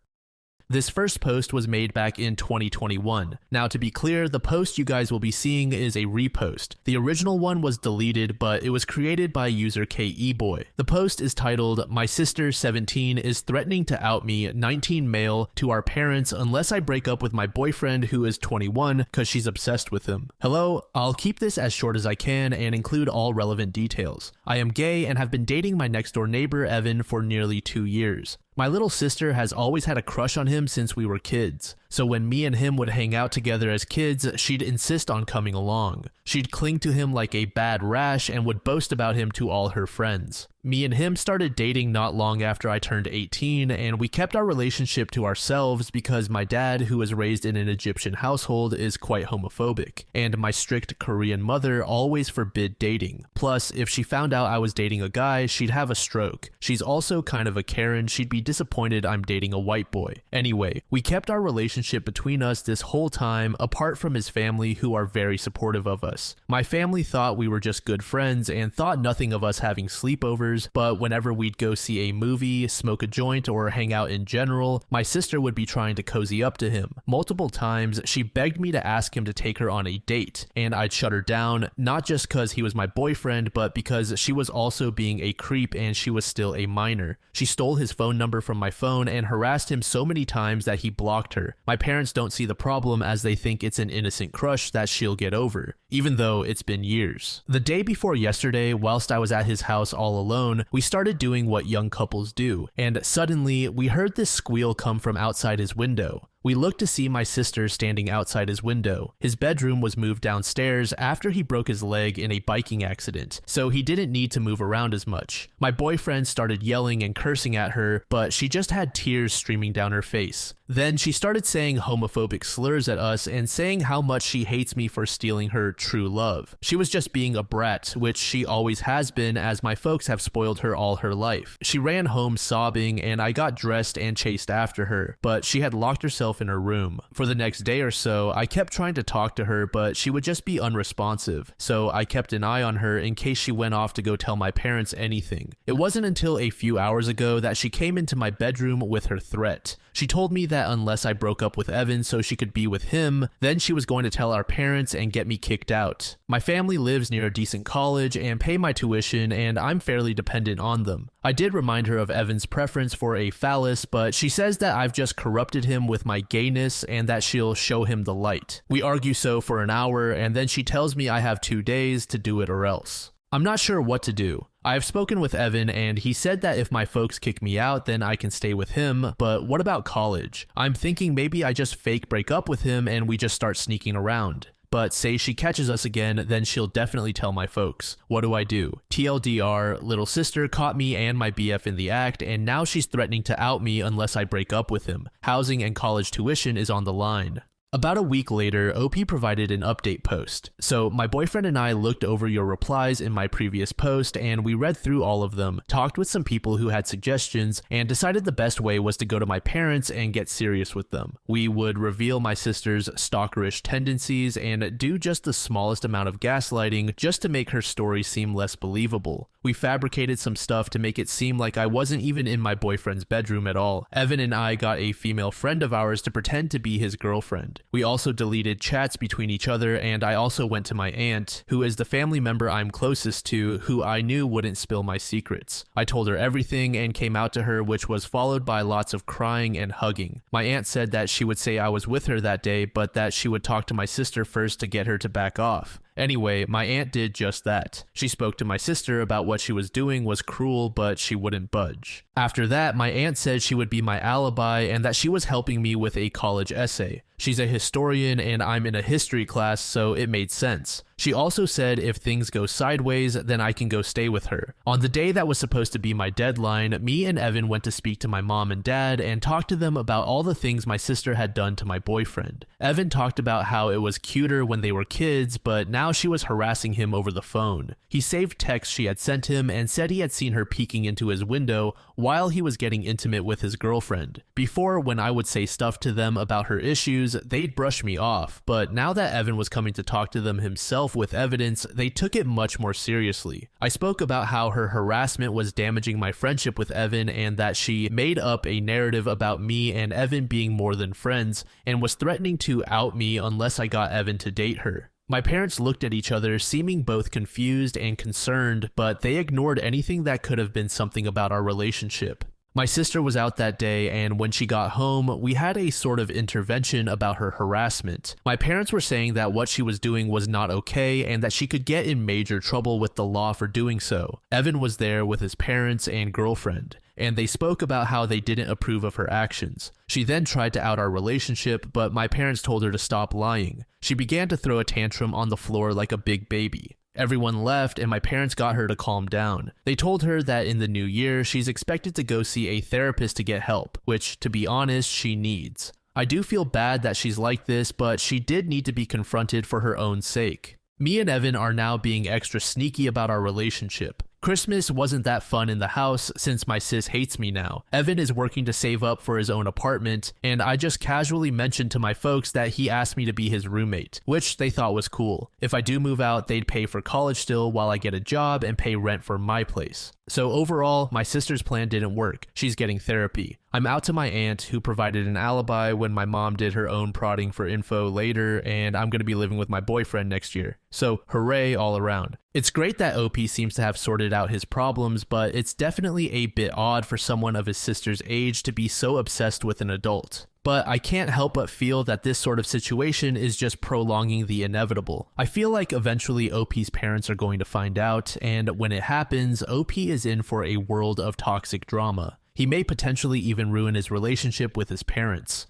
This first post was made back in 2021. Now to be clear, the post you guys will be seeing is a repost. The original one was deleted, but it was created by user KEBoy. The post is titled, "My sister, 17, is threatening to out me, 19 male, to our parents unless I break up with my boyfriend who is 21 cause she's obsessed with him." Hello, I'll keep this as short as I can and include all relevant details. I am gay and have been dating my next door neighbor Evan for nearly 2 years. My little sister has always had a crush on him since we were kids, so when me and him would hang out together as kids, she'd insist on coming along. She'd cling to him like a bad rash and would boast about him to all her friends. Me and him started dating not long after I turned 18, and we kept our relationship to ourselves because my dad, who was raised in an Egyptian household, is quite homophobic, and my strict Korean mother always forbid dating. Plus, if she found out I was dating a guy, she'd have a stroke. She's also kind of a Karen, she'd be disappointed I'm dating a white boy. Anyway, we kept our relationship relationship between us this whole time, apart from his family, who are very supportive of us. My family thought we were just good friends and thought nothing of us having sleepovers, but whenever we'd go see a movie, smoke a joint, or hang out in general, my sister would be trying to cozy up to him. Multiple times, she begged me to ask him to take her on a date, and I'd shut her down, not just because he was my boyfriend, but because she was also being a creep and she was still a minor. She stole his phone number from my phone and harassed him so many times that he blocked her. My parents don't see the problem as they think it's an innocent crush that she'll get over, even though it's been years. The day before yesterday, whilst I was at his house all alone, we started doing what young couples do, and suddenly we heard this squeal come from outside his window. We looked to see my sister standing outside his window. His bedroom was moved downstairs after he broke his leg in a biking accident, so he didn't need to move around as much. My boyfriend started yelling and cursing at her, but she just had tears streaming down her face. Then she started saying homophobic slurs at us and saying how much she hates me for stealing her true love. She was just being a brat, which she always has been, as my folks have spoiled her all her life. She ran home sobbing and I got dressed and chased after her, but she had locked herself in her room. For the next day or so, I kept trying to talk to her, but she would just be unresponsive, so I kept an eye on her in case she went off to go tell my parents anything. It wasn't until a few hours ago that she came into my bedroom with her threat. She told me that unless I broke up with Evan so she could be with him, then she was going to tell our parents and get me kicked out. My family lives near a decent college and pay my tuition, and I'm fairly dependent on them. I did remind her of Evan's preference for a phallus, but she says that I've just corrupted him with my gayness and that she'll show him the light. We argue so for an hour, and then she tells me I have 2 days to do it or else. I'm not sure what to do. I've spoken with Evan and he said that if my folks kick me out, then I can stay with him, but what about college? I'm thinking maybe I just fake break up with him and we just start sneaking around. But say she catches us again, then she'll definitely tell my folks. What do I do? TLDR, little sister caught me and my BF in the act, and now she's threatening to out me unless I break up with him. Housing and college tuition is on the line. About a week later, OP provided an update post. So my boyfriend and I looked over your replies in my previous post and we read through all of them, talked with some people who had suggestions, and decided the best way was to go to my parents and get serious with them. We would reveal my sister's stalkerish tendencies and do just the smallest amount of gaslighting just to make her story seem less believable. We fabricated some stuff to make it seem like I wasn't even in my boyfriend's bedroom at all. Evan and I got a female friend of ours to pretend to be his girlfriend. We also deleted chats between each other, and I also went to my aunt, who is the family member I'm closest to, who I knew wouldn't spill my secrets. I told her everything and came out to her, which was followed by lots of crying and hugging. My aunt said that she would say I was with her that day, but that she would talk to my sister first to get her to back off. Anyway, my aunt did just that. She spoke to my sister about what she was doing was cruel, but she wouldn't budge. After that, my aunt said she would be my alibi and that she was helping me with a college essay. She's a historian and I'm in a history class, so it made sense. She also said if things go sideways, then I can go stay with her. On the day that was supposed to be my deadline, me and Evan went to speak to my mom and dad and talk to them about all the things my sister had done to my boyfriend. Evan talked about how it was cuter when they were kids, but now she was harassing him over the phone. He saved texts she had sent him and said he had seen her peeking into his window while he was getting intimate with his girlfriend. Before, when I would say stuff to them about her issues, they'd brush me off, but now that Evan was coming to talk to them himself with evidence, they took it much more seriously. I spoke about how her harassment was damaging my friendship with Evan and that she made up a narrative about me and Evan being more than friends and was threatening to out me unless I got Evan to date her. My parents looked at each other, seeming both confused and concerned, but they ignored anything that could have been something about our relationship. My sister was out that day, and when she got home, we had a sort of intervention about her harassment. My parents were saying that what she was doing was not okay and that she could get in major trouble with the law for doing so. Evan was there with his parents and girlfriend, and they spoke about how they didn't approve of her actions. She then tried to out our relationship, but my parents told her to stop lying. She began to throw a tantrum on the floor like a big baby. Everyone left and my parents got her to calm down. They told her that in the new year, she's expected to go see a therapist to get help, which, to be honest, she needs. I do feel bad that she's like this, but she did need to be confronted for her own sake. Me and Evan are now being extra sneaky about our relationship. Christmas wasn't that fun in the house since my sis hates me now. Evan is working to save up for his own apartment, and I just casually mentioned to my folks that he asked me to be his roommate, which they thought was cool. If I do move out, they'd pay for college still while I get a job and pay rent for my place. So overall, my sister's plan didn't work. She's getting therapy. I'm out to my aunt, who provided an alibi when my mom did her own prodding for info later, and I'm going to be living with my boyfriend next year. So hooray all around. It's great that OP seems to have sorted out his problems, but it's definitely a bit odd for someone of his sister's age to be so obsessed with an adult. But I can't help but feel that this sort of situation is just prolonging the inevitable. I feel like eventually OP's parents are going to find out, and when it happens, OP is in for a world of toxic drama. He may potentially even ruin his relationship with his parents.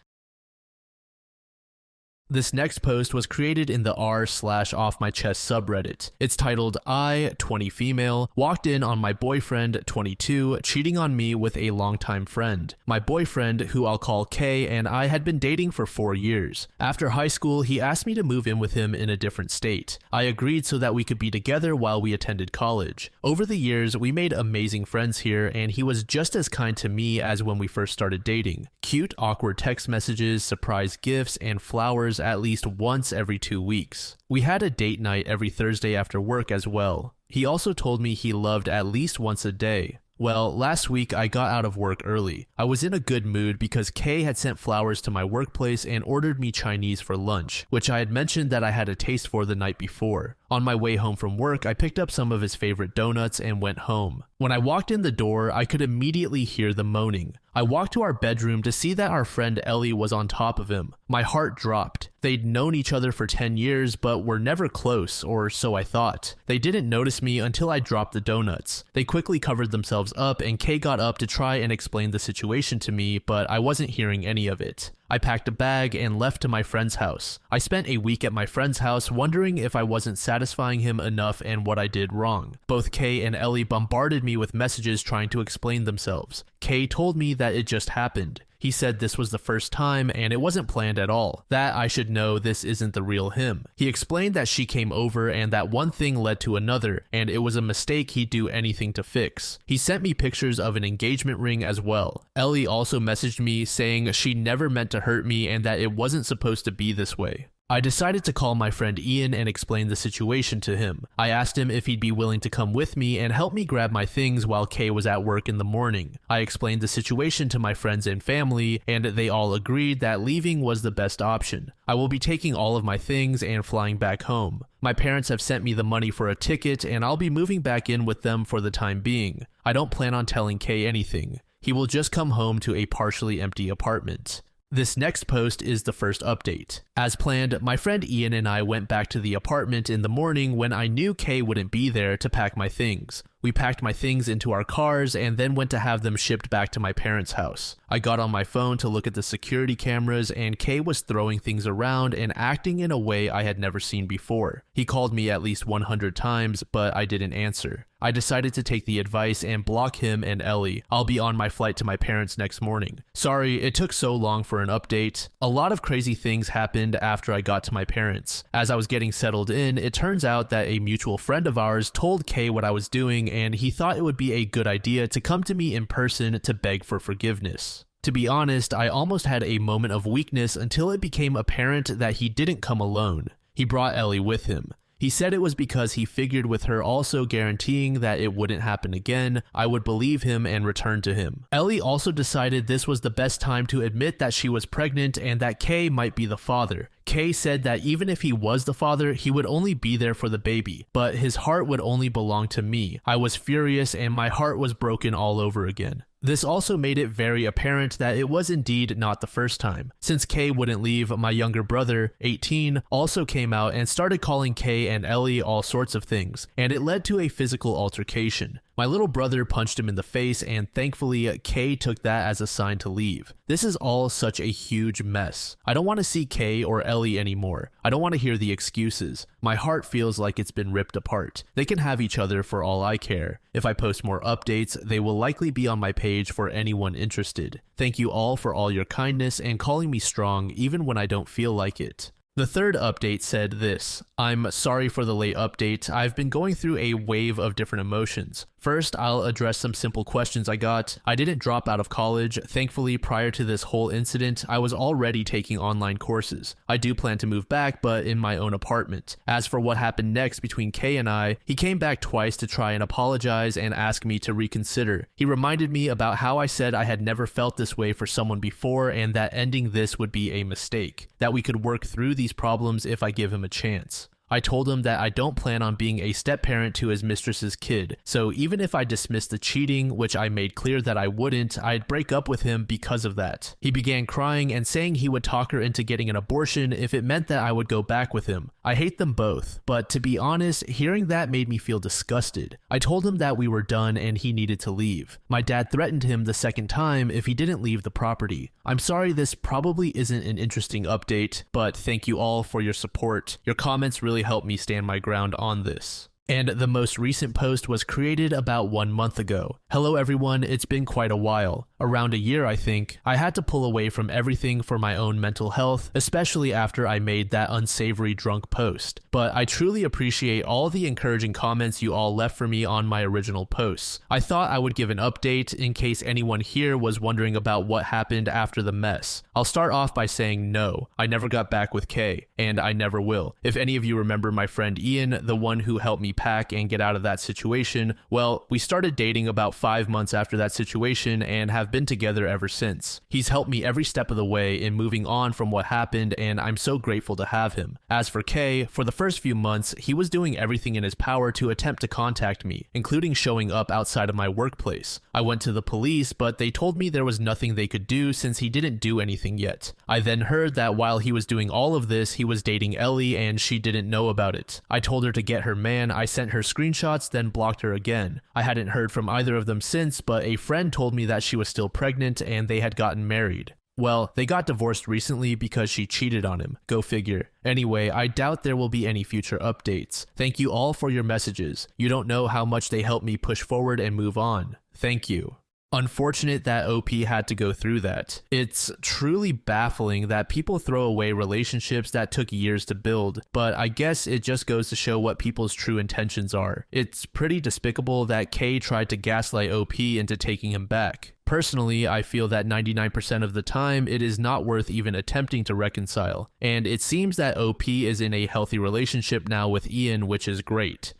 This next post was created in the r/offmychest subreddit. It's titled, I, 20 female, walked in on my boyfriend, 22, cheating on me with a longtime friend. My boyfriend, who I'll call K, and I had been dating for 4 years. After high school, he asked me to move in with him in a different state. I agreed so that we could be together while we attended college. Over the years, we made amazing friends here, and he was just as kind to me as when we first started dating. Cute, awkward text messages, surprise gifts, and flowers at least once every 2 weeks. We had a date night every Thursday after work as well. He also told me he loved at least once a day. Well, last week I got out of work early. I was in a good mood because Kay had sent flowers to my workplace and ordered me Chinese for lunch, which I had mentioned that I had a taste for the night before. On my way home from work, I picked up some of his favorite donuts and went home. When I walked in the door, I could immediately hear the moaning. I walked to our bedroom to see that our friend Ellie was on top of him. My heart dropped. They'd known each other for 10 years, but were never close, or so I thought. They didn't notice me until I dropped the donuts. They quickly covered themselves up, and Kay got up to try and explain the situation to me, but I wasn't hearing any of it. I packed a bag and left to my friend's house. I spent a week at my friend's house wondering if I wasn't satisfying him enough and what I did wrong. Both Kay and Ellie bombarded me with messages trying to explain themselves. Kay told me that it just happened. He said this was the first time and it wasn't planned at all, that I should know this isn't the real him. He explained that she came over and that one thing led to another, and it was a mistake he'd do anything to fix. He sent me pictures of an engagement ring as well. Ellie also messaged me saying she never meant to hurt me and that it wasn't supposed to be this way. I decided to call my friend Ian and explain the situation to him. I asked him if he'd be willing to come with me and help me grab my things while Kay was at work in the morning. I explained the situation to my friends and family, and they all agreed that leaving was the best option. I will be taking all of my things and flying back home. My parents have sent me the money for a ticket, and I'll be moving back in with them for the time being. I don't plan on telling Kay anything. He will just come home to a partially empty apartment. This next post is the first update. As planned, my friend Ian and I went back to the apartment in the morning when I knew Kay wouldn't be there to pack my things. We packed my things into our cars and then went to have them shipped back to my parents' house. I got on my phone to look at the security cameras, and Kay was throwing things around and acting in a way I had never seen before. He called me at least 100 times, but I didn't answer. I decided to take the advice and block him and Ellie. I'll be on my flight to my parents next morning. Sorry, it took so long for an update. A lot of crazy things happened after I got to my parents. As I was getting settled in, it turns out that a mutual friend of ours told Kay what I was doing, and he thought it would be a good idea to come to me in person to beg for forgiveness. To be honest, I almost had a moment of weakness until it became apparent that he didn't come alone. He brought Ellie with him. He said it was because he figured with her also guaranteeing that it wouldn't happen again, I would believe him and return to him. Ellie also decided this was the best time to admit that she was pregnant and that Kay might be the father. Kay said that even if he was the father, he would only be there for the baby, but his heart would only belong to me. I was furious and my heart was broken all over again. This also made it very apparent that it was indeed not the first time. Since Kay wouldn't leave, my younger brother, 18, also came out and started calling Kay and Ellie all sorts of things, and it led to a physical altercation. My little brother punched him in the face, and thankfully, Kay took that as a sign to leave. This is all such a huge mess. I don't want to see Kay or Ellie anymore. I don't want to hear the excuses. My heart feels like it's been ripped apart. They can have each other for all I care. If I post more updates, they will likely be on my page for anyone interested. Thank you all for all your kindness and calling me strong even when I don't feel like it. The third update said this: I'm sorry for the late update. I've been going through a wave of different emotions. First, I'll address some simple questions I got. I didn't drop out of college. Thankfully, prior to this whole incident, I was already taking online courses. I do plan to move back, but in my own apartment. As for what happened next between Kay and I, he came back twice to try and apologize and ask me to reconsider. He reminded me about how I said I had never felt this way for someone before and that ending this would be a mistake, that we could work through these problems if I give him a chance. I told him that I don't plan on being a step-parent to his mistress's kid, so even if I dismissed the cheating, which I made clear that I wouldn't, I'd break up with him because of that. He began crying and saying he would talk her into getting an abortion if it meant that I would go back with him. I hate them both, but to be honest, hearing that made me feel disgusted. I told him that we were done and he needed to leave. My dad threatened him the second time if he didn't leave the property. I'm sorry this probably isn't an interesting update, but thank you all for your support. Your comments really helped me stand my ground on this. And the most recent post was created about 1 month ago. Hello everyone, it's been quite a while. Around a year I think. I had to pull away from everything for my own mental health, especially after I made that unsavory drunk post. But I truly appreciate all the encouraging comments you all left for me on my original posts. I thought I would give an update in case anyone here was wondering about what happened after the mess. I'll start off by saying no, I never got back with Kay, and I never will. If any of you remember my friend Ian, the one who helped me pack and get out of that situation, well, we started dating about 5 months after that situation and have been together ever since. He's helped me every step of the way in moving on from what happened, and I'm so grateful to have him. As for Kay, for the first few months, he was doing everything in his power to attempt to contact me, including showing up outside of my workplace. I went to the police, but they told me there was nothing they could do since he didn't do anything yet. I then heard that while he was doing all of this, he was dating Ellie and she didn't know about it. I told her to get her man, I sent her screenshots, then blocked her again. I hadn't heard from either of them since, but a friend told me that she was still pregnant and they had gotten married. Well, they got divorced recently because she cheated on him. Go figure. Anyway, I doubt there will be any future updates. Thank you all for your messages. You don't know how much they help me push forward and move on. Thank you. Unfortunate that OP had to go through that. It's truly baffling that people throw away relationships that took years to build, but I guess it just goes to show what people's true intentions are. It's pretty despicable that Kay tried to gaslight OP into taking him back. Personally, I feel that 99% of the time it is not worth even attempting to reconcile, and it seems that OP is in a healthy relationship now with Ian, which is great.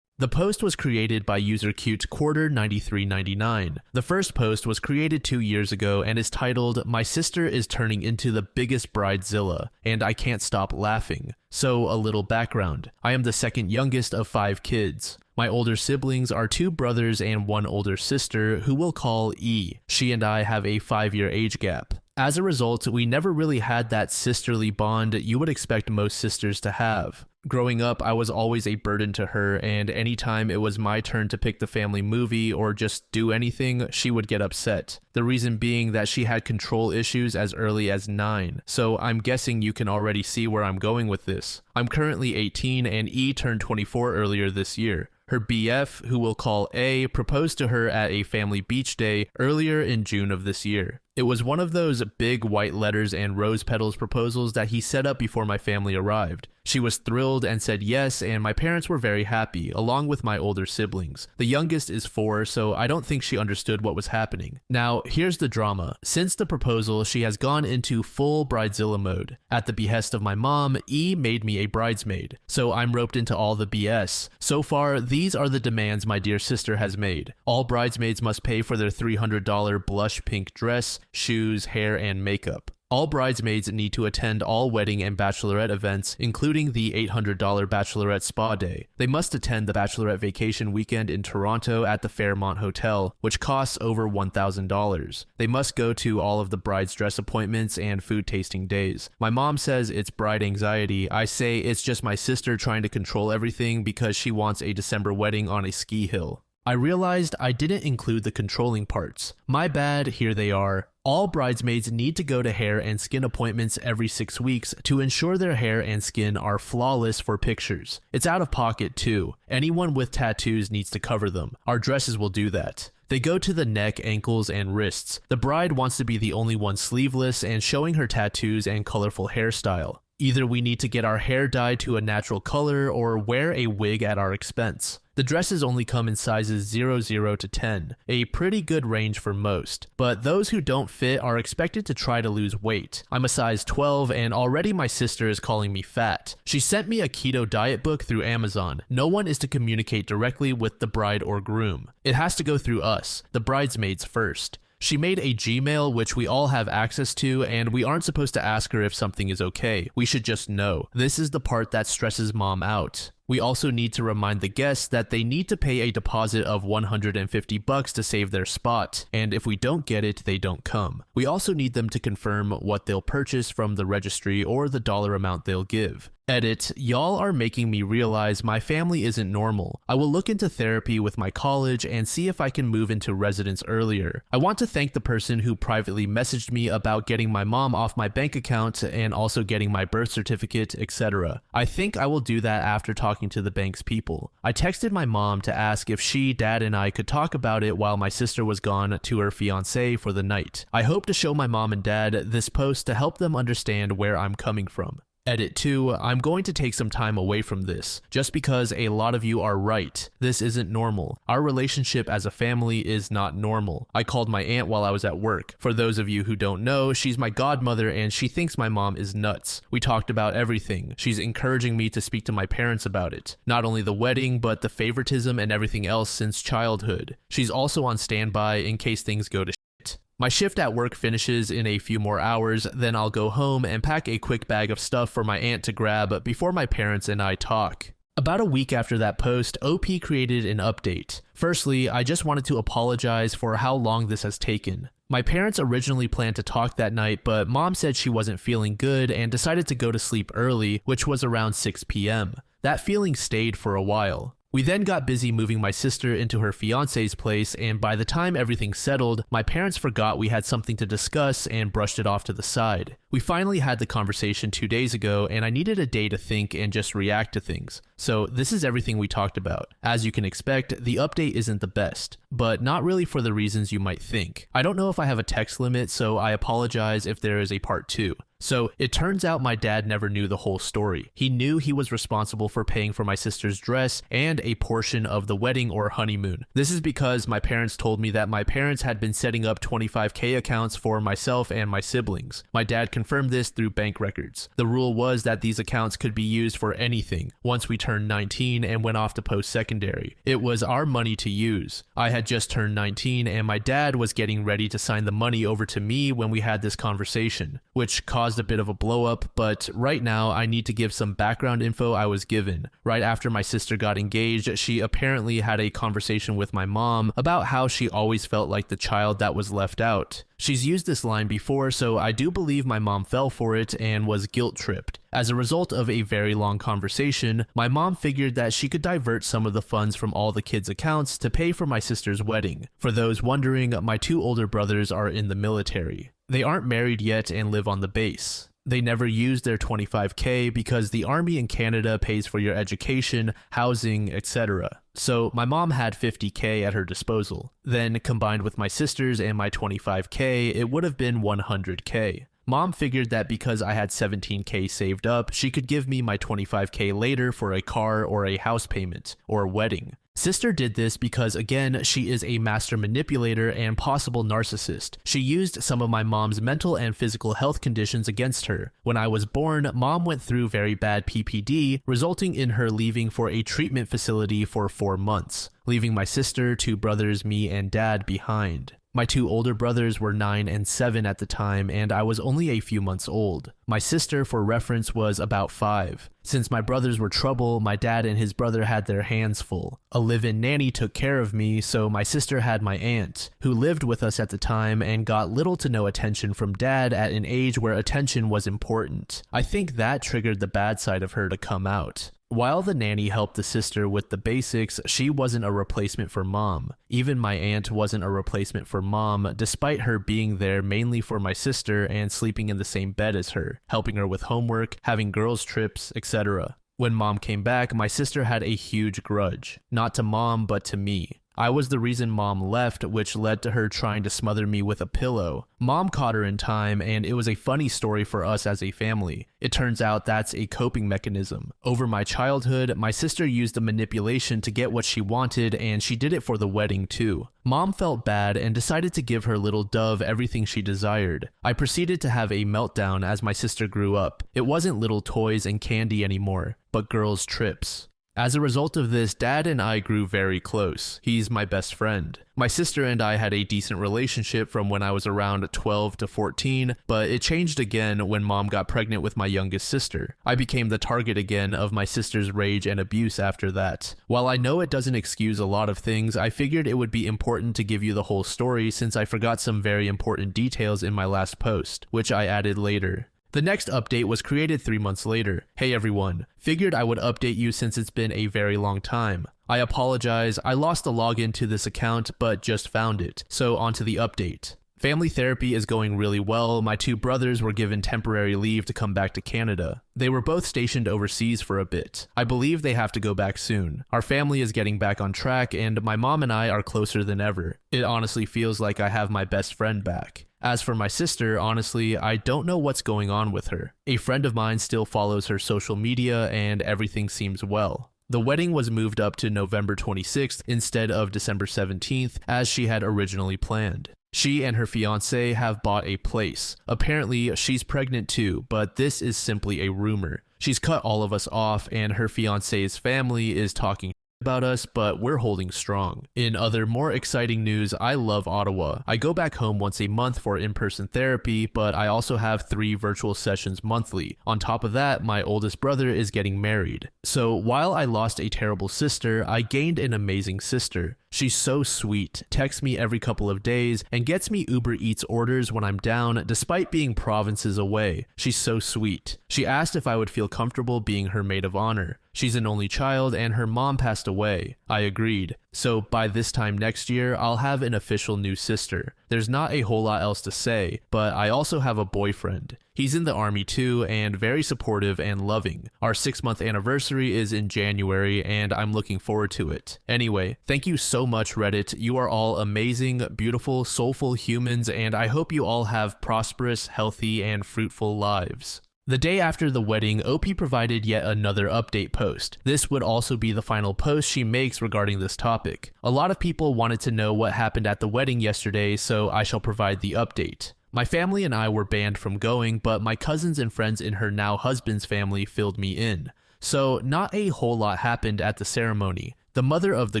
The post was created by user cute quarter9399. The first post was created 2 years ago and is titled, "My sister is turning into the biggest bridezilla, and I can't stop laughing." So a little background. I am the second youngest of 5 kids. My older siblings are 2 brothers and 1 older sister who we'll call E. She and I have a 5-year age gap. As a result, we never really had that sisterly bond you would expect most sisters to have. Growing up, I was always a burden to her, and anytime it was my turn to pick the family movie or just do anything, she would get upset. The reason being that she had control issues as early as 9, so I'm guessing you can already see where I'm going with this. I'm currently 18 and E turned 24 earlier this year. Her BF, who we'll call A, proposed to her at a family beach day earlier in June of this year. It was one of those big white letters and rose petals proposals that he set up before my family arrived. She was thrilled and said yes, and my parents were very happy, along with my older siblings. The youngest is 4, so I don't think she understood what was happening. Now, here's the drama. Since the proposal, she has gone into full bridezilla mode. At the behest of my mom, E made me a bridesmaid, so I'm roped into all the BS. So far, these are the demands my dear sister has made. All bridesmaids must pay for their $300 blush pink dress, shoes, hair, and makeup. All bridesmaids need to attend all wedding and bachelorette events, including the $800 bachelorette spa day. They must attend the bachelorette vacation weekend in Toronto at the Fairmont Hotel, which costs over $1,000. They must go to all of the bride's dress appointments and food tasting days. My mom says it's bride anxiety. I say it's just my sister trying to control everything because she wants a December wedding on a ski hill. I realized I didn't include the controlling parts. My bad, here they are. All bridesmaids need to go to hair and skin appointments every 6 weeks to ensure their hair and skin are flawless for pictures. It's out of pocket too. Anyone with tattoos needs to cover them. Our dresses will do that. They go to the neck, ankles, and wrists. The bride wants to be the only one sleeveless and showing her tattoos and colorful hairstyle. Either we need to get our hair dyed to a natural color or wear a wig at our expense. The dresses only come in sizes 00 to 10, a pretty good range for most, but those who don't fit are expected to try to lose weight. I'm a size 12 and already my sister is calling me fat. She sent me a keto diet book through Amazon. No one is to communicate directly with the bride or groom. It has to go through us, the bridesmaids first. She made a Gmail which we all have access to, and we aren't supposed to ask her if something is okay. We should just know. This is the part that stresses mom out. We also need to remind the guests that they need to pay a deposit of $150 to save their spot, and if we don't get it, they don't come. We also need them to confirm what they'll purchase from the registry or the dollar amount they'll give. Edit, y'all are making me realize my family isn't normal. I will look into therapy with my college and see if I can move into residence earlier. I want to thank the person who privately messaged me about getting my mom off my bank account and also getting my birth certificate, etc. I think I will do that after talking to the bank's people. I texted my mom to ask if she, dad, and I could talk about it while my sister was gone to her fiancé for the night. I hope to show my mom and dad this post to help them understand where I'm coming from. Edit 2, I'm going to take some time away from this, just because a lot of you are right. This isn't normal. Our relationship as a family is not normal. I called my aunt while I was at work. For those of you who don't know, she's my godmother and she thinks my mom is nuts. We talked about everything. She's encouraging me to speak to my parents about it. Not only the wedding, but the favoritism and everything else since childhood. She's also on standby in case things go to shit. My shift at work finishes in a few more hours, then I'll go home and pack a quick bag of stuff for my aunt to grab before my parents and I talk. About a week after that post, OP created an update. Firstly, I just wanted to apologize for how long this has taken. My parents originally planned to talk that night, but mom said she wasn't feeling good and decided to go to sleep early, which was around 6 p.m. That feeling stayed for a while. We then got busy moving my sister into her fiance's place, and by the time everything settled, my parents forgot we had something to discuss and brushed it off to the side. We finally had the conversation 2 days ago, and I needed a day to think and just react to things. So this is everything we talked about. As you can expect, the update isn't the best, but not really for the reasons you might think. I don't know if I have a text limit, so I apologize if there is a part 2. So it turns out my dad never knew the whole story. He knew he was responsible for paying for my sister's dress and a portion of the wedding or honeymoon. This is because my parents told me that my parents had been setting up $25K accounts for myself and my siblings. My dad confirmed this through bank records. The rule was that these accounts could be used for anything once we turned 19 and went off to post-secondary. It was our money to use. I had just turned 19 and my dad was getting ready to sign the money over to me when we had this conversation, which caused a bit of a blow up, but right now I need to give some background info I was given. Right after my sister got engaged, she apparently had a conversation with my mom about how she always felt like the child that was left out. She's used this line before, so I do believe my mom fell for it and was guilt tripped. As a result of a very long conversation, my mom figured that she could divert some of the funds from all the kids' accounts to pay for my sister's wedding. For those wondering, my 2 older brothers are in the military. They aren't married yet and live on the base. They never used their $25K because the Army in Canada pays for your education, housing, etc. So my mom had $50K at her disposal. Then combined with my sister's and my $25K, it would have been $100K. Mom figured that because I had $17K saved up, she could give me my $25K later for a car or a house payment or wedding. Sister did this because, again, she is a master manipulator and possible narcissist. She used some of my mom's mental and physical health conditions against her. When I was born, mom went through very bad PPD, resulting in her leaving for a treatment facility for 4 months, leaving my sister, 2 brothers, me, and dad behind. My 2 older brothers were 9 and 7 at the time, and I was only a few months old. My sister, for reference, was about 5. Since my brothers were trouble, my dad and his brother had their hands full. A live-in nanny took care of me, so my sister had my aunt, who lived with us at the time and got little to no attention from dad at an age where attention was important. I think that triggered the bad side of her to come out. While the nanny helped the sister with the basics, she wasn't a replacement for mom. Even my aunt wasn't a replacement for mom, despite her being there mainly for my sister and sleeping in the same bed as her, helping her with homework, having girls' trips, etc. When mom came back, my sister had a huge grudge. Not to mom, but to me. I was the reason mom left, which led to her trying to smother me with a pillow. Mom caught her in time, and it was a funny story for us as a family. It turns out that's a coping mechanism. Over my childhood, my sister used the manipulation to get what she wanted, and she did it for the wedding too. Mom felt bad and decided to give her little dove everything she desired. I proceeded to have a meltdown as my sister grew up. It wasn't little toys and candy anymore, but girls' trips. As a result of this, Dad and I grew very close. He's my best friend. My sister and I had a decent relationship from when I was around 12 to 14, but it changed again when Mom got pregnant with my youngest sister. I became the target again of my sister's rage and abuse after that. While I know it doesn't excuse a lot of things, I figured it would be important to give you the whole story since I forgot some very important details in my last post, which I added later. The next update was created 3 months later. Hey everyone, figured I would update you since it's been a very long time. I apologize, I lost the login to this account but just found it, so onto the update. Family therapy is going really well. My 2 brothers were given temporary leave to come back to Canada. They were both stationed overseas for a bit. I believe they have to go back soon. Our family is getting back on track and my mom and I are closer than ever. It honestly feels like I have my best friend back. As for my sister, honestly, I don't know what's going on with her. A friend of mine still follows her social media and everything seems well. The wedding was moved up to November 26th instead of December 17th as she had originally planned. She and her fiancé have bought a place. Apparently, she's pregnant too, but this is simply a rumor. She's cut all of us off and her fiancé's family is talking about us, but we're holding strong. In other more exciting news, I love Ottawa. I go back home once a month for in-person therapy, but I also have 3 virtual sessions monthly. On top of that, my oldest brother is getting married. So while I lost a terrible sister, I gained an amazing sister. She's so sweet, texts me every couple of days, and gets me Uber Eats orders when I'm down despite being provinces away. She's so sweet. She asked if I would feel comfortable being her maid of honor. She's an only child and her mom passed away. I agreed. So by this time next year, I'll have an official new sister. There's not a whole lot else to say, but I also have a boyfriend. He's in the army too and very supportive and loving. Our 6-month anniversary is in January and I'm looking forward to it. Anyway, thank you so much Reddit. You are all amazing, beautiful, soulful humans and I hope you all have prosperous, healthy, and fruitful lives. The day after the wedding, OP provided yet another update post. This would also be the final post she makes regarding this topic. A lot of people wanted to know what happened at the wedding yesterday, so I shall provide the update. My family and I were banned from going, but my cousins and friends in her now husband's family filled me in. So not a whole lot happened at the ceremony. The mother of the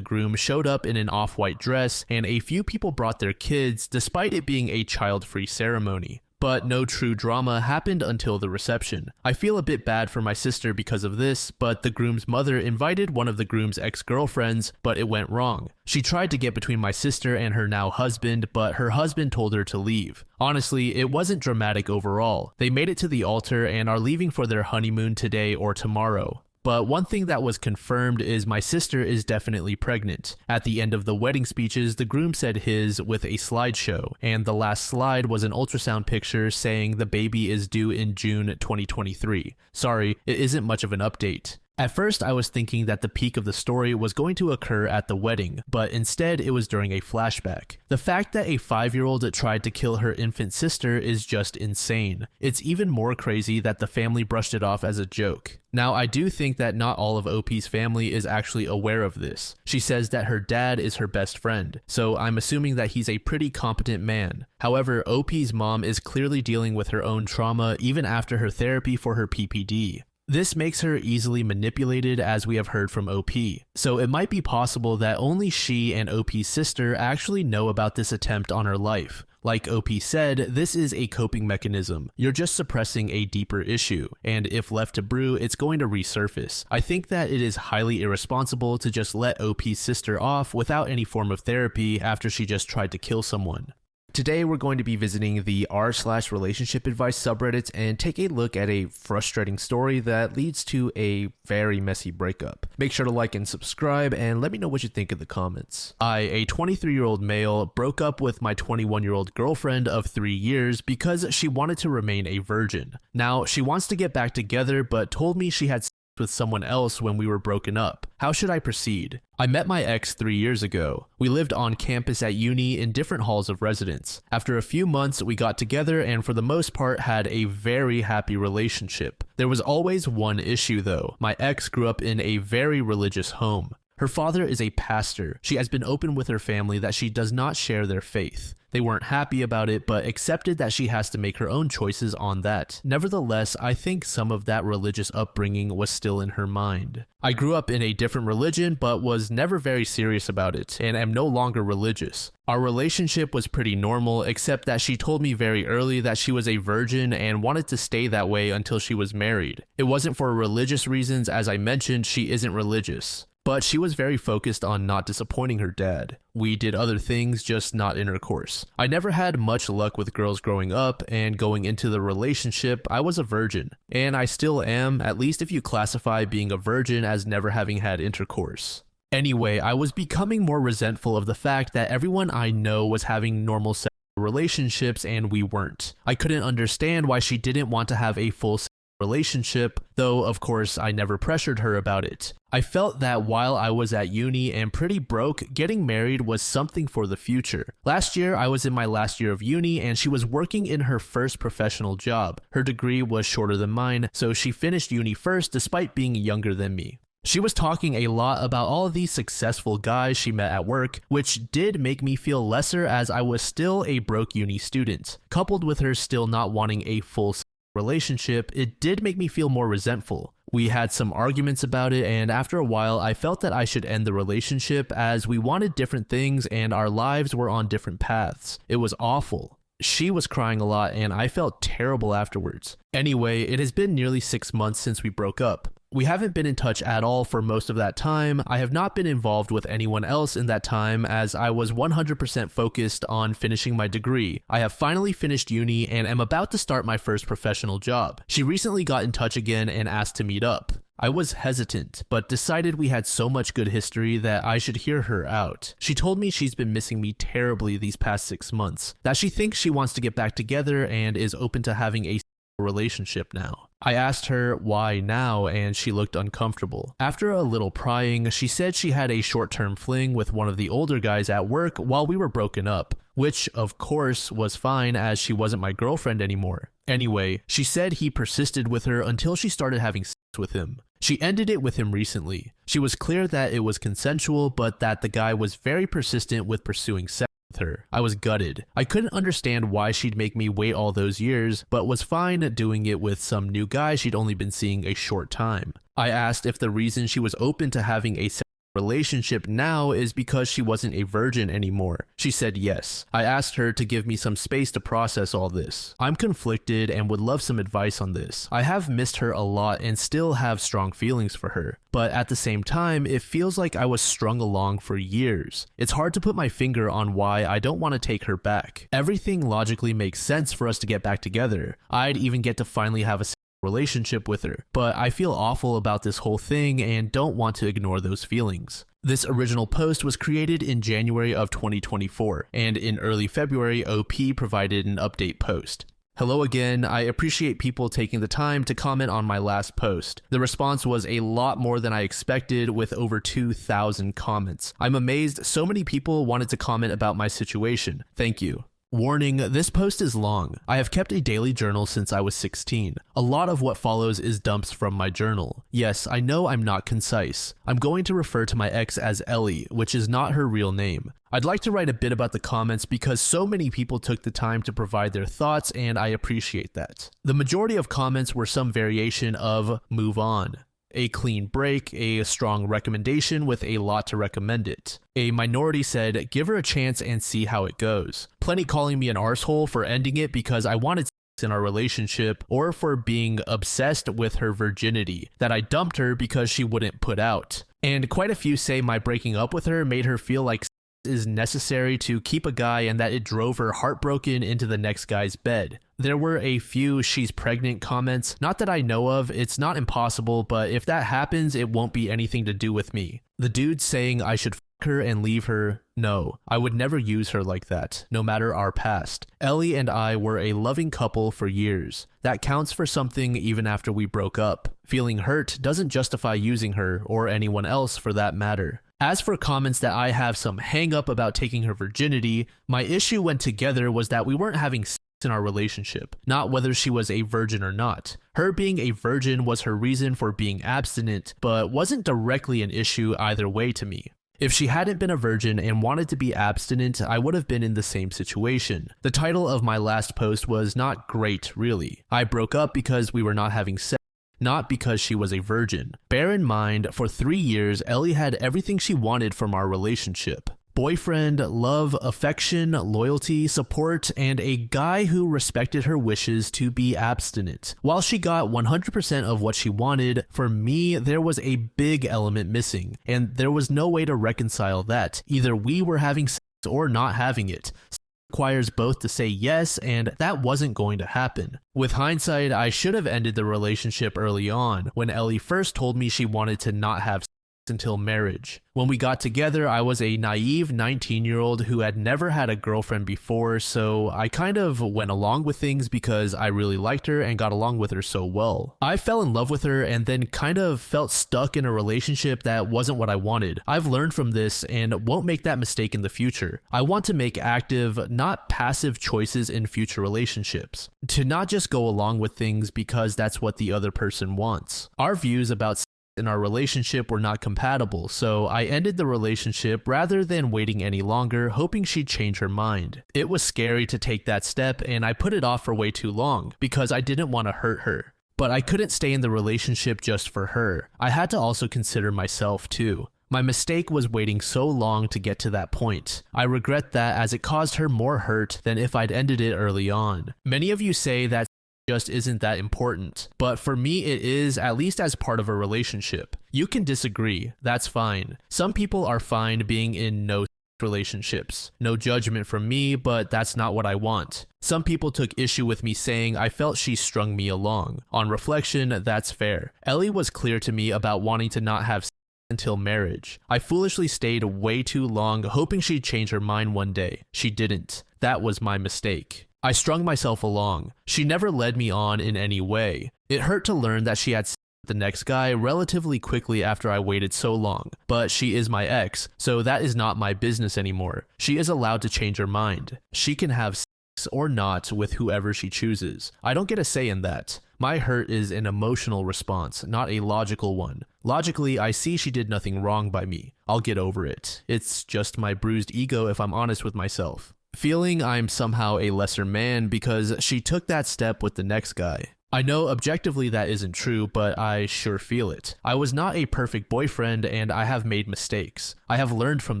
groom showed up in an off-white dress, and a few people brought their kids despite it being a child-free ceremony. But no true drama happened until the reception. I feel a bit bad for my sister because of this, but the groom's mother invited one of the groom's ex-girlfriends, but it went wrong. She tried to get between my sister and her now husband, but her husband told her to leave. Honestly, it wasn't dramatic overall. They made it to the altar and are leaving for their honeymoon today or tomorrow. But one thing that was confirmed is my sister is definitely pregnant. At the end of the wedding speeches, the groom said his with a slideshow, and the last slide was an ultrasound picture saying the baby is due in June 2023. Sorry, it isn't much of an update. At first, I was thinking that the peak of the story was going to occur at the wedding, but instead it was during a flashback. The fact that a 5-year-old tried to kill her infant sister is just insane. It's even more crazy that the family brushed it off as a joke. Now, I do think that not all of OP's family is actually aware of this. She says that her dad is her best friend, so I'm assuming that he's a pretty competent man. However, OP's mom is clearly dealing with her own trauma even after her therapy for her PPD. This makes her easily manipulated, as we have heard from OP. So it might be possible that only she and OP's sister actually know about this attempt on her life. Like OP said, this is a coping mechanism. You're just suppressing a deeper issue, and if left to brew, it's going to resurface. I think that it is highly irresponsible to just let OP's sister off without any form of therapy after she just tried to kill someone. Today we're going to be visiting the r/relationship advice subreddit and take a look at a frustrating story that leads to a very messy breakup. Make sure to like and subscribe and let me know what you think in the comments. I, a 23-year-old male, broke up with my 21-year-old girlfriend of 3 years because she wanted to remain a virgin. Now, she wants to get back together but told me she had sex with someone else when we were broken up. How should I proceed? I met my ex 3 years ago. We lived on campus at uni in different halls of residence. After a few months, we got together and for the most part had a very happy relationship. There was always one issue though. My ex grew up in a very religious home. Her father is a pastor. She has been open with her family that she does not share their faith. They weren't happy about it, but accepted that she has to make her own choices on that. Nevertheless, I think some of that religious upbringing was still in her mind. I grew up in a different religion, but was never very serious about it, and am no longer religious. Our relationship was pretty normal, except that she told me very early that she was a virgin and wanted to stay that way until she was married. It wasn't for religious reasons, as I mentioned, she isn't religious. But she was very focused on not disappointing her dad. We did other things, just not intercourse. I never had much luck with girls growing up, and going into the relationship, I was a virgin. And I still am, at least if you classify being a virgin as never having had intercourse. Anyway, I was becoming more resentful of the fact that everyone I know was having normal sexual relationships and we weren't. I couldn't understand why she didn't want to have a full relationship, though of course I never pressured her about it. I felt that while I was at uni and pretty broke, getting married was something for the future. Last year I was in my last year of uni and she was working in her first professional job. Her degree was shorter than mine, so she finished uni first despite being younger than me. She was talking a lot about all of these successful guys she met at work, which did make me feel lesser as I was still a broke uni student. Coupled with her still not wanting a full relationship, it did make me feel more resentful. We had some arguments about it, and after a while I felt that I should end the relationship as we wanted different things and our lives were on different paths. It was awful. She was crying a lot and I felt terrible afterwards. Anyway, it has been nearly 6 months since we broke up. We haven't been in touch at all for most of that time. I have not been involved with anyone else in that time as I was 100% focused on finishing my degree. I have finally finished uni and am about to start my first professional job. She recently got in touch again and asked to meet up. I was hesitant, but decided we had so much good history that I should hear her out. She told me she's been missing me terribly these past 6 months, that she thinks she wants to get back together and is open to having a relationship now. I asked her why now and she looked uncomfortable. After a little prying, she said she had a short-term fling with one of the older guys at work while we were broken up, which of course was fine as she wasn't my girlfriend anymore. Anyway, she said he persisted with her until she started having sex with him. She ended it with him recently. She was clear that it was consensual, but that the guy was very persistent with pursuing sex with her. I was gutted. I couldn't understand why she'd make me wait all those years, but was fine doing it with some new guy she'd only been seeing a short time. I asked if the reason she was open to having a relationship now is because she wasn't a virgin anymore. She said yes. I asked her to give me some space to process all this. I'm conflicted and would love some advice on this. I have missed her a lot and still have strong feelings for her, but at the same time, it feels like I was strung along for years. It's hard to put my finger on why I don't want to take her back. Everything logically makes sense for us to get back together. I'd even get to finally have a relationship with her, but I feel awful about this whole thing and don't want to ignore those feelings. This original post was created in January of 2024, and in early February, OP provided an update post. Hello again, I appreciate people taking the time to comment on my last post. The response was a lot more than I expected with over 2,000 comments. I'm amazed so many people wanted to comment about my situation. Thank you. Warning, this post is long. I have kept a daily journal since I was 16. A lot of what follows is dumps from my journal. Yes, I know I'm not concise. I'm going to refer to my ex as Ellie, which is not her real name. I'd like to write a bit about the comments because so many people took the time to provide their thoughts and I appreciate that. The majority of comments were some variation of move on, a clean break, a strong recommendation with a lot to recommend it. A minority said, give her a chance and see how it goes. Plenty calling me an arsehole for ending it because I wanted sex in our relationship or for being obsessed with her virginity, that I dumped her because she wouldn't put out. And quite a few say my breaking up with her made her feel like is necessary to keep a guy and that it drove her heartbroken into the next guy's bed. There were a few she's pregnant comments, not that I know of, it's not impossible, but if that happens, it won't be anything to do with me. The dude saying I should her and leave her? No, I would never use her like that, no matter our past. Ellie and I were a loving couple for years. That counts for something even after we broke up. Feeling hurt doesn't justify using her, or anyone else for that matter. As for comments that I have some hang up about taking her virginity, my issue when together was that we weren't having sex in our relationship, not whether she was a virgin or not. Her being a virgin was her reason for being abstinent, but wasn't directly an issue either way to me. If she hadn't been a virgin and wanted to be abstinent, I would have been in the same situation. The title of my last post was not great, really. I broke up because we were not having sex, not because she was a virgin. Bear in mind, for 3 years, Ellie had everything she wanted from our relationship. Boyfriend, love, affection, loyalty, support, and a guy who respected her wishes to be abstinent. While she got 100% of what she wanted, for me, there was a big element missing, and there was no way to reconcile that. Either we were having sex or not having it. Sex requires both to say yes, and that wasn't going to happen. With hindsight, I should have ended the relationship early on, when Ellie first told me she wanted to not have sex until marriage. When we got together, I was a naive 19-year-old who had never had a girlfriend before, so I kind of went along with things because I really liked her and got along with her so well. I fell in love with her and then kind of felt stuck in a relationship that wasn't what I wanted. I've learned from this and won't make that mistake in the future. I want to make active, not passive choices in future relationships. To not just go along with things because that's what the other person wants. Our views about in our relationship were not compatible, so I ended the relationship rather than waiting any longer, hoping she'd change her mind. It was scary to take that step, and I put it off for way too long because I didn't want to hurt her. But I couldn't stay in the relationship just for her. I had to also consider myself too. My mistake was waiting so long to get to that point. I regret that, as it caused her more hurt than if I'd ended it early on. Many of you say that just isn't that important, but for me it is, at least as part of a relationship. You can disagree, that's fine. Some people are fine being in no relationships. No judgment from me, but that's not what I want. Some people took issue with me saying I felt she strung me along. On reflection, that's fair. Ellie was clear to me about wanting to not have sex until marriage. I foolishly stayed way too long, hoping she'd change her mind one day. She didn't. That was my mistake. I strung myself along. She never led me on in any way. It hurt to learn that she had sex with the next guy relatively quickly after I waited so long, but she is my ex, so that is not my business anymore. She is allowed to change her mind. She can have sex or not with whoever she chooses. I don't get a say in that. My hurt is an emotional response, not a logical one. Logically, I see she did nothing wrong by me. I'll get over it. It's just my bruised ego if I'm honest with myself. Feeling I'm somehow a lesser man because she took that step with the next guy. I know objectively that isn't true, but I sure feel it. I was not a perfect boyfriend and I have made mistakes. I have learned from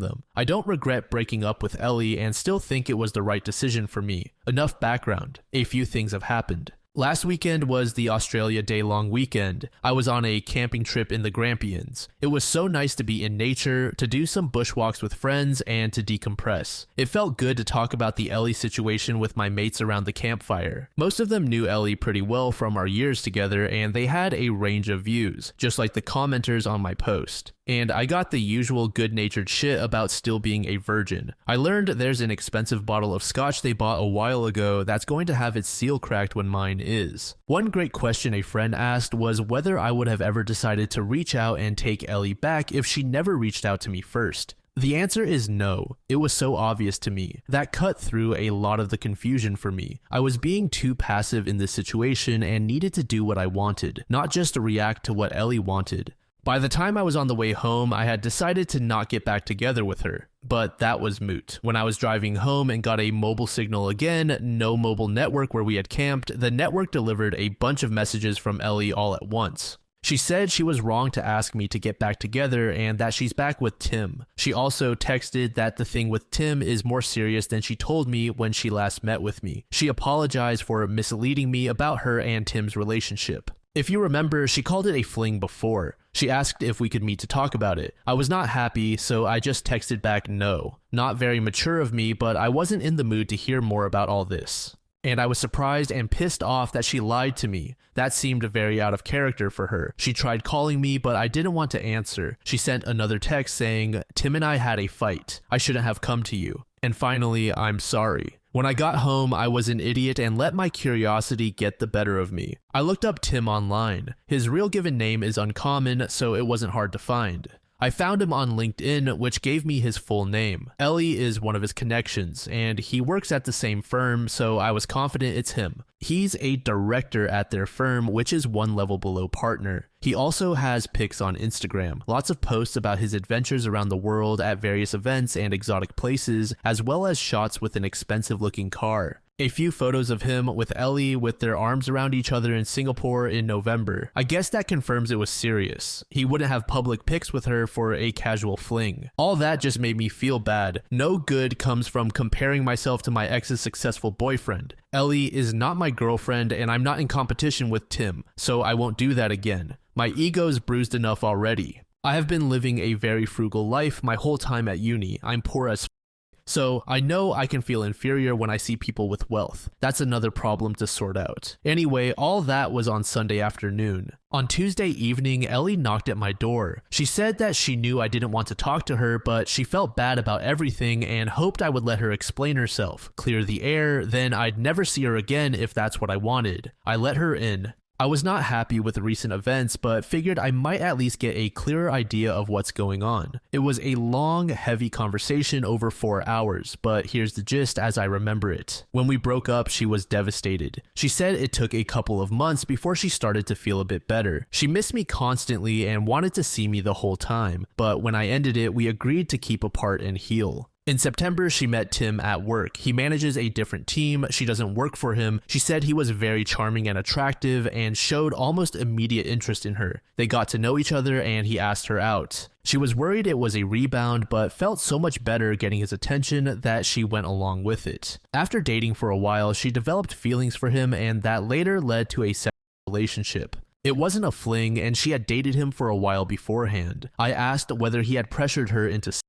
them. I don't regret breaking up with Ellie and still think it was the right decision for me. Enough background. A few things have happened. Last weekend was the Australia day-long weekend. I was on a camping trip in the Grampians. It was so nice to be in nature, to do some bushwalks with friends, and to decompress. It felt good to talk about the Ellie situation with my mates around the campfire. Most of them knew Ellie pretty well from our years together, and they had a range of views, just like the commenters on my post. And I got the usual good-natured shit about still being a virgin. I learned there's an expensive bottle of scotch they bought a while ago that's going to have its seal cracked when mine is. One great question a friend asked was whether I would have ever decided to reach out and take Ellie back if she never reached out to me first. The answer is no. It was so obvious to me. That cut through a lot of the confusion for me. I was being too passive in this situation and needed to do what I wanted, not just to react to what Ellie wanted. By the time I was on the way home, I had decided to not get back together with her, but that was moot. When I was driving home and got a mobile signal again, no mobile network where we had camped, the network delivered a bunch of messages from Ellie all at once. She said she was wrong to ask me to get back together and that she's back with Tim. She also texted that the thing with Tim is more serious than she told me when she last met with me. She apologized for misleading me about her and Tim's relationship. If you remember, she called it a fling before. She asked if we could meet to talk about it. I was not happy, so I just texted back no. Not very mature of me, but I wasn't in the mood to hear more about all this. and I was surprised and pissed off that she lied to me. That seemed very out of character for her. She tried calling me, but I didn't want to answer. She sent another text saying, "Tim and I had a fight. I shouldn't have come to you. And finally, I'm sorry." When I got home, I was an idiot and let my curiosity get the better of me. I looked up Tim online. His real given name is uncommon, so it wasn't hard to find. I found him on LinkedIn, which gave me his full name. Ellie is one of his connections, and he works at the same firm, so I was confident it's him. He's a director at their firm, which is one level below partner. He also has pics on Instagram, lots of posts about his adventures around the world at various events and exotic places, as well as shots with an expensive looking car. A few photos of him with Ellie with their arms around each other in Singapore in November. I guess that confirms it was serious. He wouldn't have public pics with her for a casual fling. All that just made me feel bad. No good comes from comparing myself to my ex's successful boyfriend. Ellie is not my girlfriend and I'm not in competition with Tim, so I won't do that again. My ego's bruised enough already. I have been living a very frugal life my whole time at uni. I'm poor as so I know I can feel inferior when I see people with wealth. That's another problem to sort out. Anyway, all that was on Sunday afternoon. On Tuesday evening, Ellie knocked at my door. She said that she knew I didn't want to talk to her, but she felt bad about everything and hoped I would let her explain herself, clear the air, then I'd never see her again if that's what I wanted. I let her in. I was not happy with the recent events, but figured I might at least get a clearer idea of what's going on. It was a long, heavy conversation over 4 hours, but here's the gist as I remember it. When we broke up, she was devastated. She said it took a couple of months before she started to feel a bit better. She missed me constantly and wanted to see me the whole time, but when I ended it, we agreed to keep apart and heal. In September, she met Tim at work. He manages a different team. She doesn't work for him. She said he was very charming and attractive and showed almost immediate interest in her. They got to know each other and he asked her out. She was worried it was a rebound, but felt so much better getting his attention that she went along with it. After dating for a while, she developed feelings for him and that later led to a sexual relationship. It wasn't a fling and she had dated him for a while beforehand. I asked whether he had pressured her into sex.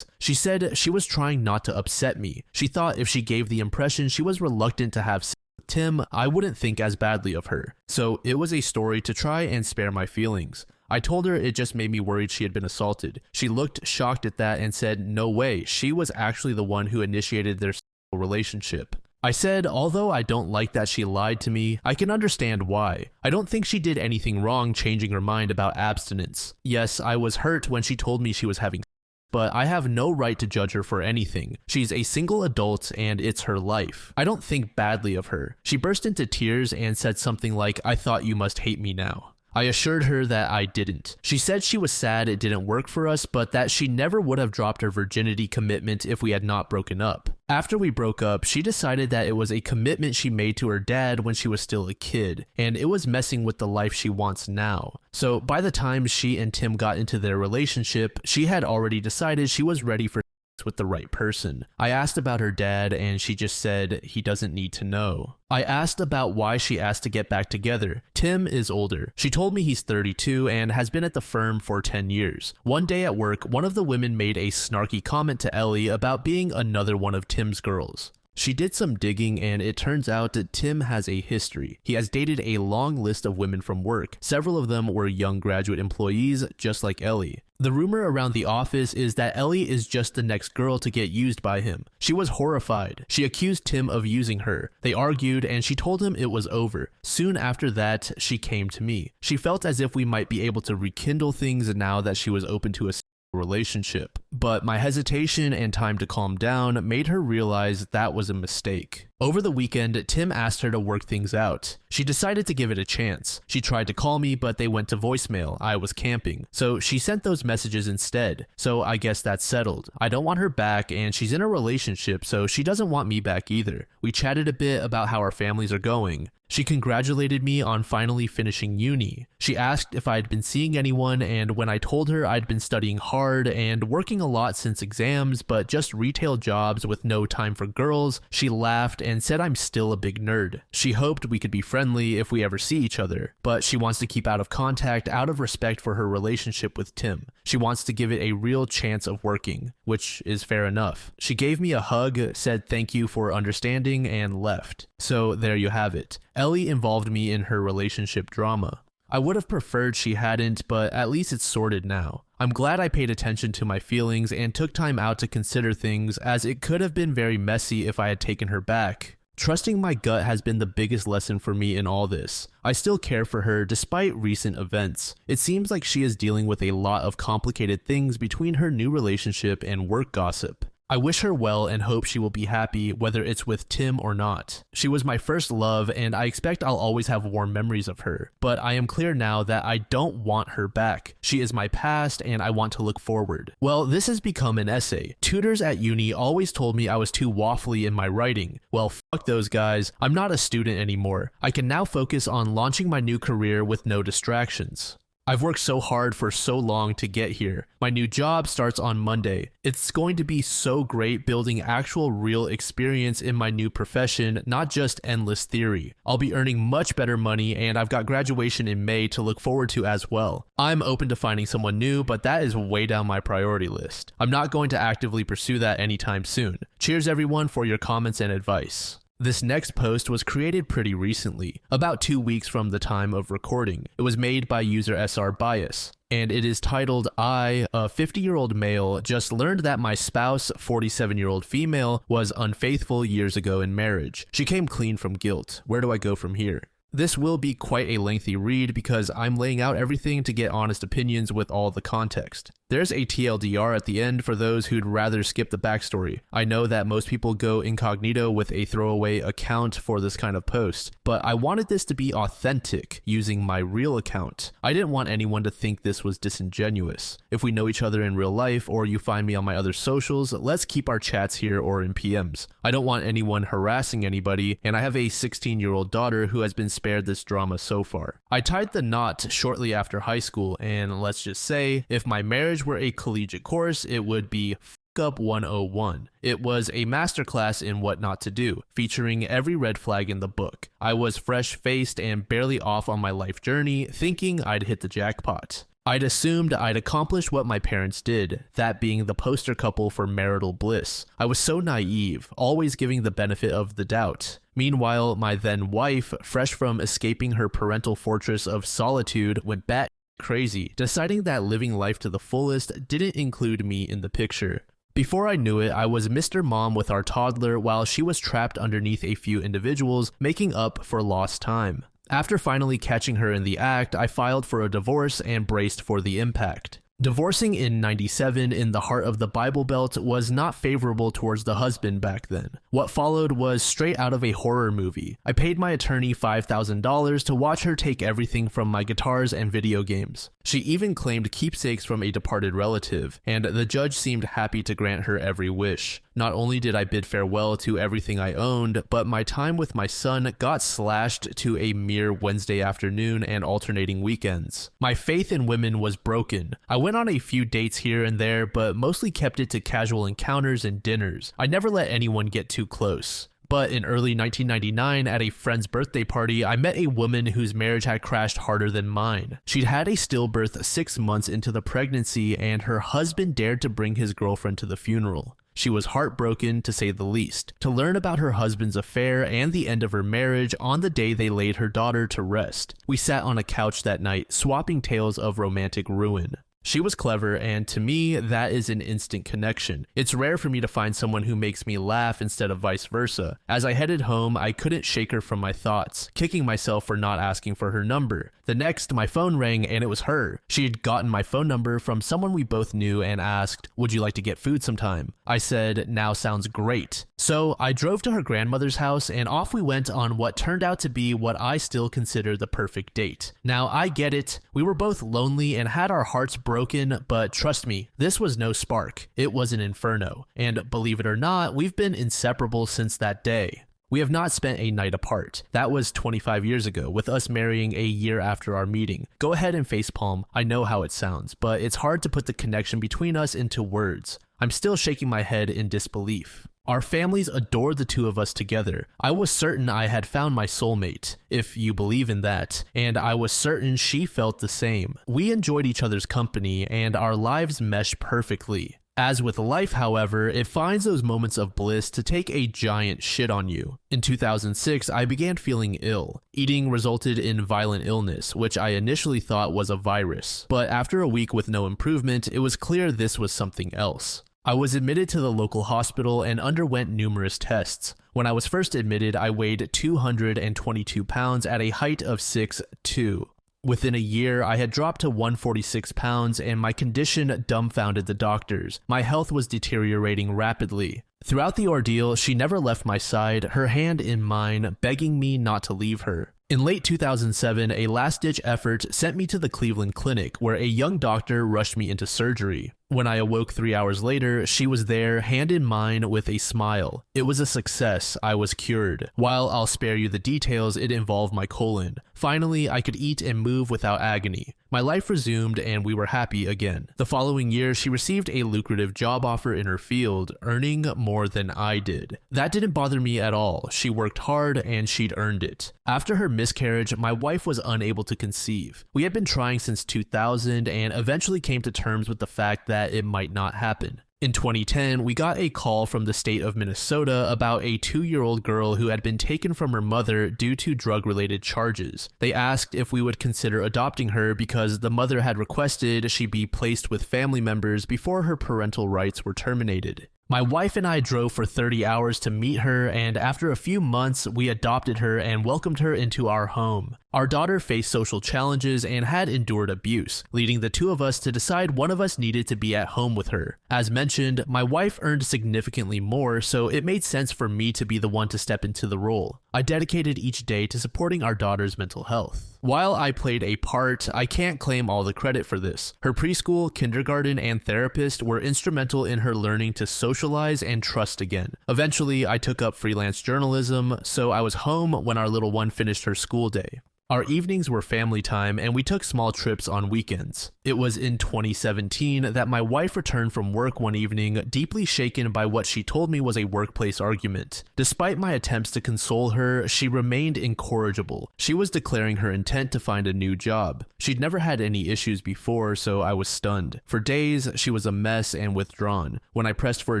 She said she was trying not to upset me. She thought if she gave the impression she was reluctant to have sex with Tim, I wouldn't think as badly of her. So it was a story to try and spare my feelings. I told her it just made me worried she had been assaulted. She looked shocked at that and said no way, she was actually the one who initiated their sexual relationship. I said, although I don't like that she lied to me, I can understand why. I don't think she did anything wrong changing her mind about abstinence. Yes, I was hurt when she told me she was having sex, but I have no right to judge her for anything. She's a single adult and it's her life. I don't think badly of her. She burst into tears and said something like, "I thought you must hate me now." I assured her that I didn't. She said she was sad it didn't work for us, but that she never would have dropped her virginity commitment if we had not broken up. After we broke up, she decided that it was a commitment she made to her dad when she was still a kid, and it was messing with the life she wants now. So by the time she and Tim got into their relationship, she had already decided she was ready for with the right person. I asked about her dad and she just said he doesn't need to know. I asked about why she asked to get back together. Tim is older. She told me he's 32 and has been at the firm for 10 years. One day at work, one of the women made a snarky comment to Ellie about being another one of Tim's girls. She did some digging and it turns out that Tim has a history. He has dated a long list of women from work. Several of them were young graduate employees, just like Ellie. The rumor around the office is that Ellie is just the next girl to get used by him. She was horrified. She accused Tim of using her. They argued and she told him it was over. Soon after that, she came to me. She felt as if we might be able to rekindle things now that she was open to a relationship. But my hesitation and time to calm down made her realize that was a mistake. Over the weekend, Tim asked her to work things out. She decided to give it a chance. She tried to call me, but they went to voicemail. I was camping. So she sent those messages instead. So I guess that's settled. I don't want her back, and she's in a relationship, so she doesn't want me back either. We chatted a bit about how our families are going. She congratulated me on finally finishing uni. She asked if I had been seeing anyone, and when I told her I'd been studying hard and working a lot since exams, but just retail jobs with no time for girls, she laughed and said I'm still a big nerd. She hoped we could be friendly if we ever see each other, but she wants to keep out of contact out of respect for her relationship with Tim. She wants to give it a real chance of working, which is fair enough. She gave me a hug, said thank you for understanding, and left. So there you have it. Ellie involved me in her relationship drama. I would have preferred she hadn't, but at least it's sorted now. I'm glad I paid attention to my feelings and took time out to consider things, as it could have been very messy if I had taken her back. Trusting my gut has been the biggest lesson for me in all this. I still care for her despite recent events. It seems like she is dealing with a lot of complicated things between her new relationship and work gossip. I wish her well and hope she will be happy whether it's with Tim or not. She was my first love and I expect I'll always have warm memories of her, but I am clear now that I don't want her back. She is my past and I want to look forward. Well, this has become an essay. Tutors at uni always told me I was too waffly in my writing. Well, fuck those guys. I'm not a student anymore. I can now focus on launching my new career with no distractions. I've worked so hard for so long to get here. My new job starts on Monday. It's going to be so great building actual real experience in my new profession, not just endless theory. I'll be earning much better money and I've got graduation in May to look forward to as well. I'm open to finding someone new, but that is way down my priority list. I'm not going to actively pursue that anytime soon. Cheers everyone for your comments and advice. This next post was created pretty recently, about 2 weeks from the time of recording. It was made by user SR Bias, and it is titled, I, a 50-year-old male, just learned that my spouse, 47-year-old female, was unfaithful years ago in marriage. She came clean from guilt. Where do I go from here? This will be quite a lengthy read because I'm laying out everything to get honest opinions with all the context. There's a TLDR at the end for those who'd rather skip the backstory. I know that most people go incognito with a throwaway account for this kind of post, but I wanted this to be authentic using my real account. I didn't want anyone to think this was disingenuous. If we know each other in real life or you find me on my other socials, let's keep our chats here or in PMs. I don't want anyone harassing anybody, and I have a 16-year-old daughter who has been spared this drama so far. I tied the knot shortly after high school, and let's just say, if my marriage were a collegiate course, it would be F Up 101. It was a masterclass in what not to do, featuring every red flag in the book. I was fresh-faced and barely off on my life journey, thinking I'd hit the jackpot. I'd assumed I'd accomplished what my parents did, that being the poster couple for marital bliss. I was so naive, always giving the benefit of the doubt. Meanwhile, my then wife, fresh from escaping her parental fortress of solitude, went bat crazy, deciding that living life to the fullest didn't include me in the picture. Before I knew it, I was Mr. Mom with our toddler while she was trapped underneath a few individuals, making up for lost time. After finally catching her in the act, I filed for a divorce and braced for the impact. Divorcing in '97 in the heart of the Bible Belt was not favorable towards the husband back then. What followed was straight out of a horror movie. I paid my attorney $5,000 to watch her take everything from my guitars and video games. She even claimed keepsakes from a departed relative, and the judge seemed happy to grant her every wish. Not only did I bid farewell to everything I owned, but my time with my son got slashed to a mere Wednesday afternoon and alternating weekends. My faith in women was broken. I went on a few dates here and there, but mostly kept it to casual encounters and dinners. I never let anyone get too close. But in early 1999, at a friend's birthday party, I met a woman whose marriage had crashed harder than mine. She'd had a stillbirth 6 months into the pregnancy, and her husband dared to bring his girlfriend to the funeral. She was heartbroken, to say the least, to learn about her husband's affair and the end of her marriage on the day they laid her daughter to rest. We sat on a couch that night, swapping tales of romantic ruin. She was clever, and to me, that is an instant connection. It's rare for me to find someone who makes me laugh instead of vice versa. As I headed home, I couldn't shake her from my thoughts, kicking myself for not asking for her number. The next, my phone rang and it was her. She had gotten my phone number from someone we both knew and asked, "Would you like to get food sometime?" I said, "Now sounds great." So I drove to her grandmother's house and off we went on what turned out to be what I still consider the perfect date. Now I get it, we were both lonely and had our hearts broken, but trust me, this was no spark. It was an inferno. And believe it or not, we've been inseparable since that day. We have not spent a night apart. That was 25 years ago, with us marrying a year after our meeting. Go ahead and facepalm, I know how it sounds, but it's hard to put the connection between us into words. I'm still shaking my head in disbelief. Our families adored the two of us together. I was certain I had found my soulmate, if you believe in that, and I was certain she felt the same. We enjoyed each other's company, and our lives meshed perfectly. As with life, however, it finds those moments of bliss to take a giant shit on you. In 2006, I began feeling ill. Eating resulted in violent illness, which I initially thought was a virus. But after a week with no improvement, it was clear this was something else. I was admitted to the local hospital and underwent numerous tests. When I was first admitted, I weighed 222 pounds at a height of 6'2". Within a year, I had dropped to 146 pounds and my condition dumbfounded the doctors. My health was deteriorating rapidly. Throughout the ordeal, she never left my side, her hand in mine, begging me not to leave her. In late 2007, a last-ditch effort sent me to the Cleveland Clinic, where a young doctor rushed me into surgery. When I awoke 3 hours later, she was there, hand in mine, with a smile. It was a success. I was cured. While I'll spare you the details, it involved my colon. Finally, I could eat and move without agony. My life resumed, and we were happy again. The following year, she received a lucrative job offer in her field, earning more than I did. That didn't bother me at all. She worked hard, and she'd earned it. After her miscarriage, my wife was unable to conceive. We had been trying since 2000, and eventually came to terms with the fact that it might not happen. In 2010, we got a call from the state of Minnesota about a 2-year-old girl who had been taken from her mother due to drug-related charges. They asked if we would consider adopting her because the mother had requested she be placed with family members before her parental rights were terminated. My wife and I drove for 30 hours to meet her, and after a few months, we adopted her and welcomed her into our home. Our daughter faced social challenges and had endured abuse, leading the two of us to decide one of us needed to be at home with her. As mentioned, my wife earned significantly more, so it made sense for me to be the one to step into the role. I dedicated each day to supporting our daughter's mental health. While I played a part, I can't claim all the credit for this. Her preschool, kindergarten, and therapist were instrumental in her learning to socialize and trust again. Eventually, I took up freelance journalism, so I was home when our little one finished her school day. Our evenings were family time, and we took small trips on weekends. It was in 2017 that my wife returned from work one evening, deeply shaken by what she told me was a workplace argument. Despite my attempts to console her, she remained incorrigible. She was declaring her intent to find a new job. She'd never had any issues before, so I was stunned. For days, she was a mess and withdrawn. When I pressed for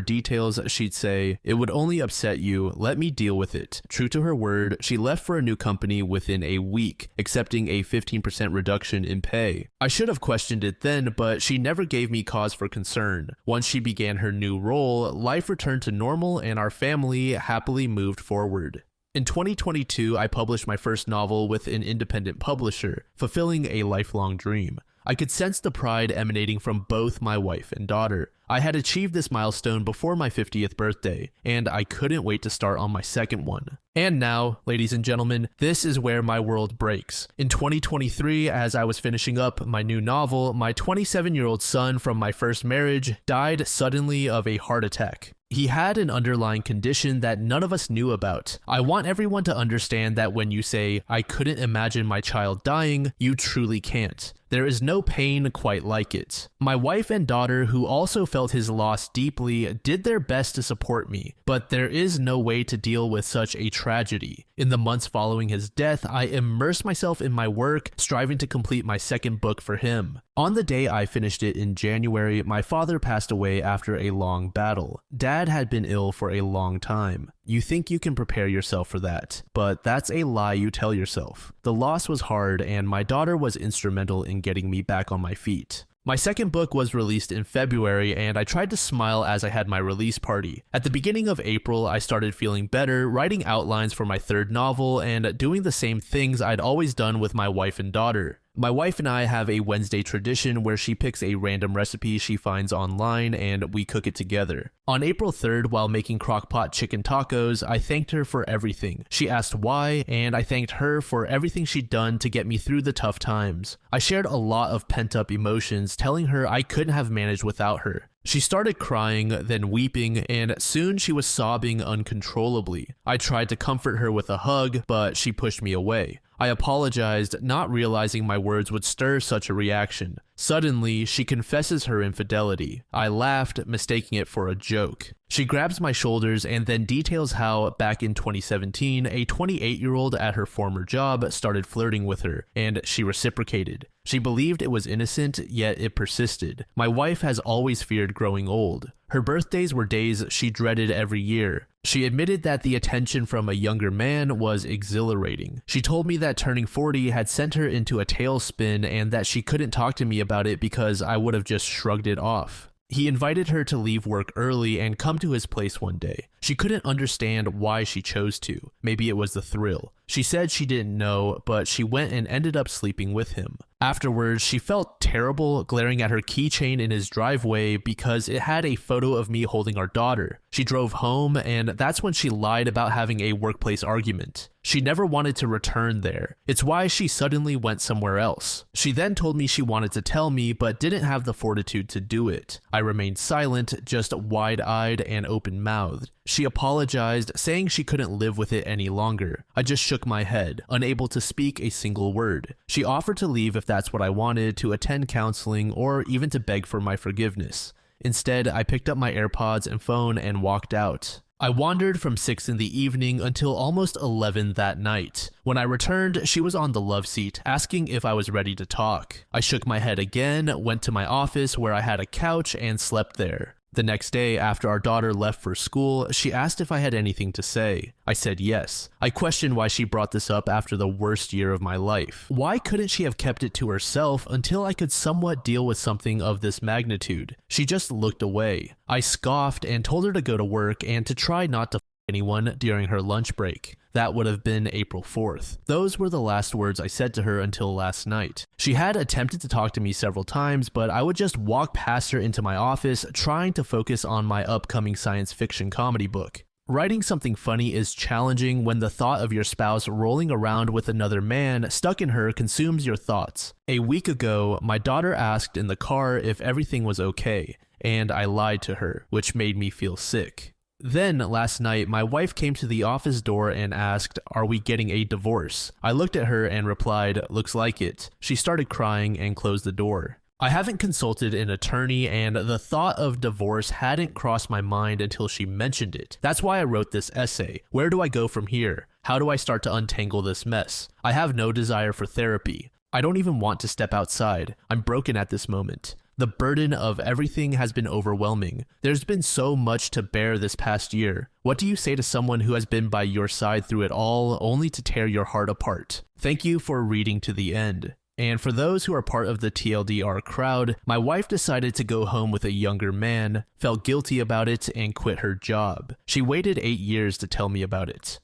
details, she'd say, "It would only upset you, let me deal with it." True to her word, she left for a new company within a week, accepting a 15% reduction in pay. I should have questioned it then, but she never gave me cause for concern. Once she began her new role, life returned to normal and our family happily moved forward. In 2022, I published my first novel with an independent publisher, fulfilling a lifelong dream. I could sense the pride emanating from both my wife and daughter. I had achieved this milestone before my 50th birthday, and I couldn't wait to start on my second one. And now, ladies and gentlemen, this is where my world breaks. In 2023, as I was finishing up my new novel, my 27-year-old son from my first marriage died suddenly of a heart attack. He had an underlying condition that none of us knew about. I want everyone to understand that when you say, "I couldn't imagine my child dying," you truly can't. There is no pain quite like it. My wife and daughter, who also felt his loss deeply, did their best to support me, but there is no way to deal with such a tragedy. In the months following his death, I immersed myself in my work, striving to complete my second book for him. On the day I finished it in January, my father passed away after a long battle. Dad had been ill for a long time. You think you can prepare yourself for that, but that's a lie you tell yourself. The loss was hard, and my daughter was instrumental in getting me back on my feet. My second book was released in February, and I tried to smile as I had my release party. At the beginning of April, I started feeling better, writing outlines for my third novel, and doing the same things I'd always done with my wife and daughter. My wife and I have a Wednesday tradition where she picks a random recipe she finds online and we cook it together. On April 3rd, while making crock-pot chicken tacos, I thanked her for everything. She asked why, and I thanked her for everything she'd done to get me through the tough times. I shared a lot of pent-up emotions, telling her I couldn't have managed without her. She started crying, then weeping, and soon she was sobbing uncontrollably. I tried to comfort her with a hug, but she pushed me away. I apologized, not realizing my words would stir such a reaction. Suddenly, she confesses her infidelity. I laughed, mistaking it for a joke. She grabs my shoulders and then details how, back in 2017, a 28-year-old at her former job started flirting with her, and she reciprocated. She believed it was innocent, yet it persisted. My wife has always feared growing old. Her birthdays were days she dreaded every year. She admitted that the attention from a younger man was exhilarating. She told me that turning 40 had sent her into a tailspin and that she couldn't talk to me about it because I would have just shrugged it off. He invited her to leave work early and come to his place one day. She couldn't understand why she chose to. Maybe it was the thrill. She said she didn't know, but she went and ended up sleeping with him. Afterwards, she felt terrible glaring at her keychain in his driveway because it had a photo of me holding our daughter. She drove home, and that's when she lied about having a workplace argument. She never wanted to return there. It's why she suddenly went somewhere else. She then told me she wanted to tell me, but didn't have the fortitude to do it. I remained silent, just wide-eyed and open-mouthed. She apologized, saying she couldn't live with it any longer. I just shook my head, unable to speak a single word. She offered to leave if that's what I wanted, to attend counseling, or even to beg for my forgiveness. Instead, I picked up my AirPods and phone and walked out. I wandered from 6 in the evening until almost 11 that night. When I returned, she was on the love seat, asking if I was ready to talk. I shook my head again, went to my office where I had a couch and slept there. The next day, after our daughter left for school, she asked if I had anything to say. I said yes. I questioned why she brought this up after the worst year of my life. Why couldn't she have kept it to herself until I could somewhat deal with something of this magnitude? She just looked away. I scoffed and told her to go to work and to try not to f anyone during her lunch break. That would have been April 4th. Those were the last words I said to her until last night. She had attempted to talk to me several times, but I would just walk past her into my office, trying to focus on my upcoming science fiction comedy book. Writing something funny is challenging when the thought of your spouse rolling around with another man stuck in her consumes your thoughts. A week ago, my daughter asked in the car if everything was okay, and I lied to her, which made me feel sick. Then, last night, my wife came to the office door and asked, "Are we getting a divorce?" I looked at her and replied, "Looks like it." She started crying and closed the door. I haven't consulted an attorney, and the thought of divorce hadn't crossed my mind until she mentioned it. That's why I wrote this essay. Where do I go from here? How do I start to untangle this mess? I have no desire for therapy. I don't even want to step outside. I'm broken at this moment. The burden of everything has been overwhelming. There's been so much to bear this past year. What do you say to someone who has been by your side through it all, only to tear your heart apart? Thank you for reading to the end. And for those who are part of the TLDR crowd, my wife decided to go home with a younger man, felt guilty about it, and quit her job. She waited 8 years to tell me about it.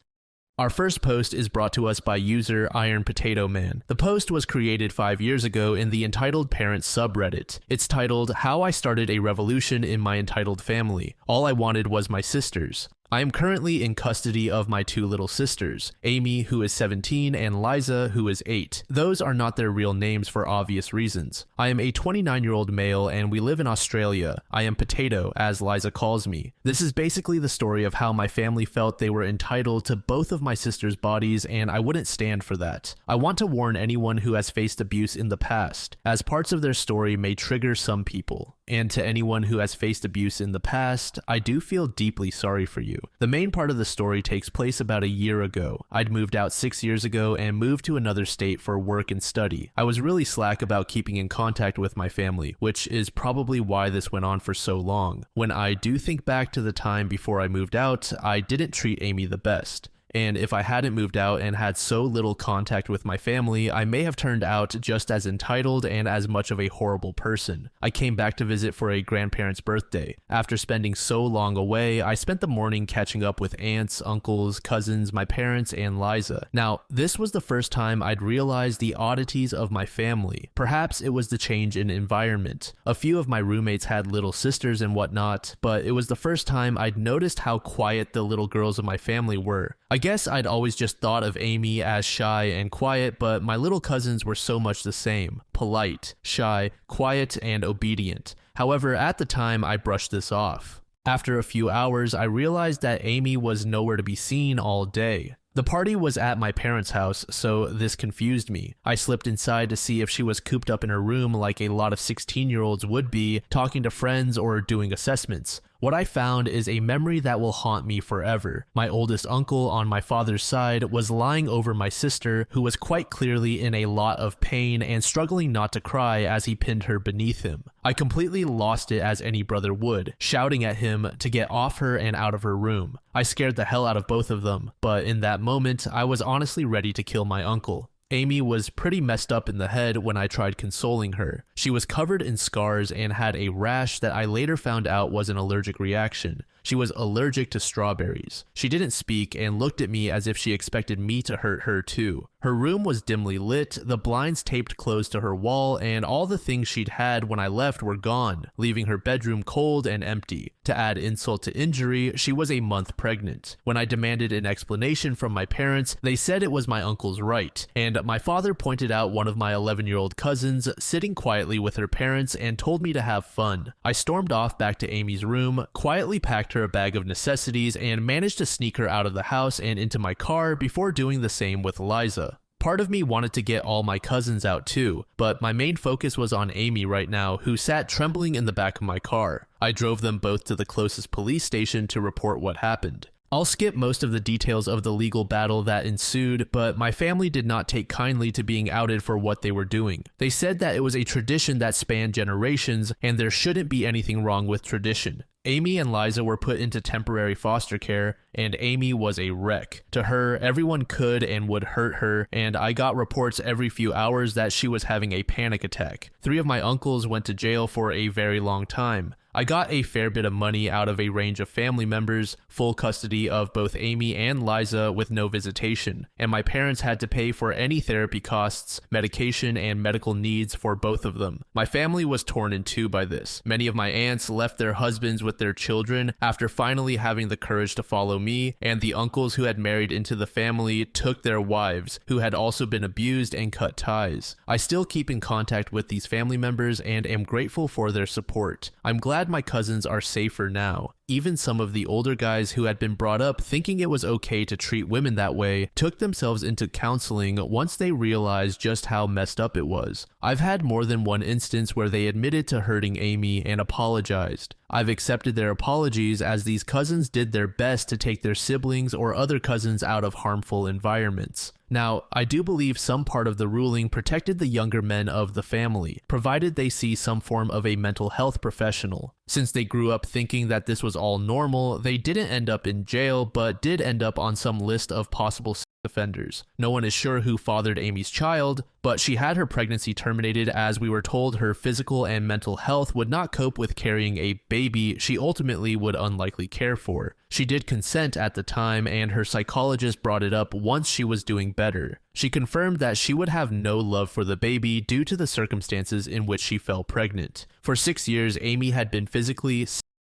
Our first post is brought to us by user Iron Potato Man. The post was created 5 years ago in the Entitled Parents subreddit. It's titled, "How I Started a Revolution in My Entitled Family. All I Wanted Was My Sisters." I am currently in custody of my 2 little sisters, Amy, who is 17, and Liza, who is 8. Those are not their real names for obvious reasons. I am a 29-year-old male and we live in Australia. I am Potato, as Liza calls me. This is basically the story of how my family felt they were entitled to both of my sisters' bodies, and I wouldn't stand for that. I want to warn anyone who has faced abuse in the past, as parts of their story may trigger some people. And to anyone who has faced abuse in the past, I do feel deeply sorry for you. The main part of the story takes place about a year ago. I'd moved out 6 years ago and moved to another state for work and study. I was really slack about keeping in contact with my family, which is probably why this went on for so long. When I do think back to the time before I moved out, I didn't treat Amy the best. And if I hadn't moved out and had so little contact with my family, I may have turned out just as entitled and as much of a horrible person. I came back to visit for a grandparent's birthday. After spending so long away, I spent the morning catching up with aunts, uncles, cousins, my parents, and Liza. Now, this was the first time I'd realized the oddities of my family. Perhaps it was the change in environment. A few of my roommates had little sisters and whatnot, but it was the first time I'd noticed how quiet the little girls of my family were. I guess I'd always just thought of Amy as shy and quiet, but my little cousins were so much the same. Polite, shy, quiet, and obedient. However, at the time, I brushed this off. After a few hours, I realized that Amy was nowhere to be seen all day. The party was at my parents' house, so this confused me. I slipped inside to see if she was cooped up in her room like a lot of 16-year-olds would be, talking to friends or doing assessments. What I found is a memory that will haunt me forever. My oldest uncle on my father's side was lying over my sister, who was quite clearly in a lot of pain and struggling not to cry as he pinned her beneath him. I completely lost it, as any brother would, shouting at him to get off her and out of her room. I scared the hell out of both of them, but in that moment, I was honestly ready to kill my uncle. Amy was pretty messed up in the head when I tried consoling her. She was covered in scars and had a rash that I later found out was an allergic reaction. She was allergic to strawberries. She didn't speak and looked at me as if she expected me to hurt her too. Her room was dimly lit, the blinds taped closed to her wall, and all the things she'd had when I left were gone, leaving her bedroom cold and empty. To add insult to injury, she was a month pregnant. When I demanded an explanation from my parents, they said it was my uncle's right, and my father pointed out one of my 11-year-old cousins sitting quietly with her parents and told me to have fun. I stormed off back to Amy's room, quietly packed her a bag of necessities, and managed to sneak her out of the house and into my car before doing the same with Liza. Part of me wanted to get all my cousins out too, but my main focus was on Amy right now, who sat trembling in the back of my car. I drove them both to the closest police station to report what happened. I'll skip most of the details of the legal battle that ensued, but my family did not take kindly to being outed for what they were doing. They said that it was a tradition that spanned generations, and there shouldn't be anything wrong with tradition. Amy and Liza were put into temporary foster care, and Amy was a wreck. To her, everyone could and would hurt her, and I got reports every few hours that she was having a panic attack. 3 of my uncles went to jail for a very long time. I got a fair bit of money out of a range of family members, full custody of both Amy and Liza with no visitation, and my parents had to pay for any therapy costs, medication, and medical needs for both of them. My family was torn in two by this. Many of my aunts left their husbands with their children after finally having the courage to follow me, and the uncles who had married into the family took their wives, who had also been abused, and cut ties. I still keep in contact with these family members and am grateful for their support. I'm glad my cousins are safer now. Even some of the older guys who had been brought up thinking it was okay to treat women that way took themselves into counseling once they realized just how messed up it was. I've had more than one instance where they admitted to hurting Amy and apologized. I've accepted their apologies, as these cousins did their best to take their siblings or other cousins out of harmful environments. Now, I do believe some part of the ruling protected the younger men of the family, provided they see some form of a mental health professional. Since they grew up thinking that this was all normal, they didn't end up in jail, but did end up on some list of possible offenders. No one is sure who fathered Amy's child, but she had her pregnancy terminated as we were told her physical and mental health would not cope with carrying a baby she ultimately would unlikely care for. She did consent at the time, and her psychologist brought it up once she was doing better. She confirmed that she would have no love for the baby due to the circumstances in which she fell pregnant. For 6 years, Amy had been physically,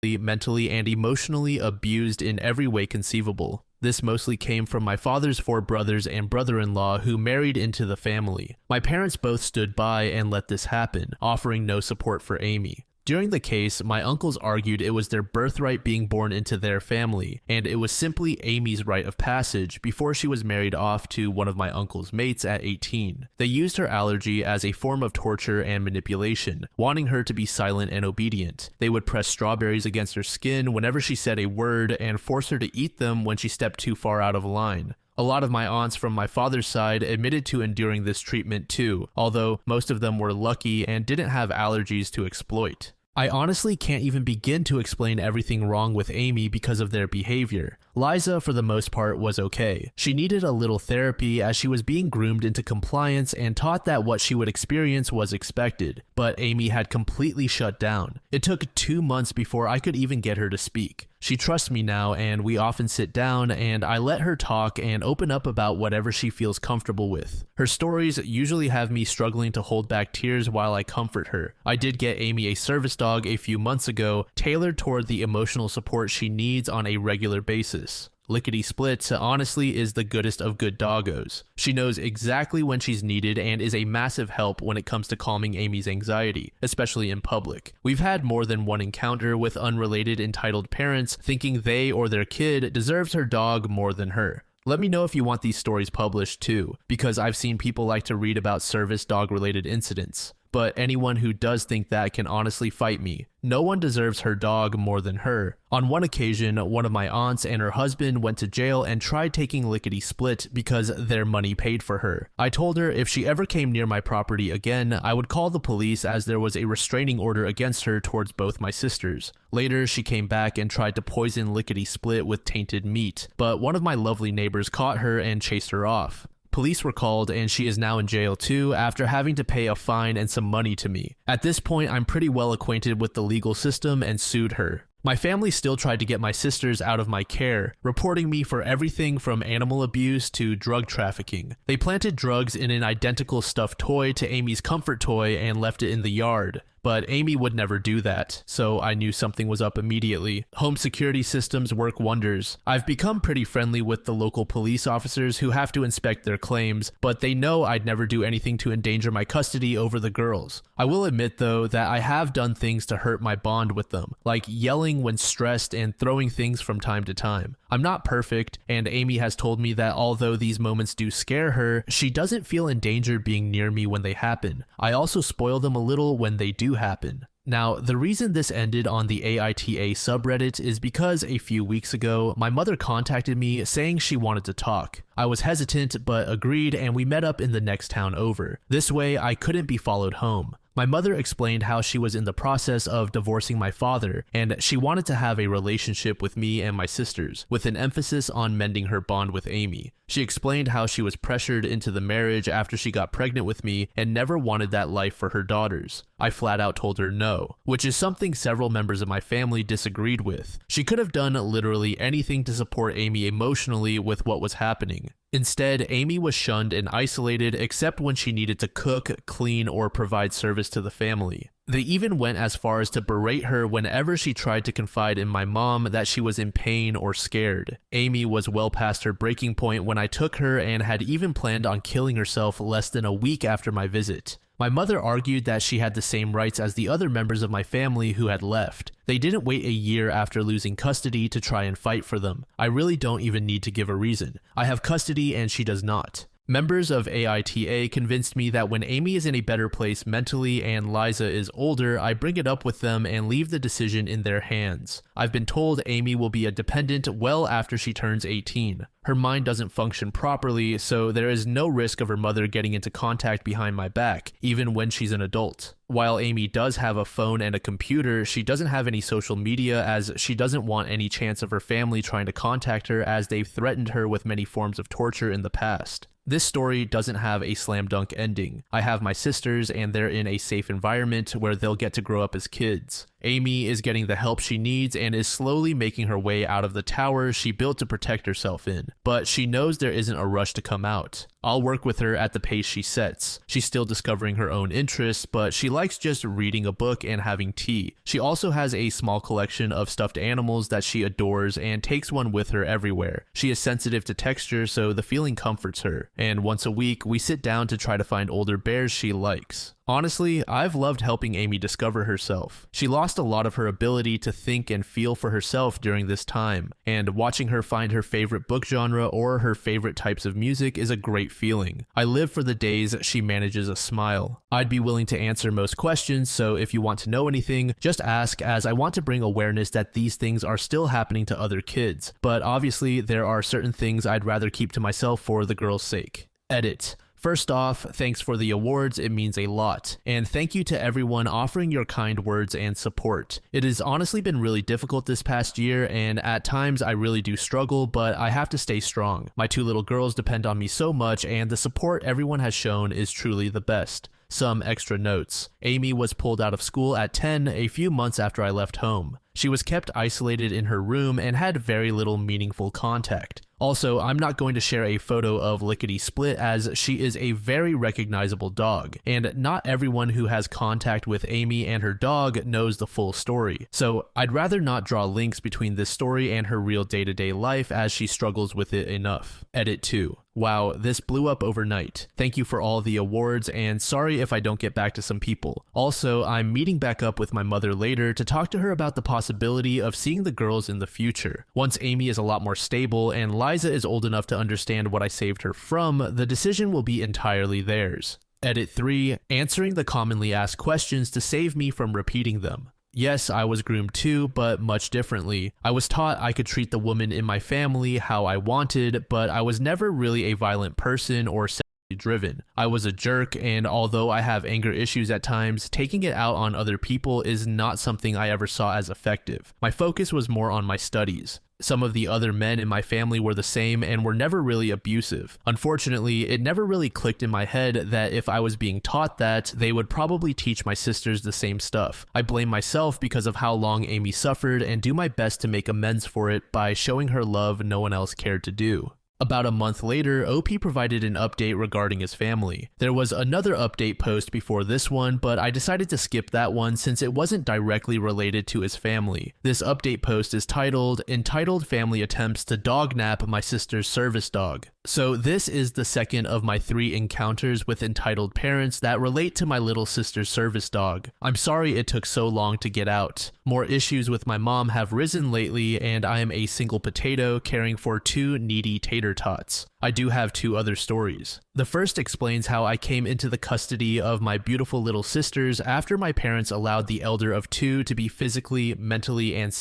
mentally, and emotionally abused in every way conceivable. This mostly came from my father's 4 brothers and brother-in-law who married into the family. My parents both stood by and let this happen, offering no support for Amy. During the case, my uncles argued it was their birthright being born into their family, and it was simply Amy's rite of passage before she was married off to one of my uncle's mates at 18. They used her allergy as a form of torture and manipulation, wanting her to be silent and obedient. They would press strawberries against her skin whenever she said a word and force her to eat them when she stepped too far out of line. A lot of my aunts from my father's side admitted to enduring this treatment too, although most of them were lucky and didn't have allergies to exploit. I honestly can't even begin to explain everything wrong with Amy because of their behavior. Liza, for the most part, was okay. She needed a little therapy as she was being groomed into compliance and taught that what she would experience was expected, but Amy had completely shut down. It took 2 months before I could even get her to speak. She trusts me now, and we often sit down and I let her talk and open up about whatever she feels comfortable with. Her stories usually have me struggling to hold back tears while I comfort her. I did get Amy a service dog a few months ago, tailored toward the emotional support she needs on a regular basis. Lickety Split honestly is the goodest of good doggos. She knows exactly when she's needed and is a massive help when it comes to calming Amy's anxiety, especially in public. We've had more than one encounter with unrelated entitled parents thinking they or their kid deserves her dog more than her. Let me know if you want these stories published too, because I've seen people like to read about service dog related incidents. But anyone who does think that can honestly fight me. No one deserves her dog more than her. On one occasion, one of my aunts and her husband went to jail and tried taking lickety-split because their money paid for her. I told her if she ever came near my property again, I would call the police as there was a restraining order against her towards both my sisters. Later, she came back and tried to poison lickety-split with tainted meat, but one of my lovely neighbors caught her and chased her off. Police were called and she is now in jail too after having to pay a fine and some money to me. At this point, I'm pretty well acquainted with the legal system and sued her. My family still tried to get my sisters out of my care, reporting me for everything from animal abuse to drug trafficking. They planted drugs in an identical stuffed toy to Amy's comfort toy and left it in the yard. But Amy would never do that, so I knew something was up immediately. Home security systems work wonders. I've become pretty friendly with the local police officers who have to inspect their claims, but they know I'd never do anything to endanger my custody over the girls. I will admit though that I have done things to hurt my bond with them, like yelling when stressed and throwing things from time to time. I'm not perfect, and Amy has told me that although these moments do scare her, she doesn't feel endangered being near me when they happen. I also spoil them a little when they do happen. Now, the reason this ended on the AITA subreddit is because a few weeks ago, my mother contacted me saying she wanted to talk. I was hesitant, but agreed, and we met up in the next town over. This way, I couldn't be followed home. My mother explained how she was in the process of divorcing my father, and she wanted to have a relationship with me and my sisters, with an emphasis on mending her bond with Amy. She explained how she was pressured into the marriage after she got pregnant with me and never wanted that life for her daughters. I flat out told her no, which is something several members of my family disagreed with. She could have done literally anything to support Amy emotionally with what was happening. Instead, Amy was shunned and isolated except when she needed to cook, clean, or provide service to the family. They even went as far as to berate her whenever she tried to confide in my mom that she was in pain or scared. Amy was well past her breaking point when I took her and had even planned on killing herself less than a week after my visit. My mother argued that she had the same rights as the other members of my family who had left. They didn't wait a year after losing custody to try and fight for them. I really don't even need to give a reason. I have custody and she does not. Members of AITA convinced me that when Amy is in a better place mentally and Liza is older, I bring it up with them and leave the decision in their hands. I've been told Amy will be a dependent well after she turns 18. Her mind doesn't function properly, so there is no risk of her mother getting into contact behind my back, even when she's an adult. While Amy does have a phone and a computer, she doesn't have any social media as she doesn't want any chance of her family trying to contact her as they've threatened her with many forms of torture in the past. This story doesn't have a slam dunk ending. I have my sisters and they're in a safe environment where they'll get to grow up as kids. Amy is getting the help she needs and is slowly making her way out of the tower she built to protect herself in, but she knows there isn't a rush to come out. I'll work with her at the pace she sets. She's still discovering her own interests, but she likes just reading a book and having tea. She also has a small collection of stuffed animals that she adores and takes one with her everywhere. She is sensitive to texture, so the feeling comforts her, and once a week we sit down to try to find older bears she likes. Honestly, I've loved helping Amy discover herself. She lost a lot of her ability to think and feel for herself during this time, and watching her find her favorite book genre or her favorite types of music is a great feeling. I live for the days she manages a smile. I'd be willing to answer most questions, so if you want to know anything, just ask, as I want to bring awareness that these things are still happening to other kids, but obviously there are certain things I'd rather keep to myself for the girls' sake. Edit. First off, thanks for the awards, it means a lot. And thank you to everyone offering your kind words and support. It has honestly been really difficult this past year, and at times I really do struggle, but I have to stay strong. My 2 little girls depend on me so much, and the support everyone has shown is truly the best. Some extra notes. Amy was pulled out of school at 10, a few months after I left home. She was kept isolated in her room and had very little meaningful contact. Also, I'm not going to share a photo of Lickety Split as she is a very recognizable dog, and not everyone who has contact with Amy and her dog knows the full story. So I'd rather not draw links between this story and her real day-to-day life as she struggles with it enough. Edit 2. Wow, this blew up overnight. Thank you for all the awards, and sorry if I don't get back to some people. Also, I'm meeting back up with my mother later to talk to her about the possibility of seeing the girls in the future. Once Amy is a lot more stable and Liza is old enough to understand what I saved her from, the decision will be entirely theirs. Edit 3. Answering the commonly asked questions to save me from repeating them. Yes, I was groomed too, but much differently. I was taught I could treat the woman in my family how I wanted, but I was never really a violent person or sexually driven. I was a jerk, and although I have anger issues at times, taking it out on other people is not something I ever saw as effective. My focus was more on my studies. Some of the other men in my family were the same and were never really abusive. Unfortunately, it never really clicked in my head that if I was being taught that, they would probably teach my sisters the same stuff. I blame myself because of how long Amy suffered and do my best to make amends for it by showing her love no one else cared to do. About a month later, OP provided an update regarding his family. There was another update post before this one, but I decided to skip that one since it wasn't directly related to his family. This update post is titled, "Entitled Family Attempts to Dognap My Sister's Service Dog." So this is the second of my 3 encounters with entitled parents that relate to my little sister's service dog. I'm sorry it took so long to get out. More issues with my mom have risen lately, and I am a single potato caring for 2 needy tater tots. I do have 2 other stories. The first explains how I came into the custody of my beautiful little sisters after my parents allowed the elder of 2 to be physically, mentally, and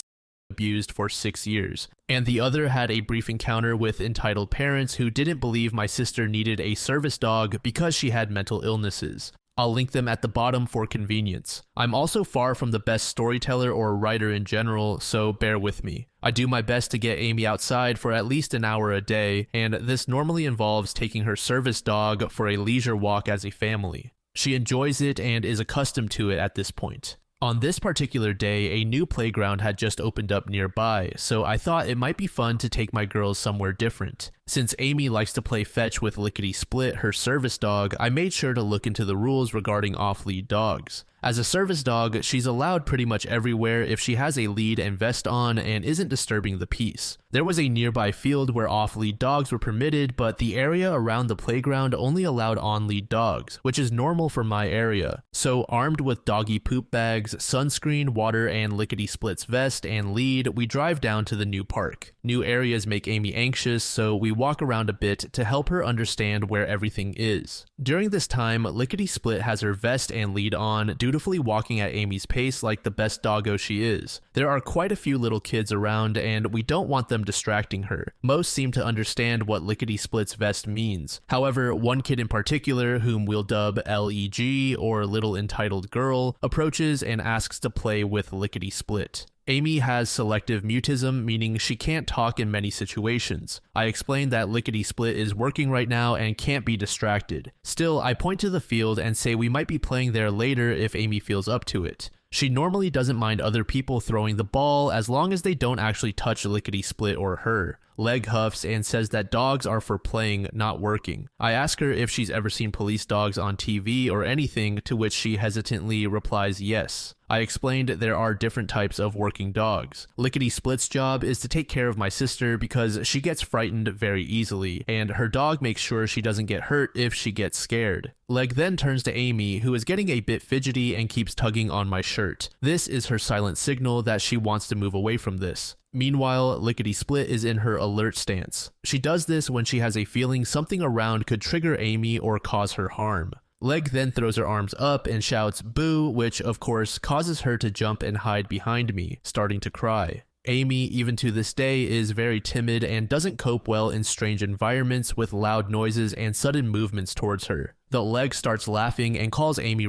abused for 6 years, and the other had a brief encounter with entitled parents who didn't believe my sister needed a service dog because she had mental illnesses. I'll link them at the bottom for convenience. I'm also far from the best storyteller or writer in general, so bear with me. I do my best to get Amy outside for at least an hour a day, and this normally involves taking her service dog for a leisure walk as a family. She enjoys it and is accustomed to it at this point. On this particular day, a new playground had just opened up nearby, so I thought it might be fun to take my girls somewhere different. Since Amy likes to play fetch with Lickety Split, her service dog, I made sure to look into the rules regarding off-lead dogs. As a service dog, she's allowed pretty much everywhere if she has a lead and vest on and isn't disturbing the peace. There was a nearby field where off-lead dogs were permitted, but the area around the playground only allowed on-lead dogs, which is normal for my area. So armed with doggy poop bags, sunscreen, water, and Lickety Split's vest and lead, we drive down to the new park. New areas make Amy anxious, so we walk around a bit to help her understand where everything is. During this time, Lickety Split has her vest and lead on, dutifully walking at Amy's pace like the best doggo she is. There are quite a few little kids around, and we don't want them distracting her. Most seem to understand what Lickety Split's vest means. However, one kid in particular, whom we'll dub LEG, or Little Entitled Girl, approaches and asks to play with Lickety Split. Amy has selective mutism, meaning she can't talk in many situations. I explain that Lickety Split is working right now and can't be distracted. Still, I point to the field and say we might be playing there later if Amy feels up to it. She normally doesn't mind other people throwing the ball as long as they don't actually touch Lickety Split or her. Leg huffs and says that dogs are for playing, not working. I ask her if she's ever seen police dogs on TV or anything, to which she hesitantly replies yes. I explained there are different types of working dogs. Lickety Split's job is to take care of my sister because she gets frightened very easily, and her dog makes sure she doesn't get hurt if she gets scared. Leg then turns to Amy, who is getting a bit fidgety and keeps tugging on my shirt. This is her silent signal that she wants to move away from this. Meanwhile, Lickety Split is in her alert stance. She does this when she has a feeling something around could trigger Amy or cause her harm. Leg then throws her arms up and shouts "boo," which of course causes her to jump and hide behind me, starting to cry. Amy, even to this day, is very timid and doesn't cope well in strange environments with loud noises and sudden movements towards her. The Leg starts laughing and calls Amy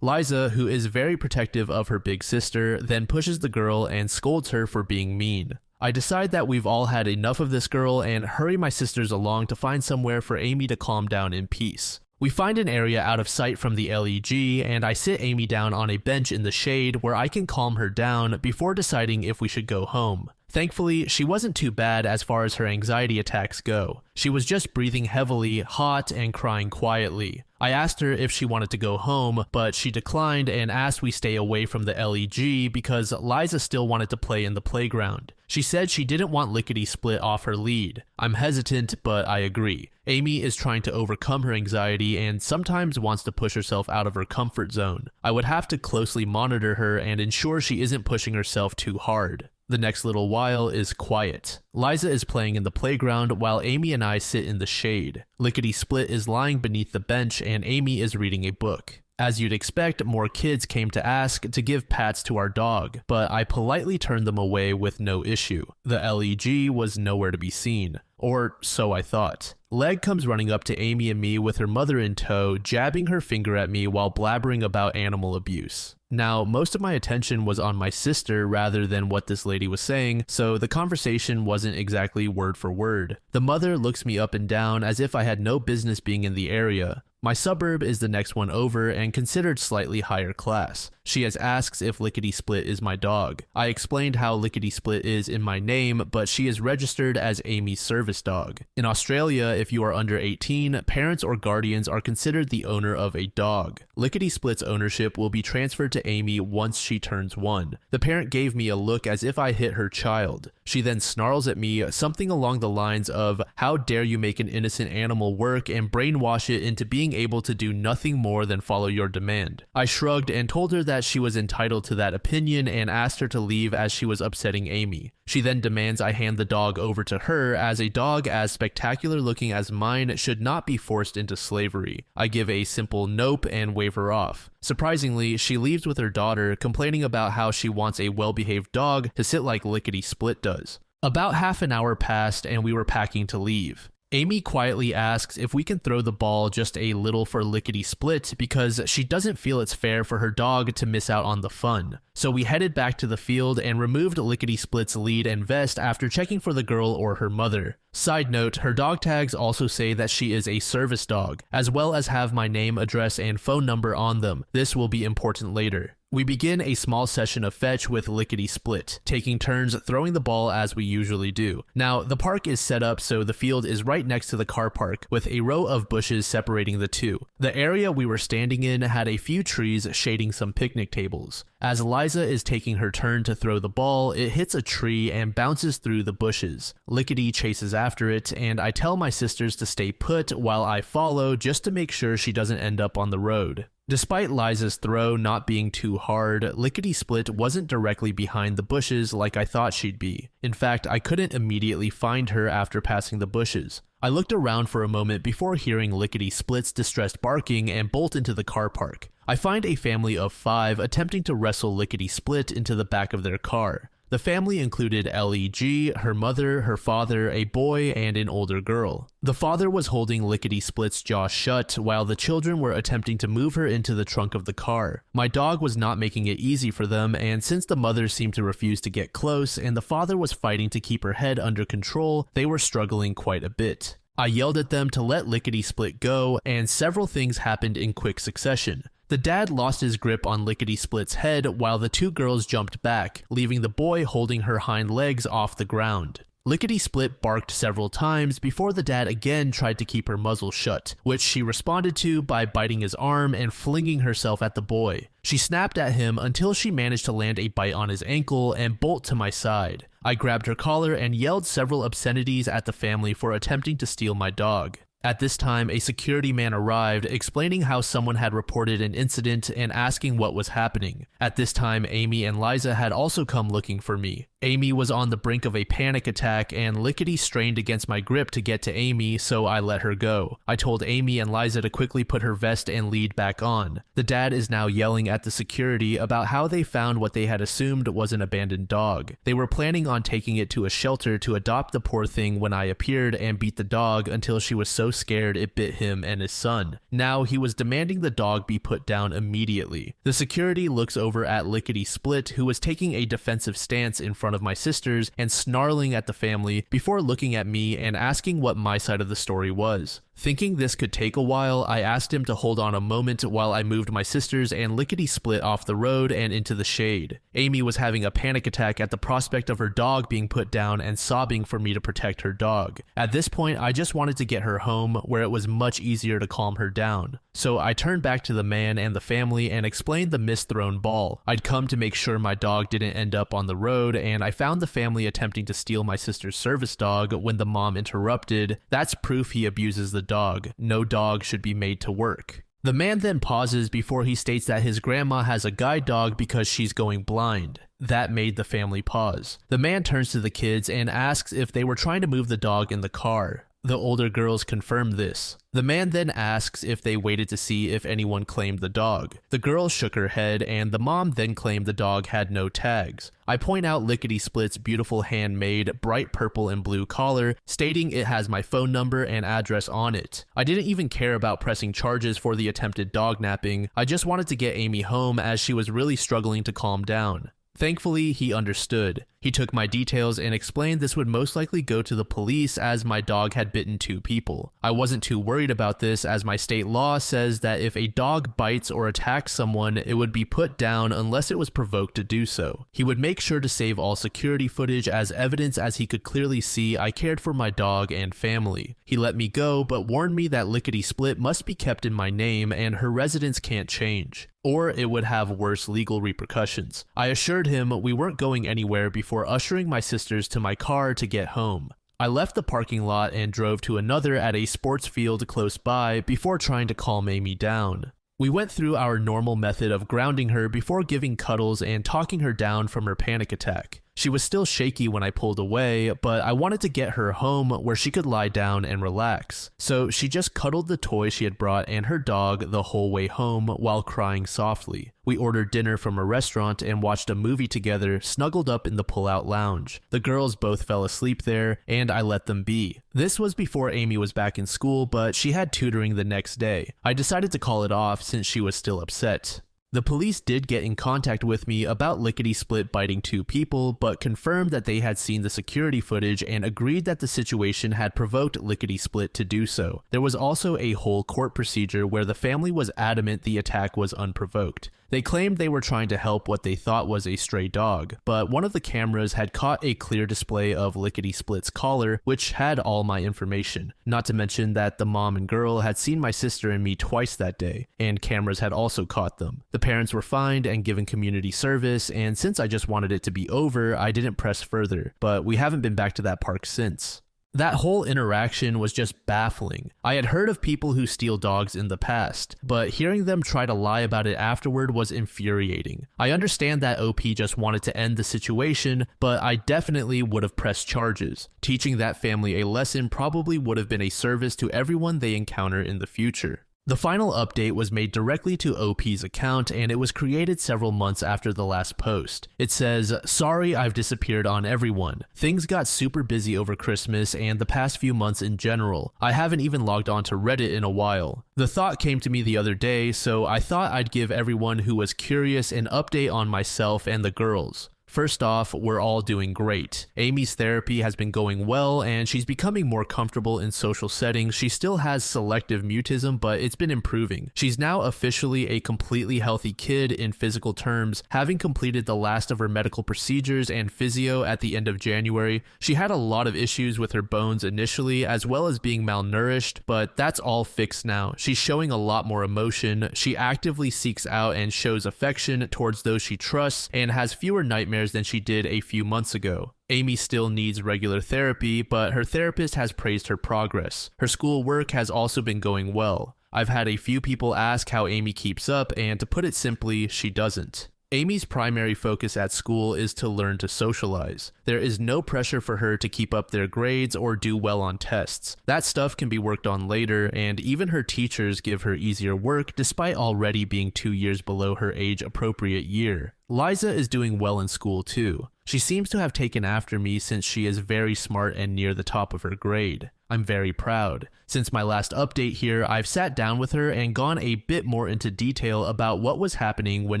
Liza, who is very protective of her big sister, then pushes the girl and scolds her for being mean. I decide that we've all had enough of this girl and hurry my sisters along to find somewhere for Amy to calm down in peace. We find an area out of sight from the LEG, and I sit Amy down on a bench in the shade where I can calm her down before deciding if we should go home. Thankfully, she wasn't too bad as far as her anxiety attacks go. She was just breathing heavily, hot, and crying quietly. I asked her if she wanted to go home, but she declined and asked we stay away from the LEG because Liza still wanted to play in the playground. She said she didn't want Lickety Split off her lead. I'm hesitant, but I agree. Amy is trying to overcome her anxiety and sometimes wants to push herself out of her comfort zone. I would have to closely monitor her and ensure she isn't pushing herself too hard. The next little while is quiet. Liza is playing in the playground while Amy and I sit in the shade. Lickety Split is lying beneath the bench and Amy is reading a book. As you'd expect, more kids came to ask to give pats to our dog, but I politely turned them away with no issue. The LEG was nowhere to be seen. Or so I thought. Leg comes running up to Amy and me with her mother in tow, jabbing her finger at me while blabbering about animal abuse. Now, most of my attention was on my sister rather than what this lady was saying, so the conversation wasn't exactly word for word. The mother looks me up and down as if I had no business being in the area. My suburb is the next one over and considered slightly higher class. She has asked if Lickety Split is my dog. I explained how Lickety Split is in my name, but she is registered as Amy's service dog. In Australia, if you are under 18, parents or guardians are considered the owner of a dog. Lickety Split's ownership will be transferred to Amy once she turns 1. The parent gave me a look as if I hit her child. She then snarls at me something along the lines of, "How dare you make an innocent animal work and brainwash it into being able to do nothing more than follow your demand." I shrugged and told her that she was entitled to that opinion and asked her to leave as she was upsetting Amy. She then demands I hand the dog over to her, as a dog as spectacular looking as mine should not be forced into slavery. I give a simple nope and wave her off. Surprisingly, she leaves with her daughter, complaining about how she wants a well-behaved dog to sit like Lickety Split does. About half an hour passed and we were packing to leave. Amy quietly asks if we can throw the ball just a little for Lickety Split because she doesn't feel it's fair for her dog to miss out on the fun. So we headed back to the field and removed Lickety Split's lead and vest after checking for the girl or her mother. Side note, her dog tags also say that she is a service dog, as well as have my name, address, and phone number on them. This will be important later. We begin a small session of fetch with Lickety Split, taking turns throwing the ball as we usually do. Now, the park is set up so the field is right next to the car park, with a row of bushes separating the two. The area we were standing in had a few trees shading some picnic tables. As Liza is taking her turn to throw the ball, it hits a tree and bounces through the bushes. Lickety chases after it, and I tell my sisters to stay put while I follow just to make sure she doesn't end up on the road. Despite Liza's throw not being too hard, Lickety Split wasn't directly behind the bushes like I thought she'd be. In fact, I couldn't immediately find her after passing the bushes. I looked around for a moment before hearing Lickety Split's distressed barking and bolt into the car park. I find a family of 5 attempting to wrestle Lickety Split into the back of their car. The family included LEG, her mother, her father, a boy, and an older girl. The father was holding Lickety Split's jaw shut while the children were attempting to move her into the trunk of the car. My dog was not making it easy for them, and since the mother seemed to refuse to get close and the father was fighting to keep her head under control, they were struggling quite a bit. I yelled at them to let Lickety Split go, and several things happened in quick succession. The dad lost his grip on Lickety Split's head while the 2 girls jumped back, leaving the boy holding her hind legs off the ground. Lickety Split barked several times before the dad again tried to keep her muzzle shut, which she responded to by biting his arm and flinging herself at the boy. She snapped at him until she managed to land a bite on his ankle and bolt to my side. I grabbed her collar and yelled several obscenities at the family for attempting to steal my dog. At this time, a security man arrived, explaining how someone had reported an incident and asking what was happening. At this time, Amy and Liza had also come looking for me. Amy was on the brink of a panic attack, and Lickety strained against my grip to get to Amy, so I let her go. I told Amy and Liza to quickly put her vest and lead back on. The dad is now yelling at the security about how they found what they had assumed was an abandoned dog. They were planning on taking it to a shelter to adopt the poor thing when I appeared and beat the dog until she was so scared it bit him and his son. Now he was demanding the dog be put down immediately. The security looks over at Lickety Split, who was taking a defensive stance in front of my sisters and snarling at the family before looking at me and asking what my side of the story was. Thinking this could take a while, I asked him to hold on a moment while I moved my sisters and lickety-split off the road and into the shade. Amy was having a panic attack at the prospect of her dog being put down and sobbing for me to protect her dog. At this point, I just wanted to get her home where it was much easier to calm her down. So I turned back to the man and the family and explained the misthrown ball. I'd come to make sure my dog didn't end up on the road, and I found the family attempting to steal my sister's service dog when the mom interrupted. That's proof he abuses the dog. No dog should be made to work. The man then pauses before he states that his grandma has a guide dog because she's going blind. That made the family pause. The man turns to the kids and asks if they were trying to move the dog in the car. The older girls confirm this. The man then asks if they waited to see if anyone claimed the dog. The girl shook her head, and the mom then claimed the dog had no tags. I point out Lickety Split's beautiful handmade, bright purple and blue collar, stating it has my phone number and address on it. I didn't even care about pressing charges for the attempted dog napping. I just wanted to get Amy home as she was really struggling to calm down. Thankfully, he understood. He took my details and explained this would most likely go to the police as my dog had bitten 2 people. I wasn't too worried about this as my state law says that if a dog bites or attacks someone, it would be put down unless it was provoked to do so. He would make sure to save all security footage as evidence as he could clearly see I cared for my dog and family. He let me go but warned me that Lickety Split must be kept in my name and her residence can't change, or it would have worse legal repercussions. I assured him we weren't going anywhere before ushering my sisters to my car to get home. I left the parking lot and drove to another at a sports field close by before trying to calm Amy down. We went through our normal method of grounding her before giving cuddles and talking her down from her panic attack. She was still shaky when I pulled away, but I wanted to get her home where she could lie down and relax. So she just cuddled the toy she had brought and her dog the whole way home while crying softly. We ordered dinner from a restaurant and watched a movie together, snuggled up in the pull-out lounge. The girls both fell asleep there, and I let them be. This was before Amy was back in school, but she had tutoring the next day. I decided to call it off since she was still upset. The police did get in contact with me about Lickety Split biting 2 people, but confirmed that they had seen the security footage and agreed that the situation had provoked Lickety Split to do so. There was also a whole court procedure where the family was adamant the attack was unprovoked. They claimed they were trying to help what they thought was a stray dog, but one of the cameras had caught a clear display of Lickety Split's collar, which had all my information. Not to mention that the mom and girl had seen my sister and me twice that day, and cameras had also caught them. The parents were fined and given community service, and since I just wanted it to be over, I didn't press further, but we haven't been back to that park since. That whole interaction was just baffling. I had heard of people who steal dogs in the past, but hearing them try to lie about it afterward was infuriating. I understand that OP just wanted to end the situation, but I definitely would have pressed charges. Teaching that family a lesson probably would have been a service to everyone they encounter in the future. The final update was made directly to OP's account, and it was created several months after the last post. It says, "Sorry I've disappeared on everyone. Things got super busy over Christmas and the past few months in general. I haven't even logged on to Reddit in a while. The thought came to me the other day, so I thought I'd give everyone who was curious an update on myself and the girls. First off, we're all doing great. Amy's therapy has been going well and she's becoming more comfortable in social settings. She still has selective mutism, but it's been improving. She's now officially a completely healthy kid in physical terms, having completed the last of her medical procedures and physio at the end of January. She had a lot of issues with her bones initially, as well as being malnourished, but that's all fixed now. She's showing a lot more emotion. She actively seeks out and shows affection towards those she trusts and has fewer nightmares than she did a few months ago. Amy still needs regular therapy, but her therapist has praised her progress. Her school work has also been going well. I've had a few people ask how Amy keeps up, and to put it simply, she doesn't. Amy's primary focus at school is to learn to socialize. There is no pressure for her to keep up their grades or do well on tests. That stuff can be worked on later, and even her teachers give her easier work despite already being 2 years below her age-appropriate year. Liza is doing well in school too. She seems to have taken after me since she is very smart and near the top of her grade. I'm very proud. Since my last update here, I've sat down with her and gone a bit more into detail about what was happening when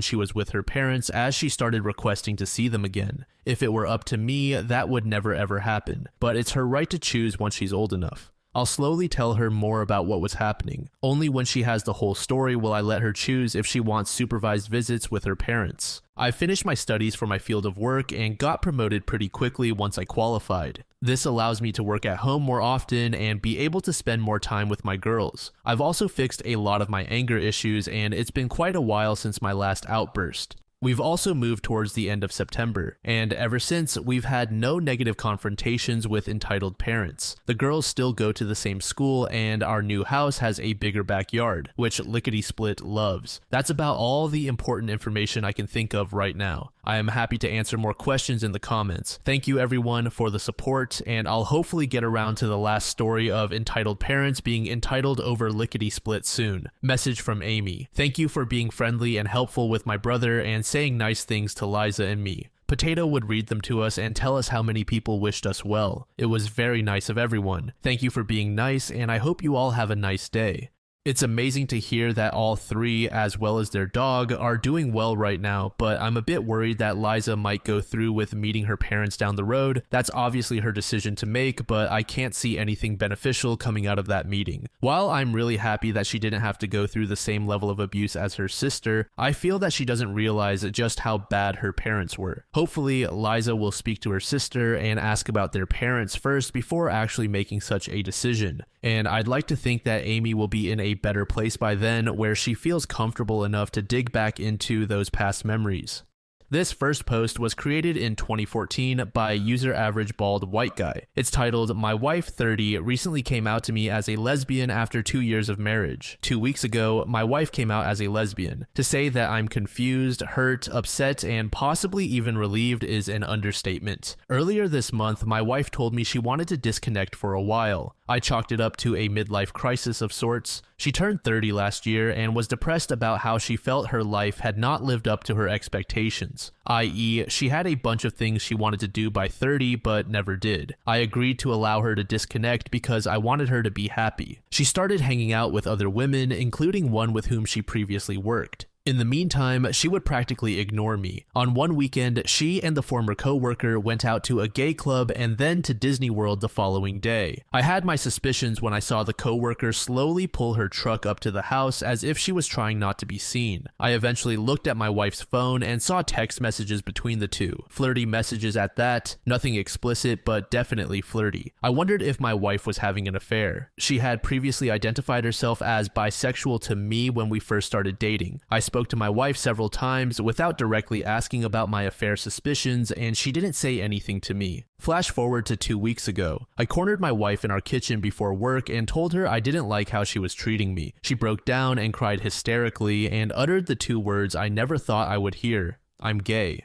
she was with her parents as she started requesting to see them again. If it were up to me, that would never ever happen, but it's her right to choose once she's old enough. I'll slowly tell her more about what was happening. Only when she has the whole story will I let her choose if she wants supervised visits with her parents. I finished my studies for my field of work and got promoted pretty quickly once I qualified. This allows me to work at home more often and be able to spend more time with my girls. I've also fixed a lot of my anger issues, and it's been quite a while since my last outburst. We've also moved towards the end of September, and ever since, we've had no negative confrontations with entitled parents. The girls still go to the same school, and our new house has a bigger backyard, which Lickety Split loves. That's about all the important information I can think of right now. I am happy to answer more questions in the comments. Thank you everyone for the support, and I'll hopefully get around to the last story of entitled parents being entitled over Lickety Split soon. Message from Amy. Thank you for being friendly and helpful with my brother and saying nice things to Liza and me. Potato would read them to us and tell us how many people wished us well. It was very nice of everyone. Thank you for being nice, and I hope you all have a nice day. It's amazing to hear that all three, as well as their dog, are doing well right now, but I'm a bit worried that Liza might go through with meeting her parents down the road. That's obviously her decision to make, but I can't see anything beneficial coming out of that meeting. While I'm really happy that she didn't have to go through the same level of abuse as her sister, I feel that she doesn't realize just how bad her parents were. Hopefully, Liza will speak to her sister and ask about their parents first before actually making such a decision. And I'd like to think that Amy will be in a better place by then, where she feels comfortable enough to dig back into those past memories. This first post was created in 2014 by user average bald white guy. It's titled, "My wife 30 recently came out to me as a lesbian after 2 years of marriage. 2 weeks ago, my wife came out as a lesbian. To say that I'm confused, hurt, upset, and possibly even relieved is an understatement. Earlier this month, my wife told me she wanted to disconnect for a while. I chalked it up to a midlife crisis of sorts. She turned 30 last year and was depressed about how she felt her life had not lived up to her expectations, i.e., she had a bunch of things she wanted to do by 30 but never did. I agreed to allow her to disconnect because I wanted her to be happy. She started hanging out with other women, including one with whom she previously worked. In the meantime, she would practically ignore me. On one weekend, she and the former co-worker went out to a gay club and then to Disney World the following day. I had my suspicions when I saw the co-worker slowly pull her truck up to the house as if she was trying not to be seen. I eventually looked at my wife's phone and saw text messages between the two. Flirty messages at that, nothing explicit but definitely flirty. I wondered if my wife was having an affair. She had previously identified herself as bisexual to me when we first started dating. I spoke to my wife several times without directly asking about my affair suspicions, and she didn't say anything to me. Flash forward to 2 weeks ago. I cornered my wife in our kitchen before work and told her I didn't like how she was treating me. She broke down and cried hysterically and uttered the 2 words I never thought I would hear: "I'm gay."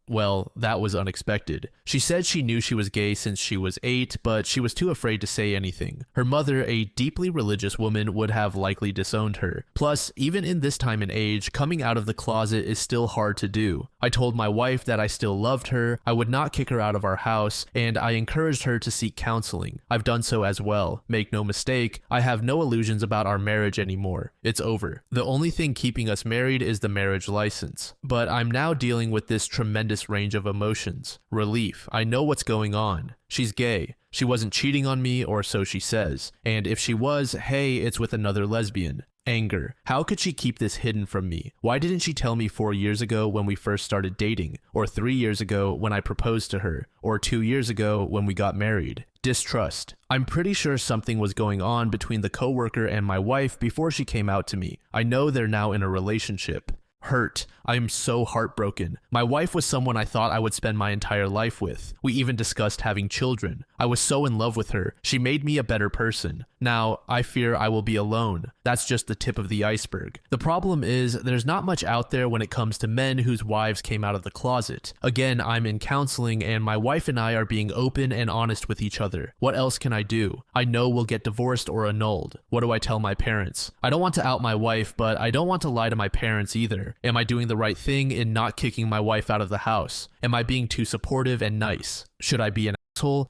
Well, that was unexpected. She said she knew she was gay since she was 8, but she was too afraid to say anything. Her mother, a deeply religious woman, would have likely disowned her. Plus, even in this time and age, coming out of the closet is still hard to do. I told my wife that I still loved her, I would not kick her out of our house, and I encouraged her to seek counseling. I've done so as well. Make no mistake, I have no illusions about our marriage anymore. It's over. The only thing keeping us married is the marriage license. But I'm now dealing with this tremendous range of emotions. Relief. I know what's going on. She's gay. She wasn't cheating on me, or so she says. And if she was, hey, it's with another lesbian. Anger. How could she keep this hidden from me? Why didn't she tell me 4 years ago when we first started dating? Or 3 years ago when I proposed to her? Or 2 years ago when we got married? Distrust. I'm pretty sure something was going on between the coworker and my wife before she came out to me. I know they're now in a relationship. Hurt. I am so heartbroken. My wife was someone I thought I would spend my entire life with. We even discussed having children. I was so in love with her. She made me a better person. Now, I fear I will be alone. That's just the tip of the iceberg. The problem is, there's not much out there when it comes to men whose wives came out of the closet. Again, I'm in counseling and my wife and I are being open and honest with each other. What else can I do? I know we'll get divorced or annulled. What do I tell my parents? I don't want to out my wife, but I don't want to lie to my parents either. Am I doing the right thing in not kicking my wife out of the house? Am I being too supportive and nice? Should I be an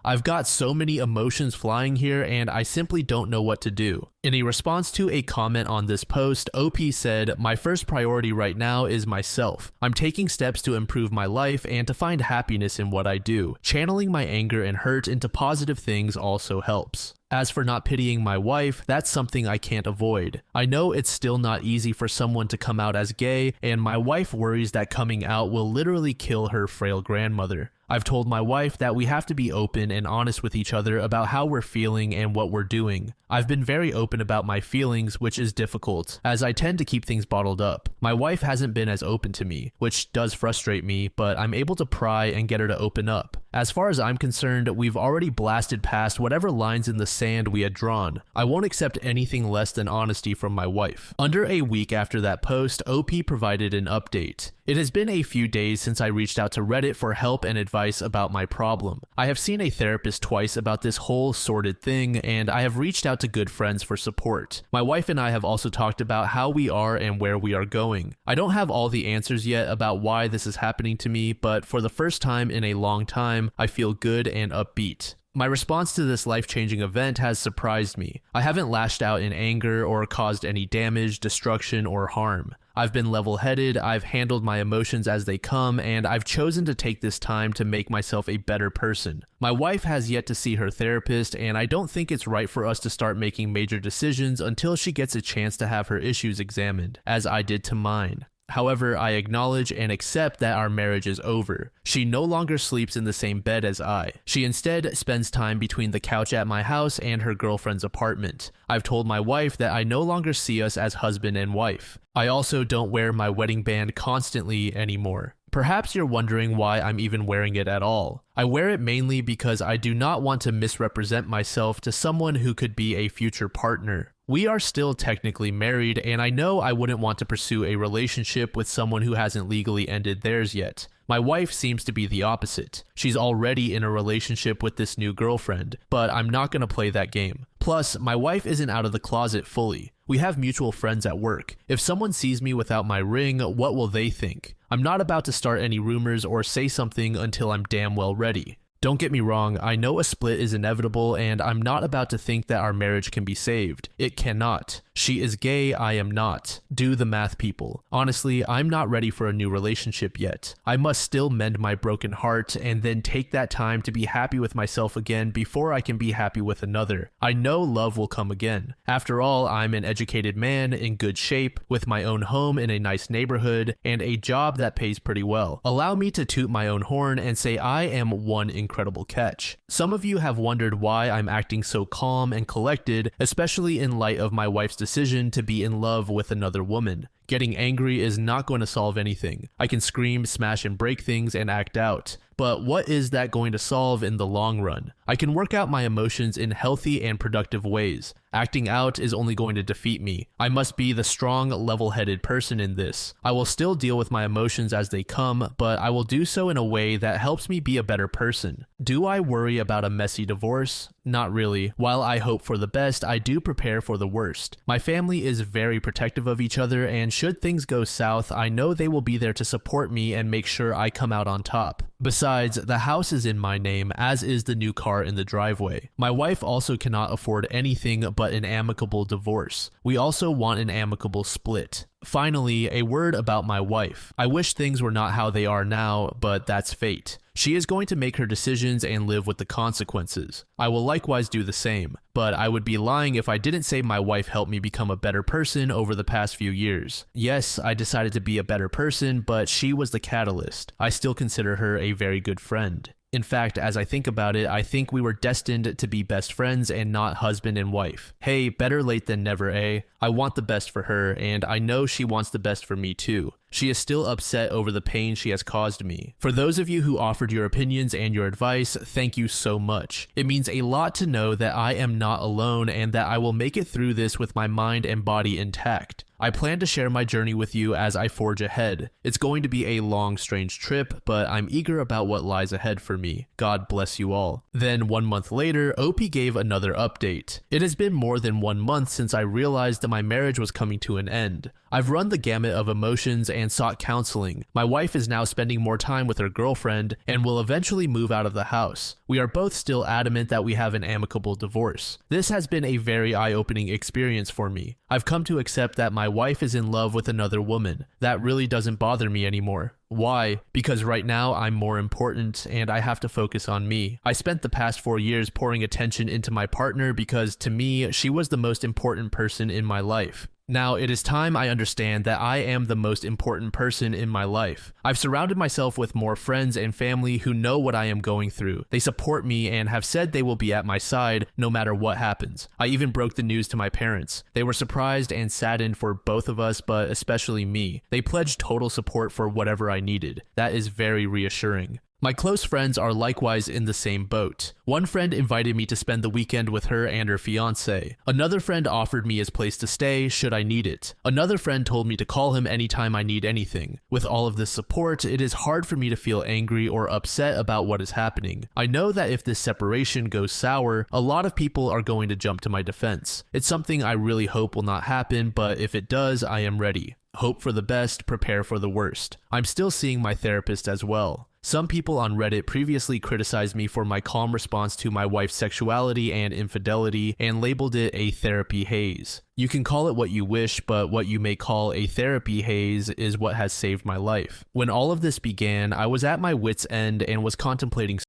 I've got so many emotions flying here and I simply don't know what to do. In a response to a comment on this post, OP said, "My first priority right now is myself. I'm taking steps to improve my life and to find happiness in what I do. Channeling my anger and hurt into positive things also helps. As for not pitying my wife, that's something I can't avoid. I know it's still not easy for someone to come out as gay, and my wife worries that coming out will literally kill her frail grandmother. I've told my wife that we have to be open and honest with each other about how we're feeling and what we're doing. I've been very open about my feelings, which is difficult, as I tend to keep things bottled up. My wife hasn't been as open to me, which does frustrate me, but I'm able to pry and get her to open up. As far as I'm concerned, we've already blasted past whatever lines in the sand we had drawn. I won't accept anything less than honesty from my wife." Under a week after that post, OP provided an update. "It has been a few days since I reached out to Reddit for help and advice about my problem. I have seen a therapist twice about this whole sordid thing, and I have reached out to good friends for support. My wife and I have also talked about how we are and where we are going. I don't have all the answers yet about why this is happening to me, but for the first time in a long time, I feel good and upbeat." My response to this life-changing event has surprised me. I haven't lashed out in anger or caused any damage, destruction, or harm. I've been level-headed, I've handled my emotions as they come, and I've chosen to take this time to make myself a better person. My wife has yet to see her therapist, and I don't think it's right for us to start making major decisions until she gets a chance to have her issues examined, as I did to mine. However, I acknowledge and accept that our marriage is over. She no longer sleeps in the same bed as I. She instead spends time between the couch at my house and her girlfriend's apartment. I've told my wife that I no longer see us as husband and wife. I also don't wear my wedding band constantly anymore. Perhaps you're wondering why I'm even wearing it at all. I wear it mainly because I do not want to misrepresent myself to someone who could be a future partner. We are still technically married, and I know I wouldn't want to pursue a relationship with someone who hasn't legally ended theirs yet. My wife seems to be the opposite. She's already in a relationship with this new girlfriend, but I'm not going to play that game. Plus, my wife isn't out of the closet fully. We have mutual friends at work. If someone sees me without my ring, what will they think? I'm not about to start any rumors or say something until I'm damn well ready. Don't get me wrong, I know a split is inevitable, and I'm not about to think that our marriage can be saved. It cannot. She is gay, I am not. Do the math, people. Honestly, I'm not ready for a new relationship yet. I must still mend my broken heart and then take that time to be happy with myself again before I can be happy with another. I know love will come again. After all, I'm an educated man in good shape, with my own home in a nice neighborhood, and a job that pays pretty well. Allow me to toot my own horn and say I am one incredible catch. Some of you have wondered why I'm acting so calm and collected, especially in light of my wife's decision to be in love with another woman. Getting angry is not going to solve anything. I can scream, smash, and break things and act out. But what is that going to solve in the long run? I can work out my emotions in healthy and productive ways. Acting out is only going to defeat me. I must be the strong, level-headed person in this. I will still deal with my emotions as they come, but I will do so in a way that helps me be a better person. Do I worry about a messy divorce? Not really. While I hope for the best, I do prepare for the worst. My family is very protective of each other, and should things go south, I know they will be there to support me and make sure I come out on top. Besides, the house is in my name, as is the new car in the driveway. My wife also cannot afford anything but an amicable divorce. We also want an amicable split. Finally, a word about my wife. I wish things were not how they are now, but that's fate. She is going to make her decisions and live with the consequences. I will likewise do the same, but I would be lying if I didn't say my wife helped me become a better person over the past few years. Yes, I decided to be a better person, but she was the catalyst. I still consider her a very good friend. In fact, as I think about it, I think we were destined to be best friends and not husband and wife. Hey, better late than never, eh? I want the best for her, and I know she wants the best for me too. She is still upset over the pain she has caused me. For those of you who offered your opinions and your advice, thank you so much. It means a lot to know that I am not alone and that I will make it through this with my mind and body intact. I plan to share my journey with you as I forge ahead. It's going to be a long, strange trip, but I'm eager about what lies ahead for me. God bless you all. Then 1 month later, OP gave another update. It has been more than 1 month since I realized that my marriage was coming to an end. I've run the gamut of emotions and sought counseling. My wife is now spending more time with her girlfriend and will eventually move out of the house. We are both still adamant that we have an amicable divorce. This has been a very eye-opening experience for me. I've come to accept that my wife is in love with another woman. That really doesn't bother me anymore. Why? Because right now I'm more important and I have to focus on me. I spent the past 4 years pouring attention into my partner because to me, she was the most important person in my life. Now, it is time I understand that I am the most important person in my life. I've surrounded myself with more friends and family who know what I am going through. They support me and have said they will be at my side no matter what happens. I even broke the news to my parents. They were surprised and saddened for both of us, but especially me. They pledged total support for whatever I needed. That is very reassuring. My close friends are likewise in the same boat. One friend invited me to spend the weekend with her and her fiance. Another friend offered me his place to stay should I need it. Another friend told me to call him anytime I need anything. With all of this support, it is hard for me to feel angry or upset about what is happening. I know that if this separation goes sour, a lot of people are going to jump to my defense. It's something I really hope will not happen, but if it does, I am ready. Hope for the best, prepare for the worst. I'm still seeing my therapist as well. Some people on Reddit previously criticized me for my calm response to my wife's sexuality and infidelity and labeled it a therapy haze. You can call it what you wish, but what you may call a therapy haze is what has saved my life. When all of this began, I was at my wit's end and was contemplating.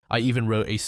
I even wrote a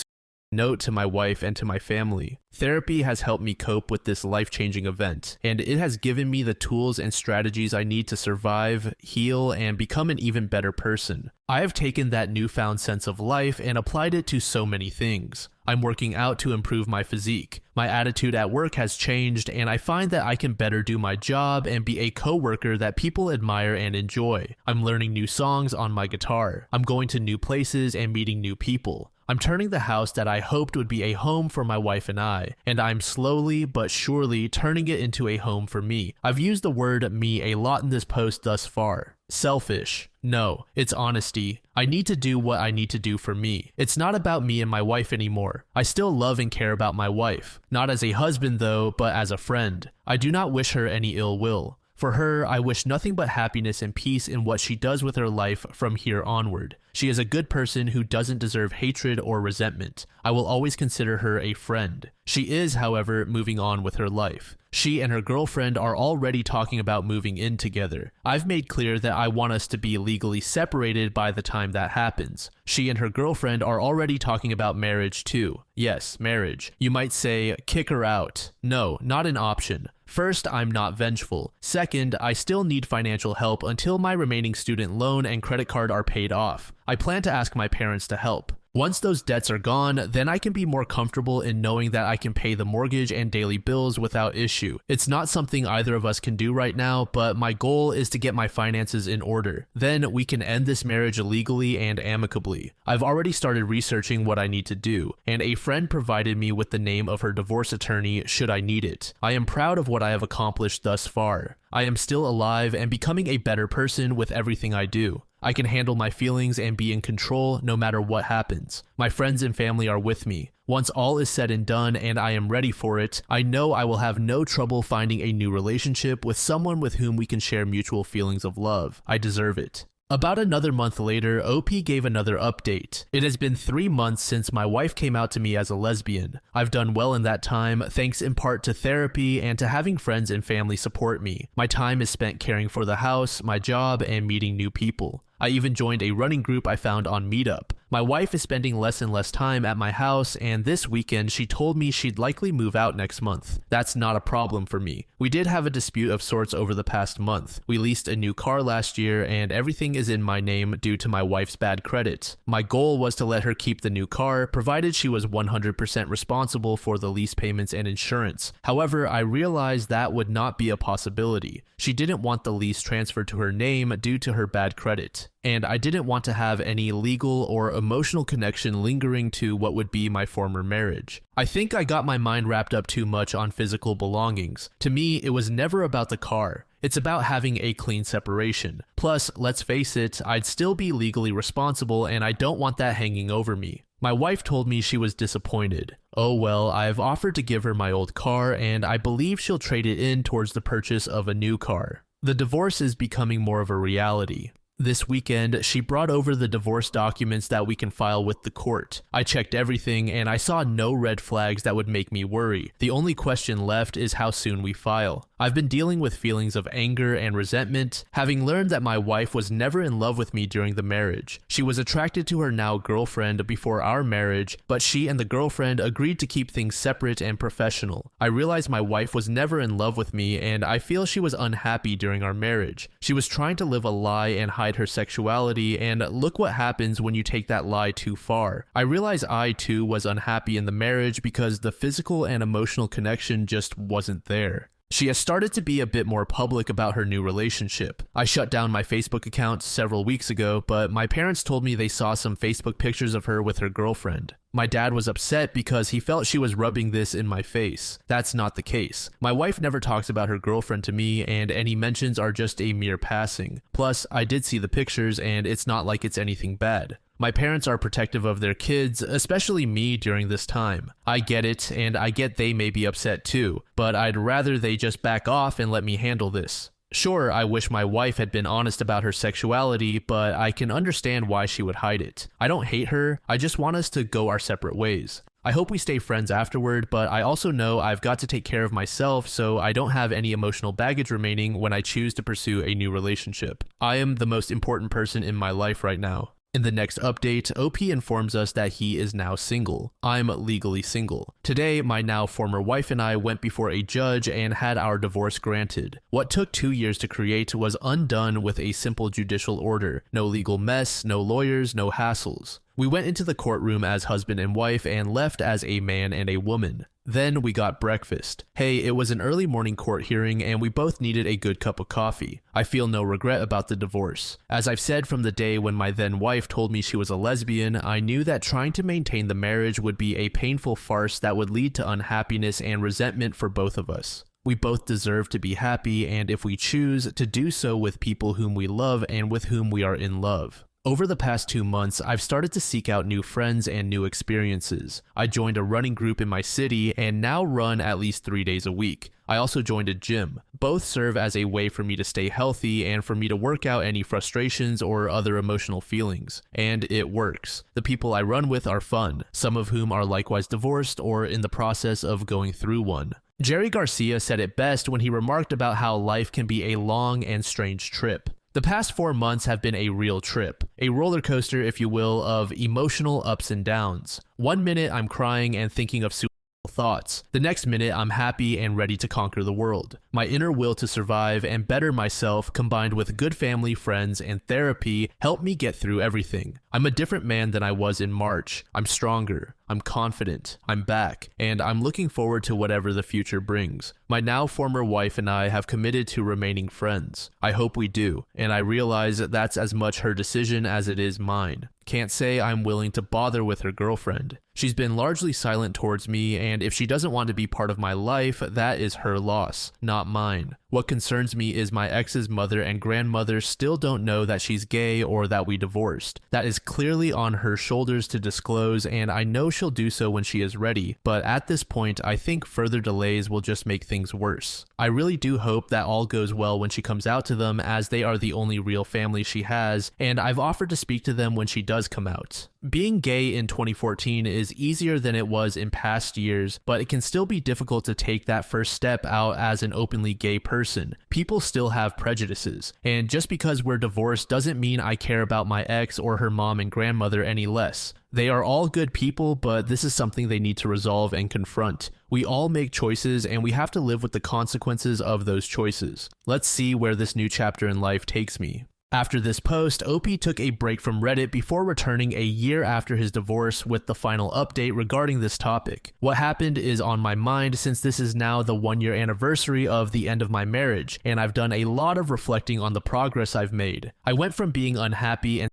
note to my wife and to my family. Therapy has helped me cope with this life-changing event, and it has given me the tools and strategies I need to survive, heal, and become an even better person. I have taken that newfound sense of life and applied it to so many things. I'm working out to improve my physique. My attitude at work has changed, and I find that I can better do my job and be a coworker that people admire and enjoy. I'm learning new songs on my guitar. I'm going to new places and meeting new people. I'm turning the house that I hoped would be a home for my wife and I'm slowly but surely turning it into a home for me. I've used the word me a lot in this post thus far. Selfish. No, it's honesty. I need to do what I need to do for me. It's not about me and my wife anymore. I still love and care about my wife. Not as a husband though, but as a friend. I do not wish her any ill will. For her, I wish nothing but happiness and peace in what she does with her life from here onward. She is a good person who doesn't deserve hatred or resentment. I will always consider her a friend. She is, however, moving on with her life. She and her girlfriend are already talking about moving in together. I've made clear that I want us to be legally separated by the time that happens. She and her girlfriend are already talking about marriage too. Yes, marriage. You might say, kick her out. No, not an option. First, I'm not vengeful. Second, I still need financial help until my remaining student loan and credit card are paid off. I plan to ask my parents to help. Once those debts are gone, then I can be more comfortable in knowing that I can pay the mortgage and daily bills without issue. It's not something either of us can do right now, but my goal is to get my finances in order. Then we can end this marriage legally and amicably. I've already started researching what I need to do, and a friend provided me with the name of her divorce attorney should I need it. I am proud of what I have accomplished thus far. I am still alive and becoming a better person with everything I do. I can handle my feelings and be in control no matter what happens. My friends and family are with me. Once all is said and done and I am ready for it, I know I will have no trouble finding a new relationship with someone with whom we can share mutual feelings of love. I deserve it. About another month later, OP gave another update. It has been 3 months since my wife came out to me as a lesbian. I've done well in that time, thanks in part to therapy and to having friends and family support me. My time is spent caring for the house, my job, and meeting new people. I even joined a running group I found on Meetup. My wife is spending less and less time at my house, and this weekend she told me she'd likely move out next month. That's not a problem for me. We did have a dispute of sorts over the past month. We leased a new car last year, and everything is in my name due to my wife's bad credit. My goal was to let her keep the new car, provided she was 100% responsible for the lease payments and insurance. However, I realized that would not be a possibility. She didn't want the lease transferred to her name due to her bad credit. and I didn't want to have any legal or emotional connection lingering to what would be my former marriage. I think I got my mind wrapped up too much on physical belongings. To me, it was never about the car. It's about having a clean separation. Plus, let's face it, I'd still be legally responsible and I don't want that hanging over me. My wife told me she was disappointed. Oh well, I've offered to give her my old car and I believe she'll trade it in towards the purchase of a new car. The divorce is becoming more of a reality. This weekend, she brought over the divorce documents that we can file with the court. I checked everything and I saw no red flags that would make me worry. The only question left is how soon we file. I've been dealing with feelings of anger and resentment, having learned that my wife was never in love with me during the marriage. She was attracted to her now girlfriend before our marriage, but she and the girlfriend agreed to keep things separate and professional. I realized my wife was never in love with me and I feel she was unhappy during our marriage. She was trying to live a lie and hide her sexuality, and look what happens when you take that lie too far. I realized I too was unhappy in the marriage because the physical and emotional connection just wasn't there. She has started to be a bit more public about her new relationship. I shut down my Facebook account several weeks ago, but my parents told me they saw some Facebook pictures of her with her girlfriend. My dad was upset because he felt she was rubbing this in my face. That's not the case. My wife never talks about her girlfriend to me, and any mentions are just a mere passing. Plus, I did see the pictures, and it's not like it's anything bad. My parents are protective of their kids, especially me during this time. I get it, and I get they may be upset too, but I'd rather they just back off and let me handle this. Sure, I wish my wife had been honest about her sexuality, but I can understand why she would hide it. I don't hate her, I just want us to go our separate ways. I hope we stay friends afterward, but I also know I've got to take care of myself so I don't have any emotional baggage remaining when I choose to pursue a new relationship. I am the most important person in my life right now. In the next update, OP informs us that he is now single. I'm legally single. Today, my now former wife and I went before a judge and had our divorce granted. What took 2 years to create was undone with a simple judicial order. No legal mess, no lawyers, no hassles. We went into the courtroom as husband and wife and left as a man and a woman. Then we got breakfast. Hey, it was an early morning court hearing and we both needed a good cup of coffee. I feel no regret about the divorce. As I've said from the day when my then wife told me she was a lesbian, I knew that trying to maintain the marriage would be a painful farce that would lead to unhappiness and resentment for both of us. We both deserve to be happy, and if we choose, to do so with people whom we love and with whom we are in love. Over the past 2 months, I've started to seek out new friends and new experiences. I joined a running group in my city and now run at least 3 days a week. I also joined a gym. Both serve as a way for me to stay healthy and for me to work out any frustrations or other emotional feelings. And it works. The people I run with are fun, some of whom are likewise divorced or in the process of going through one. Jerry Garcia said it best when he remarked about how life can be a long and strange trip. The past 4 months have been a real trip, a roller coaster, if you will, of emotional ups and downs. 1 minute I'm crying and thinking of suicidal thoughts. The next minute I'm happy and ready to conquer the world. My inner will to survive and better myself, combined with good family, friends, and therapy, helped me get through everything. I'm a different man than I was in March. I'm stronger. I'm confident. I'm back. And I'm looking forward to whatever the future brings. My now former wife and I have committed to remaining friends. I hope we do. And I realize that's as much her decision as it is mine. Can't say I'm willing to bother with her girlfriend. She's been largely silent towards me, and if she doesn't want to be part of my life, that is her loss, not mine. What concerns me is my ex's mother and grandmother still don't know that she's gay or that we divorced. That is clearly on her shoulders to disclose, and I know she'll do so when she is ready, but at this point, I think further delays will just make things worse. I really do hope that all goes well when she comes out to them, as they are the only real family she has, and I've offered to speak to them when she does come out. Being gay in 2014 is easier than it was in past years, but it can still be difficult to take that first step out as an openly gay person. People still have prejudices, and just because we're divorced doesn't mean I care about my ex or her mom and grandmother any less. They are all good people, but this is something they need to resolve and confront. We all make choices, and we have to live with the consequences of those choices. Let's see where this new chapter in life takes me. After this post, OP took a break from Reddit before returning a year after his divorce with the final update regarding this topic. What happened is on my mind since this is now the 1-year anniversary of the end of my marriage, and I've done a lot of reflecting on the progress I've made. I went from being unhappy and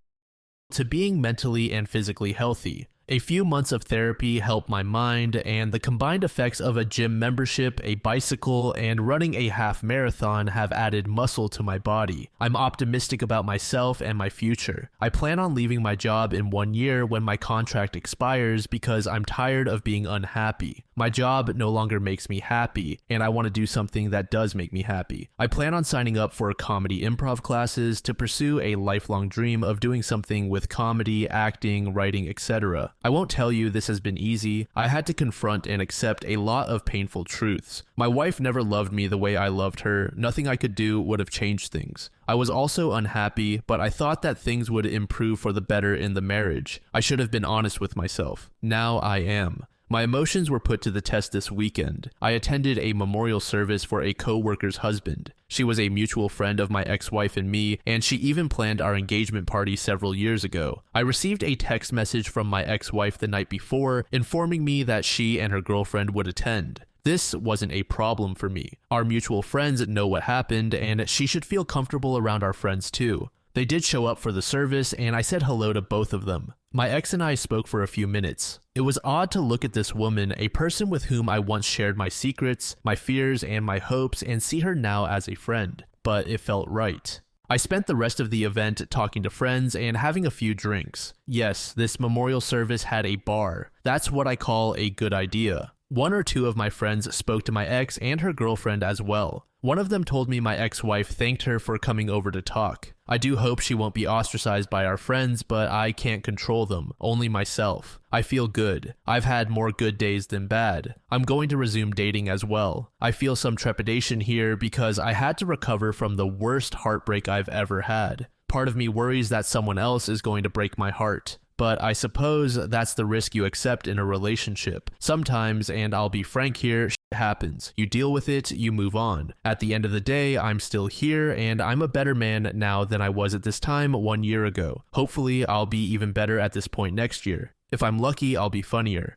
to being mentally and physically healthy. A few months of therapy helped my mind, and the combined effects of a gym membership, a bicycle, and running a half marathon have added muscle to my body. I'm optimistic about myself and my future. I plan on leaving my job in 1 year when my contract expires because I'm tired of being unhappy. My job no longer makes me happy, and I want to do something that does make me happy. I plan on signing up for comedy improv classes to pursue a lifelong dream of doing something with comedy, acting, writing, etc. I won't tell you this has been easy. I had to confront and accept a lot of painful truths. My wife never loved me the way I loved her. Nothing I could do would have changed things. I was also unhappy, but I thought that things would improve for the better in the marriage. I should have been honest with myself. Now I am. My emotions were put to the test this weekend. I attended a memorial service for a co-worker's husband. She was a mutual friend of my ex-wife and me, and she even planned our engagement party several years ago. I received a text message from my ex-wife the night before, informing me that she and her girlfriend would attend. This wasn't a problem for me. Our mutual friends know what happened, and she should feel comfortable around our friends too. They did show up for the service, and I said hello to both of them. My ex and I spoke for a few minutes. It was odd to look at this woman, a person with whom I once shared my secrets, my fears, and my hopes, and see her now as a friend. But it felt right. I spent the rest of the event talking to friends and having a few drinks. Yes, this memorial service had a bar. That's what I call a good idea. 1 or 2 of my friends spoke to my ex and her girlfriend as well. One of them told me my ex-wife thanked her for coming over to talk. I do hope she won't be ostracized by our friends, but I can't control them, only myself. I feel good. I've had more good days than bad. I'm going to resume dating as well. I feel some trepidation here because I had to recover from the worst heartbreak I've ever had. Part of me worries that someone else is going to break my heart. But I suppose that's the risk you accept in a relationship. Sometimes, and I'll be frank here, shit happens. You deal with it, you move on. At the end of the day, I'm still here, and I'm a better man now than I was at this time 1 year ago. Hopefully, I'll be even better at this point next year. If I'm lucky, I'll be funnier.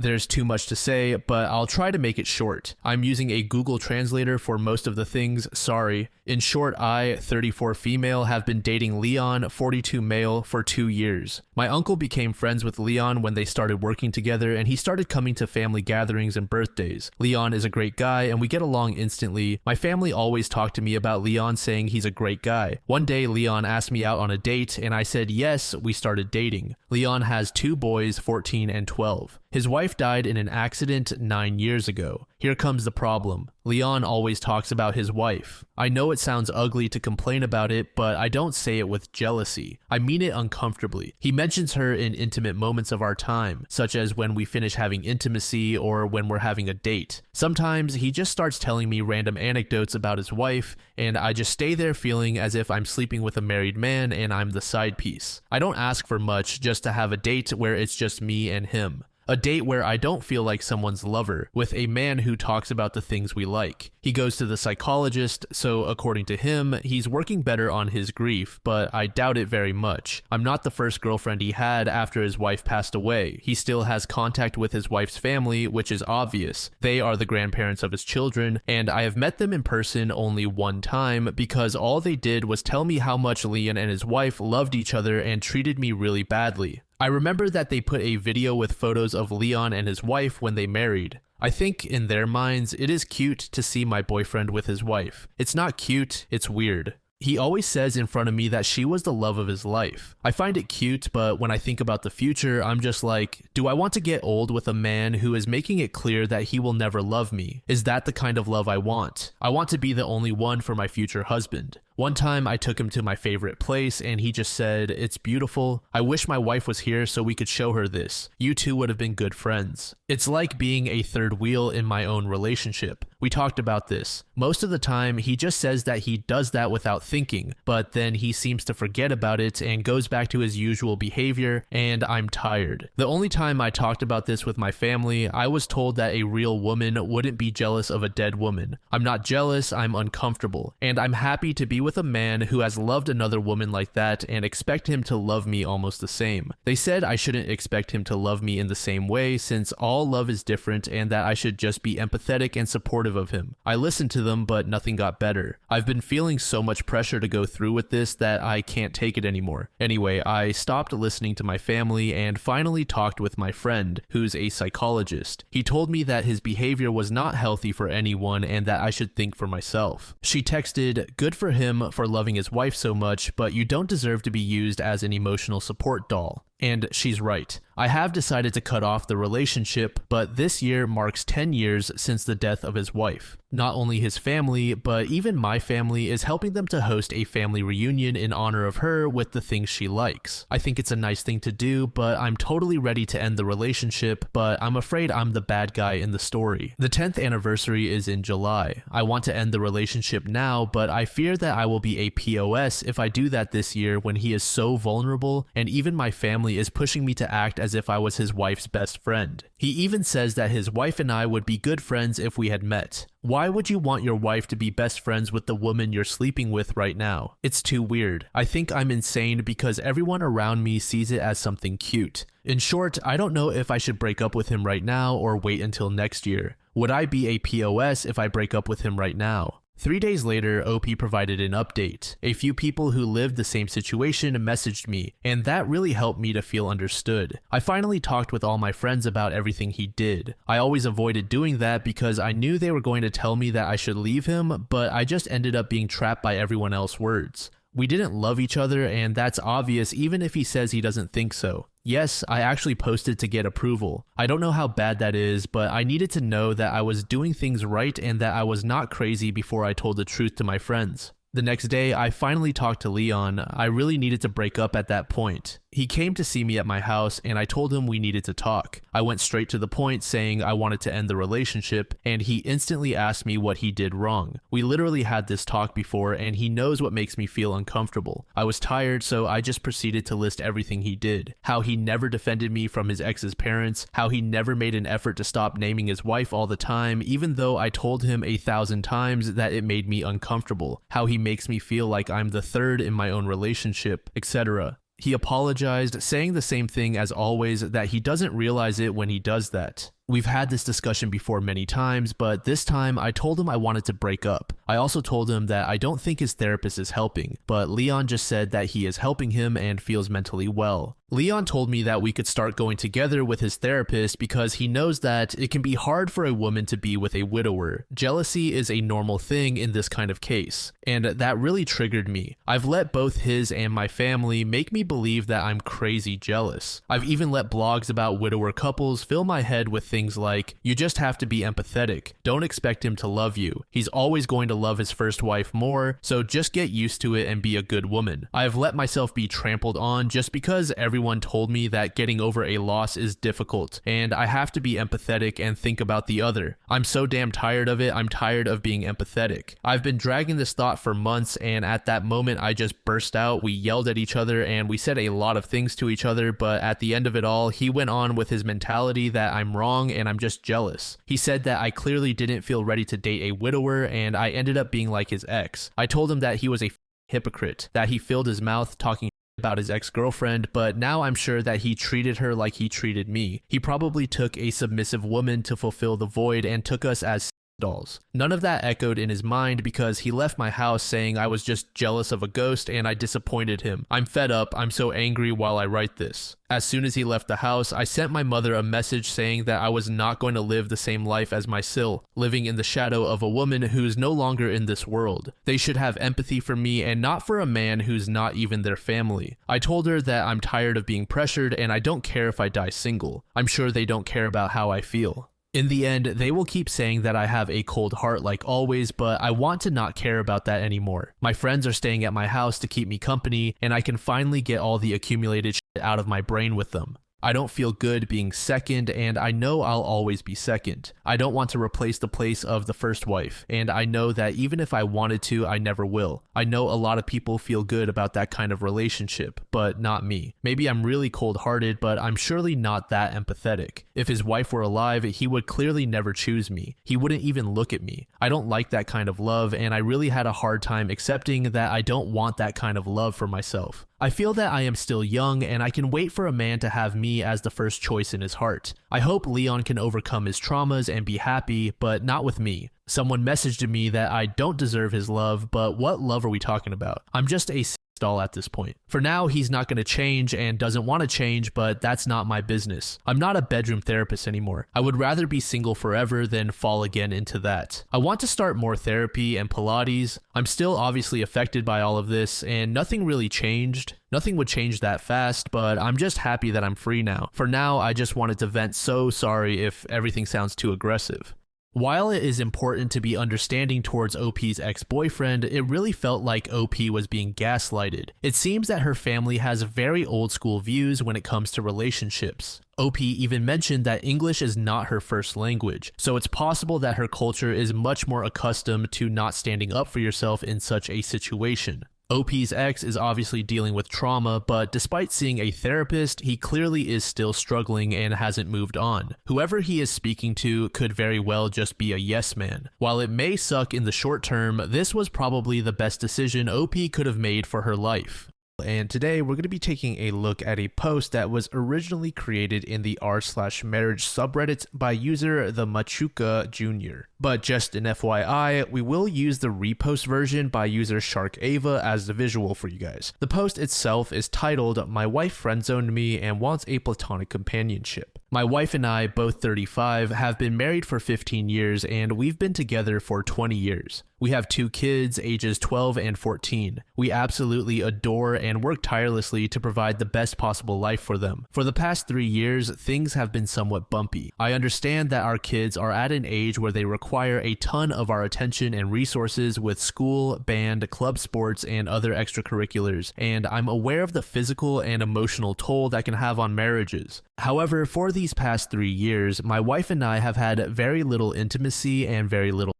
There's too much to say, but I'll try to make it short. I'm using a Google Translator for most of the things, sorry. In short, I, 34 female, have been dating Leon, 42 male, for 2 years. My uncle became friends with Leon when they started working together, and he started coming to family gatherings and birthdays. Leon is a great guy, and we get along instantly. My family always talked to me about Leon, saying he's a great guy. One day, Leon asked me out on a date, and I said yes, we started dating. Leon has 2 boys, 14 and 12. His wife died in an accident 9 years ago. Here comes the problem. Leon always talks about his wife. I know it sounds ugly to complain about it, but I don't say it with jealousy. I mean it uncomfortably. He mentions her in intimate moments of our time, such as when we finish having intimacy or when we're having a date. Sometimes he just starts telling me random anecdotes about his wife, and I just stay there feeling as if I'm sleeping with a married man and I'm the side piece. I don't ask for much, just to have a date where it's just me and him. A date where I don't feel like someone's lover, with a man who talks about the things we like. He goes to the psychologist, so according to him, he's working better on his grief, but I doubt it very much. I'm not the first girlfriend he had after his wife passed away. He still has contact with his wife's family, which is obvious. They are the grandparents of his children, and I have met them in person only 1 time because all they did was tell me how much Leon and his wife loved each other and treated me really badly. I remember that they put a video with photos of Leon and his wife when they married. I think in their minds, it is cute to see my boyfriend with his wife. It's not cute, it's weird. He always says in front of me that she was the love of his life. I find it cute, but when I think about the future, I'm just like, do I want to get old with a man who is making it clear that he will never love me? Is that the kind of love I want? I want to be the only one for my future husband. One time I took him to my favorite place and he just said, "It's beautiful. I wish my wife was here so we could show her this. You two would have been good friends." It's like being a third wheel in my own relationship. We talked about this. Most of the time, he just says that he does that without thinking, but then he seems to forget about it and goes back to his usual behavior, and I'm tired. The only time I talked about this with my family, I was told that a real woman wouldn't be jealous of a dead woman. I'm not jealous, I'm uncomfortable, and I'm happy to be with a man who has loved another woman like that and expect him to love me almost the same. They said I shouldn't expect him to love me in the same way since all love is different and that I should just be empathetic and supportive of him. I listened to them, but nothing got better. I've been feeling so much pressure to go through with this that I can't take it anymore. Anyway, I stopped listening to my family and finally talked with my friend, who's a psychologist. He told me that his behavior was not healthy for anyone and that I should think for myself. She texted, "Good for him for loving his wife so much, but you don't deserve to be used as an emotional support doll." And she's right. I have decided to cut off the relationship, but this year marks 10 years since the death of his wife. Not only his family, but even my family is helping them to host a family reunion in honor of her with the things she likes. I think it's a nice thing to do, but I'm totally ready to end the relationship, but I'm afraid I'm the bad guy in the story. The 10th anniversary is in July. I want to end the relationship now, but I fear that I will be a POS if I do that this year when he is so vulnerable, and even my family is pushing me to act as if I was his wife's best friend. He even says that his wife and I would be good friends if we had met. Why would you want your wife to be best friends with the woman you're sleeping with right now? It's too weird. I think I'm insane because everyone around me sees it as something cute. In short, I don't know if I should break up with him right now or wait until next year. Would I be a POS if I break up with him right now? 3 days later, OP provided an update. A few people who lived the same situation messaged me, and that really helped me to feel understood. I finally talked with all my friends about everything he did. I always avoided doing that because I knew they were going to tell me that I should leave him, but I just ended up being trapped by everyone else's words. We didn't love each other, and that's obvious even if he says he doesn't think so. Yes, I actually posted to get approval. I don't know how bad that is, but I needed to know that I was doing things right and that I was not crazy before I told the truth to my friends. The next day, I finally talked to Leon. I really needed to break up at that point. He came to see me at my house and I told him we needed to talk. I went straight to the point saying I wanted to end the relationship, and he instantly asked me what he did wrong. We literally had this talk before and he knows what makes me feel uncomfortable. I was tired, so I just proceeded to list everything he did. How he never defended me from his ex's parents, how he never made an effort to stop naming his wife all the time even though I told him 1,000 times that it made me uncomfortable, how he makes me feel like I'm the third in my own relationship, etc. He apologized, saying the same thing as always, that he doesn't realize it when he does that. We've had this discussion before many times, but this time I told him I wanted to break up. I also told him that I don't think his therapist is helping, but Leon just said that he is helping him and feels mentally well. Leon told me that we could start going together with his therapist because he knows that it can be hard for a woman to be with a widower. Jealousy is a normal thing in this kind of case, and that really triggered me. I've let both his and my family make me believe that I'm crazy jealous. I've even let blogs about widower couples fill my head with things like, you just have to be empathetic, don't expect him to love you, he's always going to love his first wife more, so just get used to it and be a good woman. I've let myself be trampled on just because everyone told me that getting over a loss is difficult, and I have to be empathetic and think about the other. I'm so damn tired of it, I'm tired of being empathetic. I've been dragging this thought for months, and at that moment I just burst out. We yelled at each other and we said a lot of things to each other, but at the end of it all, he went on with his mentality that I'm wrong and I'm just jealous. He said that I clearly didn't feel ready to date a widower, and I ended up being like his ex. I told him that he was a hypocrite, that he filled his mouth talking about his ex-girlfriend, but now I'm sure that he treated her like he treated me. He probably took a submissive woman to fulfill the void and took us as dolls. None of that echoed in his mind because he left my house saying I was just jealous of a ghost and I disappointed him. I'm fed up, I'm so angry while I write this. As soon as he left the house, I sent my mother a message saying that I was not going to live the same life as my Sil, living in the shadow of a woman who's no longer in this world. They should have empathy for me and not for a man who's not even their family. I told her that I'm tired of being pressured and I don't care if I die single. I'm sure they don't care about how I feel. In the end, they will keep saying that I have a cold heart like always, but I want to not care about that anymore. My friends are staying at my house to keep me company, and I can finally get all the accumulated shit out of my brain with them. I don't feel good being second, and I know I'll always be second. I don't want to replace the place of the first wife, and I know that even if I wanted to, I never will. I know a lot of people feel good about that kind of relationship, but not me. Maybe I'm really cold-hearted, but I'm surely not that empathetic. If his wife were alive, he would clearly never choose me. He wouldn't even look at me. I don't like that kind of love, and I really had a hard time accepting that I don't want that kind of love for myself. I feel that I am still young and I can wait for a man to have me as the first choice in his heart. I hope Leon can overcome his traumas and be happy, but not with me. Someone messaged me that I don't deserve his love, but what love are we talking about? I'm just a doll at this point. For now, he's not going to change and doesn't want to change, but that's not my business. I'm not a bedroom therapist anymore. I would rather be single forever than fall again into that. I want to start more therapy and Pilates. I'm still obviously affected by all of this, and nothing really changed. Nothing would change that fast, but I'm just happy that I'm free now. For now, I just wanted to vent. So sorry if everything sounds too aggressive. While it is important to be understanding towards OP's ex-boyfriend, it really felt like OP was being gaslighted. It seems that her family has very old school views when it comes to relationships. OP even mentioned that English is not her first language, so it's possible that her culture is much more accustomed to not standing up for yourself in such a situation. OP's ex is obviously dealing with trauma, but despite seeing a therapist, he clearly is still struggling and hasn't moved on. Whoever he is speaking to could very well just be a yes man. While it may suck in the short term, this was probably the best decision OP could have made for her life. And today we're going to be taking a look at a post that was originally created in the r/marriage subreddit by user the Machuca Jr. But just an FYI, we will use the repost version by user Shark Ava as the visual for you guys. The post itself is titled, "My wife friendzoned me and wants a platonic companionship. My wife and I, both 35, have been married for 15 years and we've been together for 20 years. We have 2 kids, ages 12 and 14. We absolutely adore and work tirelessly to provide the best possible life for them. For the past 3 years, things have been somewhat bumpy. I understand that our kids are at an age where they require a ton of our attention and resources with school, band, club sports, and other extracurriculars, and I'm aware of the physical and emotional toll that can have on marriages. However, for these past 3 years, my wife and I have had very little intimacy and very little,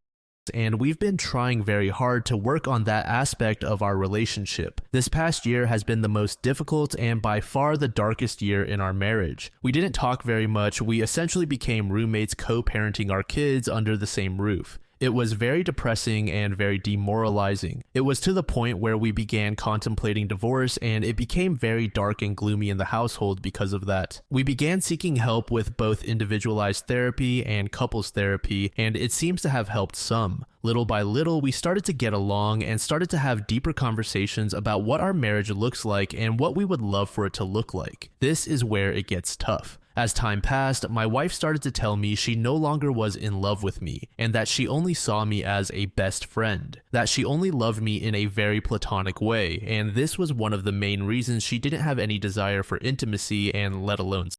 and we've been trying very hard to work on that aspect of our relationship. This past year has been the most difficult and by far the darkest year in our marriage. We didn't talk very much. We essentially became roommates co-parenting our kids under the same roof. It was very depressing and very demoralizing. It was to the point where we began contemplating divorce, and it became very dark and gloomy in the household because of that. We began seeking help with both individualized therapy and couples therapy, and it seems to have helped some. Little by little, we started to get along and started to have deeper conversations about what our marriage looks like and what we would love for it to look like. This is where it gets tough. As time passed, my wife started to tell me she no longer was in love with me, and that she only saw me as a best friend, that she only loved me in a very platonic way, and this was one of the main reasons she didn't have any desire for intimacy and let alone sex.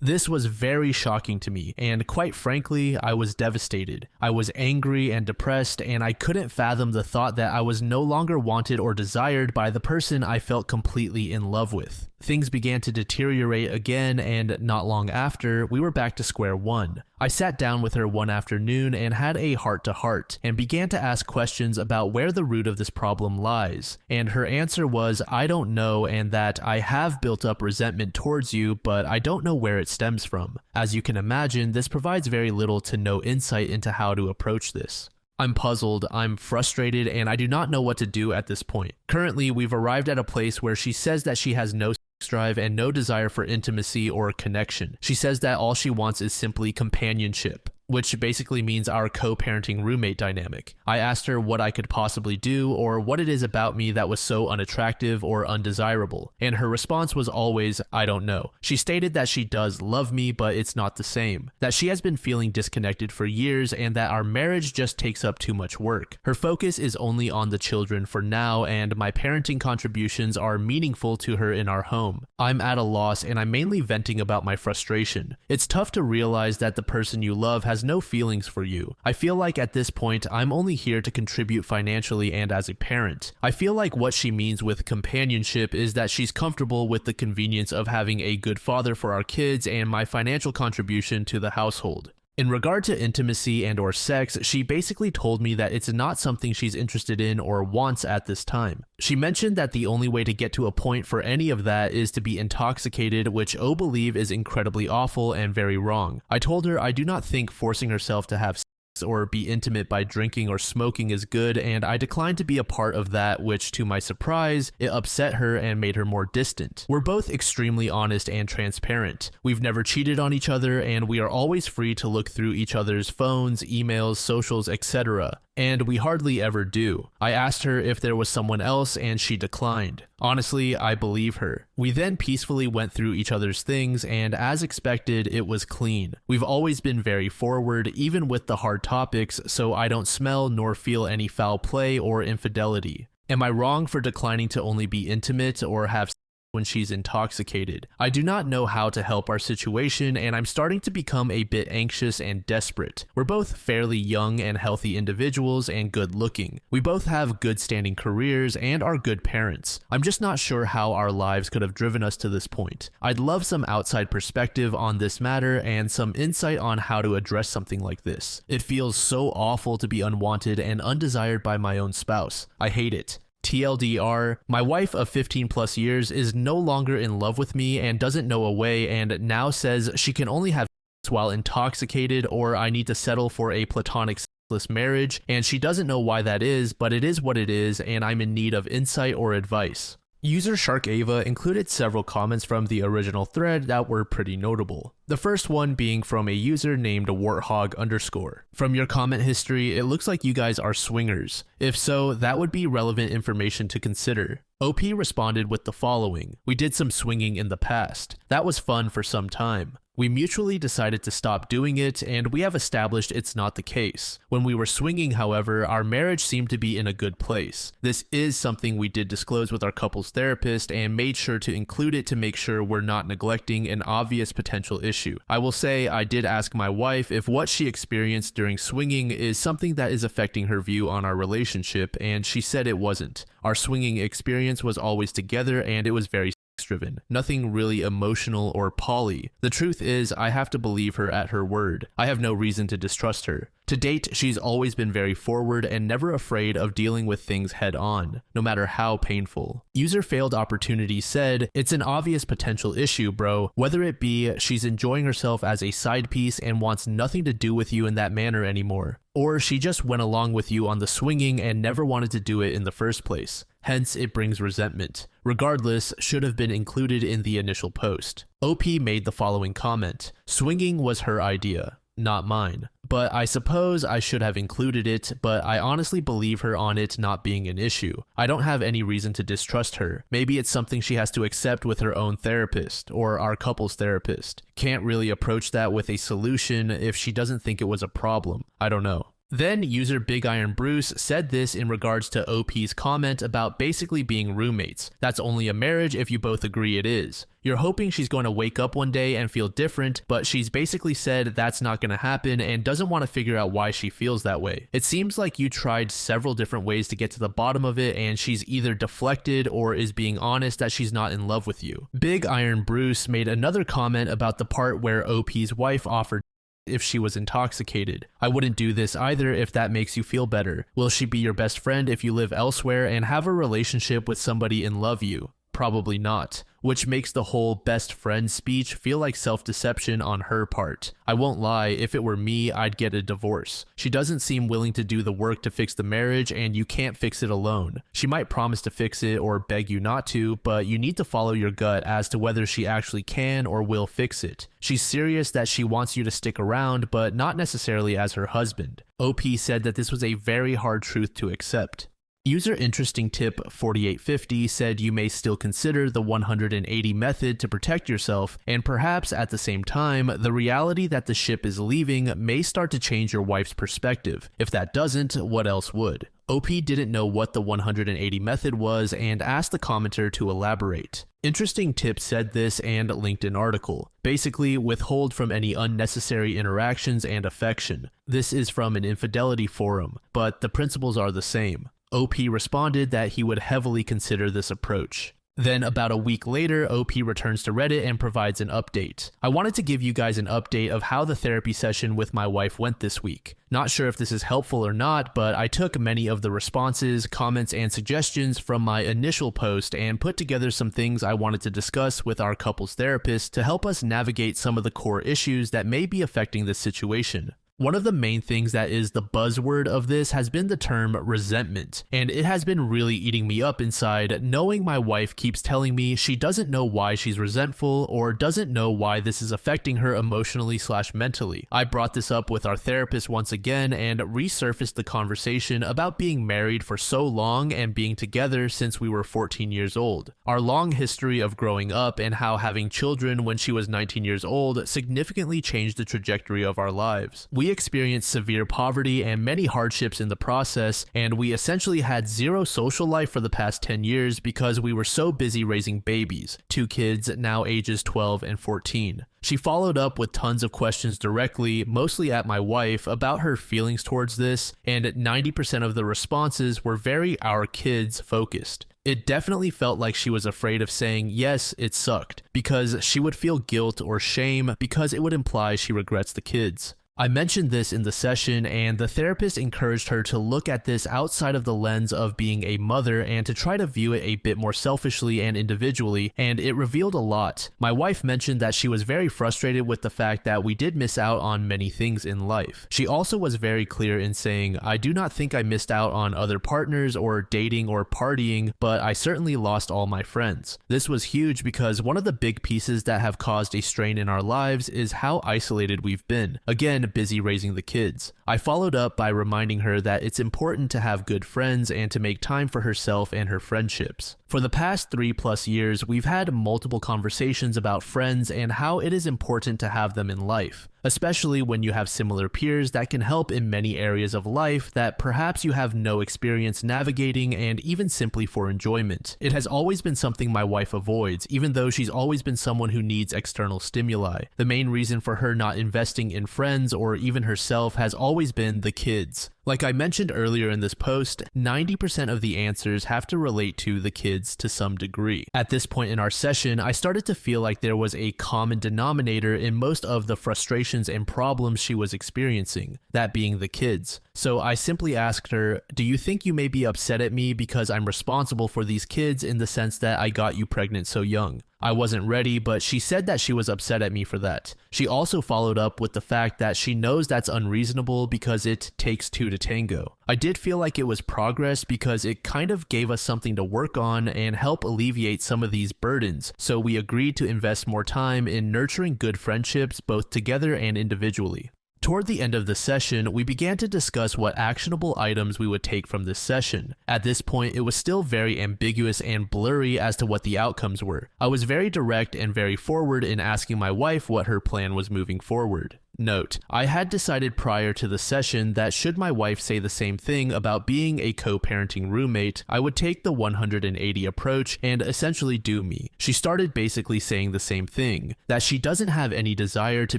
This was very shocking to me, and quite frankly, I was devastated. I was angry and depressed, and I couldn't fathom the thought that I was no longer wanted or desired by the person I felt completely in love with. Things began to deteriorate again, and not long after, we were back to square one. I sat down with her one afternoon and had a heart-to-heart, and began to ask questions about where the root of this problem lies. And her answer was, I don't know, and that I have built up resentment towards you, but I don't know where it stems from. As you can imagine, this provides very little to no insight into how to approach this. I'm puzzled, I'm frustrated, and I do not know what to do at this point. Currently, we've arrived at a place where she says that she has no drive and no desire for intimacy or connection. She says that all she wants is simply companionship, which basically means our co-parenting roommate dynamic. I asked her what I could possibly do or what it is about me that was so unattractive or undesirable, and her response was always, I don't know. She stated that she does love me, but it's not the same, that she has been feeling disconnected for years, and that our marriage just takes up too much work. Her focus is only on the children for now, and my parenting contributions are meaningful to her in our home. I'm at a loss, and I'm mainly venting about my frustration. It's tough to realize that the person you love has has no feelings for you. I feel like at this point, I'm only here to contribute financially and as a parent. I feel like what she means with companionship is that she's comfortable with the convenience of having a good father for our kids and my financial contribution to the household. In regard to intimacy and or sex, she basically told me that it's not something she's interested in or wants at this time. She mentioned that the only way to get to a point for any of that is to be intoxicated, which O believe is incredibly awful and very wrong. I told her I do not think forcing herself to have or be intimate by drinking or smoking is good, and I declined to be a part of that, which to my surprise, it upset her and made her more distant. We're both extremely honest and transparent. We've never cheated on each other, and we are always free to look through each other's phones, emails, socials, etc. And we hardly ever do. I asked her if there was someone else and she declined. Honestly, I believe her. We then peacefully went through each other's things, and as expected, it was clean. We've always been very forward, even with the hard topics, so I don't smell nor feel any foul play or infidelity. Am I wrong for declining to only be intimate or have when she's intoxicated? I do not know how to help our situation, and I'm starting to become a bit anxious and desperate. We're both fairly young and healthy individuals and good looking. We both have good standing careers and are good parents. I'm just not sure how our lives could have driven us to this point. I'd love some outside perspective on this matter and some insight on how to address something like this. It feels so awful to be unwanted and undesired by my own spouse. I hate it. TLDR, my wife of 15 plus years is no longer in love with me and doesn't know a way, and now says she can only have sex while intoxicated, or I need to settle for a platonic sexless marriage, and she doesn't know why that is, but it is what it is, and I'm in need of insight or advice. User SharkAva included several comments from the original thread that were pretty notable. The first one being from a user named warthog_. From your comment history, it looks like you guys are swingers. If so, that would be relevant information to consider. OP responded with the following: we did some swinging in the past. That was fun for some time. We mutually decided to stop doing it, and we have established it's not the case. When we were swinging, however, our marriage seemed to be in a good place. This is something we did disclose with our couples therapist and made sure to include it to make sure we're not neglecting an obvious potential issue. I will say I did ask my wife if what she experienced during swinging is something that is affecting her view on our relationship, and she said it wasn't. Our swinging experience was always together, and it was very driven. Nothing really emotional or poly. The truth is, I have to believe her at her word. I have no reason to distrust her. To date, she's always been very forward and never afraid of dealing with things head on, no matter how painful. User Failed Opportunity said, it's an obvious potential issue, bro. Whether it be she's enjoying herself as a side piece and wants nothing to do with you in that manner anymore, or she just went along with you on the swinging and never wanted to do it in the first place. Hence, it brings resentment. Regardless, should have been included in the initial post. OP made the following comment: swinging was her idea, not mine. But I suppose I should have included it, but I honestly believe her on it not being an issue. I don't have any reason to distrust her. Maybe it's something she has to accept with her own therapist, or our couple's therapist. Can't really approach that with a solution if she doesn't think it was a problem. I don't know. Then user Big Iron Bruce said this in regards to OP's comment about basically being roommates. That's only a marriage if you both agree it is. You're hoping she's going to wake up one day and feel different, but she's basically said that's not going to happen and doesn't want to figure out why she feels that way. It seems like you tried several different ways to get to the bottom of it, and she's either deflected or is being honest that she's not in love with you. Big Iron Bruce made another comment about the part where OP's wife offered if she was intoxicated. I wouldn't do this either if that makes you feel better. Will she be your best friend if you live elsewhere and have a relationship with somebody and love you? Probably not, which makes the whole best friend speech feel like self-deception on her part. I won't lie, if it were me, I'd get a divorce. She doesn't seem willing to do the work to fix the marriage, and you can't fix it alone. She might promise to fix it or beg you not to, but you need to follow your gut as to whether she actually can or will fix it. She's serious that she wants you to stick around, but not necessarily as her husband. OP said that this was a very hard truth to accept. User Interesting Tip 4850 said you may still consider the 180 method to protect yourself, and perhaps at the same time, the reality that the ship is leaving may start to change your wife's perspective. If that doesn't, what else would? OP didn't know what the 180 method was and asked the commenter to elaborate. Interesting Tip said this and linked an article. Basically, withhold from any unnecessary interactions and affection. This is from an infidelity forum, but the principles are the same. OP responded that he would heavily consider this approach. Then about a week later, OP returns to Reddit and provides an update. I wanted to give you guys an update of how the therapy session with my wife went this week. Not sure if this is helpful or not, but I took many of the responses, comments, and suggestions from my initial post and put together some things I wanted to discuss with our couples therapist to help us navigate some of the core issues that may be affecting this situation. One of the main things that is the buzzword of this has been the term resentment, and it has been really eating me up inside knowing my wife keeps telling me she doesn't know why she's resentful or doesn't know why this is affecting her emotionally/mentally. I brought this up with our therapist once again and resurfaced the conversation about being married for so long and being together since we were 14 years old. Our long history of growing up and how having children when she was 19 years old significantly changed the trajectory of our lives. We experienced severe poverty and many hardships in the process, and we essentially had zero social life for the past 10 years because we were so busy raising babies, 2 kids now ages 12 and 14. She followed up with tons of questions directly, mostly at my wife, about her feelings towards this, and 90% of the responses were very our kids focused. It definitely felt like she was afraid of saying, yes, it sucked, because she would feel guilt or shame because it would imply she regrets the kids. I mentioned this in the session, and the therapist encouraged her to look at this outside of the lens of being a mother and to try to view it a bit more selfishly and individually, and it revealed a lot. My wife mentioned that she was very frustrated with the fact that we did miss out on many things in life. She also was very clear in saying, I do not think I missed out on other partners or dating or partying, but I certainly lost all my friends. This was huge because one of the big pieces that have caused a strain in our lives is how isolated we've been. Again, busy raising the kids. I followed up by reminding her that it's important to have good friends and to make time for herself and her friendships. For the past 3+ years, we've had multiple conversations about friends and how it is important to have them in life, especially when you have similar peers that can help in many areas of life that perhaps you have no experience navigating, and even simply for enjoyment. It has always been something my wife avoids, even though she's always been someone who needs external stimuli. The main reason for her not investing in friends or even herself has always been the kids. Like I mentioned earlier in this post, 90% of the answers have to relate to the kids to some degree. At this point in our session, I started to feel like there was a common denominator in most of the frustrations and problems she was experiencing, that being the kids. So I simply asked her, do you think you may be upset at me because I'm responsible for these kids in the sense that I got you pregnant so young? I wasn't ready, but she said that she was upset at me for that. She also followed up with the fact that she knows that's unreasonable because it takes 2 to tango. I did feel like it was progress because it kind of gave us something to work on and help alleviate some of these burdens, so we agreed to invest more time in nurturing good friendships both together and individually. Toward the end of the session, we began to discuss what actionable items we would take from this session. At this point, it was still very ambiguous and blurry as to what the outcomes were. I was very direct and very forward in asking my wife what her plan was moving forward. Note, I had decided prior to the session that should my wife say the same thing about being a co-parenting roommate, I would take the 180 approach and essentially do me. She started basically saying the same thing, that she doesn't have any desire to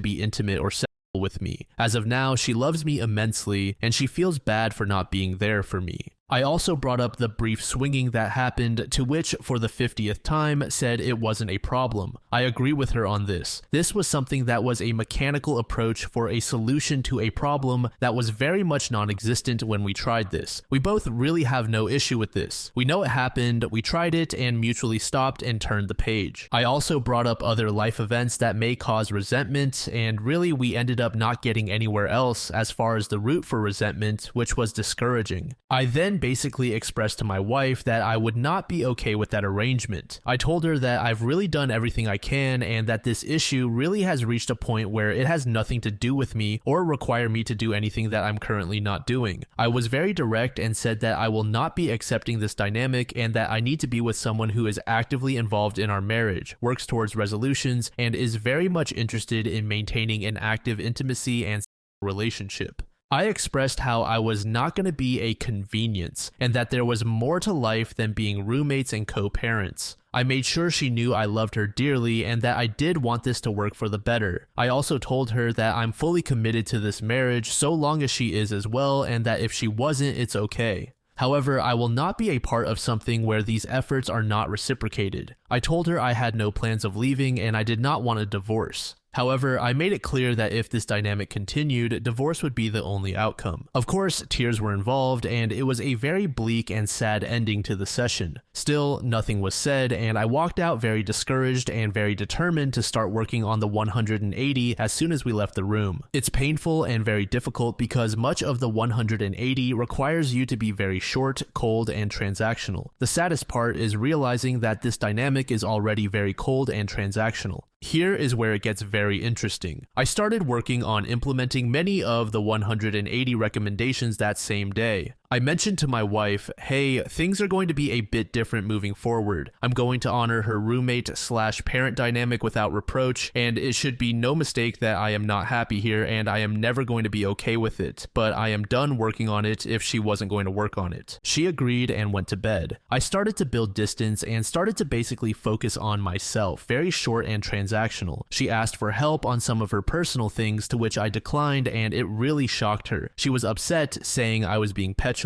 be intimate or sexual with me. As of now, she loves me immensely, and she feels bad for not being there for me. I also brought up the brief swinging that happened, to which, for the 50th time, said it wasn't a problem. I agree with her on this. This was something that was a mechanical approach for a solution to a problem that was very much non-existent when we tried this. We both really have no issue with this. We know it happened, we tried it, and mutually stopped and turned the page. I also brought up other life events that may cause resentment, and really we ended up not getting anywhere else as far as the root for resentment, which was discouraging. I then basically expressed to my wife that I would not be okay with that arrangement. I told her that I've really done everything I can and that this issue really has reached a point where it has nothing to do with me or require me to do anything that I'm currently not doing. I was very direct and said that I will not be accepting this dynamic and that I need to be with someone who is actively involved in our marriage, works towards resolutions, and is very much interested in maintaining an active intimacy and relationship. I expressed how I was not going to be a convenience and that there was more to life than being roommates and co-parents. I made sure she knew I loved her dearly and that I did want this to work for the better. I also told her that I'm fully committed to this marriage so long as she is as well, and that if she wasn't, it's okay. However, I will not be a part of something where these efforts are not reciprocated. I told her I had no plans of leaving and I did not want a divorce. However, I made it clear that if this dynamic continued, divorce would be the only outcome. Of course, tears were involved, and it was a very bleak and sad ending to the session. Still, nothing was said, and I walked out very discouraged and very determined to start working on the 180 as soon as we left the room. It's painful and very difficult because much of the 180 requires you to be very short, cold, and transactional. The saddest part is realizing that this dynamic is already very cold and transactional. Here is where it gets very interesting. I started working on implementing many of the 180 recommendations that same day. I mentioned to my wife, hey, things are going to be a bit different moving forward. I'm going to honor her roommate/parent dynamic without reproach, and it should be no mistake that I am not happy here and I am never going to be okay with it, but I am done working on it if she wasn't going to work on it. She agreed and went to bed. I started to build distance and started to basically focus on myself, very short and transactional. She asked for help on some of her personal things, to which I declined, and it really shocked her. She was upset, saying I was being petulant.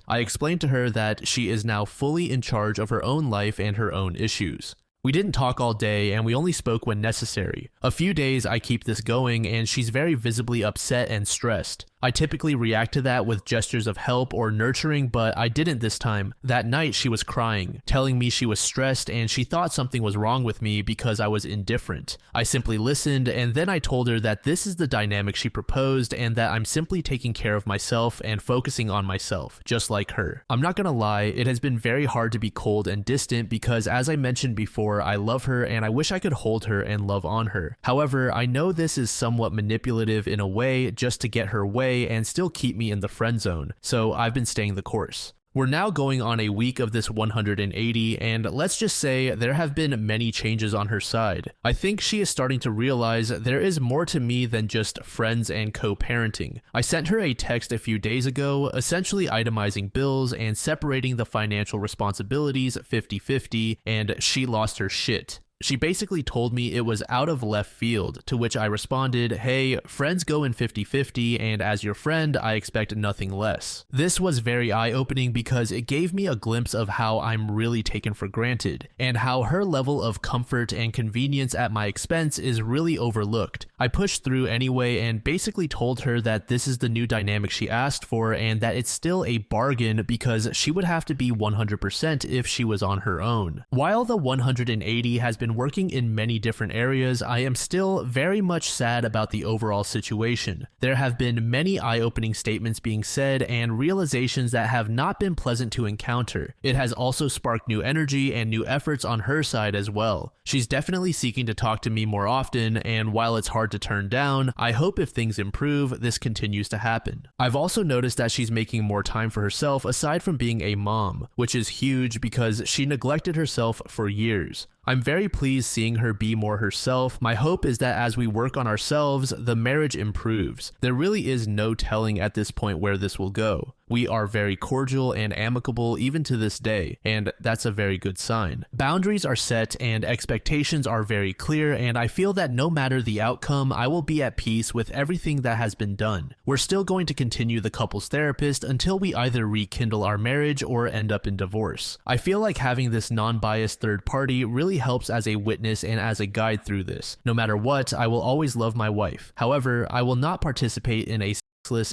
I explained to her that she is now fully in charge of her own life and her own issues. We didn't talk all day and we only spoke when necessary. A few days I keep this going and she's very visibly upset and stressed. I typically react to that with gestures of help or nurturing, but I didn't this time. That night she was crying, telling me she was stressed and she thought something was wrong with me because I was indifferent. I simply listened, and then I told her that this is the dynamic she proposed and that I'm simply taking care of myself and focusing on myself, just like her. I'm not gonna lie, it has been very hard to be cold and distant because, as I mentioned before, I love her and I wish I could hold her and love on her. However, I know this is somewhat manipulative in a way just to get her way and still keep me in the friend zone, so I've been staying the course. We're now going on a week of this 180, and let's just say there have been many changes on her side. I think she is starting to realize there is more to me than just friends and co-parenting. I sent her a text a few days ago, essentially itemizing bills and separating the financial responsibilities 50-50, and she lost her shit. She basically told me it was out of left field, to which I responded, hey, friends go in 50-50, and as your friend, I expect nothing less. This was very eye-opening because it gave me a glimpse of how I'm really taken for granted, and how her level of comfort and convenience at my expense is really overlooked. I pushed through anyway and basically told her that this is the new dynamic she asked for and that it's still a bargain because she would have to be 100% if she was on her own. While the 180 has been working in many different areas, I am still very much sad about the overall situation. There have been many eye-opening statements being said and realizations that have not been pleasant to encounter. It has also sparked new energy and new efforts on her side as well. She's definitely seeking to talk to me more often, and while it's hard to turn down, I hope if things improve, this continues to happen. I've also noticed that she's making more time for herself aside from being a mom, which is huge because she neglected herself for years. I'm very pleased seeing her be more herself. My hope is that as we work on ourselves, the marriage improves. There really is no telling at this point where this will go. We are very cordial and amicable even to this day, and that's a very good sign. Boundaries are set and expectations are very clear, and I feel that no matter the outcome, I will be at peace with everything that has been done. We're still going to continue the couples therapist until we either rekindle our marriage or end up in divorce. I feel like having this non-biased third party really helps as a witness and as a guide through this. No matter what, I will always love my wife. However, I will not participate in a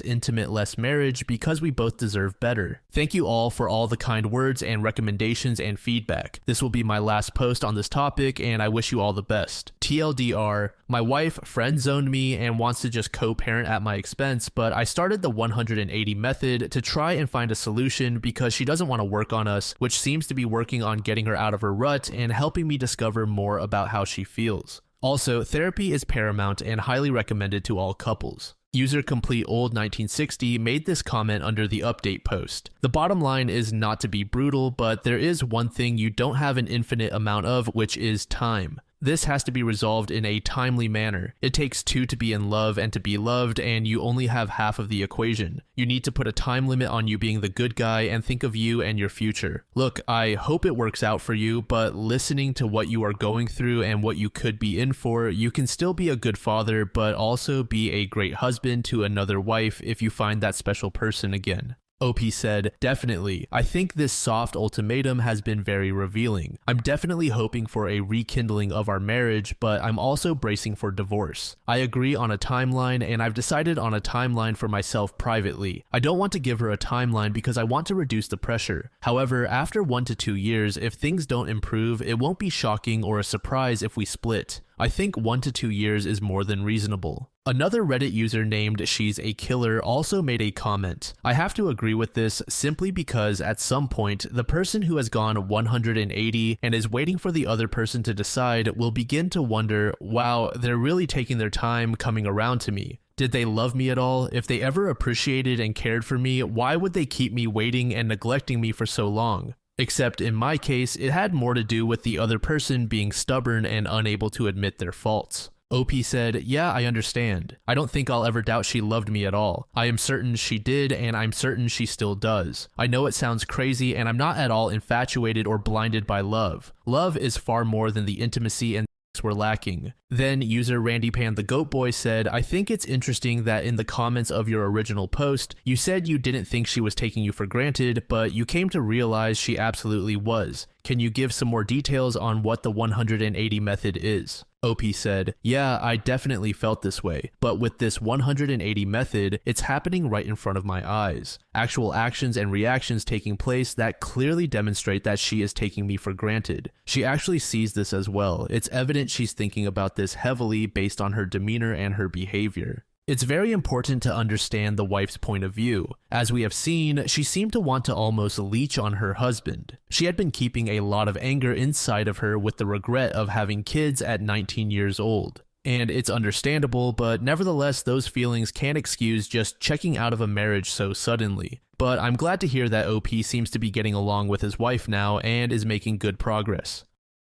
intimate-less marriage because we both deserve better. Thank you all for all the kind words and recommendations and feedback. This will be my last post on this topic and I wish you all the best. TLDR, my wife friend-zoned me and wants to just co-parent at my expense, but I started the 180 method to try and find a solution because she doesn't want to work on us, which seems to be working on getting her out of her rut and helping me discover more about how she feels. Also, therapy is paramount and highly recommended to all couples. User Complete Old 1960 made this comment under the update post. The bottom line is not to be brutal, but there is one thing you don't have an infinite amount of, which is time. This has to be resolved in a timely manner. It takes two to be in love and to be loved, and you only have half of the equation. You need to put a time limit on you being the good guy and think of you and your future. Look, I hope it works out for you, but listening to what you are going through and what you could be in for, you can still be a good father, but also be a great husband to another wife if you find that special person again. OP said, definitely. I think this soft ultimatum has been very revealing. I'm definitely hoping for a rekindling of our marriage, but I'm also bracing for divorce. I agree on a timeline, and I've decided on a timeline for myself privately. I don't want to give her a timeline because I want to reduce the pressure. However, after 1 to 2 years, if things don't improve, it won't be shocking or a surprise if we split. I think 1 to 2 years is more than reasonable. Another Reddit user named She's a Killer also made a comment. I have to agree with this simply because at some point, the person who has gone 180 and is waiting for the other person to decide will begin to wonder, wow, they're really taking their time coming around to me. Did they love me at all? If they ever appreciated and cared for me, why would they keep me waiting and neglecting me for so long? Except in my case, it had more to do with the other person being stubborn and unable to admit their faults. OP said, yeah, I understand. I don't think I'll ever doubt she loved me at all. I am certain she did, and I'm certain she still does. I know it sounds crazy, and I'm not at all infatuated or blinded by love. Love is far more than the intimacy and were lacking. Then user Randy Pan the Goat Boy said, I think it's interesting that in the comments of your original post, you said you didn't think she was taking you for granted, but you came to realize she absolutely was. Can you give some more details on what the 180 method is? OP said, yeah, I definitely felt this way, but with this 180 method, it's happening right in front of my eyes. Actual actions and reactions taking place that clearly demonstrate that she is taking me for granted. She actually sees this as well. It's evident she's thinking about this heavily based on her demeanor and her behavior. It's very important to understand the wife's point of view. As we have seen, she seemed to want to almost leech on her husband. She had been keeping a lot of anger inside of her with the regret of having kids at 19 years old. And it's understandable, but nevertheless, those feelings can't excuse just checking out of a marriage so suddenly. But I'm glad to hear that OP seems to be getting along with his wife now and is making good progress.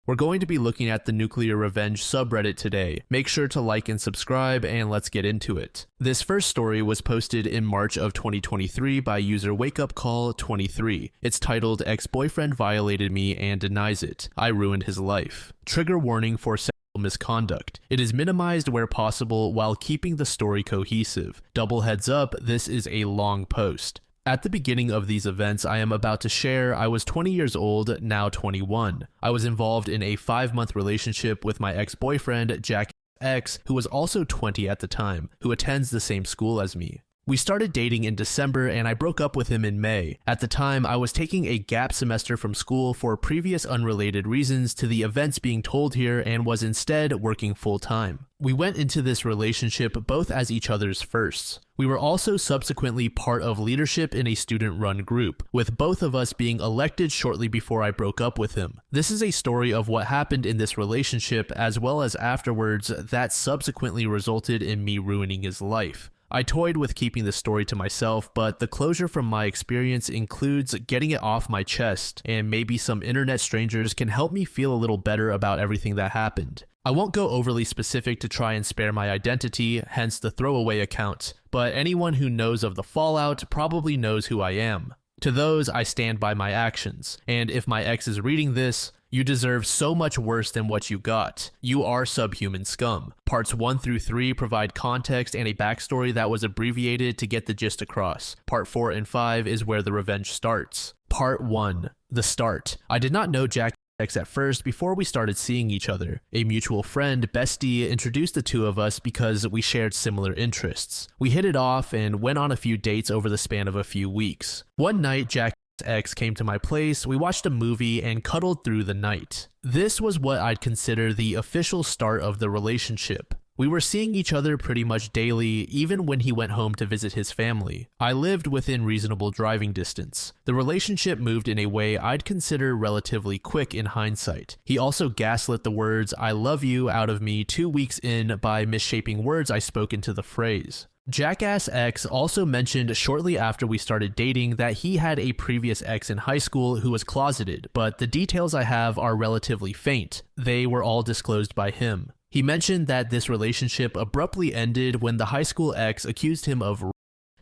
We're going to be looking at the Nuclear Revenge subreddit today. Make sure to like and subscribe, and let's get into it. This first story was posted in March of 2023 by user WakeUpCall23. It's titled, Ex-Boyfriend Violated Me and Denies It. I Ruined His Life. Trigger warning for sexual misconduct. It is minimized where possible while keeping the story cohesive. Double heads up, this is a long post. At the beginning of these events I am about to share, I was 20 years old, now 21. I was involved in a 5-month relationship with my ex-boyfriend, Jack X, who was also 20 at the time, who attends the same school as me. We started dating in December and I broke up with him in May. At the time, I was taking a gap semester from school for previous unrelated reasons to the events being told here and was instead working full-time. We went into this relationship both as each other's firsts. We were also subsequently part of leadership in a student-run group, with both of us being elected shortly before I broke up with him. This is a story of what happened in this relationship as well as afterwards that subsequently resulted in me ruining his life. I toyed with keeping the story to myself, but the closure from my experience includes getting it off my chest, and maybe some internet strangers can help me feel a little better about everything that happened. I won't go overly specific to try and spare my identity, hence the throwaway account, but anyone who knows of the fallout probably knows who I am. To those, I stand by my actions, and if my ex is reading this, you deserve so much worse than what you got. You are subhuman scum. Parts 1 through 3 provide context and a backstory that was abbreviated to get the gist across. Part 4 and 5 is where the revenge starts. Part 1. The start. I did not know Jack X at first before we started seeing each other. A mutual friend, Bestie, introduced the two of us because we shared similar interests. We hit it off and went on a few dates over the span of a few weeks. One night, Jack X came to my place, we watched a movie, and cuddled through the night. This was what I'd consider the official start of the relationship. We were seeing each other pretty much daily, even when he went home to visit his family. I lived within reasonable driving distance. The relationship moved in a way I'd consider relatively quick in hindsight. He also gaslit the words "I love you" out of me 2 weeks in by misshaping words I spoke into the phrase. Jackass X also mentioned shortly after we started dating that he had a previous ex in high school who was closeted, but the details I have are relatively faint. They were all disclosed by him. He mentioned that this relationship abruptly ended when the high school ex accused him of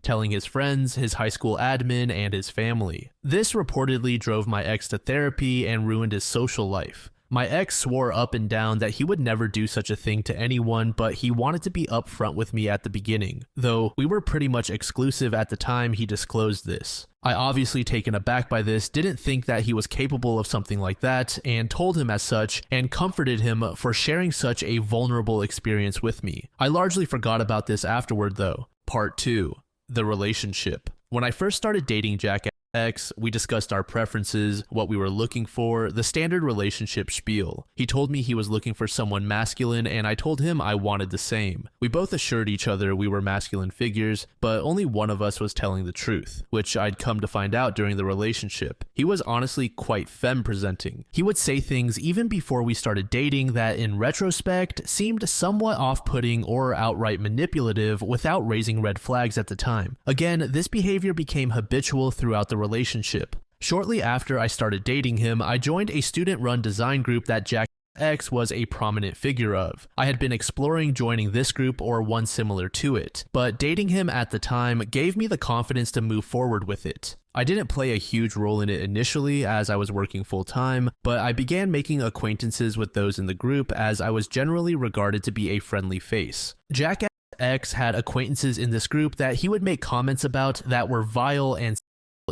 telling his friends, his high school admin, and his family. This reportedly drove my ex to therapy and ruined his social life. My ex swore up and down that he would never do such a thing to anyone, but he wanted to be upfront with me at the beginning, though we were pretty much exclusive at the time he disclosed this. I, obviously taken aback by this, didn't think that he was capable of something like that, and told him as such, and comforted him for sharing such a vulnerable experience with me. I largely forgot about this afterward though. Part 2. The relationship. When I first started dating Jack X, we discussed our preferences, what we were looking for, the standard relationship spiel. He told me he was looking for someone masculine, and I told him I wanted the same. We both assured each other we were masculine figures, but only one of us was telling the truth, which I'd come to find out during the relationship. He was honestly quite femme-presenting. He would say things even before we started dating that in retrospect seemed somewhat off-putting or outright manipulative without raising red flags at the time. Again, this behavior became habitual throughout the relationship. Shortly after I started dating him, I joined a student-run design group that Jack X was a prominent figure of. I had been exploring joining this group or one similar to it, but dating him at the time gave me the confidence to move forward with it. I didn't play a huge role in it initially as I was working full-time, but I began making acquaintances with those in the group as I was generally regarded to be a friendly face. Jack X had acquaintances in this group that he would make comments about that were vile and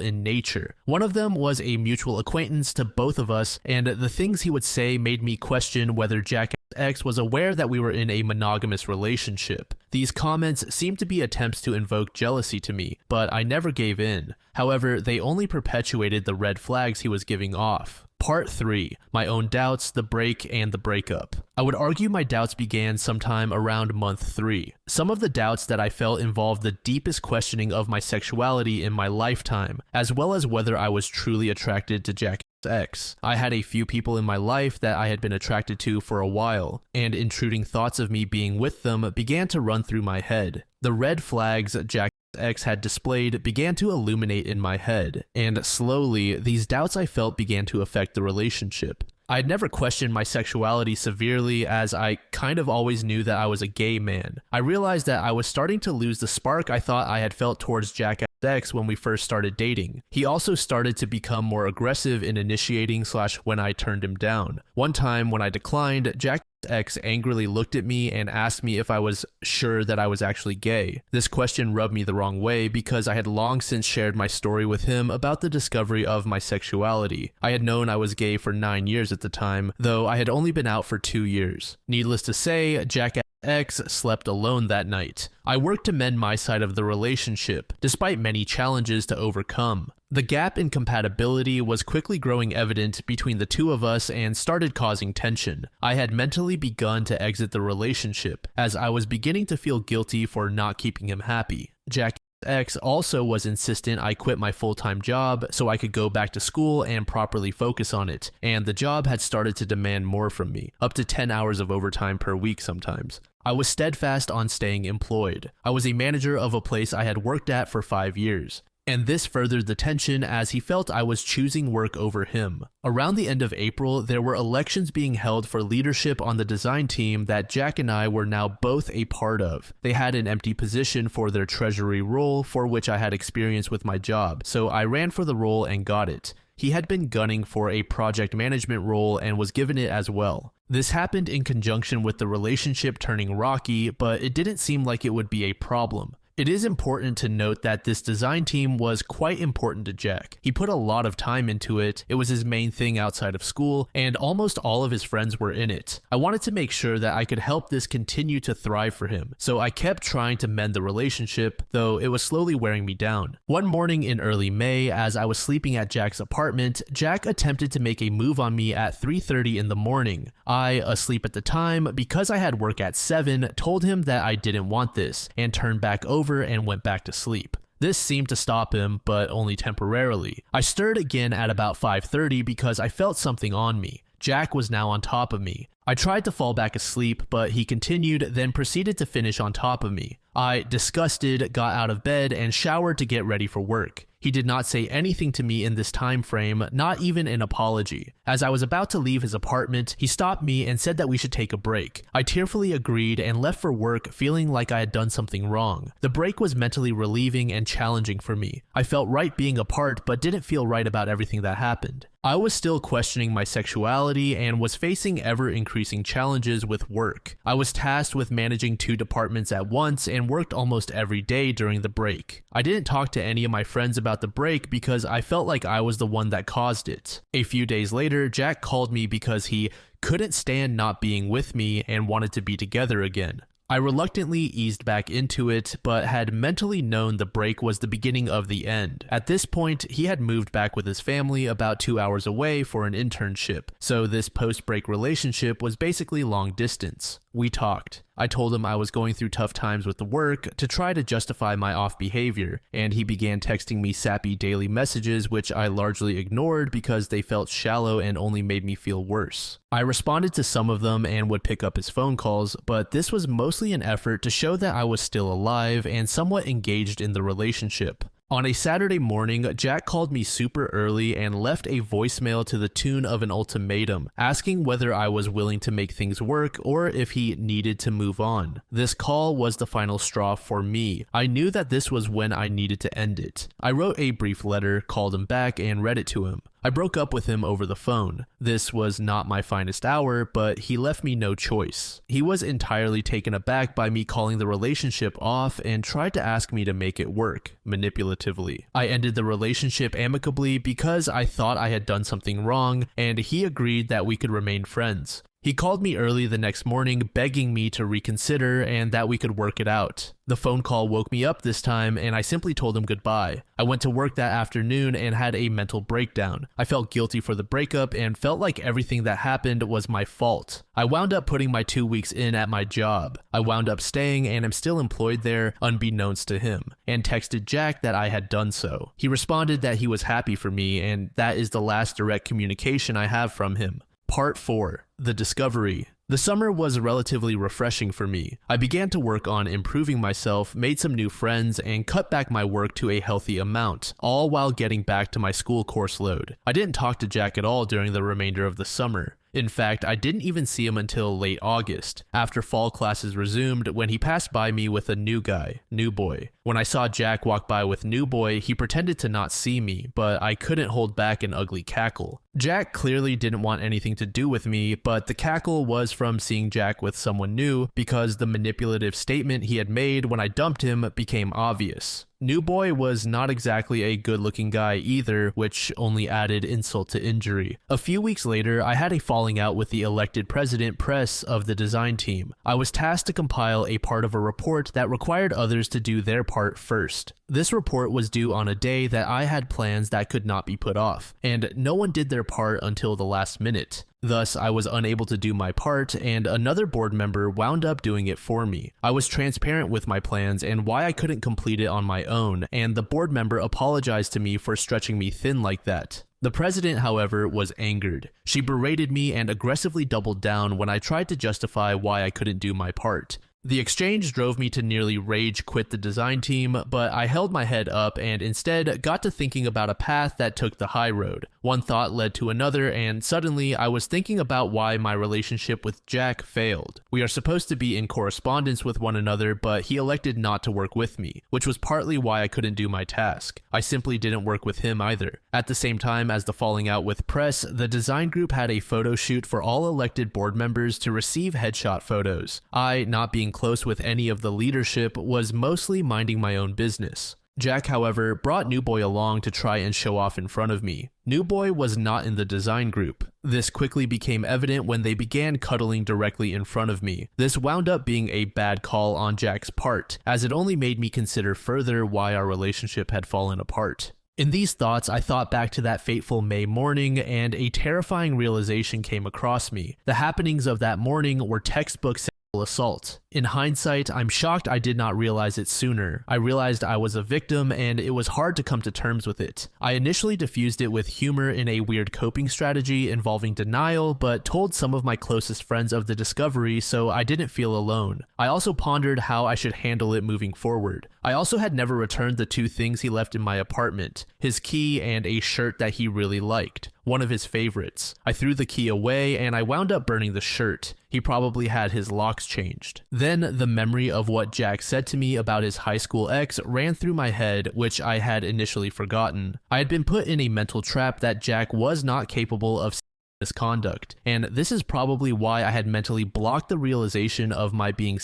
in nature. One of them was a mutual acquaintance to both of us, and the things he would say made me question whether Jack X was aware that we were in a monogamous relationship. These comments seemed to be attempts to invoke jealousy to me, but I never gave in. However, they only perpetuated the red flags he was giving off. Part 3. My own doubts, the break, and the breakup. I would argue my doubts began sometime around month 3. Some of the doubts that I felt involved the deepest questioning of my sexuality in my lifetime, as well as whether I was truly attracted to Jack X. I had a few people in my life that I had been attracted to for a while, and intruding thoughts of me being with them began to run through my head. The red flags Jack X had displayed began to illuminate in my head, and slowly, these doubts I felt began to affect the relationship. I'd never questioned my sexuality severely as I kind of always knew that I was a gay man. I realized that I was starting to lose the spark I thought I had felt towards Jack X when we first started dating. He also started to become more aggressive in initiating / when I turned him down. One time when I declined, Jack X angrily looked at me and asked me if I was sure that I was actually gay. This question rubbed me the wrong way because I had long since shared my story with him about the discovery of my sexuality. I had known I was gay for 9 years at the time, though I had only been out for 2 years. Needless to say, Jack X slept alone that night. I worked to mend my side of the relationship, despite many challenges to overcome. The gap in compatibility was quickly growing evident between the two of us and started causing tension. I had mentally begun to exit the relationship, as I was beginning to feel guilty for not keeping him happy. Jack X also was insistent I quit my full-time job so I could go back to school and properly focus on it, and the job had started to demand more from me, up to 10 hours of overtime per week sometimes. I was steadfast on staying employed. I was a manager of a place I had worked at for 5 years. And this furthered the tension as he felt I was choosing work over him. Around the end of April, there were elections being held for leadership on the design team that Jack and I were now both a part of. They had an empty position for their treasury role, for which I had experience with my job, so I ran for the role and got it. He had been gunning for a project management role and was given it as well. This happened in conjunction with the relationship turning rocky, but it didn't seem like it would be a problem. It is important to note that this design team was quite important to Jack. He put a lot of time into it, it was his main thing outside of school, and almost all of his friends were in it. I wanted to make sure that I could help this continue to thrive for him, so I kept trying to mend the relationship, though it was slowly wearing me down. One morning in early May, as I was sleeping at Jack's apartment, Jack attempted to make a move on me at 3:30 in the morning. I, asleep at the time, because I had work at 7, told him that I didn't want this, and turned back over and went back to sleep. This seemed to stop him, but only temporarily. I stirred again at about 5:30 because I felt something on me. Jack was now on top of me. I tried to fall back asleep, but he continued, then proceeded to finish on top of me. I, disgusted, got out of bed and showered to get ready for work. He did not say anything to me in this time frame, not even an apology. As I was about to leave his apartment, he stopped me and said that we should take a break. I tearfully agreed and left for work feeling like I had done something wrong. The break was mentally relieving and challenging for me. I felt right being apart, but didn't feel right about everything that happened. I was still questioning my sexuality and was facing ever-increasing challenges with work. I was tasked with managing 2 departments at once and worked almost every day during the break. I didn't talk to any of my friends about the break because I felt like I was the one that caused it. A few days later, Jack called me because he couldn't stand not being with me and wanted to be together again. I reluctantly eased back into it, but had mentally known the break was the beginning of the end. At this point, he had moved back with his family about 2 hours away for an internship, so this post-break relationship was basically long distance. We talked. I told him I was going through tough times with the work to try to justify my off behavior, and he began texting me sappy daily messages which I largely ignored because they felt shallow and only made me feel worse. I responded to some of them and would pick up his phone calls, but this was mostly an effort to show that I was still alive and somewhat engaged in the relationship. On a Saturday morning, Jack called me super early and left a voicemail to the tune of an ultimatum, asking whether I was willing to make things work or if he needed to move on. This call was the final straw for me. I knew that this was when I needed to end it. I wrote a brief letter, called him back, and read it to him. I broke up with him over the phone. This was not my finest hour, but he left me no choice. He was entirely taken aback by me calling the relationship off and tried to ask me to make it work, manipulatively. I ended the relationship amicably because I thought I had done something wrong, and he agreed that we could remain friends. He called me early the next morning begging me to reconsider and that we could work it out. The phone call woke me up this time and I simply told him goodbye. I went to work that afternoon and had a mental breakdown. I felt guilty for the breakup and felt like everything that happened was my fault. I wound up putting my 2 weeks in at my job. I wound up staying and am still employed there unbeknownst to him, and texted Jack that I had done so. He responded that he was happy for me, and that is the last direct communication I have from him. Part 4. The Discovery. The summer was relatively refreshing for me. I began to work on improving myself, made some new friends, and cut back my work to a healthy amount, all while getting back to my school course load. I didn't talk to Jack at all during the remainder of the summer. In fact, I didn't even see him until late August, after fall classes resumed, when he passed by me with a new boy. When I saw Jack walk by with new boy, he pretended to not see me, but I couldn't hold back an ugly cackle. Jack clearly didn't want anything to do with me, but the cackle was from seeing Jack with someone new because the manipulative statement he had made when I dumped him became obvious. New boy was not exactly a good-looking guy either, which only added insult to injury. A few weeks later, I had a falling out with the elected president press of the design team. I was tasked to compile a part of a report that required others to do their part first. This report was due on a day that I had plans that could not be put off, and no one did their part until the last minute. Thus, I was unable to do my part, and another board member wound up doing it for me. I was transparent with my plans and why I couldn't complete it on my own, and the board member apologized to me for stretching me thin like that. The president, however, was angered. She berated me and aggressively doubled down when I tried to justify why I couldn't do my part. The exchange drove me to nearly rage quit the design team, but I held my head up and instead got to thinking about a path that took the high road. One thought led to another, and suddenly I was thinking about why my relationship with Jack failed. We are supposed to be in correspondence with one another, but he elected not to work with me, which was partly why I couldn't do my task. I simply didn't work with him either. At the same time as the falling out with press, the design group had a photo shoot for all elected board members to receive headshot photos. I, not being even close with any of the leadership, was mostly minding my own business. Jack, however, brought New Boy along to try and show off in front of me. New Boy was not in the design group. This quickly became evident when they began cuddling directly in front of me. This wound up being a bad call on Jack's part, as it only made me consider further why our relationship had fallen apart. In these thoughts, I thought back to that fateful May morning, and a terrifying realization came across me. The happenings of that morning were textbook sexual assault. In hindsight, I'm shocked I did not realize it sooner. I realized I was a victim, and it was hard to come to terms with it. I initially diffused it with humor in a weird coping strategy involving denial, but told some of my closest friends of the discovery so I didn't feel alone. I also pondered how I should handle it moving forward. I also had never returned the 2 things he left in my apartment, his key and a shirt that he really liked, one of his favorites. I threw the key away and I wound up burning the shirt. He probably had his locks changed. Then the memory of what Jack said to me about his high school ex ran through my head, which I had initially forgotten. I had been put in a mental trap that Jack was not capable of misconduct, and this is probably why I had mentally blocked the realization of my being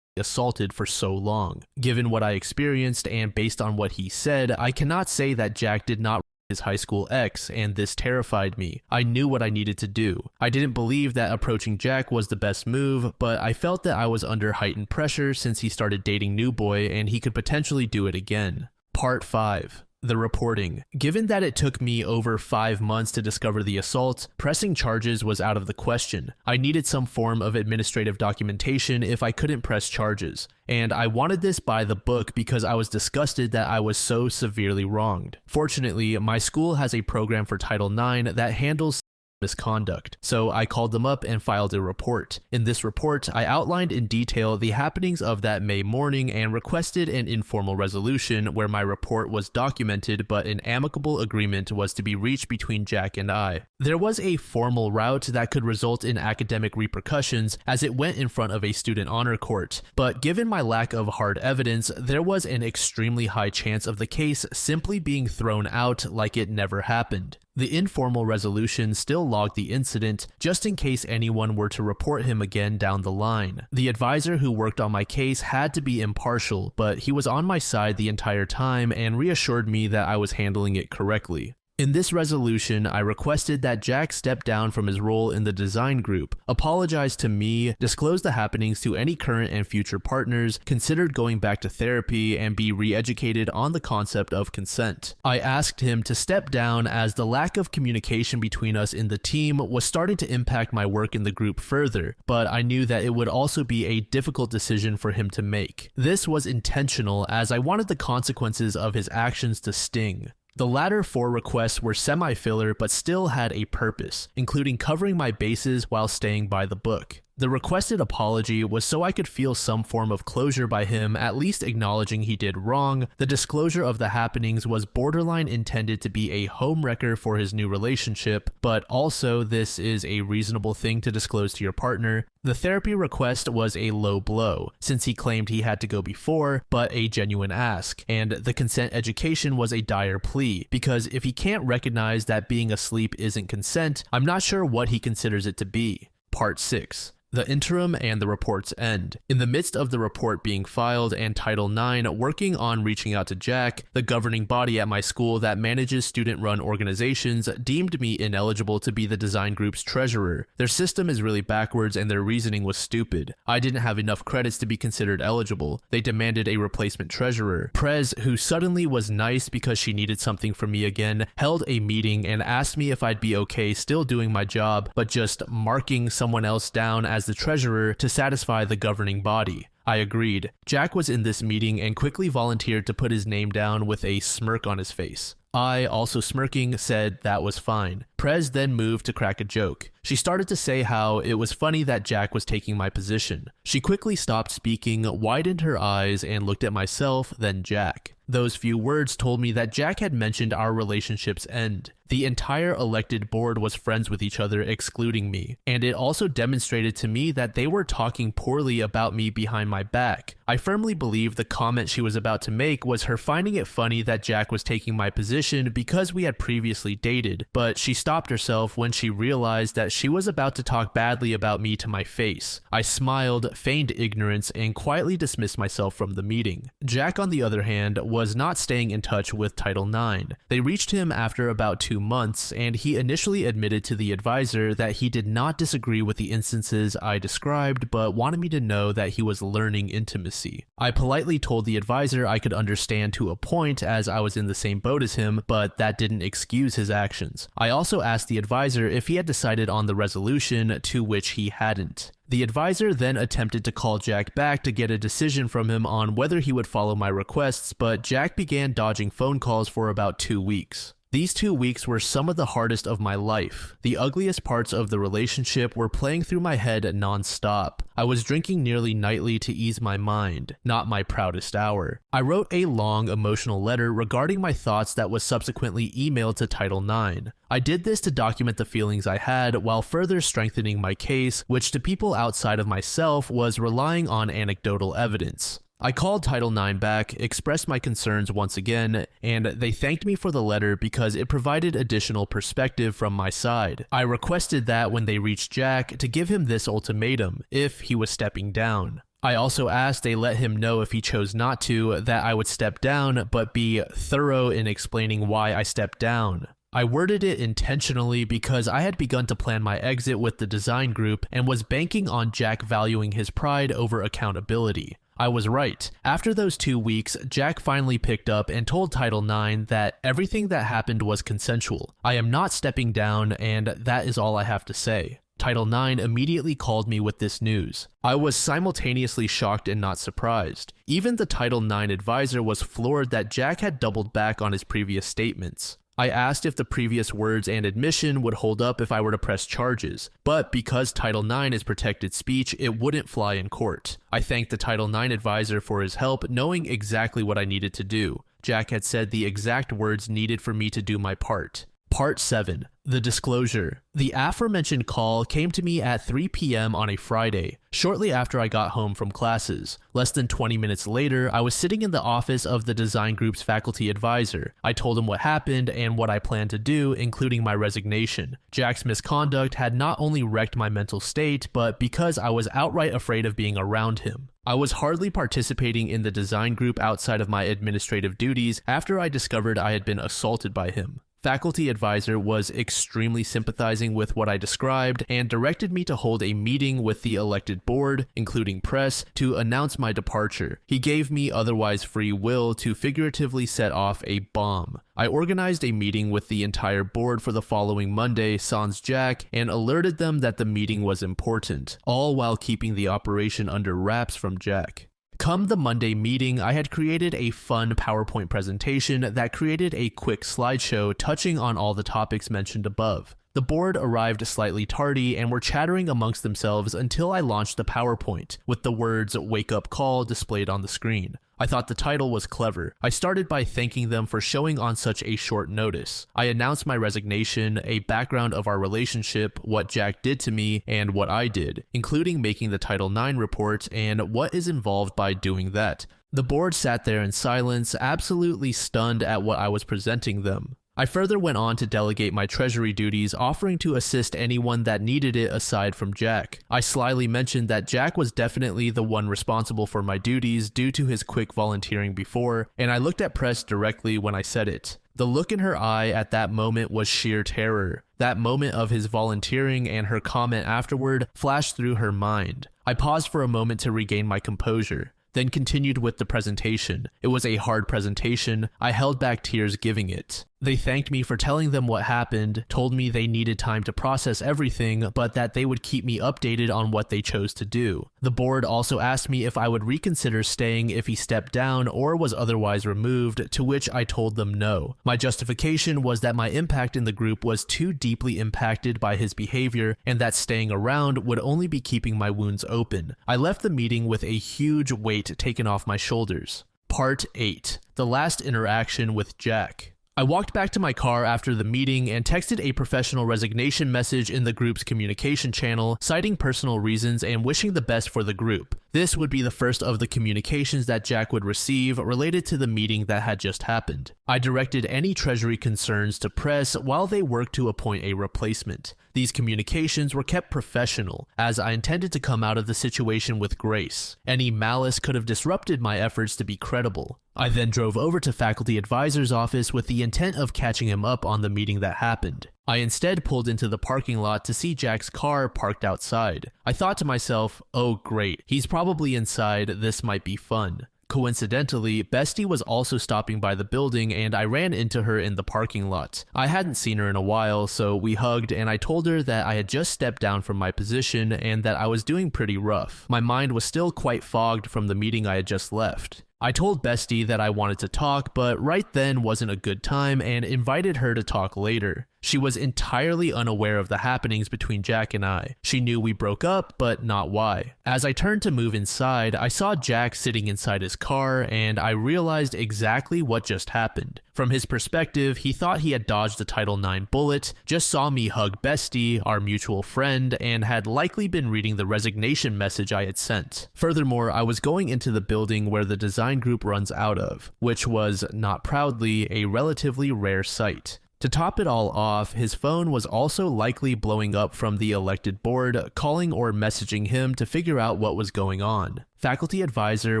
assaulted for so long. Given what I experienced and based on what he said, I cannot say that Jack did not his high school ex, and this terrified me. I knew what I needed to do. I didn't believe that approaching Jack was the best move, but I felt that I was under heightened pressure since he started dating New Boy and he could potentially do it again. Part 5. The reporting. Given that it took me over 5 months to discover the assault, pressing charges was out of the question. I needed some form of administrative documentation if I couldn't press charges, and I wanted this by the book because I was disgusted that I was so severely wronged. Fortunately, my school has a program for Title IX that handles misconduct, so I called them up and filed a report. In this report, I outlined in detail the happenings of that May morning and requested an informal resolution where my report was documented but an amicable agreement was to be reached between Jack and I. There was a formal route that could result in academic repercussions as it went in front of a student honor court, but given my lack of hard evidence, there was an extremely high chance of the case simply being thrown out like it never happened. The informal resolution still logged the incident just in case anyone were to report him again down the line. The advisor who worked on my case had to be impartial, but he was on my side the entire time and reassured me that I was handling it correctly. In this resolution, I requested that Jack step down from his role in the design group, apologize to me, disclose the happenings to any current and future partners, considered going back to therapy, and be re-educated on the concept of consent. I asked him to step down as the lack of communication between us in the team was starting to impact my work in the group further, but I knew that it would also be a difficult decision for him to make. This was intentional as I wanted the consequences of his actions to sting. The latter 4 requests were semi-filler but still had a purpose, including covering my bases while staying by the book. The requested apology was so I could feel some form of closure by him, at least acknowledging he did wrong. The disclosure of the happenings was borderline intended to be a homewrecker for his new relationship, but also this is a reasonable thing to disclose to your partner. The therapy request was a low blow, since he claimed he had to go before, but a genuine ask, and the consent education was a dire plea, because if he can't recognize that being asleep isn't consent, I'm not sure what he considers it to be. Part 6. The interim and the report's end. In the midst of the report being filed and Title IX working on reaching out to Jack, the governing body at my school that manages student-run organizations deemed me ineligible to be the design group's treasurer. Their system is really backwards and their reasoning was stupid. I didn't have enough credits to be considered eligible. They demanded a replacement treasurer. Prez, who suddenly was nice because she needed something from me again, held a meeting and asked me if I'd be okay still doing my job, but just marking someone else down as the treasurer to satisfy the governing body. I agreed. Jack was in this meeting and quickly volunteered to put his name down with a smirk on his face. I, also smirking, said that was fine. Prez then moved to crack a joke. She started to say how it was funny that Jack was taking my position. She quickly stopped speaking, widened her eyes, and looked at myself, then Jack. Those few words told me that Jack had mentioned our relationship's end. The entire elected board was friends with each other, excluding me, and it also demonstrated to me that they were talking poorly about me behind my back. I firmly believe the comment she was about to make was her finding it funny that Jack was taking my position because we had previously dated, but she stopped herself when she realized that she was about to talk badly about me to my face. I smiled, feigned ignorance, and quietly dismissed myself from the meeting. Jack, on the other hand, was not staying in touch with Title IX. They reached him after about 2 months, and he initially admitted to the advisor that he did not disagree with the instances I described, but wanted me to know that he was learning intimacy. I politely told the advisor I could understand to a point as I was in the same boat as him, but that didn't excuse his actions. I also asked the advisor if he had decided on the resolution, to which he hadn't. The advisor then attempted to call Jack back to get a decision from him on whether he would follow my requests, but Jack began dodging phone calls for about 2 weeks. These 2 weeks were some of the hardest of my life. The ugliest parts of the relationship were playing through my head non-stop. I was drinking nearly nightly to ease my mind, not my proudest hour. I wrote a long, emotional letter regarding my thoughts that was subsequently emailed to Title IX. I did this to document the feelings I had while further strengthening my case, which to people outside of myself was relying on anecdotal evidence. I called Title IX back, expressed my concerns once again, and they thanked me for the letter because it provided additional perspective from my side. I requested that when they reached Jack to give him this ultimatum, if he was stepping down. I also asked they let him know if he chose not to, that I would step down, but be thorough in explaining why I stepped down. I worded it intentionally because I had begun to plan my exit with the design group and was banking on Jack valuing his pride over accountability. I was right. After those 2 weeks, Jack finally picked up and told Title IX that everything that happened was consensual. I am not stepping down, and that is all I have to say. Title IX immediately called me with this news. I was simultaneously shocked and not surprised. Even the Title IX advisor was floored that Jack had doubled back on his previous statements. I asked if the previous words and admission would hold up if I were to press charges, but because Title IX is protected speech, it wouldn't fly in court. I thanked the Title IX advisor for his help, knowing exactly what I needed to do. Jack had said the exact words needed for me to do my part. Part 7. The disclosure. The aforementioned call came to me at 3 p.m. on a Friday, shortly after I got home from classes. Less than 20 minutes later, I was sitting in the office of the design group's faculty advisor. I told him what happened and what I planned to do, including my resignation. Jack's misconduct had not only wrecked my mental state, but because I was outright afraid of being around him. I was hardly participating in the design group outside of my administrative duties after I discovered I had been assaulted by him. Faculty advisor was extremely sympathizing with what I described and directed me to hold a meeting with the elected board, including press, to announce my departure. He gave me otherwise free will to figuratively set off a bomb. I organized a meeting with the entire board for the following Monday, sans Jack, and alerted them that the meeting was important, all while keeping the operation under wraps from Jack. Come the Monday meeting, I had created a fun PowerPoint presentation that created a quick slideshow touching on all the topics mentioned above. The board arrived slightly tardy and were chattering amongst themselves until I launched the PowerPoint, with the words "Wake Up Call" displayed on the screen. I thought the title was clever. I started by thanking them for showing on such a short notice. I announced my resignation, a background of our relationship, what Jack did to me, and what I did, including making the Title IX report and what is involved by doing that. The board sat there in silence, absolutely stunned at what I was presenting them. I further went on to delegate my treasury duties, offering to assist anyone that needed it aside from Jack. I slyly mentioned that Jack was definitely the one responsible for my duties due to his quick volunteering before, and I looked at Press directly when I said it. The look in her eye at that moment was sheer terror. That moment of his volunteering and her comment afterward flashed through her mind. I paused for a moment to regain my composure, then continued with the presentation. It was a hard presentation. I held back tears giving it. They thanked me for telling them what happened, told me they needed time to process everything, but that they would keep me updated on what they chose to do. The board also asked me if I would reconsider staying if he stepped down or was otherwise removed, to which I told them no. My justification was that my impact in the group was too deeply impacted by his behavior and that staying around would only be keeping my wounds open. I left the meeting with a huge weight taken off my shoulders. Part 8. The last interaction with Jack. I walked back to my car after the meeting and texted a professional resignation message in the group's communication channel, citing personal reasons and wishing the best for the group. This would be the first of the communications that Jack would receive related to the meeting that had just happened. I directed any Treasury concerns to press while they worked to appoint a replacement. These communications were kept professional, as I intended to come out of the situation with grace. Any malice could have disrupted my efforts to be credible. I then drove over to faculty advisor's office with the intent of catching him up on the meeting that happened. I instead pulled into the parking lot to see Jack's car parked outside. I thought to myself, oh great, he's probably inside, this might be fun. Coincidentally, Bestie was also stopping by the building and I ran into her in the parking lot. I hadn't seen her in a while, so we hugged and I told her that I had just stepped down from my position and that I was doing pretty rough. My mind was still quite fogged from the meeting I had just left. I told Bestie that I wanted to talk, but right then wasn't a good time and invited her to talk later. She was entirely unaware of the happenings between Jack and I. She knew we broke up, but not why. As I turned to move inside, I saw Jack sitting inside his car and I realized exactly what just happened. From his perspective, he thought he had dodged a Title IX bullet, just saw me hug Bestie, our mutual friend, and had likely been reading the resignation message I had sent. Furthermore, I was going into the building where the design group runs out of, which was, not proudly, a relatively rare sight. To top it all off, his phone was also likely blowing up from the elected board, calling or messaging him to figure out what was going on. Faculty advisor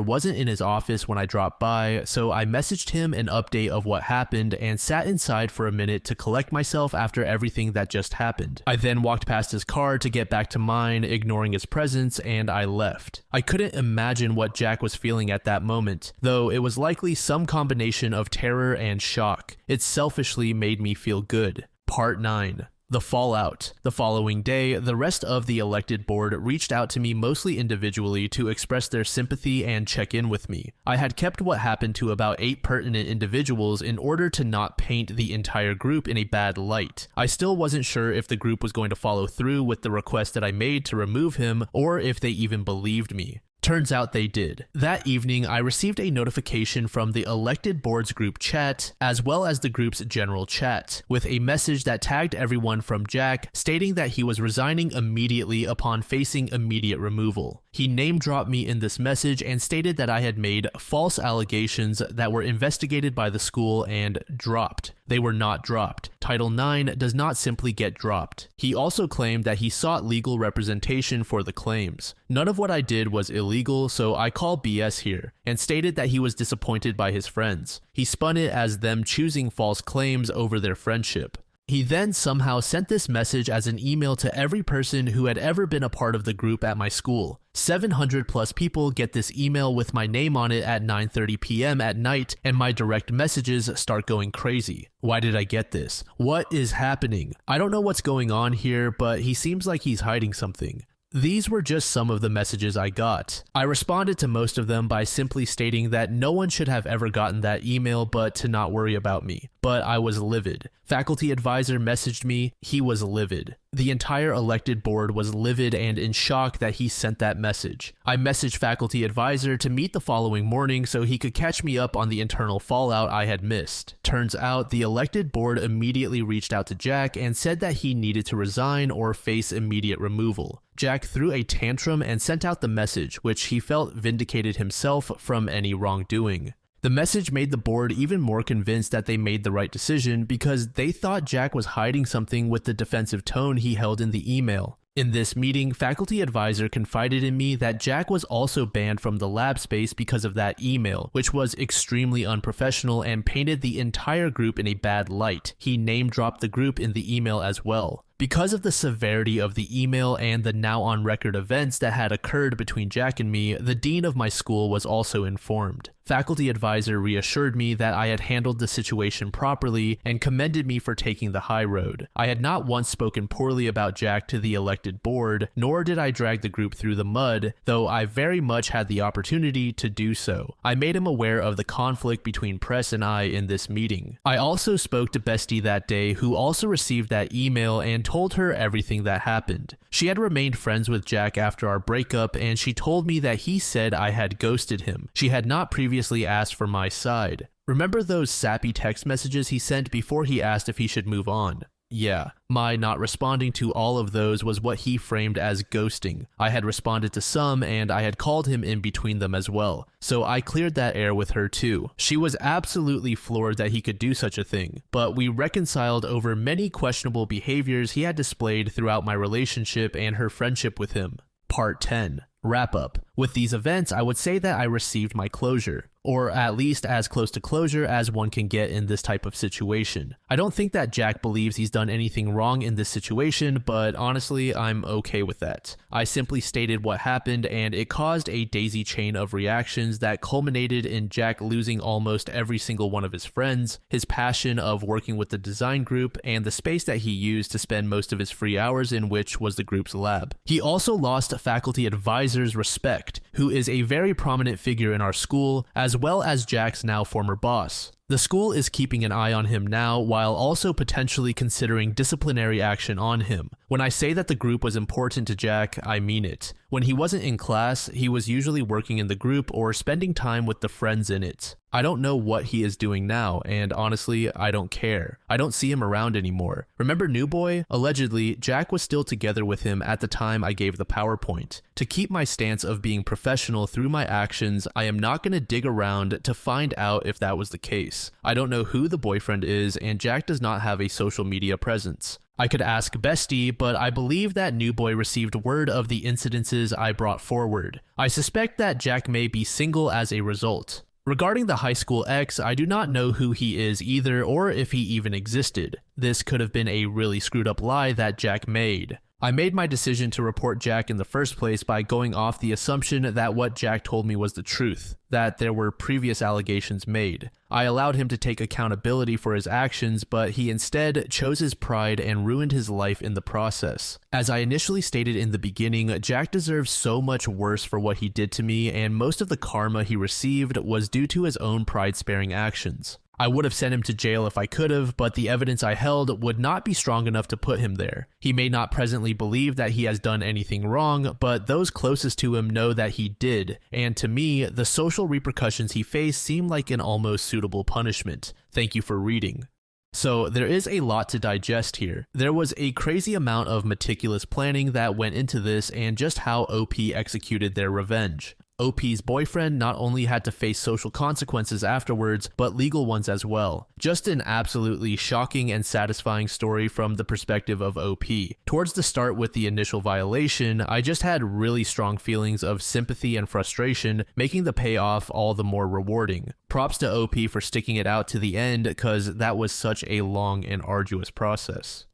wasn't in his office when I dropped by, so I messaged him an update of what happened and sat inside for a minute to collect myself after everything that just happened. I then walked past his car to get back to mine, ignoring his presence, and I left. I couldn't imagine what Jack was feeling at that moment, though it was likely some combination of terror and shock. It selfishly made me feel good. Part 9. The fallout. The following day, the rest of the elected board reached out to me mostly individually to express their sympathy and check in with me. I had kept what happened to about 8 pertinent individuals in order to not paint the entire group in a bad light. I still wasn't sure if the group was going to follow through with the request that I made to remove him, or if they even believed me. Turns out they did. That evening, I received a notification from the elected board's group chat, as well as the group's general chat, with a message that tagged everyone from Jack, stating that he was resigning immediately upon facing immediate removal. He name-dropped me in this message and stated that I had made false allegations that were investigated by the school and dropped. They were not dropped. Title IX does not simply get dropped. He also claimed that he sought legal representation for the claims. None of what I did was illegal, so I call BS here, and stated that he was disappointed by his friends. He spun it as them choosing false claims over their friendship. He then somehow sent this message as an email to every person who had ever been a part of the group at my school. 700 plus people get this email with my name on it at 9:30 p.m. at night, and my direct messages start going crazy. Why did I get this? What is happening? I don't know what's going on here, but he seems like he's hiding something. These were just some of the messages I got. I responded to most of them by simply stating that no one should have ever gotten that email, but to not worry about me. But I was livid. Faculty advisor messaged me, he was livid. The entire elected board was livid and in shock that he sent that message. I messaged faculty advisor to meet the following morning so he could catch me up on the internal fallout I had missed. Turns out the elected board immediately reached out to Jack and said that he needed to resign or face immediate removal. Jack threw a tantrum and sent out the message, which he felt vindicated himself from any wrongdoing. The message made the board even more convinced that they made the right decision because they thought Jack was hiding something with the defensive tone he held in the email. In this meeting, faculty advisor confided in me that Jack was also banned from the lab space because of that email, which was extremely unprofessional and painted the entire group in a bad light. He name-dropped the group in the email as well. Because of the severity of the email and the now-on-record events that had occurred between Jack and me, the dean of my school was also informed. Faculty advisor reassured me that I had handled the situation properly and commended me for taking the high road. I had not once spoken poorly about Jack to the elected board, nor did I drag the group through the mud, though I very much had the opportunity to do so. I made him aware of the conflict between press and I in this meeting. I also spoke to Bestie that day, who also received that email and told her everything that happened. She had remained friends with Jack after our breakup, and she told me that he said I had ghosted him. She had not previously asked for my side. Remember those sappy text messages he sent before he asked if he should move on? Yeah, my not responding to all of those was what he framed as ghosting. I had responded to some, and I had called him in between them as well, so I cleared that air with her too. She was absolutely floored that he could do such a thing, but we reconciled over many questionable behaviors he had displayed throughout my relationship and her friendship with him. Part 10. Wrap up. With these events, I would say that I received my closure, or at least as close to closure as one can get in this type of situation. I don't think that Jack believes he's done anything wrong in this situation, but honestly, I'm okay with that. I simply stated what happened, and it caused a daisy chain of reactions that culminated in Jack losing almost every single one of his friends, his passion of working with the design group, and the space that he used to spend most of his free hours in, which was the group's lab. He also lost faculty advisor's respect, who is a very prominent figure in our school, as well as Jack's now former boss. The school is keeping an eye on him now, while also potentially considering disciplinary action on him. When I say that the group was important to Jack, I mean it. When he wasn't in class, he was usually working in the group or spending time with the friends in it. I don't know what he is doing now, and honestly, I don't care. I don't see him around anymore. Remember New Boy? Allegedly, Jack was still together with him at the time I gave the PowerPoint. To keep my stance of being professional through my actions, I am not going to dig around to find out if that was the case. I don't know who the boyfriend is, and Jack does not have a social media presence. I could ask Bestie, but I believe that New Boy received word of the incidences I brought forward. I suspect that Jack may be single as a result. Regarding the high school ex, I do not know who he is either or if he even existed. This could have been a really screwed up lie that Jack made. I made my decision to report Jack in the first place by going off the assumption that what Jack told me was the truth, that there were previous allegations made. I allowed him to take accountability for his actions, but he instead chose his pride and ruined his life in the process. As I initially stated in the beginning, Jack deserves so much worse for what he did to me, and most of the karma he received was due to his own pride-sparing actions. I would have sent him to jail if I could have, but the evidence I held would not be strong enough to put him there. He may not presently believe that he has done anything wrong, but those closest to him know that he did, and to me, the social repercussions he faced seem like an almost suitable punishment. Thank you for reading. So there is a lot to digest here. There was a crazy amount of meticulous planning that went into this and just how OP executed their revenge. OP's boyfriend not only had to face social consequences afterwards, but legal ones as well. Just an absolutely shocking and satisfying story from the perspective of OP. Towards the start with the initial violation, I just had really strong feelings of sympathy and frustration, making the payoff all the more rewarding. Props to OP for sticking it out to the end, cause that was such a long and arduous process.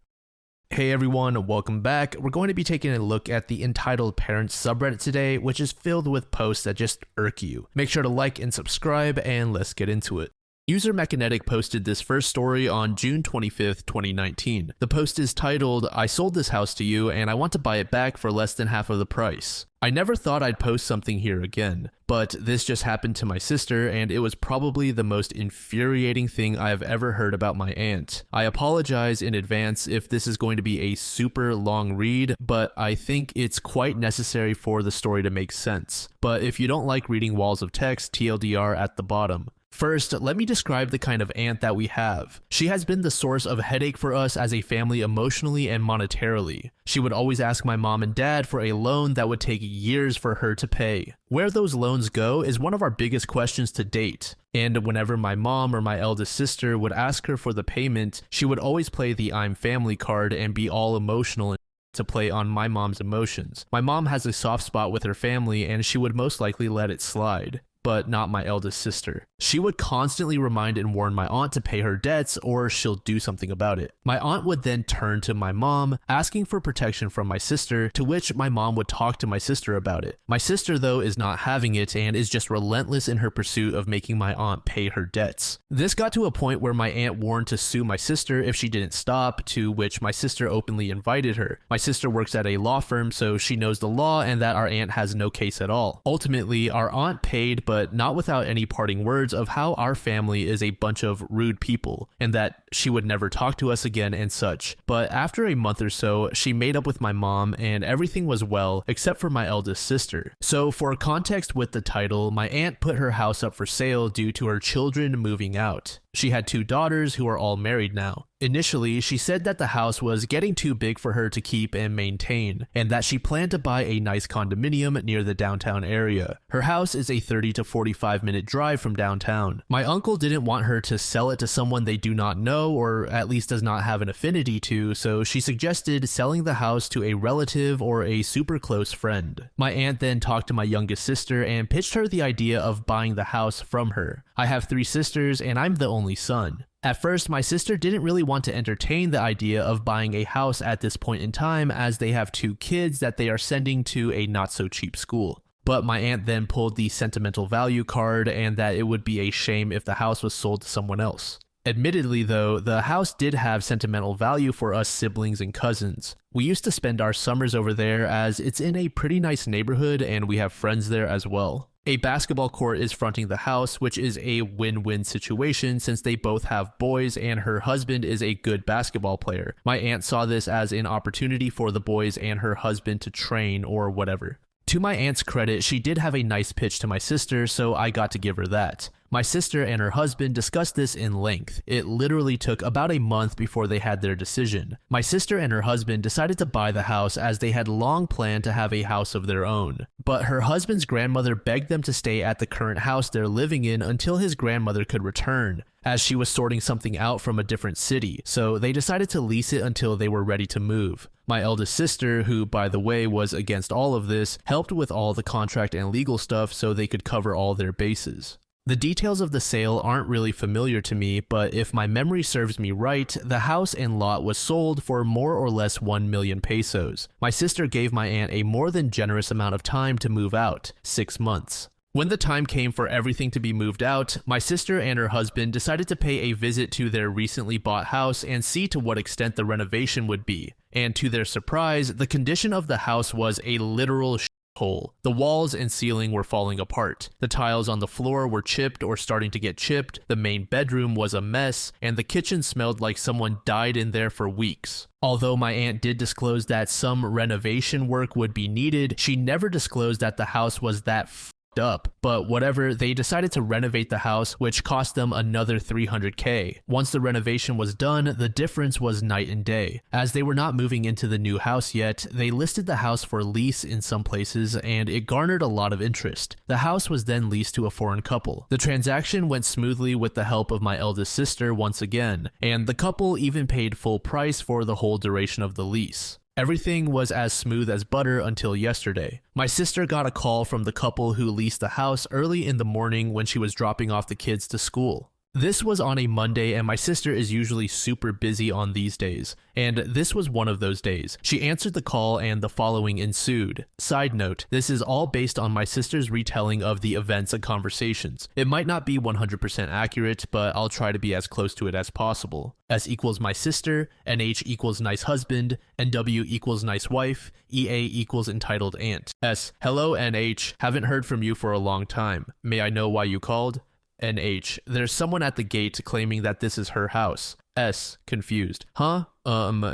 Hey everyone, welcome back. We're going to be taking a look at the entitled Parents subreddit today, which is filled with posts that just irk you. Make sure to like and subscribe, and let's get into it. User Mechanetic posted this first story on June 25th, 2019. The post is titled, "I sold this house to you and I want to buy it back for less than half of the price. I never thought I'd post something here again, but this just happened to my sister and it was probably the most infuriating thing I have ever heard about my aunt. I apologize in advance if this is going to be a super long read, but I think it's quite necessary for the story to make sense. But if you don't like reading walls of text, TLDR at the bottom. First, let me describe the kind of aunt that we have. She has been the source of headache for us as a family emotionally and monetarily. She would always ask my mom and dad for a loan that would take years for her to pay. Where those loans go is one of our biggest questions to date. And whenever my mom or my eldest sister would ask her for the payment, she would always play the I'm family card and be all emotional to play on my mom's emotions. My mom has a soft spot with her family and she would most likely let it slide. But not my eldest sister. She would constantly remind and warn my aunt to pay her debts or she'll do something about it. My aunt would then turn to my mom, asking for protection from my sister, to which my mom would talk to my sister about it. My sister, though, is not having it and is just relentless in her pursuit of making my aunt pay her debts. This got to a point where my aunt warned to sue my sister if she didn't stop, to which my sister openly invited her. My sister works at a law firm, so she knows the law and that our aunt has no case at all. Ultimately, our aunt paid, but not without any parting words of how our family is a bunch of rude people and that she would never talk to us again and such. But after a month or so, she made up with my mom and everything was well except for my eldest sister. So for context with the title, my aunt put her house up for sale due to her children moving out. She had 2 daughters who are all married now. Initially, she said that the house was getting too big for her to keep and maintain, and that she planned to buy a nice condominium near the downtown area. Her house is a 30 to 45 minute drive from downtown. My uncle didn't want her to sell it to someone they do not know, or at least does not have an affinity to, so she suggested selling the house to a relative or a super close friend. My aunt then talked to my youngest sister and pitched her the idea of buying the house from her. I have 3 sisters and I'm the only son. At first, my sister didn't really want to entertain the idea of buying a house at this point in time, as they have 2 kids that they are sending to a not so cheap school. But my aunt then pulled the sentimental value card, and that it would be a shame if the house was sold to someone else. Admittedly though, the house did have sentimental value for us siblings and cousins. We used to spend our summers over there, as it's in a pretty nice neighborhood and we have friends there as well. A basketball court is fronting the house, which is a win-win situation since they both have boys and her husband is a good basketball player. My aunt saw this as an opportunity for the boys and her husband to train or whatever. To my aunt's credit, she did have a nice pitch to my sister, so I got to give her that. My sister and her husband discussed this in length. It literally took about a month before they had their decision. My sister and her husband decided to buy the house as they had long planned to have a house of their own. But her husband's grandmother begged them to stay at the current house they're living in until his grandmother could return, as she was sorting something out from a different city, so they decided to lease it until they were ready to move. My eldest sister, who by the way was against all of this, helped with all the contract and legal stuff so they could cover all their bases. The details of the sale aren't really familiar to me, but if my memory serves me right, the house and lot was sold for more or less 1 million pesos. My sister gave my aunt a more than generous amount of time to move out, 6 months. When the time came for everything to be moved out, my sister and her husband decided to pay a visit to their recently bought house and see to what extent the renovation would be. And to their surprise, the condition of the house was a literal hole. The walls and ceiling were falling apart. The tiles on the floor were chipped or starting to get chipped. The main bedroom was a mess, and the kitchen smelled like someone died in there for weeks. Although my aunt did disclose that some renovation work would be needed, she never disclosed that the house was that up, but whatever, they decided to renovate the house, which cost them another 300k. Once the renovation was done, the difference was night and day. As they were not moving into the new house yet, they listed the house for lease in some places, and it garnered a lot of interest. The house was then leased to a foreign couple. The transaction went smoothly with the help of my eldest sister once again, and the couple even paid full price for the whole duration of the lease. Everything was as smooth as butter until yesterday. My sister got a call from the couple who leased the house early in the morning when she was dropping off the kids to school. This was on a Monday, and my sister is usually super busy on these days, and this was one of those days. She answered the call and the following ensued. Side note, this is all based on my sister's retelling of the events and conversations. It might not be 100% accurate, but I'll try to be as close to it as possible. S equals my sister, NH equals nice husband, NW equals nice wife, EA equals entitled aunt. S, hello NH, haven't heard from you for a long time. May I know why you called? NH, there's someone at the gate claiming that this is her house. S, confused. Huh?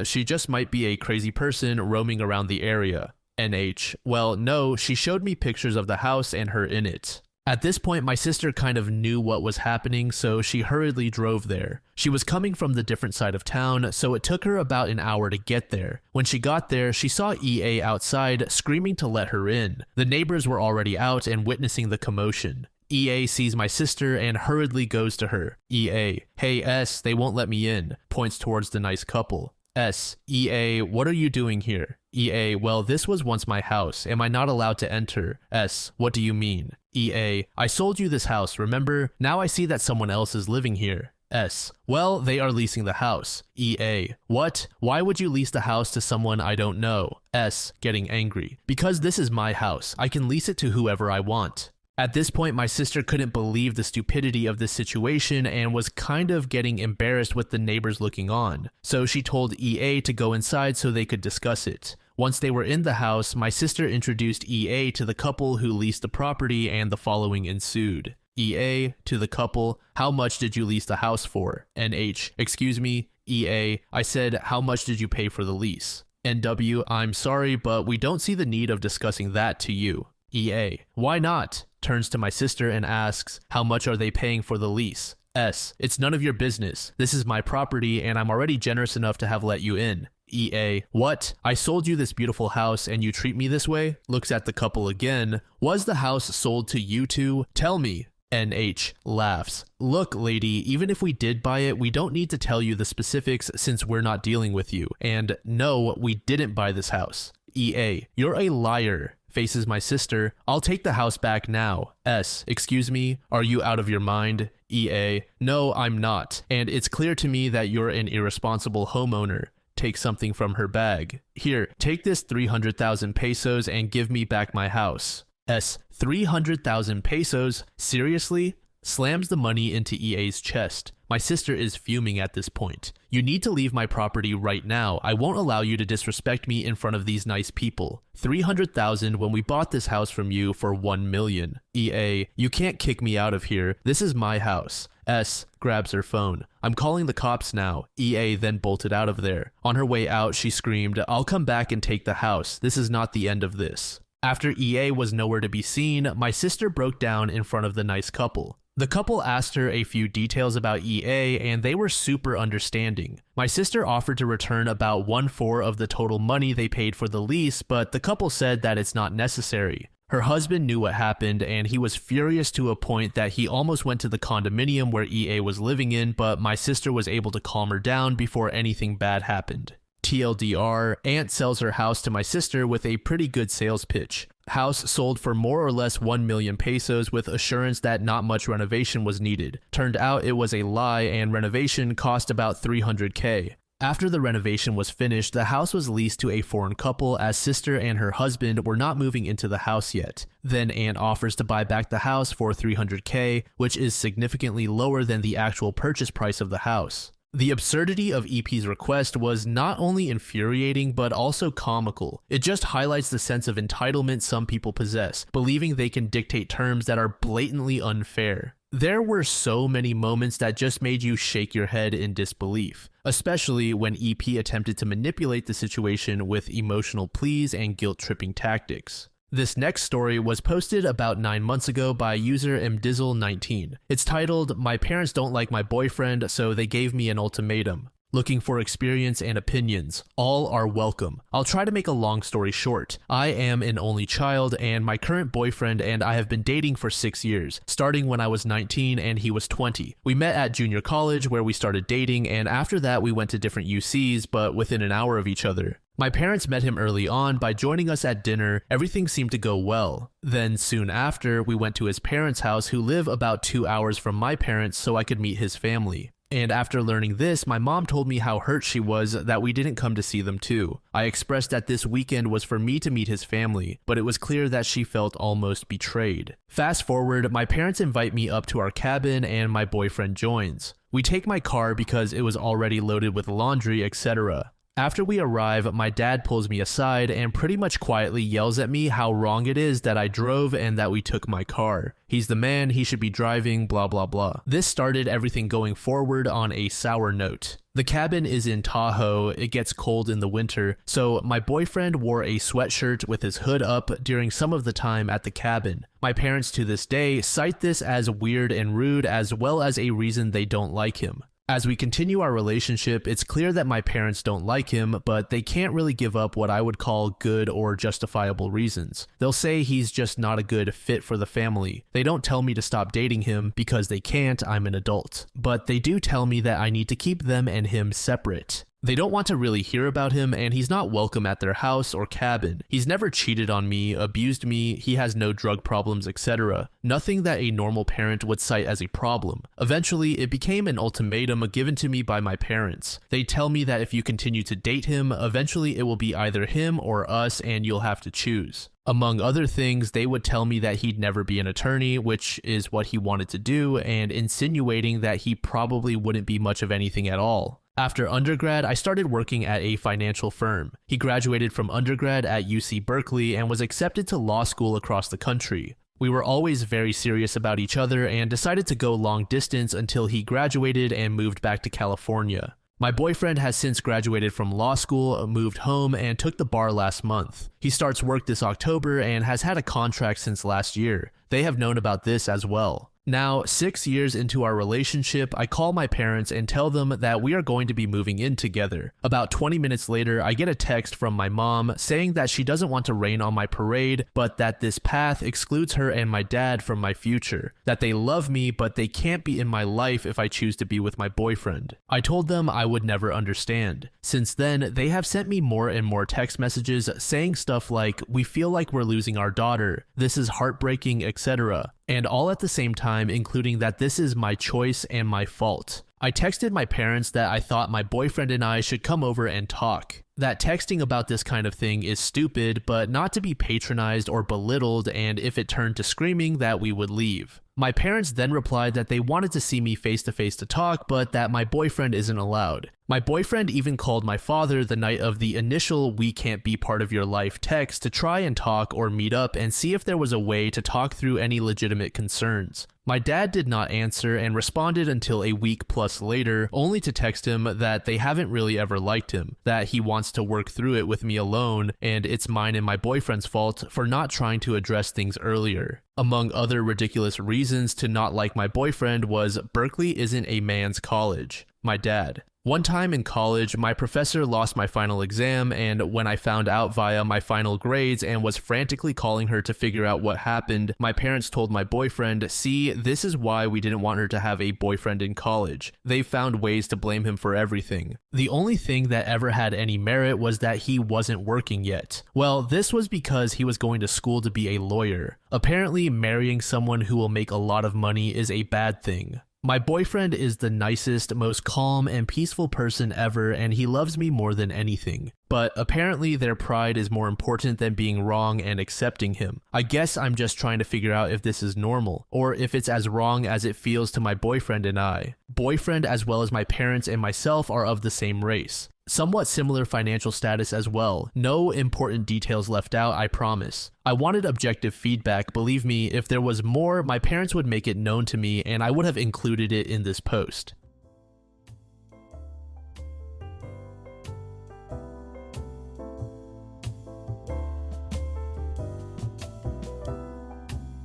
She just might be a crazy person roaming around the area. NH, well, no, she showed me pictures of the house and her in it. At this point, my sister kind of knew what was happening, so she hurriedly drove there. She was coming from the different side of town, so it took her about an hour to get there. When she got there, she saw EA outside, screaming to let her in. The neighbors were already out and witnessing the commotion. EA sees my sister and hurriedly goes to her. EA, hey S, they won't let me in, points towards the nice couple. S, EA, what are you doing here? EA, well, this was once my house. Am I not allowed to enter? S, what do you mean? EA, I sold you this house, remember? Now I see that someone else is living here. S, well, they are leasing the house. EA, what? Why would you lease the house to someone I don't know? S, getting angry. Because this is my house. I can lease it to whoever I want. At this point, my sister couldn't believe the stupidity of this situation and was kind of getting embarrassed with the neighbors looking on. So she told EA to go inside so they could discuss it. Once they were in the house, my sister introduced EA to the couple who leased the property, and the following ensued. EA, to the couple, how much did you lease the house for? NH, excuse me, EA, I said, how much did you pay for the lease? NW, I'm sorry, but we don't see the need of discussing that to you. EA, why not? Turns to my sister and asks, how much are they paying for the lease? S. It's none of your business. This is my property and I'm already generous enough to have let you in. EA. What? I sold you this beautiful house and you treat me this way? Looks at the couple again. Was the house sold to you two? Tell me. NH laughs. Look, lady, even if we did buy it, we don't need to tell you the specifics since we're not dealing with you. And no, we didn't buy this house. EA. You're a liar. Faces my sister. I'll take the house back now. S. Excuse me? Are you out of your mind? EA. No, I'm not. And it's clear to me that you're an irresponsible homeowner. Take something from her bag. Here, take this 300,000 pesos and give me back my house. S. 300,000 pesos? Seriously? Slams the money into EA's chest. My sister is fuming at this point. You need to leave my property right now. I won't allow you to disrespect me in front of these nice people. 300,000 when we bought this house from you for 1 million. EA, you can't kick me out of here. This is my house. S grabs her phone. I'm calling the cops now. EA then bolted out of there. On her way out, she screamed, I'll come back and take the house. This is not the end of this. After EA was nowhere to be seen, my sister broke down in front of the nice couple. The couple asked her a few details about EA and they were super understanding. My sister offered to return about 1/4 of the total money they paid for the lease, but the couple said that it's not necessary. Her husband knew what happened and he was furious to a point that he almost went to the condominium where EA was living in, but my sister was able to calm her down before anything bad happened. TLDR, Aunt sells her house to my sister with a pretty good sales pitch. House sold for more or less 1 million pesos with assurance that not much renovation was needed. Turned out it was a lie and renovation cost about 300K. After the renovation was finished, the house was leased to a foreign couple as sister and her husband were not moving into the house yet. Then Aunt offers to buy back the house for 300K, which is significantly lower than the actual purchase price of the house. The absurdity of EP's request was not only infuriating but also comical. It just highlights the sense of entitlement some people possess, believing they can dictate terms that are blatantly unfair. There were so many moments that just made you shake your head in disbelief, especially when EP attempted to manipulate the situation with emotional pleas and guilt-tripping tactics. This next story was posted about 9 months ago by user mdizzle19. It's titled, My parents don't like my boyfriend, so they gave me an ultimatum. Looking for experience and opinions. All are welcome. I'll try to make a long story short. I am an only child and my current boyfriend and I have been dating for 6 years, starting when I was 19 and he was 20. We met at junior college where we started dating and after that we went to different UCs but within an hour of each other. My parents met him early on by joining us at dinner. Everything seemed to go well. Then soon after, we went to his parents' house who live about 2 hours from my parents so I could meet his family. And after learning this, my mom told me how hurt she was that we didn't come to see them too. I expressed that this weekend was for me to meet his family, but it was clear that she felt almost betrayed. Fast forward, my parents invite me up to our cabin and my boyfriend joins. We take my car because it was already loaded with laundry, etc. After we arrive, my dad pulls me aside and pretty much quietly yells at me how wrong it is that I drove and that we took my car. He's the man, he should be driving, blah blah blah. This started everything going forward on a sour note. The cabin is in Tahoe, it gets cold in the winter, so my boyfriend wore a sweatshirt with his hood up during some of the time at the cabin. My parents to this day cite this as weird and rude as well as a reason they don't like him. As we continue our relationship, it's clear that my parents don't like him, but they can't really give up what I would call good or justifiable reasons. They'll say he's just not a good fit for the family. They don't tell me to stop dating him because they can't, I'm an adult. But they do tell me that I need to keep them and him separate. They don't want to really hear about him and he's not welcome at their house or cabin. He's never cheated on me, abused me, he has no drug problems, etc. Nothing that a normal parent would cite as a problem. Eventually, it became an ultimatum given to me by my parents. They tell me that if you continue to date him, eventually it will be either him or us and you'll have to choose. Among other things, they would tell me that he'd never be an attorney, which is what he wanted to do, and insinuating that he probably wouldn't be much of anything at all. After undergrad, I started working at a financial firm. He graduated from undergrad at UC Berkeley and was accepted to law school across the country. We were always very serious about each other and decided to go long distance until he graduated and moved back to California. My boyfriend has since graduated from law school, moved home, and took the bar last month. He starts work this October and has had a contract since last year. They have known about this as well. Now, 6 years into our relationship, I call my parents and tell them that we are going to be moving in together. About 20 minutes later, I get a text from my mom saying that she doesn't want to rain on my parade, but that this path excludes her and my dad from my future. That they love me, but they can't be in my life if I choose to be with my boyfriend. I told them I would never understand. Since then, they have sent me more and more text messages saying stuff like, "We feel like we're losing our daughter. This is heartbreaking," etc. And all at the same time including that this is my choice and my fault. I texted my parents that I thought my boyfriend and I should come over and talk. That texting about this kind of thing is stupid, but not to be patronized or belittled, and if it turned to screaming, that we would leave. My parents then replied that they wanted to see me face to face to talk, but that my boyfriend isn't allowed. My boyfriend even called my father the night of the initial "we can't be part of your life" text to try and talk or meet up and see if there was a way to talk through any legitimate concerns. My dad did not answer and responded until a week plus later, only to text him that they haven't really ever liked him, that he wants to work through it with me alone, and it's mine and my boyfriend's fault for not trying to address things earlier. Among other ridiculous reasons to not like my boyfriend was Berkeley isn't a man's college. My dad. One time in college, my professor lost my final exam, and when I found out via my final grades and was frantically calling her to figure out what happened, my parents told my boyfriend, "See, this is why we didn't want her to have a boyfriend in college. They found ways to blame him for everything." The only thing that ever had any merit was that he wasn't working yet. Well, this was because he was going to school to be a lawyer. Apparently, marrying someone who will make a lot of money is a bad thing. My boyfriend is the nicest, most calm and peaceful person ever, and he loves me more than anything. But apparently their pride is more important than being wrong and accepting him. I guess I'm just trying to figure out if this is normal, or if it's as wrong as it feels to my boyfriend and I. Boyfriend as well as my parents and myself are of the same race. Somewhat similar financial status as well. No important details left out, I promise. I wanted objective feedback. Believe me, if there was more, my parents would make it known to me and I would have included it in this post.